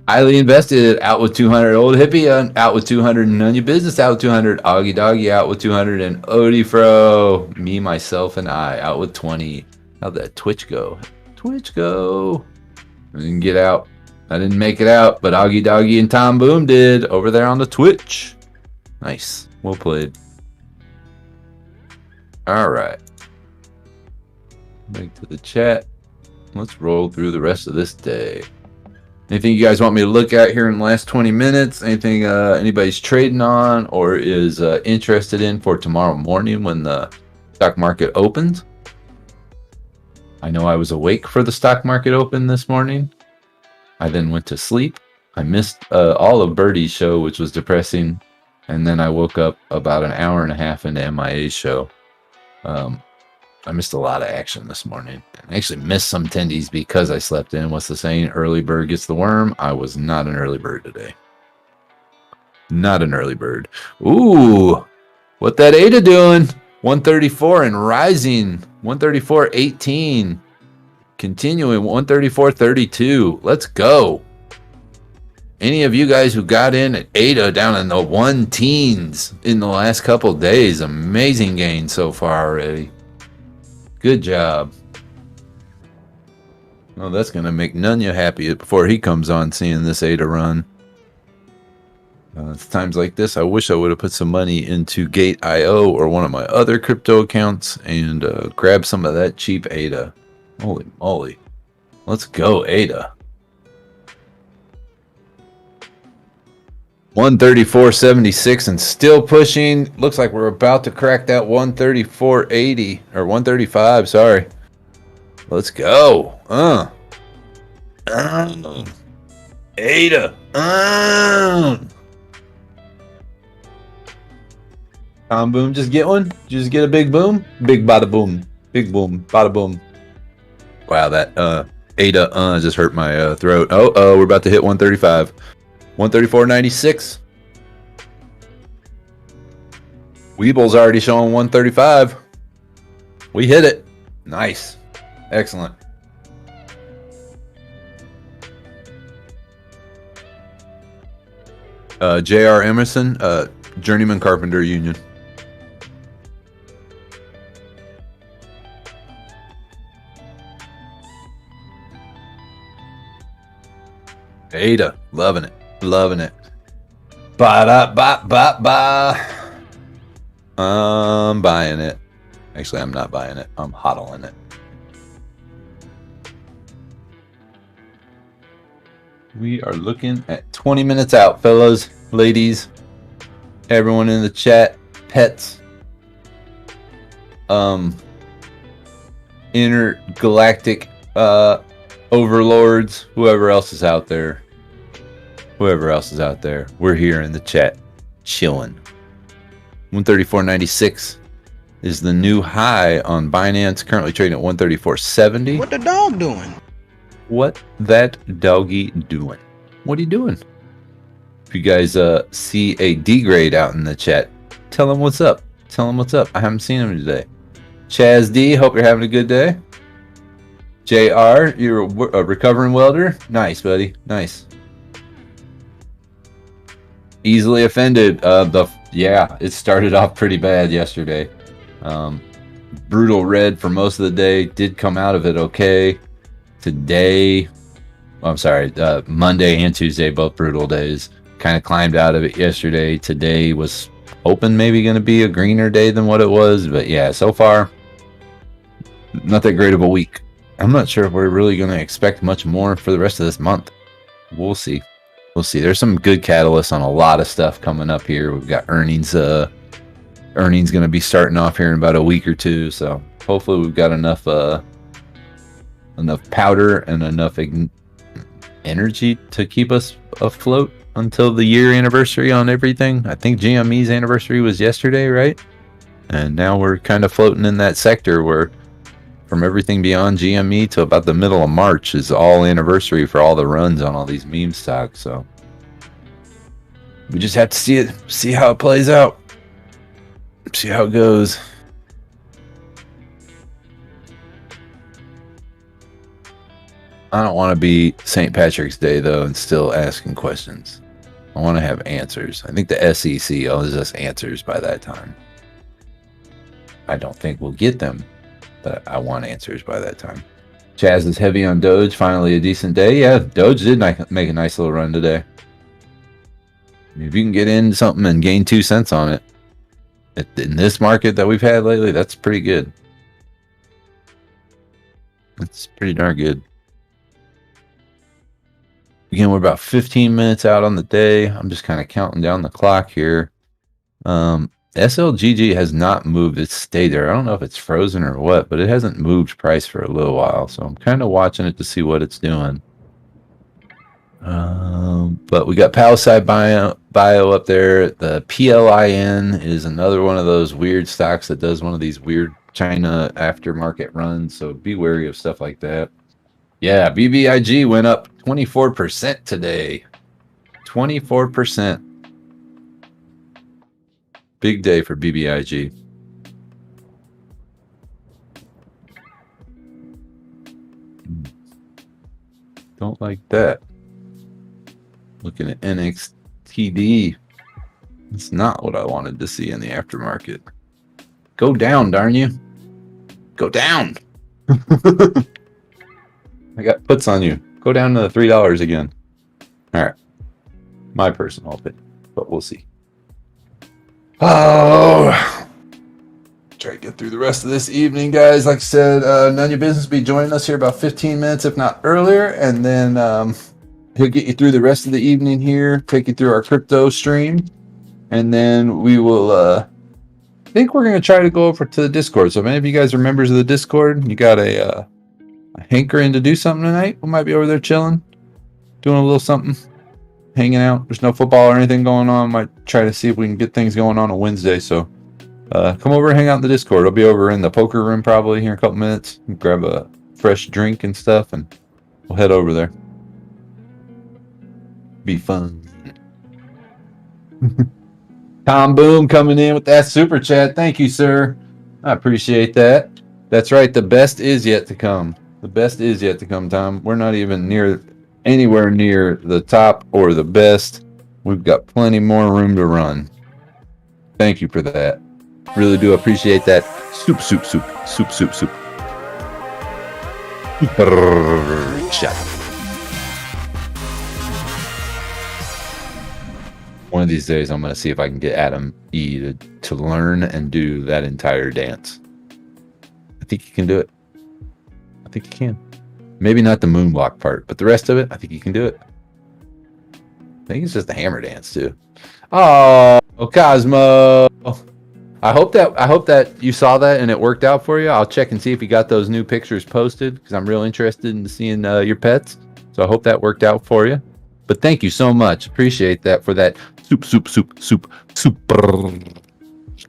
Highly invested, out with 200. Old hippie, out with 200. None your business, out with 200. Augie Doggy, out with 200. And Odie Fro, me, myself, and I, out with 20. How'd that Twitch go? Twitch go. I didn't get out. I didn't make it out, but Augie Doggy and Tom Boom did over there on the Twitch. Nice. Well played. All right. Back to the chat. Let's roll through the rest of this day. Anything you guys want me to look at here in the last 20 minutes? Anything anybody's trading on or is interested in for tomorrow morning when the stock market opens? I know I was awake for the stock market open this morning. I then went to sleep. I missed all of Birdie's show, which was depressing. And then I woke up about an hour and a half into MIA's show. I missed a lot of action this morning. I actually missed some tendies because I slept in. What's the saying? Early bird gets the worm. I was not an early bird today. Not an early bird. Ooh, what that ADA doing? 134 and rising. 134.18. Continuing 134.32. Let's go. Any of you guys who got in at ADA down in the 1 teens in the last couple days, amazing gain so far already. Good job. Well, that's going to make Nunya happy before he comes on seeing this ADA run. It's times like this, I wish I would have put some money into Gate.io or one of my other crypto accounts and grab some of that cheap ADA. Holy moly. Let's go, ADA. 134.76 and still pushing. Looks like we're about to crack that 134.80 or 135. Sorry. Let's go. ADA. Tom Boom, just get one. Just get a big boom. Big bada boom. Big boom. Bada boom. Wow, that ADA just hurt my throat. Oh, we're about to hit 135. 134.96. Weeble's already showing 135. We hit it. Nice. Excellent. J.R. Emerson, Journeyman Carpenter Union. ADA, loving it. Loving it. Ba-da-ba-ba-ba. I'm buying it. Actually, I'm not buying it. I'm hodling it. We are looking at 20 minutes out, fellas, ladies, everyone in the chat, pets, intergalactic overlords, whoever else is out there. Whoever else is out there, we're here in the chat, chilling. 134.96 is the new high on Binance, currently trading at 134.70. What the dog doing? What that doggy doing? What are you doing? If you guys see a D-grade out in the chat, tell him what's up. Tell him what's up. I haven't seen him today. Chaz D, hope you're having a good day. JR, you're a recovering welder. Nice, buddy. Nice. Easily offended. It started off pretty bad yesterday. Brutal red for most of the day. Did come out of it okay. Today, Monday and Tuesday, both brutal days. Kind of climbed out of it yesterday. Today was hoping maybe going to be a greener day than what it was. But yeah, so far, not that great of a week. I'm not sure if we're really going to expect much more for the rest of this month. We'll see. We'll see. There's some good catalysts on a lot of stuff coming up here. We've got earnings. Earnings going to be starting off here in about a week or two. So hopefully we've got enough powder and enough energy to keep us afloat until the year anniversary on everything. I think GME's anniversary was yesterday, right? And now we're kind of floating in that sector where from everything beyond GME to about the middle of March is all anniversary for all the runs on all these meme stocks. So we just have to see how it plays out. See how it goes. I don't want to be St. Patrick's Day, though, and still asking questions. I want to have answers. I think the SEC owes us answers by that time. I don't think we'll get them, but I want answers by that time. Chaz is heavy on Doge. Finally a decent day. Yeah, Doge did make a nice little run today. If you can get into something and gain 2 cents on it in this market that we've had lately, that's pretty good. That's pretty darn good. Again, we're about 15 minutes out on the day. I'm just kind of counting down the clock here. SLGG has not moved. It's stayed there. I don't know if it's frozen or what, but it hasn't moved price for a little while. So I'm kind of watching it to see what it's doing. But we got Palisade Bio up there. The PLIN is another one of those weird stocks that does one of these weird China aftermarket runs. So be wary of stuff like that. Yeah, BBIG went up 24% today. 24%. Big day for BBIG. Don't like that. Looking at NXTD. It's not what I wanted to see in the aftermarket. Go down, darn you. Go down. I got puts on you. Go down to the $3 again. All right. My personal opinion, but we'll see. Oh, try to get through the rest of this evening, guys. Like I said, none of your business be joining us here about 15 minutes, if not earlier, and then he'll get you through the rest of the evening here, take you through our crypto stream, and then we will. I think we're gonna try to go over to the Discord. So, if any of you guys are members of the Discord, you got a hankering to do something tonight, we might be over there chilling, doing a little something. Hanging out. There's no football or anything going on. Might try to see if we can get things going on Wednesday. So come over and hang out in the Discord. I'll be over in the poker room probably here in a couple minutes. Grab a fresh drink and stuff, and we'll head over there. Be fun. Tom Boom coming in with that super chat. Thank you, sir. I appreciate that. That's right. The best is yet to come. The best is yet to come, Tom. We're not even anywhere near the top or the best. We've got plenty more room to run. Thank you for that. Really do appreciate that. Soup. Shut. One of these days, I'm going to see if I can get Adam E to learn and do that entire dance. I think he can do it. I think he can. Maybe not the moonwalk part, but the rest of it, I think you can do it. I think it's just the hammer dance too. Oh, Cosmo! I hope that you saw that and it worked out for you. I'll check and see if you got those new pictures posted because I'm real interested in seeing your pets. So I hope that worked out for you. But thank you so much. Appreciate that for that super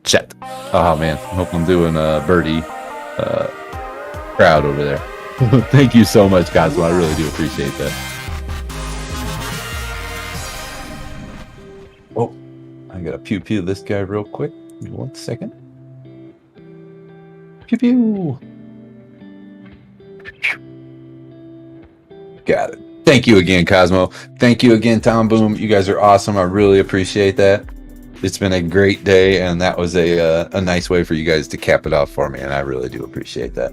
chat. Oh man, I hope I'm doing a birdie crowd over there. Thank you so much, Cosmo. I really do appreciate that. Oh, I gotta pew this guy real quick. Give me 1 second. Pew. Got it. Thank you again, Cosmo. Thank you again, Tom Boom. You guys are awesome. I really appreciate that. It's been a great day, and that was a nice way for you guys to cap it off for me, and I really do appreciate that.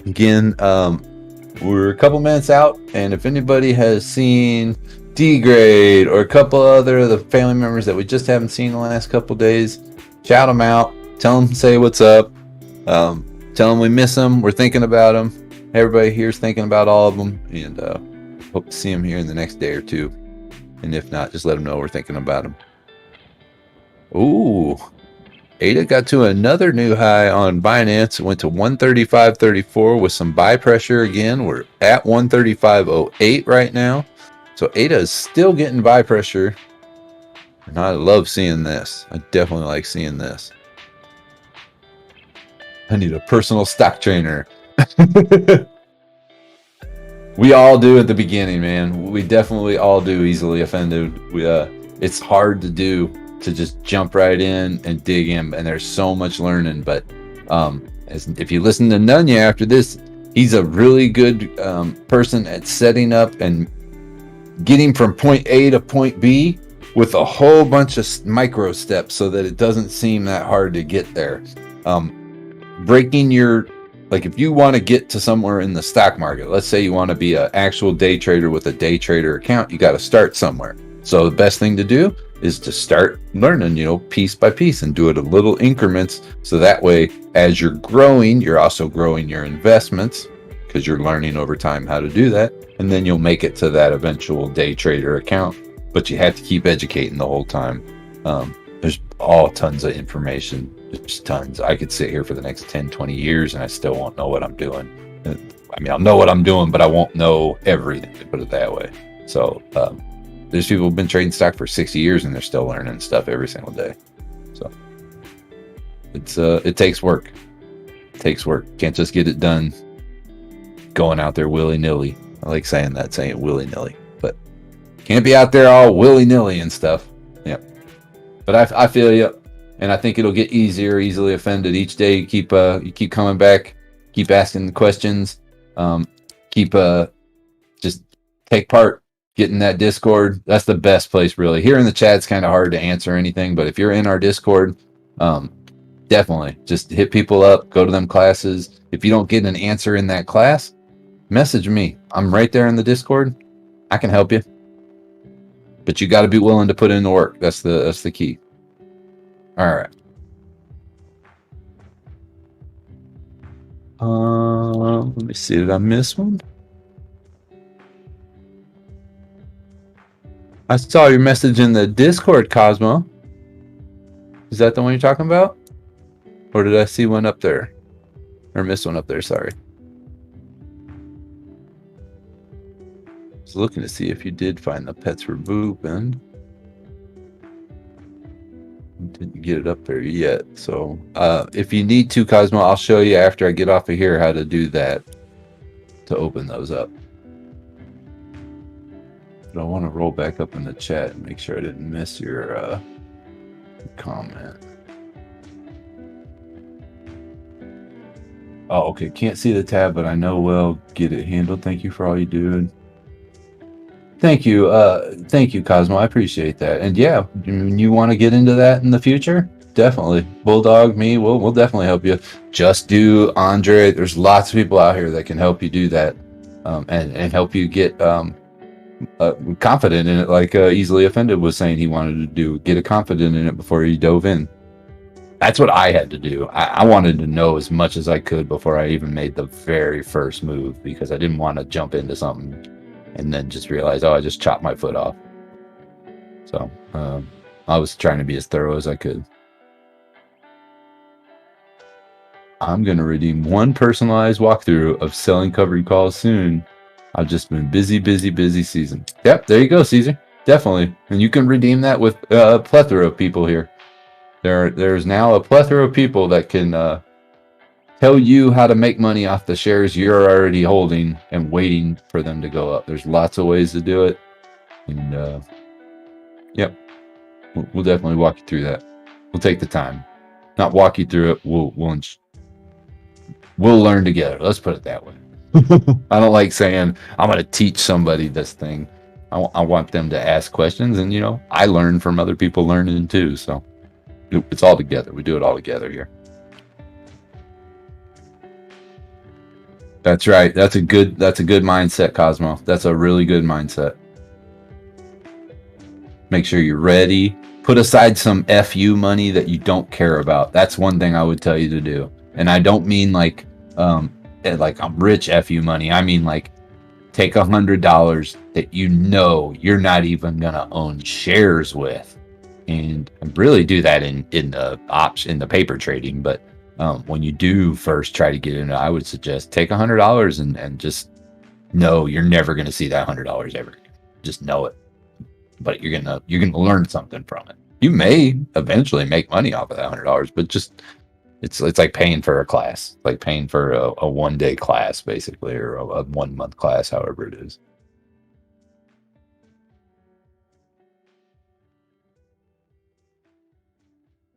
Again, we're a couple minutes out, and if anybody has seen D-Grade or a couple other of the family members that we just haven't seen the last couple days, shout them out, tell them, say what's up, tell them we miss them, we're thinking about them. Everybody here's thinking about all of them, and hope to see them here in the next day or two. And if not, just let them know we're thinking about them. Ooh. ADA got to another new high on Binance. It went to 135.34 with some buy pressure again. We're at 135.08 right now. So ADA is still getting buy pressure. And I love seeing this. I definitely like seeing this. I need a personal stock trainer. We all do at the beginning, man. We definitely all do easily offended. It's hard to do, to just jump right in and dig in, and there's so much learning. But if you listen to Nunya after this, he's a really good person at setting up and getting from point A to point B with a whole bunch of micro steps so that it doesn't seem that hard to get there. Breaking your like if you want to get to somewhere in the stock market, let's say you want to be an actual day trader with a day trader account, you got to start somewhere. So the best thing to do is to start learning, you know, piece by piece, and do it in little increments. So that way, as you're growing, you're also growing your investments, because you're learning over time how to do that. And then you'll make it to that eventual day trader account. But you have to keep educating the whole time. There's all tons of information. There's tons. I could sit here for the next 10, 20 years and I still won't know what I'm doing. I mean, I'll know what I'm doing, but I won't know everything, to put it that way. So there's people who've been trading stock for 60 years and they're still learning stuff every single day. So it takes work. It takes work. Can't just get it done going out there willy-nilly. I like saying willy-nilly, but can't be out there all willy-nilly and stuff. Yeah. But I feel you, and I think it'll get easily offended each day. You keep coming back, keep asking the questions, just take part, get in that Discord. That's the best place, really. Here in the chat's kind of hard to answer anything, but if you're in our Discord, definitely just hit people up, go to them classes. If you don't get an answer in that class, message me. I'm right there in the Discord. I can help you. But you got to be willing to put in the work. That's the key. All right. Let me see. Did I miss one? I saw your message in the Discord, Cosmo. Is that the one you're talking about? Or did I see one up there? Or miss one up there? Sorry. I was looking to see if you did find the pets were booping. Didn't get it up there yet. So if you need to, Cosmo, I'll show you after I get off of here how to do that to open those up. But I want to roll back up in the chat and make sure I didn't miss your comment. Oh, okay. Can't see the tab, but I know we'll get it handled. Thank you for all you do. Thank you, Cosmo. I appreciate that. And yeah, you want to get into that in the future? Definitely. Bulldog, me, we'll definitely help you. Just do Andre. There's lots of people out here that can help you do that, and help you get confident in it. Like Easily Offended was saying he wanted to do, get confident in it before he dove in. That's what I had to do. I wanted to know as much as I could before I even made the very first move, because I didn't want to jump into something and then just realize, oh, I just chopped my foot off. So I was trying to be as thorough as I could. I'm going to redeem one personalized walkthrough of selling covered calls soon. I've just been busy season. Yep, there you go, Caesar. Definitely. And you can redeem that with a plethora of people here. There's now a plethora of people that can tell you how to make money off the shares you're already holding and waiting for them to go up. There's lots of ways to do it. And yep, we'll definitely walk you through that. We'll take the time. Not walk you through it. We'll learn together. Let's put it that way. I don't like saying I'm going to teach somebody this thing. I want them to ask questions, and I learn from other people learning too. So it's all together. We do it all together here. That's right. That's a good mindset, Cosmo. That's a really good mindset. Make sure you're ready. Put aside some FU money that you don't care about. That's one thing I would tell you to do. And I don't mean like I'm rich FU money. I mean like take $100 that you're not even gonna own shares with, and really do that in the paper trading. But when you do first try to get into, I would suggest take $100 and just know you're never going to see that $100 ever. Just know it. But you're gonna learn something from it. You may eventually make money off of that $100, but just it's like paying for a class, like paying for a one-day class basically, or a 1 month class, however it is.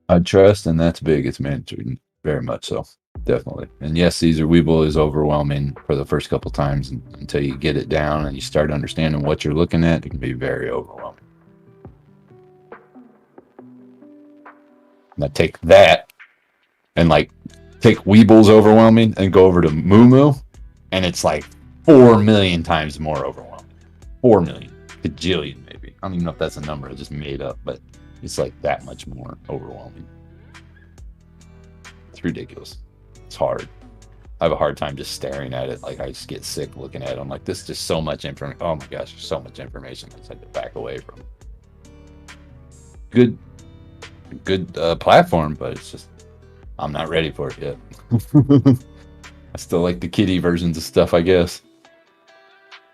I trust, and that's big. It's mandatory. Very much so. Definitely. And yes, Caesar, Weeble is overwhelming for the first couple times, and until you get it down and you start understanding what you're looking at, it can be very overwhelming. Now take that and take Weeble's overwhelming and go over to Moo, and it's like 4 million times more overwhelming. 4 million, gajillion maybe. I don't even know if that's a number I just made up, but it's like that much more overwhelming. It's ridiculous. It's hard. I have a hard time just staring at it. Like, I just get sick looking at it. I'm like, this is just so much information. Oh my gosh, there's so much information. I just had to back away from. Good platform, but it's just, I'm not ready for it yet. I still like the kiddie versions of stuff, I guess.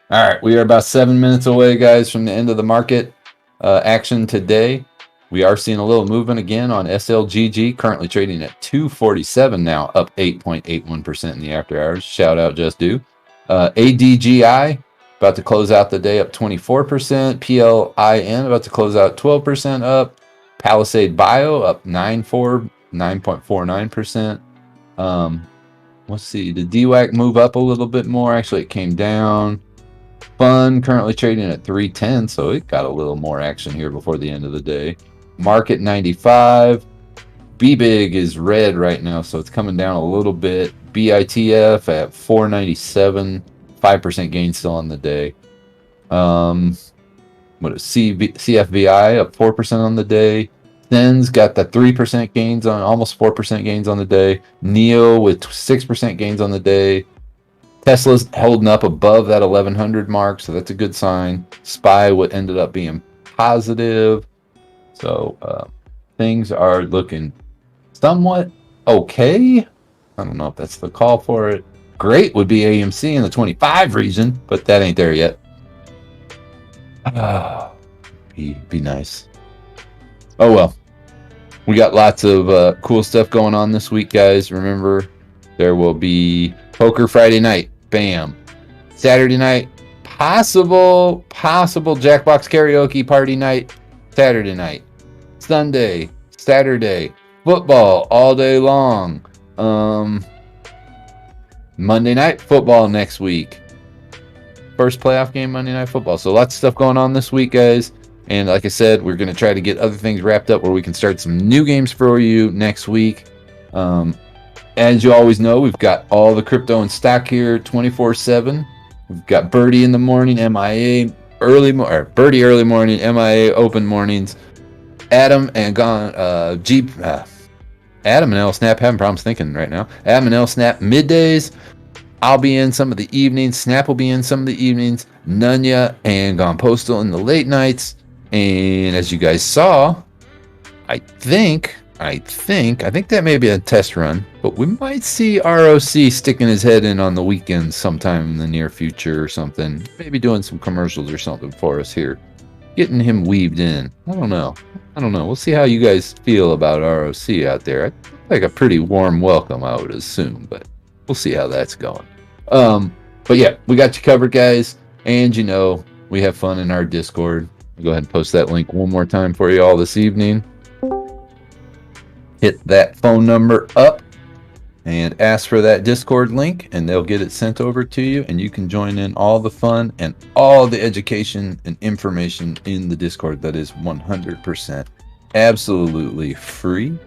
All right, we are about 7 minutes away, guys, from the end of the market action today. We are seeing a little movement again on SLGG, currently trading at 247 now, up 8.81% in the after hours. Shout out Just Do. ADGI about to close out the day up 24%. PLIN about to close out 12% up. Palisade Bio up 9.49%. Let's see, the DWAC move up a little bit more. Actually, it came down. FUN currently trading at 310, so it got a little more action here before the end of the day. Market 95. BBIG is red right now, so it's coming down a little bit. BITF at 497, 5% gain still on the day. What is CFVI up 4% on the day. SENS got the 3% gains on, almost 4% gains on the day. NEO with 6% gains on the day. Tesla's holding up above that 1100 mark, so that's a good sign. SPY what ended up being positive. So things are looking somewhat okay. I don't know if that's the call for it. Great would be AMC in the 25 region, but that ain't there yet. Be nice. Oh well. We got lots of cool stuff going on this week, guys. Remember, there will be Poker Friday night. Bam. Saturday night, possible Jackbox karaoke party night. Saturday night. Sunday, Saturday, football all day long. Monday night football next week. First playoff game, Monday Night Football. So lots of stuff going on this week, guys. And like I said, we're going to try to get other things wrapped up where we can start some new games for you next week. As you always know, we've got all the crypto and stock here 24/7. We've got Birdie in the morning, MIA Birdie early morning, MIA open mornings. Adam and Adam and L Snap having problems thinking right now. Adam and L Snap middays. I'll be in some of the evenings. Snap will be in some of the evenings. Nunya and Gone Postal in the late nights. And as you guys saw, I think that may be a test run, but we might see ROC sticking his head in on the weekends sometime in the near future or something. Maybe doing some commercials or something for us here. Getting him weaved in. I don't know. We'll see how you guys feel about ROC out there. Like a pretty warm welcome, I would assume, but we'll see how that's going. But yeah, we got you covered, guys. And you know, we have fun in our Discord. I'll go ahead and post that link one more time for you all this evening. Hit that phone number up and ask for that Discord link, and they'll get it sent over to you, and you can join in all the fun and all the education and information in the Discord. That is 100% absolutely free.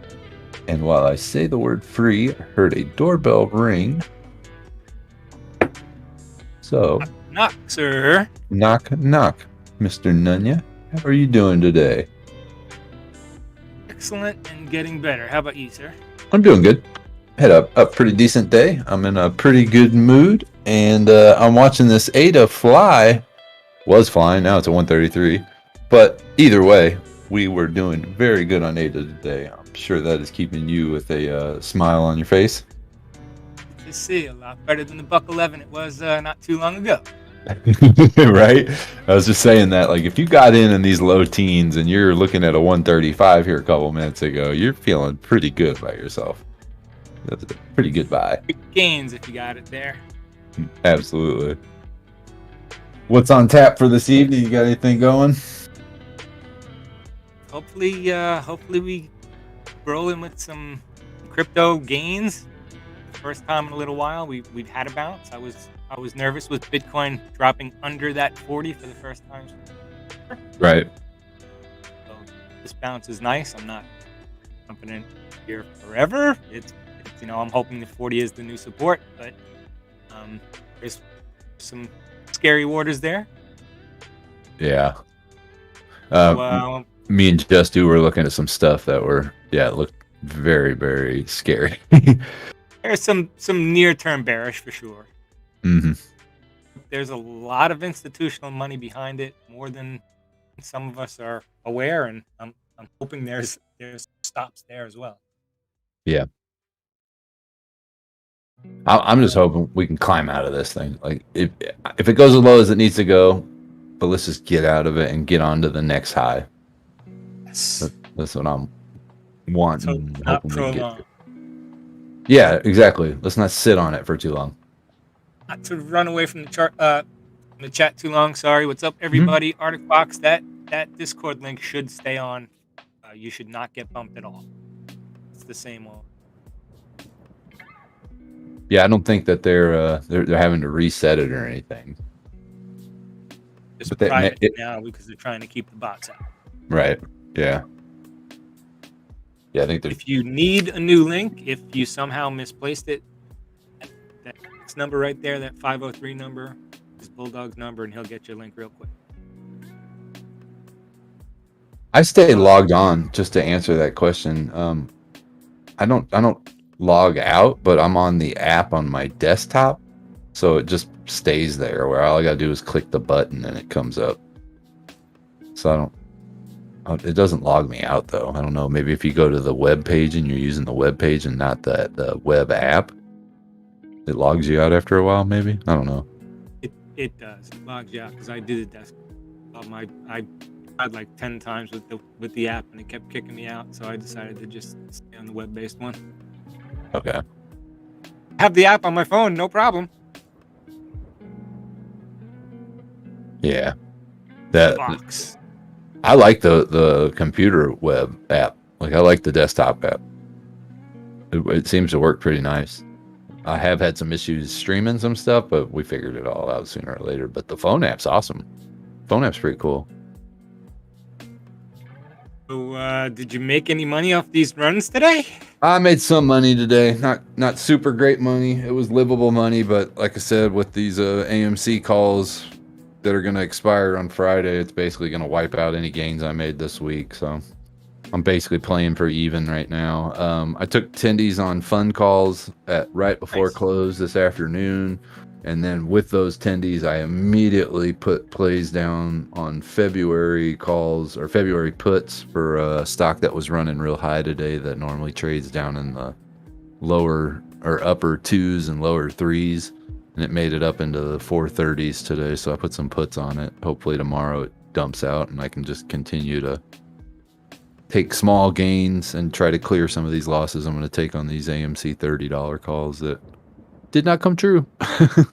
And while I say the word free, I heard a doorbell ring. So, knock, sir. Knock, knock, Mr. Nunya. How are you doing today? Excellent and getting better. How about you, sir? I'm doing good. Had a pretty decent day. I'm in a pretty good mood, and I'm watching this ADA fly. Was flying, now it's a 133. But either way, we were doing very good on ADA today. I'm sure that is keeping you with a smile on your face. You see, a lot better than the buck 11 it was not too long ago. Right? I was just saying that, like, if you got in these low teens and you're looking at a 135 here a couple minutes ago, you're feeling pretty good about yourself. That's a pretty good buy. Big gains if you got it there. Absolutely. What's on tap for this evening? You got anything going? Hopefully we roll in with some crypto gains. First time in a little while we've had a bounce. I was nervous with Bitcoin dropping under that 40 for the first time. Right. So this bounce is nice. I'm not jumping in here forever. It's You know, I'm hoping the 40 is the new support, but there's some scary waters there. Yeah. Well, Me and Justu were looking at some stuff that it looked very, very scary. there's some near-term bearish for sure. Mm-hmm. There's a lot of institutional money behind it, more than some of us are aware, and I'm hoping there's stops there as well. Yeah. I'm just hoping we can climb out of this thing. Like if it goes as low as it needs to go, but let's just get out of it and get on to the next high. Yes. That's what I'm wanting. So not hoping we get prolong. to. Yeah, exactly. Let's not sit on it for too long. Not to run away from the chart, the chat too long. Sorry. What's up, everybody? Arctic Fox. That Discord link should stay on. You should not get bumped at all. It's the same one. Yeah, I don't think that they're having to reset it or anything. Just But they- private it- now because they're trying to keep the bots out. Right. Yeah. Yeah, I think there's If you need a new link, if you somehow misplaced it, that number right there, that 503 number, is Bulldog's number, and he'll get your link real quick. I stay logged on just to answer that question. I don't log out, but I'm on the app on my desktop, so it just stays there. Where all I gotta do is click the button and it comes up. So it doesn't log me out though. I don't know. Maybe if you go to the web page and you're using the web page and not the web app, it logs you out after a while. Maybe I don't know. It does. It logs you out because I did a desktop. I tried like 10 times with the app and it kept kicking me out. So I decided to just stay on the web-based one. Okay. I have the app on my phone, no problem. Yeah. That Box. I like the computer web app. Like I like the desktop app. It seems to work pretty nice. I have had some issues streaming some stuff, but we figured it all out sooner or later. But the phone app's awesome. Phone app's pretty cool. So, did you make any money off these runs today? I made some money today. Not super great money. It was livable money, but like I said, with these AMC calls that are going to expire on Friday, it's basically going to wipe out any gains I made this week. So I'm basically playing for even right now. I took tendies on FUN calls at right before close this afternoon. And then with those tendies, I immediately put plays down on February calls or February puts for a stock that was running real high today that normally trades down in the lower or upper 2s and lower 3s. And it made it up into the 430s today. So I put some puts on it. Hopefully tomorrow it dumps out and I can just continue to take small gains and try to clear some of these losses I'm going to take on these AMC $30 calls that did not come true. I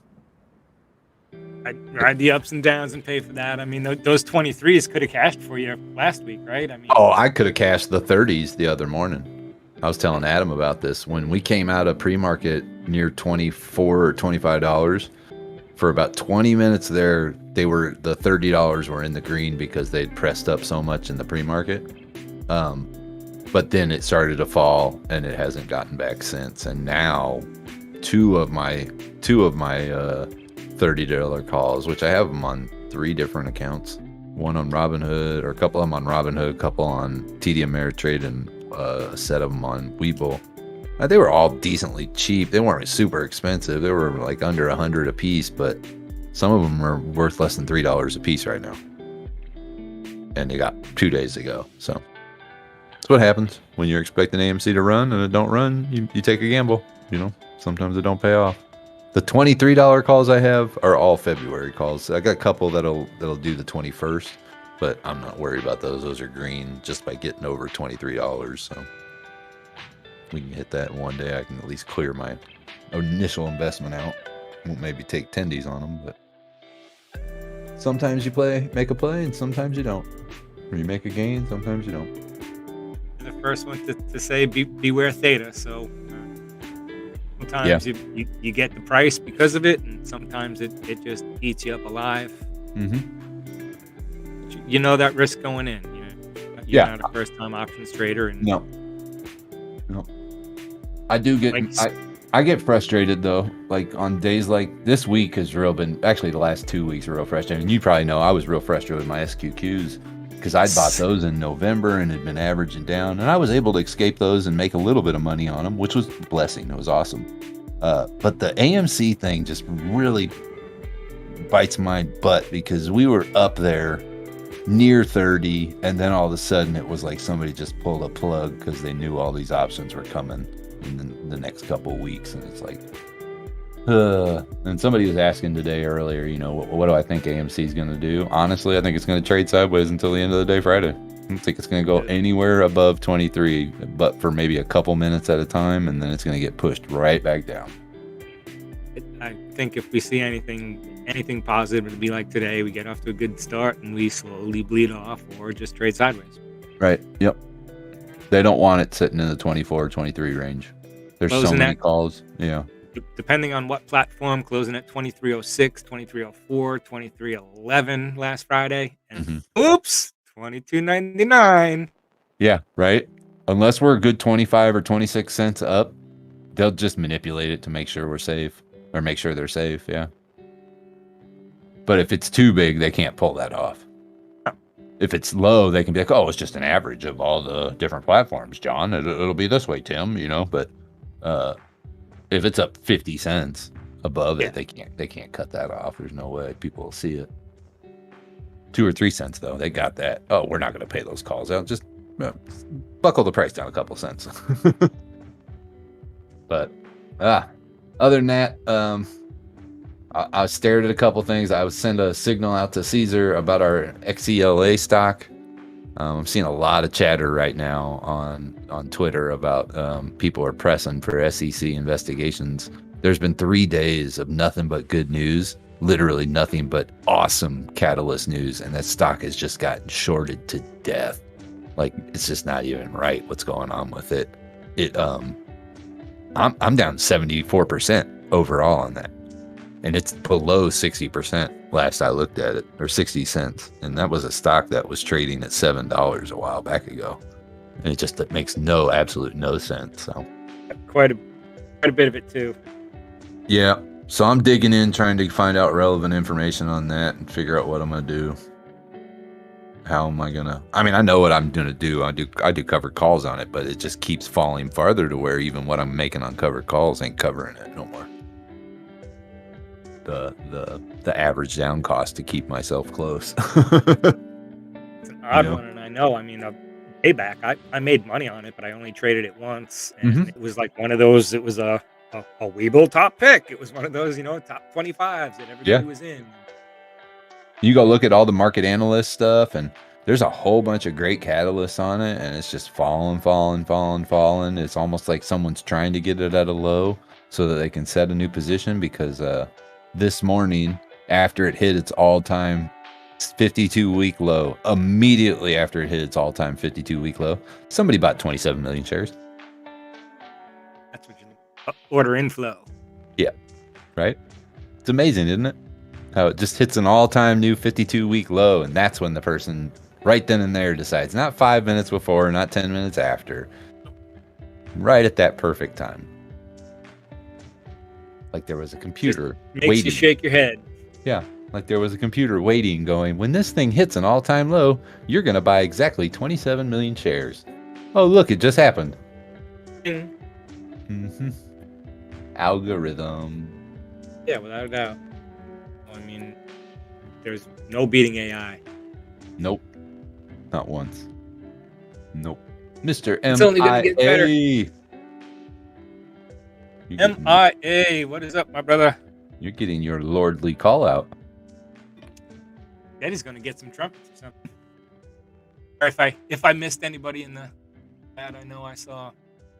ride the ups and downs and pay for that. I mean, those 23s could have cashed for you last week, right? I mean, I could have cashed the 30s the other morning. I was telling Adam about this. When we came out of pre-market near $24 or $25, for about 20 minutes there, the $30 were in the green because they'd pressed up so much in the pre-market. But then it started to fall and it hasn't gotten back since. And now two of my $30 calls, which I have them on 3 different accounts, one on Robinhood, or a couple of them on Robinhood, a couple on TD Ameritrade, and a set of them on Webull. They were all decently cheap. They weren't super expensive. They were like under $100 a piece, but some of them are worth less than $3 a piece right now. And they got 2 days to go. So that's what happens when you're expecting AMC to run and it don't run. You take a gamble. You know, sometimes it don't pay off. The $23 calls I have are all February calls. I got a couple that'll do the 21st, but I'm not worried about those. Those are green just by getting over $23. So we can hit that one day. I can at least clear my initial investment out. Won't maybe take tendies on them, but sometimes you make a play, and sometimes you don't. Or you make a gain, sometimes you don't. the first one to say beware theta. So sometimes you get the price because of it, and sometimes it just eats you up alive. Mm-hmm. You know that risk going in. You're not a first-time options trader, and no. I do get Like- I get frustrated though. Like on days like this week has been actually the last 2 weeks are real frustrating. And you probably know I was real frustrated with my SQQs because I'd bought those in November and had been averaging down, and I was able to escape those and make a little bit of money on them, which was a blessing. It was awesome. But the AMC thing just really bites my butt because we were up there near 30, and then all of a sudden it was like somebody just pulled a plug because they knew all these options were coming in the next couple of weeks, and it's like and somebody was asking today earlier, you know, what do I think AMC is going to do? Honestly, I think it's going to trade sideways until the end of the day Friday. I don't think it's going to go anywhere above 23, but for maybe a couple minutes at a time, and then it's going to get pushed right back down. I think if we see anything positive, it'll be like today. We get off to a good start and we slowly bleed off, or just trade sideways. Right. Yep. They don't want it sitting in the 24 or 23 range. There's so many calls. Yeah. Depending on what platform, closing at 2306, 2304, 2311 last Friday, and oops, 22.99. Yeah, right. Unless we're a good 25 or 26 cents up, they'll just manipulate it to make sure we're safe, or make sure they're safe. Yeah. But if it's too big, they can't pull that off. If it's low, they can be like, oh, it's just an average of all the different platforms, John. It'll be this way, Tim, you know, but if it's up 50 cents above it, they can't cut that off. There's no way people will see it. 2 or 3 cents though, they got that. Oh, we're not going to pay those calls out. Just buckle the price down a couple cents. But other than that, I stared at a couple things. I would send a signal out to Caesar about our XELA stock. I'm seeing a lot of chatter right now on Twitter about people are pressing for SEC investigations. There's been 3 days of nothing but good news, literally nothing but awesome catalyst news, and that stock has just gotten shorted to death. Like, it's just not even right what's going on with it. I'm down 74% overall on that, and it's below 60% last I looked at it, or 60 cents, and that was a stock that was trading at $7 a while back ago, and it makes absolute no sense. So quite a bit of it too. Yeah, so I'm digging in, trying to find out relevant information on that and figure out what I'm gonna do. How am I gonna? I mean, I know what I'm gonna do. I do covered calls on it, but it just keeps falling farther to where even what I'm making on covered calls ain't covering it no more. The average down cost to keep myself close. It's an odd one, and I know. I mean, payback. I made money on it, but I only traded it once, and it was like one of those. It was a Weeble top pick. It was one of those, top 25s that everybody was in. You go look at all the market analyst stuff, and there's a whole bunch of great catalysts on it, and it's just falling. It's almost like someone's trying to get it at a low so that they can set a new position, because this morning, after it hit its all-time 52-week low, immediately after it hit its all-time 52-week low, somebody bought 27 million shares. That's what you need. Order inflow. Yeah, right? It's amazing, isn't it? How it just hits an all-time new 52-week low, and that's when the person right then and there decides, not 5 minutes before, not 10 minutes after, right at that perfect time. Like there was a computer makes waiting. You shake your head. Yeah, like there was a computer waiting, going, when this thing hits an all-time low, you're going to buy exactly 27 million shares. Oh, look, it just happened. Algorithm. Yeah, without a doubt. I mean, there's no beating AI. Nope. Not once. Nope. Mr. M. It's only going to get better. MIA, what is up, my brother? You're getting your lordly call out. Daddy's going to get some trumpets or something. Or if I missed anybody in the chat, I know I saw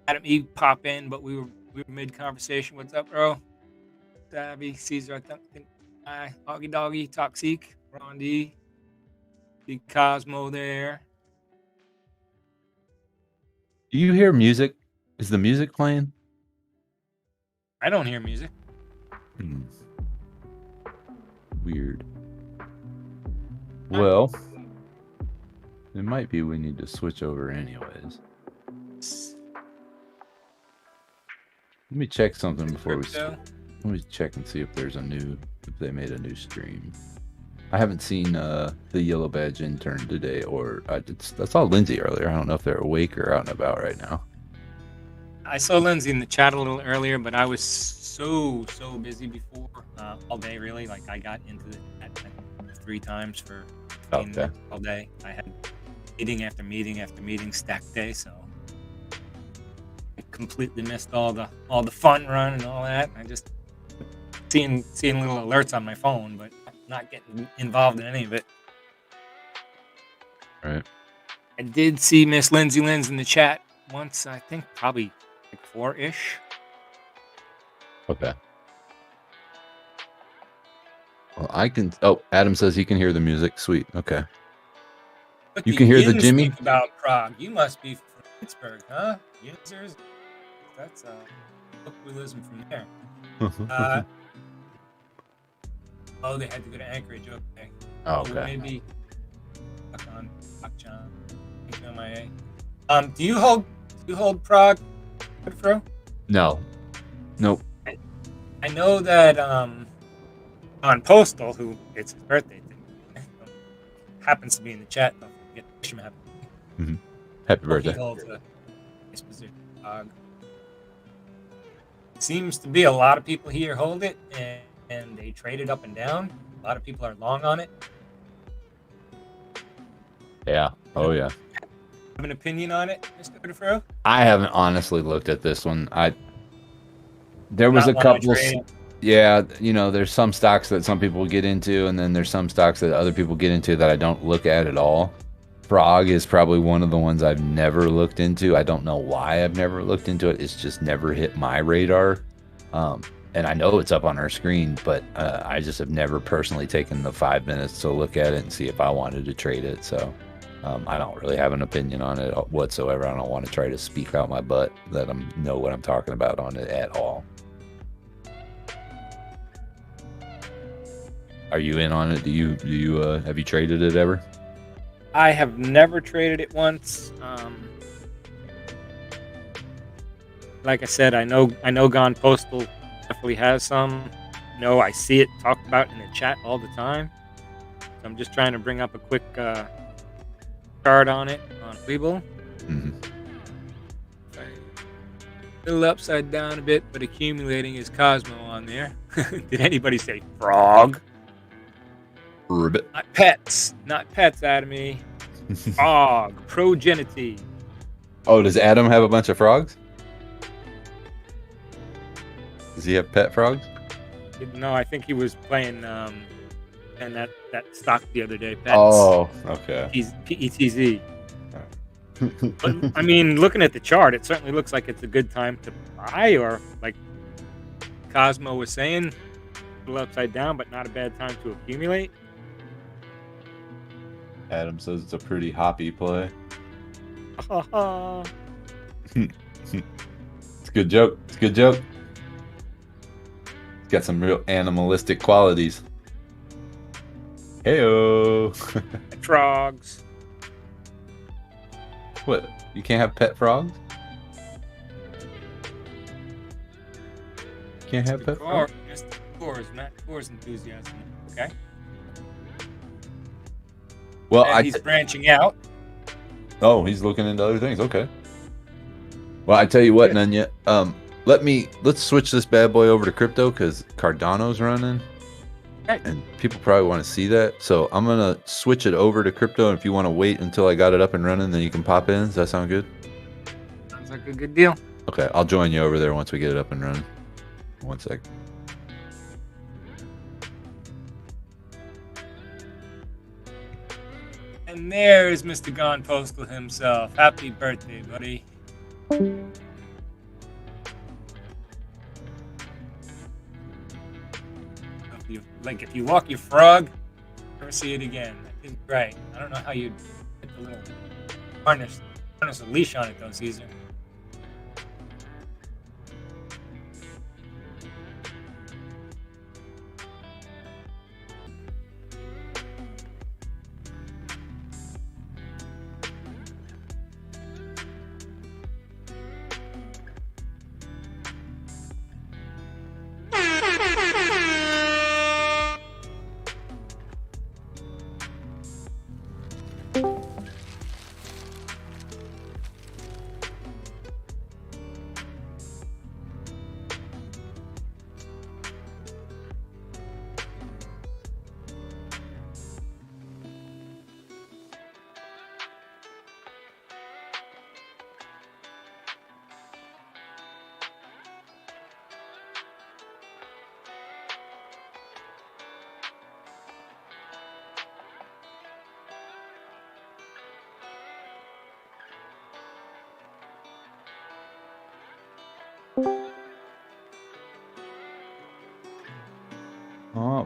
Adam E pop in, but we were mid conversation. What's up, bro? Savvy, Caesar, I think. Hi, Augie Doggy, Toxic, Ron D, the Cosmo there. Do you hear music? Is the music playing? I don't hear music. Weird. Well, it might be we need to switch over anyways. Let me check something before we. Crypto. Let me check and see if there's if they made a new stream. I haven't seen the Yellow Badge intern today, or I saw Lindsay earlier. I don't know if they're awake or out and about right now. I saw Lindsay in the chat a little earlier, but I was so busy before all day. Really, like I got into the chat 3 times for 15 minutes all day. I had meeting after meeting after meeting, stacked day, so I completely missed all the fun run and all that. I just seeing little alerts on my phone, but not getting involved in any of it. Right. I did see Miss Lindsay Lynn's in the chat once. I think probably like 4-ish. Okay. Well, I can. Oh, Adam says he can hear the music. Sweet. Okay. What You can hear the Yins Jimmy? think about Prague. You must be from Pittsburgh, huh? Yinsers? That's colloquialism from there. Oh, they had to go to Anchorage. Okay. Oh, okay. Maybe. On John. MIA. Do you hold Prague? No. Nope. I know that on Postal, who it's his birthday today, happens to be in the chat. Don't forget to wish him happy. Mm-hmm. Happy birthday. He holds a nice position. Seems to be a lot of people here hold it, and they trade it up and down. A lot of people are long on it. Yeah. Oh, yeah. Have an opinion on it, Mr. Odefro? I haven't honestly looked at this one. There was a couple. Yeah, there's some stocks that some people get into, and then there's some stocks that other people get into that I don't look at all. Frog is probably one of the ones I've never looked into. I don't know why I've never looked into it. It's just never hit my radar. And I know it's up on our screen, but I just have never personally taken the 5 minutes to look at it and see if I wanted to trade it. So I don't really have an opinion on it whatsoever. I don't want to try to speak out my butt that I know what I'm talking about on it at all. Are you in on it? Do you have you traded it ever? I have never traded it once. Like I said, I know Gone Postal definitely has some. No, I see it talked about in the chat all the time. So I'm just trying to bring up a quick chart on it on Weeble. Mm-hmm. A little upside down a bit, but accumulating is Cosmo on there. Did anybody say frog? Ribbit. Not pets, Atomy. Frog, progenity. Oh, does Adam have a bunch of frogs? Does he have pet frogs? No, I think he was playing and that stock the other day. Pets. Oh, okay. PETZ. But I mean, looking at the chart, it certainly looks like it's a good time to buy, or like Cosmo was saying, a little upside down, but not a bad time to accumulate. Adam says it's a pretty hoppy play. It's a good joke. It's a good joke. It's got some real animalistic qualities. Heyo. Frogs. What? You can't have pet frogs? Can't have pet frogs? Mr. Matt Core's enthusiasm. Okay. Well, he's branching out. Oh, he's looking into other things. Okay. Well, I tell you what, Nunya. Let's switch this bad boy over to crypto because Cardano's running. Okay. And people probably want to see that. So I'm going to switch it over to crypto. And if you want to wait until I got it up and running, then you can pop in. Does that sound good? Sounds like a good deal. Okay. I'll join you over there once we get it up and running. 1 sec. And there's Mr. Gone Postal himself. Happy birthday, buddy. If you walk your frog, never see it again. I think right. I don't know how you'd get the little harness a leash on it though, Caesar.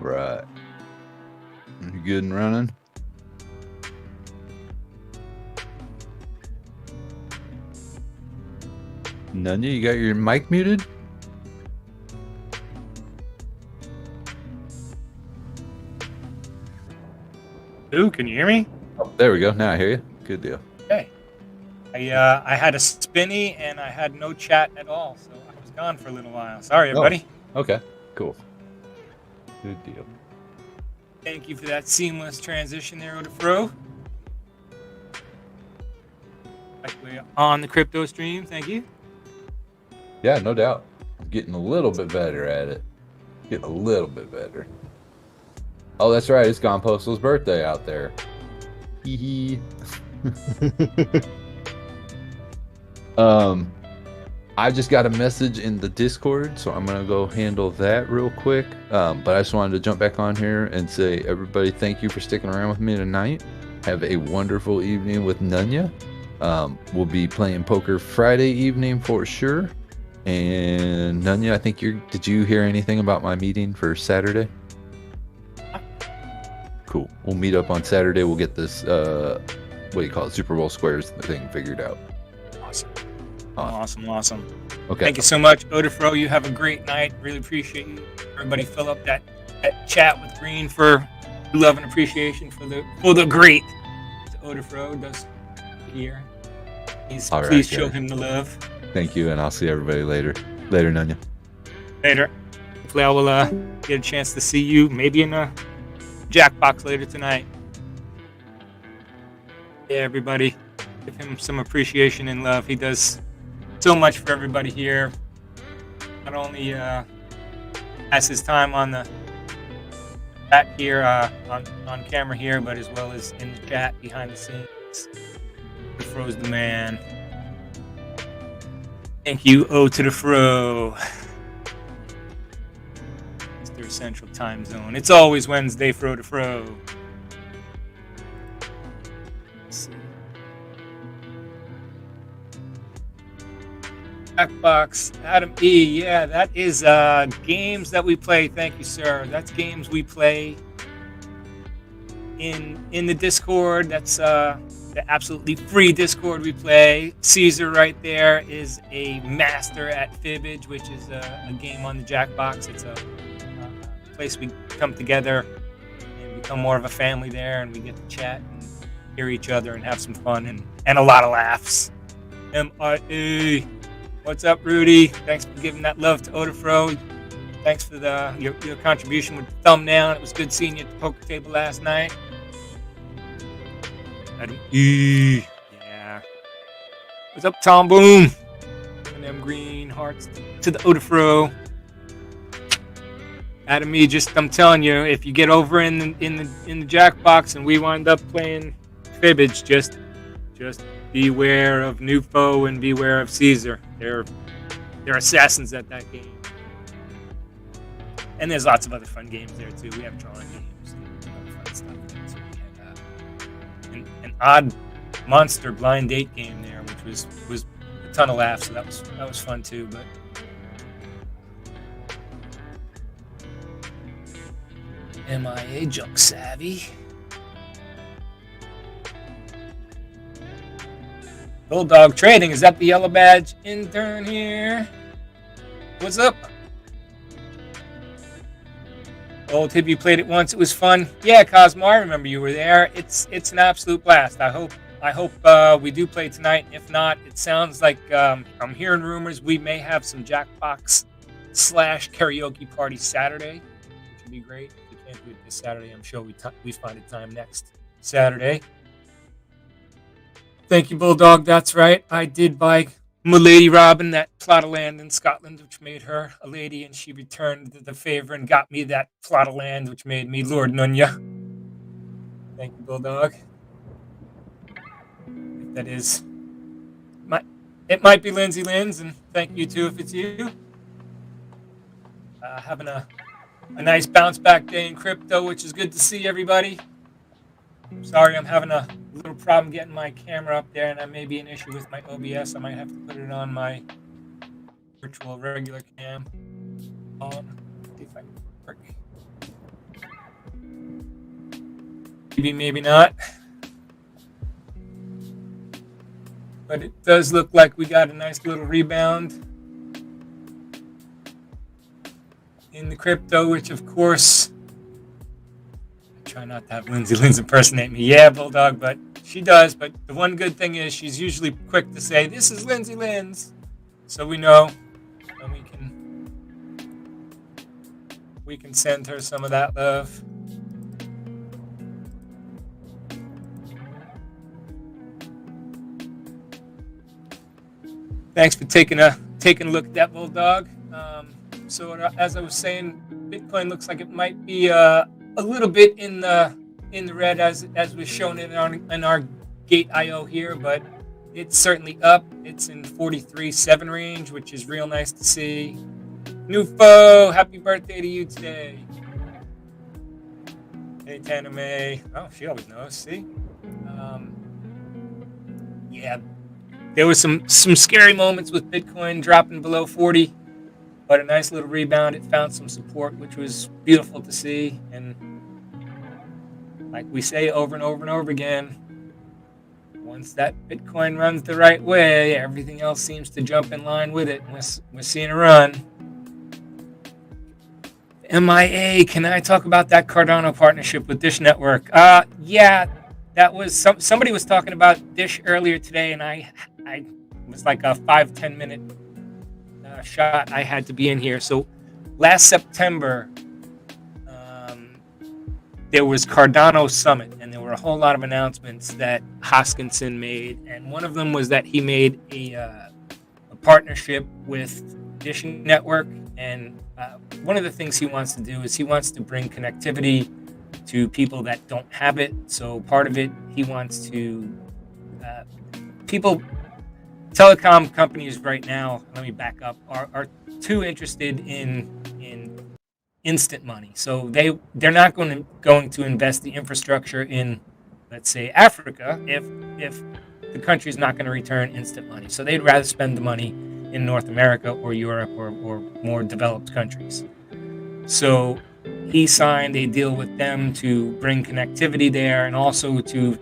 right. You good and running? Nunya, you got your mic muted? Ooh, can you hear me? Oh, there we go. Now I hear you. Good deal. Okay. I had a spinny and I had no chat at all, so I was gone for a little while. Sorry, everybody. Okay, cool. Good deal. Thank you for that seamless transition there, Odafro. Like we're on the crypto stream. Thank you. Yeah, no doubt. I'm getting a little bit better at it. Getting a little bit better. Oh, that's right. It's Gone Postal's birthday out there. Hee hee. I just got a message in the Discord, so I'm gonna go handle that real quick. But I just wanted to jump back on here and say, everybody, thank you for sticking around with me tonight. Have a wonderful evening with Nunya. We'll be playing poker Friday evening for sure. And Nunya, I think did you hear anything about my meeting for Saturday? Cool. We'll meet up on Saturday. We'll get this, what do you call it, Super Bowl squares thing figured out. Awesome. Okay. Thank you so much, Odafro. You have a great night. Really appreciate you. Everybody fill up that chat with Green for love and appreciation for the great Odafro does here. Please show him the love. Thank you, and I'll see everybody later. Later, Nunya. Later. Hopefully I will get a chance to see you maybe in a Jackbox later tonight. Yeah, everybody. Give him some appreciation and love. He does so much for everybody here. Not only has his time on the chat here, on camera here, but as well as in the chat behind the scenes. Fro's the man. Thank you, O to the Fro. It's their central time zone. It's always Wednesday, Fro to Fro. Let's see. Jackbox, Adam E. Yeah, that is games that we play. Thank you, sir. That's games we play in the Discord. That's the absolutely free Discord we play. Caesar right there is a master at Fibbage, which is a game on the Jackbox. It's a place we come together and become more of a family there, and we get to chat and hear each other and have some fun and a lot of laughs. MIA. What's up, Rudy? Thanks for giving that love to Odafro. Thanks for your contribution with the thumbnail. It was good seeing you at the poker table last night. Adam E. Yeah. What's up, Tom Boom? And them green hearts to the Odafro. Adam E. I'm telling you, if you get over in the Jackbox and we wind up playing Fibbage, just beware of new foe and beware of Caesar. They're assassins at that game. And there's lots of other fun games there too. We have drawing games and fun stuff. So we had an odd monster blind date game there, which was a ton of laughs. So that was fun too. But MIA Junk Savvy. Bulldog Trading, is that the yellow badge intern here? What's up? Old Tib, you played it once. It was fun. Yeah, Cosmo, I remember you were there. It's an absolute blast. I hope we do play tonight. If not, it sounds like I'm hearing rumors we may have some Jackbox / karaoke party Saturday, which would be great. If we can't do it this Saturday, I'm sure we find a time next Saturday. Thank you, Bulldog. That's right. I did buy my Lady Robin that plot of land in Scotland, which made her a lady, and she returned the favor and got me that plot of land, which made me Lord Nunya. Thank you, Bulldog. If that is, it might be Lindsay Lynn's, and thank you too if it's you. Having a nice bounce back day in crypto, which is good to see everybody. Sorry, I'm having a little problem getting my camera up there, and that may be an issue with my OBS. I might have to put it on my virtual regular cam. See if I can work. maybe, maybe not. But it does look like we got a nice little rebound in the crypto, which of course, I try not to have Lindsay Lynn's impersonate me. Yeah, Bulldog, but she does. But the one good thing is she's usually quick to say, "This is Lindsay Lynn's," so we know, and we can send her some of that love. Thanks for taking a look at that, Bulldog. So as I was saying, Bitcoin looks like it might be a little bit in the red as was shown in our Gate.io here, but it's certainly up. It's in 43.7 range, which is real nice to see. Nufo, happy birthday to you today. Hey, Tana May. Oh, she always knows. See? Yeah. There was some scary moments with Bitcoin dropping below 40, but a nice little rebound. It found some support, which was beautiful to see. And like we say over and over and over again, once that Bitcoin runs the right way, everything else seems to jump in line with it. We're seeing a run. MIA, can I talk about that Cardano partnership with Dish Network? Yeah, that was somebody was talking about Dish earlier today, and I was like a 5-10 minute shot. I had to be in here. So last September, there was Cardano Summit, and there were a whole lot of announcements that Hoskinson made, and one of them was that he made a partnership with Dish Network, and one of the things he wants to do is he wants to bring connectivity to people that don't have it. So part of it, he wants to telecom companies right now, let me back up, are too interested in instant money. So they're not going to invest the infrastructure in, let's say, Africa if the country's not going to return instant money. So they'd rather spend the money in North America or Europe or more developed countries. So he signed a deal with them to bring connectivity there, and also to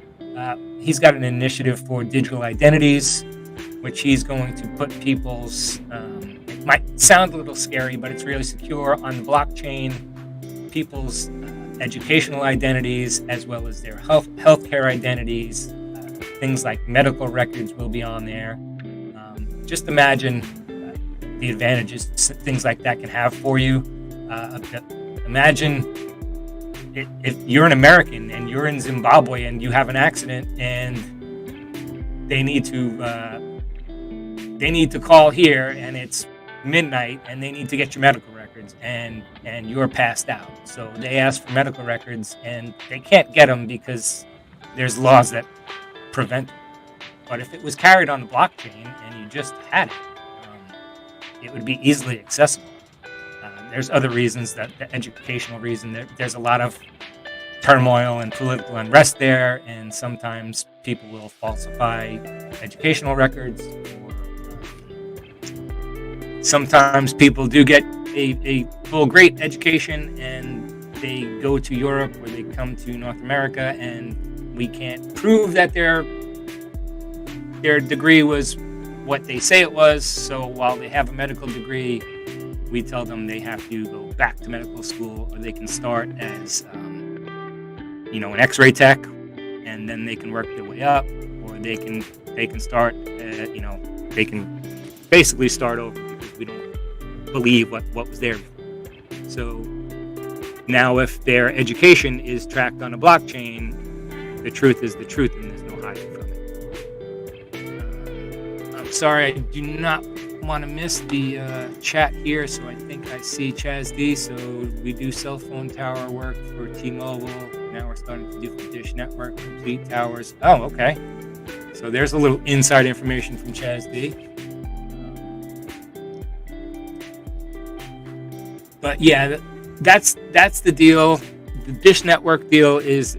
he's got an initiative for digital identities, which he's going to put people's, it might sound a little scary, but it's really secure, on the blockchain, people's educational identities as well as their healthcare identities. Things like medical records will be on there. Just imagine the advantages things like that can have for you. Imagine if you're an American and you're in Zimbabwe and you have an accident and they need to call here and it's midnight and they need to get your medical records and you're passed out. So they ask for medical records and they can't get them because there's laws that prevent it. But if it was carried on the blockchain and you just had it, it would be easily accessible. There's other reasons, that the educational reason, there's a lot of turmoil and political unrest there, and sometimes people will falsify educational records, or sometimes people do get a full great education and they go to Europe or they come to North America and we can't prove that their degree was what they say it was. So while they have a medical degree, we tell them they have to go back to medical school, or they can start as an X-ray tech, and then they can work their way up, or they can start they can basically start over because we don't believe what was there before. So now if their education is tracked on a blockchain, the truth is the truth, and there's no hiding from it. I'm sorry, I do not want to miss the chat here, so I think I see Chaz D. So we do cell phone tower work for T-Mobile. Now we're starting to do for Dish Network, complete towers. Oh, okay. So there's a little inside information from Chaz D. But yeah, that's the deal. The Dish Network deal is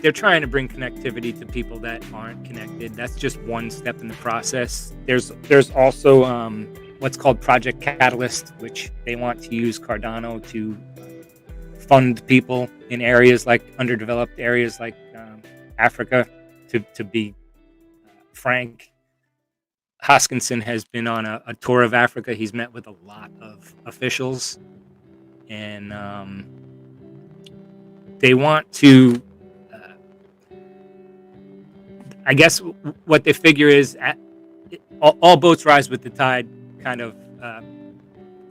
they're trying to bring connectivity to people that aren't connected. That's just one step in the process. There's also what's called Project Catalyst, which they want to use Cardano to fund people in areas like underdeveloped areas like Africa. To be frank, Hoskinson has been on a tour of Africa. He's met with a lot of officials, and they want to. I guess what they figure is all boats rise with the tide kind of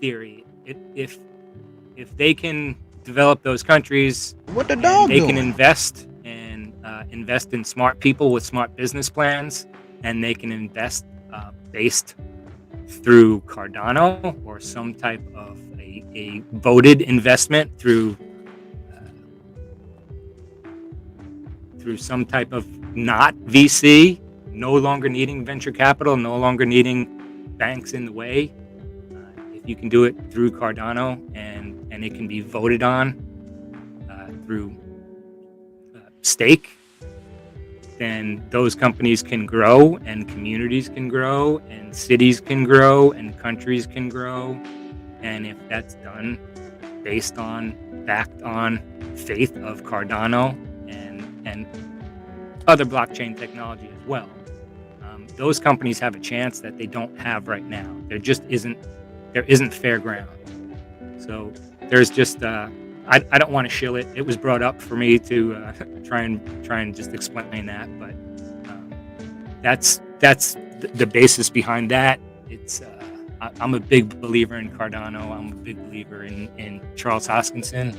theory. If they can develop those countries, What the dog they doing? can invest in smart people with smart business plans, and they can invest based through Cardano or some type of a voted investment through some type of not VC, no longer needing venture capital, no longer needing banks in the way. If you can do it through Cardano and it can be voted on through stake, then those companies can grow, and communities can grow, and cities can grow, and countries can grow. And if that's done backed on faith of Cardano and other blockchain technology as well, those companies have a chance that they don't have right now. There isn't fair ground. So there's just I don't want to shill it. It was brought up for me to try and just explain that, but that's the basis behind that. It's I'm a big believer in Cardano. I'm a big believer in Charles Hoskinson.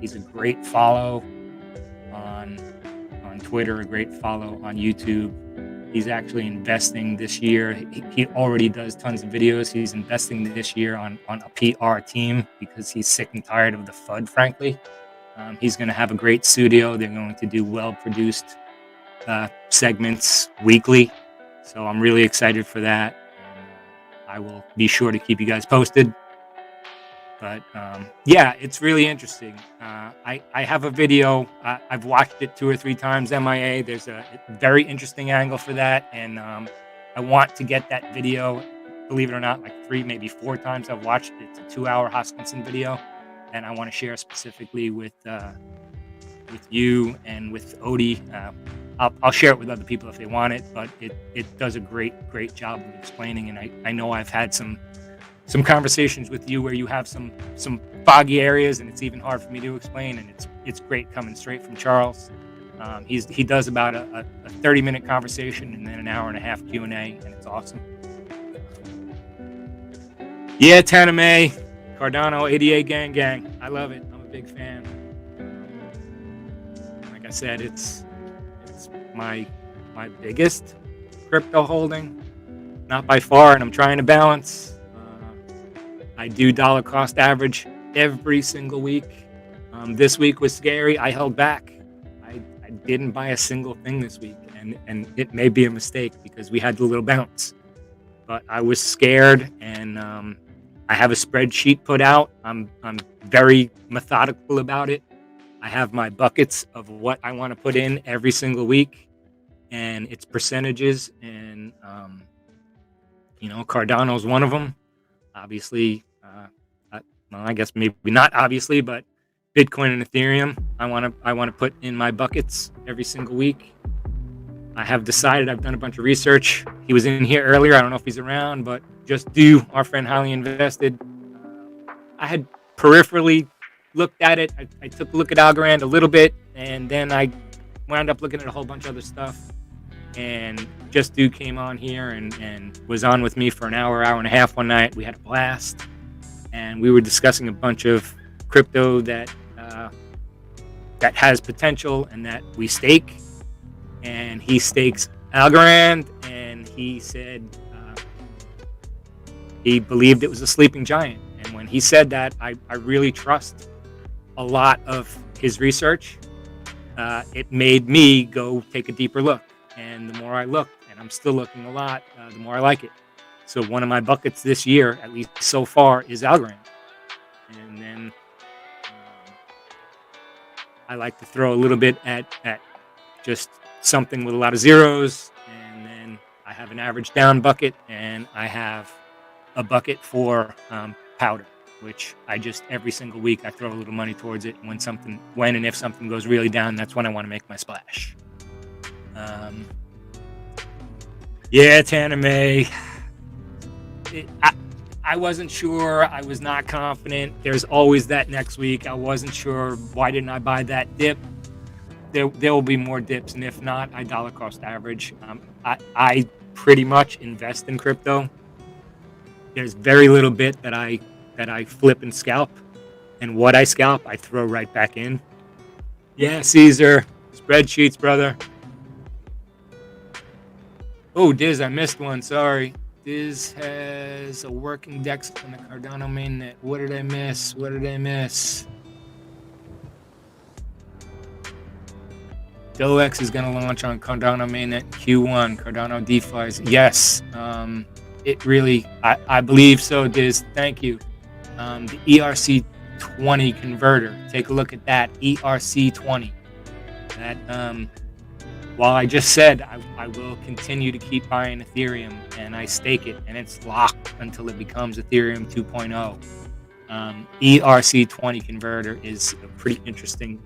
He's a great follow on Twitter, a great follow on YouTube. He's actually investing this year. He already does tons of videos. He's investing this year on a PR team because he's sick and tired of the FUD, frankly. He's going to have a great studio. They're going to do well-produced segments weekly. So I'm really excited for that. I will be sure to keep you guys posted. But yeah, it's really interesting. I have a video. I've watched it 2 or 3 times, MIA. There's a very interesting angle for that. And I want to get that video, believe it or not, like 3, maybe 4 times I've watched it. It's a 2-hour Hoskinson video. And I want to share specifically with you and with Odie. I'll share it with other people if they want it, but it does a great job of explaining. And I know I've had some conversations with you where you have some foggy areas, and it's even hard for me to explain. And it's great coming straight from Charles. He does about a 30-minute conversation and then an hour and a half Q&A, and it's awesome. Yeah, Taname, Cardano, ADA gang. I love it. I'm a big fan. Like I said, it's my biggest crypto holding, not by far, and I'm trying to balance. I do dollar cost average every single week. This week was scary. I held back. I didn't buy a single thing this week, and it may be a mistake because we had the little bounce. But I was scared, and I have a spreadsheet put out. I'm very methodical about it. I have my buckets of what I want to put in every single week, and it's percentages. And Cardano's one of them. Obviously, I guess maybe not obviously, but Bitcoin and Ethereum, I want to put in my buckets every single week. I have decided. I've done a bunch of research. He was in here earlier. I don't know if he's around, but Just Do, our friend Highly Invested. I had peripherally looked at it. I took a look at Algorand a little bit, and then I wound up looking at a whole bunch of other stuff. And Just Do came on here and was on with me for an hour and a half one night. We had a blast, and we were discussing a bunch of crypto that has potential and that we stake. And he stakes Algorand, and he said he believed it was a sleeping giant. And when he said that, I really trust a lot of his research. It made me go take a deeper look. And the more I looked, and I'm still looking a lot, the more I like it. So one of my buckets this year, at least so far, is Algorand. And then I like to throw a little bit at just something with a lot of zeros. And then I have an average down bucket, and I have a bucket for powder. which I just every single week I throw a little money towards it. When and if something goes really down, that's when I want to make my splash. Yeah, Taname. I wasn't sure. I was not confident. There's always that next week. I wasn't sure. Why didn't I buy that dip? There will be more dips, and if not, I dollar cost average. I pretty much invest in crypto. There's very little bit that I flip and scalp, and what I scalp, I throw right back in. Yeah, Caesar, spreadsheets, brother. Oh, Diz, I missed one. Sorry. Diz has a working DEX on the Cardano mainnet. What did I miss? DOX is going to launch on Cardano mainnet Q1. Cardano DeFi's. Yes. It really, I believe so, Diz. Thank you. The ERC20 converter. Take a look at that. ERC20. That, while I just said I will continue to keep buying Ethereum, and I stake it, and it's locked until it becomes Ethereum 2.0. ERC20 converter is a pretty interesting.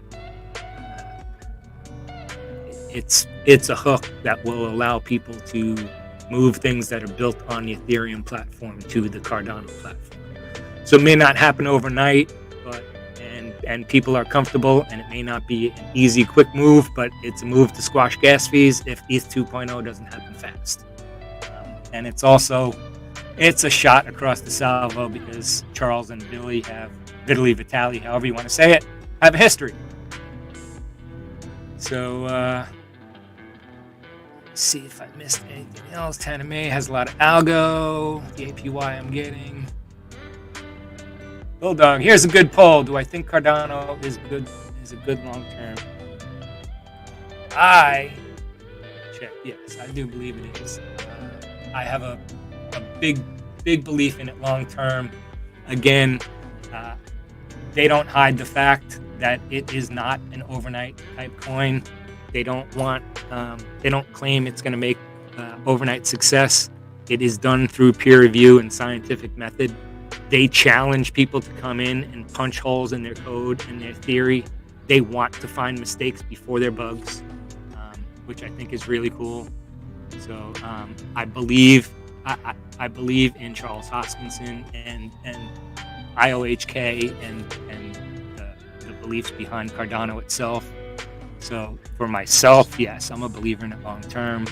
It's a hook that will allow people to move things that are built on the Ethereum platform to the Cardano platform. So it may not happen overnight, but and people are comfortable, and it may not be an easy, quick move, but it's a move to squash gas fees if ETH 2.0 doesn't happen fast. And it's a shot across the salvo because Charles and Vitaly, however you want to say it, have a history. So, let's see if I missed anything else. Taname has a lot of algo. The APY I'm getting. Bulldog, here's a good poll. Do I think Cardano is a good long term? I check. Yes, I do believe it is. I have a big belief in it long term. Again, they don't hide the fact that it is not an overnight type coin. They don't claim it's going to make overnight success. It is done through peer review and scientific method. They challenge people to come in and punch holes in their code and their theory. They want to find mistakes before they're bugs, which I think is really cool. So I believe in Charles Hoskinson and IOHK and the beliefs behind Cardano itself. So for myself, yes, I'm a believer in it long term.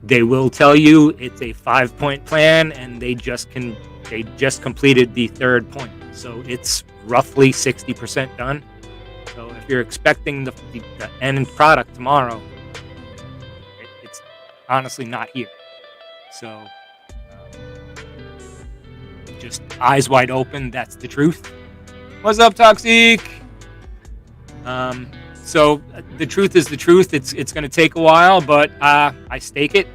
They will tell you it's a 5-point plan, and they just completed the third point, so it's roughly 60% done. So if you're expecting the end product tomorrow, it's honestly not here. So just eyes wide open. That's the truth. What's up, Toxic? So the truth is the truth. It's going to take a while, but I stake it.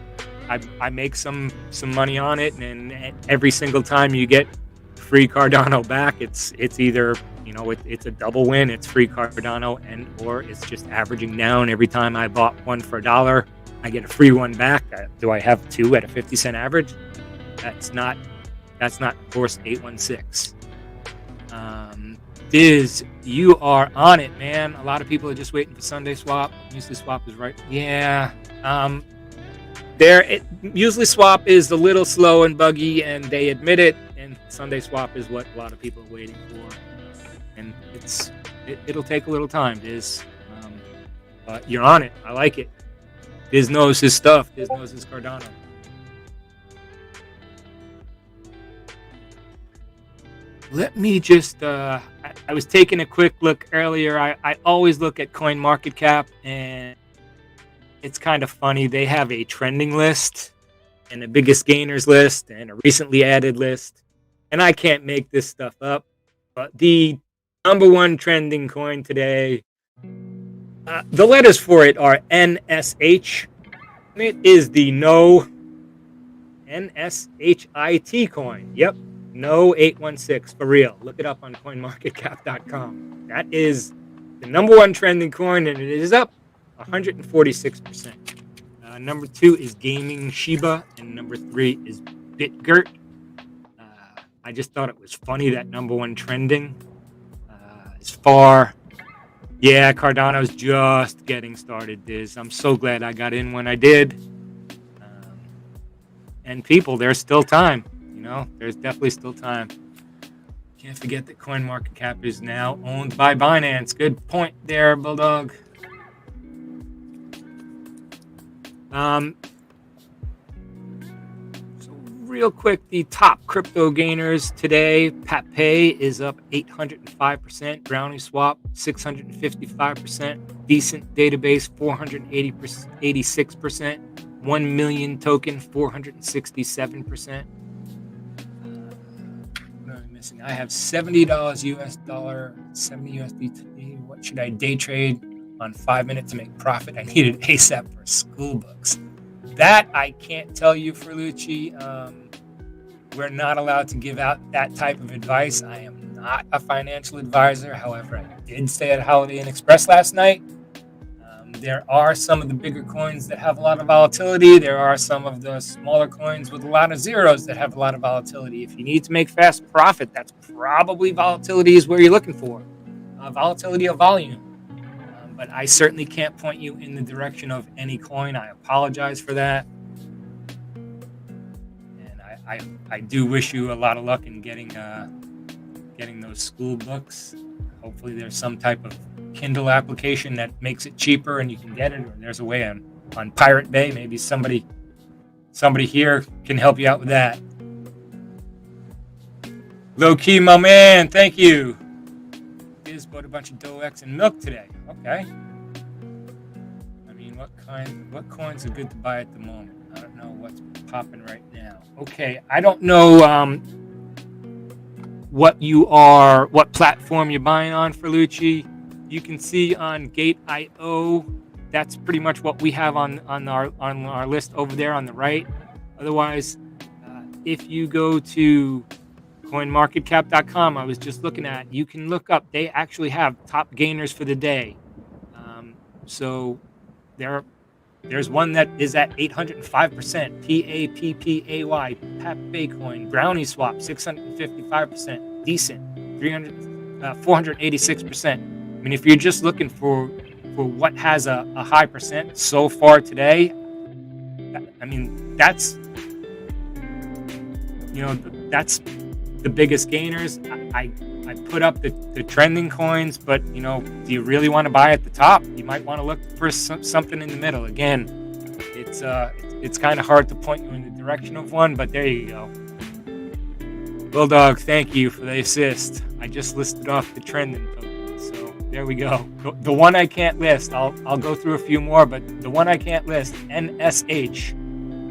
I make some money on it, and every single time you get free Cardano back, it's either it's a double win. It's free Cardano, or it's just averaging down. Every time I bought one for $1, I get a free one back. Do I have two at a 50-cent average? That's not course 816. Diz, you are on it, man. A lot of people are just waiting for Sunday swap. Usually swap is right. Yeah. Usually swap is a little slow and buggy, and they admit it. And Sunday swap is what a lot of people are waiting for. And it'll take a little time, Diz. But you're on it. I like it. Diz knows his stuff. Diz knows his Cardano. Let me just, I was taking a quick look earlier. I always look at CoinMarketCap, and it's kind of funny. They have a trending list and a biggest gainers list and a recently added list. And I can't make this stuff up. But the number one trending coin today, the letters for it are NSH. And it is the No NSHIT coin. Yep. No 816 for real. Look it up on coinmarketcap.com. That is the number one trending coin, and it is up 146%. Number 2 is Gaming Shiba, and number 3 is BitGert. I just thought it was funny that number one trending. As far, yeah, Cardano's just getting started, Diz. I'm so glad I got in when I did. And people, there's still time. You know, there's definitely still time. Can't forget that CoinMarketCap is now owned by Binance. Good point there, Bulldog. So real quick, the top crypto gainers today. PatPay is up 805%. Brownie Swap 655%. Decent Database 486%. 1 million token 467%. I have $70 US dollar, 70 USD. What should I day trade on 5 minutes to make profit? I need it ASAP for school books. That I can't tell you, Ferlucci. We're not allowed to give out that type of advice. I am not a financial advisor. However, I did stay at Holiday Inn Express last night. There are some of the bigger coins that have a lot of volatility. There are some of the smaller coins with a lot of zeros that have a lot of volatility. If you need to make fast profit, that's probably volatility is where you're looking for. Volatility of volume. But I certainly can't point you in the direction of any coin. I apologize for that. And I do wish you a lot of luck in getting those school books. Hopefully there's some type of Kindle application that makes it cheaper and you can get it, or there's a way on Pirate Bay. Maybe somebody here can help you out with that. Low key, my man, thank you. Biz bought a bunch of DoX and milk today. Okay. I mean, what coins are good to buy at the moment? I don't know what's popping right now. Okay, I don't know what platform you're buying on, Ferlucci. You can see on Gate.io, that's pretty much what we have on our list over there on the right. Otherwise, if you go to CoinMarketCap.com, I was just looking at, you can look up, they actually have top gainers for the day. So there's one that is at 805%, PAPPAY, PatPay coin, Brownie Swap, 655%, decent, 486%. I mean, if you're just looking for what has a high percent so far today, I mean, that's the biggest gainers. I put up the trending coins, but do you really want to buy at the top? You might want to look for something in the middle. Again, it's kind of hard to point you in the direction of one, but there you go. Bulldog, thank you for the assist. I just listed off the trending tokens, so there we go. The one I can't list, I'll go through a few more, but the one I can't list, NSH,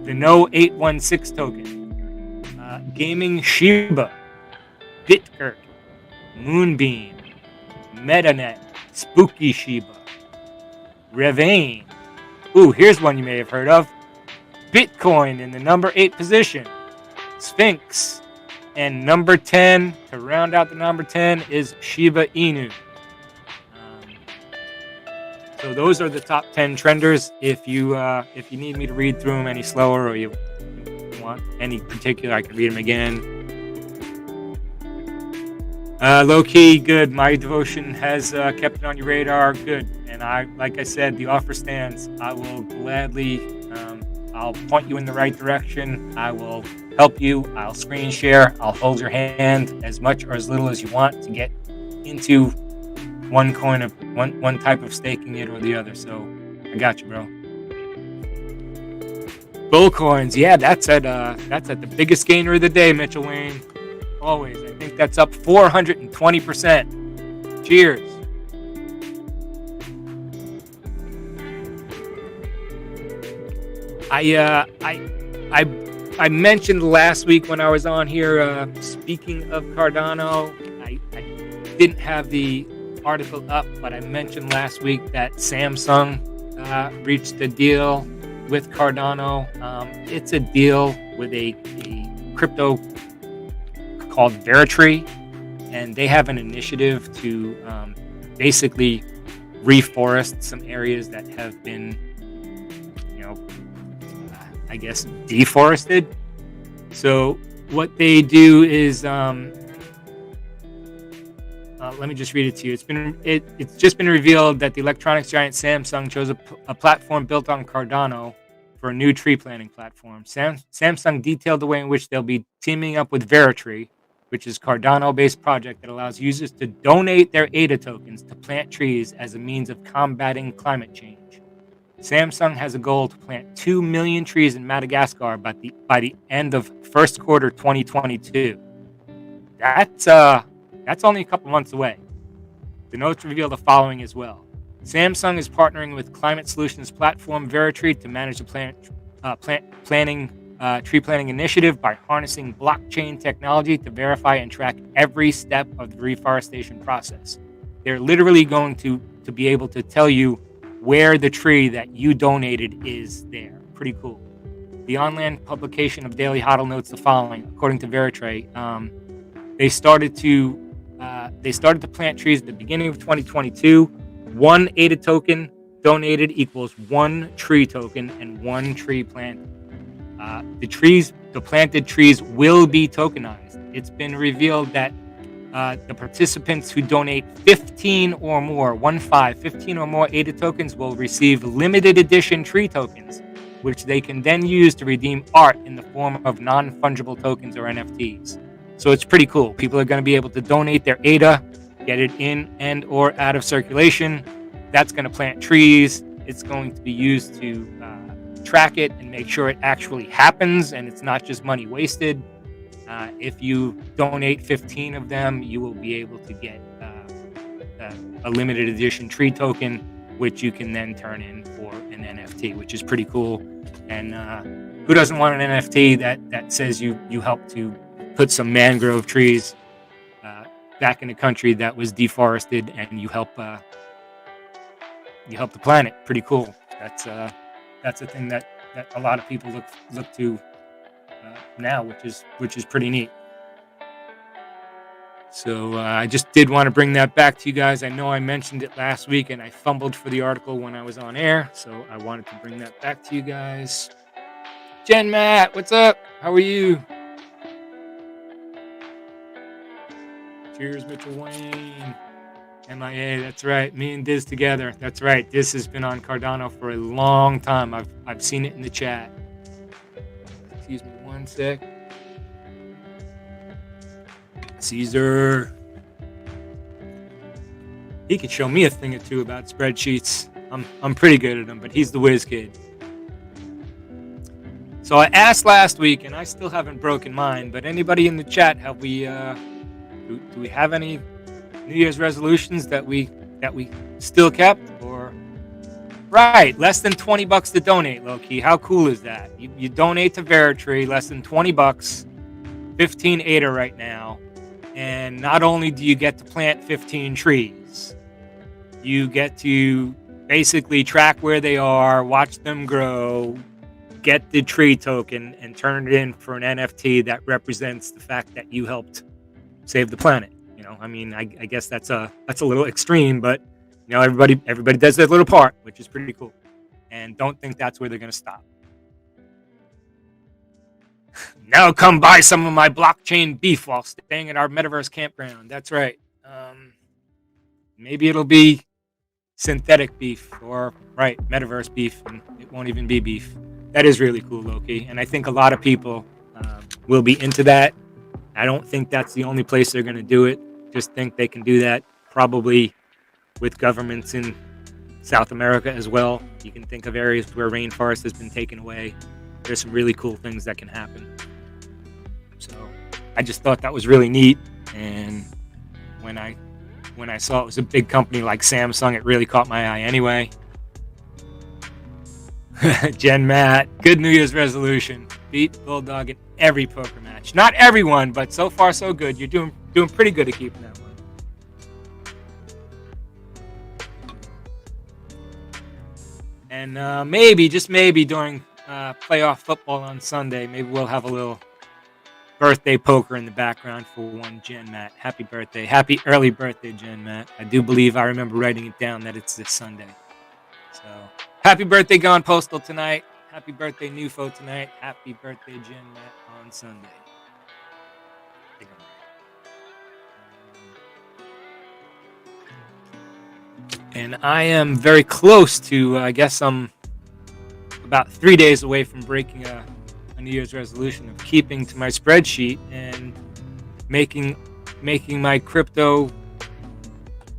the No 816 token, Gaming Shiba, Bitgert, Moonbeam, MetaNet, Spooky Shiba, Revane. Ooh, here's one you may have heard of. Bitcoin in the number 8 position. Sphinx. And number 10, to round out the number 10, is Shiba Inu. So those are the top 10 trenders. If you need me to read through them any slower, or you want any particular, I can read them again. Low key, good. My devotion has kept it on your radar. Good. And like I said, the offer stands. I will gladly, I'll point you in the right direction. I will help you. I'll screen share. I'll hold your hand as much or as little as you want to get into one coin of one type of staking it or the other. So I got you, bro. Bull coins, yeah, that's at the biggest gainer of the day, Mitchell Wayne. Always, I think that's up 420%. Cheers. I mentioned last week when I was on here, speaking of Cardano, I didn't have the article up, but I mentioned last week that Samsung reached a deal with Cardano. It's a deal with a crypto called Veritree, and they have an initiative to basically reforest some areas that have been, I guess, deforested. So what they do is let me just read it to you. It's just been revealed that the electronics giant Samsung chose a platform built on Cardano for a new tree planting platform. Samsung detailed the way in which they'll be teaming up with Veritree, which is a Cardano-based project that allows users to donate their ADA tokens to plant trees as a means of combating climate change. Samsung has a goal to plant 2 million trees in Madagascar by the end of first quarter 2022. That's only a couple months away. The notes reveal the following as well. Samsung is partnering with climate solutions platform Veritree to manage the tree planting initiative by harnessing blockchain technology to verify and track every step of the reforestation process. They're literally going to be able to tell you where the tree that you donated is there. Pretty cool. The online publication of Daily Hodl notes the following. According to Veritree, they started to plant trees at the beginning of 2022. 1 ADA token donated equals 1 tree token and 1 tree planted. The planted trees will be tokenized. It's been revealed that the participants who donate 15 or more ADA tokens will receive limited edition tree tokens, which they can then use to redeem art in the form of non-fungible tokens or NFTs. So it's pretty cool. People are going to be able to donate their ADA, get it in and or out of circulation. That's going to plant trees. It's going to be used to track it and make sure it actually happens and it's not just money wasted. If you donate 15 of them, you will be able to get a limited edition tree token, which you can then turn in for an NFT, which is pretty cool. And who doesn't want an NFT that says you helped to put some mangrove trees back in a country that was deforested, and you help the planet? Pretty cool. That's a thing that a lot of people look to now, which is pretty neat. So I just did want to bring that back to you guys. I know I mentioned it last week and I fumbled for the article when I was on air, so I wanted to bring that back to you guys. Jen Matt, what's up? How are you? Cheers, Mitchell Wayne. MIA, that's right. Me and Diz together. That's right. Diz has been on Cardano for a long time. I've seen it in the chat. Excuse me one sec. Caesar. He could show me a thing or two about spreadsheets. I'm pretty good at them, but he's the whiz kid. So I asked last week, and I still haven't broken mine, but anybody in the chat, have we do we have any New Year's resolutions that we still kept? Or right, less than $20 to donate, low-key. How cool is that? You donate to Veritree, less than $20, 15 ADA right now, and not only do you get to plant 15 trees, you get to basically track where they are, watch them grow, get the tree token, and turn it in for an NFT that represents the fact that you helped save the planet. You know, I mean, I guess that's a little extreme, but you know, everybody does their little part, which is pretty cool. And don't think that's where they're going to stop. Now come buy some of my blockchain beef while staying at our metaverse campground. That's right. Maybe it'll be synthetic beef, or right, metaverse beef, and it won't even be beef. That is really cool, Loki, and I think a lot of people will be into that. I don't think that's the only place they're going to do it. Just think they can do that probably with governments in South America as well. You can think of areas where rainforest has been taken away. There's some really cool things that can happen. So I just thought that was really neat. And when I saw it was a big company like Samsung, it really caught my eye anyway. Jen Matt, good New Year's resolution. Beat Bulldog in every poker match. Not everyone, but so far so good. You're doing pretty good at keeping that one. And maybe, just maybe, during playoff football on Sunday, maybe we'll have a little birthday poker in the background for one Jen Matt. Happy birthday. Happy early birthday, Jen Matt. I do believe I remember writing it down that it's this Sunday. So, happy birthday, Gone Postal, tonight. Happy birthday, Nufo, tonight. Happy birthday, Jen Matt, on Sunday. And I am very close to, I guess I'm about 3 days away from breaking a New Year's resolution of keeping to my spreadsheet and making my crypto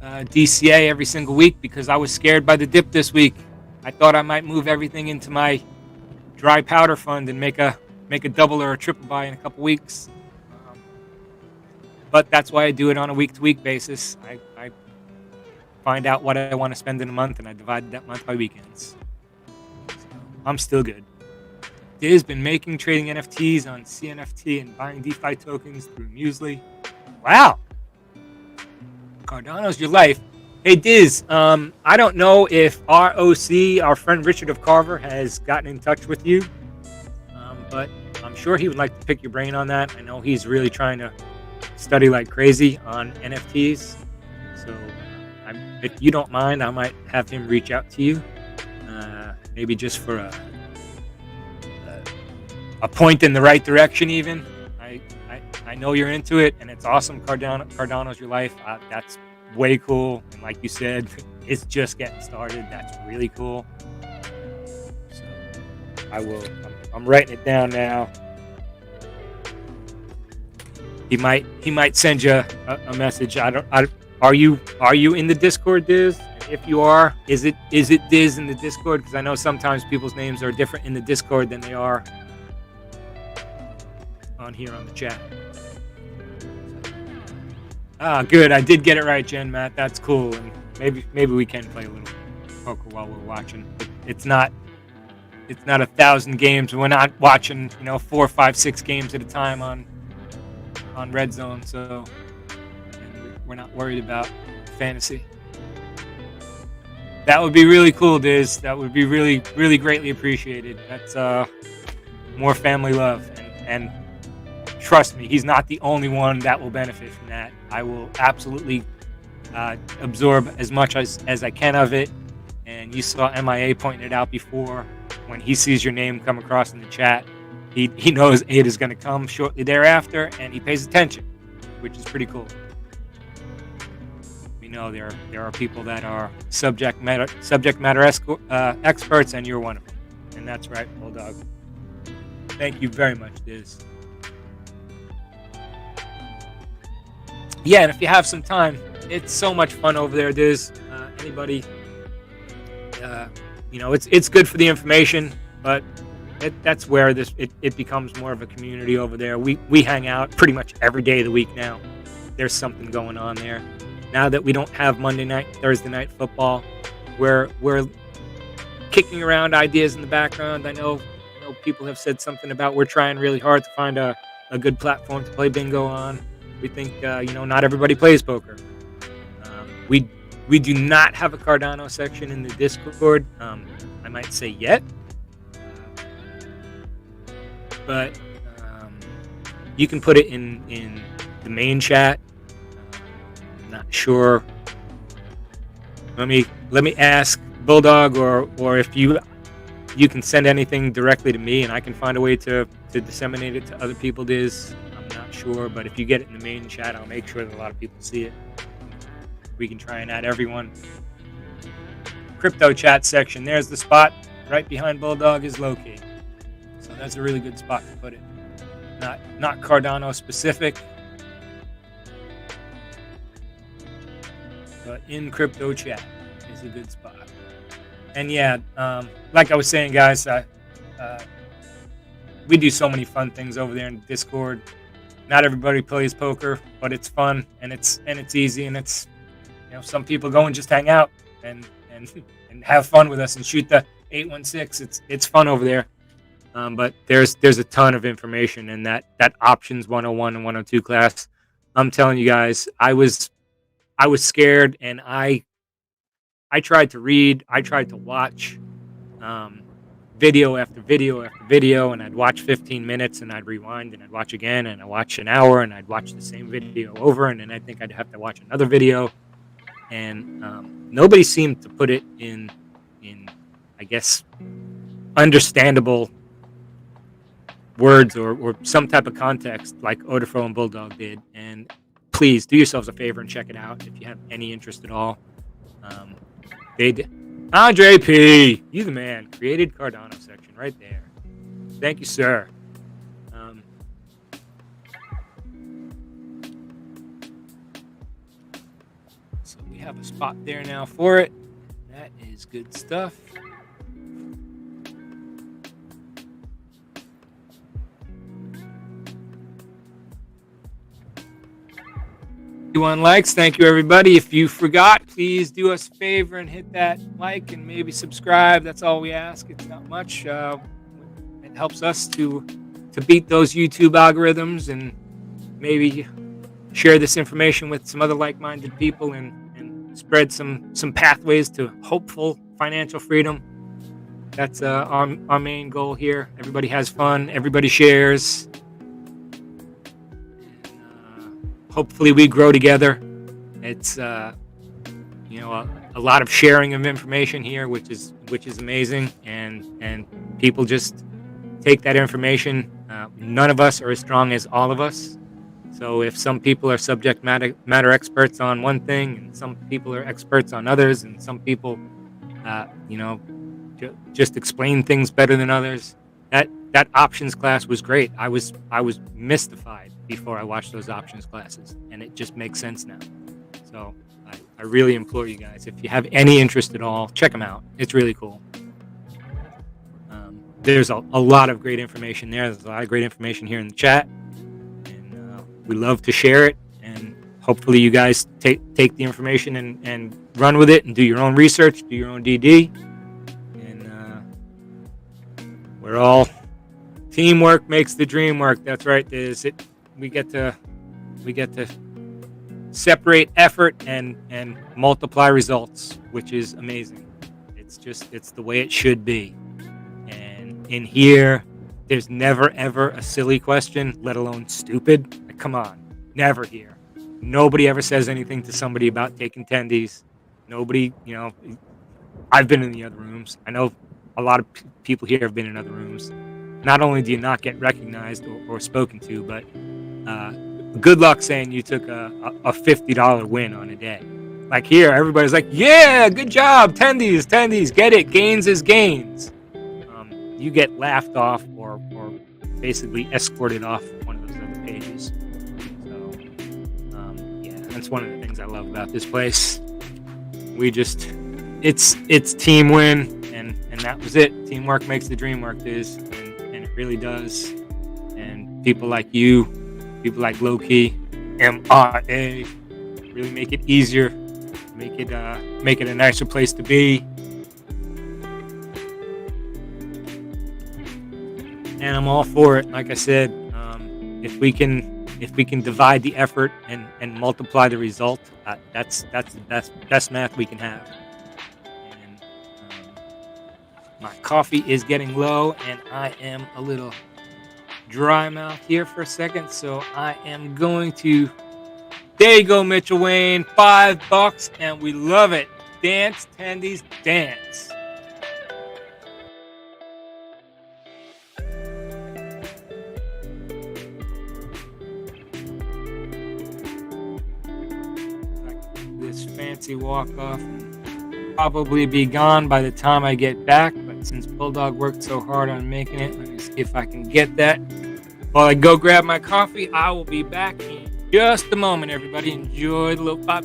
DCA every single week, because I was scared by the dip this week. I thought I might move everything into my dry powder fund and make a double or a triple buy in a couple weeks. But that's why I do it on a week-to-week basis. I find out what I want to spend in a month, and I divide that month by weekends. So I'm still good. Diz been trading NFTs on CNFT and buying DeFi tokens through Muesli. Wow. Cardano's your life. Hey, Diz, I don't know if ROC, our friend Richard of Carver, has gotten in touch with you, but I'm sure he would like to pick your brain on that. I know he's really trying to study like crazy on NFTs. So if you don't mind, I might have him reach out to you, maybe just for a point in the right direction even. I know you're into it, and it's awesome. Cardano's your life. That's way cool. And like you said, it's just getting started. That's really cool. So I'm writing it down now. He might send you a message. Are you in the Discord, Diz? If you are, is it Diz in the Discord? Because I know sometimes people's names are different in the Discord than they are on here on the chat. Good. I did get it right, Jen, Matt. That's cool. And maybe we can play a little poker while we're watching. It's not 1,000 games. We're not watching 4, 5, 6 games at a time on Red Zone. So we're not worried about fantasy. That would be really cool, Diz. That would be really, really greatly appreciated. That's more family love. And trust me, he's not the only one that will benefit from that. I will absolutely absorb as much as I can of it. And you saw MIA pointing it out before. When he sees your name come across in the chat, he knows it is going to come shortly thereafter, and he pays attention, which is pretty cool. We know there are people that are subject matter experts, and you're one of them. And that's right, Bulldog. Thank you very much, Diz. Yeah, and if you have some time, it's so much fun over there, Diz. Anybody, it's good for the information, but that's where it becomes more of a community over there. We hang out pretty much every day of the week now. There's something going on there. Now that we don't have Monday night, Thursday night football, we're kicking around ideas in the background. I know people have said something about we're trying really hard to find a good platform to play bingo on. We think, not everybody plays poker. We do not have a Cardano section in the Discord. I might say yet. But you can put it in the main chat. I'm not sure. Let me ask Bulldog, or if you can send anything directly to me, and I can find a way to disseminate it to other people. I'm not sure, but if you get it in the main chat, I'll make sure that a lot of people see it. We can try and add everyone. Crypto chat section. There's the spot right behind Bulldog is located. So that's a really good spot to put it. Not Cardano specific, but in crypto chat is a good spot. And yeah, like I was saying, guys, we do so many fun things over there in Discord. Not everybody plays poker, but it's fun and it's easy, and it's some people go and just hang out and have fun with us and shoot the 816. It's fun over there. But there's a ton of information in that options 101 and 102 class. I'm telling you guys, I was scared, and I tried to read, I tried to watch video after video after video, and I'd watch 15 minutes and I'd rewind and I'd watch again, and I'd watch an hour and I'd watch the same video over, and then I think I'd have to watch another video. And nobody seemed to put it in I guess understandable words or some type of context like Odafro and Bulldog did. And please do yourselves a favor and check it out if you have any interest at all. They did. Andre P, you the man. Created Cardano section right there. Thank you, sir. So we have a spot there now for it. That is good stuff. 51 likes. Thank you, everybody. If you forgot, please do us a favor and hit that like and maybe subscribe. That's all we ask. It's not much. It helps us to beat those YouTube algorithms and maybe share this information with some other like-minded people and spread some pathways to hopeful financial freedom. That's our main goal here. Everybody has fun. Everybody shares. Hopefully we grow together. It's a lot of sharing of information here, which is amazing, and people just take that information. None of us are as strong as all of us. So if some people are subject matter experts on one thing, and some people are experts on others, and some people, just explain things better than others. That options class was great. I was mystified before I watched those options classes, and it just makes sense now. So I really implore you guys, if you have any interest at all, check them out. It's really cool. There's a lot of great information there. There's a lot of great information here in the chat, and we love to share it. And hopefully you guys take the information and run with it and do your own research, do your own DD. And we're all teamwork makes the dream work. That's right. We get to separate effort and multiply results, which is amazing. It's the way it should be. And in here, there's never ever a silly question, let alone stupid. Like, come on, never here. Nobody ever says anything to somebody about taking tendies. Nobody, I've been in the other rooms. I know a lot of people here have been in other rooms. Not only do you not get recognized or spoken to, but good luck saying you took a $50 win on a day. Like here, everybody's like, yeah, good job, tendies, get it, gains is gains. You get laughed off or basically escorted off one of those other pages. So, yeah, that's one of the things I love about this place. It's team win, and that was it. Teamwork makes the dream work, Diz. And it really does. And people like you, people like Loki, MRA, really make it easier, make it a nicer place to be. And I'm all for it. Like I said, if we can divide the effort and multiply the result, that's the best math we can have. And my coffee is getting low, and I am a little dry mouth here for a second, so I am going to. There you go, Mitchell Wayne, $5, and we love it. Dance, tendies, dance. This fancy walk-off probably be gone by the time I get back, but since Bulldog worked so hard on making it, let me see if I can get that. While I go grab my coffee, I will be back in just a moment, everybody. Enjoy the little pop.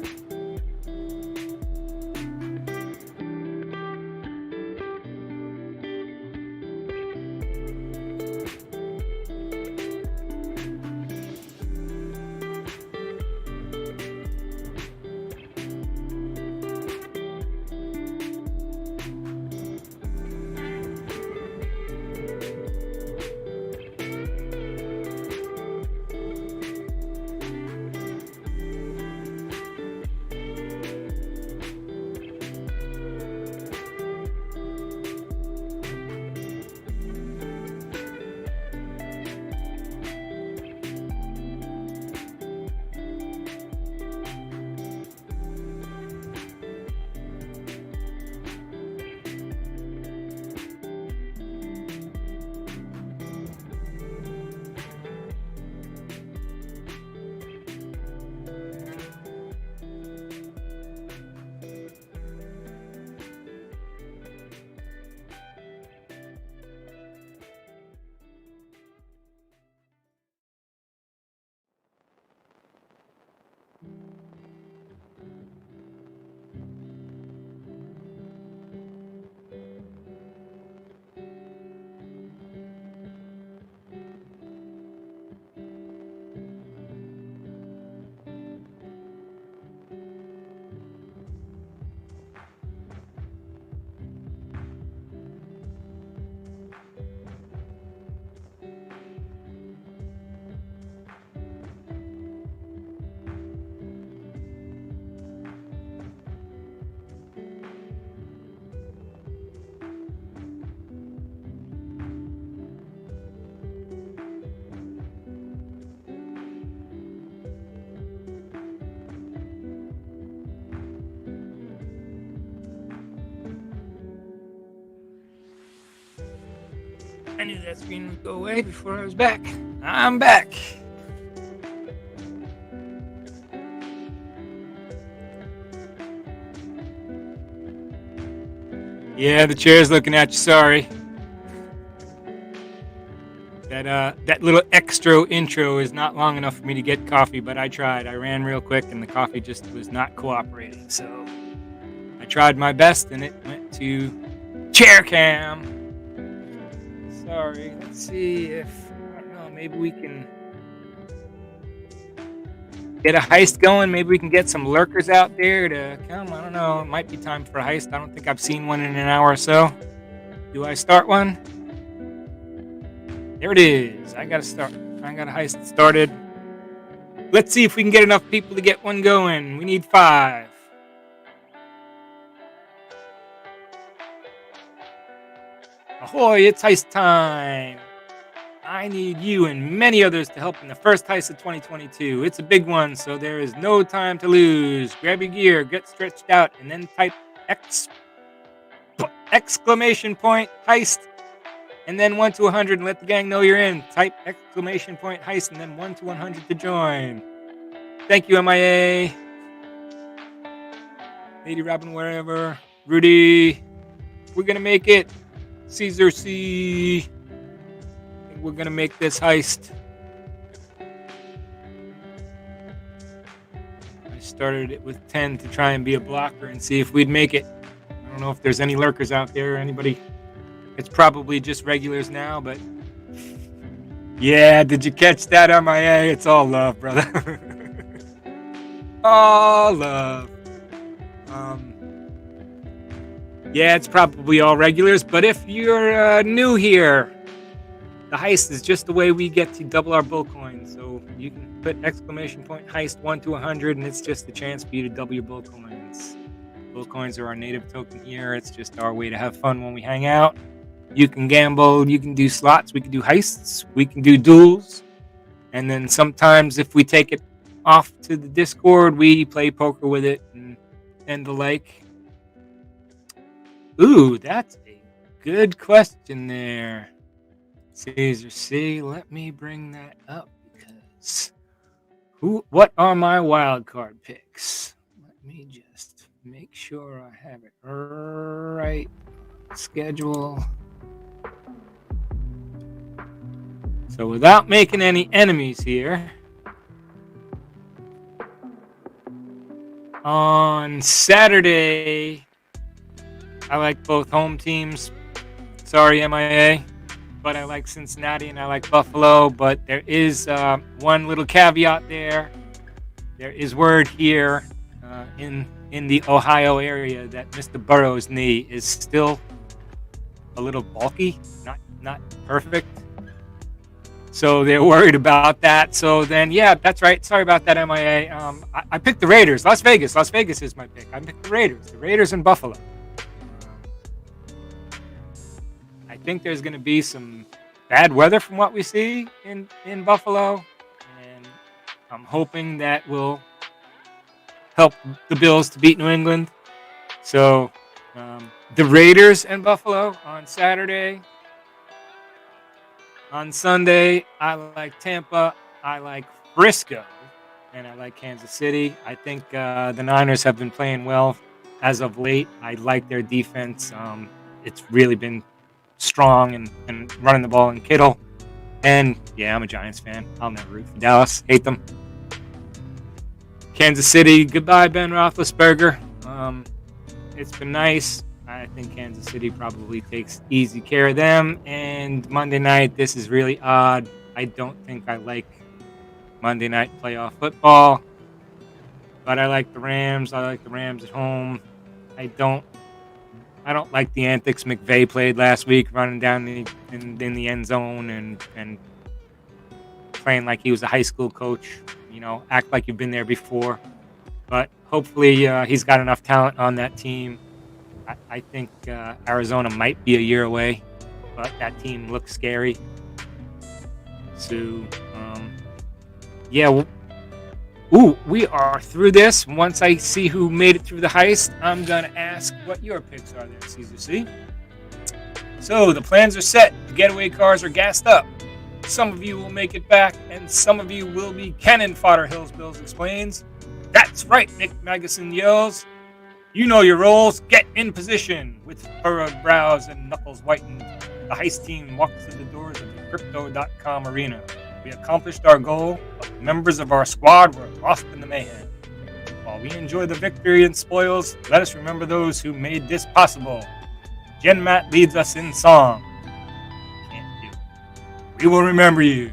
I knew that screen would go away before I was back. I'm back. Yeah, the chair's looking at you. Sorry. That little extra intro is not long enough for me to get coffee, but I tried. I ran real quick, and the coffee just was not cooperating. So I tried my best, and it went to chair cam. Sorry. Let's see if, I don't know, maybe we can get a heist going. Maybe we can get some lurkers out there to come. I don't know. It might be time for a heist. I don't think I've seen one in an hour or so. Do I start one? There it is. I got a heist started. Let's see if we can get enough people to get one going. We need 5. Ahoy, it's heist time. I need you and many others to help in the first heist of 2022. It's a big one, so there is no time to lose. Grab your gear, get stretched out, and then type exclamation point heist, and then 1 to 100 and let the gang know you're in. Type exclamation point heist and then 1 to 100 to join. Thank you, MIA. Lady Robin, wherever. Rudy, we're going to make it. Caesar C. I think we're going to make this heist. I started it with 10 to try and be a blocker and see if we'd make it. I don't know if there's any lurkers out there or anybody. It's probably just regulars now, but yeah, did you catch that, MIA? It's all love, brother. All love. Yeah, it's probably all regulars, but if you're new here, the heist is just the way we get to double our bull coins. So you can put exclamation point heist 1 to 100, and it's just a chance for you to double your bull coins. Bull coins are our native token here. It's just our way to have fun when we hang out. You can gamble, you can do slots, we can do heists, we can do duels. And then sometimes if we take it off to the Discord, we play poker with it and the like. Ooh, that's a good question there. Caesar C, let me bring that up because what are my wild card picks? Let me just make sure I have it right. Schedule. So without making any enemies here, on Saturday, I like both home teams. Sorry, MIA, but I like Cincinnati and I like Buffalo. But there is one little caveat there. There is word here in the Ohio area that Mr. Burrow's knee is still a little bulky, not perfect. So they're worried about that. So then, yeah, that's right. Sorry about that, MIA. I picked the Raiders. Las Vegas. Las Vegas is my pick. I picked the Raiders. The Raiders in Buffalo. I think there's going to be some bad weather from what we see in Buffalo. And I'm hoping that will help the Bills to beat New England. So the Raiders in Buffalo on Saturday. On Sunday, I like Tampa, I like Frisco, and I like Kansas City. I think the Niners have been playing well as of late. I like their defense. It's really been strong and running the ball in Kittle. And, yeah, I'm a Giants fan. I'll never root for Dallas. Hate them. Kansas City, goodbye, Ben Roethlisberger. It's been nice. I think Kansas City probably takes easy care of them. And Monday night, this is really odd. I don't think I like Monday night playoff football. But I like the Rams. I like the Rams at home. I don't like the antics McVay played last week, running down in the end zone and playing like he was a high school coach. You know, act like you've been there before. But hopefully he's got enough talent on that team. I think Arizona might be a year away, but that team looks scary. So, yeah. We are through this. Once I see who made it through the heist, I'm going to ask what your picks are there, Caesar C. So the plans are set. The getaway cars are gassed up. Some of you will make it back, and some of you will be cannon fodder, Hills Bills explains. That's right, Nick Magnuson yells. You know your roles. Get in position. With furrowed brows and knuckles whitened, the heist team walks through the doors of the Crypto.com arena. We accomplished our goal, but members of our squad were lost in the mayhem. While we enjoy the victory and spoils, let us remember those who made this possible. Jen Matt leads us in song. Can't do it. We will remember you,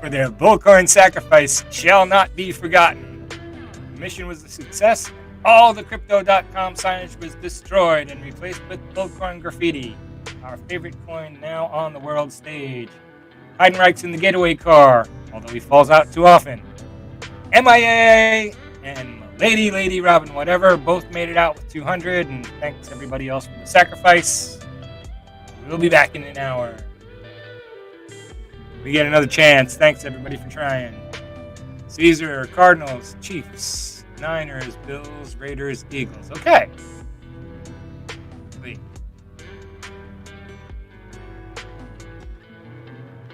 for their bullcoin sacrifice shall not be forgotten. The mission was a success. All the Crypto.com signage was destroyed and replaced with bullcoin graffiti. Our favorite coin now on the world stage. Heidenreich's in the getaway car, although he falls out too often. MIA and Lady Robin whatever both made it out with 200, and thanks everybody else for the sacrifice. We'll be back in an hour. We get another chance. Thanks everybody for trying. Caesar, Cardinals, Chiefs, Niners, Bills, Raiders, Eagles. Okay. Wait.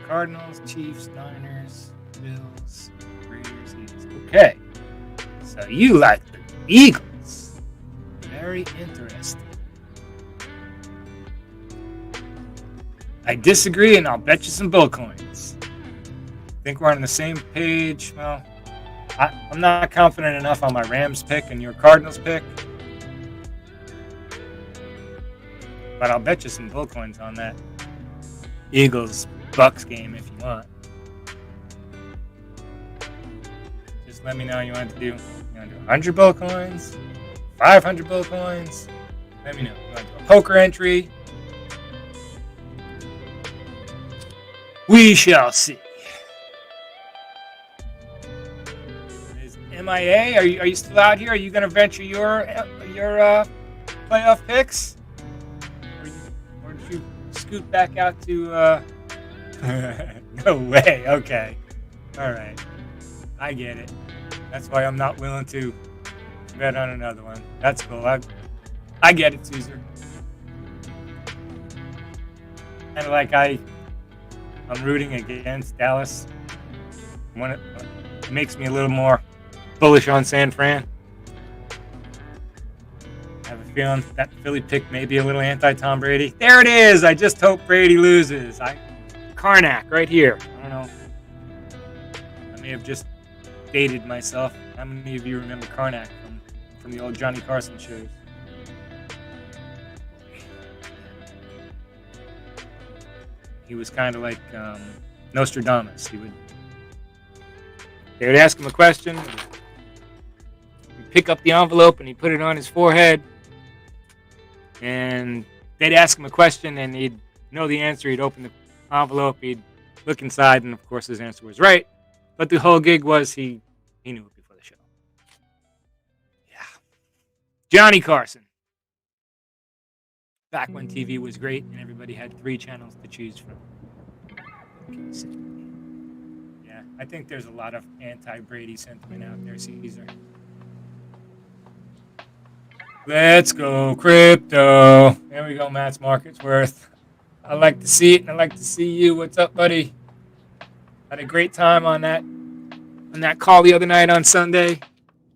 Cardinals, Chiefs, Niners, Bills, Raiders, Eagles. Okay. So you like the Eagles. Very interesting. I disagree, and I'll bet you some bull coins. Think we're on the same page? Well, I'm not confident enough on my Rams pick and your Cardinals pick. But I'll bet you some bull coins on that Eagles-Bucks game if you want. Just let me know you want to do. You want to do 100 bull coins? 500 bull coins? Let me know. You want to do a poker entry? We shall see. Is MIA? Are you still out here? Are you going to venture your playoff picks? Or did you scoot back out to? No way. Okay. All right. I get it. That's why I'm not willing to bet on another one. That's cool. I get it, Caesar. Kind of like I'm rooting against Dallas. It makes me a little more bullish on San Fran. I have a feeling that Philly pick may be a little anti-Tom Brady. There it is. I just hope Brady loses. Karnak right here. I don't know. I may have just dated myself. How many of you remember Karnak from the old Johnny Carson shows? He was kind of like Nostradamus. They would ask him a question, he'd pick up the envelope and he'd put it on his forehead, and they'd ask him a question and he'd know the answer. He'd open the envelope, he'd look inside, and of course his answer was right. But the whole gig was he knew it before the show. Yeah. Johnny Carson. Back when TV was great and everybody had 3 channels to choose from. Yeah, I think there's a lot of anti-Brady sentiment out there, Caesar. Let's go crypto. There we go, Matt's Markets Worth. I like to see it, and I like to see you. What's up, buddy? Had a great time on that call the other night on Sunday.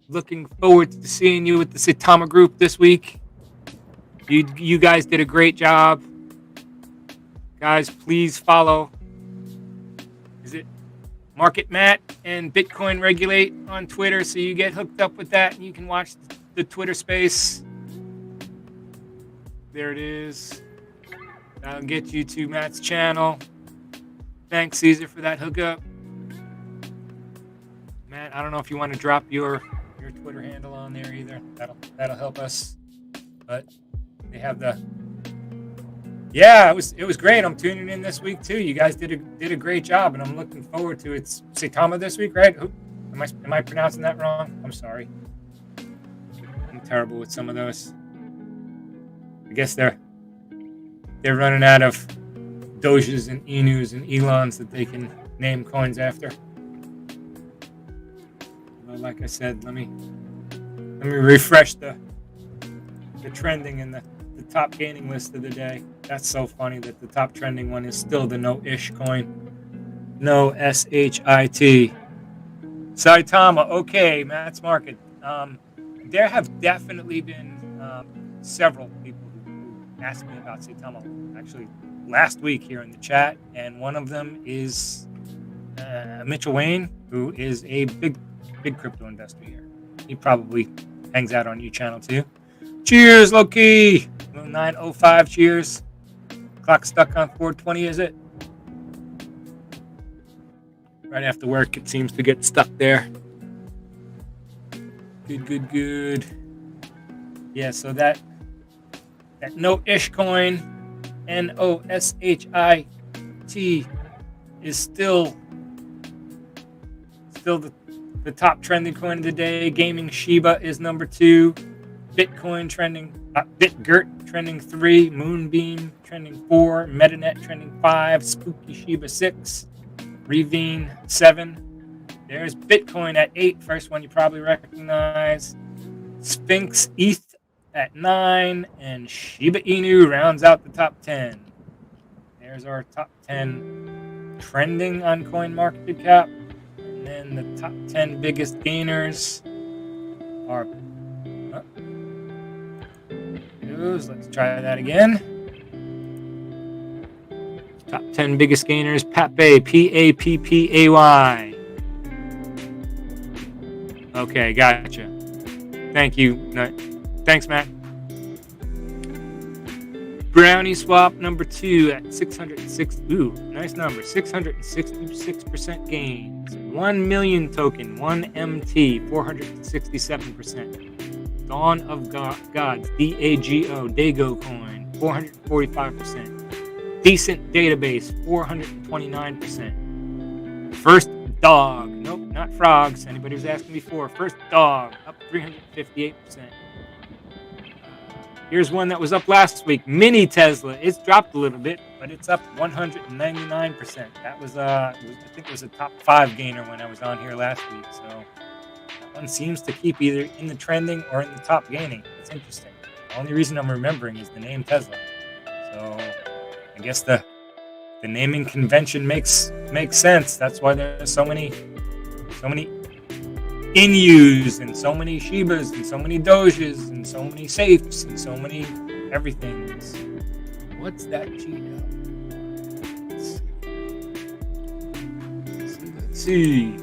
Looking forward to seeing you with the Saitama group this week. You guys did a great job. Guys, please follow. Is it Market Matt and Bitcoin Regulate on Twitter, so you get hooked up with that and you can watch the Twitter space. There it is. That'll get you to Matt's channel. Thanks, Caesar, for that hookup. Matt, I don't know if you want to drop your Twitter handle on there either. That'll help us. But they have it was great. I'm tuning in this week too. You guys did a great job, and I'm looking forward to it. It's Saitama this week, right? Am I pronouncing that wrong? I'm sorry. I'm terrible with some of those. I guess they're running out of Doges and Inus and Elons that they can name coins after. Well, like I said, let me refresh the trending in the top gaining list of the day. That's so funny that the top trending one is still the no-ish coin. No SHIT. Saitama, okay, Matt's Market. There have definitely been several people who asked me about Saitama actually last week here in the chat, and one of them is Mitchell Wayne, who is a big crypto investor here. He probably hangs out on your channel too. Cheers, Loki. 9:05. Cheers. Clock stuck on 4:20, is it? Right after work, it seems to get stuck there. Good. Yeah, so that no-ish coin, NOSHIT, is still the top trending coin of the day. Gaming Shiba is number 2. Bitcoin trending, BitGert trending 3. Moonbeam trending 4. MetaNet trending 5. Spooky Shiba 6. Revine 7. There's Bitcoin at 8. First one you probably recognize. Sphinx ETH at 9. And Shiba Inu rounds out the top 10. There's our top 10 trending on CoinMarketCap. And then the top 10 biggest gainers are... Let's try that again. Top 10 biggest gainers, Pappay, Pappay. Okay, gotcha. Thank you. Thanks, Matt. Brownie Swap number 2 at 606. Ooh, nice number. 666% gains. 1 million token, 1 MT, 467%. Dawn of Gods, DAGO, Dago coin, 445%. Decent database, 429%. First dog, nope, not frogs. Anybody was asking before. First dog, up 358%. Here's one that was up last week, Mini Tesla. It's dropped a little bit, but it's up 199%. That was, I think it was a top 5 gainer when I was on here last week. So that one seems to keep either in the trending or in the top gaining. It's interesting. The only reason I'm remembering is the name Tesla. So I guess the naming convention makes sense. That's why there's so many Inus and so many Shibas and so many Doges and so many safes and so many everythings. What's that Cheetah? Let's see.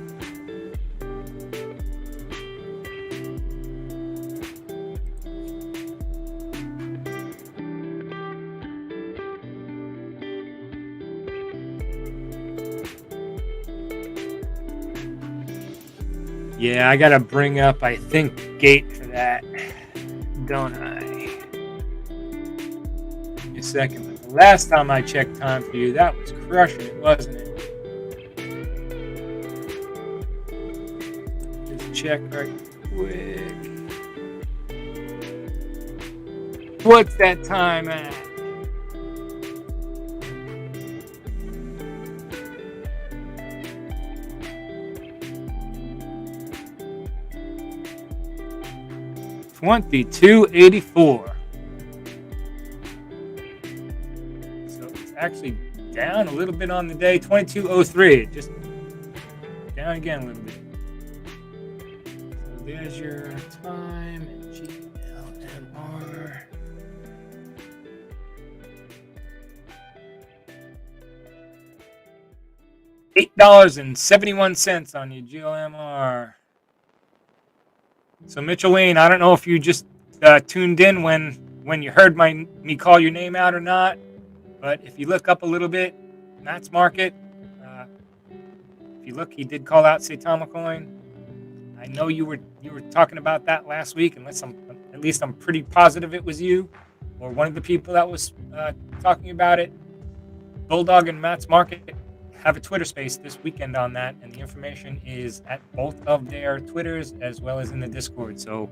Yeah, I gotta bring up, I think, Gate for that, don't I? Give me a second. But the last time I checked time for you, that was crushing it, wasn't it? Just check right quick. What's that time at? $22.84. So it's actually down a little bit on the day. $22.03. Just down again a little bit. So there's your time and GLMR. $8.71 on your GLMR. So Mitchell Wayne, I don't know if you just tuned in when you heard me call your name out or not, but if you look up a little bit, Matt's Market, if you look, he did call out Saitama coin. I know you were talking about that last week, at least I'm pretty positive it was you or one of the people that was talking about it. Bulldog and Matt's Market have a Twitter space this weekend on that, and the information is at both of their Twitters as well as in the Discord, so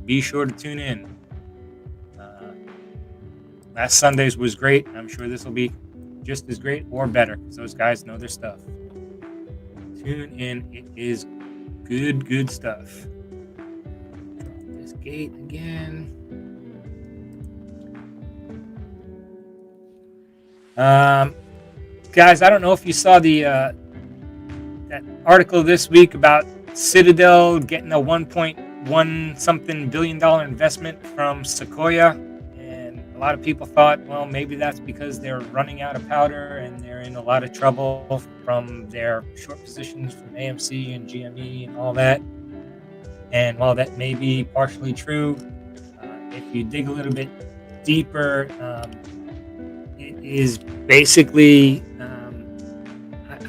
be sure to tune in. Last Sunday's was great. I'm sure this will be just as great or better because those guys know their stuff. Tune in. It is good stuff. Drop this Gate again. Guys, I don't know if you saw that article this week about Citadel getting a 1.1 something billion dollar investment from Sequoia, and a lot of people thought, well, maybe that's because they're running out of powder and they're in a lot of trouble from their short positions from AMC and GME and all that. And while that may be partially true, if you dig a little bit deeper, it is basically,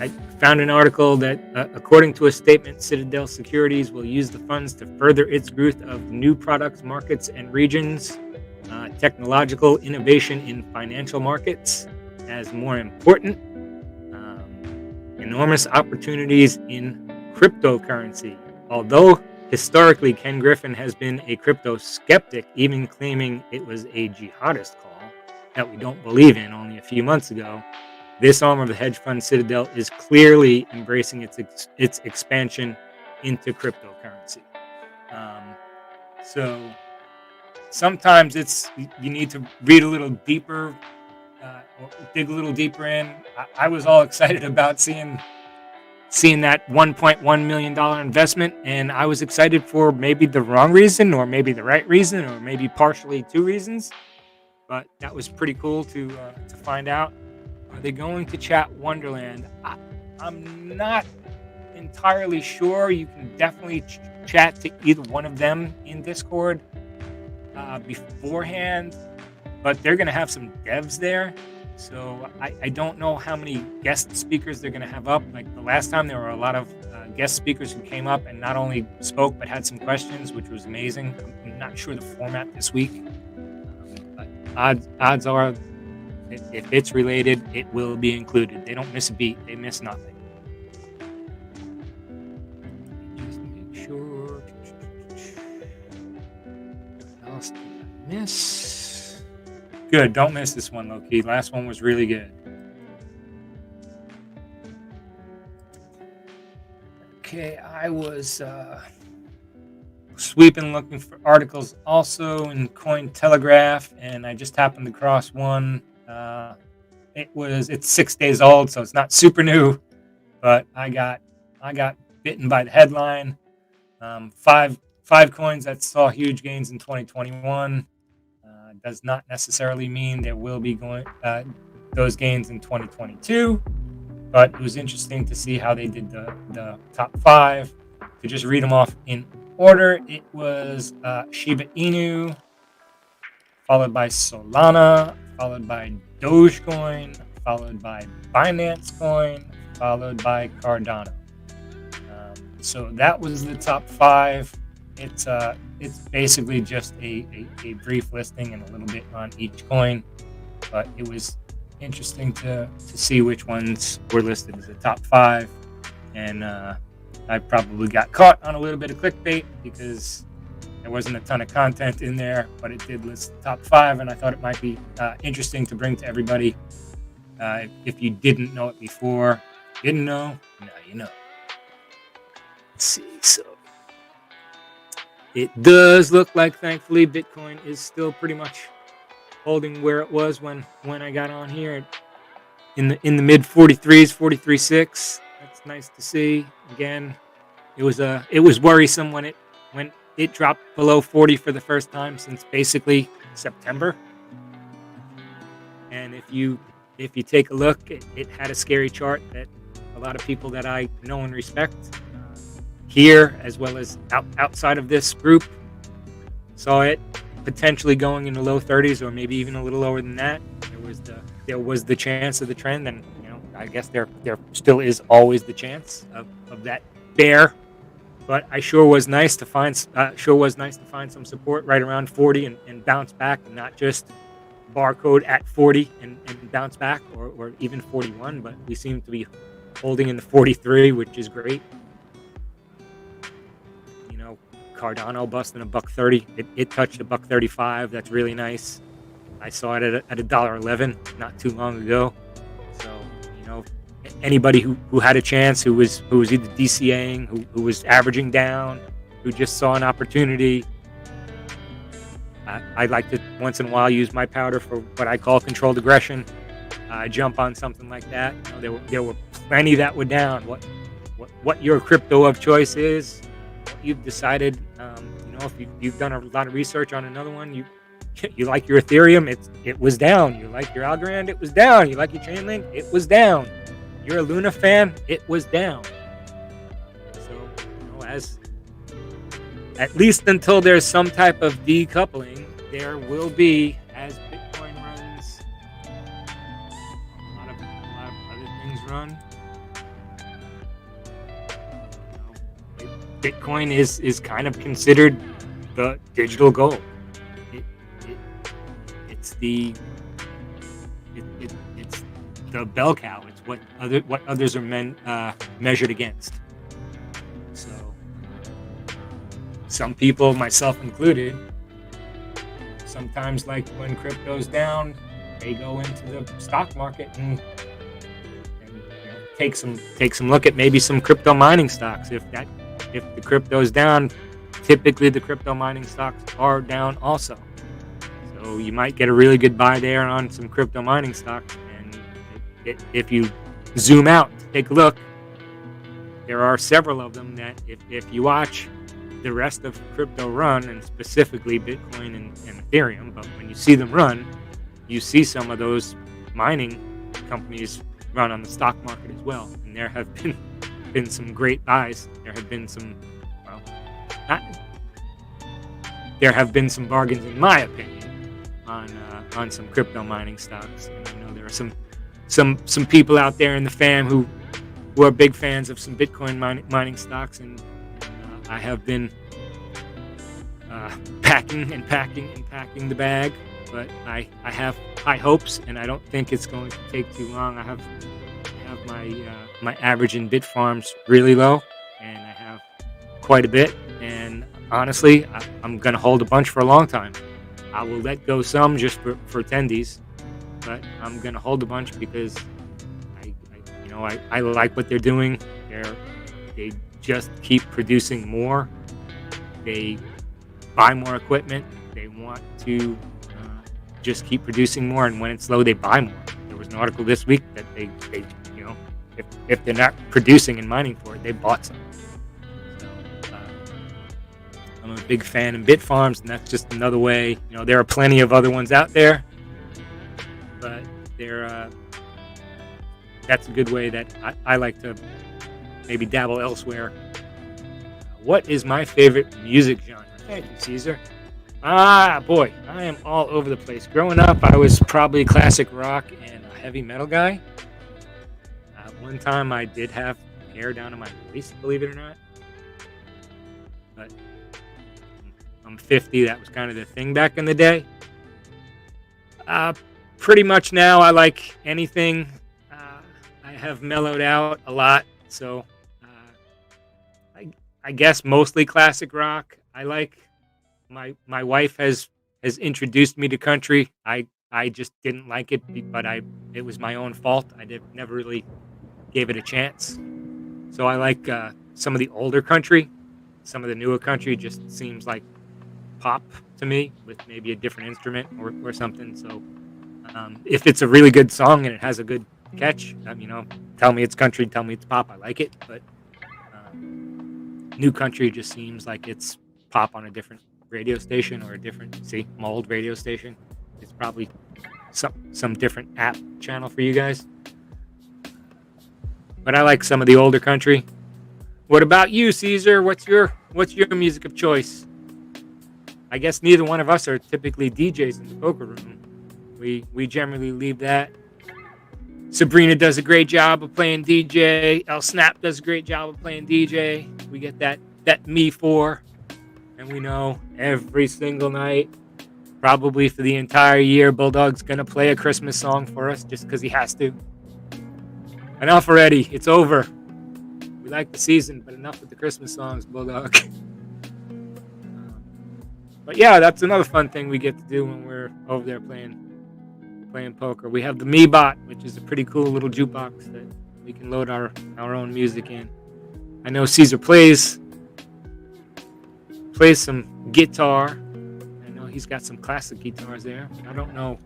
I found an article that according to a statement, Citadel Securities will use the funds to further its growth of new products, markets, and regions, technological innovation in financial markets, as more important, enormous opportunities in cryptocurrency. Although historically, Ken Griffin has been a crypto skeptic, even claiming it was a jihadist call that we don't believe in only a few months ago. This arm of the hedge fund Citadel is clearly embracing its expansion into cryptocurrency. So sometimes you need to read a little deeper, or dig a little deeper in. I was all excited about seeing that $1.1 million investment, and I was excited for maybe the wrong reason, or maybe the right reason, or maybe partially two reasons. But that was pretty cool to find out. Are they going to chat Wonderland? I'm not entirely sure. You can definitely chat to either one of them in Discord beforehand, but they're going to have some devs there. So I don't know how many guest speakers they're going to have up. Like the last time, there were a lot of guest speakers who came up and not only spoke, but had some questions, which was amazing. I'm not sure the format this week. But odds are, if it's related, it will be included. They don't miss a beat. They miss nothing. Just make sure. What else did I miss? Good. Don't miss this one, low-key. Last one was really good. Okay, I was sweeping, looking for articles also in Cointelegraph, and I just happened to cross one. It's 6 days old, so it's not super new, but I got bitten by the headline. Five coins that saw huge gains in 2021. Does not necessarily mean there will be those gains in 2022, but it was interesting to see how they did the top 5. To just read them off in order, it was Shiba Inu, followed by Solana, followed by Dogecoin, followed by Binance Coin, followed by Cardano. So that was the top 5. It's basically just a brief listing and a little bit on each coin, but it was interesting to see which ones were listed as the top 5. And I probably got caught on a little bit of clickbait because there wasn't a ton of content in there, but it did list the top 5, and I thought it might be interesting to bring to everybody. If you didn't know it before, didn't know, now you know. Let's see, so it does look like, thankfully, Bitcoin is still pretty much holding where it was when I got on here in the mid 43s, 43.6. That's nice to see. Again, it was worrisome when it dropped below 40 for the first time since basically September. And if you take a look, it had a scary chart that a lot of people that I know and respect here, as well as outside of this group, saw it potentially going in the low 30s or maybe even a little lower than that. There was the chance of the trend, and I guess there still is always the chance of that bear. But I sure was nice to find some support right around 40 and bounce back, and not just barcode at 40 and bounce back, or even 41. But we seem to be holding in the 43, which is great. Cardano busting $1.30. It touched $1.35. That's really nice. I saw it at $1.11 not too long ago. So anybody who had a chance, who was either DCAing, who was averaging down, who just saw an opportunity, I'd like to once in a while use my powder for what I call controlled aggression. jump on something like that. You know, there were plenty that were down. What your crypto of choice is, what you've decided. You know, if you've done a lot of research on another one, you like your Ethereum, it was down. You like your Algorand, it was down. You like your Chainlink, it was down. You're a Luna fan, it was down. So, you know, at least until there's some type of decoupling, there will be, as Bitcoin runs, a lot of other things run. You know, Bitcoin is kind of considered the digital gold. It's the bell cow. It's what others are measured against. So some people, myself included, sometimes like when crypto's down, they go into the stock market and you know, take some look at maybe some crypto mining stocks. If the crypto's down, typically the crypto mining stocks are down also. So you might get a really good buy there on some crypto mining stocks. And if you zoom out, take a look, there are several of them that if you watch the rest of crypto run, and specifically Bitcoin and Ethereum, but when you see them run, you see some of those mining companies run on the stock market as well. And there have been some great buys. There have been some, there have been some bargains, in my opinion, on some crypto mining stocks. And I know there are some people out there in the fam who are big fans of some Bitcoin mining stocks, and I have been packing the bag, but I have high hopes, and I don't think it's going to take too long. I have my average in bit farms really low, and I have quite a bit, and honestly, I'm going to hold a bunch for a long time. I will let go some just for attendees, but I'm going to hold a bunch because I like what they're doing. They just keep producing more. They buy more equipment. They want to just keep producing more, and when it's low, they buy more. There was an article this week that they you know, if they're not producing and mining for it, they bought some. So I'm a big fan of bit farms, and that's just another way. You know, there are plenty of other ones out there, but that's a good way that I like to maybe dabble elsewhere. What is my favorite music genre? Thank you, Caesar. Boy, I am all over the place. Growing up, I was probably classic rock and a heavy metal guy. One time I did have hair down to my waist, believe it or not. But I'm 50. That was kind of the thing back in the day. Pretty much now, I like anything. I have mellowed out a lot, so I guess mostly classic rock. I like my wife has introduced me to country. I just didn't like it, but it was my own fault. I never really gave it a chance. So I like some of the older country. Some of the newer country just seems like pop to me with maybe a different instrument or something. So if it's a really good song and it has a good catch, tell me it's country, tell me it's pop. I like it, but new country just seems like it's pop on a different radio station or a different, my old radio station. It's probably some different app channel for you guys. But I like some of the older country. What about you, Caesar? What's your music of choice? I guess neither one of us are typically DJs in the poker room. We generally leave that. Sabrina does a great job of playing DJ. El Snap does a great job of playing DJ. We get that me for, and we know every single night, probably for the entire year, Bulldog's gonna play a Christmas song for us just because he has to. Enough already. It's over. We like the season, but enough with the Christmas songs, Bulldog. But yeah, that's another fun thing we get to do when we're over there playing poker. We have the Me Bot, which is a pretty cool little jukebox that we can load our own music in. I know Caesar plays some guitar. I know he's got some classic guitars there. I don't know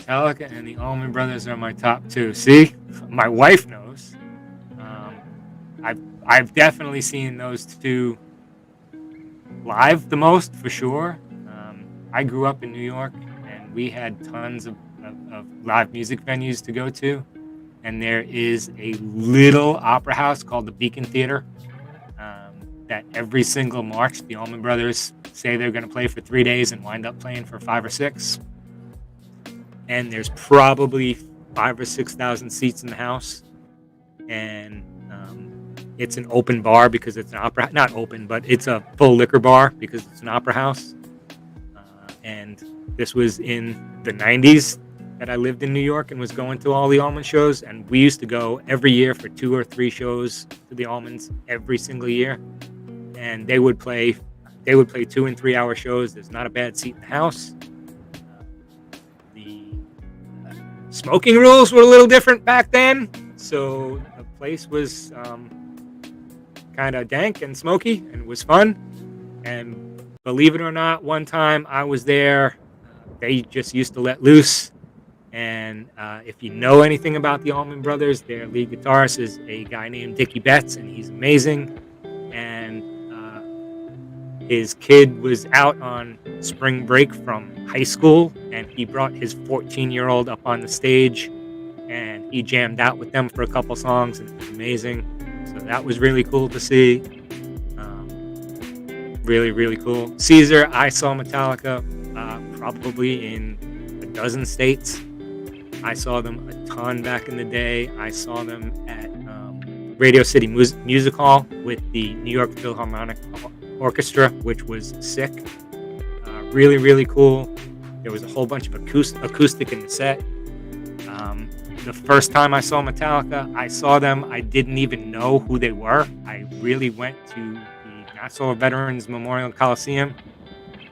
Metallica and the Allman Brothers are my top two. See, my wife knows. I've definitely seen those two live the most, for sure. I grew up in New York, and we had tons of live music venues to go to. And there is a little opera house called the Beacon Theater that every single March, the Allman Brothers say they're going to play for 3 days and wind up playing for 5 or 6. And there's probably 5,000 or 6,000 seats in the house. And it's an open bar because it's an opera, not open, but it's a full liquor bar because it's an opera house. And this was in the 90s that I lived in New York and was going to all the Allman shows. And we used to go every year for 2 or 3 shows to the Allmans every single year. And they would play 2 and 3 hour shows. There's not a bad seat in the house. The smoking rules were a little different back then. So the place was kind of dank and smoky, and it was fun. And believe it or not, one time I was there, they just used to let loose. And if you know anything about the Allman Brothers, their lead guitarist is a guy named Dickie Betts, and he's amazing. And his kid was out on spring break from high school, and he brought his 14-year-old up on the stage, and he jammed out with them for a couple songs, and it was amazing. So that was really cool to see. Really, really cool. Caesar, I saw Metallica probably in a dozen states. I saw them a ton back in the day. I saw them at Radio City Music Hall with the New York Philharmonic Orchestra, which was sick. Really, really cool. There was a whole bunch of acoustic in the set. The first time I saw Metallica, I saw them. I didn't even know who they were. I really went to the Nassau Veterans Memorial Coliseum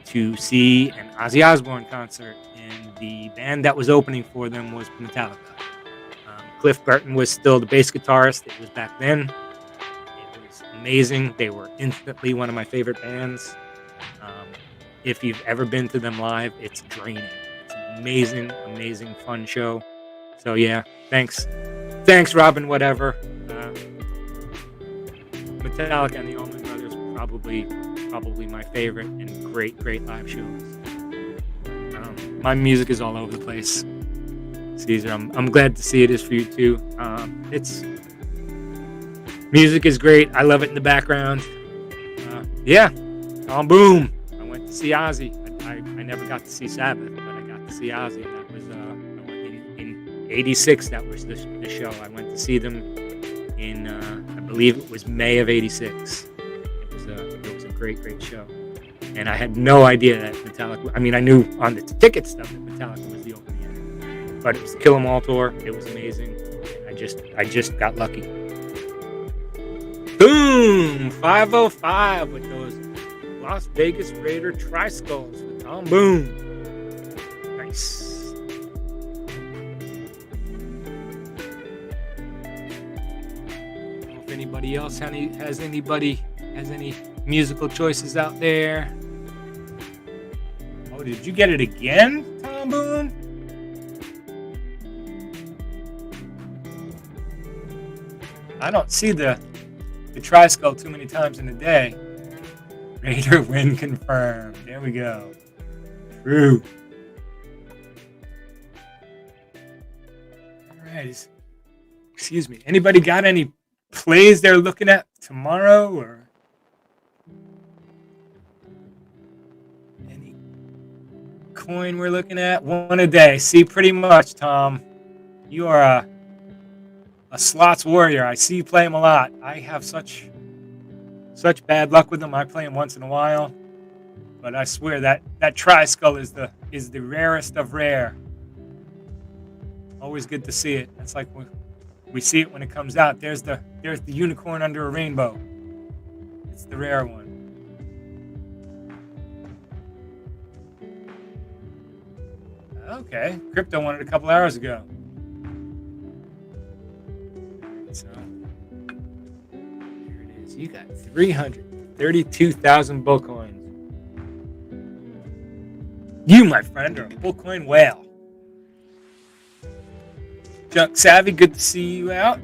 to see an Ozzy Osbourne concert, and the band that was opening for them was Metallica. Cliff Burton was still the bass guitarist. It was back then. It was amazing. They were instantly one of my favorite bands. If you've ever been to them live, it's draining. It's an amazing, amazing, fun show. So yeah, thanks, Robin. Whatever. Metallica and the Allman Brothers probably my favorite, and great live shows. My music is all over the place. Caesar, I'm glad to see it is for you too. It's music is great. I love it in the background. Yeah, Tom Boom. I went to see Ozzy. I never got to see Sabbath, but I got to see Ozzy. That was in '86. That was the show. I went to see them in I believe it was May of '86. It was a great show, and I had no idea that Metallica. I mean, I knew on the ticket stuff that Metallica was the opening act, but it was the Kill 'Em All tour. It was amazing. I just got lucky. Boom! 505 with those Las Vegas Raider Tri-Skulls with Tom Boom. Nice. If anybody else has any musical choices out there. Oh, did you get it again, Tom Boom? I don't see the Tri-Skull too many times in a day. Raider win confirmed. There we go. True. All right. Excuse me. Anybody got any plays they're looking at tomorrow, or any coin we're looking at? One a day. See, pretty much, Tom. You are a slots warrior. I see you play them a lot. I have such bad luck with them. I play them once in a while, but I swear that Tri-Skull is the rarest of rare. Always good to see it. It's like we see it when it comes out. There's the unicorn under a rainbow. It's the rare one. Okay, crypto won it a couple hours ago. So here it is. You got 332,000 bull coins. You, my friend, are a bull coin whale. Junk Savvy, good to see you out.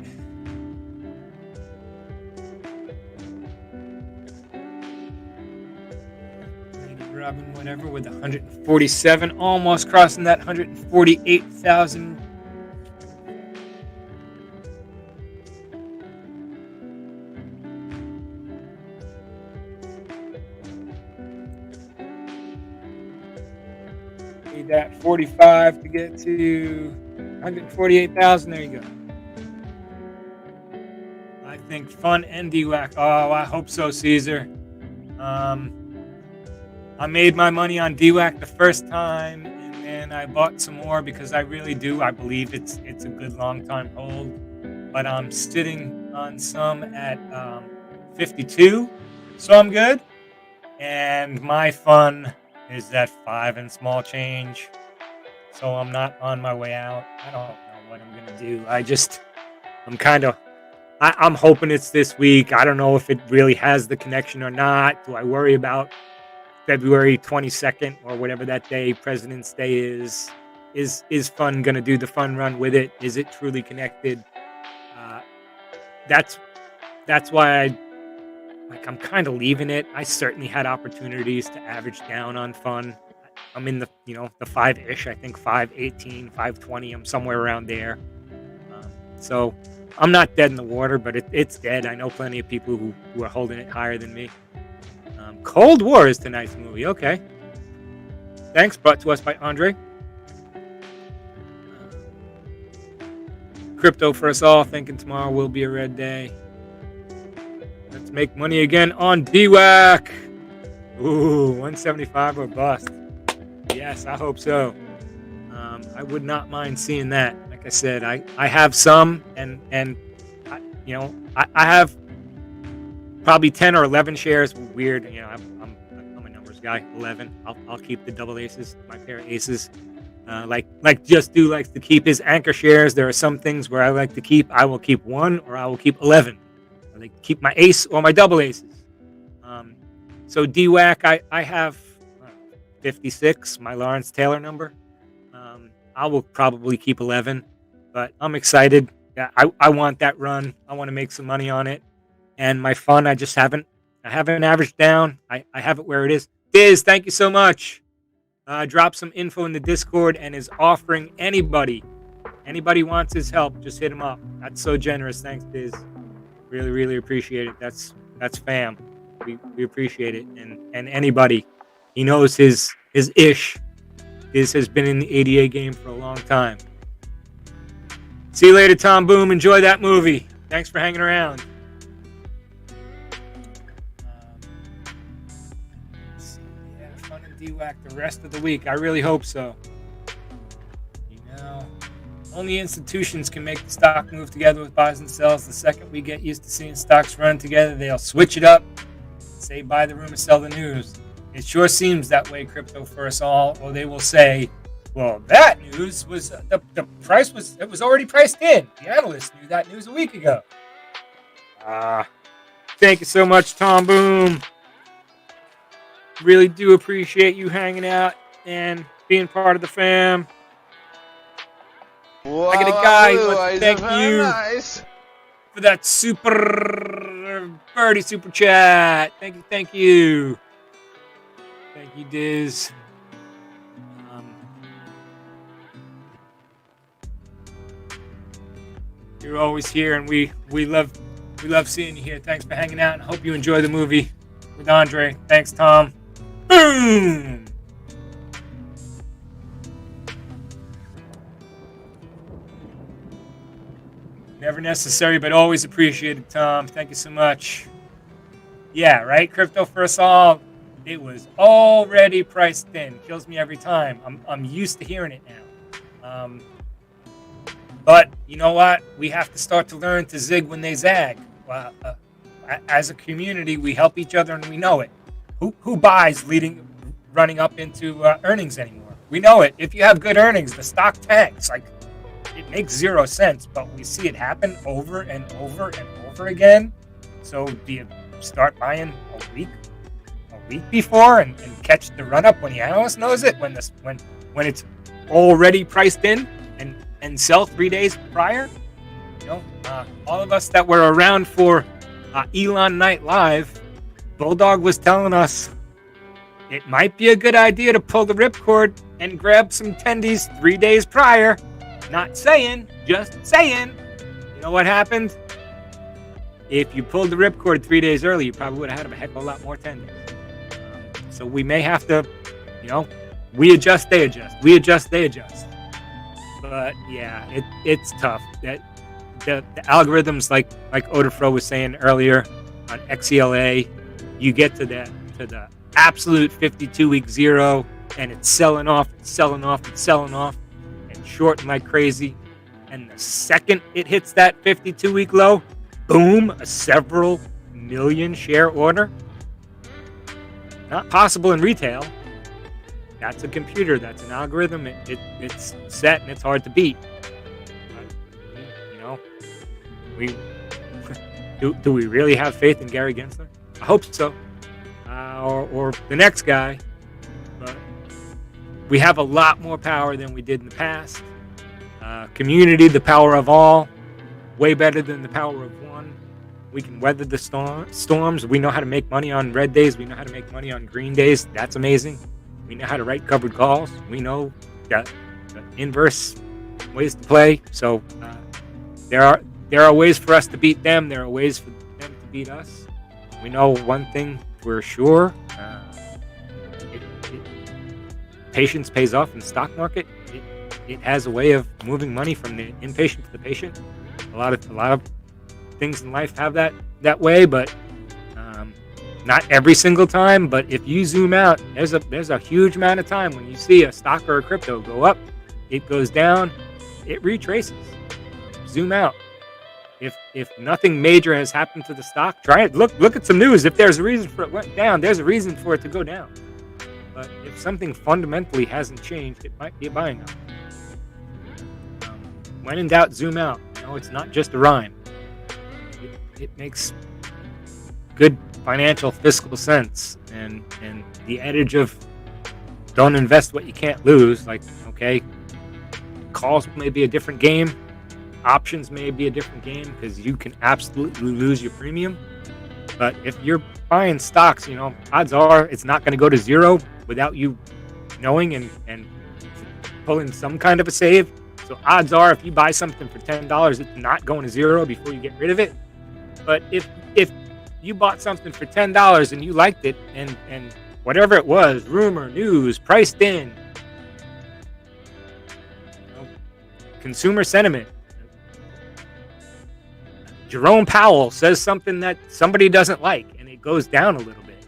Lady Robin, whatever, with 147, almost crossing that 148,000. Need that 45 to get to 148,000. There you go. I think FUN and DWAC. Oh, I hope so, Caesar. I made my money on DWAC the first time, and then I bought some more because I really do. I believe it's a good long-time hold. But I'm sitting on some at 52, so I'm good. And my FUN is at 5 and small change, so I'm not on my way out. I don't know what I'm gonna do. I'm hoping it's this week. I don't know if it really has the connection or not. Do I worry about February 22nd or whatever that day, President's Day is? Is FUN gonna do the fun run with it? Is it truly connected? That's why I'm kind of leaving it. I certainly had opportunities to average down on FUN. I'm in the 5-ish, I think 518, 520. I'm somewhere around there. So I'm not dead in the water, but it's dead. I know plenty of people who are holding it higher than me. Cold War is tonight's movie. Okay. Thanks. Brought to us by Andre. Crypto for us all. Thinking tomorrow will be a red day. Let's make money again on DWAC. Ooh, 175 or bust. Yes, I hope so. I would not mind seeing that. Like I said, I have some, and I have probably 10 or 11 shares. Weird, I'm a numbers guy. 11. I'll keep the double aces, my pair of aces. Like Just Do likes to keep his anchor shares. There are some things where I like to keep. I will keep 1 or I will keep 11. I like to keep my ace or my double aces. So DWAC, I have 56, my Lawrence Taylor number. I will probably keep 11, but I'm excited. Yeah, I want that run. I want to make some money on it. And my FUN, I haven't averaged down. I have it where it is. Diz, thank you so much. Drop some info in the Discord and is offering anybody wants his help, just hit him up. That's so generous. Thanks, Diz. Really, really appreciate it. That's fam. We appreciate it. And anybody, he knows his ish. Diz has been in the ADA game for a long time. See you later, Tom Boom. Enjoy that movie. Thanks for hanging around. FUN and DWAC the rest of the week. I really hope so. Only institutions can make the stock move together with buys and sells. The second we get used to seeing stocks run together, they'll switch it up, say buy the rumor, sell the news. It sure seems that way, crypto for us all. Or they will say, well, that news was the price was already priced in. The analysts knew that news a week ago. Thank you so much, Tom Boom. Really do appreciate you hanging out and being part of the fam. Wow, I got a guy who wants to thank you nice. for that super birdie super chat. Thank you. Thank you, Diz. You're always here, and we love seeing you here. Thanks for hanging out, and hope you enjoy the movie with Andre. Thanks, Tom. Boom. Never necessary, but always appreciated, Tom. Thank you so much. Yeah, right? Crypto for us all. It was already priced in. Kills me every time. I'm used to hearing it now. But you know what? We have to start to learn to zig when they zag. As a community, we help each other, and we know it. Who buys running up into earnings anymore? We know it. If you have good earnings, the stock tanks. It makes 0 sense, but we see it happen over and over and over again. So do you start buying a week before and catch the run up when the analyst knows it, when it's already priced in, and sell 3 days prior. All of us that were around for Elon Night Live, Bulldog was telling us it might be a good idea to pull the ripcord and grab some tendies 3 days prior. Not saying, just saying. You know what happened? If you pulled the ripcord 3 days early, you probably would have had a heck of a lot more tendies. So we may have to, we adjust, they adjust. We adjust, they adjust. But yeah, it's tough. That the algorithms, like Odafro was saying earlier on XELA, you get to the absolute 52-week zero, and it's selling off, and shorting like crazy. And the second it hits that 52-week low, boom, a several million share order. Not possible in retail. That's a computer. That's an algorithm. It's set and it's hard to beat. But, do we really have faith in Gary Gensler? I hope so. Or the next guy. But we have a lot more power than we did in the past. Community, the power of all. Way better than the power of one. We can weather the storms. We know how to make money on red days. We know how to make money on green days. That's amazing. We know how to write covered calls. We know the inverse ways to play. So there are ways for us to beat them. There are ways for them to beat us. We know one thing for sure. Patience pays off in the stock market. It has a way of moving money from the impatient to the patient. A lot of things in life have that way, but not every single time. But if you zoom out, there's a huge amount of time when you see a stock or a crypto go up, it goes down, it retraces. Zoom out. If nothing major has happened to the stock, try it. Look at some news. If there's a reason for it went down, there's a reason for it to go down. But if something fundamentally hasn't changed, it might be a buying option. When in doubt, zoom out. It's not just a rhyme. It makes good financial fiscal sense, and the adage of don't invest what you can't lose. Like, okay, calls may be a different game, options may be a different game because you can absolutely lose your premium. But if you're buying stocks, odds are it's not going to go to zero without you knowing and pulling some kind of a save. So odds are if you buy something for $10, it's not going to zero before you get rid of it. But if you bought something for $10 and you liked it, and whatever it was, rumor, news, priced in, consumer sentiment, Jerome Powell says something that somebody doesn't like and it goes down a little bit,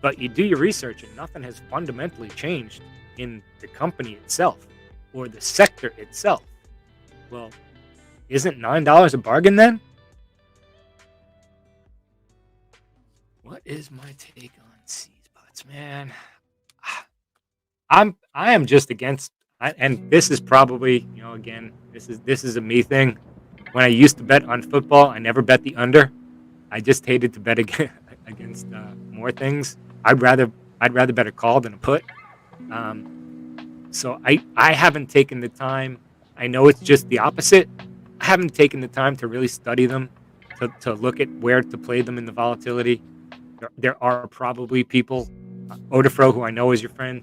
but you do your research and nothing has fundamentally changed in the company itself or the sector itself. Well, isn't $9 a bargain then? What is my take on seed-pots, man? I am just against, and this is probably, again, this is a me thing. When I used to bet on football, I never bet the under. I just hated to bet against more things. I'd rather bet a call than a put. So I haven't taken the time. I know it's just the opposite. I haven't taken the time to really study them, to look at where to play them in the volatility. There are probably people, Odafro, who I know is your friend,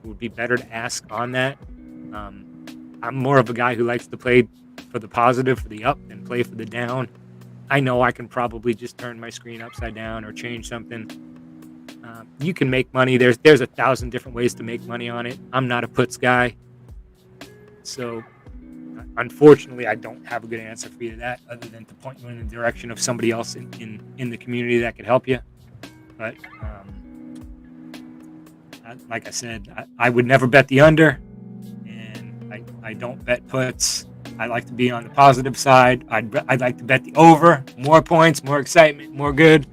who would be better to ask on that. I'm more of a guy who likes to play for the positive, for the up, and play for the down. I know I can probably just turn my screen upside down or change something. You can make money. There's 1,000 different ways to make money on it. I'm not a puts guy. So, unfortunately, I don't have a good answer for you to that, other than to point you in the direction of somebody else in the community that could help you. But like I said, I would never bet the under, and I don't bet puts. I like to be on the positive side. I'd like to bet the over, more points, more excitement, more good.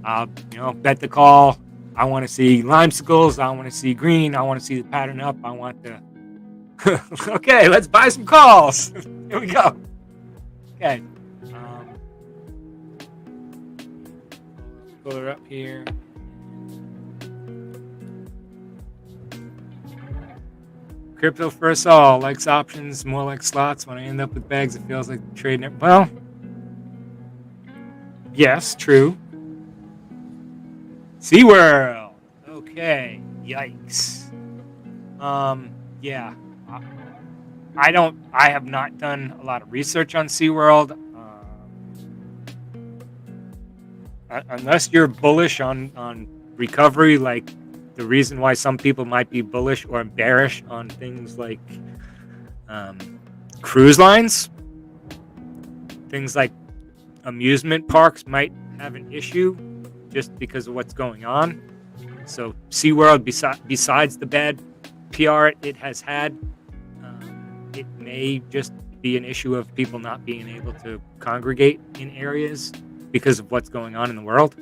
Bet the call. I want to see limesicles. I want to see green. I want to see the pattern up. I want the. Okay, let's buy some calls. Here we go. Okay. Pull her up here. Crypto for us all. Likes options, more like slots. When I end up with bags, it feels like trading it. Well, yes, true. SeaWorld. Okay. Yikes. Yeah. I have not done a lot of research on SeaWorld. Unless you're bullish on recovery, like the reason why some people might be bullish or bearish on things like cruise lines, things like amusement parks might have an issue just because of what's going on. So SeaWorld, besides the bad PR it has had, it may just be an issue of people not being able to congregate in areas because of what's going on in the world.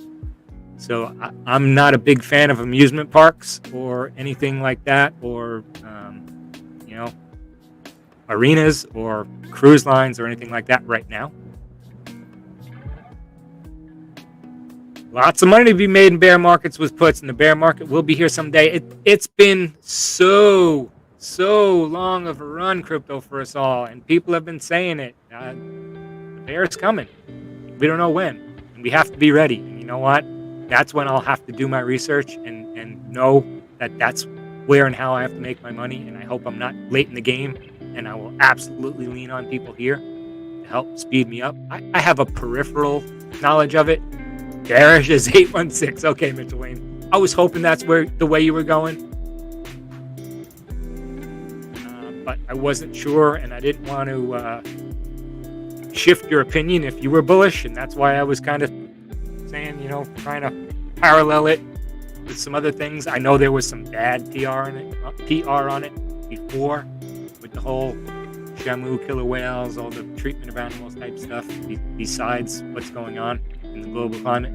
So I'm not a big fan of amusement parks or anything like that, or arenas or cruise lines or anything like that right now. Lots of money to be made in bear markets with puts, and the bear market will be here someday. It's been so long of a run, crypto, for us all, and people have been saying it. The bear is coming. We don't know when, and we have to be ready. And you know what? That's when I'll have to do my research and know that that's where and how I have to make my money. And I hope I'm not late in the game, and I will absolutely lean on people here to help speed me up. I have a peripheral knowledge of it. Bearish is 816. Okay, Mitchell Wayne. I was hoping that's the way you were going. But I wasn't sure, and I didn't want to shift your opinion if you were bullish, and that's why I was kind of saying, trying to parallel it with some other things. I know there was some bad PR on it before, with the whole Shamu, killer whales, all the treatment of animals type stuff, besides what's going on in the global climate.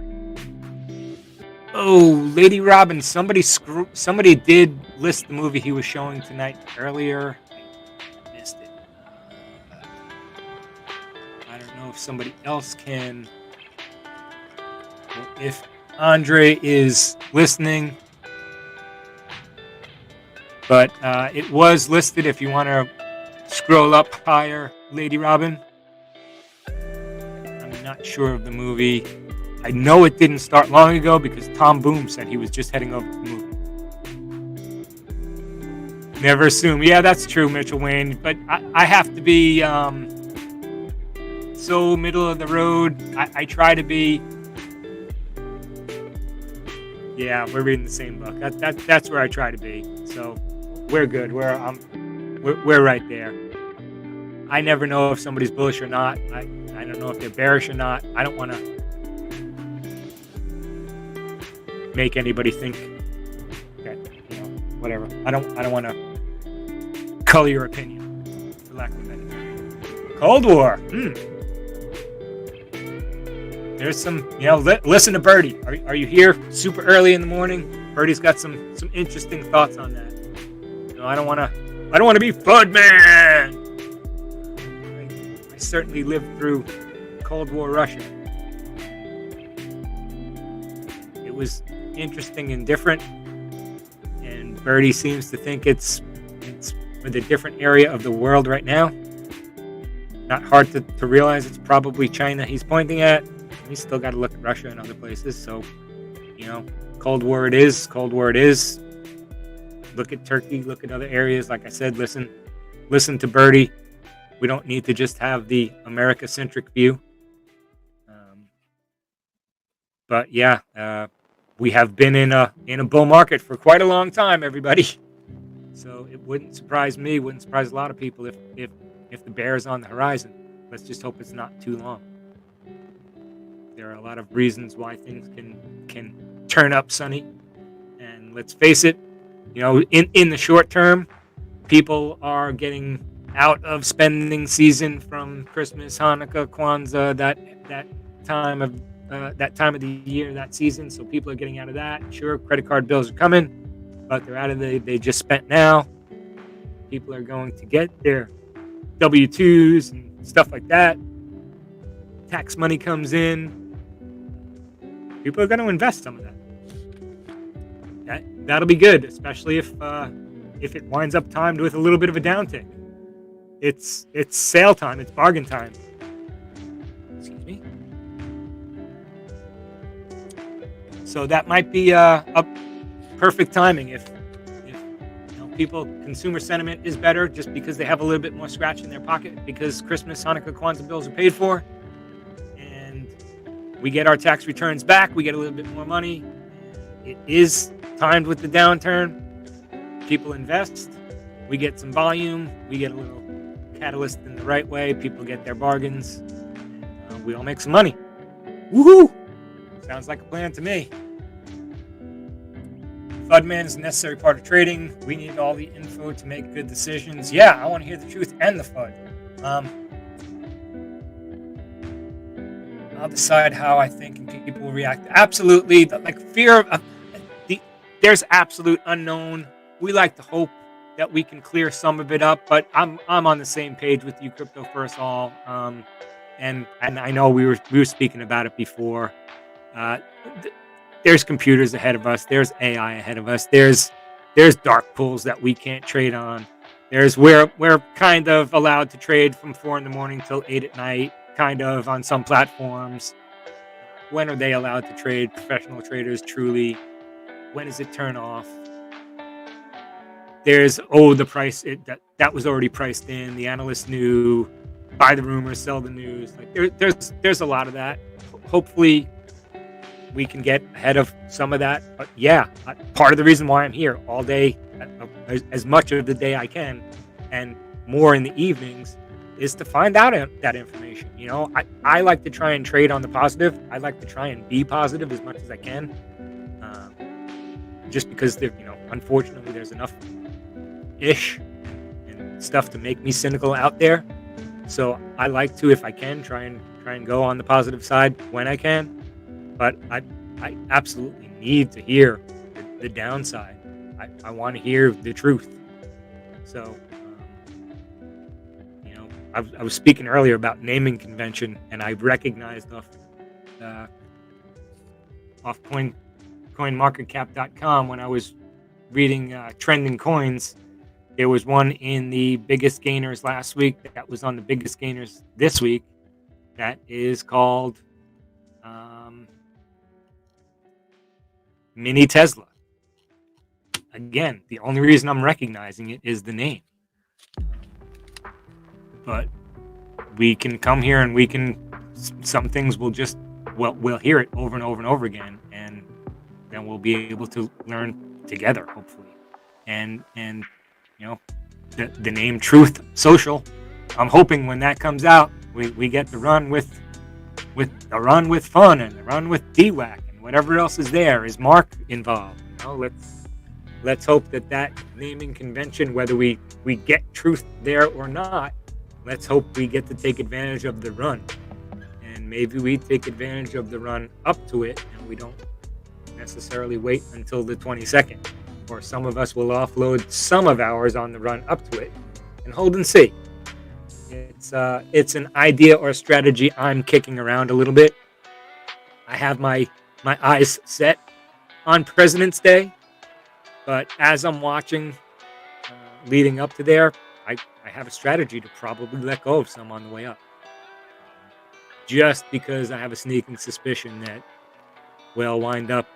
Oh, Lady Robin, somebody did list the movie he was showing tonight earlier. I missed it. I don't know if somebody else can. If Andre is listening, but it was listed. If you want to scroll up higher, Lady Robin. I'm not sure of the movie. I know it didn't start long ago because Tom Boom said he was just heading over to the movie. Never assume. Yeah, that's true, Mitchell Wayne. But I have to be so middle of the road. I try to be. Yeah, we're reading the same book. That's where I try to be. So we're good. We're right there. I never know if somebody's bullish or not. I don't know if they're bearish or not. I don't want to make anybody think that, whatever. I don't want to color your opinion, for lack of a better term. Cold War. There's some, listen to Birdie. Are you here super early in the morning? Birdie's got some interesting thoughts on that. I don't want to be FUD man. I certainly lived through Cold War Russia. It was interesting and different, and Birdie seems to think it's with a different area of the world right now. Not hard to realize it's probably China he's pointing at. We still got to look at Russia and other places. So, Cold War it is. Cold War it is. Look at Turkey. Look at other areas. Like I said, listen to Birdie. We don't need to just have the America-centric view. But yeah, we have been in a bull market for quite a long time, everybody. So it wouldn't surprise me. Wouldn't surprise a lot of people if the bear is on the horizon. Let's just hope it's not too long. There are a lot of reasons why things can turn up, Sonny. And let's face it, in the short term, people are getting out of spending season from Christmas, Hanukkah, Kwanzaa, that time of the year, that season. So people are getting out of that. Sure, credit card bills are coming, but they're out of they just spent now. People are going to get their W-2s and stuff like that. Tax money comes in. People are going to invest some of that. That'll be good, especially if if it winds up timed with a little bit of a downtick. It's sale time. It's bargain time. Excuse me. So that might be a perfect timing if consumer sentiment is better just because they have a little bit more scratch in their pocket because Christmas, Hanukkah, Kwanzaa bills are paid for, and we get our tax returns back. We get a little bit more money. It is timed with the downturn. People invest. We get some volume. We get a little catalyst in the right way. People get their bargains. We all make some money. Woohoo! Sounds like a plan to me. FUDman is a necessary part of trading. We need all the info to make good decisions. Yeah, I want to hear the truth and the FUD. I'll decide how I think people will react. Absolutely, like fear of there's absolute unknown. We like to hope that we can clear some of it up, but I'm on the same page with you, Crypto First All. And I know we were speaking about it before. There's computers ahead of us. There's AI ahead of us. There's dark pools that we can't trade on. We're kind of allowed to trade from 4 a.m. till 8 p.m, kind of on some platforms. When are they allowed to trade? Professional traders truly. When does it turn off? There's the price that was already priced in. The analysts knew. Buy the rumors, sell the news. Like there's a lot of that. Hopefully, we can get ahead of some of that. But yeah, part of the reason why I'm here all day, as much of the day I can, and more in the evenings, is to find out that information. You know, I like to try and trade on the positive. I like to try and be positive as much as I can. Just because unfortunately, there's enough ish and stuff to make me cynical out there. So I like to, if I can, try and go on the positive side when I can. But I absolutely need to hear the downside. I want to hear the truth. So, I was speaking earlier about naming convention, and I recognized off coinmarketcap.com when I was reading trending coins. There was one in the biggest gainers last week that was on the biggest gainers this week. That is called Mini Tesla. Again, the only reason I'm recognizing it is the name. But we can come here and some things will just, we'll hear it over and over and over again, and then we'll be able to learn together, hopefully. And the name Truth Social, I'm hoping when that comes out, we get the run with FUN and the run with DWAC and whatever else is there. Is Mark involved? Let's hope that naming convention, whether we get truth there or not, let's hope we get to take advantage of the run. And maybe we take advantage of the run up to it, and we don't necessarily wait until the 22nd. Or some of us will offload some of ours on the run up to it and hold and see. It's an idea or a strategy I'm kicking around a little bit. I have my eyes set on President's Day, but as I'm watching leading up to there, I have a strategy to probably let go of some on the way up. Just because I have a sneaking suspicion that we'll wind up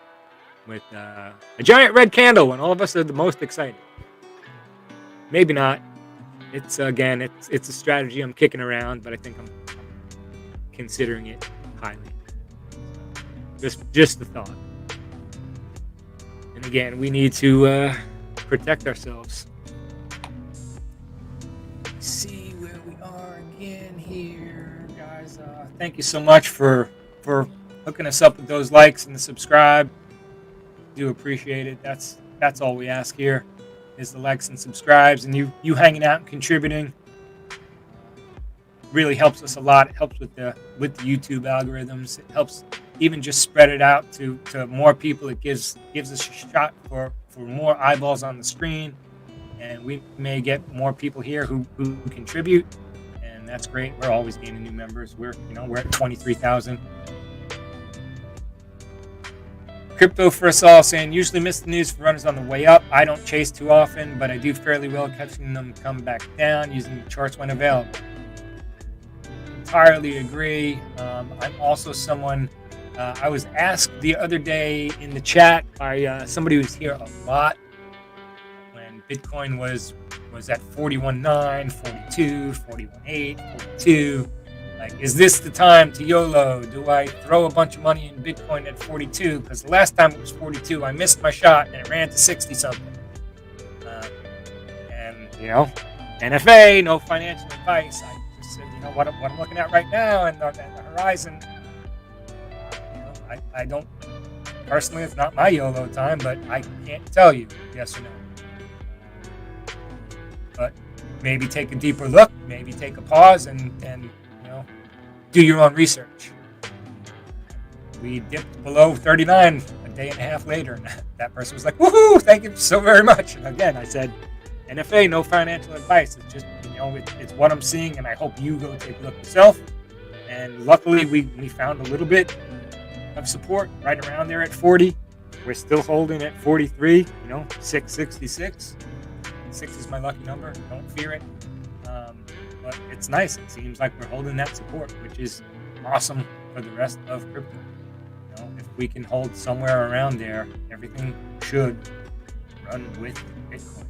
with a giant red candle when all of us are the most excited. Maybe not. It's a strategy I'm kicking around, but I think I'm considering it highly. Just the thought. And again, we need to protect ourselves. Let's see where we are again here, guys. Thank you so much for hooking us up with those likes and the subscribe. Do appreciate it. That's all we ask here is the likes and subscribes, and you hanging out and contributing really helps us a lot. It helps with the YouTube algorithms. It helps even just spread it out to more people. It gives us a shot for more eyeballs on the screen, and we may get more people here who contribute, and that's great. We're always gaining new members. We're at 23,000. Crypto First All saying, usually miss the news for runners on the way up. I don't chase too often, but I do fairly well catching them come back down using the charts when available. Entirely agree. I'm also someone, I was asked the other day in the chat by somebody who's here a lot when Bitcoin was at 41.9, 42, 41.8, 42. Like, is this the time to YOLO? Do I throw a bunch of money in Bitcoin at 42? Because the last time it was 42, I missed my shot and it ran to 60 something. And, NFA, no financial advice. I just said, what I'm looking at right now and the horizon. I don't, personally, it's not my YOLO time, but I can't tell you yes or no. But maybe take a deeper look, maybe take a pause and do your own research. We dipped below 39 a day and a half later, and that person was like, woohoo, thank you so very much. And again, I said, NFA, no financial advice. It's just, it's what I'm seeing, and I hope you go take a look yourself. And luckily, we found a little bit of support right around there at 40. We're still holding at 43, 666. 6 is my lucky number. Don't fear it. But it's nice. It seems like we're holding that support, which is awesome for the rest of crypto. If we can hold somewhere around there, everything should run with Bitcoin,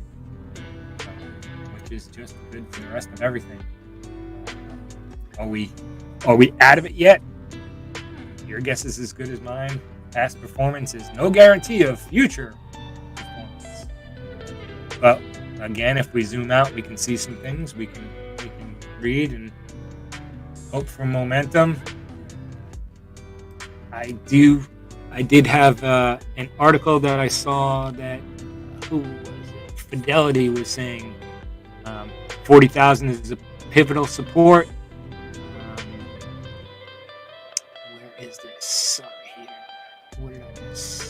which is just good for the rest of everything. Are we out of it yet? Your guess is as good as mine. Past performance is no guarantee of future performance. But again, if we zoom out, we can see some things. We can read and hope for momentum. I did have an article that I saw that Fidelity was saying 40,000 is a pivotal support. Where is this? Sorry, here. What did I miss?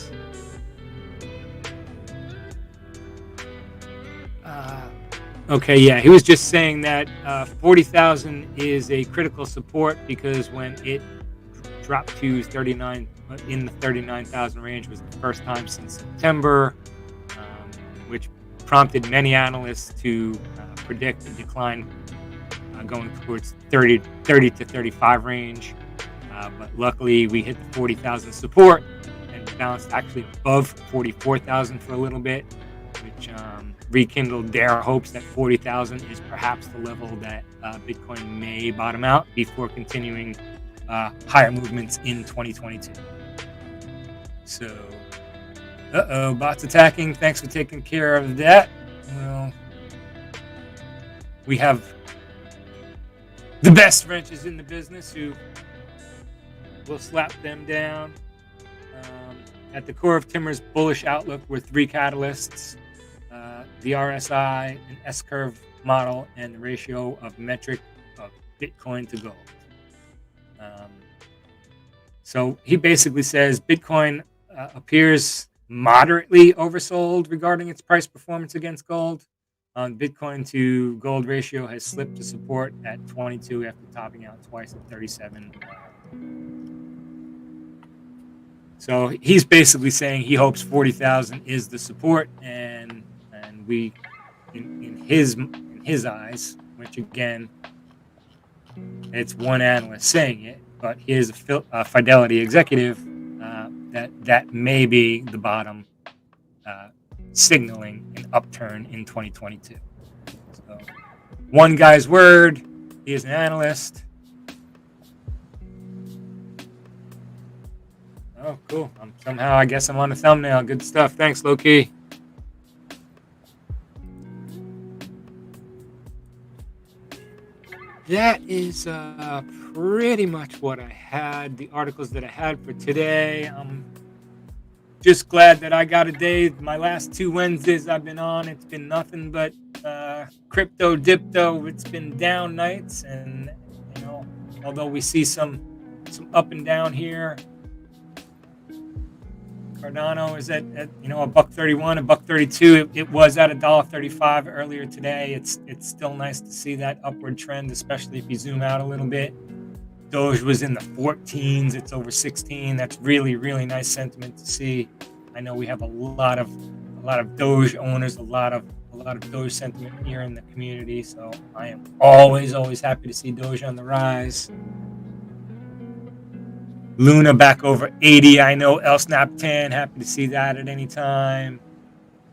Okay, yeah, he was just saying that 40,000 is a critical support because when it dropped to 39 in the 39,000 range was the first time since September, which prompted many analysts to predict a decline going towards 30 to 35 range. But luckily, we hit the 40,000 support and bounced actually above 44,000 for a little bit, which rekindled their hopes that 40,000 is perhaps the level that Bitcoin may bottom out before continuing higher movements in 2022. So, bots attacking. Thanks for taking care of that. Well, we have the best wrenches in the business who will slap them down. At the core of Timmer's bullish outlook were three catalysts. The RSI, an S-curve model, and the ratio of metric of Bitcoin to gold. So he basically says Bitcoin appears moderately oversold regarding its price performance against gold. Bitcoin to gold ratio has slipped to support at 22 after topping out twice at 37. So he's basically saying he hopes 40,000 is the support, and we, in his eyes, which again, it's one analyst saying it, but here's a Fidelity executive that may be the bottom, signaling an upturn in 2022. So one guy's word, he is an analyst. Oh, cool. Somehow I guess I'm on the thumbnail. Good stuff. Thanks, Loki. That is pretty much what I had, the articles that I had for today. I'm just glad that I got a day. My last 2 Wednesdays I've been on, it's been nothing but crypto dipto. It's been down nights, and although we see some up and down here, Cardano is at $1.31, $1.32. It was at $1.35 earlier today. It's still nice to see that upward trend, especially if you zoom out a little bit. Doge was in the 14s. It's over 16. That's really, really nice sentiment to see. I know we have a lot of Doge owners, a lot of Doge sentiment here in the community. So I am always happy to see Doge on the rise. Luna back over 80. I know LSNAP 10. Happy to see that at any time.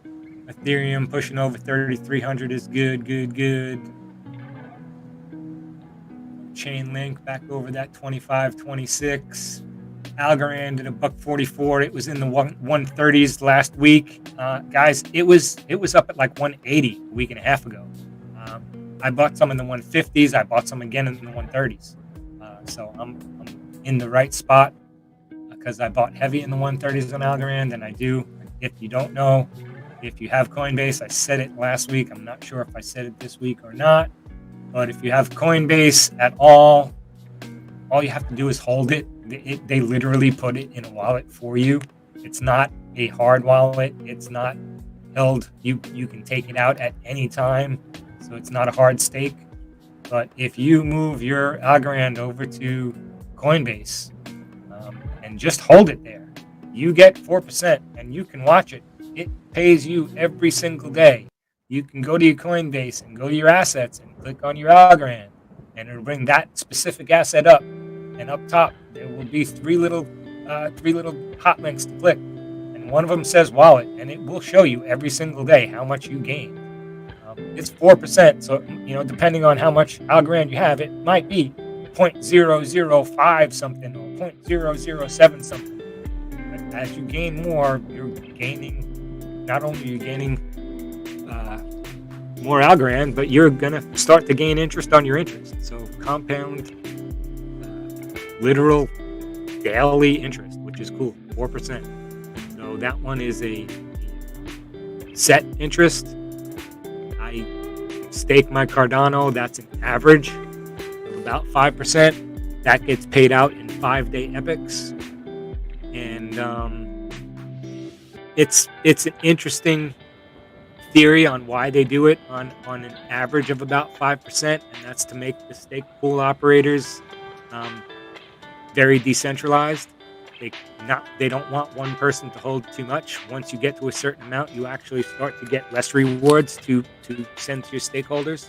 Ethereum pushing over 3,300 is good. Chainlink back over that 25, 26. Algorand at $1.44. It was in the 130s last week. Guys, it was up at like 180 a week and a half ago. I bought some in the 150s. I bought some again in the 130s. So I'm in the right spot because I bought heavy in the 130s on Algorand, and I do. If you don't know, if you have Coinbase, I said it last week. I'm not sure if I said it this week or not, but if you have Coinbase at all you have to do is hold it. They literally put it in a wallet for you. It's not a hard wallet. It's not held. You can take it out at any time, so it's not a hard stake. But if you move your Algorand over to Coinbase and just hold it there, you get 4%, and you can watch it. It pays you every single day. You can go to your Coinbase and go to your assets and click on your Algorand, and it'll bring that specific asset up. And up top, there will be three little hot links to click, and one of them says wallet, and it will show you every single day how much you gain. It's 4%, so depending on how much Algorand you have, it might be 0.005 something or 0.007 something. But as you gain more, you're gaining. Not only are you gaining more Algorand, but you're gonna start to gain interest on your interest. So compound, literal daily interest, which is cool, 4%. So that one is a set interest. I stake my Cardano. That's an average of about 5%. That gets paid out in 5-day epochs, and it's an interesting theory on why they do it on an average of about 5%, and that's to make the stake pool operators very decentralized. They don't want one person to hold too much. Once you get to a certain amount, you actually start to get less rewards to send to your stakeholders.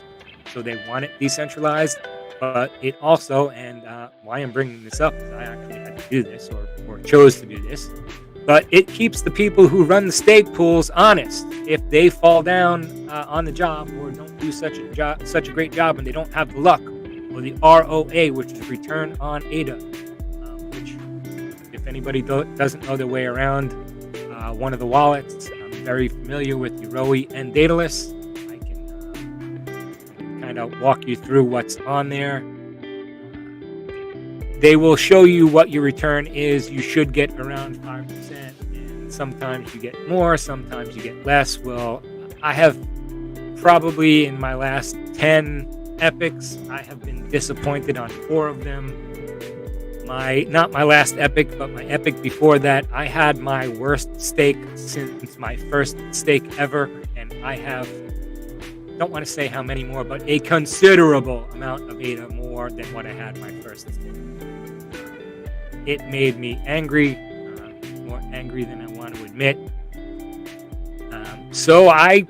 So they want it decentralized. But it also, and why I'm bringing this up is I actually had to do this or chose to do this. But it keeps the people who run the stake pools honest. If they fall down on the job or don't do such a great job, and they don't have the luck or the ROA, which is return on ADA, which, if anybody doesn't know their way around one of the wallets, I'm very familiar with Euroi and Daedalus. I can kind of walk you through what's on there. They will show you what your return is. You should get around 5%, and sometimes you get more, sometimes you get less. Well, I have probably in my last 10 epochs, I have been disappointed on 4 of them. Not my last epoch, but my epoch before that, I had my worst stake since my first stake ever, and I don't want to say how many more, but a considerable amount of ADA more than what I had my first stake. It made me angry, more angry than I want to admit. So I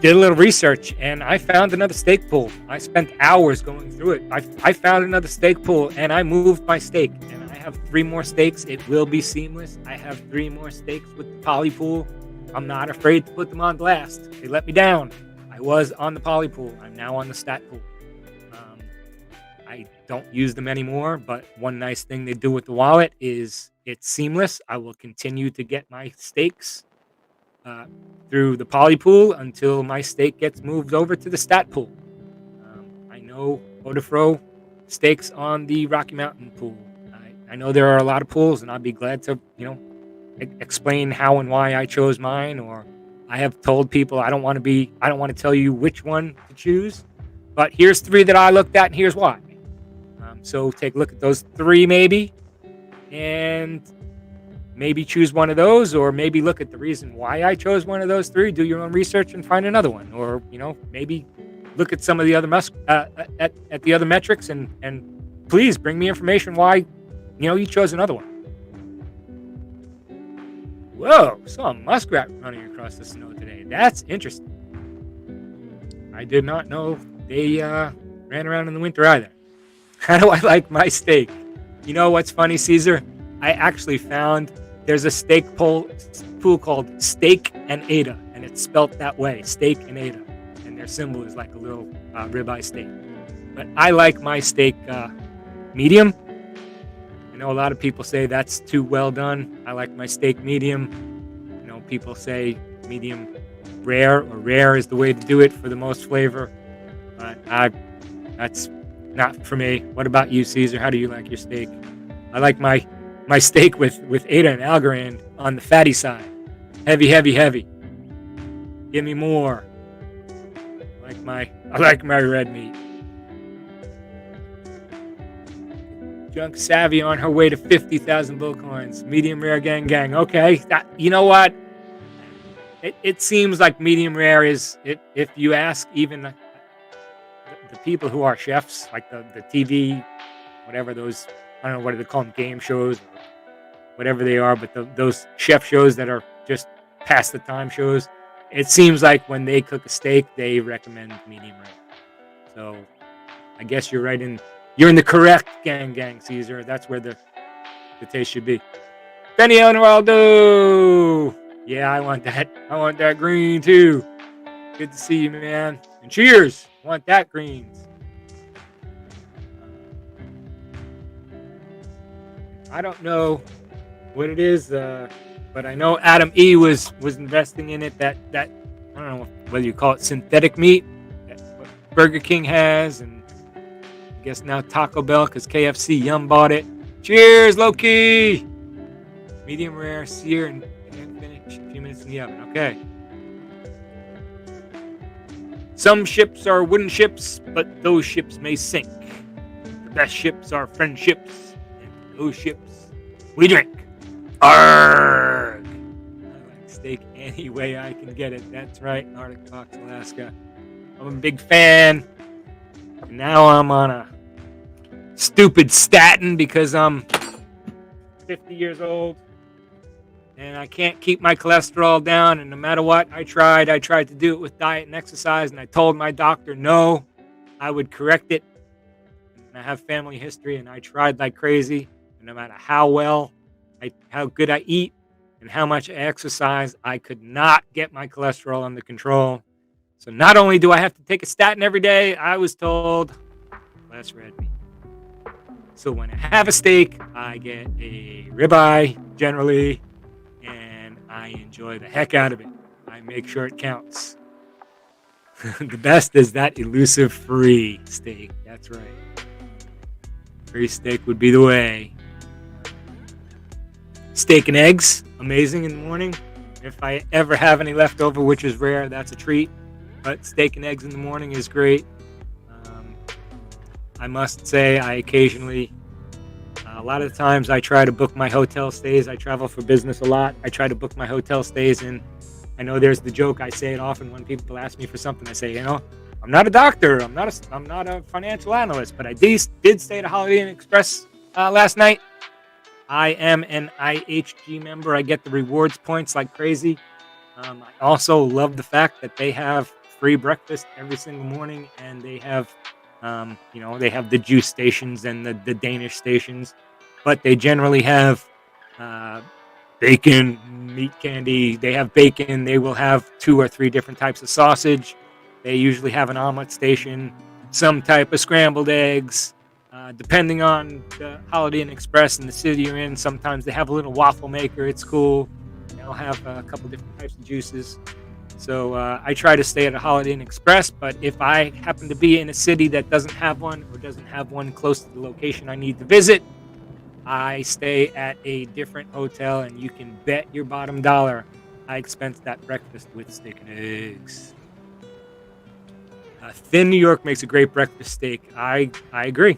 did a little research, and I found another stake pool. I spent hours going through it. I found another stake pool, and I moved my stake. And I have 3 more stakes. It will be seamless. I have 3 more stakes with the poly pool. I'm not afraid to put them on blast. They let me down. I was on the poly pool. I'm now on the stat pool. I don't use them anymore, but one nice thing they do with the wallet is it's seamless. I will continue to get my stakes through the poly pool until my stake gets moved over to the stat pool. I know Odafro stakes on the Rocky Mountain pool. I know there are a lot of pools, and I'd be glad to explain how and why I chose mine. Or I have told people I don't want to tell you which one to choose, but here's 3 that I looked at, and here's why. So take a look at those 3 maybe, and maybe choose one of those, or maybe look at the reason why I chose one of those 3, do your own research and find another one, or maybe look at some of the other at the other metrics and please bring me information why, you chose another one. Whoa, saw a muskrat running across the snow today. That's interesting. I did not know they ran around in the winter either. How do I like my steak? You know what's funny, Caesar? I actually found there's a steak pool called Steak and Ada, and it's spelt that way, Steak and Ada. And their symbol is like a little ribeye steak. But I like my steak medium. I know a lot of people say that's too well done. I like my steak medium. People say medium rare, or rare is the way to do it for the most flavor. But that's not for me. What about you, Caesar? How do you like your steak? I like my steak with Ada and Algorand on the fatty side. Heavy, heavy, heavy. Give me more. I like my red meat. Junk Savvy on her way to 50,000 Bitcoins. Medium rare, gang. Okay, you know what? It seems like medium rare is, if you ask even the people who are chefs, like the TV, whatever those, I don't know, what do they call them, game shows, or whatever they are, but those chef shows that are just past the time shows, it seems like when they cook a steak, they recommend medium rare. So I guess you're in the correct gang, Caesar. That's where the taste should be. Benny Ronaldo! Yeah, I want that. I want that green too. Good to see you, man. And cheers! I want that greens. I don't know what it is, but I know Adam E was investing in it. That I don't know whether you call it synthetic meat that Burger King has, and I guess now Taco Bell, because KFC Yum bought it. Cheers, Loki! Medium rare, sear, and finish a few minutes in the oven. Okay. Some ships are wooden ships, but those ships may sink. The best ships are friendships, and those ships we drink. Arrgh! I like steak any way I can get it. That's right, Arctic Fox, Alaska. I'm a big fan. Now I'm on a stupid statin because I'm 50 years old. And I can't keep my cholesterol down. And no matter what I tried to do it with diet and exercise. And I told my doctor, no, I would correct it. And I have family history, and I tried like crazy. And no matter how good I eat and how much I exercise, I could not get my cholesterol under control. So not only do I have to take a statin every day, I was told less red meat. So when I have a steak, I get a ribeye generally. I enjoy the heck out of it. I make sure it counts. The best is that elusive free steak. That's right. Free steak would be the way. Steak and eggs, amazing in the morning. If I ever have any leftover, which is rare, that's a treat. But steak and eggs in the morning is great. I must say, I occasionally... a lot of the times I try to book my hotel stays. I travel for business a lot. I try to book my hotel stays, and I know there's the joke. I say it often when people ask me for something. I say, I'm not a doctor. I'm not a financial analyst, but I did stay at a Holiday Inn Express last night. I am an IHG member. I get the rewards points like crazy. I also love the fact that they have free breakfast every single morning, and they have they have the juice stations and the Danish stations, but they generally have bacon, meat candy. They have bacon. They will have 2 or 3 different types of sausage. They usually have an omelet station, some type of scrambled eggs. Depending on the Holiday Inn Express and the city you're in, sometimes they have a little waffle maker. It's cool. They'll have a couple different types of juices. So I try to stay at a Holiday Inn Express, but if I happen to be in a city that doesn't have one or doesn't have one close to the location I need to visit, I stay at a different hotel, and you can bet your bottom dollar I expense that breakfast with steak and eggs. Thin New York makes a great breakfast steak. I agree.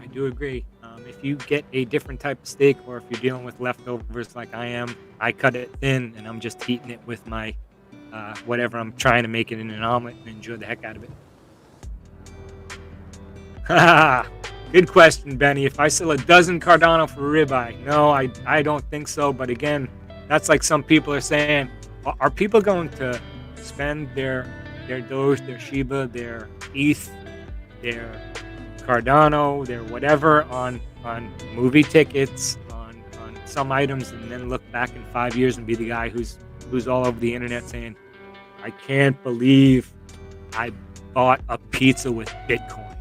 I do agree. If you get a different type of steak, or if you're dealing with leftovers like I am, I cut it thin, and I'm just heating it with my whatever I'm trying to make it in an omelet and enjoy the heck out of it. Good question, Benny. If I sell a dozen Cardano for ribeye, no, I don't think so. But again, that's like some people are saying. Are people going to spend their Doge, their Shiba, their ETH, their Cardano, their whatever on movie tickets, on some items, and then look back in 5 years and be the guy who's all over the internet saying, I can't believe I bought a pizza with Bitcoin.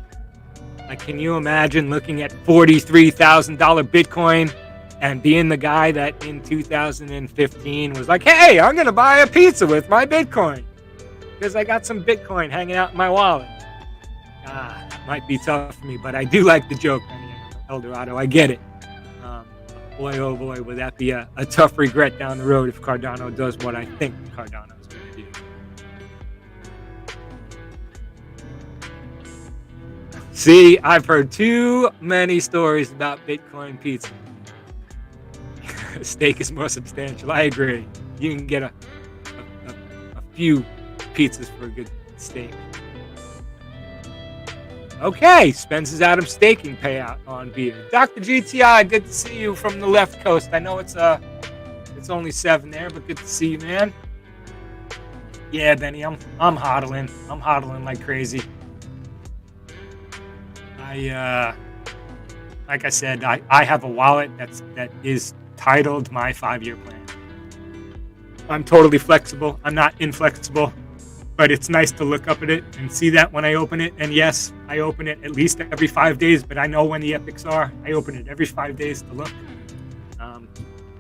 Like, can you imagine looking at $43,000 Bitcoin and being the guy that in 2015 was like, hey, I'm going to buy a pizza with my Bitcoin because I got some Bitcoin hanging out in my wallet. Might be tough for me, but I do like the joke, El Dorado. I get it. Boy, oh boy, would that be a tough regret down the road if Cardano does what I think Cardano is going to do. See, I've heard too many stories about Bitcoin pizza. Steak is more substantial. I agree. You can get a few pizzas for a good steak. Okay, Spence's Adam staking payout on beer. Dr. GTI, good to see you from the left coast. I know it's only 7 there, but good to see you, man. Yeah, Benny, I'm hodling. I'm hodling like crazy. Like I said, I have a wallet that is titled my 5-year plan. I'm totally flexible. I'm not inflexible. But it's nice to look up at it and see that when I open it. And yes, I open it at least every 5 days, but I know when the epics are. I open it every 5 days to look.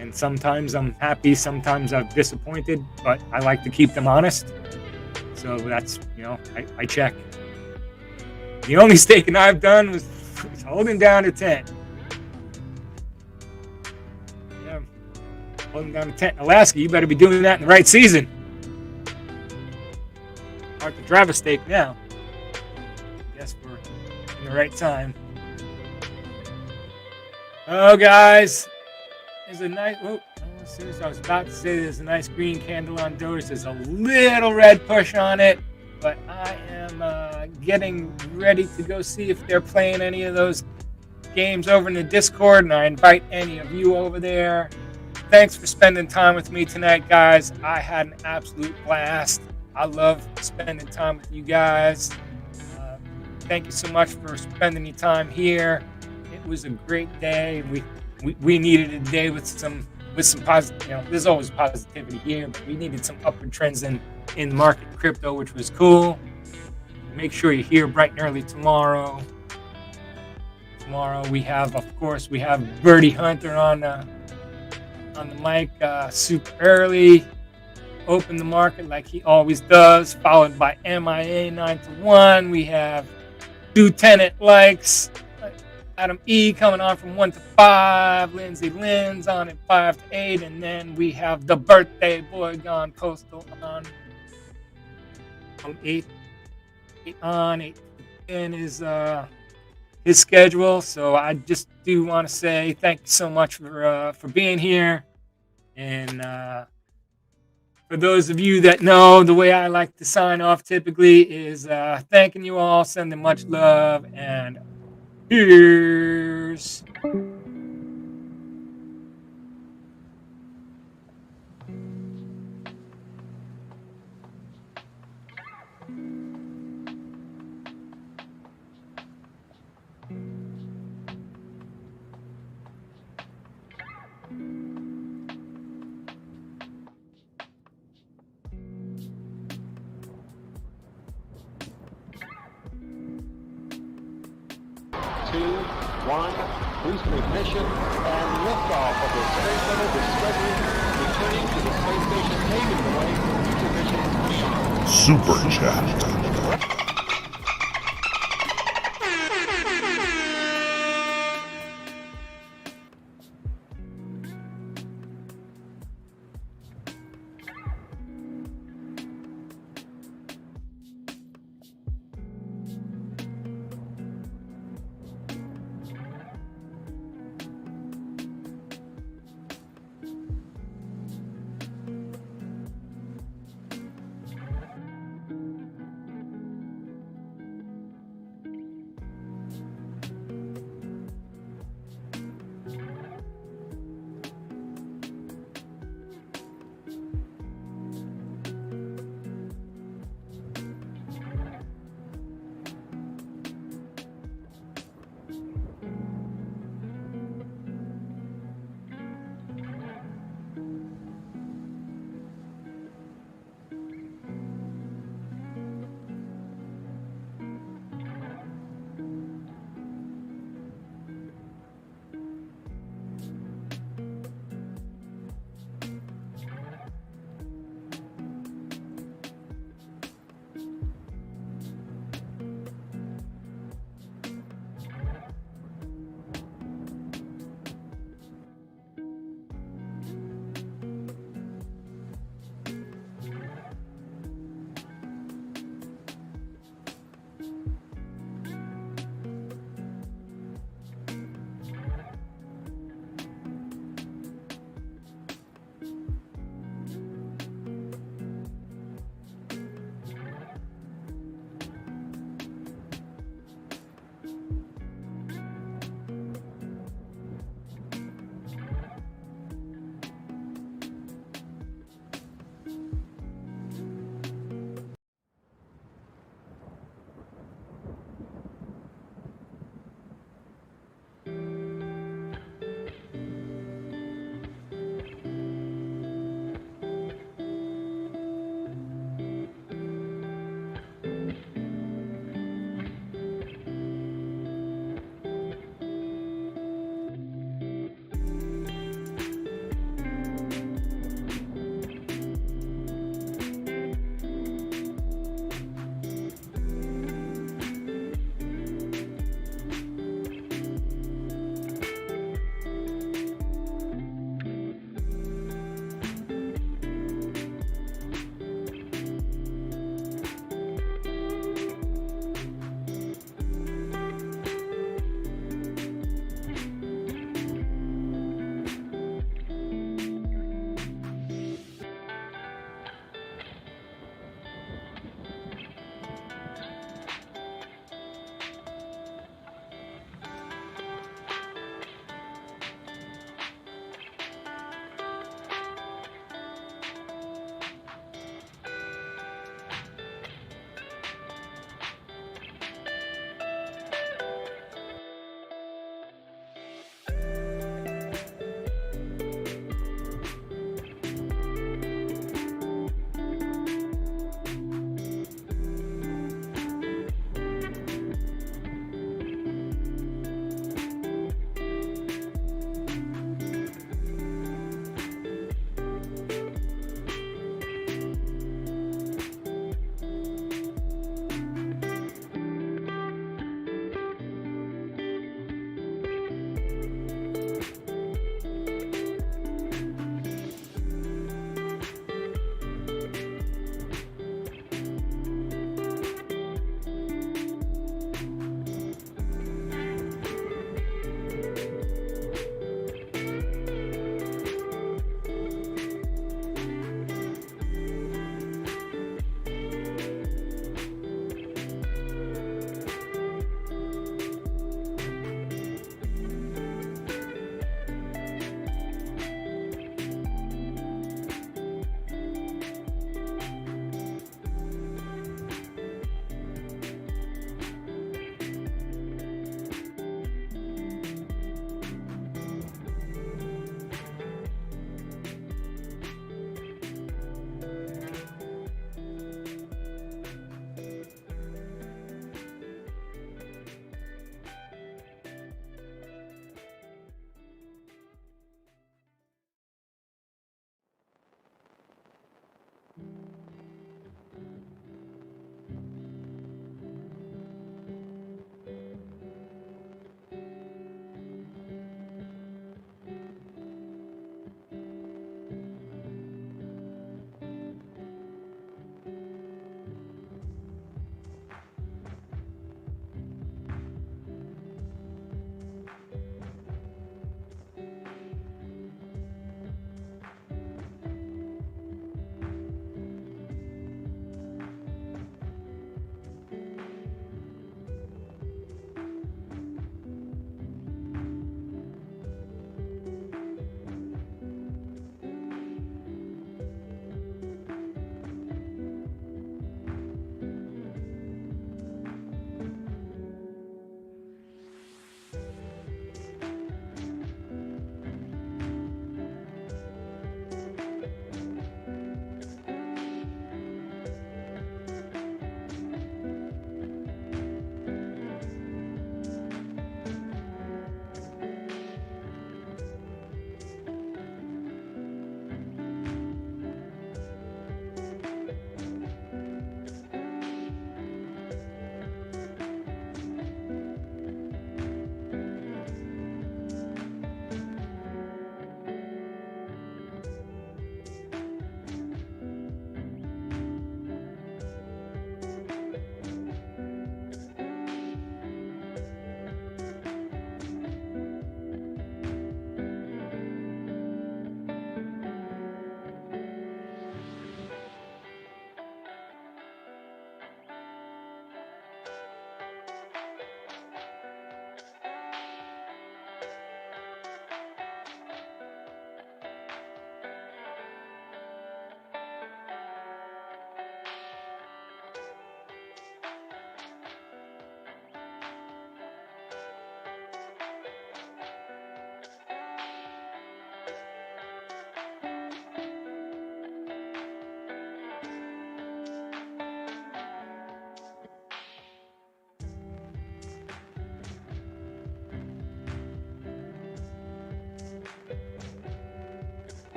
And sometimes I'm happy, sometimes I'm disappointed, but I like to keep them honest. So that's, I check. The only staking I've done was holding down to 10. Yeah, holding down to 10. Alaska, you better be doing that in the right season. Hard to drive a stake now. Guess we're in the right time. Oh, guys, there's a nice. Oh, as soon as I was about to say there's a nice green candle on Doge, there's a little red push on it, but I am getting ready to go see if they're playing any of those games over in the Discord, and I invite any of you over there. Thanks for spending time with me tonight, guys. I had an absolute blast. I love spending time with you guys. Thank you so much for spending your time here. It was a great day. We needed a day with some positive. There's always positivity here, but we needed some upward trends in market crypto, which was cool. Make sure you're here bright and early tomorrow. Tomorrow we have Birdie Hunter on the mic super early. Open the market like he always does, followed by MIA 9 to 1. We have Lieutenant Likes, Adam E coming on from 1 to 5, Lindsay Lynn's on at 5 to 8, and then we have the birthday boy gone postal on 8 to 10 is his schedule. So I just do want to say thank you so much for being here, and for those of you that know, the way I like to sign off typically is thanking you all, sending much love, and cheers. Boost ignition and liftoff of the Space Shuttle Discovery, returning to the space station, paving the way for future missions. Super Chat.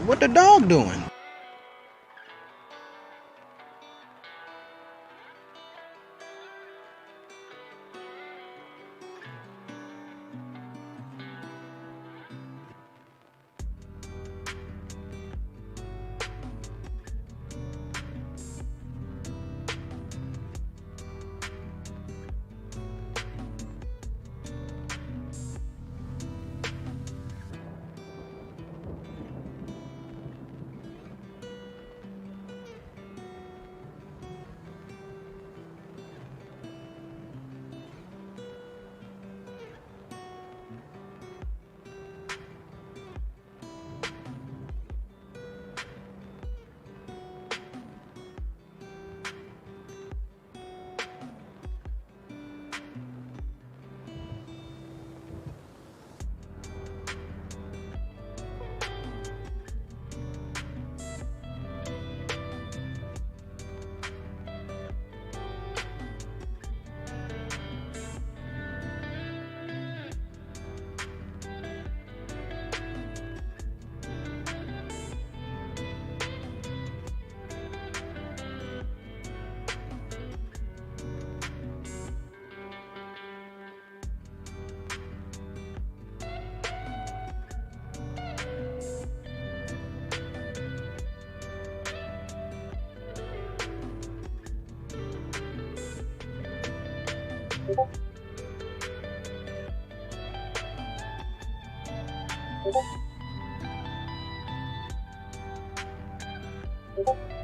What the dog doing? you